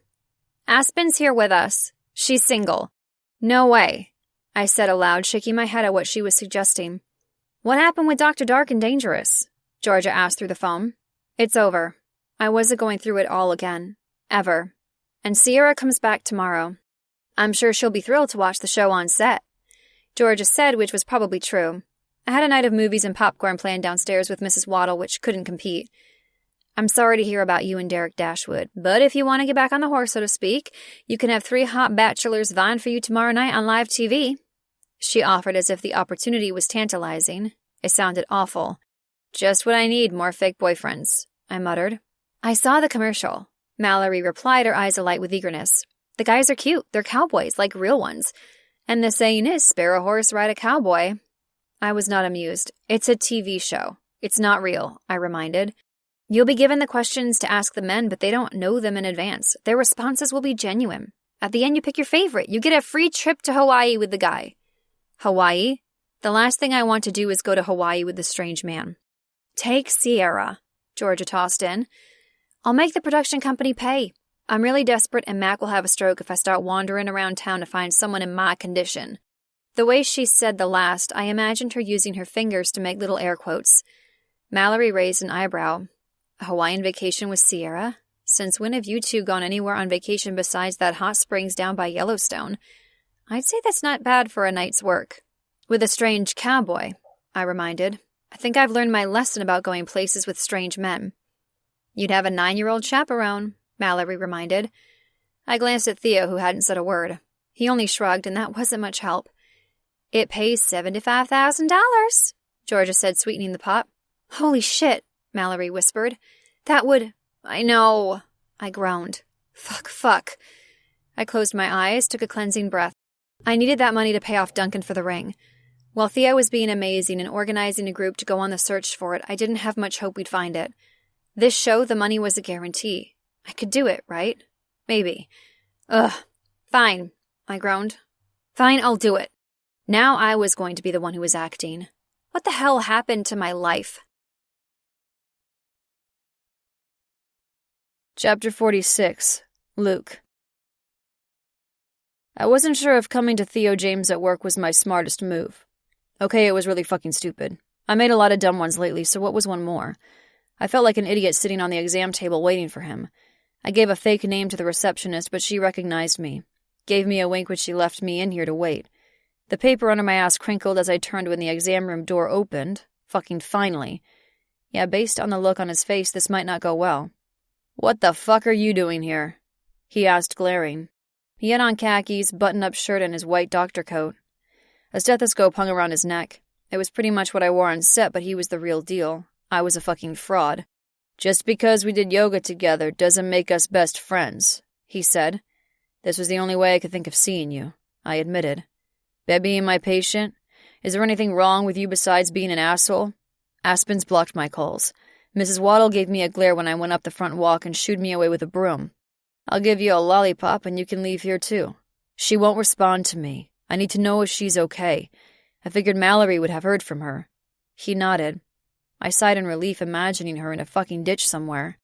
Aspen's here with us. She's single. No way, I said aloud, shaking my head at what she was suggesting. What happened with Dr. Dark and Dangerous? Georgia asked through the phone. It's over. I wasn't going through it all again. Ever. And Sierra comes back tomorrow. I'm sure she'll be thrilled to watch the show on set. Georgia said, which was probably true. I had a night of movies and popcorn planned downstairs with Mrs. Waddle, which couldn't compete. I'm sorry to hear about you and Derek Dashwood, but if you want to get back on the horse, so to speak, you can have 3 hot bachelors vying for you tomorrow night on live TV. She offered as if the opportunity was tantalizing. It sounded awful. Just what I need, more fake boyfriends, I muttered. I saw the commercial. Mallory replied, her eyes alight with eagerness. The guys are cute. They're cowboys, like real ones. And the saying is, spare a horse, ride a cowboy. I was not amused. It's a TV show. It's not real, I reminded. You'll be given the questions to ask the men, but they don't know them in advance. Their responses will be genuine. At the end, you pick your favorite. You get a free trip to Hawaii with the guy. Hawaii? The last thing I want to do is go to Hawaii with the strange man. Take Sierra, Georgia tossed in. I'll make the production company pay. I'm really desperate, and Mac will have a stroke if I start wandering around town to find someone in my condition. The way she said the last, I imagined her using her fingers to make little air quotes. Mallory raised an eyebrow. A Hawaiian vacation with Sierra? Since when have you two gone anywhere on vacation besides that hot springs down by Yellowstone? I'd say that's not bad for a night's work. With a strange cowboy, I reminded. I think I've learned my lesson about going places with strange men. You'd have a 9-year-old chaperone, Mallory reminded. I glanced at Theo, who hadn't said a word. He only shrugged, and that wasn't much help. It pays $75,000, Georgia said, sweetening the pot. Holy shit, Mallory whispered. That would... I know, I groaned. Fuck. I closed my eyes, took a cleansing breath. I needed that money to pay off Duncan for the ring. While Theo was being amazing and organizing a group to go on the search for it, I didn't have much hope we'd find it. This show, the money was a guarantee. I could do it, right? Maybe. Ugh. Fine, I groaned. Fine, I'll do it. Now I was going to be the one who was acting. What the hell happened to my life? Chapter 46, Luke. I wasn't sure if coming to Theo James at work was my smartest move. Okay, it was really fucking stupid. I made a lot of dumb ones lately, so what was one more? I felt like an idiot sitting on the exam table waiting for him. I gave a fake name to the receptionist, but she recognized me. Gave me a wink when she left me in here to wait. The paper under my ass crinkled as I turned when the exam room door opened. Fucking finally. Yeah, based on the look on his face, this might not go well. What the fuck are you doing here? He asked, glaring. He had on khakis, button-up shirt, and his white doctor coat. A stethoscope hung around his neck. It was pretty much what I wore on set, but he was the real deal. I was a fucking fraud. Just because we did yoga together doesn't make us best friends, he said. This was the only way I could think of seeing you, I admitted. By being my patient? Is there anything wrong with you besides being an asshole? Aspen's blocked my calls. Mrs. Waddle gave me a glare when I went up the front walk and shooed me away with a broom. I'll give you a lollipop and you can leave here too. She won't respond to me. I need to know if she's okay. I figured Mallory would have heard from her. He nodded. I sighed in relief, imagining her in a fucking ditch somewhere.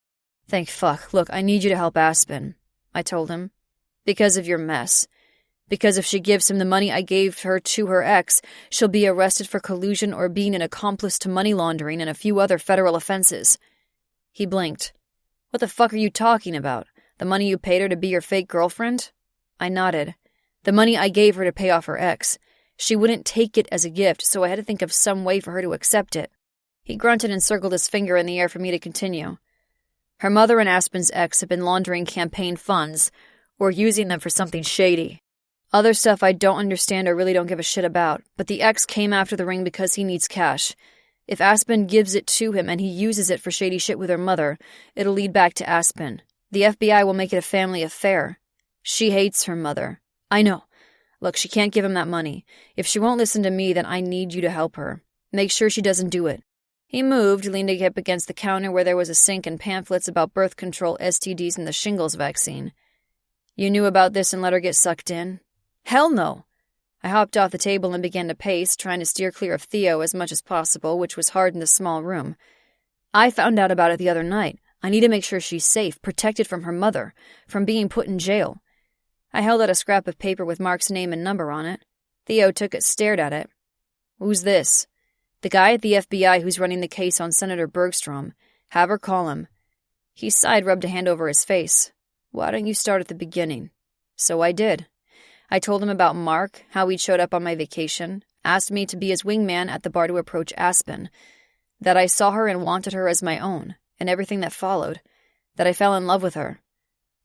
Thank fuck. Look, I need you to help Aspen, I told him. Because of your mess. Because if she gives him the money I gave her to her ex, she'll be arrested for collusion or being an accomplice to money laundering and a few other federal offenses. He blinked. What the fuck are you talking about? The money you paid her to be your fake girlfriend? I nodded. The money I gave her to pay off her ex. She wouldn't take it as a gift, so I had to think of some way for her to accept it. He grunted and circled his finger in the air for me to continue. Her mother and Aspen's ex have been laundering campaign funds, or using them for something shady. Other stuff I don't understand or really don't give a shit about, but the ex came after the ring because he needs cash. If Aspen gives it to him and he uses it for shady shit with her mother, it'll lead back to Aspen. The FBI will make it a family affair. She hates her mother. I know. Look, she can't give him that money. If she won't listen to me, then I need you to help her. Make sure she doesn't do it. He moved, leaning up against the counter where there was a sink and pamphlets about birth control, STDs, and the shingles vaccine. You knew about this and let her get sucked in? Hell no! I hopped off the table and began to pace, trying to steer clear of Theo as much as possible, which was hard in the small room. I found out about it the other night. I need to make sure she's safe, protected from her mother, from being put in jail. I held out a scrap of paper with Mark's name and number on it. Theo took it, stared at it. Who's this? The guy at the FBI who's running the case on Senator Bergstrom. Have her call him. He sighed, rubbed a hand over his face. Why don't you start at the beginning? So I did. I told him about Mark, how he'd showed up on my vacation, asked me to be his wingman at the bar to approach Aspen, that I saw her and wanted her as my own, and everything that followed, that I fell in love with her.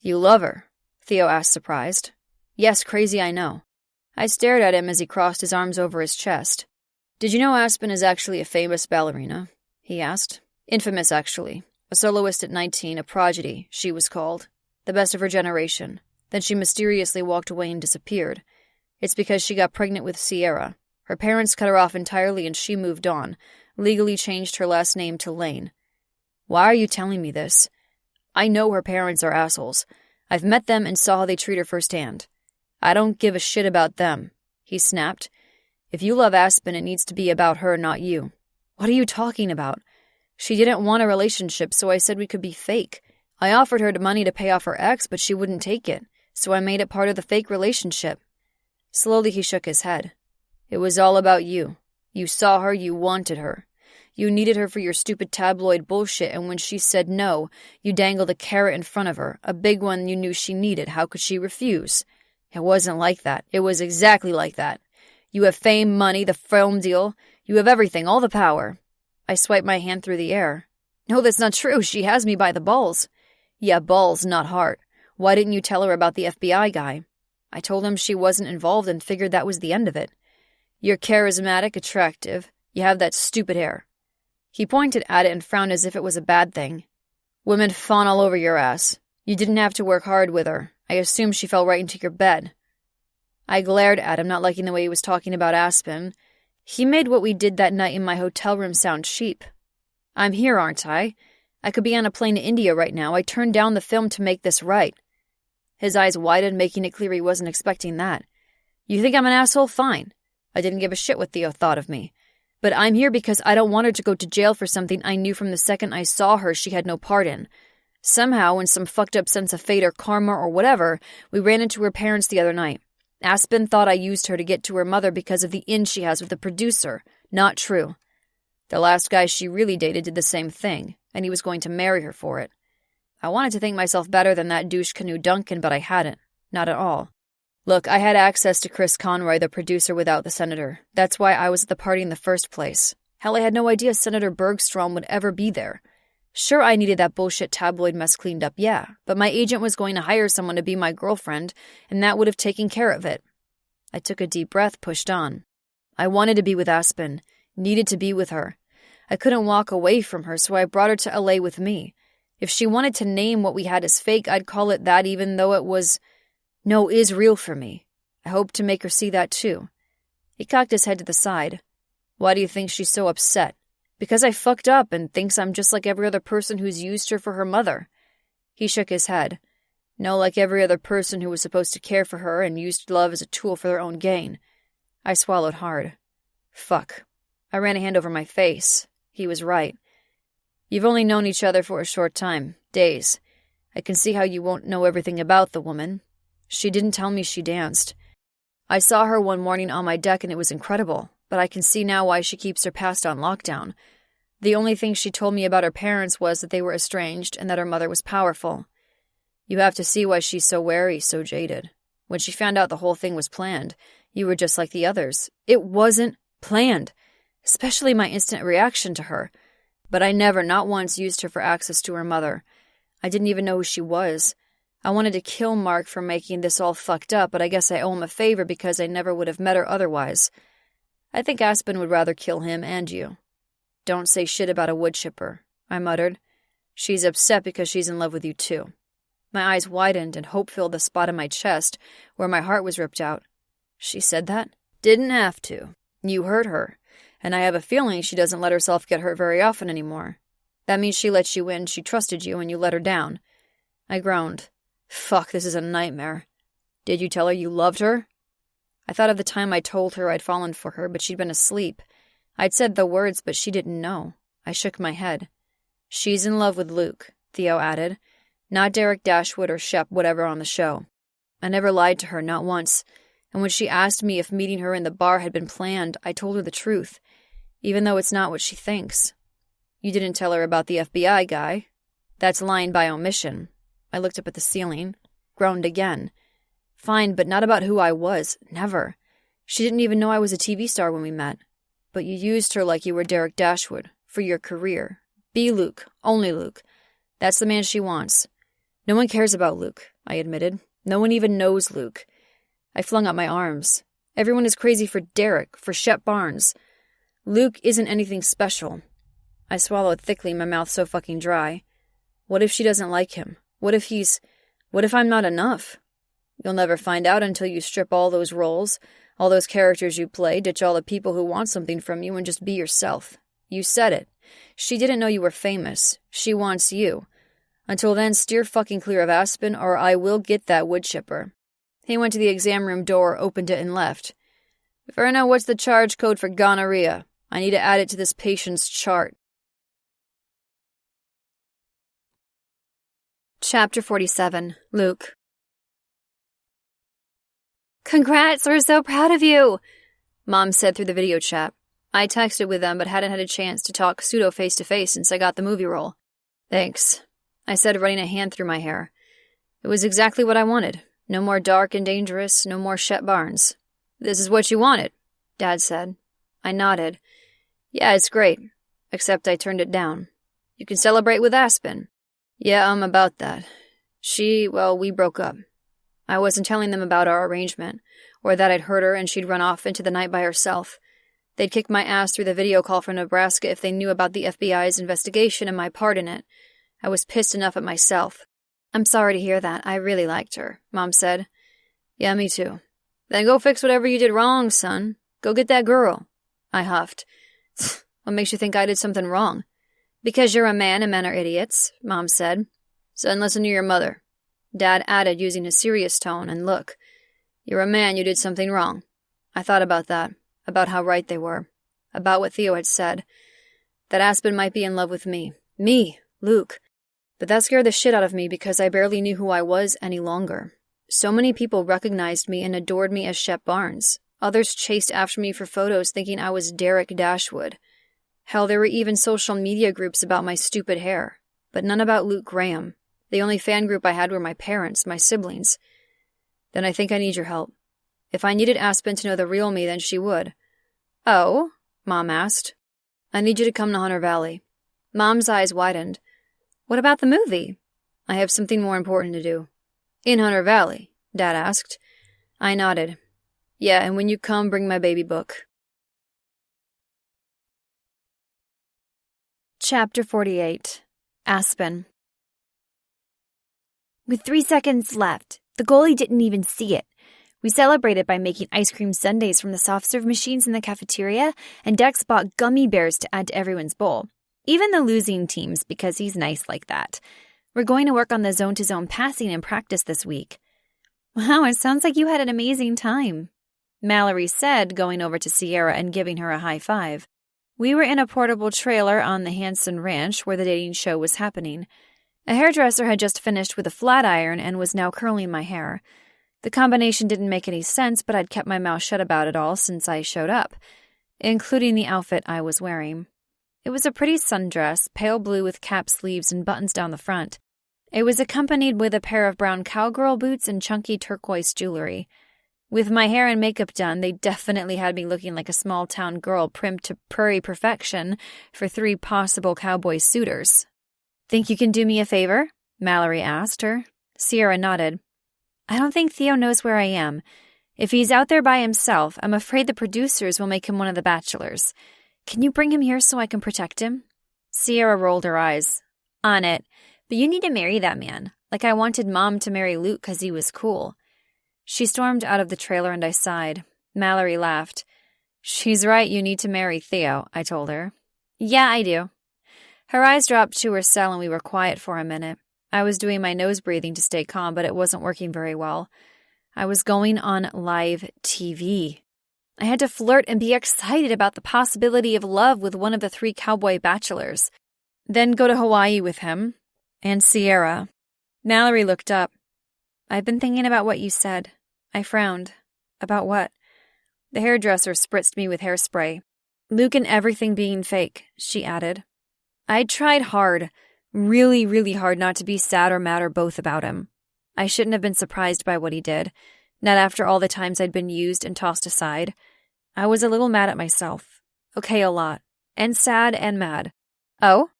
You love her? Theo asked, surprised. Yes, crazy, I know. I stared at him as he crossed his arms over his chest. Did you know Aspen is actually a famous ballerina? He asked. Infamous, actually. A soloist at 19, a prodigy, she was called. The best of her generation. Then she mysteriously walked away and disappeared. It's because she got pregnant with Sierra. Her parents cut her off entirely and she moved on, legally changed her last name to Lane. Why are you telling me this? I know her parents are assholes. I've met them and saw how they treat her firsthand. I don't give a shit about them, he snapped. If you love Aspen, it needs to be about her, not you. What are you talking about? She didn't want a relationship, so I said we could be fake. I offered her the money to pay off her ex, but she wouldn't take it, so I made it part of the fake relationship. Slowly he shook his head. It was all about you. You saw her, you wanted her. You needed her for your stupid tabloid bullshit, and when she said no, you dangled a carrot in front of her, a big one you knew she needed. How could she refuse? It wasn't like that. It was exactly like that. You have fame, money, the film deal. You have everything, all the power. I swiped my hand through the air. No, that's not true. She has me by the balls. Yeah, balls, not heart. Why didn't you tell her about the FBI guy? I told him she wasn't involved and figured that was the end of it. You're charismatic, attractive. You have that stupid hair. He pointed at it and frowned as if it was a bad thing. Women fawn all over your ass. You didn't have to work hard with her. I assumed she fell right into your bed. I glared at him, not liking the way he was talking about Aspen. He made what we did that night in my hotel room sound cheap. I'm here, aren't I? I could be on a plane to India right now. I turned down the film to make this right. His eyes widened, making it clear he wasn't expecting that. You think I'm an asshole? Fine. I didn't give a shit what Theo thought of me. But I'm here because I don't want her to go to jail for something I knew from the second I saw her she had no part in. Somehow, in some fucked up sense of fate or karma or whatever, we ran into her parents the other night. Aspen thought I used her to get to her mother because of the in she has with the producer. Not true. The last guy she really dated did the same thing, and he was going to marry her for it. I wanted to think myself better than that douche canoe Duncan, but I hadn't. Not at all. Look, I had access to Chris Conroy, the producer, without the senator. That's why I was at the party in the first place. Hell, I had no idea Senator Bergstrom would ever be there. Sure, I needed that bullshit tabloid mess cleaned up, yeah, but my agent was going to hire someone to be my girlfriend, and that would have taken care of it. I took a deep breath, pushed on. I wanted to be with Aspen, needed to be with her. I couldn't walk away from her, so I brought her to LA with me. If she wanted to name what we had as fake, I'd call it that even though it was... No, is real for me. I hoped to make her see that too. He cocked his head to the side. Why do you think she's so upset? Because I fucked up and thinks I'm just like every other person who's used her for her mother. He shook his head. No, like every other person who was supposed to care for her and used love as a tool for their own gain. I swallowed hard. Fuck. I ran a hand over my face. He was right. You've only known each other for a short time, days. I can see how you won't know everything about the woman. She didn't tell me she danced. I saw her one morning on my deck and it was incredible, but I can see now why she keeps her past on lockdown. The only thing she told me about her parents was that they were estranged and that her mother was powerful. You have to see why she's so wary, so jaded. When she found out the whole thing was planned, you were just like the others. It wasn't planned, especially my instant reaction to her. But I never, not once, used her for access to her mother. I didn't even know who she was. I wanted to kill Mark for making this all fucked up, but I guess I owe him a favor because I never would have met her otherwise. I think Aspen would rather kill him and you. Don't say shit about a wood chipper, I muttered. She's upset because she's in love with you too. My eyes widened and hope filled the spot in my chest where my heart was ripped out. She said that? Didn't have to. You hurt her, and I have a feeling she doesn't let herself get hurt very often anymore. That means she let you in, she trusted you, and you let her down. I groaned. Fuck, this is a nightmare. Did you tell her you loved her? I thought of the time I told her I'd fallen for her, but she'd been asleep. I'd said the words, but she didn't know. I shook my head. She's in love with Luke, Theo added. Not Derek Dashwood or Shep, whatever on the show. I never lied to her, not once. And when she asked me if meeting her in the bar had been planned, I told her the truth, even though it's not what she thinks. You didn't tell her about the FBI guy. That's lying by omission. I looked up at the ceiling, groaned again. Fine, but not about who I was. Never. She didn't even know I was a TV star when we met. But you used her like you were Derek Dashwood, for your career. Be Luke. Only Luke. That's the man she wants. No one cares about Luke, I admitted. No one even knows Luke. I flung up my arms. Everyone is crazy for Derek, for Shep Barnes. Luke isn't anything special. I swallowed thickly, my mouth so fucking dry. What if she doesn't like him? What if I'm not enough? You'll never find out until you strip all those roles, all those characters you play, ditch all the people who want something from you, and just be yourself. You said it. She didn't know you were famous. She wants you. Until then, steer fucking clear of Aspen, or I will get that wood chipper. He went to the exam room door, opened it, and left. Verna, what's the charge code for gonorrhea? I need to add it to this patient's chart. Chapter 47. Luke. Congrats, we're so proud of you, Mom said through the video chat. I texted with them but hadn't had a chance to talk pseudo face-to-face since I got the movie role. Thanks, I said, running a hand through my hair. It was exactly what I wanted. No more dark and dangerous, no more Shep Barnes. This is what you wanted, Dad said. I nodded. Yeah, it's great. Except I turned it down. You can celebrate with Aspen. Yeah, about that. We broke up. I wasn't telling them about our arrangement, or that I'd hurt her and she'd run off into the night by herself. They'd kick my ass through the video call from Nebraska if they knew about the FBI's investigation and my part in it. I was pissed enough at myself. I'm sorry to hear that. I really liked her, Mom said. Yeah, me too. Then go fix whatever you did wrong, son. Go get that girl. I huffed. What makes you think I did something wrong? Because you're a man and men are idiots, Mom said. Son, listen to your mother. Dad added, using a serious tone, and look. You're a man, you did something wrong. I thought about that, about how right they were, about what Theo had said, that Aspen might be in love with me. Me, Luke. But that scared the shit out of me because I barely knew who I was any longer. So many people recognized me and adored me as Shep Barnes. Others chased after me for photos thinking I was Derek Dashwood. Hell, there were even social media groups about my stupid hair, but none about Luke Graham. The only fan group I had were my parents, my siblings. Then I think I need your help. If I needed Aspen to know the real me, then she would. Oh? Mom asked. I need you to come to Hunter Valley. Mom's eyes widened. What about the movie? I have something more important to do. In Hunter Valley? Dad asked. I nodded. Yeah, and when you come, bring my baby book. Chapter 48. Aspen. With 3 seconds left, the goalie didn't even see it. We celebrated by making ice cream sundaes from the soft-serve machines in the cafeteria, and Dex bought gummy bears to add to everyone's bowl. Even the losing teams, because he's nice like that. We're going to work on the zone-to-zone passing in practice this week. Wow, it sounds like you had an amazing time, Mallory said, going over to Sierra and giving her a high five. We were in a portable trailer on the Hanson Ranch where the dating show was happening. A hairdresser had just finished with a flat iron and was now curling my hair. The combination didn't make any sense, but I'd kept my mouth shut about it all since I showed up, including the outfit I was wearing. It was a pretty sundress, pale blue with cap sleeves and buttons down the front. It was accompanied with a pair of brown cowgirl boots and chunky turquoise jewelry. With my hair and makeup done, they definitely had me looking like a small-town girl primed to prairie perfection for 3 possible cowboy suitors. "Think you can do me a favor?" Mallory asked her. Sierra nodded. "I don't think Theo knows where I am. If he's out there by himself, I'm afraid the producers will make him one of the bachelors. Can you bring him here so I can protect him?" Sierra rolled her eyes. "On it. But you need to marry that man. Like I wanted Mom to marry Luke because he was cool." She stormed out of the trailer and I sighed. Mallory laughed. "She's right, you need to marry Theo," I told her. "Yeah, I do." Her eyes dropped to her cell and we were quiet for a minute. I was doing my nose breathing to stay calm, but it wasn't working very well. I was going on live TV. I had to flirt and be excited about the possibility of love with one of the 3 cowboy bachelors. Then go to Hawaii with him. And Sierra. Mallory looked up. "I've been thinking about what you said." I frowned. "About what?" The hairdresser spritzed me with hairspray. "Luke and everything being fake," she added. I'd tried hard, really, really hard not to be sad or mad or both about him. I shouldn't have been surprised by what he did, not after all the times I'd been used and tossed aside. I was a little mad at myself. Okay, a lot. And sad and mad. "Oh?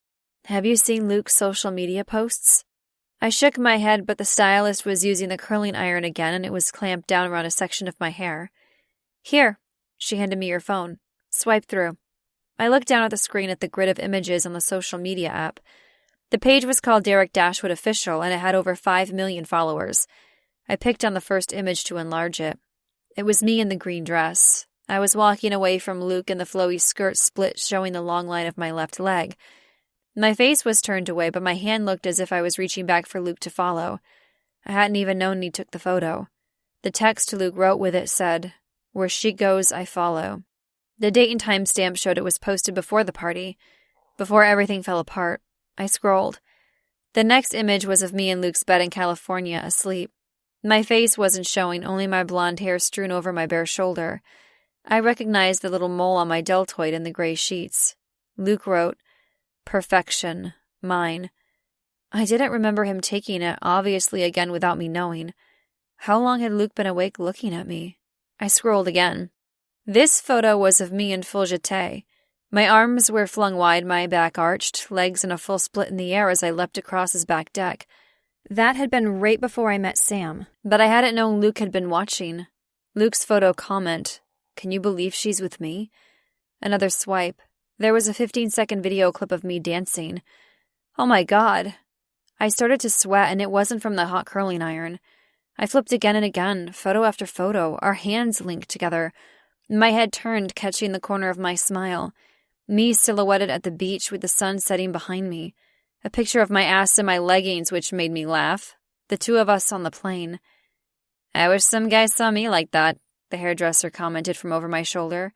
Have you seen Luke's social media posts?" I shook my head, but the stylist was using the curling iron again and it was clamped down around a section of my hair. "Here." She handed me her phone. "Swipe through." I looked down at the screen at the grid of images on the social media app. The page was called Derek Dashwood Official and it had over 5 million followers. I picked on the first image to enlarge it. It was me in the green dress. I was walking away from Luke and the flowy skirt split showing the long line of my left leg. My face was turned away, but my hand looked as if I was reaching back for Luke to follow. I hadn't even known he took the photo. The text Luke wrote with it said, "Where she goes, I follow." The date and timestamp showed it was posted before the party, before everything fell apart. I scrolled. The next image was of me in Luke's bed in California, asleep. My face wasn't showing, only my blonde hair strewn over my bare shoulder. I recognized the little mole on my deltoid in the gray sheets. Luke wrote, "Perfection, mine." I didn't remember him taking it, obviously again without me knowing. How long had Luke been awake looking at me? I scrolled again. This photo was of me in full jeté. My arms were flung wide, my back arched, legs in a full split in the air as I leapt across his back deck. That had been right before I met Sam, but I hadn't known Luke had been watching. Luke's photo comment, "Can you believe she's with me?" Another swipe. There was a 15-second video clip of me dancing. Oh my God. I started to sweat, and it wasn't from the hot curling iron. I flipped again and again, photo after photo, our hands linked together. My head turned, catching the corner of my smile. Me silhouetted at the beach with the sun setting behind me. A picture of my ass in my leggings, which made me laugh. The 2 of us on the plane. "I wish some guy saw me like that," the hairdresser commented from over my shoulder.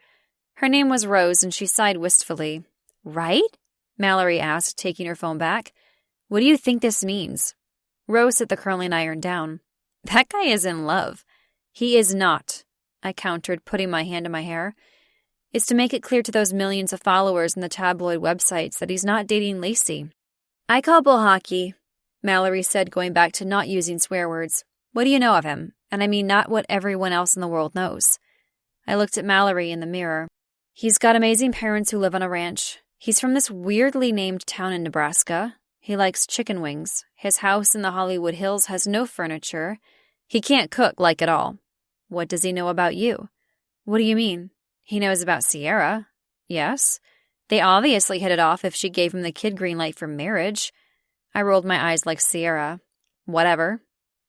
Her name was Rose, and she sighed wistfully. "Right?" Mallory asked, taking her phone back. "What do you think this means?" Rose set the curling iron down. "That guy is in love." "He is not," I countered, putting my hand in my hair. "It's to make it clear to those millions of followers in the tabloid websites that he's not dating Lacey." "I call bull hockey," Mallory said, going back to not using swear words. "What do you know of him? And I mean not what everyone else in the world knows." I looked at Mallory in the mirror. "He's got amazing parents who live on a ranch. He's from this weirdly named town in Nebraska. He likes chicken wings. His house in the Hollywood Hills has no furniture. He can't cook, like at all." "What does he know about you?" "What do you mean?" "He knows about Sierra." "Yes. They obviously hit it off if she gave him the kid green light for marriage." I rolled my eyes like Sierra. "Whatever.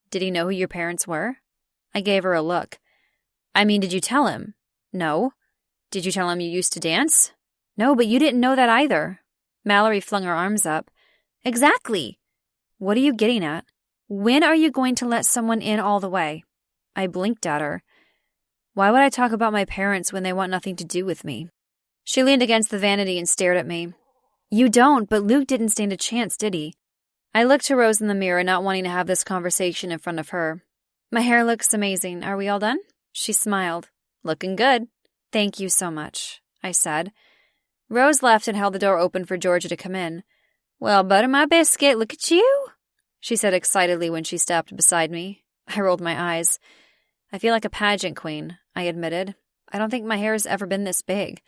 Did he know who your parents were?" I gave her a look. "I mean, did you tell him?" "No." "Did you tell him you used to dance?" "No, but you didn't know that either." Mallory flung her arms up. "Exactly." "What are you getting at? When are you going to let someone in all the way?" I blinked at her. Why would I talk about my parents when they want nothing to do with me? She leaned against the vanity and stared at me. You don't, but Luke didn't stand a chance, did he? I looked to Rose in the mirror, not wanting to have this conversation in front of her. My hair looks amazing. Are we all done? She smiled. Looking good. Thank you so much, I said. Rose left and held the door open for Georgia to come in. Well, butter my biscuit, look at you, she said excitedly when she stepped beside me. I rolled my eyes. I feel like a pageant queen, I admitted. I don't think my hair has ever been this big.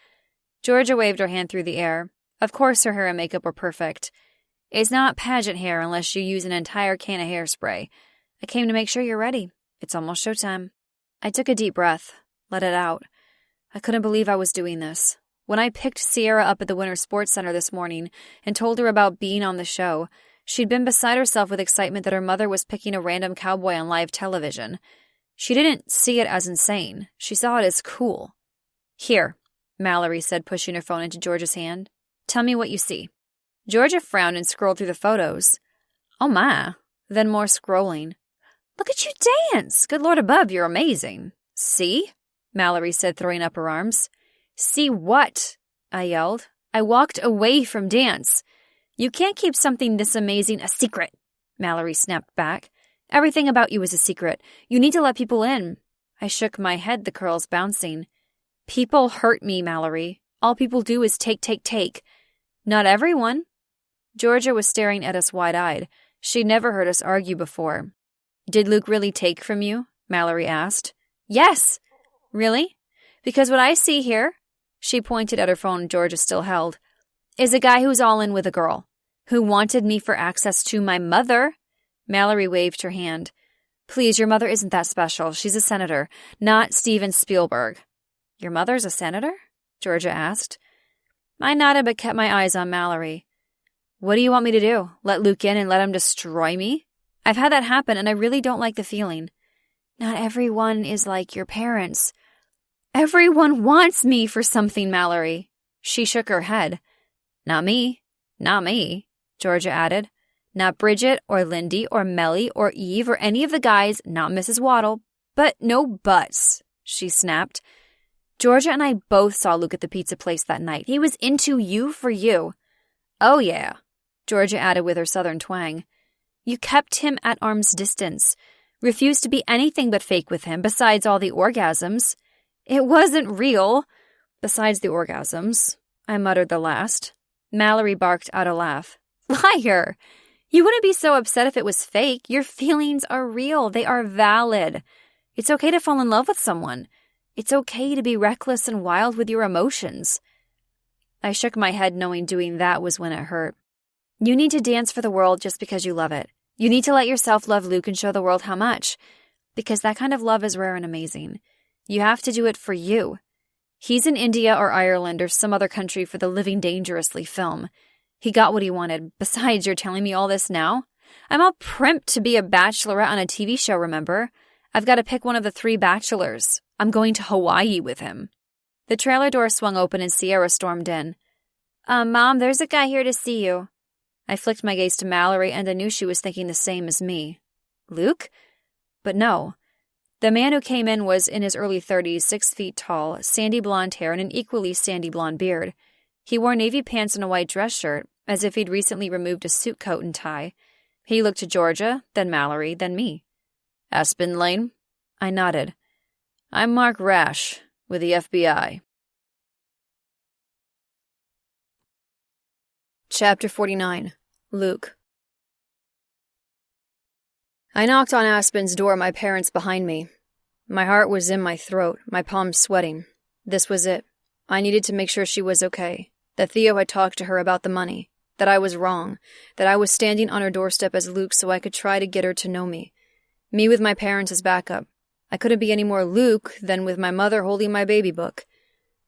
Georgia waved her hand through the air. Of course her hair and makeup were perfect. It's not pageant hair unless you use an entire can of hairspray. I came to make sure you're ready. It's almost showtime. I took a deep breath, let it out. I couldn't believe I was doing this. When I picked Sierra up at the Winter Sports Center this morning and told her about being on the show, she'd been beside herself with excitement that her mother was picking a random cowboy on live television. She didn't see it as insane. She saw it as cool. Here, Mallory said, pushing her phone into Georgia's hand. Tell me what you see. Georgia frowned and scrolled through the photos. Oh my. Then more scrolling. Look at you dance! Good Lord above, you're amazing. See? Mallory said, throwing up her arms. See what? I yelled. I walked away from dance. You can't keep something this amazing a secret, Mallory snapped back. Everything about you is a secret. You need to let people in. I shook my head, the curls bouncing. People hurt me, Mallory. All people do is take. Not everyone. Georgia was staring at us wide-eyed. She'd never heard us argue before. Did Luke really take from you? Mallory asked. Yes. Really? Because what I see here, she pointed at her phone Georgia still held, is a guy who's all in with a girl, who wanted me for access to my mother. Mallory waved her hand. Please, your mother isn't that special. She's a senator, not Steven Spielberg. Your mother's a senator? Georgia asked. I nodded but kept my eyes on Mallory. What do you want me to do? Let Luke in and let him destroy me? I've had that happen and I really don't like the feeling. Not everyone is like your parents. Everyone wants me for something, Mallory. She shook her head. Not me. Not me, Georgia added. Not Bridget or Lindy or Melly or Eve or any of the guys, not Mrs. Waddle. But no buts, she snapped. Georgia and I both saw Luke at the pizza place that night. He was into you for you. Oh yeah, Georgia added with her southern twang. You kept him at arm's distance. Refused to be anything but fake with him, besides all the orgasms. It wasn't real. Besides the orgasms, I muttered the last. Mallory barked out a laugh. Liar! You wouldn't be so upset if it was fake. Your feelings are real. They are valid. It's okay to fall in love with someone. It's okay to be reckless and wild with your emotions. I shook my head knowing doing that was when it hurt. You need to dance for the world just because you love it. You need to let yourself love Luke and show the world how much. Because that kind of love is rare and amazing. You have to do it for you. He's in India or Ireland or some other country for the Living Dangerously film. He got what he wanted. Besides, you're telling me all this now? I'm all primped to be a bachelorette on a TV show, remember? I've got to pick one of the 3 bachelors. I'm going to Hawaii with him. The trailer door swung open and Sierra stormed in. Mom, there's a guy here to see you. I flicked my gaze to Mallory and I knew she was thinking the same as me. Luke? But no. The man who came in was in his early 30s, 6 feet tall, sandy blonde hair and an equally sandy blonde beard. He wore navy pants and a white dress shirt, as if he'd recently removed a suit coat and tie. He looked to Georgia, then Mallory, then me. Aspen Lane? I nodded. I'm Mark Rash, with the FBI. Chapter 49. Luke. I knocked on Aspen's door, my parents behind me. My heart was in my throat, my palms sweating. This was it. I needed to make sure she was okay, that Theo had talked to her about the money, that I was wrong, that I was standing on her doorstep as Luke so I could try to get her to know me. Me with my parents as backup. I couldn't be any more Luke than with my mother holding my baby book.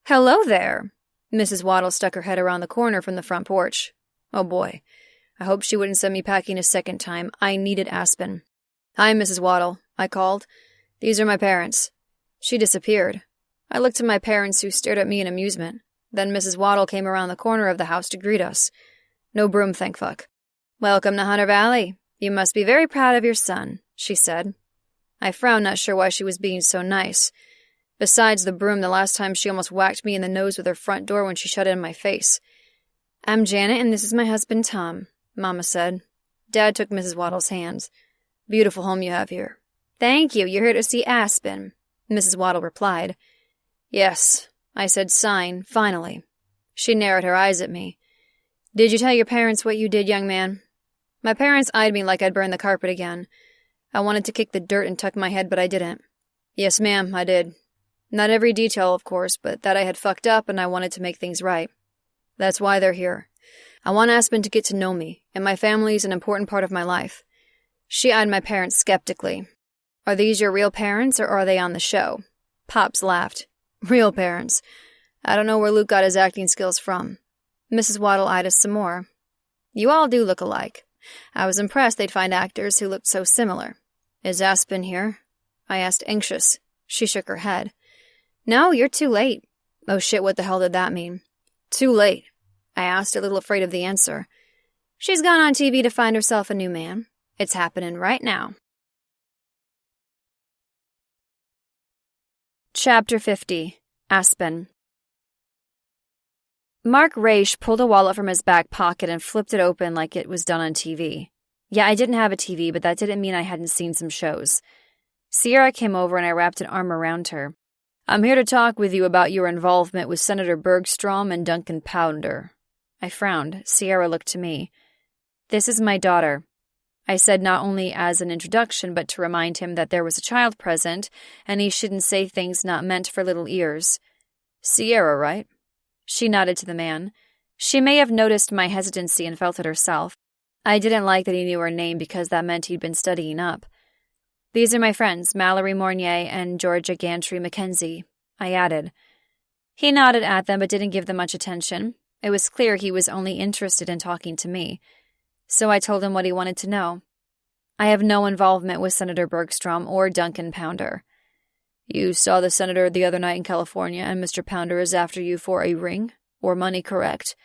Hello there. Mrs. Waddle stuck her head around the corner from the front porch. Oh boy. I hoped she wouldn't send me packing a second time. I needed Aspen. Hi, Mrs. Waddle, I called. These are my parents. She disappeared. I looked at my parents who stared at me in amusement. Then Mrs. Waddle came around the corner of the house to greet us. No broom, thank fuck. Welcome to Hunter Valley. You must be very proud of your son, she said. I frowned, not sure why she was being so nice. Besides the broom, the last time she almost whacked me in the nose with her front door when she shut it in my face. "I'm Janet, and this is my husband, Tom," Mama said. Dad took Mrs. Waddle's hands. "Beautiful home you have here." "Thank you. You're here to see Aspen," Mrs. Waddle replied. "Yes," I said, sighing, finally. She narrowed her eyes at me. "Did you tell your parents what you did, young man?" My parents eyed me like I'd burn the carpet again. I wanted to kick the dirt and tuck my head, but I didn't. "Yes, ma'am, I did. Not every detail, of course, but that I had fucked up and I wanted to make things right. That's why they're here. I want Aspen to get to know me, and my family's an important part of my life." She eyed my parents skeptically. "Are these your real parents, or are they on the show?" Pops laughed. "Real parents. I don't know where Luke got his acting skills from." Mrs. Waddle eyed us some more. "You all do look alike. I was impressed they'd find actors who looked so similar." "Is Aspen here?" I asked, anxious. She shook her head. "No, you're too late." "Oh shit, what the hell did that mean?" "Too late?" I asked, a little afraid of the answer. "She's gone on TV to find herself a new man. It's happening right now." Chapter 50. Aspen. Mark Raish pulled a wallet from his back pocket and flipped it open like it was done on TV. Yeah, I didn't have a TV, but that didn't mean I hadn't seen some shows. Sierra came over and I wrapped an arm around her. "I'm here to talk with you about your involvement with Senator Bergstrom and Duncan Pounder." I frowned. Sierra looked to me. "This is my daughter," I said, not only as an introduction, but to remind him that there was a child present, and he shouldn't say things not meant for little ears. "Sierra, right?" She nodded to the man. She may have noticed my hesitancy and felt it herself. I didn't like that he knew her name because that meant he'd been studying up. "These are my friends, Mallory Mornier and Georgia Gantry Mackenzie," I added. He nodded at them but didn't give them much attention. It was clear he was only interested in talking to me. So I told him what he wanted to know. "I have no involvement with Senator Bergstrom or Duncan Pounder." "You saw the senator the other night in California, and Mr. Pounder is after you for a ring? Or money, correct?"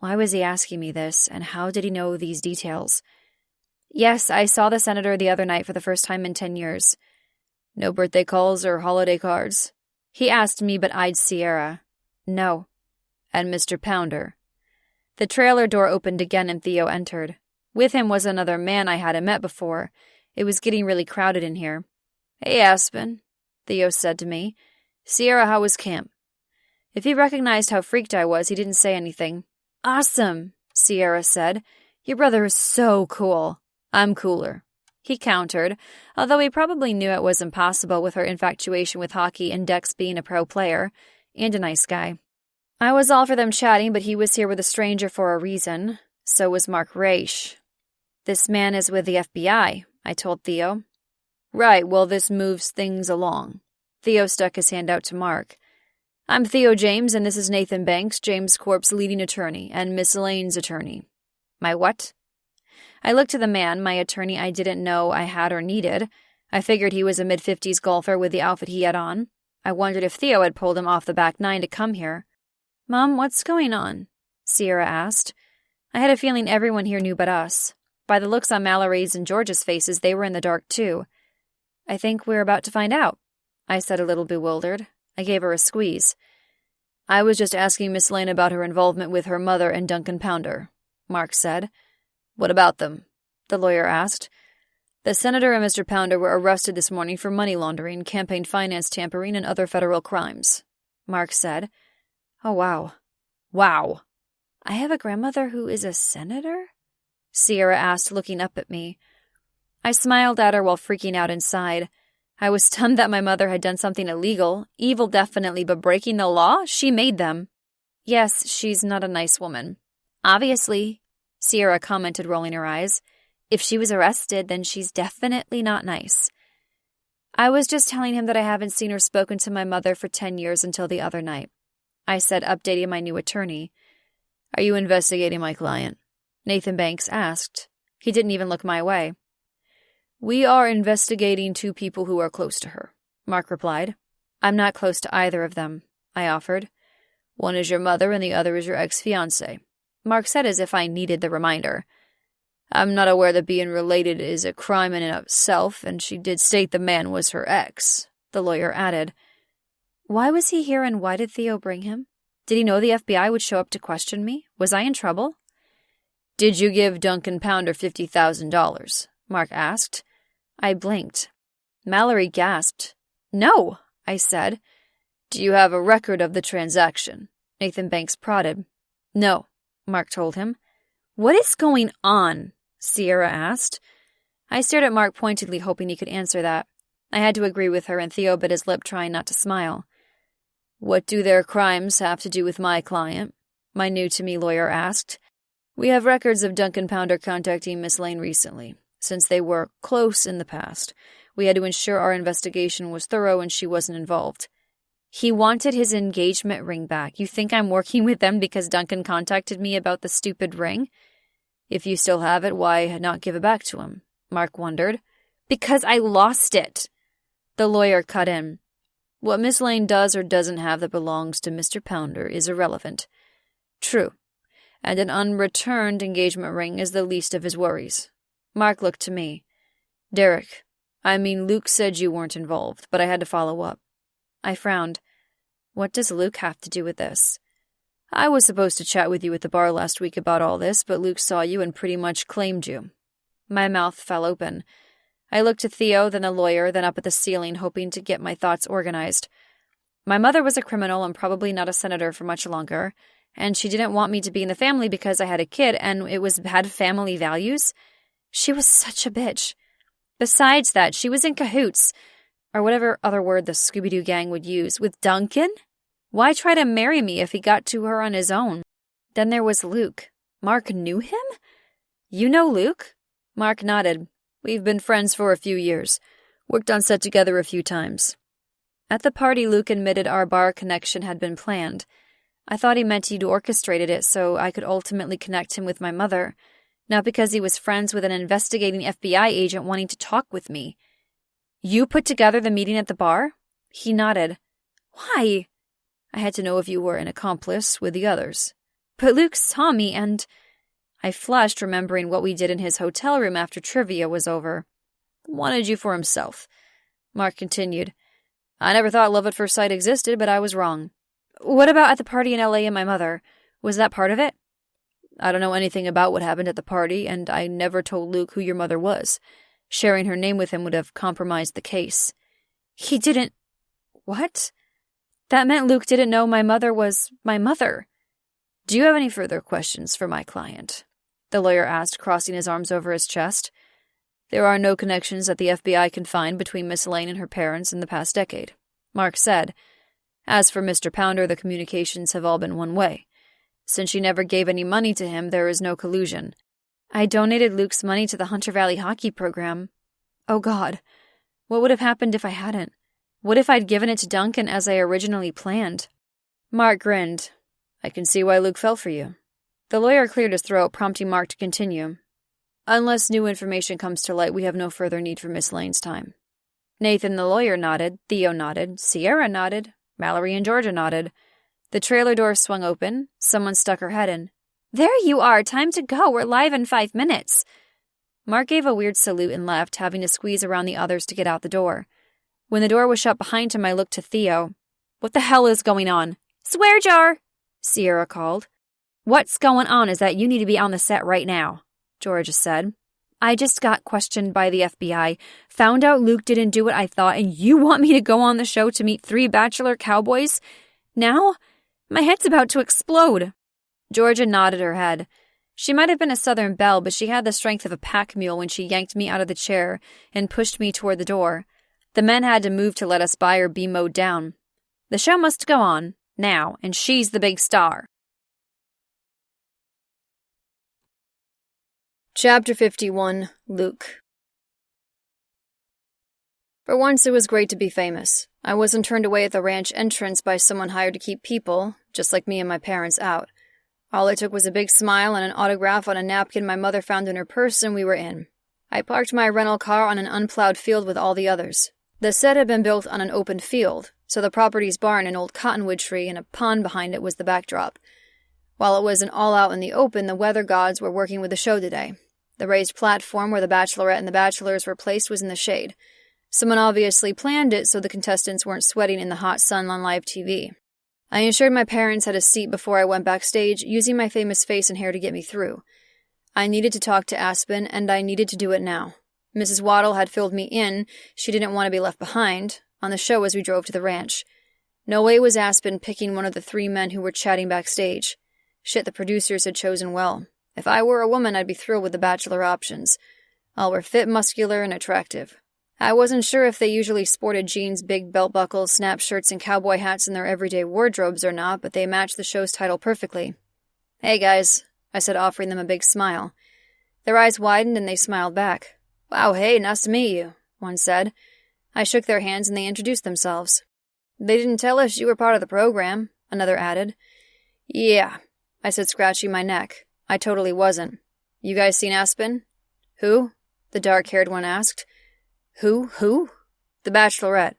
Why was he asking me this, and how did he know these details? "Yes, I saw the senator the other night for the first time in 10 years. "No birthday calls or holiday cards?" He asked me, but eyed Sierra. "No." "And Mr. Pounder?" The trailer door opened again and Theo entered. With him was another man I hadn't met before. It was getting really crowded in here. "Hey, Aspen," Theo said to me. "Sierra, how was camp?" If he recognized how freaked I was, he didn't say anything. "Awesome," Sierra said. "Your brother is so cool." "I'm cooler," he countered, although he probably knew it was impossible with her infatuation with hockey and Dex being a pro player, and a nice guy. I was all for them chatting, but he was here with a stranger for a reason. So was Mark Raish. "This man is with the FBI," I told Theo. "Right, well, this moves things along." Theo stuck his hand out to Mark. "I'm Theo James, and this is Nathan Banks, James Corp's leading attorney, and Miss Elaine's attorney." "My what?" I looked to the man, my attorney I didn't know I had or needed. I figured he was a mid-50s golfer with the outfit he had on. I wondered if Theo had pulled him off the back nine to come here. "Mom, what's going on?" Sierra asked. I had a feeling everyone here knew but us. By the looks on Mallory's and George's faces, they were in the dark too. "I think we're about to find out," I said, a little bewildered. I gave her a squeeze. "I was just asking Miss Lane about her involvement with her mother and Duncan Pounder," Mark said. "What about them?" the lawyer asked. "The senator and Mr. Pounder were arrested this morning for money laundering, campaign finance tampering, and other federal crimes," Mark said. "Oh, wow." "Wow." "I have a grandmother who is a senator?" Sierra asked, looking up at me. I smiled at her while freaking out inside. I was stunned that my mother had done something illegal. Evil, definitely, but breaking the law? She made them. "Yes, she's not a nice woman." "Obviously," Sierra commented, rolling her eyes. "If she was arrested, then she's definitely not nice." "I was just telling him that I haven't seen or spoken to my mother for 10 years until the other night," I said, updating my new attorney. "Are you investigating my client?" Nathan Banks asked. He didn't even look my way. "We are investigating 2 people who are close to her," Mark replied. "I'm not close to either of them," I offered. "One is your mother and the other is your ex-fiancé," Mark said as if I needed the reminder. "I'm not aware that being related is a crime in and of itself, and she did state the man was her ex," the lawyer added. Why was he here and why did Theo bring him? Did he know the FBI would show up to question me? Was I in trouble? Did you give Duncan Pounder $50,000? Mark asked. I blinked. Mallory gasped. No, I said. Do you have a record of the transaction? Nathan Banks prodded. No, Mark told him. What is going on? Sierra asked. I stared at Mark pointedly, hoping he could answer that. I had to agree with her, and Theo bit his lip, trying not to smile. What do their crimes have to do with my client? My new-to-me lawyer asked. We have records of Duncan Pounder contacting Miss Lane recently. Since they were close in the past, we had to ensure our investigation was thorough and she wasn't involved. He wanted his engagement ring back. You think I'm working with them because Duncan contacted me about the stupid ring? If you still have it, why not give it back to him? Mark wondered. Because I lost it. The lawyer cut in. What Miss Lane does or doesn't have that belongs to Mr. Pounder is irrelevant. True. And an unreturned engagement ring is the least of his worries. Mark looked to me. Derek, Luke said you weren't involved, but I had to follow up. I frowned. What does Luke have to do with this? I was supposed to chat with you at the bar last week about all this, but Luke saw you and pretty much claimed you. My mouth fell open. I looked to Theo, then the lawyer, then up at the ceiling, hoping to get my thoughts organized. My mother was a criminal and probably not a senator for much longer, and she didn't want me to be in the family because I had a kid and had family values. She was such a bitch. Besides that, she was in cahoots, or whatever other word the Scooby-Doo gang would use, with Duncan? Why try to marry me if he got to her on his own? Then there was Luke. Mark knew him? You know Luke? Mark nodded. We've been friends for a few years. Worked on set together a few times. At the party, Luke admitted our bar connection had been planned. I thought he meant he'd orchestrated it so I could ultimately connect him with my mother, not because he was friends with an investigating FBI agent wanting to talk with me. You put together the meeting at the bar? He nodded. Why? I had to know if you were an accomplice with the others. But Luke saw me and... I flushed, remembering what we did in his hotel room after trivia was over. Wanted you for himself. Mark continued. I never thought love at first sight existed, but I was wrong. What about at the party in L.A. and my mother? Was that part of it? I don't know anything about what happened at the party, and I never told Luke who your mother was. Sharing her name with him would have compromised the case. He didn't... What? That meant Luke didn't know my mother was my mother. Do you have any further questions for my client? The lawyer asked, crossing his arms over his chest. There are no connections that the FBI can find between Miss Lane and her parents in the past decade, Mark said. As for Mr. Pounder, the communications have all been one way. Since she never gave any money to him, there is no collusion. I donated Luke's money to the Hunter Valley hockey program. Oh God, what would have happened if I hadn't? What if I'd given it to Duncan as I originally planned? Mark grinned. I can see why Luke fell for you. The lawyer cleared his throat, prompting Mark to continue. Unless new information comes to light, we have no further need for Miss Lane's time. Nathan the lawyer nodded, Theo nodded, Sierra nodded, Mallory and Georgia nodded. The trailer door swung open. Someone stuck her head in. There you are, time to go, we're live in 5 minutes. Mark gave a weird salute and left, having to squeeze around the others to get out the door. When the door was shut behind him, I looked to Theo. What the hell is going on? Swear jar! Sierra called. What's going on is that you need to be on the set right now, Georgia said. I just got questioned by the FBI, found out Luke didn't do what I thought, and you want me to go on the show to meet 3 bachelor cowboys? Now? My head's about to explode. Georgia nodded her head. She might have been a Southern belle, but she had the strength of a pack mule when she yanked me out of the chair and pushed me toward the door. The men had to move to let us by or be mowed down. The show must go on, now, and she's the big star. Chapter 51, Luke. For once it was great to be famous. I wasn't turned away at the ranch entrance by someone hired to keep people, just like me and my parents, out. All it took was a big smile and an autograph on a napkin my mother found in her purse, and we were in. I parked my rental car on an unplowed field with all the others. The set had been built on an open field, so the property's barn, an old cottonwood tree, and a pond behind it was the backdrop. While it was an all-out in the open, the weather gods were working with the show today. The raised platform where the Bachelorette and the Bachelors were placed was in the shade. Someone obviously planned it so the contestants weren't sweating in the hot sun on live TV. I ensured my parents had a seat before I went backstage, using my famous face and hair to get me through. I needed to talk to Aspen, and I needed to do it now. Mrs. Waddle had filled me in. She didn't want to be left behind on the show as we drove to the ranch. No way was Aspen picking one of the 3 men who were chatting backstage. Shit, the producers had chosen well. If I were a woman, I'd be thrilled with the bachelor options. All were fit, muscular, and attractive. I wasn't sure if they usually sported jeans, big belt buckles, snap shirts, and cowboy hats in their everyday wardrobes or not, but they matched the show's title perfectly. "Hey, guys," I said, offering them a big smile. Their eyes widened and they smiled back. "Wow, hey, nice to meet you," one said. I shook their hands and they introduced themselves. "They didn't tell us you were part of the program," another added. "Yeah," I said, scratching my neck. I totally wasn't. "You guys seen Aspen?" "Who?" the dark-haired one asked. Who? "The Bachelorette,"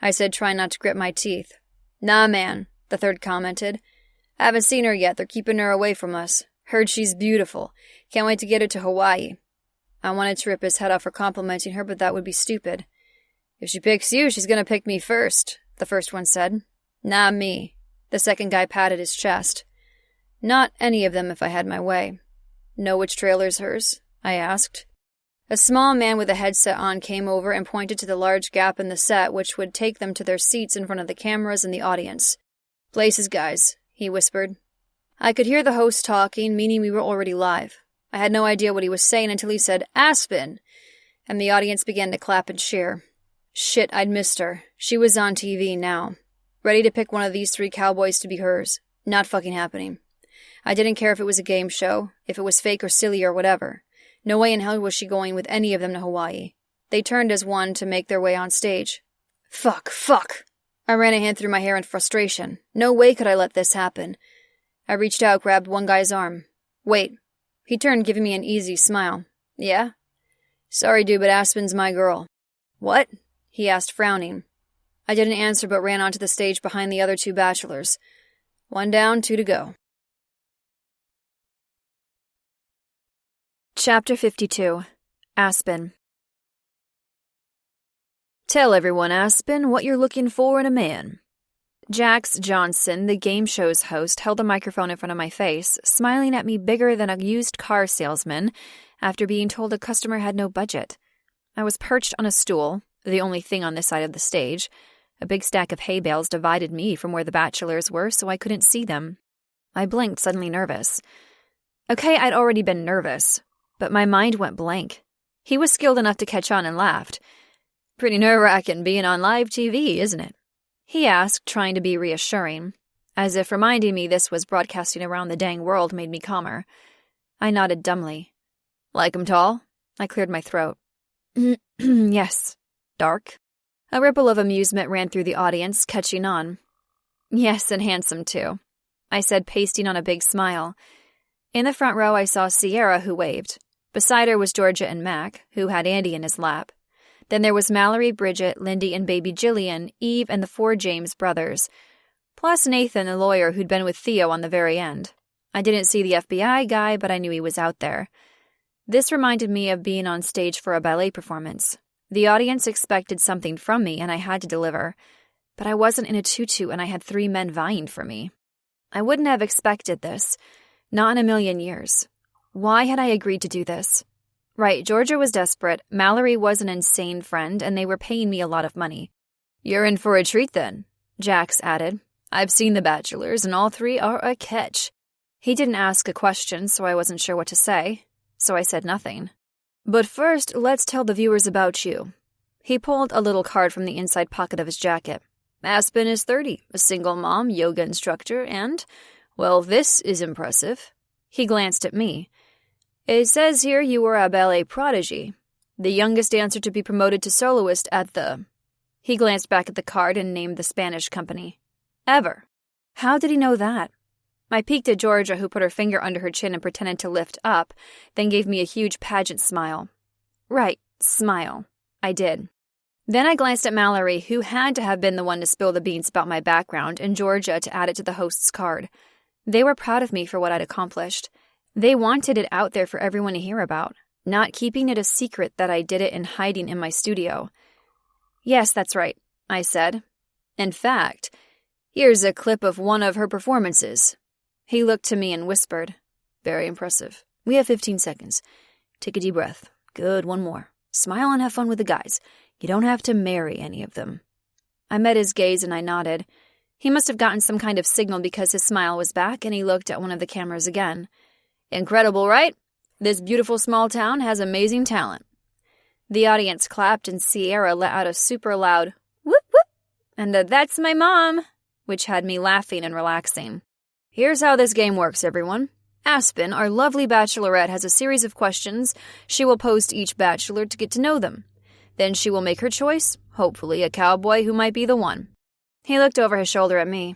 I said, trying not to grit my teeth. "Nah, man," the third commented. "Haven't seen her yet. They're keeping her away from us. Heard she's beautiful. Can't wait to get her to Hawaii." I wanted to rip his head off for complimenting her, but that would be stupid. "If she picks you, she's gonna pick me first," the first one said. "Nah, me." The second guy patted his chest. "Not any of them if I had my way." "Know which trailer's hers?" I asked. A small man with a headset on came over and pointed to the large gap in the set which would take them to their seats in front of the cameras and the audience. "Places, guys," he whispered. I could hear the host talking, meaning we were already live. I had no idea what he was saying until he said, "Aspen!" and the audience began to clap and cheer. Shit, I'd missed her. She was on TV now. Ready to pick one of these 3 cowboys to be hers. Not fucking happening. I didn't care if it was a game show, if it was fake or silly or whatever. No way in hell was she going with any of them to Hawaii. They turned as one to make their way on stage. Fuck! I ran a hand through my hair in frustration. No way could I let this happen. I reached out, grabbed one guy's arm. "Wait." He turned, giving me an easy smile. "Yeah?" "Sorry, dude, but Aspen's my girl." "What?" he asked, frowning. I didn't answer, but ran onto the stage behind the other 2 bachelors. 1 down, 2 to go. Chapter 52. Aspen. "Tell everyone, Aspen, what you're looking for in a man." Jax Johnson, the game show's host, held the microphone in front of my face, smiling at me bigger than a used car salesman after being told a customer had no budget. I was perched on a stool, the only thing on this side of the stage. A big stack of hay bales divided me from where the bachelors were, so I couldn't see them. I blinked, suddenly nervous. Okay, I'd already been nervous, but my mind went blank. He was skilled enough to catch on and laughed. "Pretty nerve-wracking being on live TV, isn't it?" he asked, trying to be reassuring, as if reminding me this was broadcasting around the dang world made me calmer. I nodded dumbly. "Like 'em tall?" I cleared my throat. "Yes." "Dark?" A ripple of amusement ran through the audience, catching on. "Yes, and handsome, too," I said, pasting on a big smile. In the front row, I saw Sierra, who waved. Beside her was Georgia and Mac, who had Andy in his lap. Then there was Mallory, Bridget, Lindy, and baby Jillian, Eve, and the 4 James brothers. Plus Nathan, the lawyer who'd been with Theo on the very end. I didn't see the FBI guy, but I knew he was out there. This reminded me of being on stage for a ballet performance. The audience expected something from me, and I had to deliver. But I wasn't in a tutu, and I had 3 men vying for me. I wouldn't have expected this. Not in a million years. Why had I agreed to do this? Right, Georgia was desperate, Mallory was an insane friend, and they were paying me a lot of money. "You're in for a treat, then," Jax added. "I've seen the bachelors, and all 3 are a catch." He didn't ask a question, so I wasn't sure what to say. So I said nothing. "But first, let's tell the viewers about you." He pulled a little card from the inside pocket of his jacket. "Aspen is 30, a single mom, yoga instructor, and, well, this is impressive." He glanced at me. "It says here you were a ballet prodigy, the youngest dancer to be promoted to soloist at the..." He glanced back at the card and named the Spanish company. "Ever." How did he know that? I peeked at Georgia, who put her finger under her chin and pretended to lift up, then gave me a huge pageant smile. Right, smile. I did. Then I glanced at Mallory, who had to have been the one to spill the beans about my background, and Georgia to add it to the host's card. They were proud of me for what I'd accomplished. They wanted it out there for everyone to hear about, not keeping it a secret that I did it in hiding in my studio. Yes, that's right, I said. In fact, here's a clip of one of her performances. He looked to me and whispered, Very impressive. We have 15 seconds. Take a deep breath. Good, one more. Smile and have fun with the guys. You don't have to marry any of them. I met his gaze and I nodded. He must have gotten some kind of signal because his smile was back and he looked at one of the cameras again. Incredible, right? This beautiful small town has amazing talent. The audience clapped and Sierra let out a super loud whoop whoop, and that's my mom, which had me laughing and relaxing. Here's how this game works, everyone. Aspen, our lovely bachelorette, has a series of questions she will pose to each bachelor to get to know them. Then she will make her choice, hopefully a cowboy who might be the one. He looked over his shoulder at me.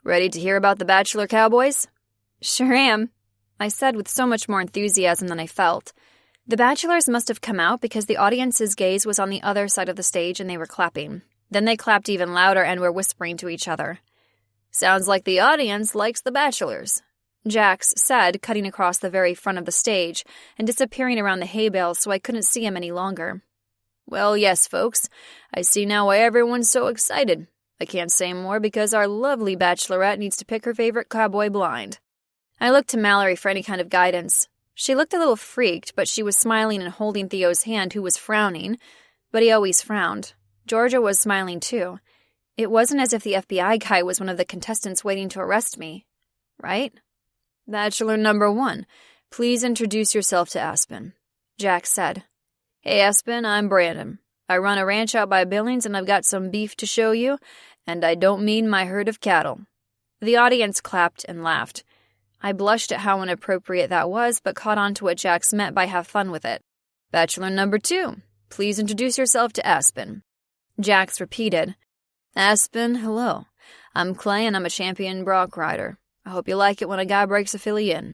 Ready to hear about the bachelor cowboys? Sure am, I said with so much more enthusiasm than I felt. The bachelors must have come out because the audience's gaze was on the other side of the stage and they were clapping. Then they clapped even louder and were whispering to each other. Sounds like the audience likes the bachelors, Jax said, cutting across the very front of the stage and disappearing around the hay bales so I couldn't see him any longer. Well, yes, folks. I see now why everyone's so excited. I can't say more because our lovely bachelorette needs to pick her favorite cowboy blind. I looked to Mallory for any kind of guidance. She looked a little freaked, but she was smiling and holding Theo's hand, who was frowning. But he always frowned. Georgia was smiling too. It wasn't as if the FBI guy was one of the contestants waiting to arrest me. Right? Bachelor number 1, please introduce yourself to Aspen, Jack said. Hey, Aspen, I'm Brandon. I run a ranch out by Billings and I've got some beef to show you, and I don't mean my herd of cattle. The audience clapped and laughed. I blushed at how inappropriate that was, but caught on to what Jax meant by have fun with it. Bachelor number 2, please introduce yourself to Aspen. Jax repeated. Aspen, hello. I'm Clay and I'm a champion bronc rider. I hope you like it when a guy breaks a filly in.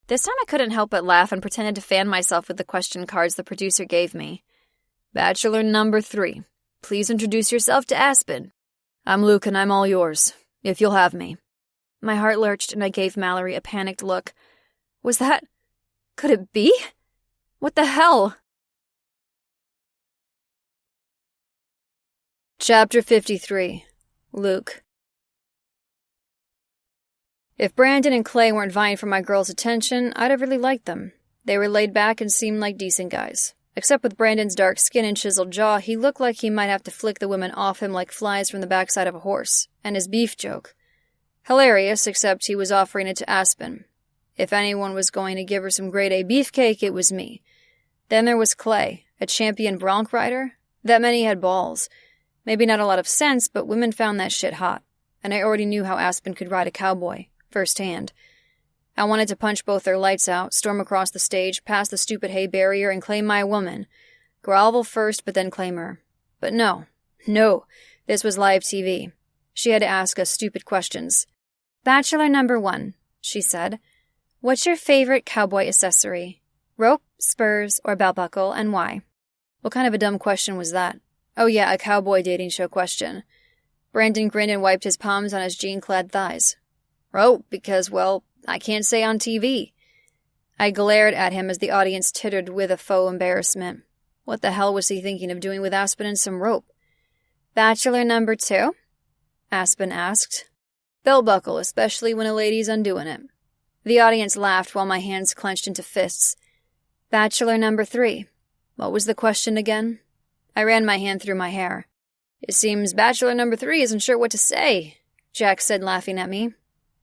This time I couldn't help but laugh and pretended to fan myself with the question cards the producer gave me. Bachelor number 3, please introduce yourself to Aspen. I'm Luke and I'm all yours, if you'll have me. My heart lurched and I gave Mallory a panicked look. Was that... could it be? What the hell? Chapter 53. Luke. If Brandon and Clay weren't vying for my girl's attention, I'd have really liked them. They were laid back and seemed like decent guys. Except with Brandon's dark skin and chiseled jaw, he looked like he might have to flick the women off him like flies from the backside of a horse. And his beef joke. Hilarious, except he was offering it to Aspen. If anyone was going to give her some grade A beefcake, it was me. Then there was Clay, a champion bronc rider. That meant he had balls. Maybe not a lot of sense, but women found that shit hot. And I already knew how Aspen could ride a cowboy. Firsthand. I wanted to punch both their lights out, storm across the stage, past the stupid hay barrier, and claim my woman. Grovel first, but then claim her. But no, this was live TV. She had to ask us stupid questions. Bachelor number 1, she said. What's your favorite cowboy accessory? Rope, spurs, or belt buckle, and why? What kind of a dumb question was that? Oh yeah, a cowboy dating show question. Brandon grinned and wiped his palms on his jean-clad thighs. Rope, because, well, I can't say on TV. I glared at him as the audience tittered with a faux embarrassment. What the hell was he thinking of doing with Aspen and some rope? Bachelor number 2? Aspen asked. Belt buckle, especially when a lady's undoing it. The audience laughed while my hands clenched into fists. Bachelor number 3. What was the question again? I ran my hand through my hair. It seems bachelor number 3 isn't sure what to say, Jack said, laughing at me.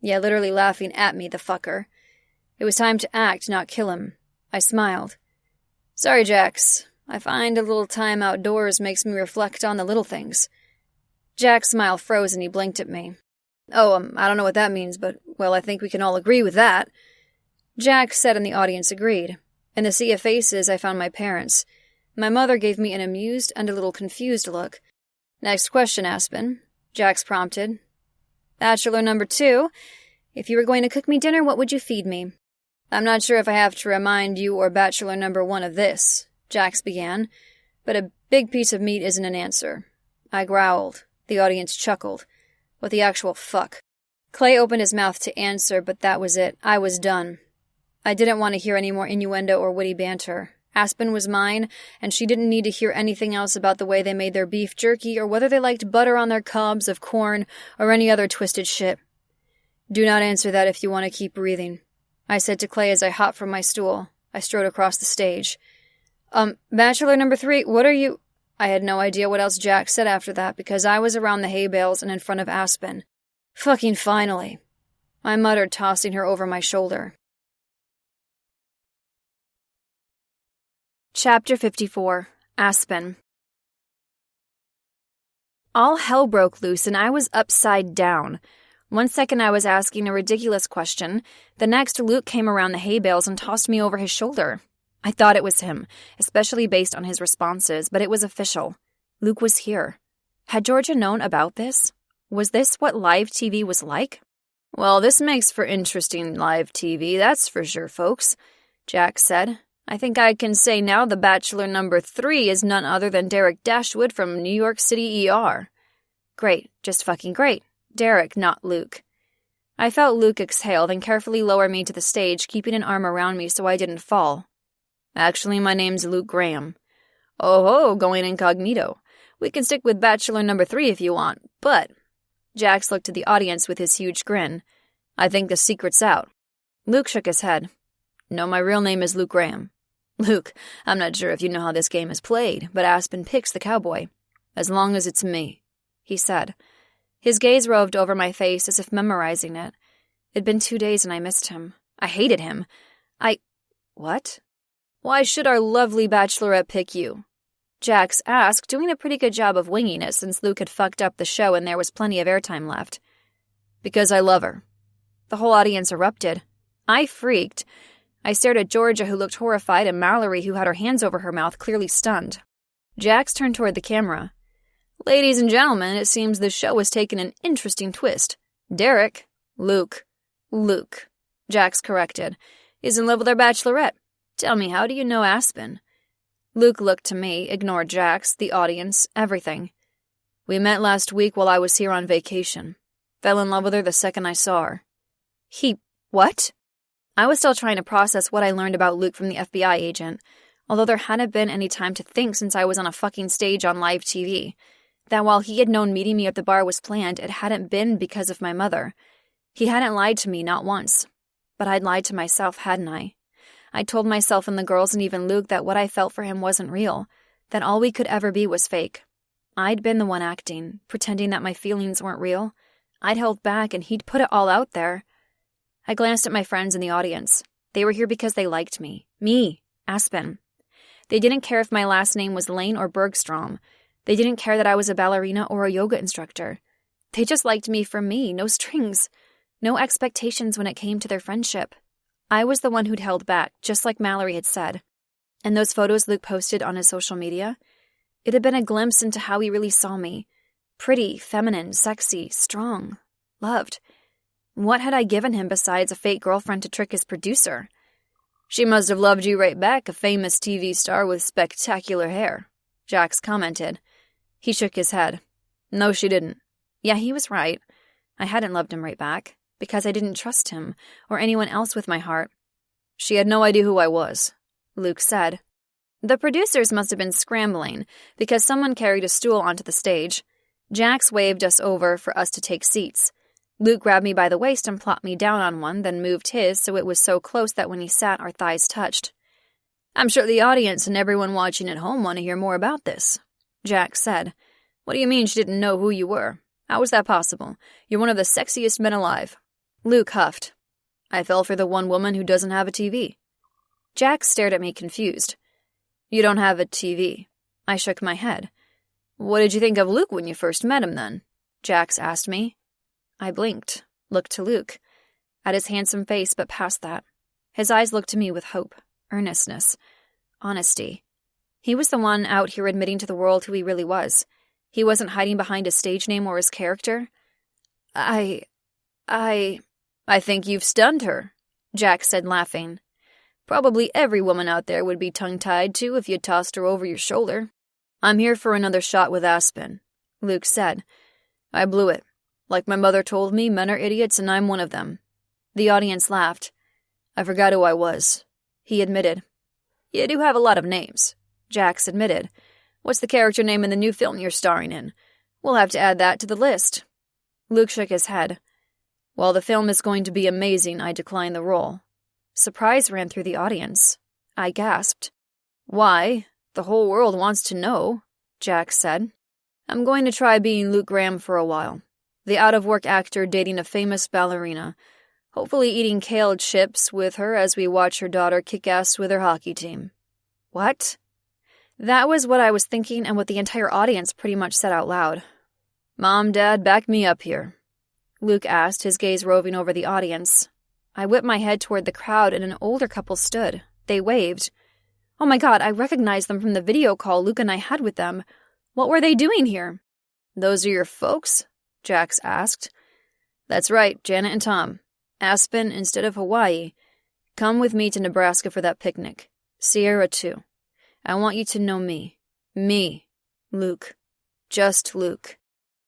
Yeah, literally laughing at me, the fucker. It was time to act, not kill him. I smiled. Sorry, Jax. I find a little time outdoors makes me reflect on the little things. Jack's smile froze and he blinked at me. Oh, I don't know what that means, but, well, I think we can all agree with that. Jack said and the audience agreed. In the sea of faces, I found my parents. My mother gave me an amused and a little confused look. Next question, Aspen, Jax prompted. Bachelor number 2, if you were going to cook me dinner, what would you feed me? I'm not sure if I have to remind you or bachelor number 1 of this, Jax began, but a big piece of meat isn't an answer. I growled. The audience chuckled. What the actual fuck? Clay opened his mouth to answer, but that was it. I was done. I didn't want to hear any more innuendo or witty banter. Aspen was mine, and she didn't need to hear anything else about the way they made their beef jerky or whether they liked butter on their cobs of corn or any other twisted shit. Do not answer that if you want to keep breathing, I said to Clay as I hopped from my stool. I strode across the stage. Bachelor number 3, what are you— I had no idea what else Jack said after that because I was around the hay bales and in front of Aspen. Fucking finally, I muttered, tossing her over my shoulder. Chapter 54. Aspen. All hell broke loose and I was upside down. One second I was asking a ridiculous question. The next, Luke came around the hay bales and tossed me over his shoulder. I thought it was him, especially based on his responses, but it was official. Luke was here. Had Georgia known about this? Was this what live TV was like? Well, this makes for interesting live TV, that's for sure, folks, Jack said. I think I can say now the Bachelor number 3 is none other than Derek Dashwood from New York City ER. Great, just fucking great. Derek, not Luke. I felt Luke exhale, then carefully lower me to the stage, keeping an arm around me so I didn't fall. Actually, my name's Luke Graham. Oh ho, going incognito. We can stick with Bachelor number 3 if you want, but— Jax looked to the audience with his huge grin. I think the secret's out. Luke shook his head. No, my real name is Luke Graham. Luke, I'm not sure if you know how this game is played, but Aspen picks the cowboy. As long as it's me, he said. His gaze roved over my face as if memorizing it. It'd been 2 days and I missed him. I hated him. What? Why should our lovely bachelorette pick you? Jax asked, doing a pretty good job of winging it since Luke had fucked up the show and there was plenty of airtime left. Because I love her. The whole audience erupted. I freaked. I stared at Georgia, who looked horrified, and Mallory, who had her hands over her mouth, clearly stunned. Jax turned toward the camera. Ladies and gentlemen, it seems this show has taken an interesting twist. Derek— Luke, Jax corrected, is in love with our bachelorette. Tell me, how do you know Aspen? Luke looked to me, ignored Jax, the audience, everything. We met last week while I was here on vacation. Fell in love with her the second I saw her. What? I was still trying to process what I learned about Luke from the FBI agent, although there hadn't been any time to think since I was on a fucking stage on live TV. That while he had known meeting me at the bar was planned, it hadn't been because of my mother. He hadn't lied to me, not once. But I'd lied to myself, hadn't I? I told myself and the girls and even Luke that what I felt for him wasn't real, that all we could ever be was fake. I'd been the one acting, pretending that my feelings weren't real. I'd held back and he'd put it all out there. I glanced at my friends in the audience. They were here because they liked me. Me, Aspen. They didn't care if my last name was Lane or Bergstrom. They didn't care that I was a ballerina or a yoga instructor. They just liked me for me, no strings. No expectations when it came to their friendship. I was the one who'd held back, just like Mallory had said. And those photos Luke posted on his social media? It had been a glimpse into how he really saw me. Pretty, feminine, sexy, strong, loved. What had I given him besides a fake girlfriend to trick his producer? She must have loved you right back, a famous TV star with spectacular hair, Jax commented. He shook his head. No, she didn't. Yeah, he was right. I hadn't loved him right back, because I didn't trust him, or anyone else with my heart. She had no idea who I was, Luke said. The producers must have been scrambling, because someone carried a stool onto the stage. Jax waved us over for us to take seats. Luke grabbed me by the waist and plopped me down on one, then moved his so it was so close that when he sat, our thighs touched. I'm sure the audience and everyone watching at home want to hear more about this, Jax said. What do you mean she didn't know who you were? How was that possible? You're one of the sexiest men alive. Luke huffed. I fell for the one woman who doesn't have a TV. Jax stared at me confused. You don't have a TV. I shook my head. What did you think of Luke when you first met him then? Jax asked me. I blinked, looked to Luke, at his handsome face, but past that. His eyes looked to me with hope, earnestness, honesty. He was the one out here admitting to the world who he really was. He wasn't hiding behind his stage name or his character. I think you've stunned her, Jack said, laughing. Probably every woman out there would be tongue-tied, too, if you tossed her over your shoulder. I'm here for another shot with Aspen, Luke said. I blew it. Like my mother told me, men are idiots and I'm one of them. The audience laughed. I forgot who I was, he admitted. You do have a lot of names, Jax admitted. What's the character name in the new film you're starring in? We'll have to add that to the list. Luke shook his head. While the film is going to be amazing, I decline the role. Surprise ran through the audience. I gasped. Why? The whole world wants to know, Jax said. I'm going to try being Luke Graham for a while. The out-of-work actor dating a famous ballerina. Hopefully eating kale chips with her as we watch her daughter kick ass with her hockey team. What? That was what I was thinking and what the entire audience pretty much said out loud. Mom, Dad, back me up here, Luke asked, his gaze roving over the audience. I whipped my head toward the crowd and an older couple stood. They waved. Oh my God, I recognized them from the video call Luke and I had with them. What were they doing here? Those are your folks? Jax asked. That's right, Janet and Tom. Aspen instead of Hawaii. Come with me to Nebraska for that picnic. Sierra too. I want you to know me. Me. Luke. Just Luke.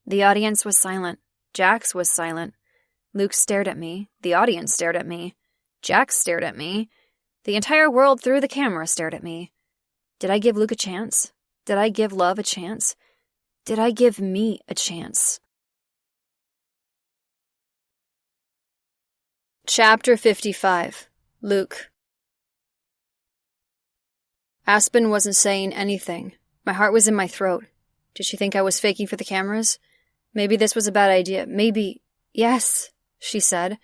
The audience was silent. Jax was silent. Luke stared at me. The audience stared at me. Jax stared at me. The entire world through the camera stared at me. Did I give Luke a chance? Did I give love a chance? Did I give me a chance? Chapter 55. Luke. Aspen wasn't saying anything. My heart was in my throat. Did she think I was faking for the cameras? Maybe this was a bad idea. Maybe... Yes, she said.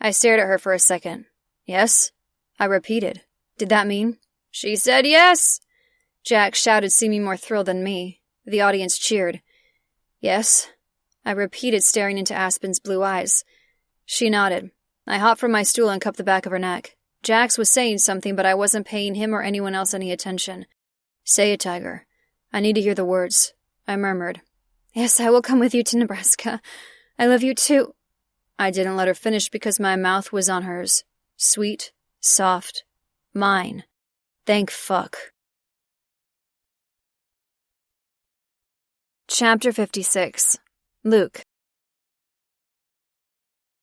I stared at her for a second. Yes? I repeated. Did that mean? She said yes! Jack shouted, seeming more thrilled than me. The audience cheered. Yes? I repeated, staring into Aspen's blue eyes. She nodded. I hopped from my stool and cupped the back of her neck. Jax was saying something, but I wasn't paying him or anyone else any attention. Say it, Tiger. I need to hear the words. I murmured. Yes, I will come with you to Nebraska. I love you too. I didn't let her finish because my mouth was on hers. Sweet, soft, mine. Thank fuck. Chapter 56. Luke.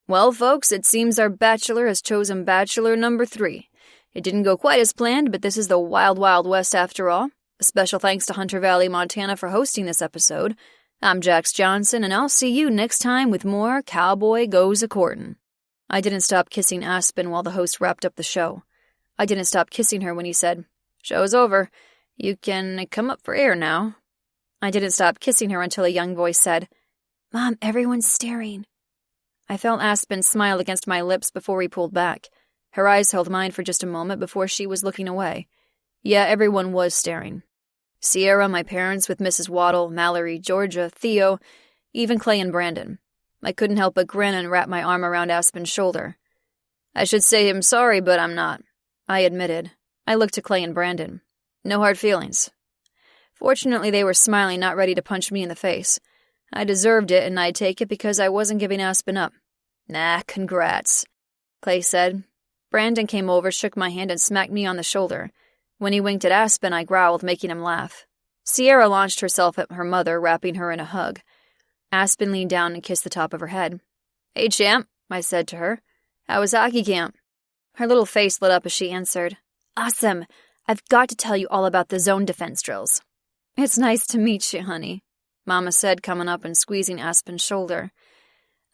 Well, folks, it seems our bachelor has chosen bachelor number 3. It didn't go quite as planned, but this is the Wild Wild West after all. A special thanks to Hunter Valley, Montana for hosting this episode. I'm Jax Johnson, and I'll see you next time with more Cowboy Goes A-Courtin'. I didn't stop kissing Aspen while the host wrapped up the show. I didn't stop kissing her when he said, Show's over. You can come up for air now. I didn't stop kissing her until a young voice said, Mom, everyone's staring. I felt Aspen smile against my lips before we pulled back. Her eyes held mine for just a moment before she was looking away. Yeah, everyone was staring. Sierra, my parents with Mrs. Waddle, Mallory, Georgia, Theo, even Clay and Brandon. I couldn't help but grin and wrap my arm around Aspen's shoulder. I should say I'm sorry, but I'm not. I admitted. I looked to Clay and Brandon. No hard feelings. Fortunately, they were smiling, not ready to punch me in the face. I deserved it, and I'd take it because I wasn't giving Aspen up. Nah, congrats, Clay said. Brandon came over, shook my hand, and smacked me on the shoulder. When he winked at Aspen, I growled, making him laugh. Sierra launched herself at her mother, wrapping her in a hug. Aspen leaned down and kissed the top of her head. Hey, champ, I said to her. How was hockey camp? Her little face lit up as she answered. Awesome. I've got to tell you all about the zone defense drills. It's nice to meet you, honey, Mama said, coming up and squeezing Aspen's shoulder.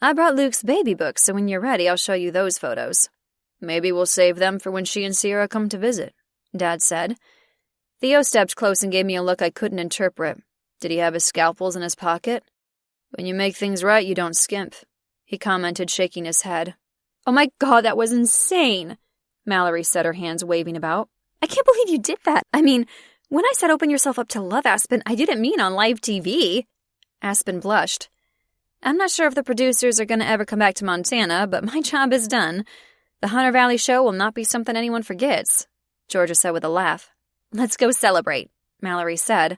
I brought Luke's baby book, so when you're ready, I'll show you those photos. Maybe we'll save them for when she and Sierra come to visit, Dad said. Theo stepped close and gave me a look I couldn't interpret. Did he have his scalpels in his pocket? When you make things right, you don't skimp, he commented, shaking his head. Oh my God, that was insane, Mallory said, her hands waving about. I can't believe you did that. I mean, when I said open yourself up to love, Aspen, I didn't mean on live TV. Aspen blushed. I'm not sure if the producers are going to ever come back to Montana, but my job is done. The Hunter Valley show will not be something anyone forgets, Georgia said with a laugh. Let's go celebrate, Mallory said.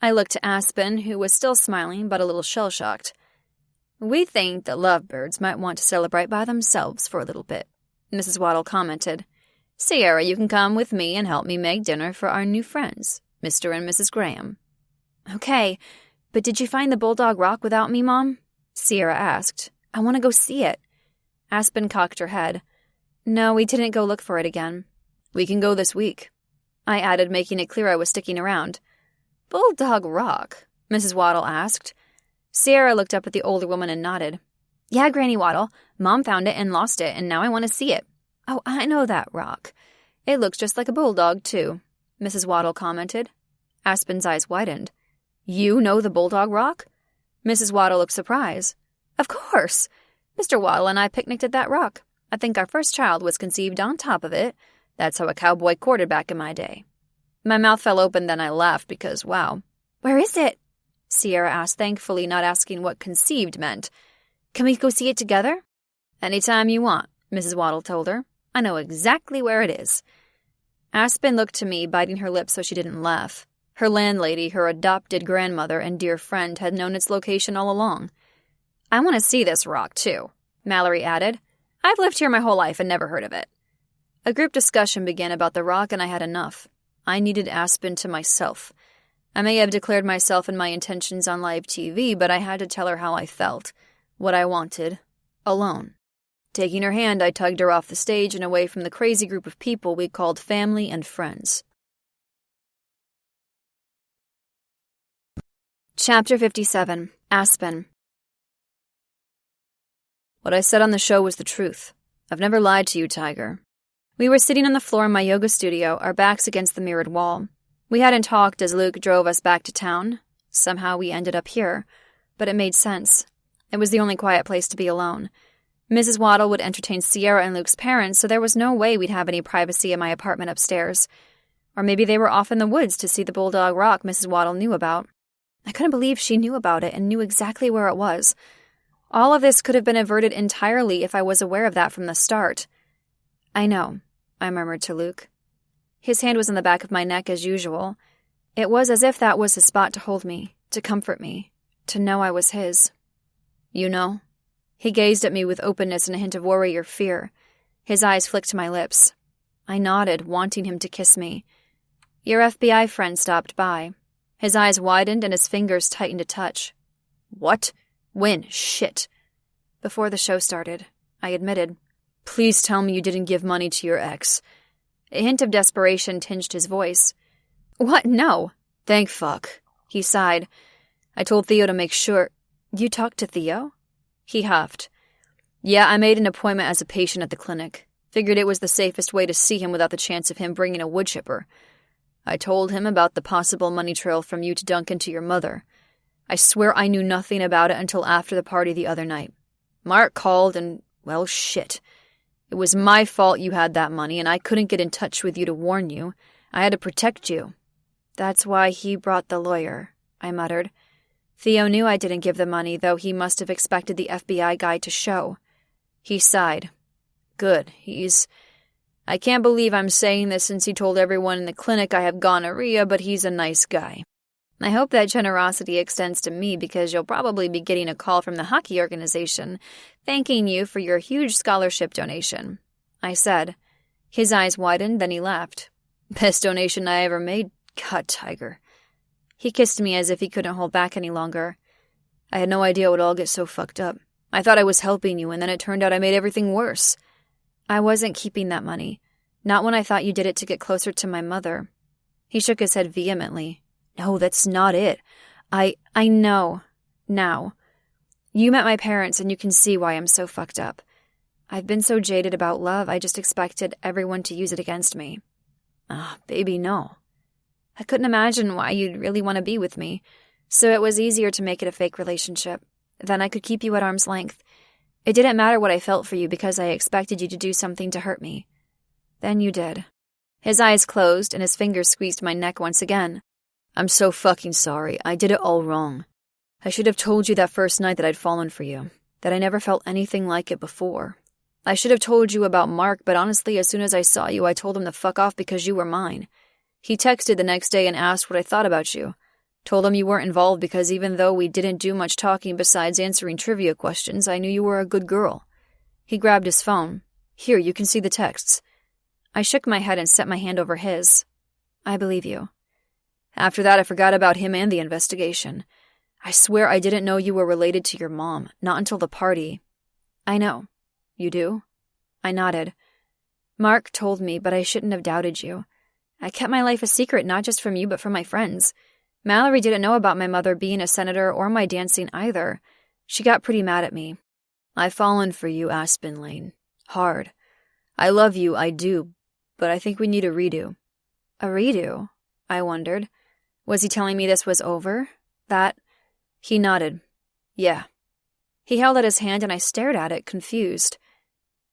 I looked to Aspen, who was still smiling but a little shell-shocked. We think the lovebirds might want to celebrate by themselves for a little bit, Mrs. Waddle commented. Sierra, you can come with me and help me make dinner for our new friends, Mr. and Mrs. Graham. Okay, but did you find the Bulldog Rock without me, Mom? Sierra asked. I want to go see it. Aspen cocked her head. No, we didn't go look for it again. We can go this week. I added, making it clear I was sticking around. Bulldog Rock? Mrs. Waddle asked. Sierra looked up at the older woman and nodded. Yeah, Granny Waddle. Mom found it and lost it, and now I want to see it. Oh, I know that rock. It looks just like a bulldog, too, Mrs. Waddle commented. Aspen's eyes widened. You know the Bulldog Rock? Mrs. Waddle looked surprised. Of course. Mr. Waddle and I picnicked at that rock. I think our first child was conceived on top of it. That's how a cowboy courted back in my day. My mouth fell open, then I laughed because, wow. Where is it? Sierra asked, thankfully not asking what conceived meant. Can we go see it together? Anytime you want, Mrs. Waddle told her. I know exactly where it is. Aspen looked to me, biting her lips so she didn't laugh. Her landlady, her adopted grandmother and dear friend, had known its location all along. I want to see this rock, too, Mallory added. I've lived here my whole life and never heard of it. A group discussion began about the rock, and I had enough. I needed Aspen to myself. I may have declared myself and my intentions on live TV, but I had to tell her how I felt, what I wanted, alone. Taking her hand, I tugged her off the stage and away from the crazy group of people we called family and friends. Chapter 57. Aspen. What I said on the show was the truth. I've never lied to you, Tiger. We were sitting on the floor in my yoga studio, our backs against the mirrored wall. We hadn't talked as Luke drove us back to town. Somehow we ended up here, but it made sense. It was the only quiet place to be alone. Mrs. Waddle would entertain Sierra and Luke's parents, so there was no way we'd have any privacy in my apartment upstairs. Or maybe they were off in the woods to see the Bulldog Rock Mrs. Waddle knew about. I couldn't believe she knew about it and knew exactly where it was. All of this could have been averted entirely if I was aware of that from the start. I know, I murmured to Luke. His hand was on the back of my neck as usual. It was as if that was his spot to hold me, to comfort me, to know I was his. You know? He gazed at me with openness and a hint of worry or fear. His eyes flicked to my lips. I nodded, wanting him to kiss me. Your FBI friend stopped by. His eyes widened and his fingers tightened a touch. What? When? Shit. Before the show started, I admitted. Please tell me you didn't give money to your ex. A hint of desperation tinged his voice. What? No. Thank fuck. He sighed. I told Theo to make sure. You talked to Theo? He huffed. Yeah, I made an appointment as a patient at the clinic. Figured it was the safest way to see him without the chance of him bringing a wood chipper. I told him about the possible money trail from you to Duncan to your mother. I swear I knew nothing about it until after the party the other night. Mark called and, well, shit. It was my fault you had that money, and I couldn't get in touch with you to warn you. I had to protect you. That's why he brought the lawyer, I muttered. Theo knew I didn't give the money, though he must have expected the FBI guy to show. He sighed. Good, I can't believe I'm saying this since he told everyone in the clinic I have gonorrhea, but he's a nice guy. I hope that generosity extends to me because you'll probably be getting a call from the hockey organization thanking you for your huge scholarship donation, I said. His eyes widened, then he laughed. Best donation I ever made. God, Tiger. He kissed me as if he couldn't hold back any longer. I had no idea it would all get so fucked up. I thought I was helping you, and then it turned out I made everything worse. I wasn't keeping that money. Not when I thought you did it to get closer to my mother. He shook his head vehemently. No, that's not it. I know. Now. You met my parents, and you can see why I'm so fucked up. I've been so jaded about love, I just expected everyone to use it against me. Baby, no. I couldn't imagine why you'd really want to be with me, so it was easier to make it a fake relationship. Then I could keep you at arm's length. It didn't matter what I felt for you because I expected you to do something to hurt me. Then you did. His eyes closed and his fingers squeezed my neck once again. I'm so fucking sorry. I did it all wrong. I should have told you that first night that I'd fallen for you, that I never felt anything like it before. I should have told you about Mark, but honestly, as soon as I saw you, I told him to fuck off because you were mine. He texted the next day and asked what I thought about you. Told him you weren't involved because even though we didn't do much talking besides answering trivia questions, I knew you were a good girl. He grabbed his phone. Here, you can see the texts. I shook my head and set my hand over his. I believe you. After that, I forgot about him and the investigation. I swear I didn't know you were related to your mom, not until the party. I know. You do? I nodded. Mark told me, but I shouldn't have doubted you. I kept my life a secret, not just from you, but from my friends. Mallory didn't know about my mother being a senator or my dancing either. She got pretty mad at me. I've fallen for you, Aspen Lane. Hard. I love you, I do, but I think we need a redo. A redo? I wondered. Was he telling me this was over? That... He nodded. Yeah. He held out his hand and I stared at it, confused.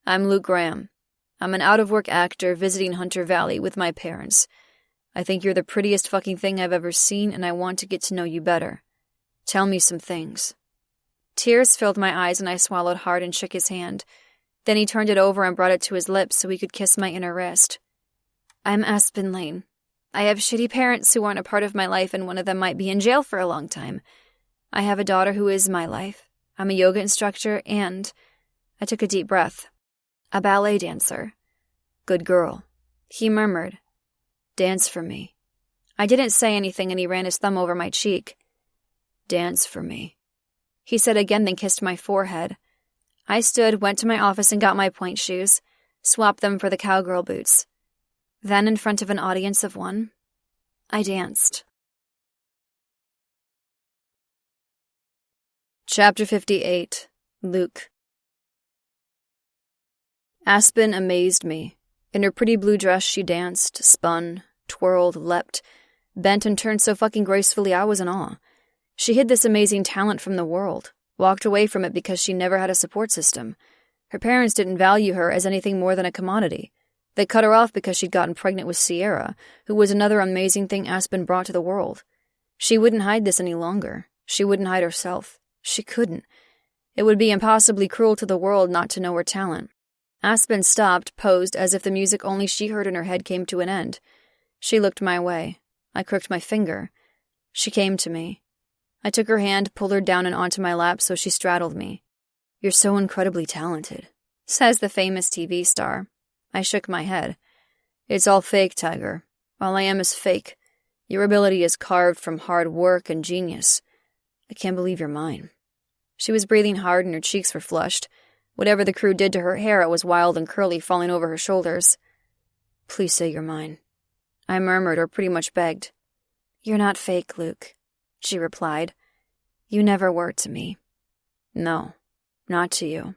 I'm Luke Graham. I'm an out-of-work actor visiting Hunter Valley with my parents. I think you're the prettiest fucking thing I've ever seen, and I want to get to know you better. Tell me some things. Tears filled my eyes and I swallowed hard and shook his hand. Then he turned it over and brought it to his lips so he could kiss my inner wrist. I'm Aspen Lane. I have shitty parents who aren't a part of my life, and one of them might be in jail for a long time. I have a daughter who is my life. I'm a yoga instructor and... I took a deep breath. A ballet dancer. Good girl. He murmured. Dance for me. I didn't say anything and he ran his thumb over my cheek. Dance for me. He said again, then kissed my forehead. I stood, went to my office and got my point shoes, swapped them for the cowgirl boots. Then, in front of an audience of one, I danced. Chapter 58. Luke. Aspen amazed me. In her pretty blue dress she danced, spun, twirled, leapt, bent and turned so fucking gracefully I was in awe. She hid this amazing talent from the world, walked away from it because she never had a support system. Her parents didn't value her as anything more than a commodity. They cut her off because she'd gotten pregnant with Sierra, who was another amazing thing Aspen brought to the world. She wouldn't hide this any longer. She wouldn't hide herself. She couldn't. It would be impossibly cruel to the world not to know her talent. Aspen stopped, posed as if the music only she heard in her head came to an end. She looked my way. I crooked my finger. She came to me. I took her hand, pulled her down and onto my lap so she straddled me. You're so incredibly talented, says the famous TV star. I shook my head. It's all fake, Tiger. All I am is fake. Your ability is carved from hard work and genius. I can't believe you're mine. She was breathing hard and her cheeks were flushed. Whatever the crew did to her hair, it was wild and curly, falling over her shoulders. Please say you're mine. I murmured, or pretty much begged. You're not fake, Luke, she replied. You never were to me. No, not to you.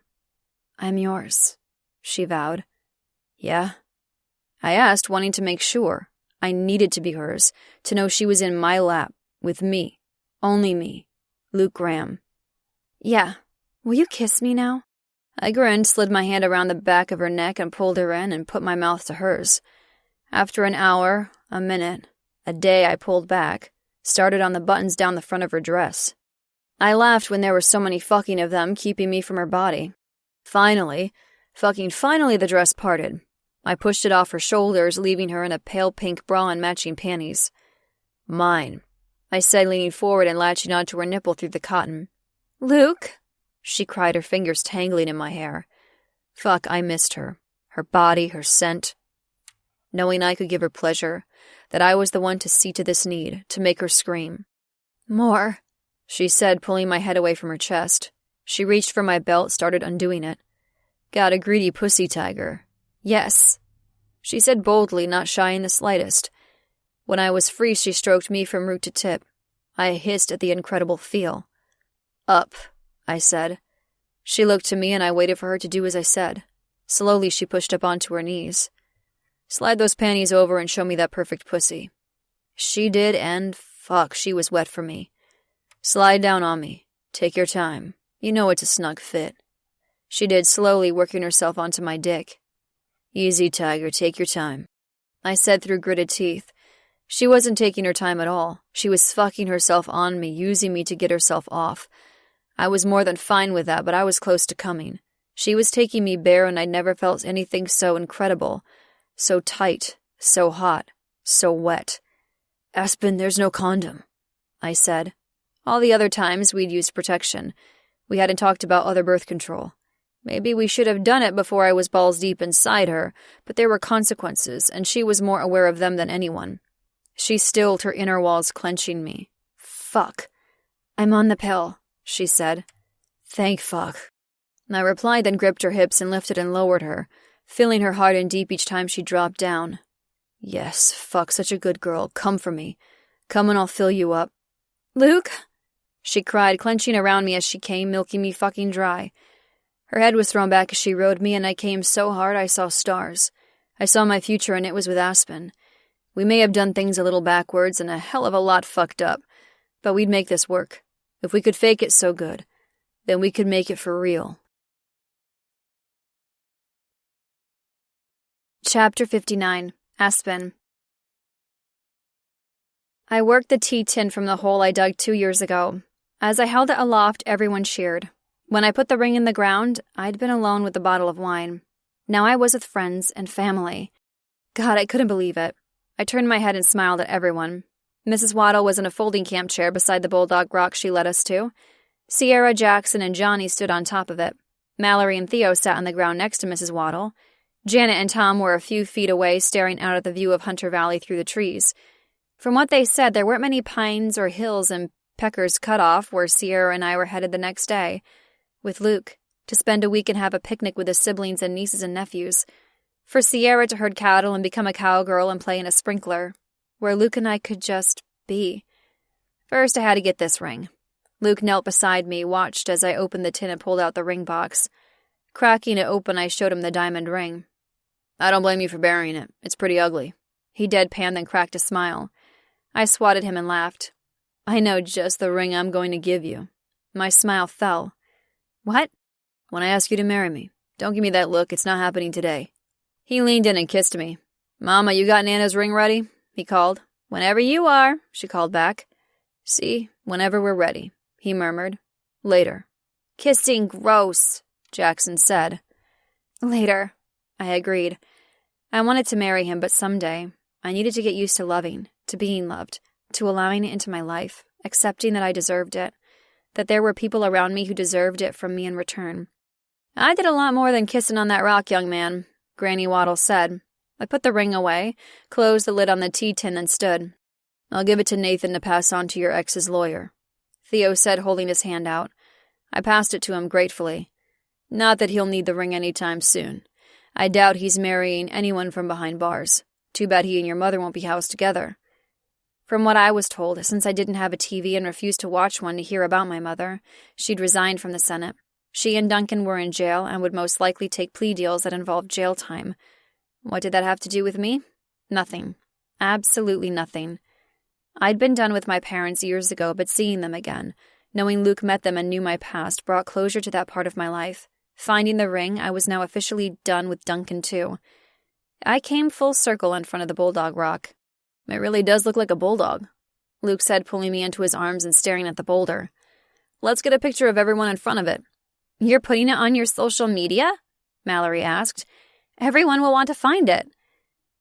I'm yours, she vowed. Yeah? I asked, wanting to make sure. I needed to be hers, to know she was in my lap, with me, only me, Luke Graham. Yeah. Will you kiss me now? I grinned, slid my hand around the back of her neck and pulled her in and put my mouth to hers. After an hour, a minute, a day I pulled back, started on the buttons down the front of her dress. I laughed when there were so many fucking of them keeping me from her body. Finally, the dress parted. I pushed it off her shoulders, leaving her in a pale pink bra and matching panties. Mine, I said, leaning forward and latching onto her nipple through the cotton. Luke, she cried, her fingers tangling in my hair. Fuck, I missed her. Her body, her scent. Knowing I could give her pleasure, that I was the one to see to this need, to make her scream. More, she said, pulling my head away from her chest. She reached for my belt, started undoing it. Got a greedy pussy, Tiger. Yes, she said boldly, not shy in the slightest. When I was free, she stroked me from root to tip. I hissed at the incredible feel. Up, I said. She looked to me and I waited for her to do as I said. Slowly she pushed up onto her knees. Slide those panties over and show me that perfect pussy. She did, and fuck, she was wet for me. Slide down on me. Take your time. You know it's a snug fit. She did, slowly working herself onto my dick. Easy, Tiger, take your time, I said through gritted teeth. She wasn't taking her time at all. She was fucking herself on me, using me to get herself off. I was more than fine with that, but I was close to coming. She was taking me bare, and I'd never felt anything so incredible. So tight, so hot, so wet. Aspen, there's no condom, I said. All the other times we'd used protection. We hadn't talked about other birth control. Maybe we should have done it before I was balls deep inside her, but there were consequences, and she was more aware of them than anyone. She stilled, her inner walls clenching me. Fuck. I'm on the pill, she said. Thank fuck. I replied, then gripped her hips and lifted and lowered her, feeling her hard and deep each time she dropped down. Yes, fuck, such a good girl. Come for me. Come and I'll fill you up. Luke? She cried, clenching around me as she came, milking me fucking dry. Her head was thrown back as she rode me, and I came so hard I saw stars. I saw my future, and it was with Aspen. We may have done things a little backwards and a hell of a lot fucked up, but we'd make this work. If we could fake it so good, then we could make it for real. Chapter 59. Aspen. I worked the tea tin from the hole I dug 2 years ago. As I held it aloft, everyone cheered. When I put the ring in the ground, I'd been alone with the bottle of wine. Now I was with friends and family. God, I couldn't believe it. I turned my head and smiled at everyone. Mrs. Waddle was in a folding camp chair beside the bulldog rock she led us to. Sierra, Jackson, and Johnny stood on top of it. Mallory and Theo sat on the ground next to Mrs. Waddle. Janet and Tom were a few feet away, staring out at the view of Hunter Valley through the trees. From what they said, there weren't many pines or hills in Pecker's Cutoff where Sierra and I were headed the next day, with Luke, to spend a week and have a picnic with his siblings and nieces and nephews. For Sierra to herd cattle and become a cowgirl and play in a sprinkler, where Luke and I could just be. First, I had to get this ring. Luke knelt beside me, watched as I opened the tin and pulled out the ring box. Cracking it open, I showed him the diamond ring. I don't blame you for burying it. It's pretty ugly. He deadpanned, then cracked a smile. I swatted him and laughed. I know just the ring I'm going to give you. My smile fell. What? When I ask you to marry me. Don't give me that look. It's not happening today. He leaned in and kissed me. Mama, you got Nana's ring ready? He called. Whenever you are, she called back. See, whenever we're ready, he murmured. Later. Kissing gross, Jackson said. Later, I agreed. I wanted to marry him, but someday I needed to get used to loving, to being loved, to allowing it into my life, accepting that I deserved it, that there were people around me who deserved it from me in return. I did a lot more than kissing on that rock, young man, Granny Waddle said. I put the ring away, closed the lid on the tea tin, and stood. I'll give it to Nathan to pass on to your ex's lawyer, Theo said, holding his hand out. I passed it to him gratefully. Not that he'll need the ring anytime soon. I doubt he's marrying anyone from behind bars. Too bad he and your mother won't be housed together. From what I was told, since I didn't have a TV and refused to watch one to hear about my mother, she'd resigned from the Senate. She and Duncan were in jail and would most likely take plea deals that involved jail time. What did that have to do with me? Nothing. Absolutely nothing. I'd been done with my parents years ago, but seeing them again, knowing Luke met them and knew my past, brought closure to that part of my life. Finding the ring, I was now officially done with Duncan, too. I came full circle in front of the bulldog rock. It really does look like a bulldog, Luke said, pulling me into his arms and staring at the boulder. Let's get a picture of everyone in front of it. You're putting it on your social media? Mallory asked. Everyone will want to find it.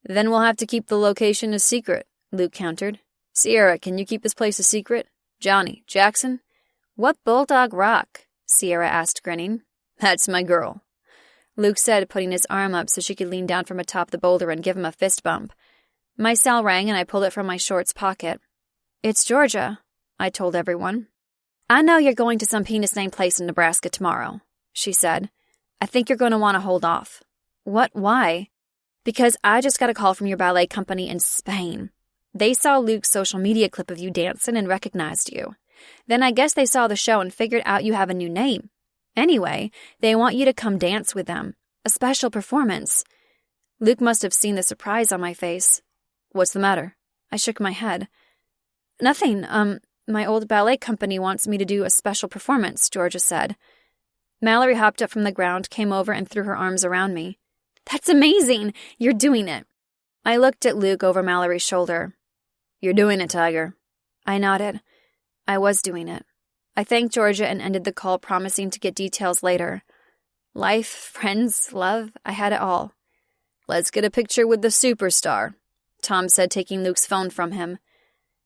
Then we'll have to keep the location a secret, Luke countered. Sierra, can you keep this place a secret? Johnny, Jackson? What bulldog rock? Sierra asked, grinning. That's my girl, Luke said, putting his arm up so she could lean down from atop the boulder and give him a fist bump. My cell rang and I pulled it from my shorts pocket. It's Georgia, I told everyone. I know you're going to some penis-named place in Nebraska tomorrow, she said. I think you're going to want to hold off. What? Why? Because I just got a call from your ballet company in Spain. They saw Luke's social media clip of you dancing and recognized you. Then I guess they saw the show and figured out you have a new name. Anyway, they want you to come dance with them. A special performance. Luke must have seen the surprise on my face. What's the matter? I shook my head. Nothing. My old ballet company wants me to do a special performance, Georgia said. Mallory hopped up from the ground, came over, and threw her arms around me. That's amazing! You're doing it. I looked at Luke over Mallory's shoulder. You're doing it, Tiger. I nodded. I was doing it. I thanked Georgia and ended the call, promising to get details later. Life, friends, love, I had it all. Let's get a picture with the superstar, Tom said, taking Luke's phone from him.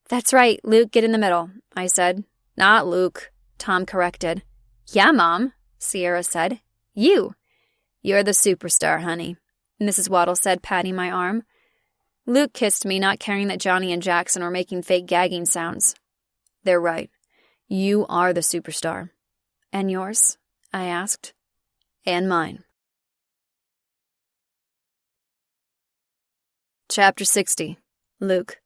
That's right, Luke, get in the middle, I said. Not Luke, Tom corrected. Yeah, Mom, Sierra said. You. You're the superstar, honey, Mrs. Waddle said, patting my arm. Luke kissed me, not caring that Johnny and Jackson were making fake gagging sounds. They're right. You are the superstar. And yours? I asked. And mine. Chapter 60. Luke.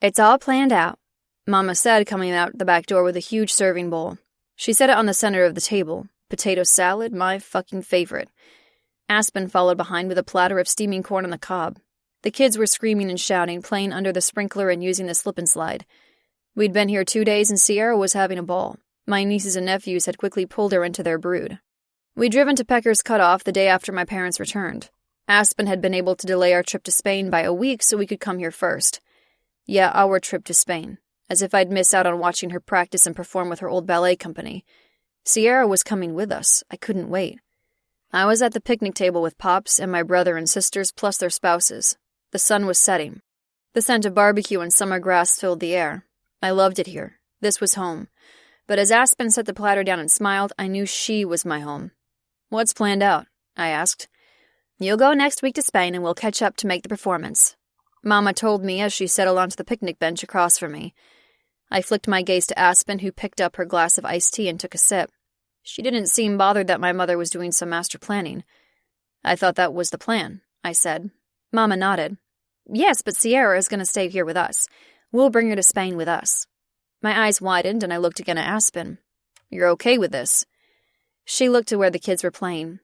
It's all planned out, Mama said, coming out the back door with a huge serving bowl. She set it on the center of the table. Potato salad, my fucking favorite. Aspen followed behind with a platter of steaming corn on the cob. The kids were screaming and shouting, playing under the sprinkler and using the slip and slide. We'd been here 2 days and Sierra was having a ball. My nieces and nephews had quickly pulled her into their brood. We'd driven to Pecker's Cutoff the day after my parents returned. Aspen had been able to delay our trip to Spain by a week so we could come here first. Yeah, our trip to Spain. As if I'd miss out on watching her practice and perform with her old ballet company. Sierra was coming with us. I couldn't wait. I was at the picnic table with Pops and my brother and sisters plus their spouses. The sun was setting. The scent of barbecue and summer grass filled the air. I loved it here. This was home. But as Aspen set the platter down and smiled, I knew she was my home. What's planned out? I asked. You'll go next week to Spain and we'll catch up to make the performance. Mama told me as she settled onto the picnic bench across from me. I flicked my gaze to Aspen, who picked up her glass of iced tea and took a sip. She didn't seem bothered that my mother was doing some master planning. I thought that was the plan, I said. Mama nodded. Yes, but Sierra is going to stay here with us. We'll bring her to Spain with us. My eyes widened and I looked again at Aspen. You're okay with this? She looked to where the kids were playing.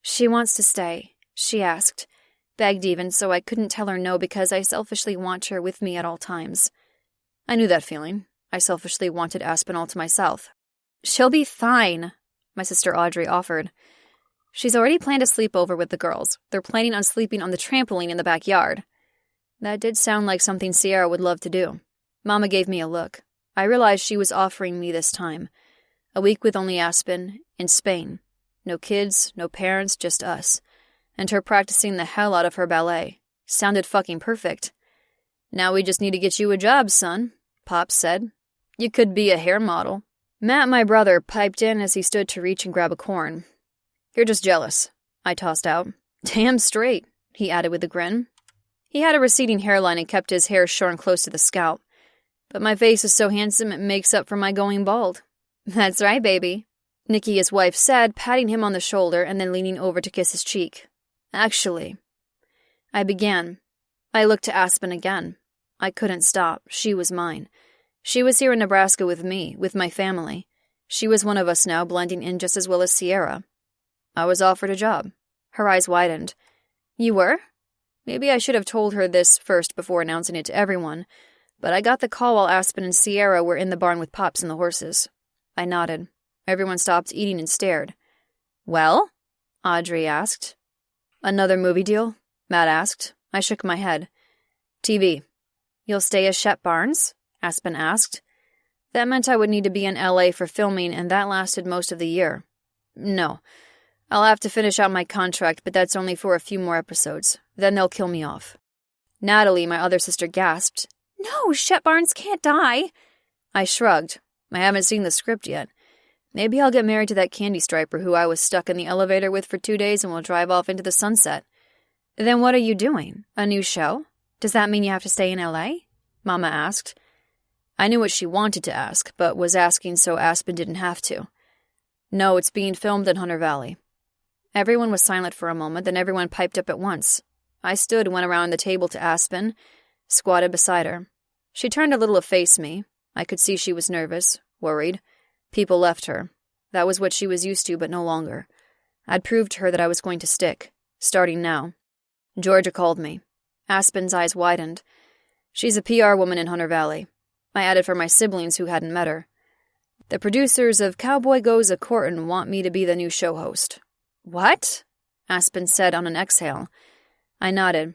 She wants to stay, she asked. Begged even, so I couldn't tell her no because I selfishly want her with me at all times. I knew that feeling. I selfishly wanted Aspen all to myself. She'll be fine, my sister Audrey offered. She's already planned a sleepover with the girls. They're planning on sleeping on the trampoline in the backyard. That did sound like something Sierra would love to do. Mama gave me a look. I realized she was offering me this time. A week with only Aspen, in Spain. No kids, no parents, just us. And her practicing the hell out of her ballet. Sounded fucking perfect. Now we just need to get you a job, son, Pops said. You could be a hair model. Matt, my brother, piped in as he stood to reach and grab a corn. You're just jealous, I tossed out. Damn straight, he added with a grin. He had a receding hairline and kept his hair shorn close to the scalp. But my face is so handsome it makes up for my going bald. That's right, baby, Nikki, his wife, said, patting him on the shoulder and then leaning over to kiss his cheek. Actually, I began. I looked to Aspen again. I couldn't stop. She was mine. She was here in Nebraska with me, with my family. She was one of us now, blending in just as well as Sierra. I was offered a job. Her eyes widened. You were? Maybe I should have told her this first before announcing it to everyone, but I got the call while Aspen and Sierra were in the barn with Pops and the horses. I nodded. Everyone stopped eating and stared. Well? Audrey asked. Another movie deal? Matt asked. I shook my head. TV. You'll stay as Shep Barnes? Aspen asked. That meant I would need to be in LA for filming, and that lasted most of the year. No. I'll have to finish out my contract, but that's only for a few more episodes. Then they'll kill me off. Natalie, my other sister, gasped. No, Shep Barnes can't die. I shrugged. I haven't seen the script yet. Maybe I'll get married to that candy striper who I was stuck in the elevator with for 2 days and we'll drive off into the sunset. Then what are you doing? A new show? Does that mean you have to stay in LA? Mama asked. I knew what she wanted to ask, but was asking so Aspen didn't have to. No, it's being filmed in Hunter Valley. Everyone was silent for a moment, then everyone piped up at once. I stood and went around the table to Aspen, squatted beside her. She turned a little to face me. I could see she was nervous, worried. People left her. That was what she was used to, but no longer. I'd proved to her that I was going to stick, starting now. Georgia called me. Aspen's eyes widened. She's a PR woman in Hunter Valley. I added for my siblings who hadn't met her. The producers of Cowboy Goes a Courtin' want me to be the new show host. What? Aspen said on an exhale. I nodded.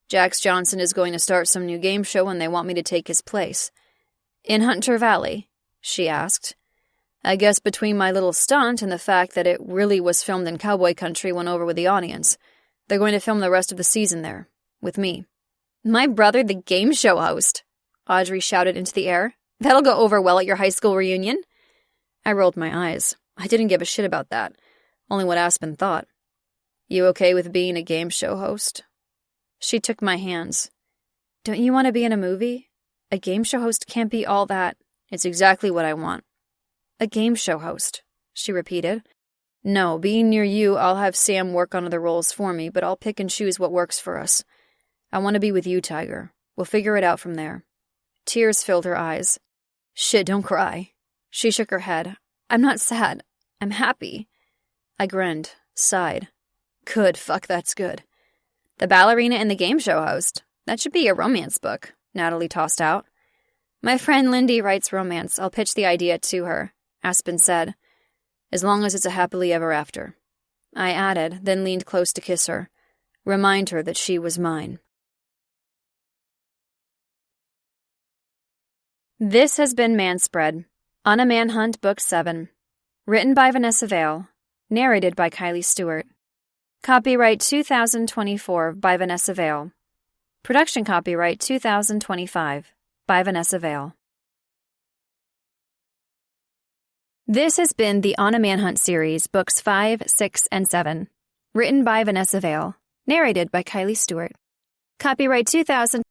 Jax Johnson is going to start some new game show and they want me to take his place. In Hunter Valley? She asked. I guess between my little stunt and the fact that it really was filmed in cowboy country went over with the audience. They're going to film the rest of the season there. With me. My brother, the game show host, Audrey shouted into the air. That'll go over well at your high school reunion. I rolled my eyes. I didn't give a shit about that. Only what Aspen thought. You okay with being a game show host? She took my hands. Don't you want to be in a movie? A game show host can't be all that. It's exactly what I want. A game show host, she repeated. No, being near you, I'll have Sam work on other roles for me, but I'll pick and choose what works for us. I want to be with you, Tiger. We'll figure it out from there. Tears filled her eyes. Shit, don't cry. She shook her head. I'm not sad. I'm happy. I grinned, sighed. Good, fuck, that's good. The ballerina and the game show host. That should be a romance book, Natalie tossed out. My friend Lindy writes romance. I'll pitch the idea to her, Aspen said. As long as it's a happily ever after. I added, then leaned close to kiss her. Remind her that she was mine. This has been Manspread, on a Manhunt Book 7. Written by Vanessa Vale. Narrated by Kylie Stewart. Copyright 2024 by Vanessa Vale. Production copyright 2025 by Vanessa Vale. This has been the On a Manhunt series, Books 5, 6, and 7. Written by Vanessa Vale. Narrated by Kylie Stewart. Copyright 2000.